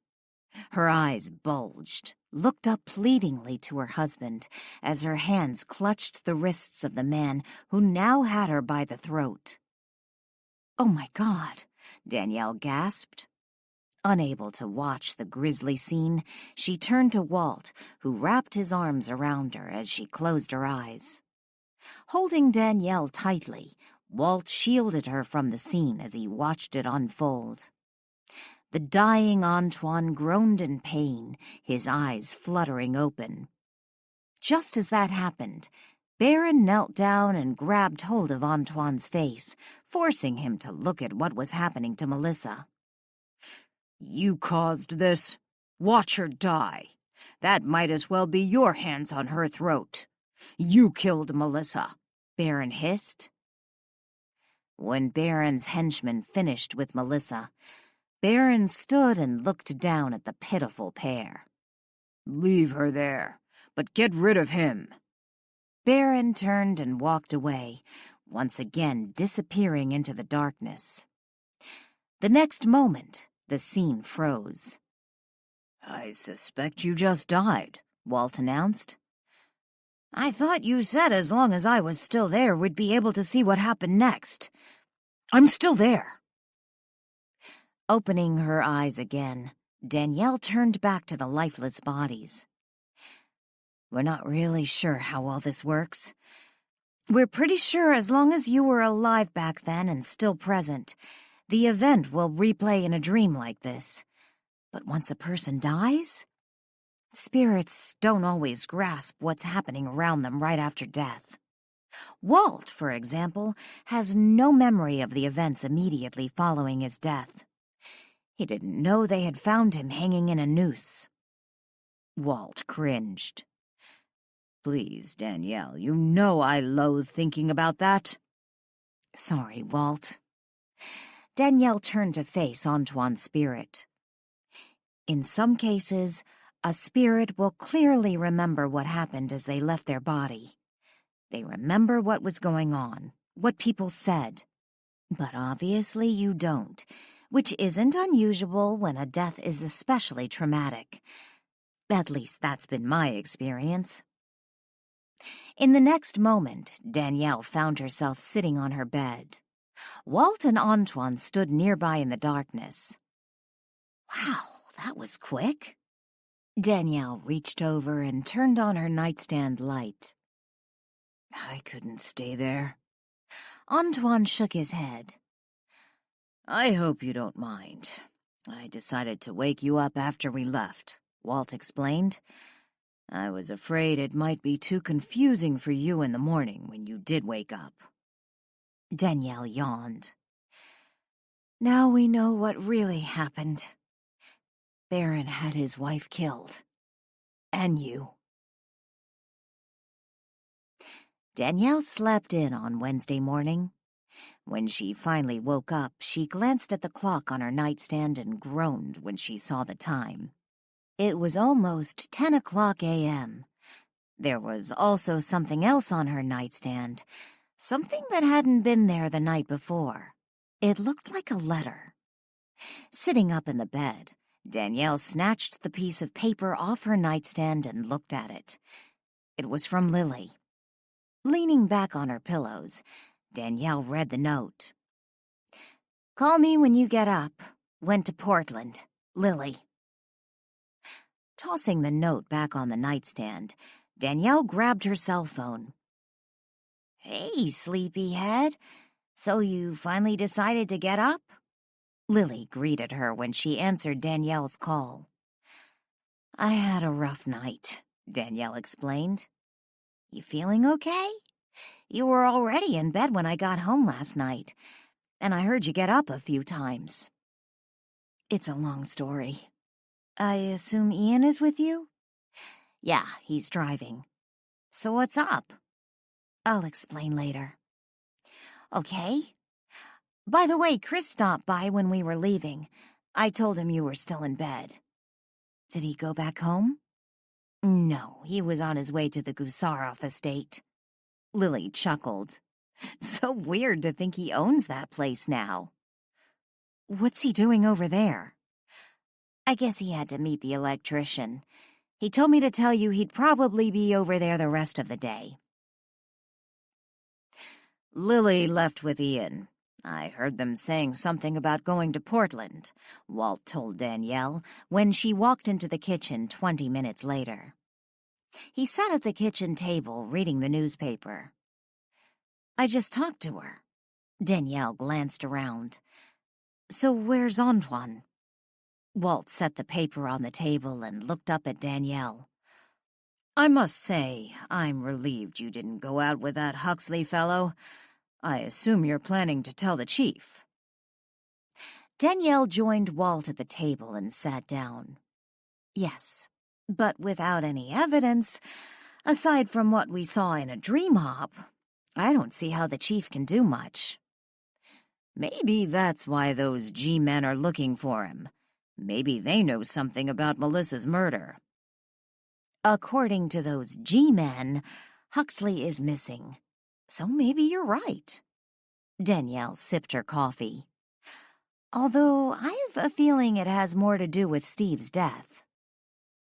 Her eyes bulged, looked up pleadingly to her husband as her hands clutched the wrists of the man who now had her by the throat. "Oh my God," Danielle gasped. Unable to watch the grisly scene, she turned to Walt, who wrapped his arms around her as she closed her eyes. Holding Danielle tightly, Walt shielded her from the scene as he watched it unfold. The dying Antoine groaned in pain, his eyes fluttering open. Just as that happened, Baron knelt down and grabbed hold of Antoine's face, forcing him to look at what was happening to Melissa. You caused this. Watch her die. That might as well be your hands on her throat. You killed Melissa, Baron hissed. When Baron's henchman finished with Melissa, Baron stood and looked down at the pitiful pair. Leave her there, but get rid of him. Baron turned and walked away, once again disappearing into the darkness. The next moment, the scene froze. I suspect you just died, Walt announced. I thought you said as long as I was still there, we'd be able to see what happened next. I'm still there. Opening her eyes again, Danielle turned back to the lifeless bodies. We're not really sure how all this works. We're pretty sure as long as you were alive back then and still present, the event will replay in a dream like this. But once a person dies, spirits don't always grasp what's happening around them right after death. Walt, for example, has no memory of the events immediately following his death. He didn't know they had found him hanging in a noose. Walt cringed. Please, Danielle, you know I loathe thinking about that. Sorry, Walt. Danielle turned to face Antoine's spirit. In some cases, a spirit will clearly remember what happened as they left their body. They remember what was going on, what people said. But obviously you don't, which isn't unusual when a death is especially traumatic. At least that's been my experience. In the next moment, Danielle found herself sitting on her bed. Walt and Antoine stood nearby in the darkness. Wow, that was quick. Danielle reached over and turned on her nightstand light. I couldn't stay there. Antoine shook his head. I hope you don't mind. I decided to wake you up after we left, Walt explained. I was afraid it might be too confusing for you in the morning when you did wake up. Danielle yawned. Now we know what really happened. Baron had his wife killed. And you. Danielle slept in on Wednesday morning. When she finally woke up, she glanced at the clock on her nightstand and groaned when she saw the time. It was almost 10 o'clock a.m. There was also something else on her nightstand, something that hadn't been there the night before. It looked like a letter. Sitting up in the bed, Danielle snatched the piece of paper off her nightstand and looked at it. It was from Lily. Leaning back on her pillows, Danielle read the note. Call me when you get up. Went to Portland. Lily. Tossing the note back on the nightstand, Danielle grabbed her cell phone. Hey, sleepyhead. So you finally decided to get up? Lily greeted her when she answered Danielle's call. I had a rough night, Danielle explained. You feeling okay? You were already in bed when I got home last night, and I heard you get up a few times. It's a long story. I assume Ian is with you? Yeah, he's driving. So what's up? I'll explain later. Okay. By the way, Chris stopped by when we were leaving. I told him you were still in bed. Did he go back home? No, he was on his way to the Gusarov estate. Lily chuckled. So weird to think he owns that place now. What's he doing over there? I guess he had to meet the electrician. He told me to tell you he'd probably be over there the rest of the day. Lily left with Ian. I heard them saying something about going to Portland, Walt told Danielle when she walked into the kitchen 20 minutes later. He sat at the kitchen table reading the newspaper. I just talked to her. Danielle glanced around. So where's Antoine? Walt set the paper on the table and looked up at Danielle. I must say, I'm relieved you didn't go out with that Huxley fellow. I assume you're planning to tell the chief." Danielle joined Walt at the table and sat down. "Yes, but without any evidence, aside from what we saw in a dream hop, I don't see how the chief can do much. Maybe that's why those G-men are looking for him. Maybe they know something about Melissa's murder." "According to those G-men, Huxley is missing. So maybe you're right." Danielle sipped her coffee. "Although I have a feeling it has more to do with Steve's death."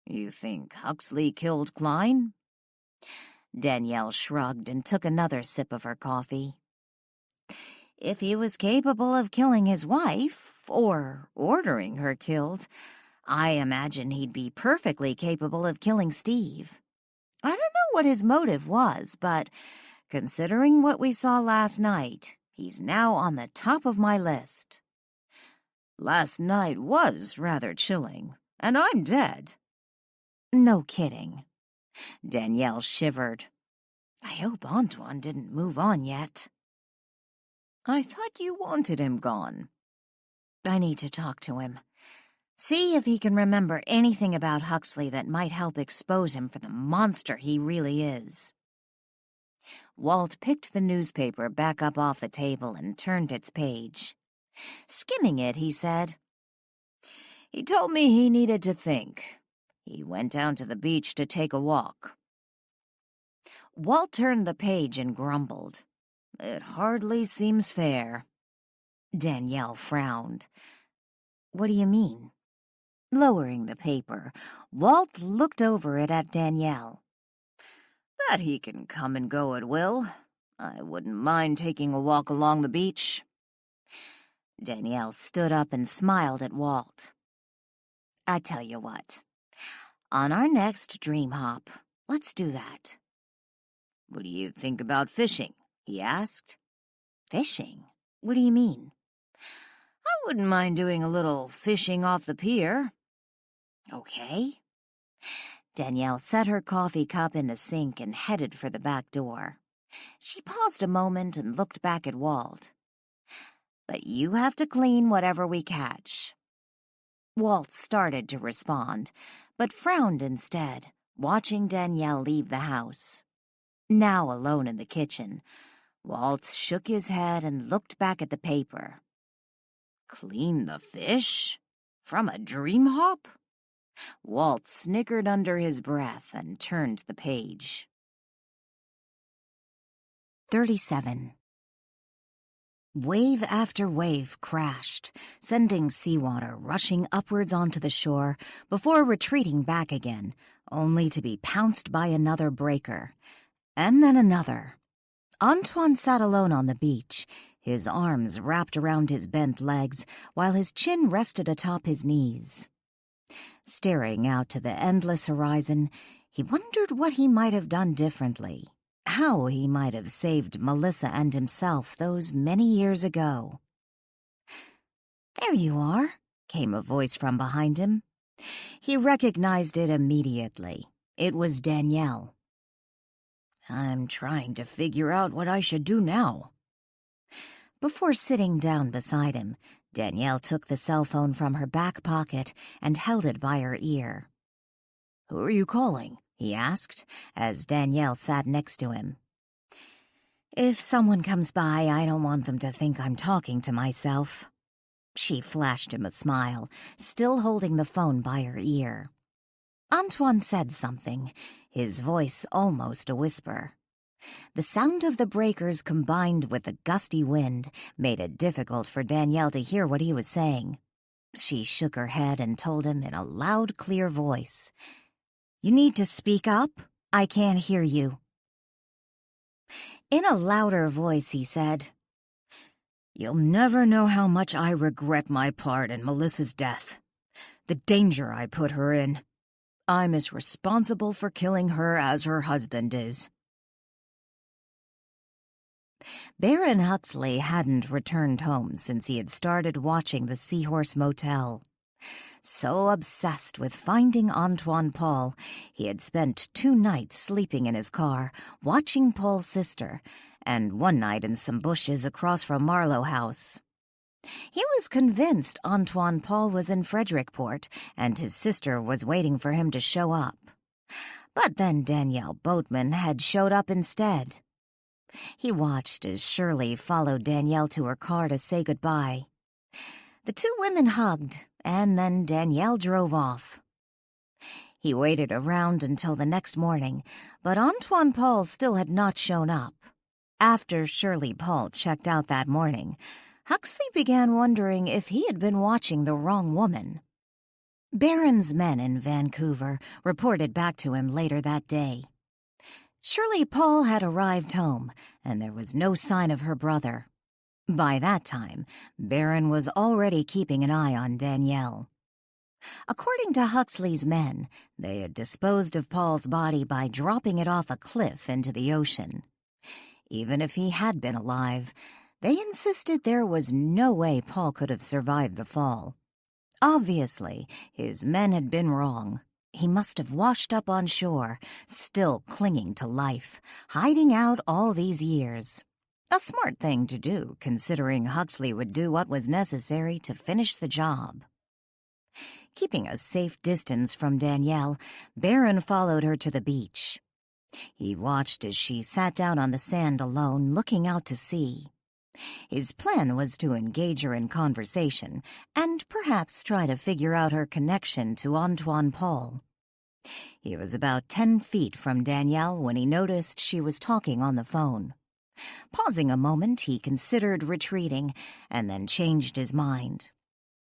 "You think Huxley killed Klein?" Danielle shrugged and took another sip of her coffee. "If he was capable of killing his wife, or ordering her killed, I imagine he'd be perfectly capable of killing Steve. I don't know what his motive was, but considering what we saw last night, he's now on the top of my list." "Last night was rather chilling, and I'm dead." "No kidding." Danielle shivered. "I hope Antoine didn't move on yet." "I thought you wanted him gone." "I need to talk to him. See if he can remember anything about Huxley that might help expose him for the monster he really is." Walt picked the newspaper back up off the table and turned its page. Skimming it, he said, "He told me he needed to think. He went down to the beach to take a walk." Walt turned the page and grumbled. "It hardly seems fair." Danielle frowned. "What do you mean?" Lowering the paper, Walt looked over it at Danielle. "That he can come and go at will. I wouldn't mind taking a walk along the beach." Danielle stood up and smiled at Walt. "I tell you what. On our next dream hop, let's do that." "What do you think about fishing?" he asked. "Fishing? What do you mean?" "I wouldn't mind doing a little fishing off the pier." "Okay." Danielle set her coffee cup in the sink and headed for the back door. She paused a moment and looked back at Walt. "But you have to clean whatever we catch." Walt started to respond, but frowned instead, watching Danielle leave the house. Now alone in the kitchen, Walt shook his head and looked back at the paper. "Clean the fish? From a dream hop?" Walt snickered under his breath and turned the page. 37. Wave after wave crashed, sending seawater rushing upwards onto the shore before retreating back again, only to be pounced by another breaker. And then another. Antoine sat alone on the beach, his arms wrapped around his bent legs, while his chin rested atop his knees. Staring out to the endless horizon, he wondered what he might have done differently, how he might have saved Melissa and himself those many years ago. "There you are," came a voice from behind him. He recognized it immediately. It was Danielle. "I'm trying to figure out what I should do now." Before sitting down beside him, Danielle took the cell phone from her back pocket and held it by her ear. "Who are you calling?" he asked, as Danielle sat next to him. "If someone comes by, I don't want them to think I'm talking to myself." She flashed him a smile, still holding the phone by her ear. Antoine said something, his voice almost a whisper. The sound of the breakers combined with the gusty wind made it difficult for Danielle to hear what he was saying. She shook her head and told him in a loud, clear voice, "You need to speak up. I can't hear you." In a louder voice, he said, "You'll never know how much I regret my part in Melissa's death. The danger I put her in. I'm as responsible for killing her as her husband is." Baron Huxley hadn't returned home since he had started watching the Seahorse Motel. So obsessed with finding Antoine Paul, he had spent 2 nights sleeping in his car, watching Paul's sister, and 1 night in some bushes across from Marlow House. He was convinced Antoine Paul was in Frederickport, and his sister was waiting for him to show up. But then Danielle Boatman had showed up instead. He watched as Shirley followed Danielle to her car to say goodbye. The 2 women hugged, and then Danielle drove off. He waited around until the next morning, but Antoine Paul still had not shown up. After Shirley Paul checked out that morning, Huxley began wondering if he had been watching the wrong woman. Barron's men in Vancouver reported back to him later that day. Shirley Paul had arrived home, and there was no sign of her brother. By that time, Barron was already keeping an eye on Danielle. According to Huxley's men, they had disposed of Paul's body by dropping it off a cliff into the ocean. Even if he had been alive, they insisted there was no way Paul could have survived the fall. Obviously, his men had been wrong. He must have washed up on shore, still clinging to life, hiding out all these years. A smart thing to do, considering Huxley would do what was necessary to finish the job. Keeping a safe distance from Danielle, Barron followed her to the beach. He watched as she sat down on the sand alone, looking out to sea. His plan was to engage her in conversation and perhaps try to figure out her connection to Antoine Paul. He was about 10 feet from Danielle when he noticed she was talking on the phone. Pausing a moment, he considered retreating and then changed his mind.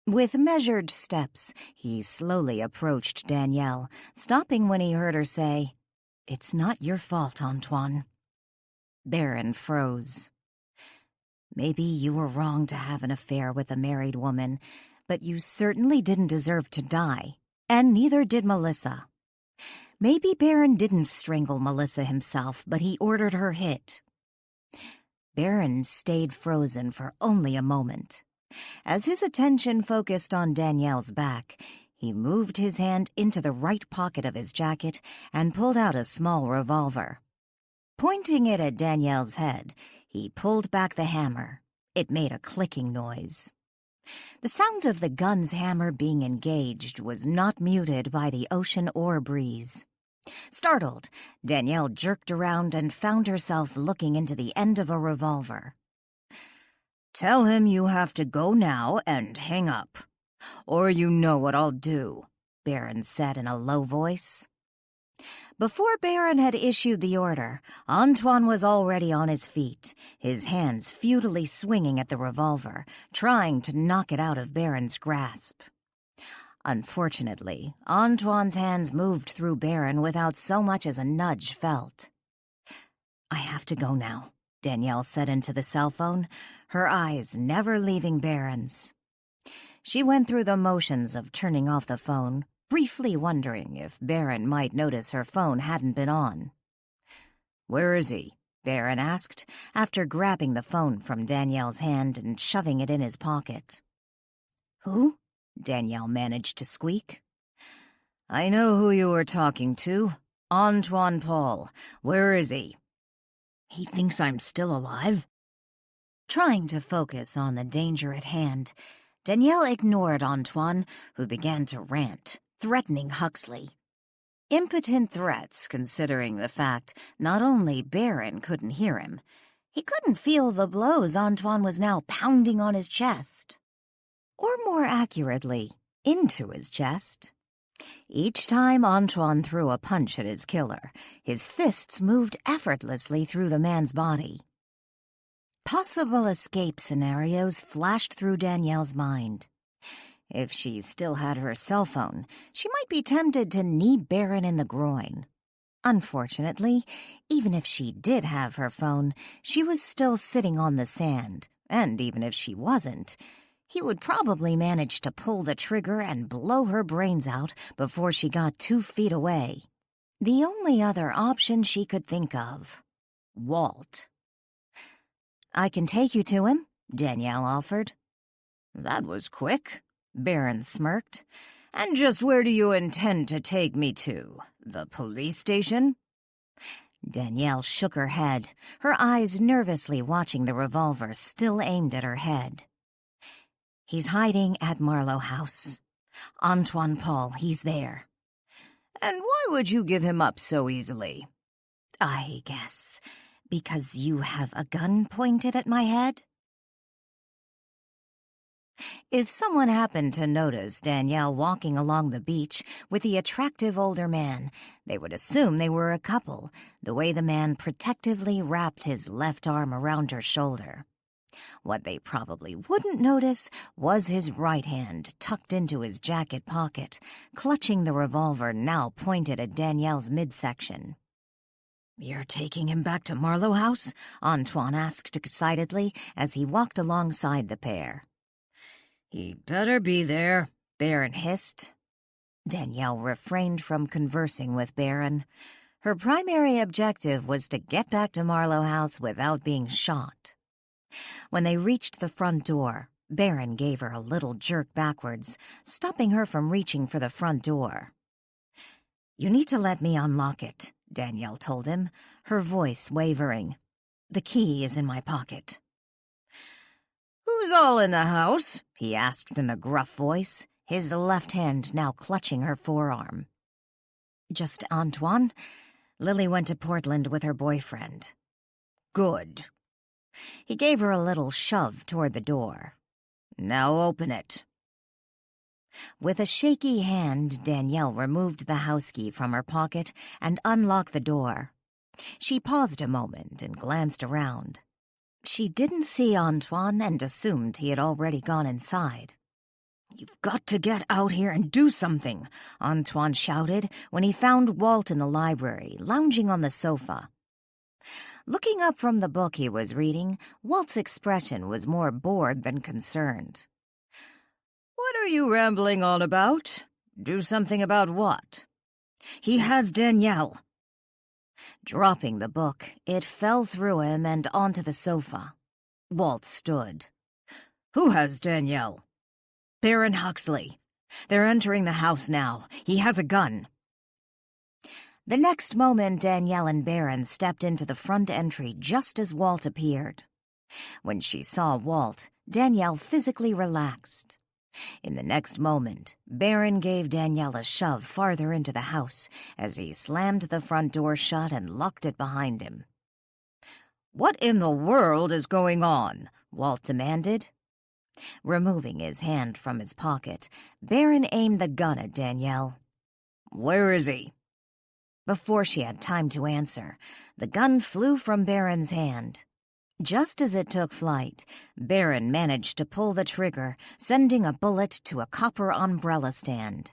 With measured steps, he slowly approached Danielle, stopping when he heard her say, "It's not your fault, Antoine." Barron froze. "Maybe you were wrong to have an affair with a married woman, but you certainly didn't deserve to die, and neither did Melissa. Maybe Barron didn't strangle Melissa himself, but he ordered her hit." Barron stayed frozen for only a moment. As his attention focused on Danielle's back, he moved his hand into the right pocket of his jacket and pulled out a small revolver. Pointing it at Danielle's head, he pulled back the hammer. It made a clicking noise. The sound of the gun's hammer being engaged was not muted by the ocean or breeze. Startled, Danielle jerked around and found herself looking into the end of a revolver. "Tell him you have to go now and hang up, or you know what I'll do," Barron said in a low voice. Before Barron had issued the order, Antoine was already on his feet, his hands futilely swinging at the revolver, trying to knock it out of Barron's grasp. Unfortunately, Antoine's hands moved through Barron without so much as a nudge felt. "I have to go now," Danielle said into the cell phone, her eyes never leaving Barron's. She went through the motions of turning off the phone, briefly wondering if Barron might notice her phone hadn't been on. "Where is he?" Barron asked, after grabbing the phone from Danielle's hand and shoving it in his pocket. "Who?" Danielle managed to squeak. "I know who you were talking to. Antoine Paul. Where is he?" "He thinks I'm still alive." Trying to focus on the danger at hand, Danielle ignored Antoine, who began to rant, threatening Huxley. Impotent threats, considering the fact not only Barron couldn't hear him, he couldn't feel the blows Antoine was now pounding on his chest. Or more accurately, into his chest. Each time Antoine threw a punch at his killer, his fists moved effortlessly through the man's body. Possible escape scenarios flashed through Danielle's mind. If she still had her cell phone, she might be tempted to knee Barron in the groin. Unfortunately, even if she did have her phone, she was still sitting on the sand, and even if she wasn't, he would probably manage to pull the trigger and blow her brains out before she got 2 feet away. The only other option she could think of. Walt. "I can take you to him," Danielle offered. "That was quick." Baron smirked. "And just where do you intend to take me to? The police station?" Danielle shook her head, her eyes nervously watching the revolver still aimed at her head. "He's hiding at Marlow House. Antoine Paul, he's there." "And why would you give him up so easily?" "I guess because you have a gun pointed at my head." If someone happened to notice Danielle walking along the beach with the attractive older man, they would assume they were a couple, the way the man protectively wrapped his left arm around her shoulder. What they probably wouldn't notice was his right hand tucked into his jacket pocket, clutching the revolver now pointed at Danielle's midsection. "You're taking him back to Marlow House?" Antoine asked excitedly as he walked alongside the pair. "He better be there," Baron hissed. Danielle refrained from conversing with Baron. Her primary objective was to get back to Marlow House without being shot. When they reached the front door, Baron gave her a little jerk backwards, stopping her from reaching for the front door. "You need to let me unlock it," Danielle told him, her voice wavering. "The key is in my pocket." "Who's all in the house?" he asked in a gruff voice, his left hand now clutching her forearm. "Just Antoine. Lily went to Portland with her boyfriend." "Good." He gave her a little shove toward the door. "Now open it." With a shaky hand, Danielle removed the house key from her pocket and unlocked the door. She paused a moment and glanced around. She didn't see Antoine and assumed he had already gone inside. "You've got to get out here and do something," Antoine shouted when he found Walt in the library, lounging on the sofa. Looking up from the book he was reading, Walt's expression was more bored than concerned. "What are you rambling on about? Do something about what?" "He has Danielle." Dropping the book, it fell through him and onto the sofa. Walt stood. "Who has Danielle?" "Baron Huxley. They're entering the house now. He has a gun." The next moment, Danielle and Baron stepped into the front entry just as Walt appeared. When she saw Walt, Danielle physically relaxed. In the next moment, Baron gave Danielle a shove farther into the house as he slammed the front door shut and locked it behind him. "What in the world is going on?" Walt demanded. Removing his hand from his pocket, Baron aimed the gun at Danielle. "Where is he?" Before she had time to answer, the gun flew from Baron's hand. Just as it took flight, Baron managed to pull the trigger, sending a bullet to a copper umbrella stand.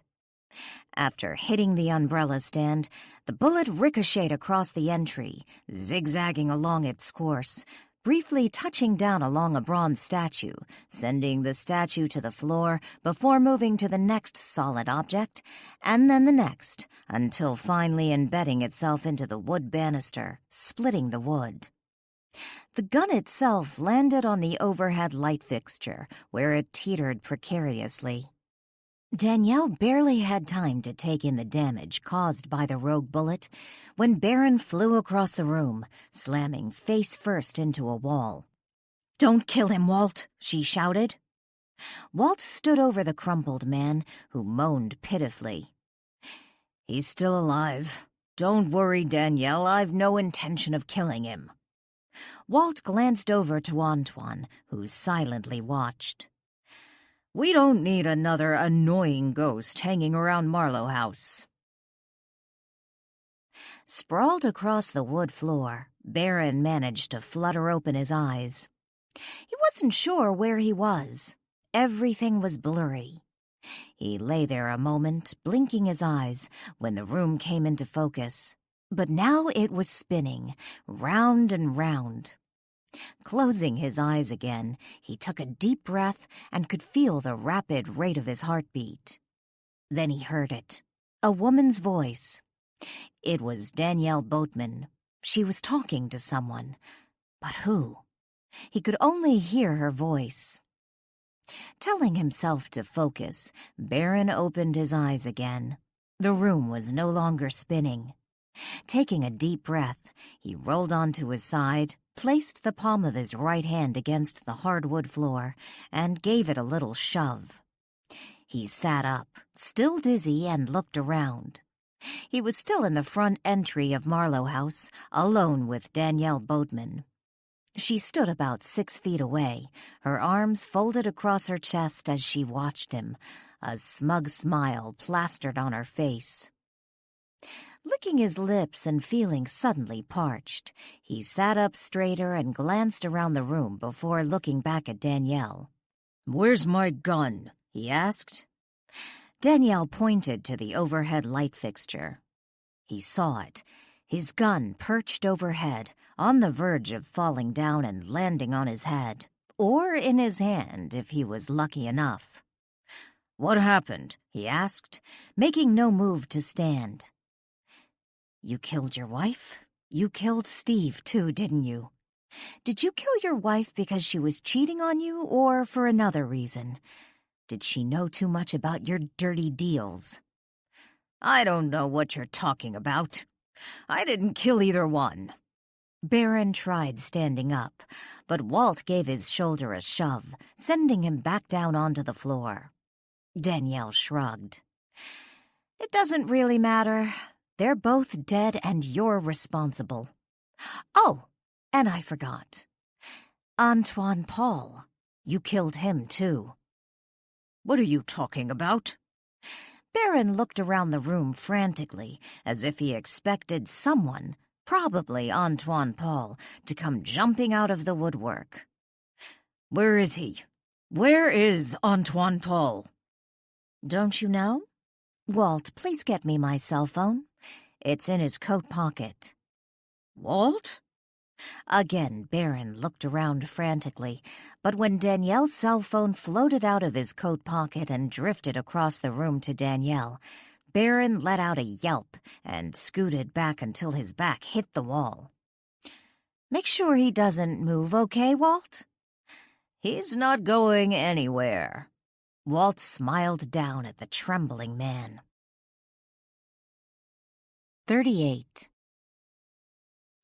After hitting the umbrella stand, the bullet ricocheted across the entry, zigzagging along its course, briefly touching down along a bronze statue, sending the statue to the floor before moving to the next solid object, and then the next, until finally embedding itself into the wood banister, splitting the wood. The gun itself landed on the overhead light fixture, where it teetered precariously. Danielle barely had time to take in the damage caused by the rogue bullet when Baron flew across the room, slamming face first into a wall. "Don't kill him, Walt," she shouted. Walt stood over the crumpled man, who moaned pitifully. "He's still alive. Don't worry, Danielle, I've no intention of killing him." Walt glanced over to Antoine, who silently watched. "We don't need another annoying ghost hanging around Marlow House." Sprawled across the wood floor, Baron managed to flutter open his eyes. He wasn't sure where he was. Everything was blurry. He lay there a moment, blinking his eyes, when the room came into focus. But now it was spinning, round and round. Closing his eyes again, he took a deep breath and could feel the rapid rate of his heartbeat. Then he heard it. A woman's voice. It was Danielle Boatman. She was talking to someone. But who? He could only hear her voice. Telling himself to focus, Baron opened his eyes again. The room was no longer spinning. Taking a deep breath, he rolled onto his side, placed the palm of his right hand against the hardwood floor, and gave it a little shove. He sat up, still dizzy, and looked around. He was still in the front entry of Marlow House, alone with Danielle Boatman. She stood about 6 feet away, her arms folded across her chest as she watched him, a smug smile plastered on her face. Licking his lips and feeling suddenly parched, he sat up straighter and glanced around the room before looking back at Danielle. "Where's my gun?" he asked. Danielle pointed to the overhead light fixture. He saw it, his gun perched overhead, on the verge of falling down and landing on his head, or in his hand if he was lucky enough. "What happened?" he asked, making no move to stand. "You killed your wife? You killed Steve, too, didn't you? Did you kill your wife because she was cheating on you, or for another reason? Did she know too much about your dirty deals?" "I don't know what you're talking about. I didn't kill either one." Baron tried standing up, but Walt gave his shoulder a shove, sending him back down onto the floor. Danielle shrugged. "It doesn't really matter. They're both dead and you're responsible. Oh, and I forgot. Antoine Paul. You killed him, too." "What are you talking about?" Baron looked around the room frantically, as if he expected someone, probably Antoine Paul, to come jumping out of the woodwork. "Where is he? Where is Antoine Paul?" "Don't you know? Walt, please get me my cell phone. It's in his coat pocket." "Walt?" Again, Baron looked around frantically, but when Danielle's cell phone floated out of his coat pocket and drifted across the room to Danielle, Baron let out a yelp and scooted back until his back hit the wall. "Make sure he doesn't move, okay, Walt?" "He's not going anywhere." Walt smiled down at the trembling man. 38.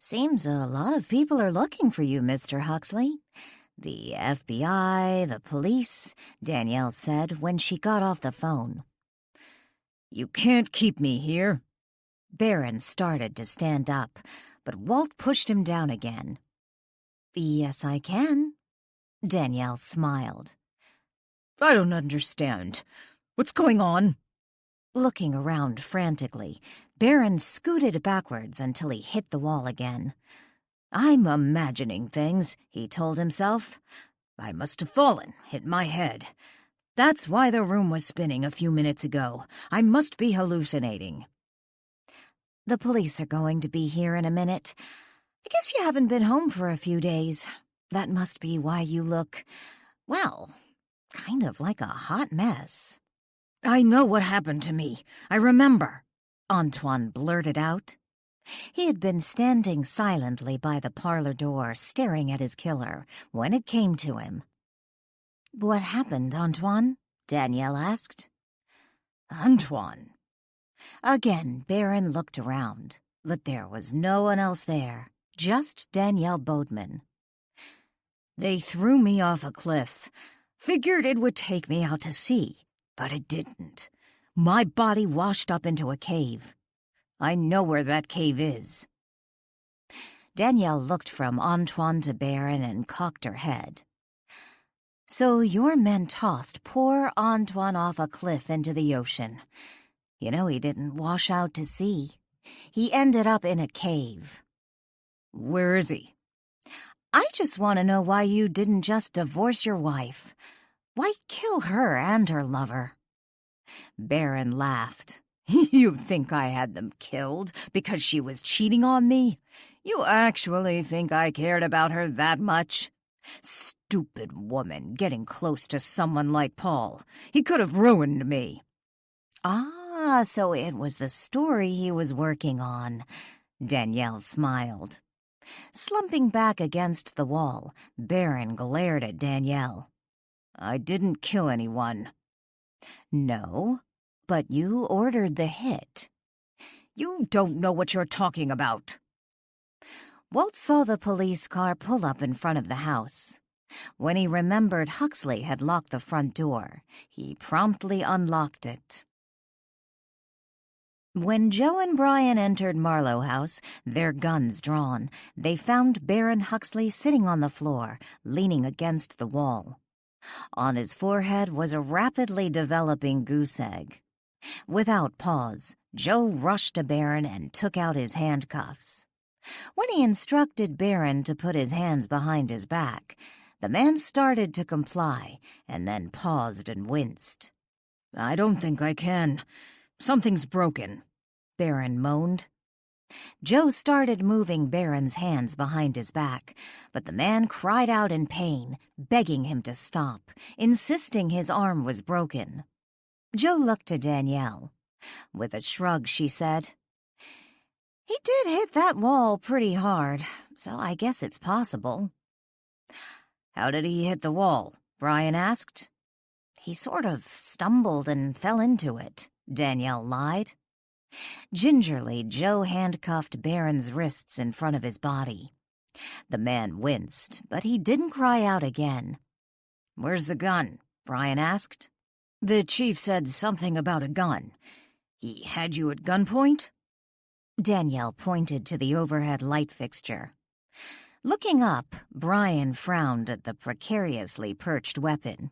"Seems a lot of people are looking for you, Mr. Huxley. The FBI, the police," Danielle said when she got off the phone. "You can't keep me here." Baron started to stand up, but Walt pushed him down again. "Yes, I can." Danielle smiled. "I don't understand. What's going on?" Looking around frantically, Baron scooted backwards until he hit the wall again. "I'm imagining things," he told himself. "I must have fallen, hit my head. That's why the room was spinning a few minutes ago. I must be hallucinating." "The police are going to be here in a minute. I guess you haven't been home for a few days. That must be why you look, well, kind of like a hot mess." "I know what happened to me. I remember," Antoine blurted out. He had been standing silently by the parlor door, staring at his killer, when it came to him. "What happened, Antoine?" Danielle asked. "Antoine." Again, Baron looked around, but there was no one else there, just Danielle Boatman. "They threw me off a cliff. Figured it would take me out to sea, but it didn't. My body washed up into a cave. I know where that cave is." Danielle looked from Antoine to Baron and cocked her head. "So your men tossed poor Antoine off a cliff into the ocean. You know he didn't wash out to sea. He ended up in a cave." "Where is he?" "I just want to know why you didn't just divorce your wife. Why kill her and her lover?" Baron laughed. "You think I had them killed because she was cheating on me? You actually think I cared about her that much? Stupid woman getting close to someone like Paul. He could have ruined me." "Ah, so it was the story he was working on." Danielle smiled. Slumping back against the wall, Baron glared at Danielle. I didn't kill anyone. No, but you ordered the hit. You don't know what you're talking about. Walt saw the police car pull up in front of the house. When he remembered Huxley had locked the front door, he promptly unlocked it. When Joe and Brian entered Marlow House, their guns drawn, they found Baron Huxley sitting on the floor, leaning against the wall. On his forehead was a rapidly developing goose egg. Without pause, Joe rushed to Baron and took out his handcuffs. When he instructed Baron to put his hands behind his back, the man started to comply and then paused and winced. I don't think I can. Something's broken, Baron moaned. Joe started moving Baron's hands behind his back, but the man cried out in pain, begging him to stop, insisting his arm was broken. Joe looked to Danielle. With a shrug, she said, "He did hit that wall pretty hard, so I guess it's possible." How did he hit the wall? Brian asked. He sort of stumbled and fell into it, Danielle lied. Gingerly, Joe handcuffed Baron's wrists in front of his body. The man winced, but he didn't cry out again. Where's the gun? Brian asked. The chief said something about a gun. He had you at gunpoint? Danielle pointed to the overhead light fixture. Looking up, Brian frowned at the precariously perched weapon.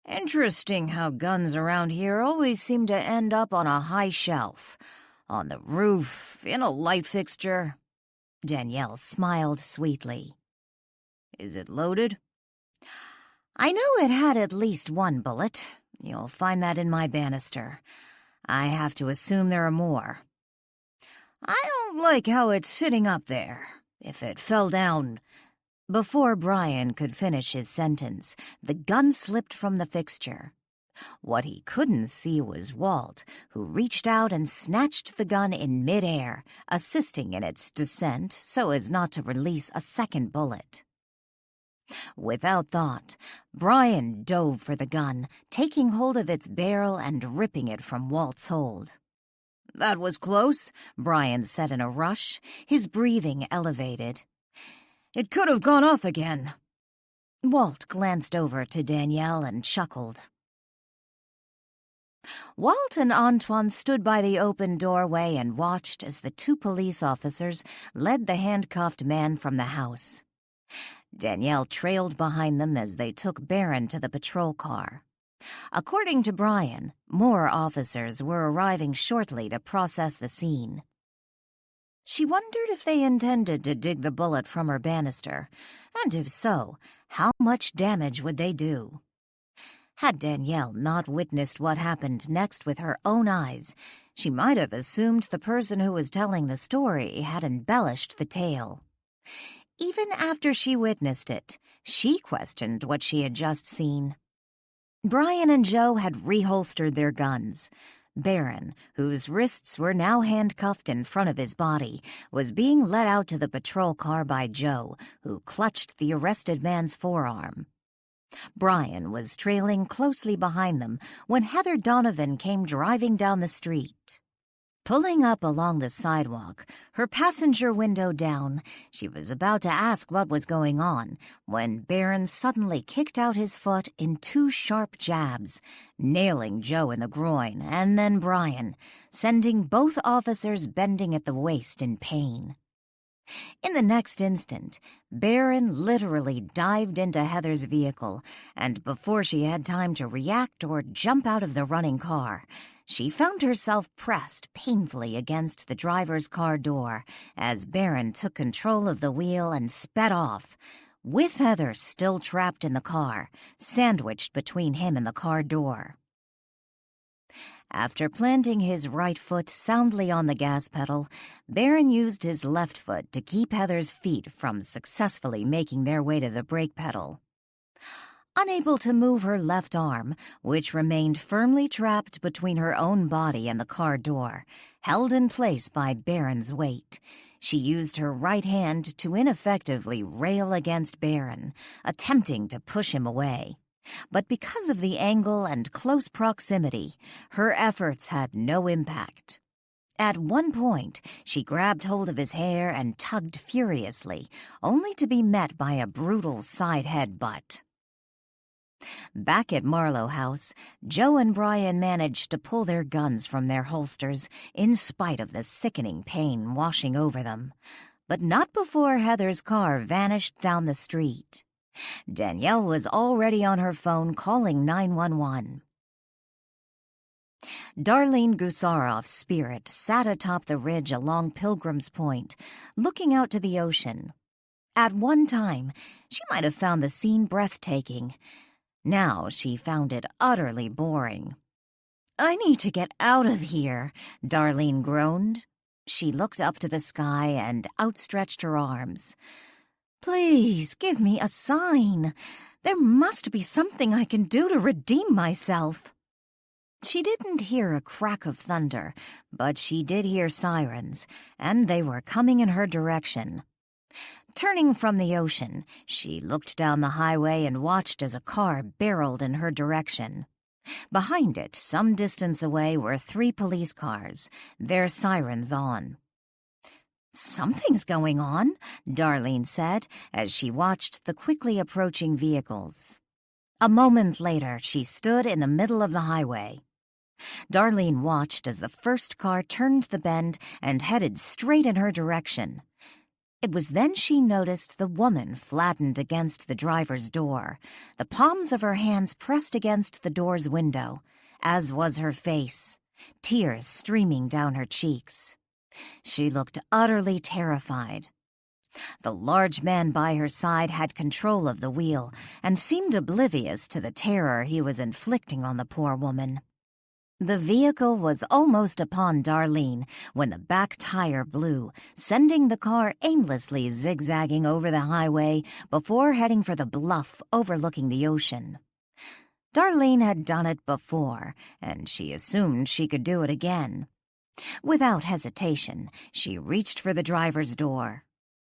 Interesting how guns around here always seem to end up on a high shelf. On the roof, in a light fixture. Danielle smiled sweetly. Is it loaded? I know it had at least one bullet. You'll find that in my banister. I have to assume there are more. I don't like how it's sitting up there. If it fell down... Before Brian could finish his sentence, the gun slipped from the fixture. What he couldn't see was Walt, who reached out and snatched the gun in midair, assisting in its descent so as not to release a second bullet. Without thought, Brian dove for the gun, taking hold of its barrel and ripping it from Walt's hold. That was close, Brian said in a rush, his breathing elevated. It could have gone off again. Walt glanced over to Danielle and chuckled. Walt and Antoine stood by the open doorway and watched as the two police officers led the handcuffed man from the house. Danielle trailed behind them as they took Baron to the patrol car. According to Brian, more officers were arriving shortly to process the scene. She wondered if they intended to dig the bullet from her banister, and if so, how much damage would they do? Had Danielle not witnessed what happened next with her own eyes, she might have assumed the person who was telling the story had embellished the tale. Even after she witnessed it, she questioned what she had just seen. Brian and Joe had reholstered their guns. Baron, whose wrists were now handcuffed in front of his body, was being led out to the patrol car by Joe, who clutched the arrested man's forearm. Brian was trailing closely behind them when Heather Donovan came driving down the street. Pulling up along the sidewalk, her passenger window down, she was about to ask what was going on when Baron suddenly kicked out his foot in two sharp jabs, nailing Joe in the groin and then Brian, sending both officers bending at the waist in pain. In the next instant, Baron literally dived into Heather's vehicle, and before she had time to react or jump out of the running car, she found herself pressed painfully against the driver's car door as Baron took control of the wheel and sped off, with Heather still trapped in the car, sandwiched between him and the car door. After planting his right foot soundly on the gas pedal, Baron used his left foot to keep Heather's feet from successfully making their way to the brake pedal. Unable to move her left arm, which remained firmly trapped between her own body and the car door, held in place by Baron's weight, She used her right hand to ineffectively rail against Baron, attempting to push him away. But because of the angle and close proximity, her efforts had no impact. At one point, she grabbed hold of his hair and tugged furiously, only to be met by a brutal side headbutt. Back at Marlow House, Joe and Brian managed to pull their guns from their holsters in spite of the sickening pain washing over them, but not before Heather's car vanished down the street. Danielle was already on her phone calling 911. Darlene Gusaroff's spirit sat atop the ridge along Pilgrim's Point, looking out to the ocean. At one time, she might have found the scene breathtaking. Now she found it utterly boring. "I need to get out of here," Darlene groaned. She looked up to the sky and outstretched her arms. "Please give me a sign. There must be something I can do to redeem myself." She didn't hear a crack of thunder, but she did hear sirens, and they were coming in her direction. Turning from the ocean, she looked down the highway and watched as a car barreled in her direction. Behind it, some distance away, were 3 police cars, their sirens on. "Something's going on," Darlene said as she watched the quickly approaching vehicles. A moment later, she stood in the middle of the highway. Darlene watched as the first car turned the bend and headed straight in her direction. It was then she noticed the woman flattened against the driver's door, the palms of her hands pressed against the door's window, as was her face, tears streaming down her cheeks. She looked utterly terrified. The large man by her side had control of the wheel and seemed oblivious to the terror he was inflicting on the poor woman. The vehicle was almost upon Darlene when the back tire blew, sending the car aimlessly zigzagging over the highway before heading for the bluff overlooking the ocean. Darlene had done it before, and she assumed she could do it again. Without hesitation, she reached for the driver's door.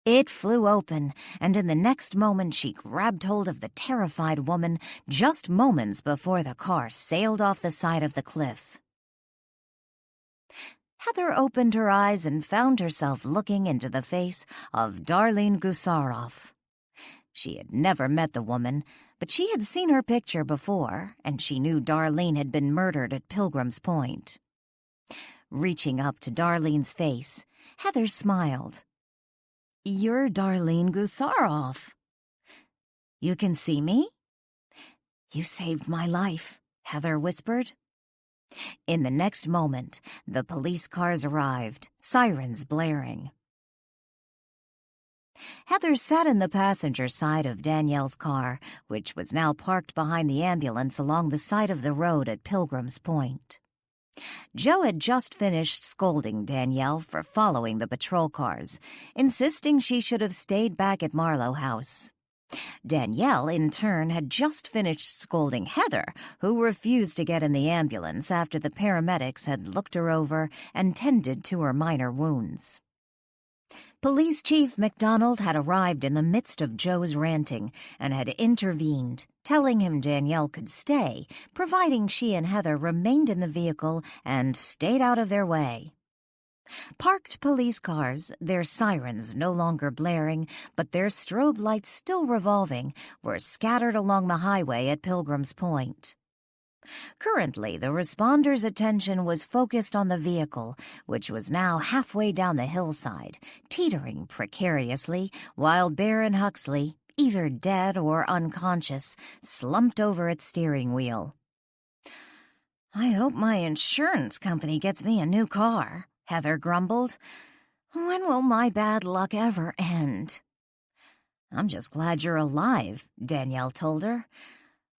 It flew open, and in the next moment she grabbed hold of the terrified woman just moments before the car sailed off the side of the cliff. Heather opened her eyes and found herself looking into the face of Darlene Gusaroff. She had never met the woman, but she had seen her picture before, and she knew Darlene had been murdered at Pilgrim's Point. Reaching up to Darlene's face, Heather smiled. "You're Darlene Gusaroff." "You can see me?" "You saved my life," Heather whispered. In the next moment, the police cars arrived, sirens blaring. Heather sat in the passenger side of Danielle's car, which was now parked behind the ambulance along the side of the road at Pilgrim's Point. Joe had just finished scolding Danielle for following the patrol cars, insisting she should have stayed back at Marlow House. Danielle, in turn, had just finished scolding Heather, who refused to get in the ambulance after the paramedics had looked her over and tended to her minor wounds. Police Chief McDonald had arrived in the midst of Joe's ranting and had intervened, telling him Danielle could stay, providing she and Heather remained in the vehicle and stayed out of their way. Parked police cars, their sirens no longer blaring, but their strobe lights still revolving, were scattered along the highway at Pilgrim's Point. Currently, the responders' attention was focused on the vehicle, which was now halfway down the hillside, teetering precariously, while Baron Huxley, either dead or unconscious, slumped over its steering wheel. "I hope my insurance company gets me a new car," Heather grumbled. "When will my bad luck ever end?" "I'm just glad you're alive," Danielle told her.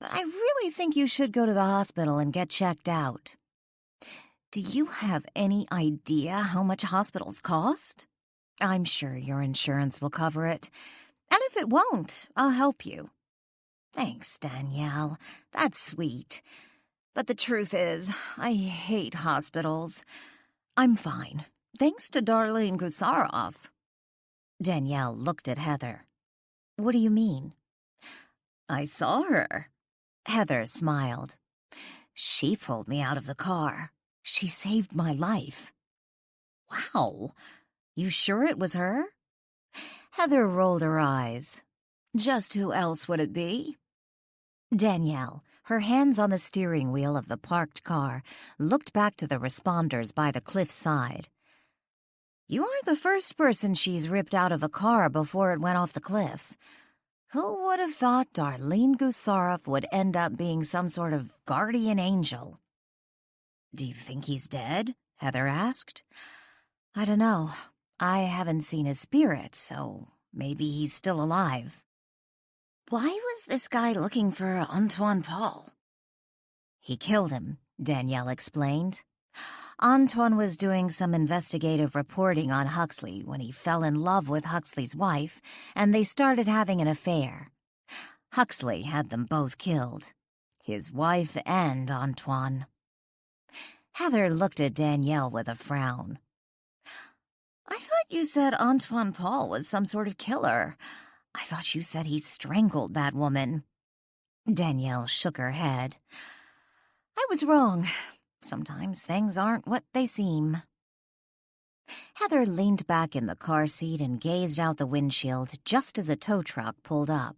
"But I really think you should go to the hospital and get checked out." "Do you have any idea how much hospitals cost?" "I'm sure your insurance will cover it. And if it won't, I'll help you." "Thanks, Danielle. That's sweet. But the truth is, I hate hospitals. I'm fine, thanks to Darlene Gusaroff," Danielle looked at Heather. What do you mean? I saw her. Heather smiled. She pulled me out of the car. She saved my life. Wow. You sure it was her? Heather rolled her eyes. Just who else would it be? Danielle, her hands on the steering wheel of the parked car, looked back to the responders by the cliff's side. You aren't the first person she's ripped out of a car before it went off the cliff. Who would have thought Darlene Gusarov would end up being some sort of guardian angel? Do you think he's dead? Heather asked. I don't know. I haven't seen his spirit, so maybe he's still alive. Why was this guy looking for Antoine Paul? He killed him, Danielle explained. Antoine was doing some investigative reporting on Huxley when he fell in love with Huxley's wife, and they started having an affair. Huxley had them both killed, his wife and Antoine. Heather looked at Danielle with a frown. I thought you said Antoine Paul was some sort of killer. I thought you said he strangled that woman. Danielle shook her head. I was wrong. Sometimes things aren't what they seem. Heather leaned back in the car seat and gazed out the windshield just as a tow truck pulled up.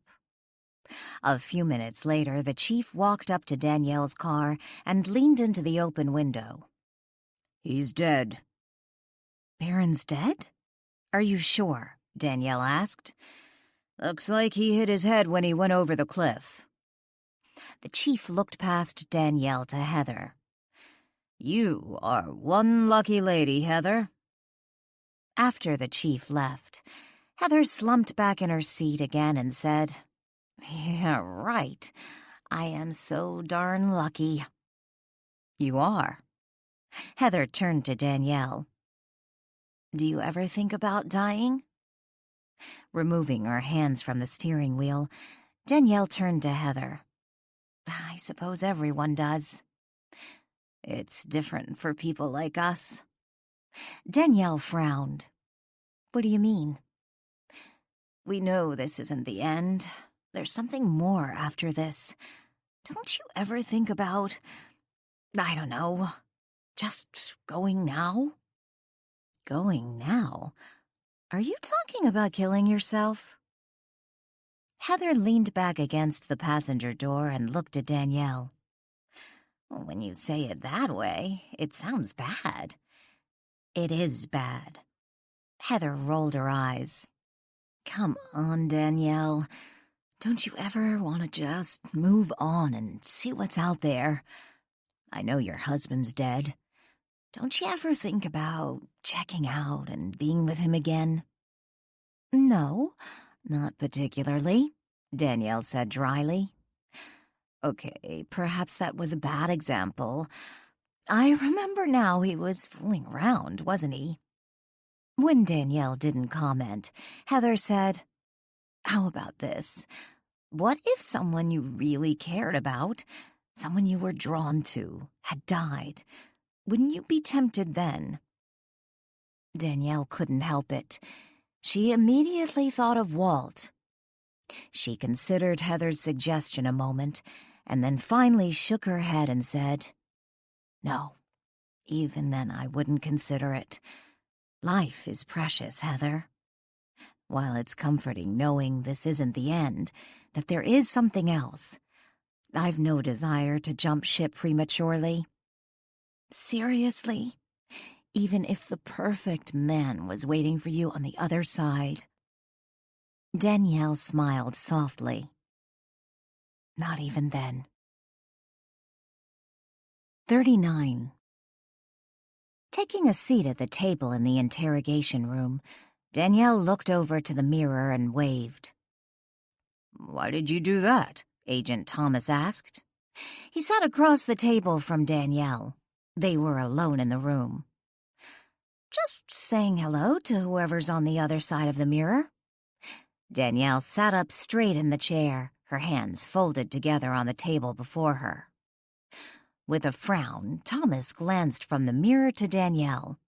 A few minutes later, the chief walked up to Danielle's car and leaned into the open window. He's dead. Baron's dead? Are you sure? Danielle asked. Looks like he hit his head when he went over the cliff. The chief looked past Danielle to Heather. You are one lucky lady, Heather. After the chief left, Heather slumped back in her seat again and said, Yeah, right. I am so darn lucky. You are. Heather turned to Danielle. Do you ever think about dying? Removing her hands from the steering wheel, Danielle turned to Heather. I suppose everyone does. It's different for people like us. Danielle frowned. What do you mean? We know this isn't the end. There's something more after this. Don't you ever think about, I don't know, just going now? Going now? Are you talking about killing yourself? Heather leaned back against the passenger door and looked at Danielle. When you say it that way, it sounds bad. It is bad. Heather rolled her eyes. Come on, Danielle. Don't you ever want to just move on and see what's out there? I know your husband's dead. Don't you ever think about checking out and being with him again? No, not particularly, Danielle said dryly. Okay, perhaps that was a bad example. I remember now he was fooling around, wasn't he? When Danielle didn't comment, Heather said, How about this? What if someone you really cared about, someone you were drawn to, had died? Wouldn't you be tempted then? Danielle couldn't help it. She immediately thought of Walt. She considered Heather's suggestion a moment, and then finally shook her head and said, No, even then I wouldn't consider it. Life is precious, Heather. While it's comforting knowing this isn't the end, that there is something else, I've no desire to jump ship prematurely. Seriously? Even if the perfect man was waiting for you on the other side? Danielle smiled softly. Not even then. 39. Taking a seat at the table in the interrogation room, Danielle looked over to the mirror and waved. Why did you do that? Agent Thomas asked. He sat across the table from Danielle. They were alone in the room. Just saying hello to whoever's on the other side of the mirror. Danielle sat up straight in the chair, her hands folded together on the table before her. With a frown, Thomas glanced from the mirror to Danielle.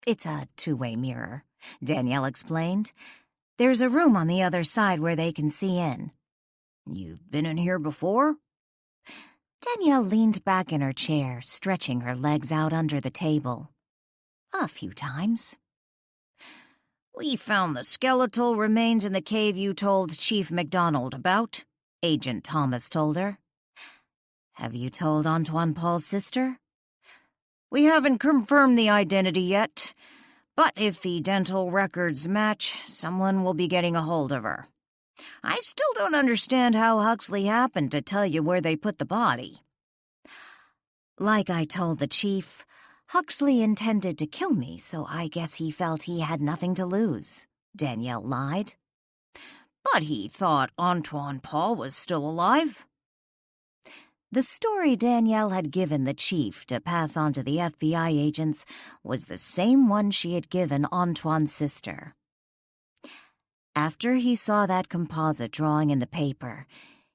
It's a two-way mirror. Danielle explained. "There's a room on the other side where they can see in." "You've been in here before?" Danielle leaned back in her chair, stretching her legs out under the table. "A few times." "We found the skeletal remains in the cave you told Chief MacDonald about," Agent Thomas told her. "Have you told Antoine Paul's sister?" "We haven't confirmed the identity yet, but if the dental records match, someone will be getting a hold of her. I still don't understand how Huxley happened to tell you where they put the body." "Like I told the chief, Huxley intended to kill me, so I guess he felt he had nothing to lose," Danielle lied. "But he thought Antoine Paul was still alive." The story Danielle had given the chief to pass on to the FBI agents was the same one she had given Antoine's sister. After he saw that composite drawing in the paper,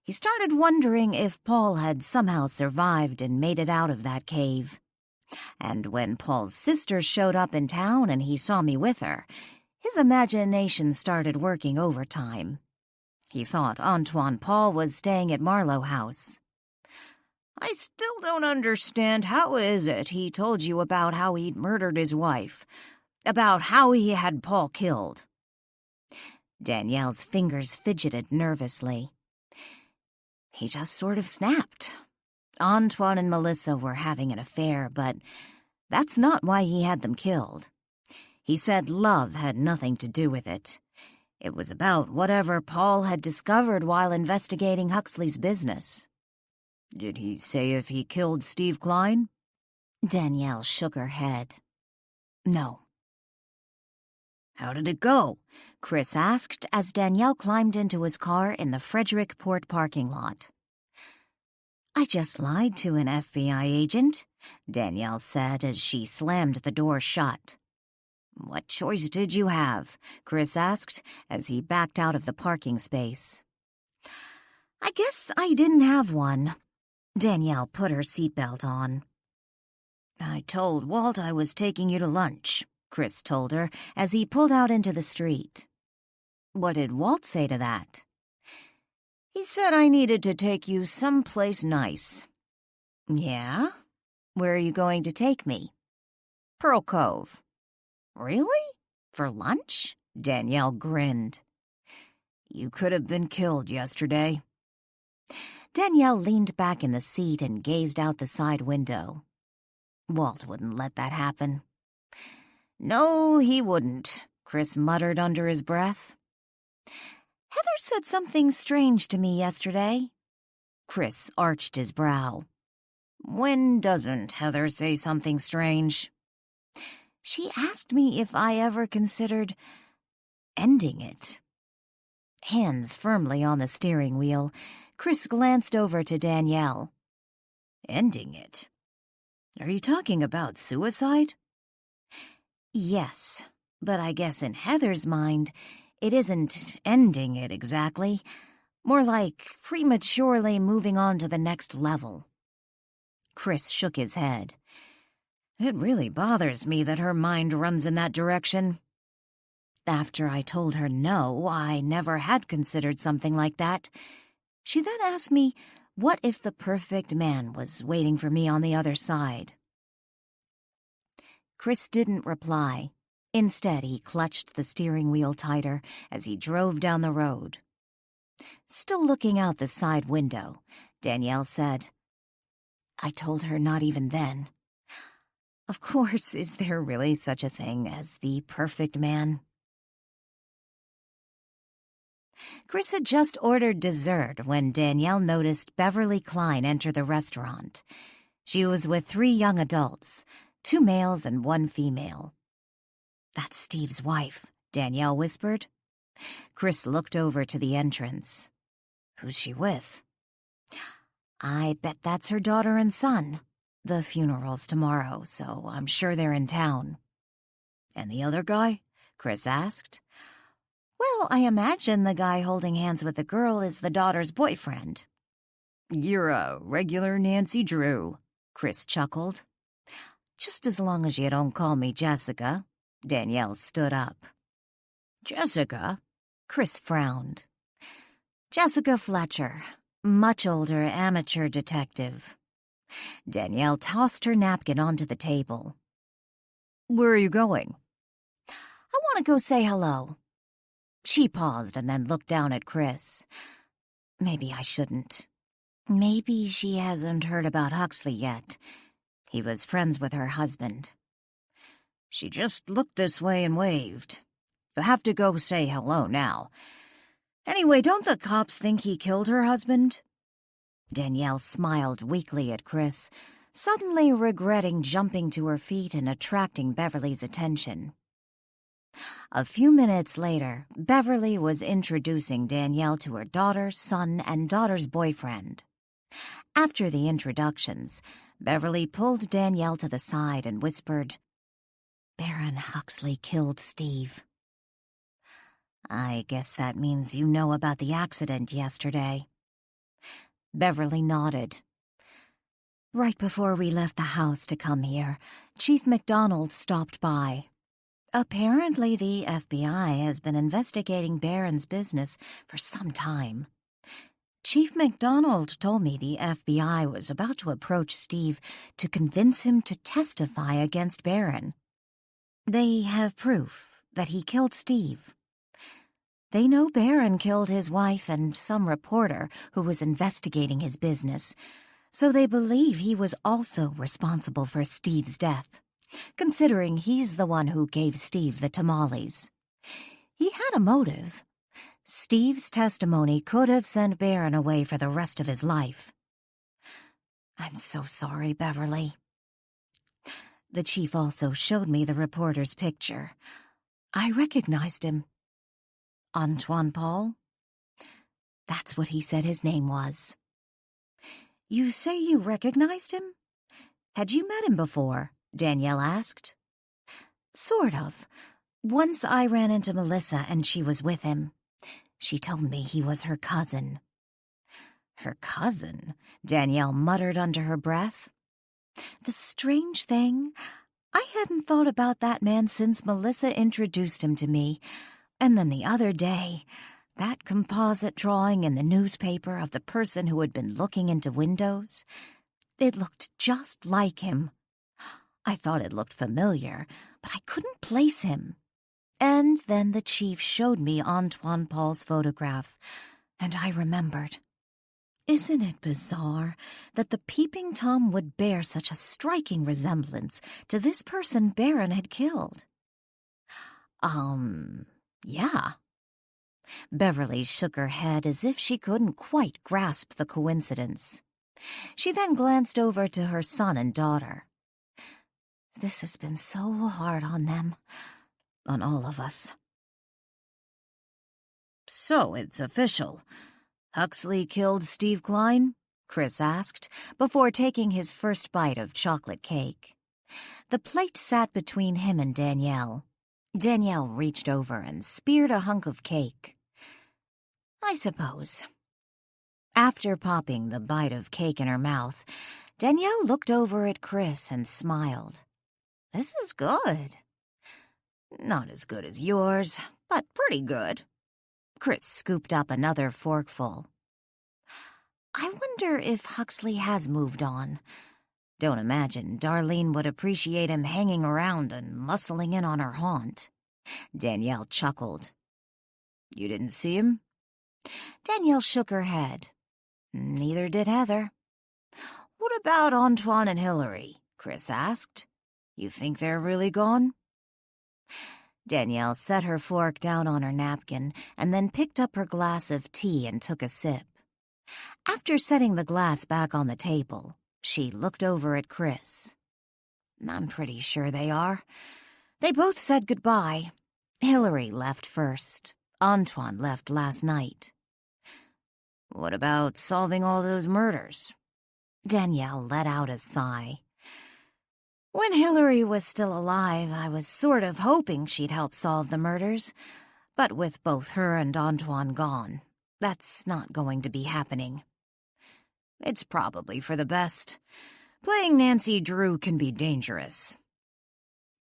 he started wondering if Paul had somehow survived and made it out of that cave. And when Paul's sister showed up in town and he saw me with her, his imagination started working overtime. He thought Antoine Paul was staying at Marlow House. "I still don't understand how is it he told you about how he'd murdered his wife, about how he had Paul killed." Danielle's fingers fidgeted nervously. "He just sort of snapped. Antoine and Melissa were having an affair, but that's not why he had them killed. He said love had nothing to do with it. It was about whatever Paul had discovered while investigating Huxley's business." "Did he say if he killed Steve Klein?" Danielle shook her head. "No." "How did it go?" Chris asked as Danielle climbed into his car in the Frederickport parking lot. "I just lied to an FBI agent," Danielle said as she slammed the door shut. "What choice did you have?" Chris asked as he backed out of the parking space. "I guess I didn't have one." Danielle put her seatbelt on. "I told Walt I was taking you to lunch," Chris told her as he pulled out into the street. "What did Walt say to that?" "He said I needed to take you someplace nice." "Yeah? Where are you going to take me?" "Pearl Cove." "Really? For lunch?" Danielle grinned. "You could have been killed yesterday." Danielle leaned back in the seat and gazed out the side window. Walt wouldn't let that happen. "No, he wouldn't," Chris muttered under his breath. "Heather said something strange to me yesterday." Chris arched his brow. "When doesn't Heather say something strange?" "She asked me if I ever considered ending it." Hands firmly on the steering wheel, Chris glanced over to Danielle. "Ending it? Are you talking about suicide?" "Yes, but I guess in Heather's mind, it isn't ending it exactly. More like prematurely moving on to the next level." Chris shook his head. "It really bothers me that her mind runs in that direction." After I told her no, I never had considered something like that, she then asked me what if the perfect man was waiting for me on the other side. Chris didn't reply. Instead, he clutched the steering wheel tighter as he drove down the road. Still looking out the side window, Danielle said, "I told her not even then. Of course, is there really such a thing as the perfect man?" Chris had just ordered dessert when Danielle noticed Beverly Klein enter the restaurant. She was with 3 young adults, 2 males and 1 female. "That's Steve's wife," Danielle whispered. Chris looked over to the entrance. "Who's she with?" "I bet that's her daughter and son. The funeral's tomorrow, so I'm sure they're in town." "And the other guy?" Chris asked. "Well, I imagine the guy holding hands with the girl is the daughter's boyfriend." "You're a regular Nancy Drew," Chris chuckled. "Just as long as you don't call me Jessica." Danielle stood up. Jessica? Chris frowned. Jessica Fletcher, much older amateur detective. Danielle tossed her napkin onto the table. Where are you going? I want to go say hello. She paused and then looked down at Chris. Maybe I shouldn't. Maybe she hasn't heard about Huxley yet. He was friends with her husband. She just looked this way and waved. You have to go say hello now. Anyway, don't the cops think he killed her husband? Danielle smiled weakly at Chris, suddenly regretting jumping to her feet and attracting Beverly's attention. A few minutes later, Beverly was introducing Danielle to her daughter, son, and daughter's boyfriend. After the introductions, Beverly pulled Danielle to the side and whispered, Baron Huxley killed Steve. I guess that means you know about the accident yesterday. Beverly nodded. Right before we left the house to come here, Chief McDonald stopped by. Apparently, the FBI has been investigating Baron's business for some time. Chief McDonald told me the FBI was about to approach Steve to convince him to testify against Baron. They have proof that he killed Steve. They know Baron killed his wife and some reporter who was investigating his business, so they believe he was also responsible for Steve's death, considering he's the one who gave Steve the tamales. He had a motive. Steve's testimony could have sent Baron away for the rest of his life. I'm so sorry, Beverly. The chief also showed me the reporter's picture. I recognized him. Antoine Paul? That's what he said his name was. You say you recognized him? Had you met him before? Danielle asked. Sort of. Once I ran into Melissa and she was with him. She told me he was her cousin. Her cousin? Danielle muttered under her breath. The strange thing, I hadn't thought about that man since Melissa introduced him to me. And then the other day, that composite drawing in the newspaper of the person who had been looking into windows, it looked just like him. I thought it looked familiar, but I couldn't place him. And then the chief showed me Antoine Paul's photograph, and I remembered. Isn't it bizarre that the peeping Tom would bear such a striking resemblance to this person Baron had killed? Yeah. Beverly shook her head as if she couldn't quite grasp the coincidence. She then glanced over to her son and daughter. This has been so hard on them, on all of us. So it's official. Huxley killed Steve Klein? Chris asked, before taking his first bite of chocolate cake. The plate sat between him and Danielle. Danielle reached over and speared a hunk of cake. I suppose. After popping the bite of cake in her mouth, Danielle looked over at Chris and smiled. This is good. Not as good as yours, but pretty good. Chris scooped up another forkful. I wonder if Huxley has moved on. Don't imagine Darlene would appreciate him hanging around and muscling in on her haunt. Danielle chuckled. You didn't see him? Danielle shook her head. Neither did Heather. What about Antoine and Hillary? Chris asked. You think they're really gone? Danielle set her fork down on her napkin and then picked up her glass of tea and took a sip. After setting the glass back on the table, she looked over at Chris. I'm pretty sure they are. They both said goodbye. Hillary left first. Antoine left last night. What about solving all those murders? Danielle let out a sigh. When Hillary was still alive, I was sort of hoping she'd help solve the murders. But with both her and Antoine gone, that's not going to be happening. It's probably for the best. Playing Nancy Drew can be dangerous.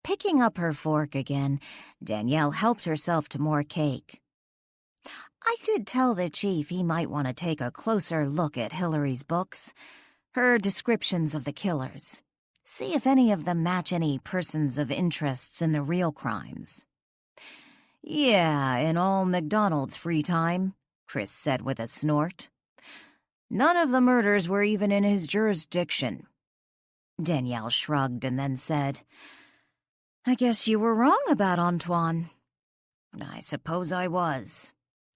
Picking up her fork again, Danielle helped herself to more cake. I did tell the chief he might want to take a closer look at Hillary's books, her descriptions of the killers. See if any of them match any persons of interests in the real crimes. Yeah, in all MacDonald's free time, Chris said with a snort. None of the murders were even in his jurisdiction. Danielle shrugged and then said, I guess you were wrong about Antoine. I suppose I was.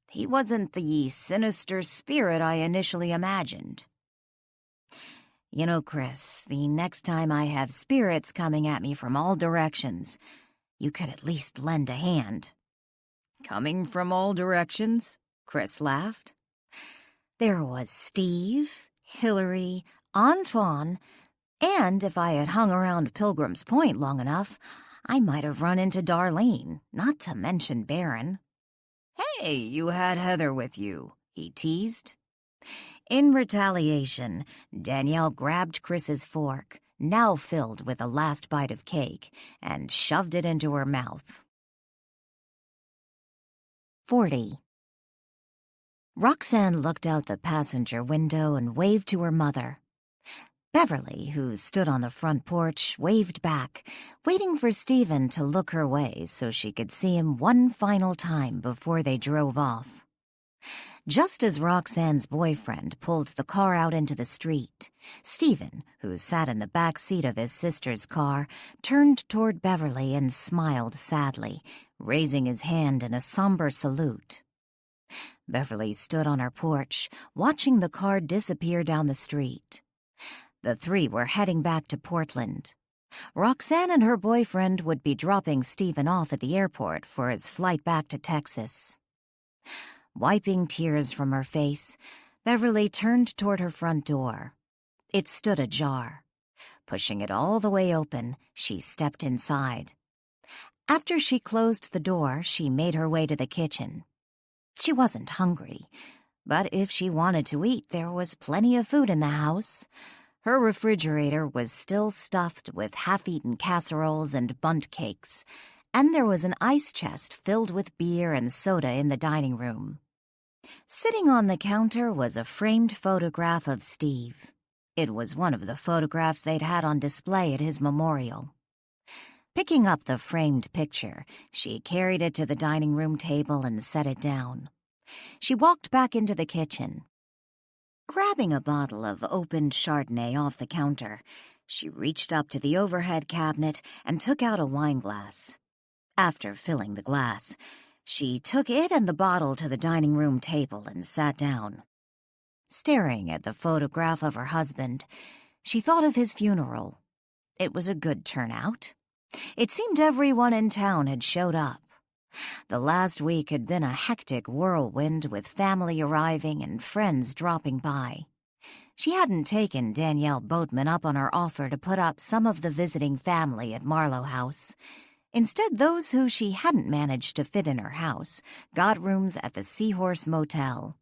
He wasn't the sinister spirit I initially imagined. You know, Chris, the next time I have spirits coming at me from all directions, you could at least lend a hand. Coming from all directions? Chris laughed. There was Steve, Hillary, Antoine, and if I had hung around Pilgrim's Point long enough, I might have run into Darlene, not to mention Baron. Hey, you had Heather with you, he teased. In retaliation, Danielle grabbed Chris's fork, now filled with the last bite of cake, and shoved it into her mouth. 40. Roxanne looked out the passenger window and waved to her mother. Beverly, who stood on the front porch, waved back, waiting for Stephen to look her way so she could see him one final time before they drove off. Just as Roxanne's boyfriend pulled the car out into the street, Stephen, who sat in the back seat of his sister's car, turned toward Beverly and smiled sadly, raising his hand in a somber salute. Beverly stood on her porch, watching the car disappear down the street. The three were heading back to Portland. Roxanne and her boyfriend would be dropping Stephen off at the airport for his flight back to Texas. Wiping tears from her face, Beverly turned toward her front door. It stood ajar. Pushing it all the way open, she stepped inside. After she closed the door, she made her way to the kitchen. She wasn't hungry, but if she wanted to eat, there was plenty of food in the house. Her refrigerator was still stuffed with half-eaten casseroles and bundt cakes, and there was an ice chest filled with beer and soda in the dining room. Sitting on the counter was a framed photograph of Steve. It was one of the photographs they'd had on display at his memorial. Picking up the framed picture, she carried it to the dining room table and set it down. She walked back into the kitchen. Grabbing a bottle of opened Chardonnay off the counter, she reached up to the overhead cabinet and took out a wine glass. After filling the glass, she took it and the bottle to the dining room table and sat down. Staring at the photograph of her husband, she thought of his funeral. It was a good turnout. It seemed everyone in town had showed up. The last week had been a hectic whirlwind with family arriving and friends dropping by. She hadn't taken Danielle Boatman up on her offer to put up some of the visiting family at Marlow House. Instead, those who she hadn't managed to fit in her house got rooms at the Seahorse Motel.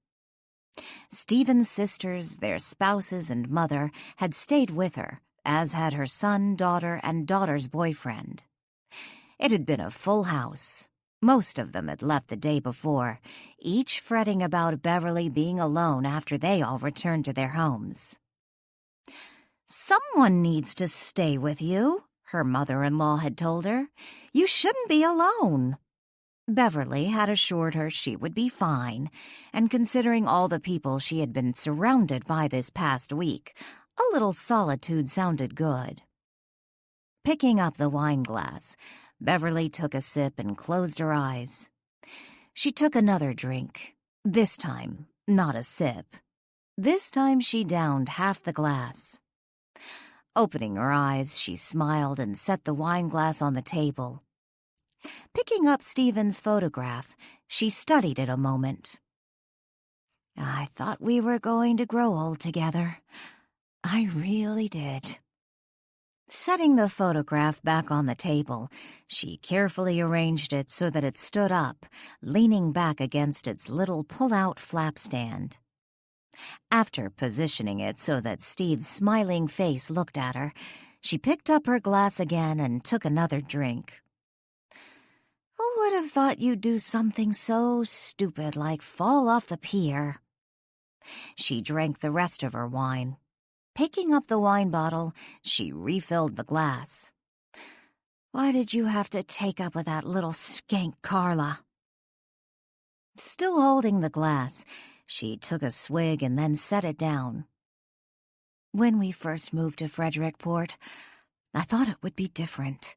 Stephen's sisters, their spouses, and mother had stayed with her, as had her son, daughter, and daughter's boyfriend. It had been a full house. Most of them had left the day before, each fretting about Beverly being alone after they all returned to their homes. "Someone needs to stay with you," her mother-in-law had told her. "You shouldn't be alone." Beverly had assured her she would be fine, and considering all the people she had been surrounded by this past week, a little solitude sounded good. Picking up the wine glass, Beverly took a sip and closed her eyes. She took another drink. This time, not a sip. This time she downed half the glass. Opening her eyes, she smiled and set the wine glass on the table. Picking up Stephen's photograph, she studied it a moment. "I thought we were going to grow old together. I really did." Setting the photograph back on the table, she carefully arranged it so that it stood up, leaning back against its little pull-out flap stand. After positioning it so that Steve's smiling face looked at her, She picked up her glass again and took another drink. Who would have thought you'd do something so stupid like fall off the pier? She drank the rest of her wine. Picking up the wine bottle, she refilled the glass. Why did you have to take up with that little skank Carla? Still holding the glass, she took a swig and then set it down. When we first moved to Frederickport, I thought it would be different.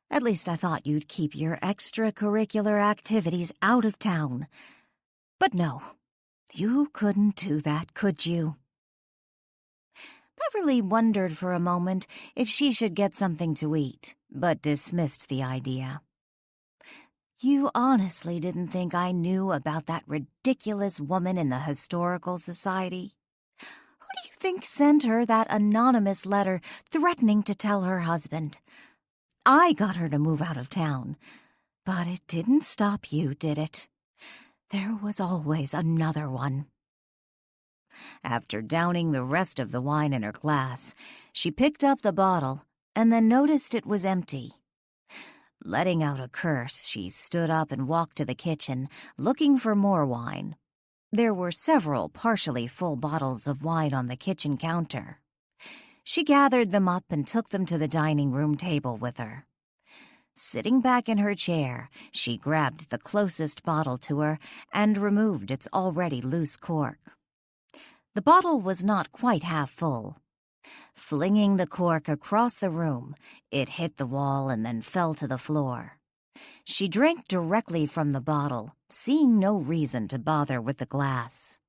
At least I thought you'd keep your extracurricular activities out of town. But no, you couldn't do that, could you? Beverly wondered for a moment if she should get something to eat, but dismissed the idea. You honestly didn't think I knew about that ridiculous woman in the Historical Society? Who do you think sent her that anonymous letter threatening to tell her husband? I got her to move out of town, but it didn't stop you, did it? There was always another one. After downing the rest of the wine in her glass, she picked up the bottle and then noticed it was empty. Letting out a curse, she stood up and walked to the kitchen, looking for more wine. There were several partially full bottles of wine on the kitchen counter. She gathered them up and took them to the dining room table with her. Sitting back in her chair, she grabbed the closest bottle to her and removed its already loose cork. The bottle was not quite half full. Flinging the cork across the room, it hit the wall and then fell to the floor. She drank directly from the bottle, seeing no reason to bother with the glass.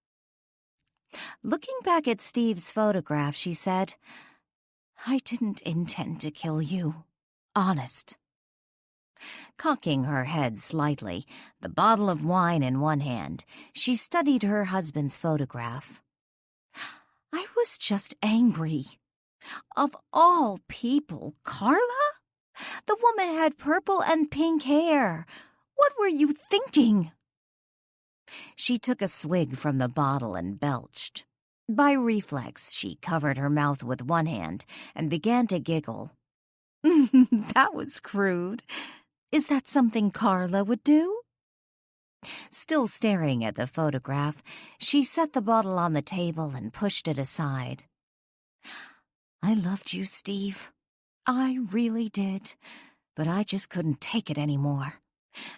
Looking back at Steve's photograph, she said, I didn't intend to kill you. Honest. Cocking her head slightly, the bottle of wine in one hand, she studied her husband's photograph. I was just angry. Of all people, Carla? The woman had purple and pink hair. What were you thinking? She took a swig from the bottle and belched. By reflex, she covered her mouth with one hand and began to giggle. That was crude. Is that something Carla would do? Still staring at the photograph, she set the bottle on the table and pushed it aside. I loved you, Steve. I really did, but I just couldn't take it anymore.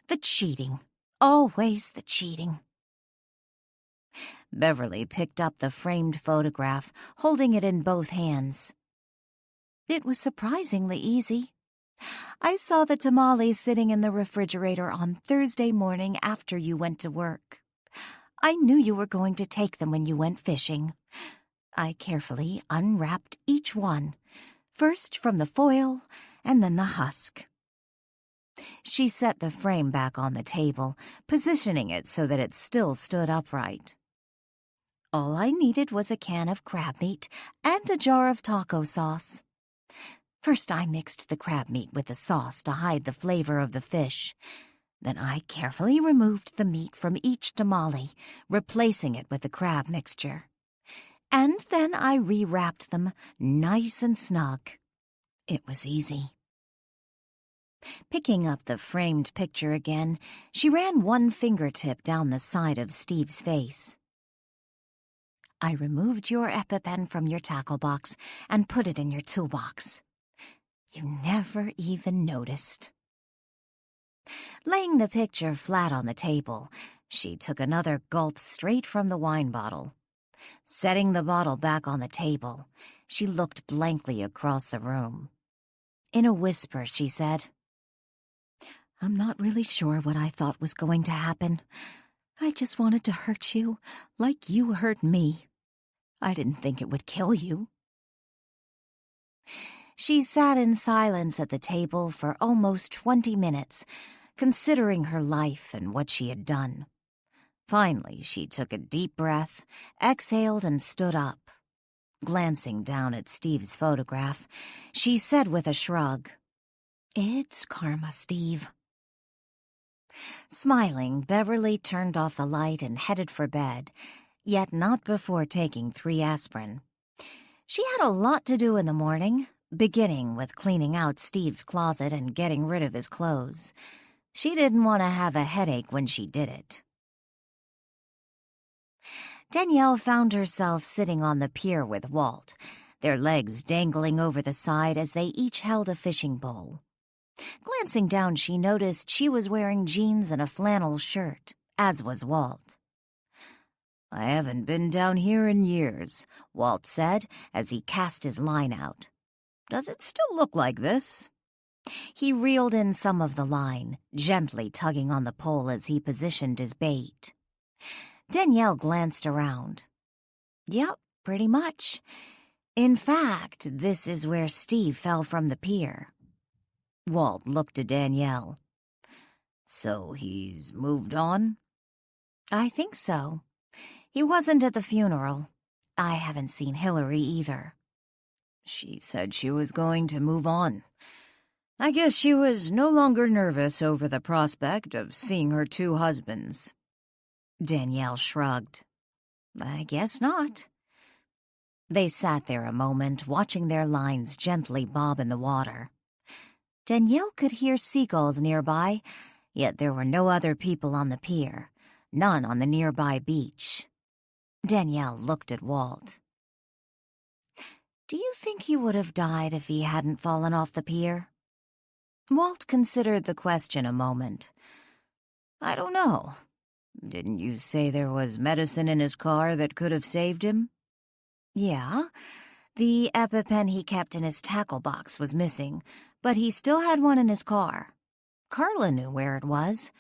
The cheating. Always the cheating. Beverly picked up the framed photograph, holding it in both hands. It was surprisingly easy. I saw the tamales sitting in the refrigerator on Thursday morning after you went to work. I knew you were going to take them when you went fishing. I carefully unwrapped each one, first from the foil and then the husk. She set the frame back on the table, positioning it so that it still stood upright. All I needed was a can of crab meat and a jar of taco sauce. First, I mixed the crab meat with the sauce to hide the flavor of the fish. Then I carefully removed the meat from each tamale, replacing it with the crab mixture. And then I rewrapped them nice and snug. It was easy. Picking up the framed picture again, she ran one fingertip down the side of Steve's face. I removed your EpiPen from your tackle box and put it in your toolbox. You never even noticed. Laying the picture flat on the table, she took another gulp straight from the wine bottle. Setting the bottle back on the table, she looked blankly across the room. In a whisper, she said, I'm not really sure what I thought was going to happen. I just wanted to hurt you like you hurt me. I didn't think it would kill you. She sat in silence at the table for almost 20 minutes, considering her life and what she had done. Finally, she took a deep breath, exhaled, and stood up. Glancing down at Steve's photograph, she said with a shrug, It's karma, Steve. Smiling, Beverly turned off the light and headed for bed, yet not before taking 3 aspirin. She had a lot to do in the morning, beginning with cleaning out Steve's closet and getting rid of his clothes. She didn't want to have a headache when she did it. Danielle found herself sitting on the pier with Walt, their legs dangling over the side as they each held a fishing bowl. Glancing down, she noticed she was wearing jeans and a flannel shirt, as was Walt. "I haven't been down here in years," Walt said as he cast his line out. "Does it still look like this?" He reeled in some of the line, gently tugging on the pole as he positioned his bait. Danielle glanced around. Yep, pretty much. In fact, this is where Steve fell from the pier. Walt looked at Danielle. "So he's moved on?" "I think so. He wasn't at the funeral. I haven't seen Hillary either." "She said she was going to move on. I guess she was no longer nervous over the prospect of seeing her two husbands." Danielle shrugged. "I guess not." They sat there a moment, watching their lines gently bob in the water. Danielle could hear seagulls nearby, yet there were no other people on the pier, none on the nearby beach. Danielle looked at Walt. "Do you think he would have died if he hadn't fallen off the pier?" Walt considered the question a moment. "I don't know. Didn't you say there was medicine in his car that could have saved him?" "Yeah. The EpiPen he kept in his tackle box was missing, but he still had one in his car. Carla knew where it was.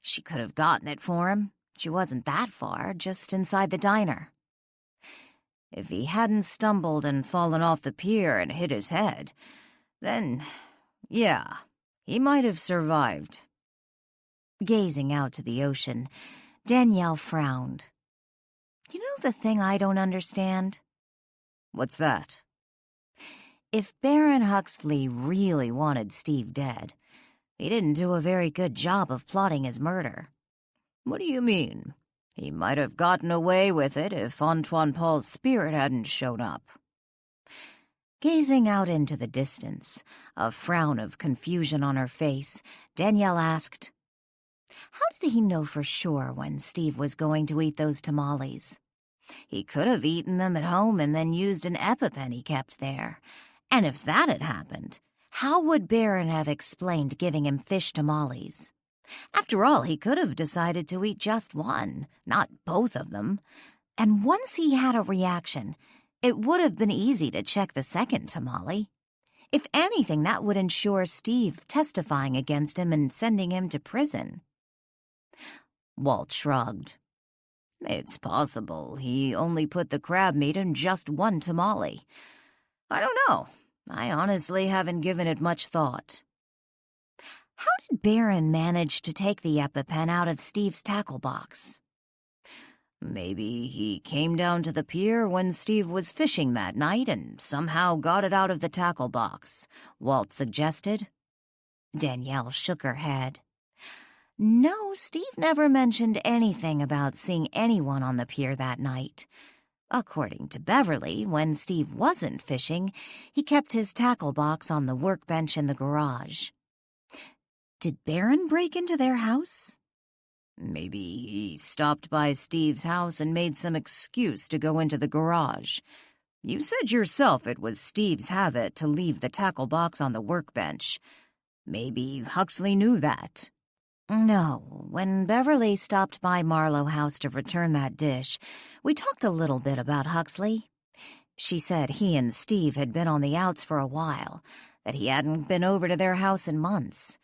She could have gotten it for him. She wasn't that far, just inside the diner." "If he hadn't stumbled and fallen off the pier and hit his head, then, yeah, he might have survived." Gazing out to the ocean, Danielle frowned. "You know the thing I don't understand?" "What's that?" If Baron Huxley really wanted Steve dead, he didn't do a very good job of plotting his murder. "What do you mean? He might have gotten away with it if Antoine Paul's spirit hadn't shown up." Gazing out into the distance, a frown of confusion on her face, Danielle asked, "How did he know for sure when Steve was going to eat those tamales? He could have eaten them at home and then used an EpiPen he kept there. And if that had happened, how would Baron have explained giving him fish tamales? After all, he could have decided to eat just one, not both of them. And once he had a reaction, it would have been easy to check the second tamale. If anything, that would ensure Steve testifying against him and sending him to prison." Walt shrugged. "It's possible he only put the crab meat in just one tamale. I don't know. I honestly haven't given it much thought." "How did Baron manage to take the EpiPen out of Steve's tackle box?" "Maybe he came down to the pier when Steve was fishing that night and somehow got it out of the tackle box," Walt suggested. Danielle shook her head. "No, Steve never mentioned anything about seeing anyone on the pier that night. According to Beverly, when Steve wasn't fishing, he kept his tackle box on the workbench in the garage." "Did Baron break into their house?" "Maybe he stopped by Steve's house and made some excuse to go into the garage. You said yourself it was Steve's habit to leave the tackle box on the workbench. Maybe Huxley knew that." "No, when Beverly stopped by Marlow House to return that dish, we talked a little bit about Huxley. She said he and Steve had been on the outs for a while, that he hadn't been over to their house in months.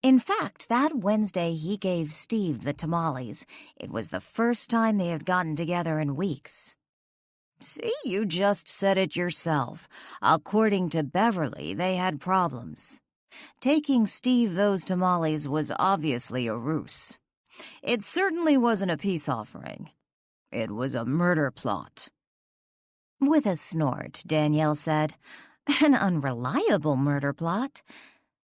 In fact, that Wednesday he gave Steve the tamales. It was the first time they had gotten together in weeks." "See, you just said it yourself. According to Beverly, they had problems. Taking Steve those tamales was obviously a ruse. It certainly wasn't a peace offering. It was a murder plot." With a snort, Danielle said, "An unreliable murder plot.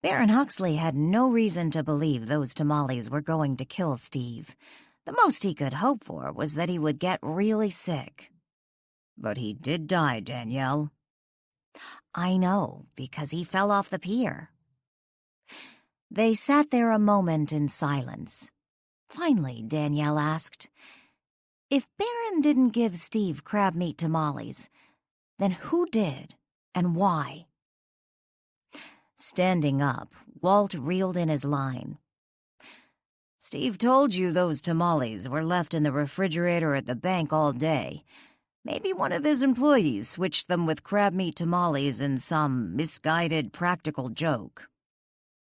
Baron Huxley had no reason to believe those tamales were going to kill Steve. The most he could hope for was that he would get really sick." "But he did die, Danielle." I know, because he fell off the pier." They sat there a moment in silence. Finally, Danielle asked, "If Barron didn't give Steve crab meat tamales, then who did, and why?" Standing up, Walt reeled in his line. "Steve told you those tamales were left in the refrigerator at the bank all day. Maybe one of his employees switched them with crab meat tamales in some misguided practical joke."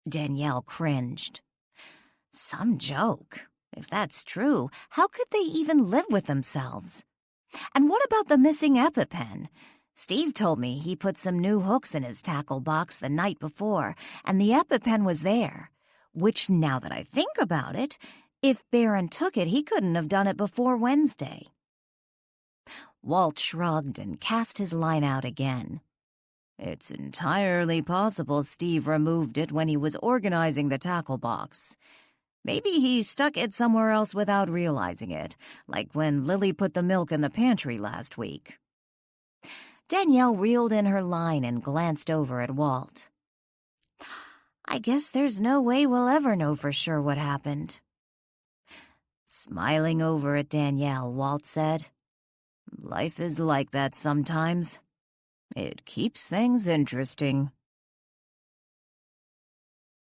Danielle cringed. Some joke? If that's true, how could they even live with themselves? And what about the missing EpiPen? Steve told me he put some new hooks in his tackle box the night before, and the EpiPen was there. Which, now that I think about it, if Barron took it, he couldn't have done it before Wednesday. Walt shrugged and cast his line out again. "It's entirely possible Steve removed it when he was organizing the tackle box. Maybe he stuck it somewhere else without realizing it, like when Lily put the milk in the pantry last week." Danielle reeled in her line and glanced over at Walt. "I guess there's no way we'll ever know for sure what happened." Smiling over at Danielle, Walt said, "Life is like that sometimes. It keeps things interesting."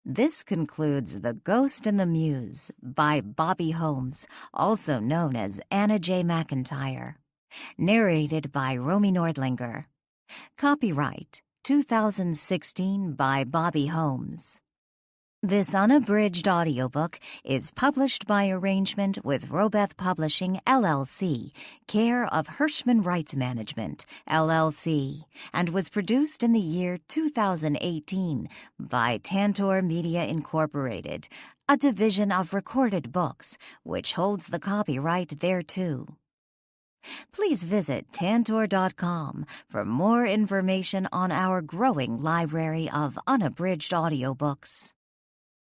This concludes The Ghost and the Muse by Bobby Holmes, also known as Anna J. McIntyre. Narrated by Romy Nordlinger. Copyright 2016 by Bobby Holmes. This unabridged audiobook is published by arrangement with Robeth Publishing, LLC, care of Hirschman Rights Management, LLC, and was produced in the year 2018 by Tantor Media Incorporated, a division of Recorded Books, which holds the copyright thereto. Please visit Tantor.com for more information on our growing library of unabridged audiobooks.